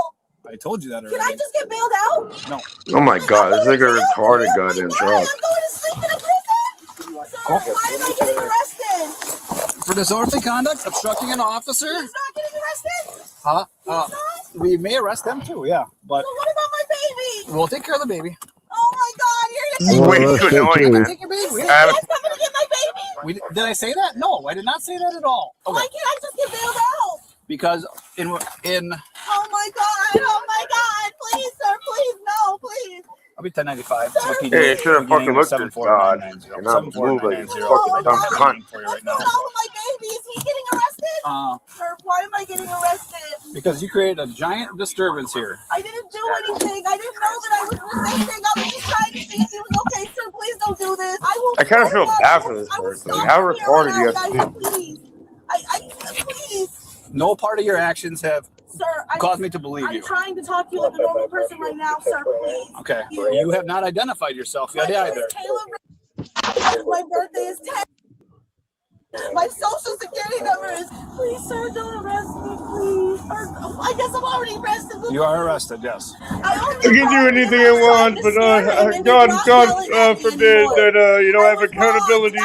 I told you that already. Can I just get bailed out? No. Oh my god, it's like a retarded goddamn truck. I'm going to sleep in a prison. Sir, why am I getting arrested? For disorderly conduct, obstructing an officer. He's not getting arrested? Huh? He's not? We may arrest them too, yeah. But Well, what about my baby? we'll take care of the baby. Oh my God, This is way too annoying, man. Take your baby. You guys coming to get my baby? Did I say that? No, I did not say that at all. Okay. Why can't I just get bailed out? Because in Oh my God, please, sir, please, no, please. I'll be 1095. Hey, you should have fucking looked at God. And not move like a fucking dumb cunt. What's going on with my baby? Is he getting arrested? Sir, why am I getting arrested? Because you created a giant disturbance here. I didn't do anything. I didn't know that I was resisting. I was just trying to see if he was okay. Sir, please don't do this. I kind of feel bad for this person. Like, how retarded do you have to be? Please. Please. No part of your actions have Sir, caused me to believe you. I'm trying to talk to you like a normal person right now, sir, please. Okay. You have not identified yourself yet either. My birthday is 10. My social security number is. Please, sir, don't arrest me, please. I guess I'm already arrested. You are arrested, yes. I can do anything I want, but God forbid that you don't have accountability.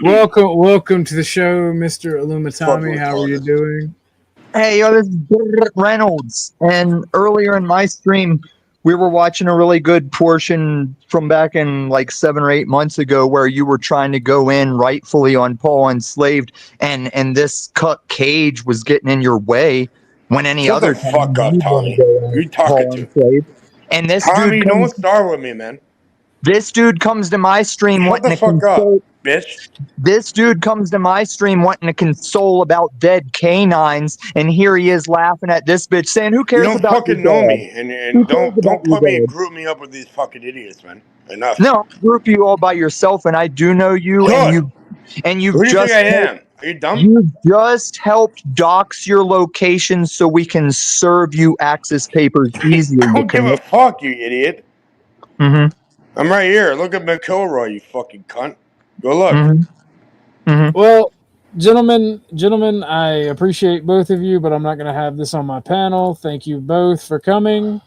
Welcome to the show, Mr. Illumitami. How are you doing? Hey, yo, this is Reynolds. And earlier in my stream, we were watching a really good portion from back in like 7 or 8 months ago where you were trying to go in rightfully on Paul Enslaved, and this cut cage was getting in your way when any Shut other the fuck up, Tommy. Who you talking to? Enslaved. And this Tommy, dude don't start with me, man. This dude comes to my stream Shut wanting the to fuck up, console. bitch. This dude comes to my stream wanting to console about dead canines, and here he is laughing at this bitch saying, "Who cares You don't about fucking your know dad? me, and Who cares don't about put your me and dad?" group me up with these fucking idiots, man. Enough. No, I group you all by yourself, and I do know you, Good. and you've Who do you just think I am? Are you dumb? You've just helped dox your location so we can serve you access papers easier. I don't give a fuck, you idiot. Mm-hmm. I'm right here. Look at McElroy, you fucking cunt. Go look. Mm-hmm. Well, gentlemen, I appreciate both of you, but I'm not going to have this on my panel. Thank you both for coming.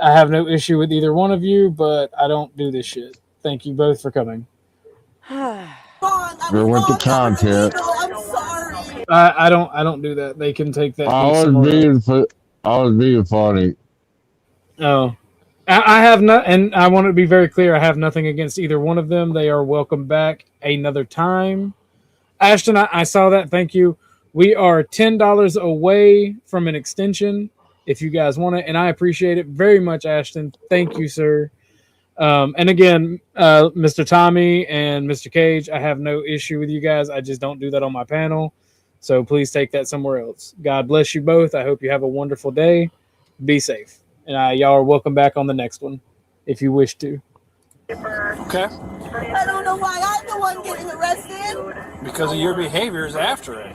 I have no issue with either one of you, but I don't do this shit. Thank you both for coming. We want the content. I don't do that. They can take that. I was being funny. Oh, I have not, and I want to be very clear. I have nothing against either one of them. They are welcome back another time. Ashton, I saw that. Thank you. We are $10 away from an extension if you guys want it, and I appreciate it very much, Ashton. Thank you, sir. And again, Mr. Tommy and Mr. Cage, I have no issue with you guys. I just don't do that on my panel. So please take that somewhere else. God bless you both. I hope you have a wonderful day. Be safe. And y'all are welcome back on the next one if you wish to. Okay. I don't know why I'm the one getting arrested. Because of your behaviors after it.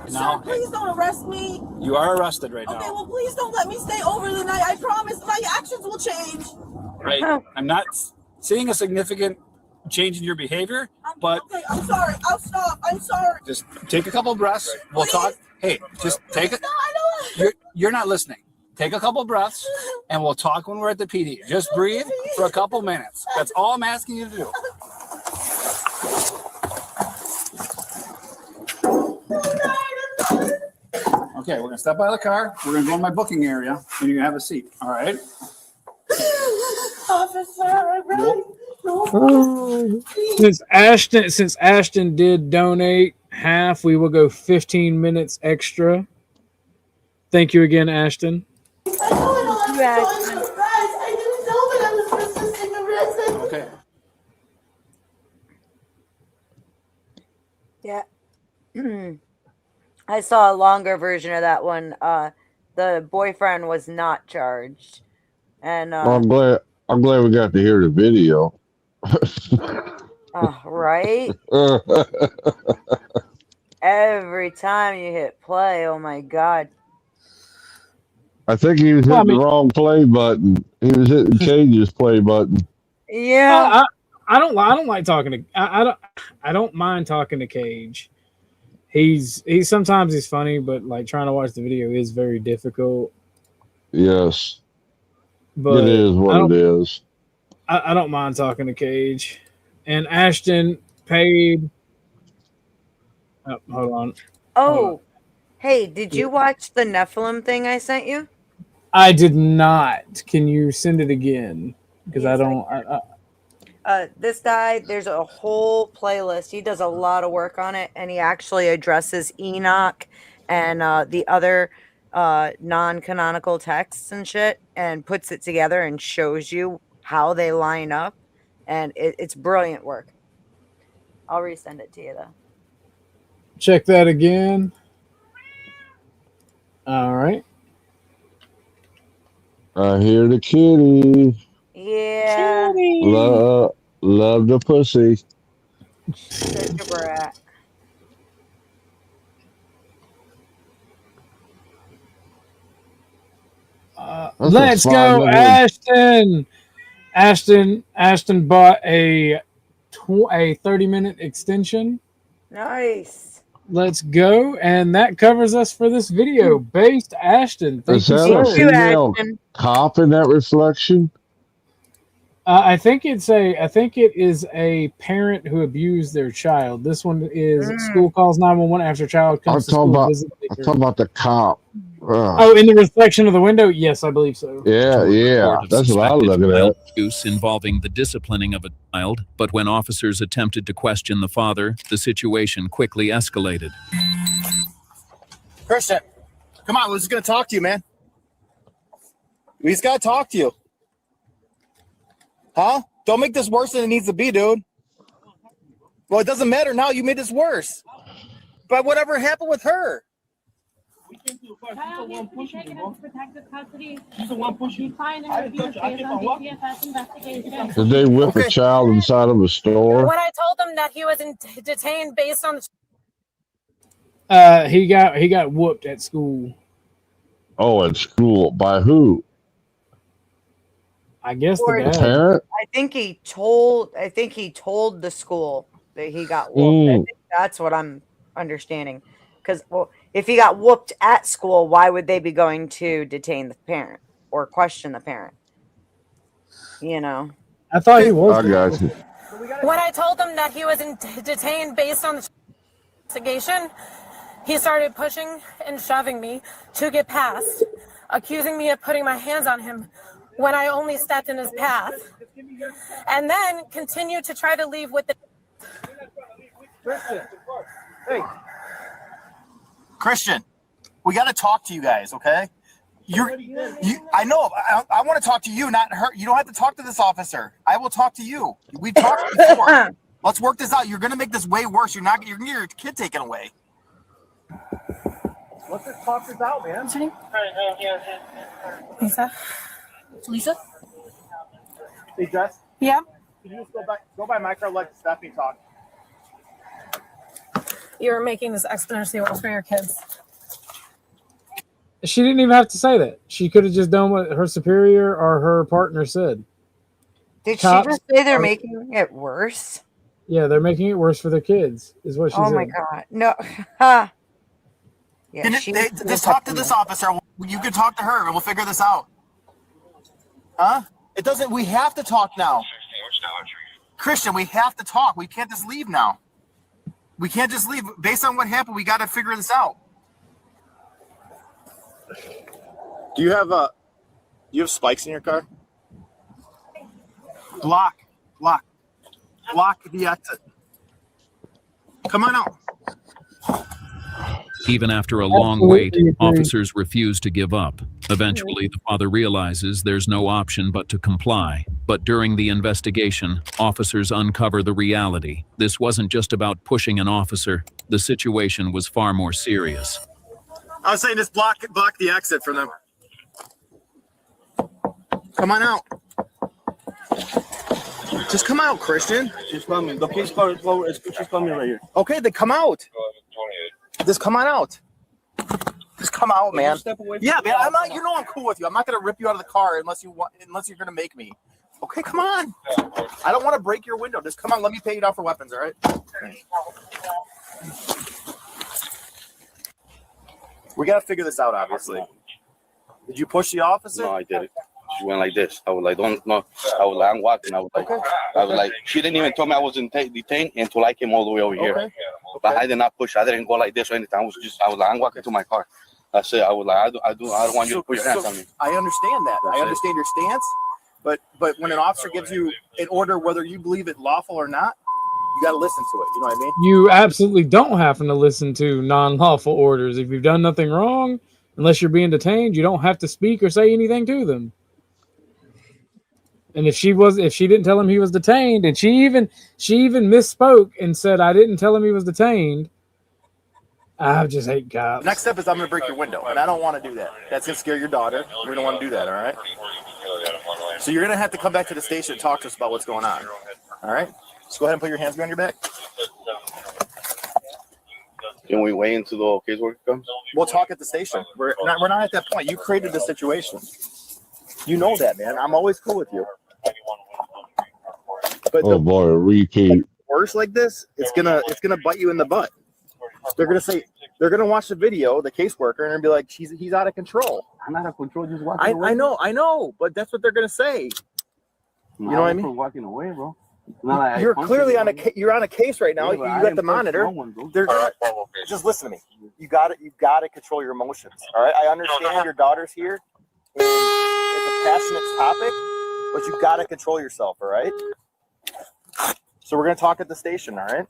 Sir, please don't arrest me. You are arrested right Okay, now. well, please don't let me stay over the night. I promise my actions will change. Right. I'm not seeing a significant change in your behavior, but Okay, I'm sorry. I'll stop. I'm sorry. just take a couple breaths. We'll talk. Hey, just take it. You're not listening. Take a couple breaths, and we'll talk when we're at the PD. Just breathe for a couple minutes. That's all I'm asking you to do. Okay, we're gonna step out of the car. We're gonna go in my booking area, and you're gonna have a seat. All right. Officer, I really Since Ashton did donate half, we will go 15 minutes extra. Thank you again, Ashton. Okay. Yeah. I saw a longer version of that one. The boyfriend was not charged. And Well, I'm glad we got to hear the video. right? Every time you hit play, oh my god. I think he was hitting the wrong play button. He was hitting Cage's play button. Yeah. I don't like talking to I don't mind talking to Cage. He's sometimes he's funny, but like trying to watch the video is very difficult. Yes. But It is what it is. I don't mind talking to Cage. And Ashton paid. Oh, hold on. Oh, hey, did you watch the Nephilim thing I sent you? I did not. Can you send it again? Because I don't. This guy, there's a whole playlist. He does a lot of work on it, and he actually addresses Enoch and the other non-canonical texts and shit, and puts it together and shows you how they line up, and it's brilliant work. I'll resend it to you though. Check that again. All right. I hear the kitty. Yeah. Love the pussy. Such a brat. Let's go, Ashton. Ashton bought a 30-minute extension. Nice. Let's go, and that covers us for this video. Based Ashton, Is thank you, that a sir. female cop in that reflection? I think it is a parent who abused their child. This one is school calls 911 after child comes to school. I'm talking about the cop. Oh, in the reflection of the window? Yes, I believe so. Yeah. That's what I was looking at. Abuse involving the disciplining of a child, but when officers attempted to question the father, the situation quickly escalated. Christian, come on, we're just gonna talk to you, man. We just gotta talk to you. Huh? Don't make this worse than it needs to be, dude. Well, it doesn't matter now. You made this worse. But whatever happened with her? She's the one pushing. Did they whip a child inside of a store? When I told him that he was detained based on He got whooped at school. Oh, at school. By who? I guess Or the dad. Parent? I think he told the school that he got whooped. I think that's what I'm understanding. Because if he got whooped at school, why would they be going to detain the parent or question the parent? You know. I thought he was. I got you. when I told him that he was detained based on the investigation, he started pushing and shoving me to get past, accusing me of putting my hands on him when I only stepped in his path, and then continued to try to leave with the. Hey, Christian, we got to talk to you guys, okay? I know. I want to talk to you, not her. You don't have to talk to this officer. I will talk to you. We talked before. Let's work this out. You're gonna make this way worse. You're gonna get your kid taken away. Let's just talk this out, man. What's your name? Lisa. Lisa? Hey, Jess. Yeah. Can you just go by my car, let Stephanie talk? You're making this exponentially worse for your kids. She didn't even have to say that. She could have just done what her superior or her partner said. Did she just say they're making it worse? Yeah, they're making it worse for their kids, is what she said. Oh my god. No. Ha. Yeah, Just talk to this officer. You can talk to her and we'll figure this out. Huh? It doesn't, we have to talk now. Christian, we have to talk. We can't just leave now. We can't just leave. Based on what happened, we got to figure this out. Do you have spikes in your car? Block the exit. Come on out. Even after a long wait, officers refuse to give up. Eventually, the father realizes there's no option but to comply. But during the investigation, officers uncover the reality. This wasn't just about pushing an officer. The situation was far more serious. I was saying just block the exit for them. Come on out. Just come out, Christian. She's coming. She's coming right here. Okay, then come out. Just come on out. Just come out, man. Yeah, man. I'm not. You know I'm cool with you. I'm not gonna rip you out of the car unless you're gonna make me. Okay, come on. I don't want to break your window. Just come on. Let me pay you down for weapons. All right. We gotta figure this out, obviously. Did you push the officer? No, I didn't. She went like this. I was like, don't, no. I was like, I'm walking. I was like, she didn't even tell me I was detained until I came all the way over here. But I did not push. I didn't go like this or anything. I was like, I'm walking to my car. That's it. I was like, I don't want you to put your hands on me. I understand that. I understand your stance. But when an officer gives you an order, whether you believe it lawful or not, you got to listen to it. You know what I mean? You absolutely don't have to listen to non-lawful orders. If you've done nothing wrong, unless you're being detained, you don't have to speak or say anything to them. And if she didn't tell him he was detained, and she even misspoke and said, I didn't tell him he was detained, I just hate cops. Next step is I'm going to break your window, and I don't want to do that. That's going to scare your daughter. We don't want to do that, all right? So you're going to have to come back to the station and talk to us about what's going on, all right? Just go ahead and put your hands behind your back. Can we wait until the caseworker comes? We'll talk at the station. We're not at that point. You created the situation. You know that, man. I'm always cool with you. But oh boy, a repeat. Worse like this, it's gonna bite you in the butt. They're gonna watch the video, the caseworker, and be like, he's out of control. I'm out of control. Just walking away. I know, but that's what they're gonna say. You know what I mean? Walking away, bro. You're clearly on a case right now. Yeah, you got the monitor. Just listen to me. You got to control your emotions. All right. I understand your daughter's here. And it's a passionate topic, but you got to control yourself. All right. So we're gonna talk at the station. All right.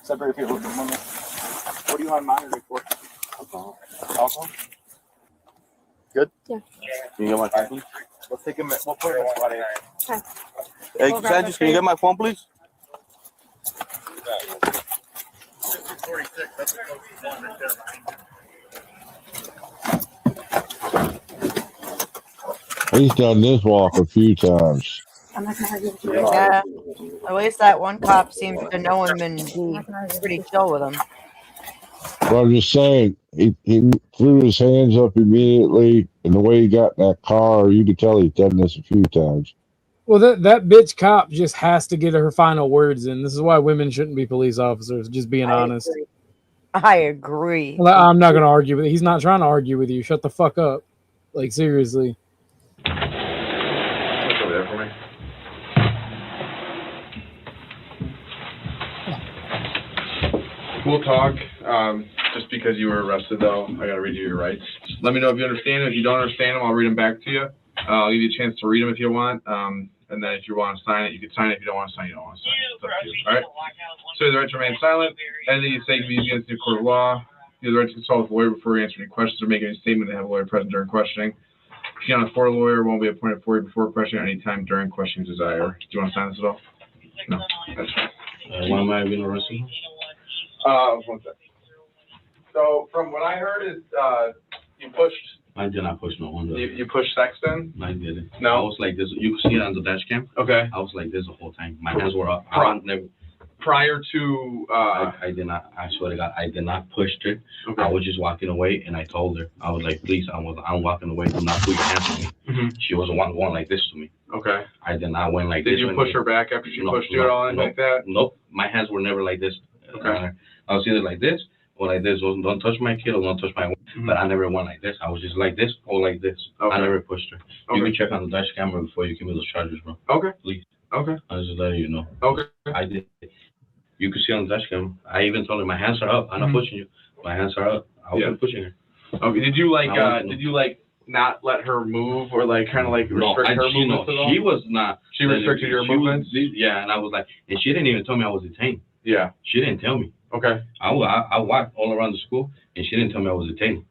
Separate people. What are you on monitor for? Alcohol. Good. Yeah. Can you get my phone, please? Let's take a minute. We'll put it in the spot here. Hey, Sanchez, can you get my phone, please? He's done this walk a few times. Yeah, at least that one cop seems to know him and be pretty chill with him. Well, I'm just saying, he threw his hands up immediately, and the way he got in that car, you could tell he's done this a few times. Well, that bitch cop just has to get her final words in. This is why women shouldn't be police officers, just being honest. I agree. Well, I'm not going to argue with it. He's not trying to argue with you. Shut the fuck up. Like, seriously. Over there for me. We'll talk. Just because you were arrested, though, I got to read you your rights. Just let me know if you understand them. If you don't understand them, I'll read them back to you. I'll give you a chance to read them if you want. And then if you want to sign it, you can sign it. If you don't want to sign it, you don't want to sign it. It's up to you. All right? So you have the right to remain silent. Anything you say can be used against the court of law. You have the right to consult with a lawyer before you answer any questions or make any statement and have a lawyer present during questioning. If you can't afford a lawyer, won't be appointed for you before questioning any time during questioning desire. Do you want to sign this at all? No. That's fine. When am I being arrested? 1 second. So from what I heard is you pushed. I did not push no one. You pushed Sexton? I didn't. No. I was like this. You can see it on the dash cam. Okay. I was like this the whole time. My hands were up. Prior to I did not. I swear to God, I did not push it. Okay. I was just walking away, and I told her, I was like, please, I'm walking away. Do not put your hands on me. Mm-hmm. She was the one going like this to me. Okay. I did not went like this. Did you push her back after she pushed you at all, anything like that? Nope. My hands were never like this. Okay. I was either like this or like this. Don't touch my kid or don't touch my wife. Mm-hmm. But I never went like this. I was just like this or like this. Okay. I never pushed her. Okay. You can check on the dash camera before you give me those charges, bro. Okay. Please. Okay. I was just letting you know. Okay. I did. You can see on the dash cam. I even told her my hands are up. I'm not pushing you. My hands are up. I wasn't pushing her. Okay. Did you not let her move or like kind of like restrict her movements at all? She was not. She restricted your movements? Yeah, and I was like, and she didn't even tell me I was detained. Yeah. She didn't tell me. Okay. I walked all around the school, and she didn't tell me I was detained.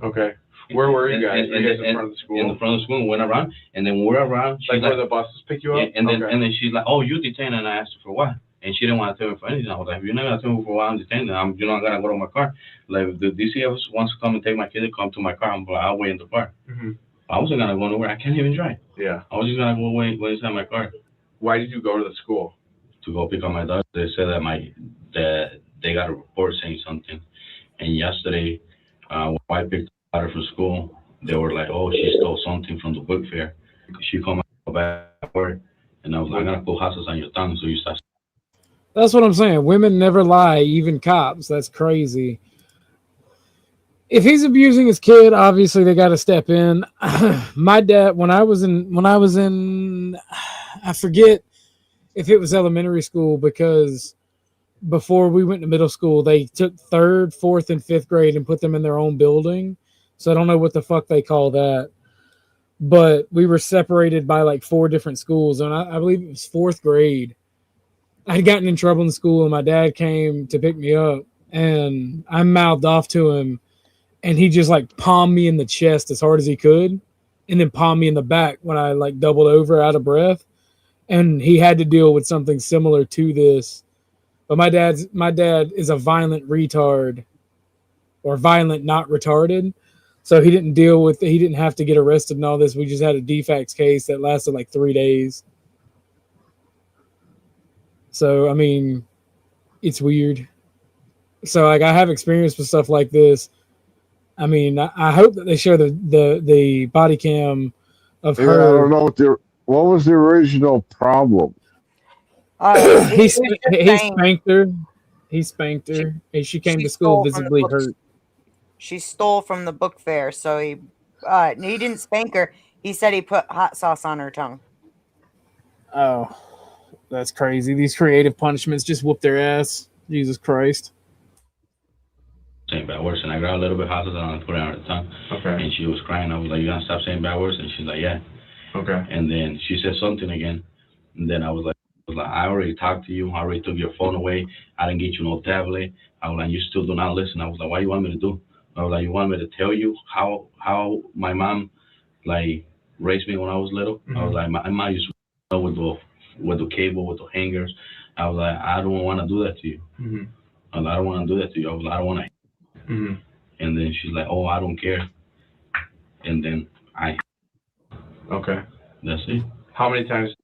Okay. Where were you guys? Were you guys in front of the school? In the front of the school, and went around, and then we're around. Like where the buses pick you up? And then she's like, "Oh, you detained?" And I asked her for what, and she didn't want to tell me for anything. I was like, "If you're not gonna tell me for why I'm detained, then you're not gonna go to my car. Like if the DCF wants to come and take my kid, come to my car. I'll wait in the car. Mm-hmm. I wasn't gonna go nowhere. I can't even drive. Yeah. I was just gonna go wait inside my car. Why did you go to the school? To go pick up my daughter. They said that they got a report saying something, and yesterday, when I picked her from school, they were like, "Oh, she stole something from the book fair." She come back word, and I was like, "I'm gonna put houses on your tongue, so you start." – That's what I'm saying. Women never lie, even cops. That's crazy. if he's abusing his kid, obviously they got to step in. My dad, when I was in, I forget if it was elementary school, because before we went to middle school, they took 3rd, 4th, and 5th grade and put them in their own building. So I don't know what the fuck they call that. But we were separated by like 4 different schools. And I believe it was 4th grade. I'd gotten in trouble in school, and my dad came to pick me up. And I mouthed off to him. And he just like palmed me in the chest as hard as he could. And then palmed me in the back when I like doubled over out of breath. And he had to deal with something similar to this. But my dad is a violent retard, or violent not retarded. So he didn't have to get arrested and all this. We just had a defects case that lasted like 3 days. So I mean, it's weird. So like I have experience with stuff like this. I mean, I hope that they show the body cam of her. I don't know what was the original problem. He spanked her. He spanked her, and she came to school visibly hurt. She stole from the book fair, so he didn't spank her. He said he put hot sauce on her tongue. Oh, that's crazy. These creative punishments just whoop their ass. Jesus Christ. Saying bad words, and I grabbed a little bit of hot sauce and put it on her tongue. Okay. And she was crying. I was like, "You gonna stop saying bad words?" And she's like, "Yeah." Okay. And then she said something again, and then I was like, "I already talked to you. I already took your phone away. I didn't get you no tablet." I was like, "You still do not listen." I was like, "What do you want me to do?" I was like, "You want me to tell you how my mom like raised me when I was little?" I was like, "My mom used to with the cable, with the hangers." I was like, "I don't want to do that to you." I was like, "I don't want to do that to you." I was like, "I don't want to." And then she's like, "Oh, I don't care." And then Okay. That's it. How many times?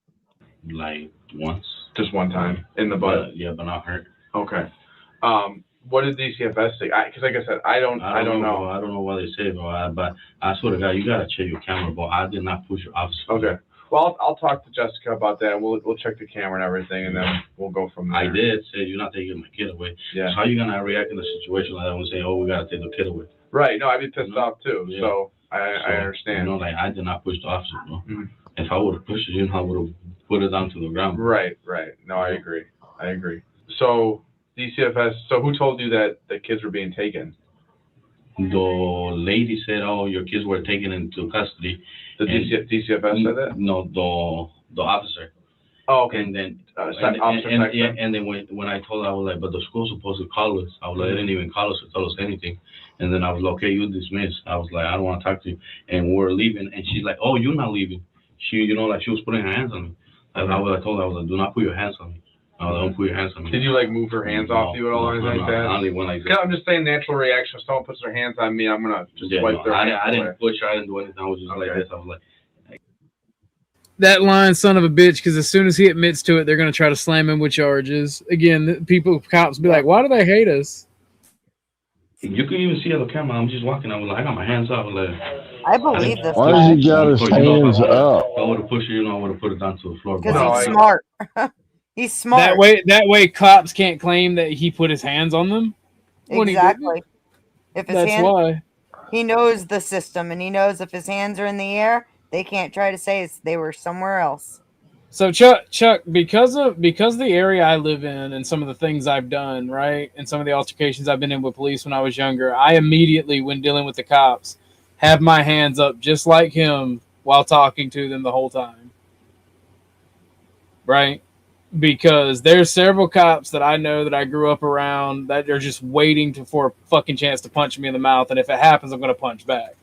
Like once. Just one time in the butt. Yeah, but not hurt. Okay. What did DCFS say? Because like I said, I don't know. I don't know what they say, bro. But I swear to God, you gotta check your camera, bro. I did not push your officer. Okay. Well, I'll talk to Jessica about that. We'll check the camera and everything, and then we'll go from there. I did say you're not taking my kid away. Yeah. So how you gonna react in a situation like that and say, "Oh, we gotta take the kid away"? Right. No, I'd be pissed off too. Yeah. So I understand. You know, like I did not push the officer, bro. If I would have pushed it, I would have put it down to the ground. Right. No, I agree. So DCFS. So who told you that the kids were being taken? The lady said, "Oh, your kids were taken into custody." The DCFS said that? No, the officer. Oh, okay. And then and then when I told her, I was like, "But the school's supposed to call us." I was like, "They didn't even call us or tell us anything." And then I was like, "Okay, you dismissed." I was like, "I don't want to talk to you." And we're leaving, and she's like, "Oh, you're not leaving." She, like she was putting her hands on me. I told her, I was like, "Do not put your hands on me." I was like, "Don't put your hands on me." Did you like move her hands off you at all or anything like that? I only went like that. I'm just saying natural reaction. If someone puts their hands on me, I'm gonna just wipe their hands. I didn't push her. I didn't do anything. I was just like this. I was like. That lying son of a bitch, because as soon as he admits to it, they're going to try to slam him with charges. Again, cops be like, why do they hate us? You can even see on the camera, I'm just walking. I was like, I got my hands up. Like, I believe this. Why does he got his hands up? I would have pushed it, I would have put it down to the floor. Because he's smart. He's smart. That way cops can't claim that he put his hands on them. Exactly. If his That's why. He knows the system, and he knows if his hands are in the air, they can't try to say they were somewhere else. So Chuck, because the area I live in and some of the things I've done, right, and some of the altercations I've been in with police when I was younger, I immediately, when dealing with the cops, have my hands up just like him while talking to them the whole time. Right? Because there's several cops that I know that I grew up around that are just waiting for a fucking chance to punch me in the mouth, and if it happens, I'm going to punch back.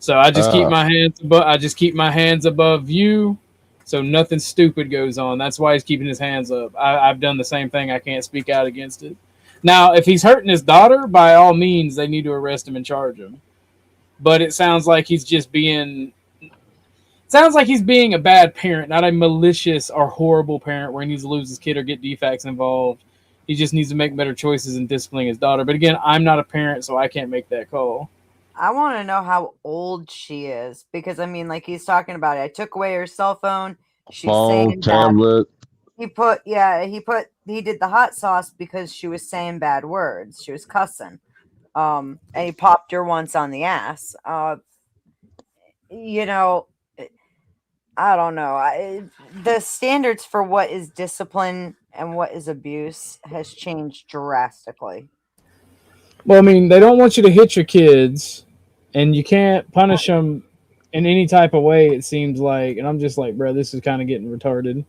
So I just keep my hands above you, so nothing stupid goes on. That's why he's keeping his hands up. I've done the same thing. I can't speak out against it. Now, if he's hurting his daughter, by all means, they need to arrest him and charge him. But it sounds like he's just being a bad parent, not a malicious or horrible parent where he needs to lose his kid or get defects involved. He just needs to make better choices in disciplining his daughter. But again, I'm not a parent, so I can't make that call. I want to know how old she is, because I mean, like he's talking about it. I took away her cell phone. She's saying tablet. He did the hot sauce because she was saying bad words. She was cussing. And he popped her once on the ass. You know, I don't know. The standards for what is discipline and what is abuse has changed drastically. Well, I mean, they don't want you to hit your kids, and you can't punish them in any type of way, it seems like. And I'm just like, bro, this is kind of getting retarded.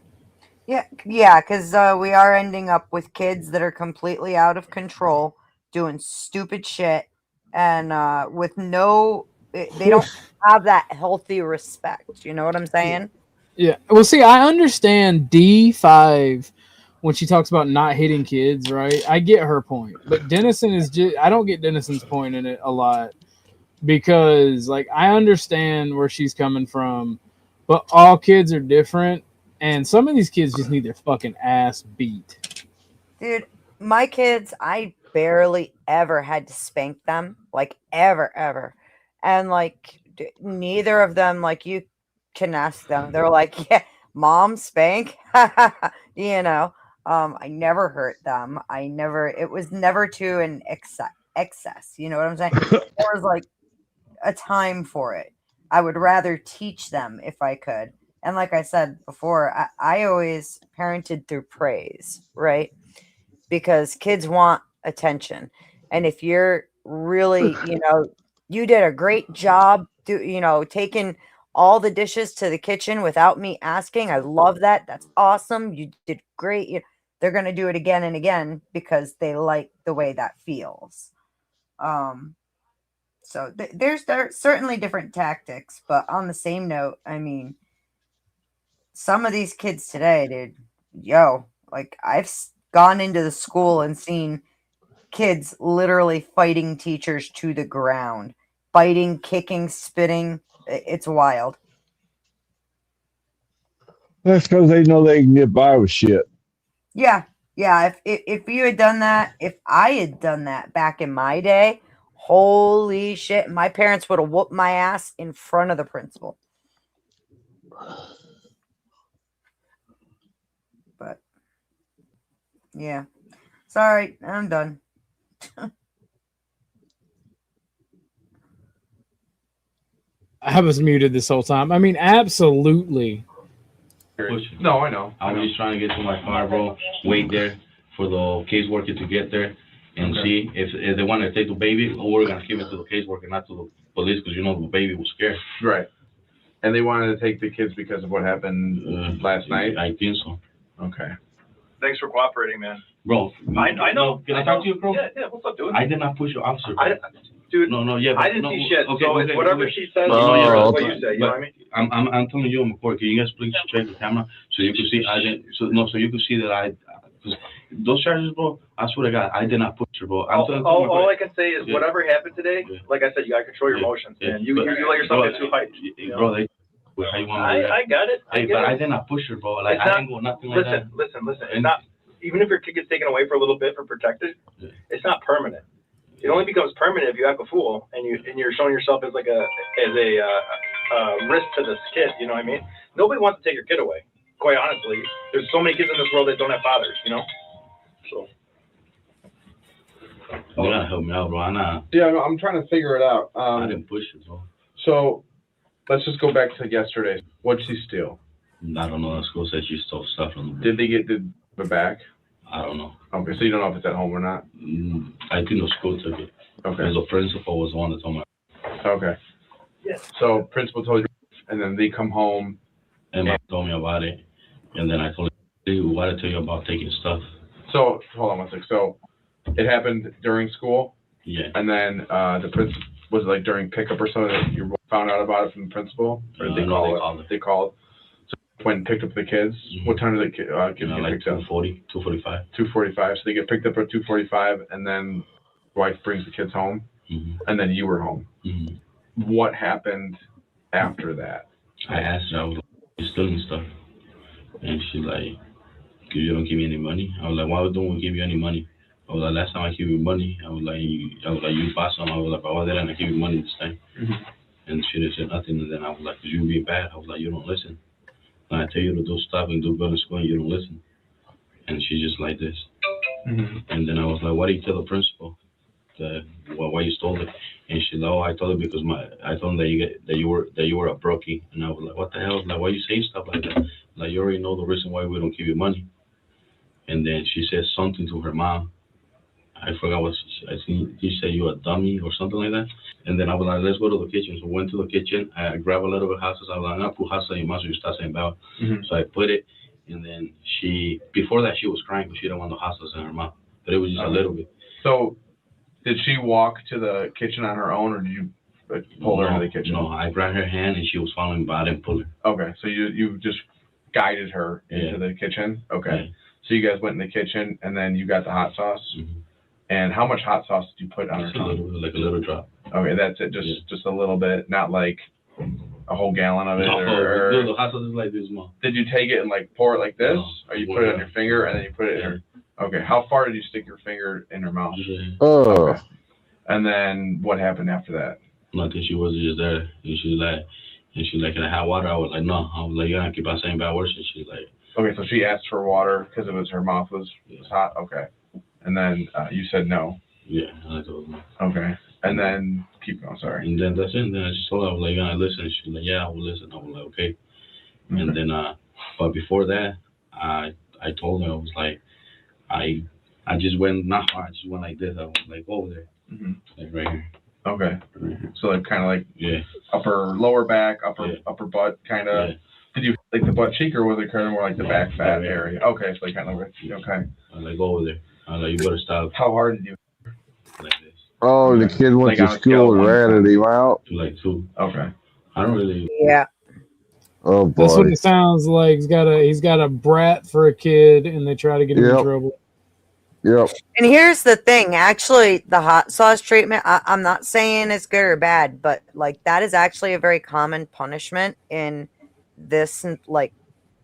Yeah, because we are ending up with kids that are completely out of control, doing stupid shit, and with no, they don't have that healthy respect. You know what I'm saying? Yeah. Well, see, I understand D5 when she talks about not hitting kids, right? I get her point. But Dennison is just, I don't get Dennison's point in it a lot because, like, I understand where she's coming from, but all kids are different. And some of these kids just need their fucking ass beat. Dude, my kids, I barely ever had to spank them. Like, ever. And, like, neither of them, like, you can ask them. They're like, yeah, mom, spank. You know, I never hurt them. It was never to an excess. You know what I'm saying? There was, like, a time for it. I would rather teach them if I could. And like I said before, I always parented through praise, right? Because kids want attention. And if you're really, you know, you did a great job, taking all the dishes to the kitchen without me asking. I love that. That's awesome. You did great. They're going to do it again and again because they like the way that feels. So there's certainly different tactics, but on the same note, I mean, some of these kids today, dude, like I've gone into the school and seen kids literally fighting teachers to the ground, biting, kicking, spitting. It's wild. That's because they know they can get by with shit. Yeah. If you had done that, if I had done that back in my day, holy shit, my parents would have whooped my ass in front of the principal. But yeah, sorry, I'm done. I was muted this whole time. I mean, absolutely. No, I know. I was just trying to get to my car, bro. Wait there for the caseworker to get there and see if they want to take the baby, or we're gonna give it to the caseworker, not to the police, because the baby was scared. Right. And they wanted to take the kids because of what happened last night? I think so. Okay. Thanks for cooperating, man. Bro, I know. Can I talk to you, bro? Yeah, what's up, dude? I did not push your officer, bro. Dude, yeah. I didn't see shit. So it's whatever she says, that's what you say. You know what I mean? I'm telling you, McCoy, can you guys please check the camera so you can see I didn't. So you can see that those charges, bro. I swear to God, I did not push her, bro. All I can say is whatever happened today. Like I said, you gotta control your emotions, man. You let yourself get too hyped. Bro, how you want to? I got it. But I did not push her, bro. Like I didn't go nothing like that. Listen. It's not. Even if your kid gets taken away for a little bit for protected, it's not permanent. It only becomes permanent if you act a fool and you're showing yourself as a risk to this kid. You know what I mean? Nobody wants to take your kid away. Quite honestly, there's so many kids in this world that don't have fathers. So. You gotta help me out, bro. Yeah, I'm trying to figure it out. I didn't push it, bro. So let's just go back to yesterday. What'd she steal? I don't know. The school said she stole stuff from the. Did they get the back? I don't know. Okay, so you don't know if it's at home or not? I think the school took it. Okay. Because the principal was the one that told me. Okay. Yeah. So principal told you, and then they come home. And they told me about it. And then I told him, why did I tell you about taking stuff? So, hold on one sec. So, it happened during school? Yeah. And then the principal, was it like during pickup or something that you found out about it from the principal? Or did they call it? They called. Went and picked up the kids. What time did the kids get picked up? 2:45. 2:45. So they get picked up at 2:45, and then wife brings the kids home, and then you were home. What happened after that? I asked her, I was like, "You stealing stuff?" And she's like, "Cause you don't give me any money." I was like, "Why don't we give you any money?" I was like, "Last time I gave you money, I was like, you bought some." I was like, "Why didn't I give you money this time?" And she didn't say nothing. And then I was like, "Cause you being bad." I was like, "You don't listen. And I tell you to do stuff and do good in school and you don't listen." And she's just like this. And then I was like, "Why do you tell the principal?" why you stole it? And she like, oh, I told her because I told them that you were a brokey. And I was like, what the hell? Like, why you saying stuff like that? Like, you already know the reason why we don't give you money. And then she said something to her mom. I forgot what I think she said, you a dummy or something like that. And then I was like, let's go to the kitchen. So we went to the kitchen. I grabbed a little bit of hot sauce. I was like, I'm gonna put hot sauce in your mouth so you start saying bow. So I put it, and then before that she was crying because she didn't want the hot sauce in her mouth. But it was just a little bit. So did she walk to the kitchen on her own, or did you pull her into the kitchen? No, I grabbed her hand and she was following me, but I didn't pull her. Okay, so you just guided her into the kitchen? Okay. Yeah. So you guys went in the kitchen, and then you got the hot sauce? And how much hot sauce did you put on her tongue? Like a little drop. Okay, that's it. Just a little bit, not like a whole gallon of it. No, the hot sauce is like this small. Did you take it and like pour it like this, or you put it on your finger and then you put it in her? Okay, how far did you stick your finger in her mouth? Okay. And then what happened after that? Nothing. She was just there, and she's like, can I have water? I was like, no. I was like, you're gonna keep on saying bad words, and she's like, okay, so she asked for water because her mouth was hot. Okay. And then you said no. Yeah, I told her. Okay. And then keep going. Sorry. And then that's it. And then I just told her, I was like, you gonna listen? She's like, yeah, I will listen. I was like, okay. And then, but before that, I told her, I was like, I just went not hard. I just went like this. I was like over there, like right here. Okay. Right here. So like kind of like lower back, upper butt kind of. Yeah. Did you like the butt cheek, or was it kind of more like the back fat area? Okay, so like kind of okay. I was like, go over there. I was like, you better stop. How hard did you? Like this. Oh, the kid went to school and ratted him out. Like 2. Okay. I don't really. Yeah. Oh boy. That's what it sounds like. He's got a brat for a kid, and they try to get him in trouble. Yep. And here's the thing. Actually, the hot sauce treatment, I'm not saying it's good or bad, but like that is actually a very common punishment in this like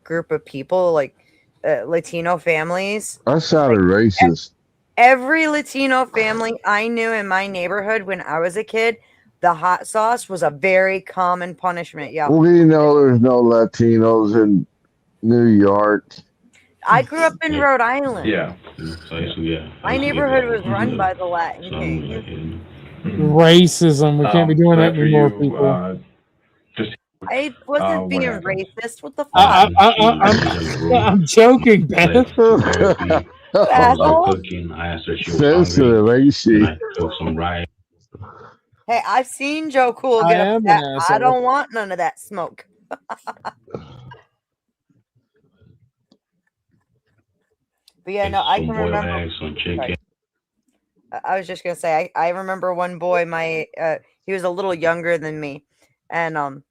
group of people, like Latino families. That sounded racist. Every Latino family I knew in my neighborhood when I was a kid, the hot sauce was a very common punishment. Yeah. We know there's no Latinos in New York. I grew up in Rhode Island. Yeah. My neighborhood was run by the Latin Kings. Racism. We can't be doing that anymore, people. I wasn't being racist. What the fuck? I'm joking, Beth. Cooking. I asked her if she was hungry. I took some rice. Hey, I've seen Joe Cool get upset. I don't want none of that smoke. But yeah, no, I can remember. Eggs, some chicken. I was just gonna say, I remember one boy. He was a little younger than me, and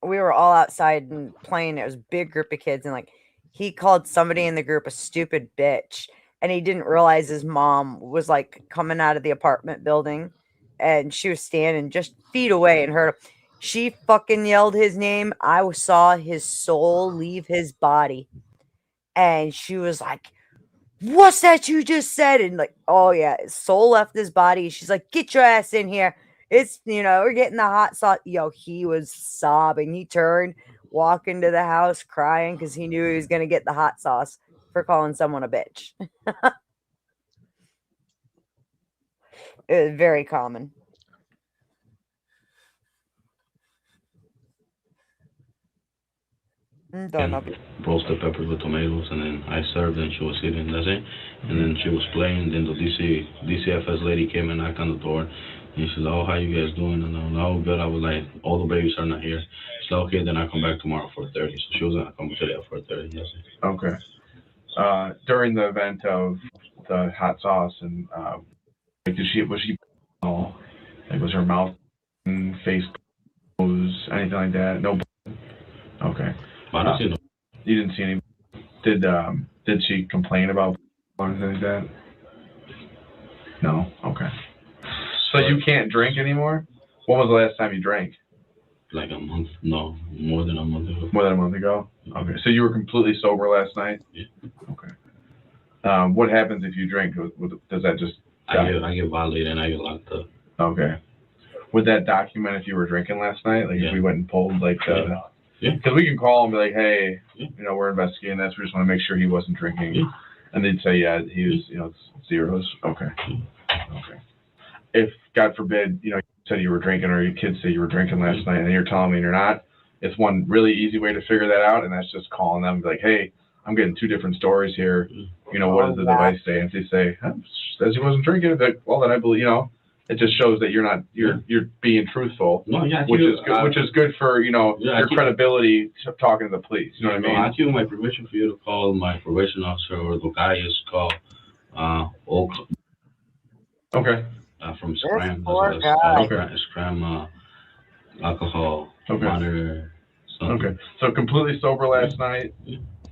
we were all outside and playing. It was a big group of kids, and like he called somebody in the group a stupid bitch, and he didn't realize his mom was like coming out of the apartment building, and she was standing just feet away and heard him. She fucking yelled his name. I saw his soul leave his body. And she was like, what's that you just said? And like, oh yeah, his soul left his body. She's like, get your ass in here. It's, we're getting the hot sauce. Yo, he was sobbing. He turned, walked into the house crying because he knew he was going to get the hot sauce for calling someone a bitch. It was very common. Roasted peppers with tomatoes, and then I served, and she was sitting. That's it. And then she was playing. Then the DCFS lady came and knocked on the door, and she's like, "Oh, how you guys doing?" And I'm like, "Oh, good." I was like, "All the babies are not here." She's like, "Okay, then I'll come back tomorrow at 4:30." So she was gonna come today at 4:30. Yes. Okay. During the event of the hot sauce, and like, was she like, was her mouth and face closed, anything like that? No. Okay. You didn't see any. Did she complain about anything like that? No. Okay. So you can't drink anymore? When was the last time you drank? Like a month. No, more than a month ago. More than a month ago? Okay. So you were completely sober last night? Yeah. Okay. What happens if you drink? Does that just... I get violated and I get locked up. Okay. Would that document if you were drinking last night? Like if we went and pulled like the... Yeah. Because we can call and be like, hey, we're investigating this. We just want to make sure he wasn't drinking. Yeah. And they'd say, yeah, he was, zeros. Okay. Okay. If, God forbid, you said you were drinking or your kids say you were drinking last night and you're telling me you're not, it's one really easy way to figure that out, and that's just calling them like, hey, I'm getting two different stories here. What does the device say? And if they say, says he wasn't drinking, like, well, then I believe, it just shows that you're being truthful, which is good for, your credibility talking to the police. You know what I mean? I give my permission for you to call my probation officer or the guy you call, okay. From Scram. Scram, alcohol, monitor. Okay. So completely sober last night.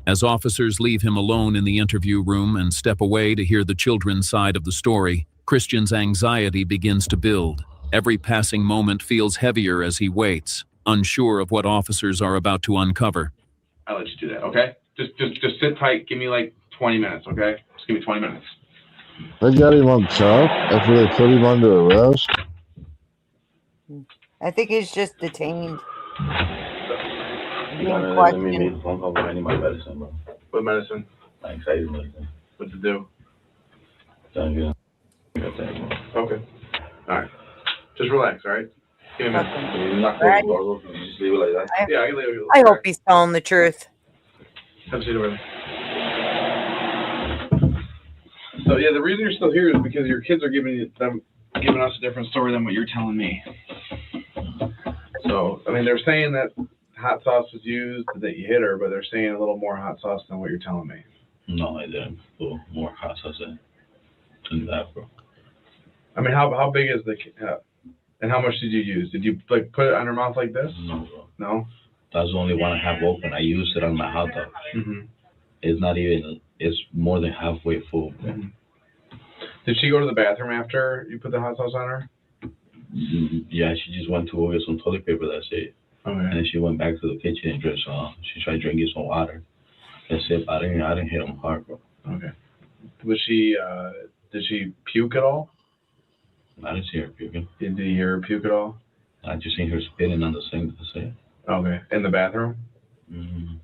As officers leave him alone in the interview room and step away to hear the children's side of the story, Christian's anxiety begins to build. Every passing moment feels heavier as he waits, unsure of what officers are about to uncover. I'll let you do that, okay? Just sit tight. Give me like 20 minutes, okay? Just give me 20 minutes. They got him on top after they put him under arrest. I think he's just detained. Let me make a phone call, but I need my medicine, bro. What medicine? My anxiety medicine. What to do? Okay. All right. Just relax, all right? Give me a minute. You're not close the door, bro. You just leave it like that? Yeah, I can leave it. I hope he's telling the truth. Have a seat over there. So yeah, the reason you're still here is because your kids are giving us a different story than what you're telling me. So I mean, they're saying that hot sauce was used, that you hit her, but they're saying a little more hot sauce than what you're telling me. No, I didn't put more hot sauce in that, bro. I mean, how big is the and how much did you use? Did you like put it on her mouth like this? No, bro. No. That's the only one I have open. I used it on my hot dog. Mm-hmm. It's not even. It's more than halfway full, bro. Mm-hmm. Did she go to the bathroom after you put the hot sauce on her? Yeah, she just went to go get some toilet paper. That's it. Okay. And then she went back to the kitchen and drank some. She tried drinking some water. That's it. I didn't hit him hard, bro. Okay. Was she? Did she puke at all? I didn't see her puking. Did you hear her puke at all? I just seen her spitting on the sink. That's it. Okay. In the bathroom?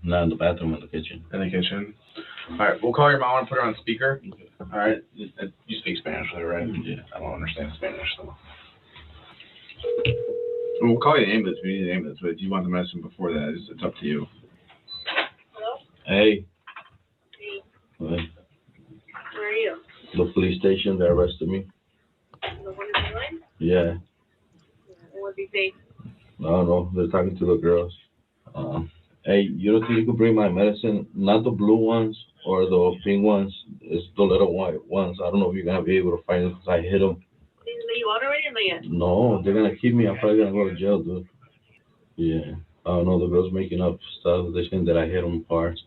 Not in the bathroom, in the kitchen. In the kitchen. All right. We'll call your mom and put her on speaker. All right. You speak Spanish, right? Yeah. I don't understand Spanish, so. We'll call you the ambulance. We need an ambulance, but if you want the medicine before that, it's up to you. Hello? Hey. Hey. What? Where are you? The police station. They arrested me. The one in the line? Yeah. What did they say? I don't know. They're talking to the girls. Hey, you don't think you could bring my medicine? Not the blue ones or the pink ones. It's the little white ones. I don't know if you're going to be able to find them because I hit them. They let you out already or not yet? No, they're going to keep me. I'm probably going to go to jail, dude. Yeah. I don't know. The girls making up stuff. They're saying that I hit them hard,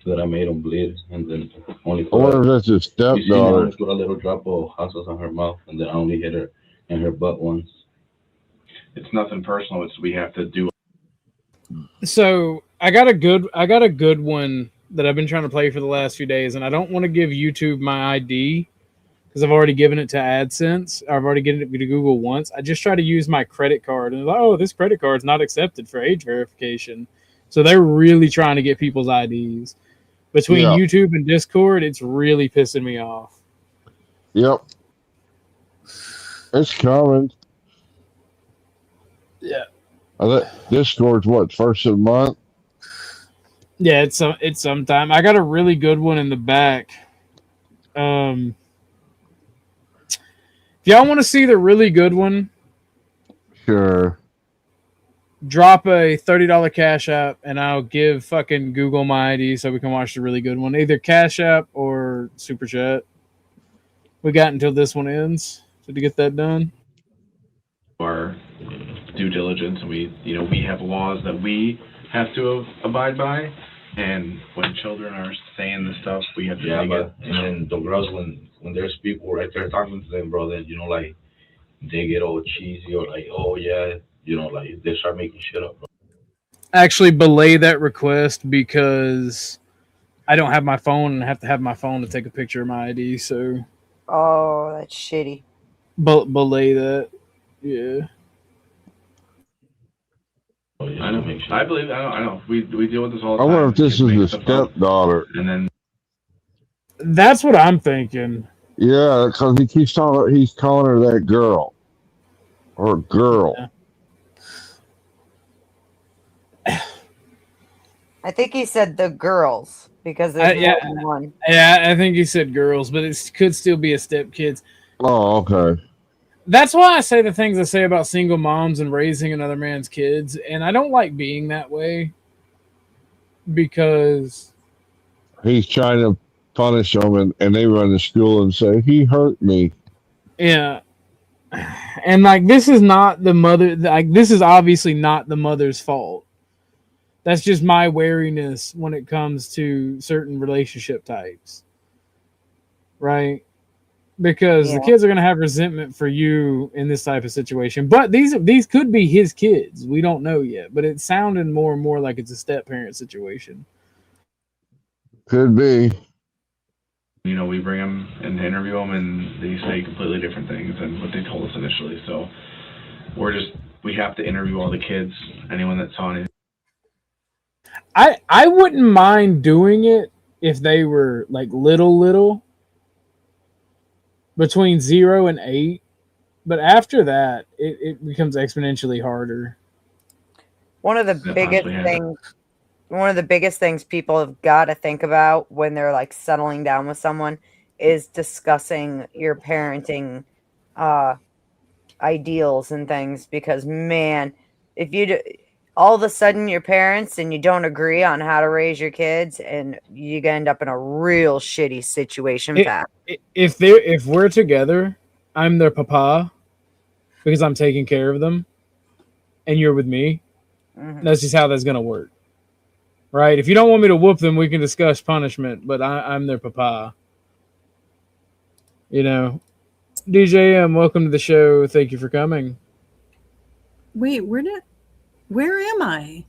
that I made them bleed, and then only put, I wonder if that's his stepdaughter. put a little drop of hot sauce on her mouth, and then I only hit her in her butt once. It's nothing personal. It's we have to do. So I got a good one that I've been trying to play for the last few days, and I don't want to give YouTube my ID because I've already given it to AdSense. I've already given it to Google once. I just try to use my credit card, and like, oh, this credit card's not accepted for age verification. So they're really trying to get people's IDs. Between YouTube and Discord, it's really pissing me off. Yep. It's coming. Yeah. Discord's what, first of the month? Yeah, it's sometime. I got a really good one in the back. If y'all want to see the really good one, sure. Drop a $30 Cash App, and I'll give fucking Google my ID so we can watch the really good one. Either Cash App or Super Chat. We got until this one ends to get that done. Our due diligence, and we have laws that we have to abide by, and when children are saying this stuff, we have to take it. And then the girls, when there's people right there talking to them, bro, then like they get all cheesy or like, oh yeah, like they start making shit up, bro. Actually belay that request because I don't have my phone and I have to have my phone to take a picture of my ID. So, oh, that's shitty. Belay that, yeah. I know. I believe. I know. We deal with this all the I time. wonder if this is the stepdaughter. And then that's what I'm thinking. Yeah, because he keeps talking. He's calling her that girl, or girl. I think he said the girls because there's more than one. Yeah, I think he said girls, but it could still be a stepkids. Oh, okay. That's why I say the things I say about single moms and raising another man's kids, and I don't like being that way because he's trying to punish them, and they run to school and say he hurt me. Yeah, and like this is not the mother. Like this is obviously not the mother's fault. That's just my wariness when it comes to certain relationship types, right? Because the kids are going to have resentment for you in this type of situation. But these could be his kids. We don't know yet. But it's sounding more and more like it's a step-parent situation. Could be. You know, we bring them and interview them, and they say completely different things than what they told us initially. So we have to interview all the kids, anyone that saw anything. I wouldn't mind doing it if they were like little. Between 0 and 8, but after that, it becomes exponentially harder. One of the biggest things people have got to think about when they're like settling down with someone is discussing your parenting ideals and things. Because man, if you all of a sudden you're parents and you don't agree on how to raise your kids, and you end up in a real shitty situation. If we're together, I'm their papa because I'm taking care of them, and you're with me. Mm-hmm. That's just how that's gonna work, right? If you don't want me to whoop them, we can discuss punishment, but I'm their papa. You know, DJM, welcome to the show. Thank you for coming. Wait, where am I?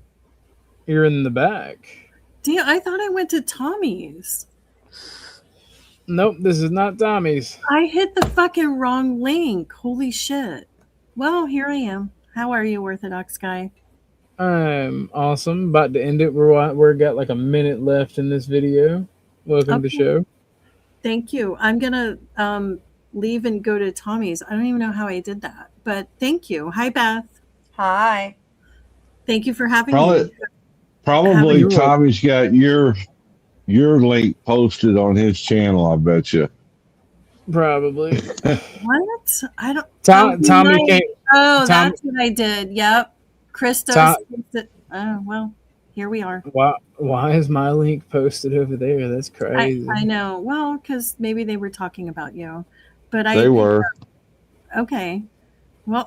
You're in the back. Damn, I thought I went to Tommy's. Nope, this is not Tommy's. I hit the fucking wrong link. Holy shit. Well, here I am. How are you, Orthodox Guy? I'm awesome. About to end it. We're got like a minute left in this video. Welcome to the show. Thank you. I'm gonna leave and go to Tommy's. I don't even know how I did that, but thank you. Hi, Beth. Hi. Thank you for having me. Probably Tommy's got your link posted on his channel, I bet you. Probably. What? I don't. Tommy came. Oh, that's what I did. Yep. Christos. Oh well, here we are. Why is my link posted over there? That's crazy. I know. Well, because maybe they were talking about you, but they were. Okay. Well,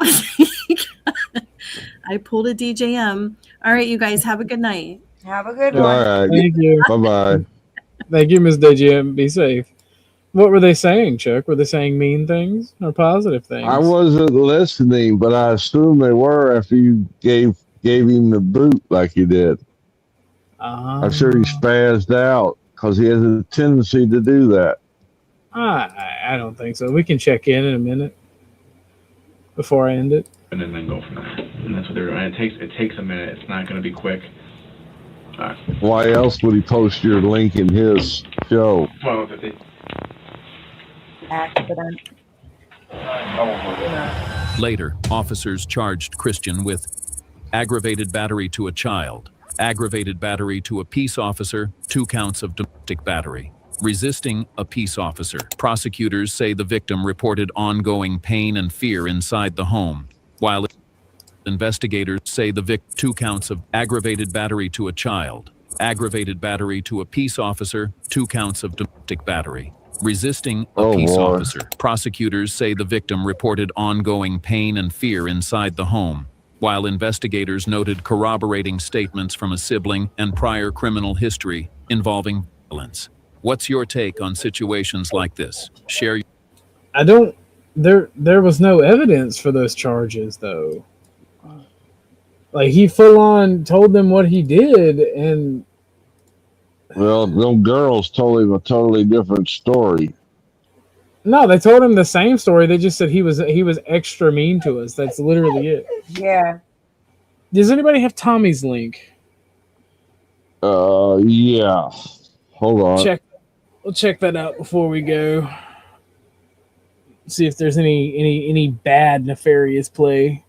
I pulled a DJM. All right, you guys have a good night. Have a good one. one. All right. Thank you. Bye-bye. Thank you, Ms. DJM. Be safe. What were they saying, Chuck? Were they saying mean things or positive things? I wasn't listening, but I assume they were after you gave him the boot like you did. I'm sure he spazzed out because he has a tendency to do that. I don't think so. We can check in a minute before I end it. And then go from there. And that's what they're doing. It takes a minute. It's not going to be quick. Why else would he post your link in his show? 12:50. Accident. Later, officers charged Christian with aggravated battery to a child, aggravated battery to a peace officer, 2 counts of domestic battery, resisting a peace officer. Prosecutors say the victim reported ongoing pain and fear inside the home, while investigators say the victim 2 counts of aggravated battery to a child, aggravated battery to a peace officer, 2 counts of domestic battery, resisting a peace officer. Prosecutors say the victim reported ongoing pain and fear inside the home, while investigators noted corroborating statements from a sibling and prior criminal history involving violence. What's your take on situations like this? Share your... I don't... There was no evidence for those charges, though. Like, he full on told them what he did, and... Well, them girls told him a totally different story. No, they told him the same story. They just said he was extra mean to us. That's literally it. Yeah. Does anybody have Tommy's link? Yeah. Hold on. We'll check that out before we go. See if there's any bad nefarious play.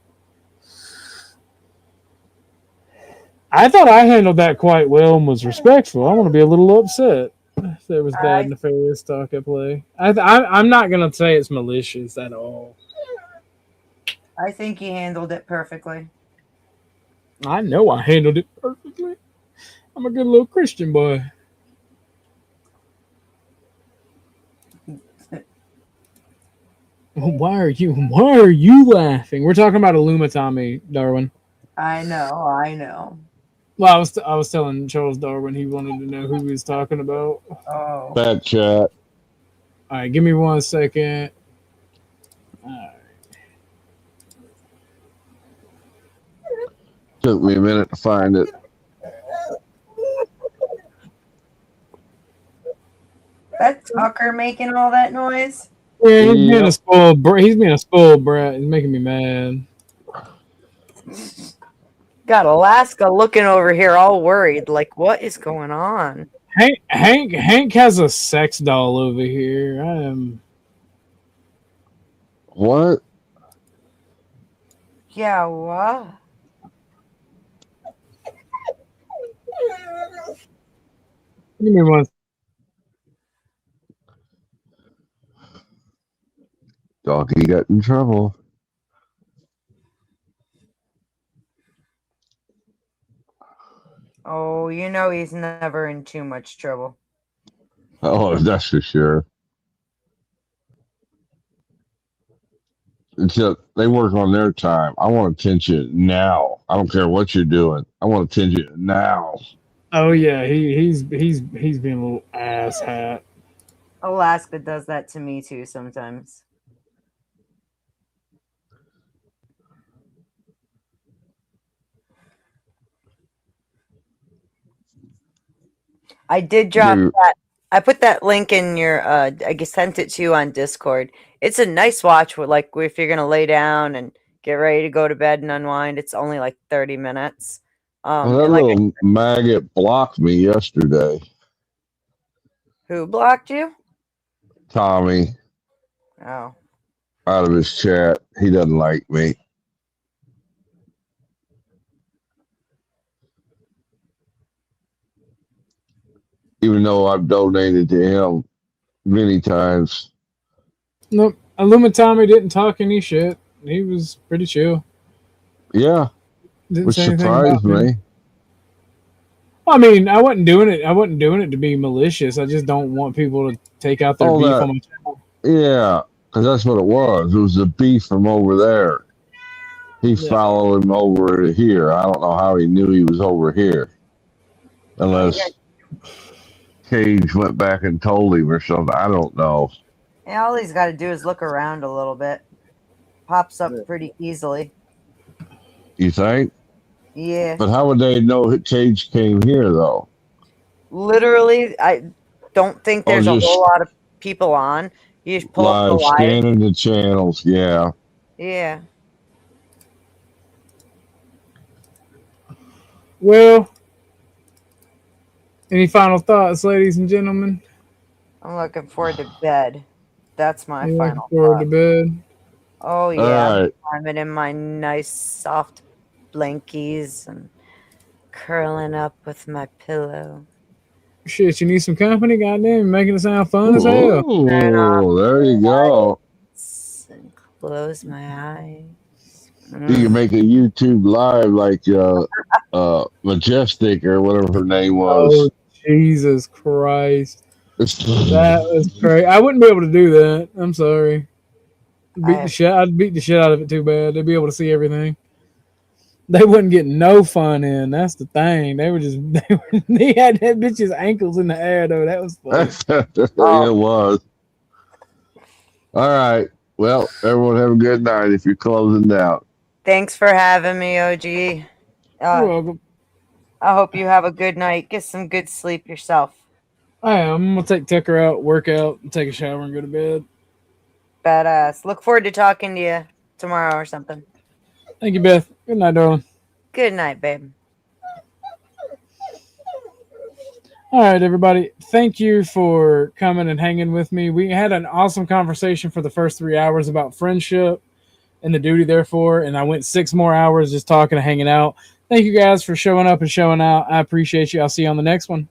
I thought I handled that quite well and was respectful. I want to be a little upset if there was bad nefarious talk at play. I'm not gonna say it's malicious at all. I think he handled it perfectly. I know I handled it perfectly. I'm a good little Christian boy. Why are you laughing? We're talking about Illumitami, Darwin. I know. Well, I was telling Charles Darwin he wanted to know who he was talking about. Oh. Back chat. All right, give me 1 second. All right. Took me a minute to find it. That's Tucker making all that noise. Yeah, he's being a spoiled brat. He's making me mad. Got Alaska looking over here all worried, like, what is going on? Hank has a sex doll over here. I am. What? Yeah, what? Give me one. Doggy got in trouble. Oh, you know he's never in too much trouble. Oh, that's for sure. Until they work on their time. I want attention now. I don't care what you're doing. I want attention now. Oh yeah, he's being a little ass hat. Alaska does that to me too sometimes. I did drop that. I put that link in your. I sent it to you on Discord. It's a nice watch. With like if you're gonna lay down and get ready to go to bed and unwind, it's only like 30 minutes. Well, that little maggot blocked me yesterday. Who blocked you? Tommy. Oh. Out of his chat. He doesn't like me. Even though I've donated to him many times. Nope. Illumitami didn't talk any shit. He was pretty chill. Yeah. Didn't Which say anything surprised about me. I mean, I wasn't doing it. I wasn't doing it to be malicious. I just don't want people to take out their beef on my channel. Yeah, because that's what it was. It was the beef from over there. He followed him over here. I don't know how he knew he was over here. Unless Cage went back and told him or something. I don't know. Yeah, all he's got to do is look around a little bit. Pops up pretty easily. You think? Yeah. But how would they know Cage came here, though? Literally, I don't think there's a whole lot of people on. You just pull up the live. Scanning the channels, yeah. Yeah. Well, any final thoughts, ladies and gentlemen? I'm looking forward to bed. That's my You're final looking forward thought. to bed? Oh, yeah. All right. I'm in my nice, soft blankies and curling up with my pillow. Shit, you need some company? Goddamn, making it sound fun as hell. Oh, there you go. And close my eyes. You can make a YouTube live like Majestic or whatever her name was. Oh, Jesus Christ. That was crazy. I wouldn't be able to do that. I'm sorry. I'd beat the shit out of it too bad. They'd be able to see everything. They wouldn't get no fun in. That's the thing. They had that bitch's ankles in the air though. That was fun. Yeah, it was. All right. Well, everyone have a good night if you're closing out. Thanks for having me, OG. You're welcome. I hope you have a good night. Get some good sleep yourself. I'm gonna take Tucker out, work out, take a shower, and go to bed. Badass. Look forward to talking to you tomorrow or something. Thank you, Beth. Good night, darling. Good night, babe. All right, everybody. thank you for coming and hanging with me. We had an awesome conversation for the first 3 hours about friendship and the duty therefore, and I went 6 more hours just talking and hanging out. Thank you guys for showing up and showing out. I appreciate you. I'll see you on the next one.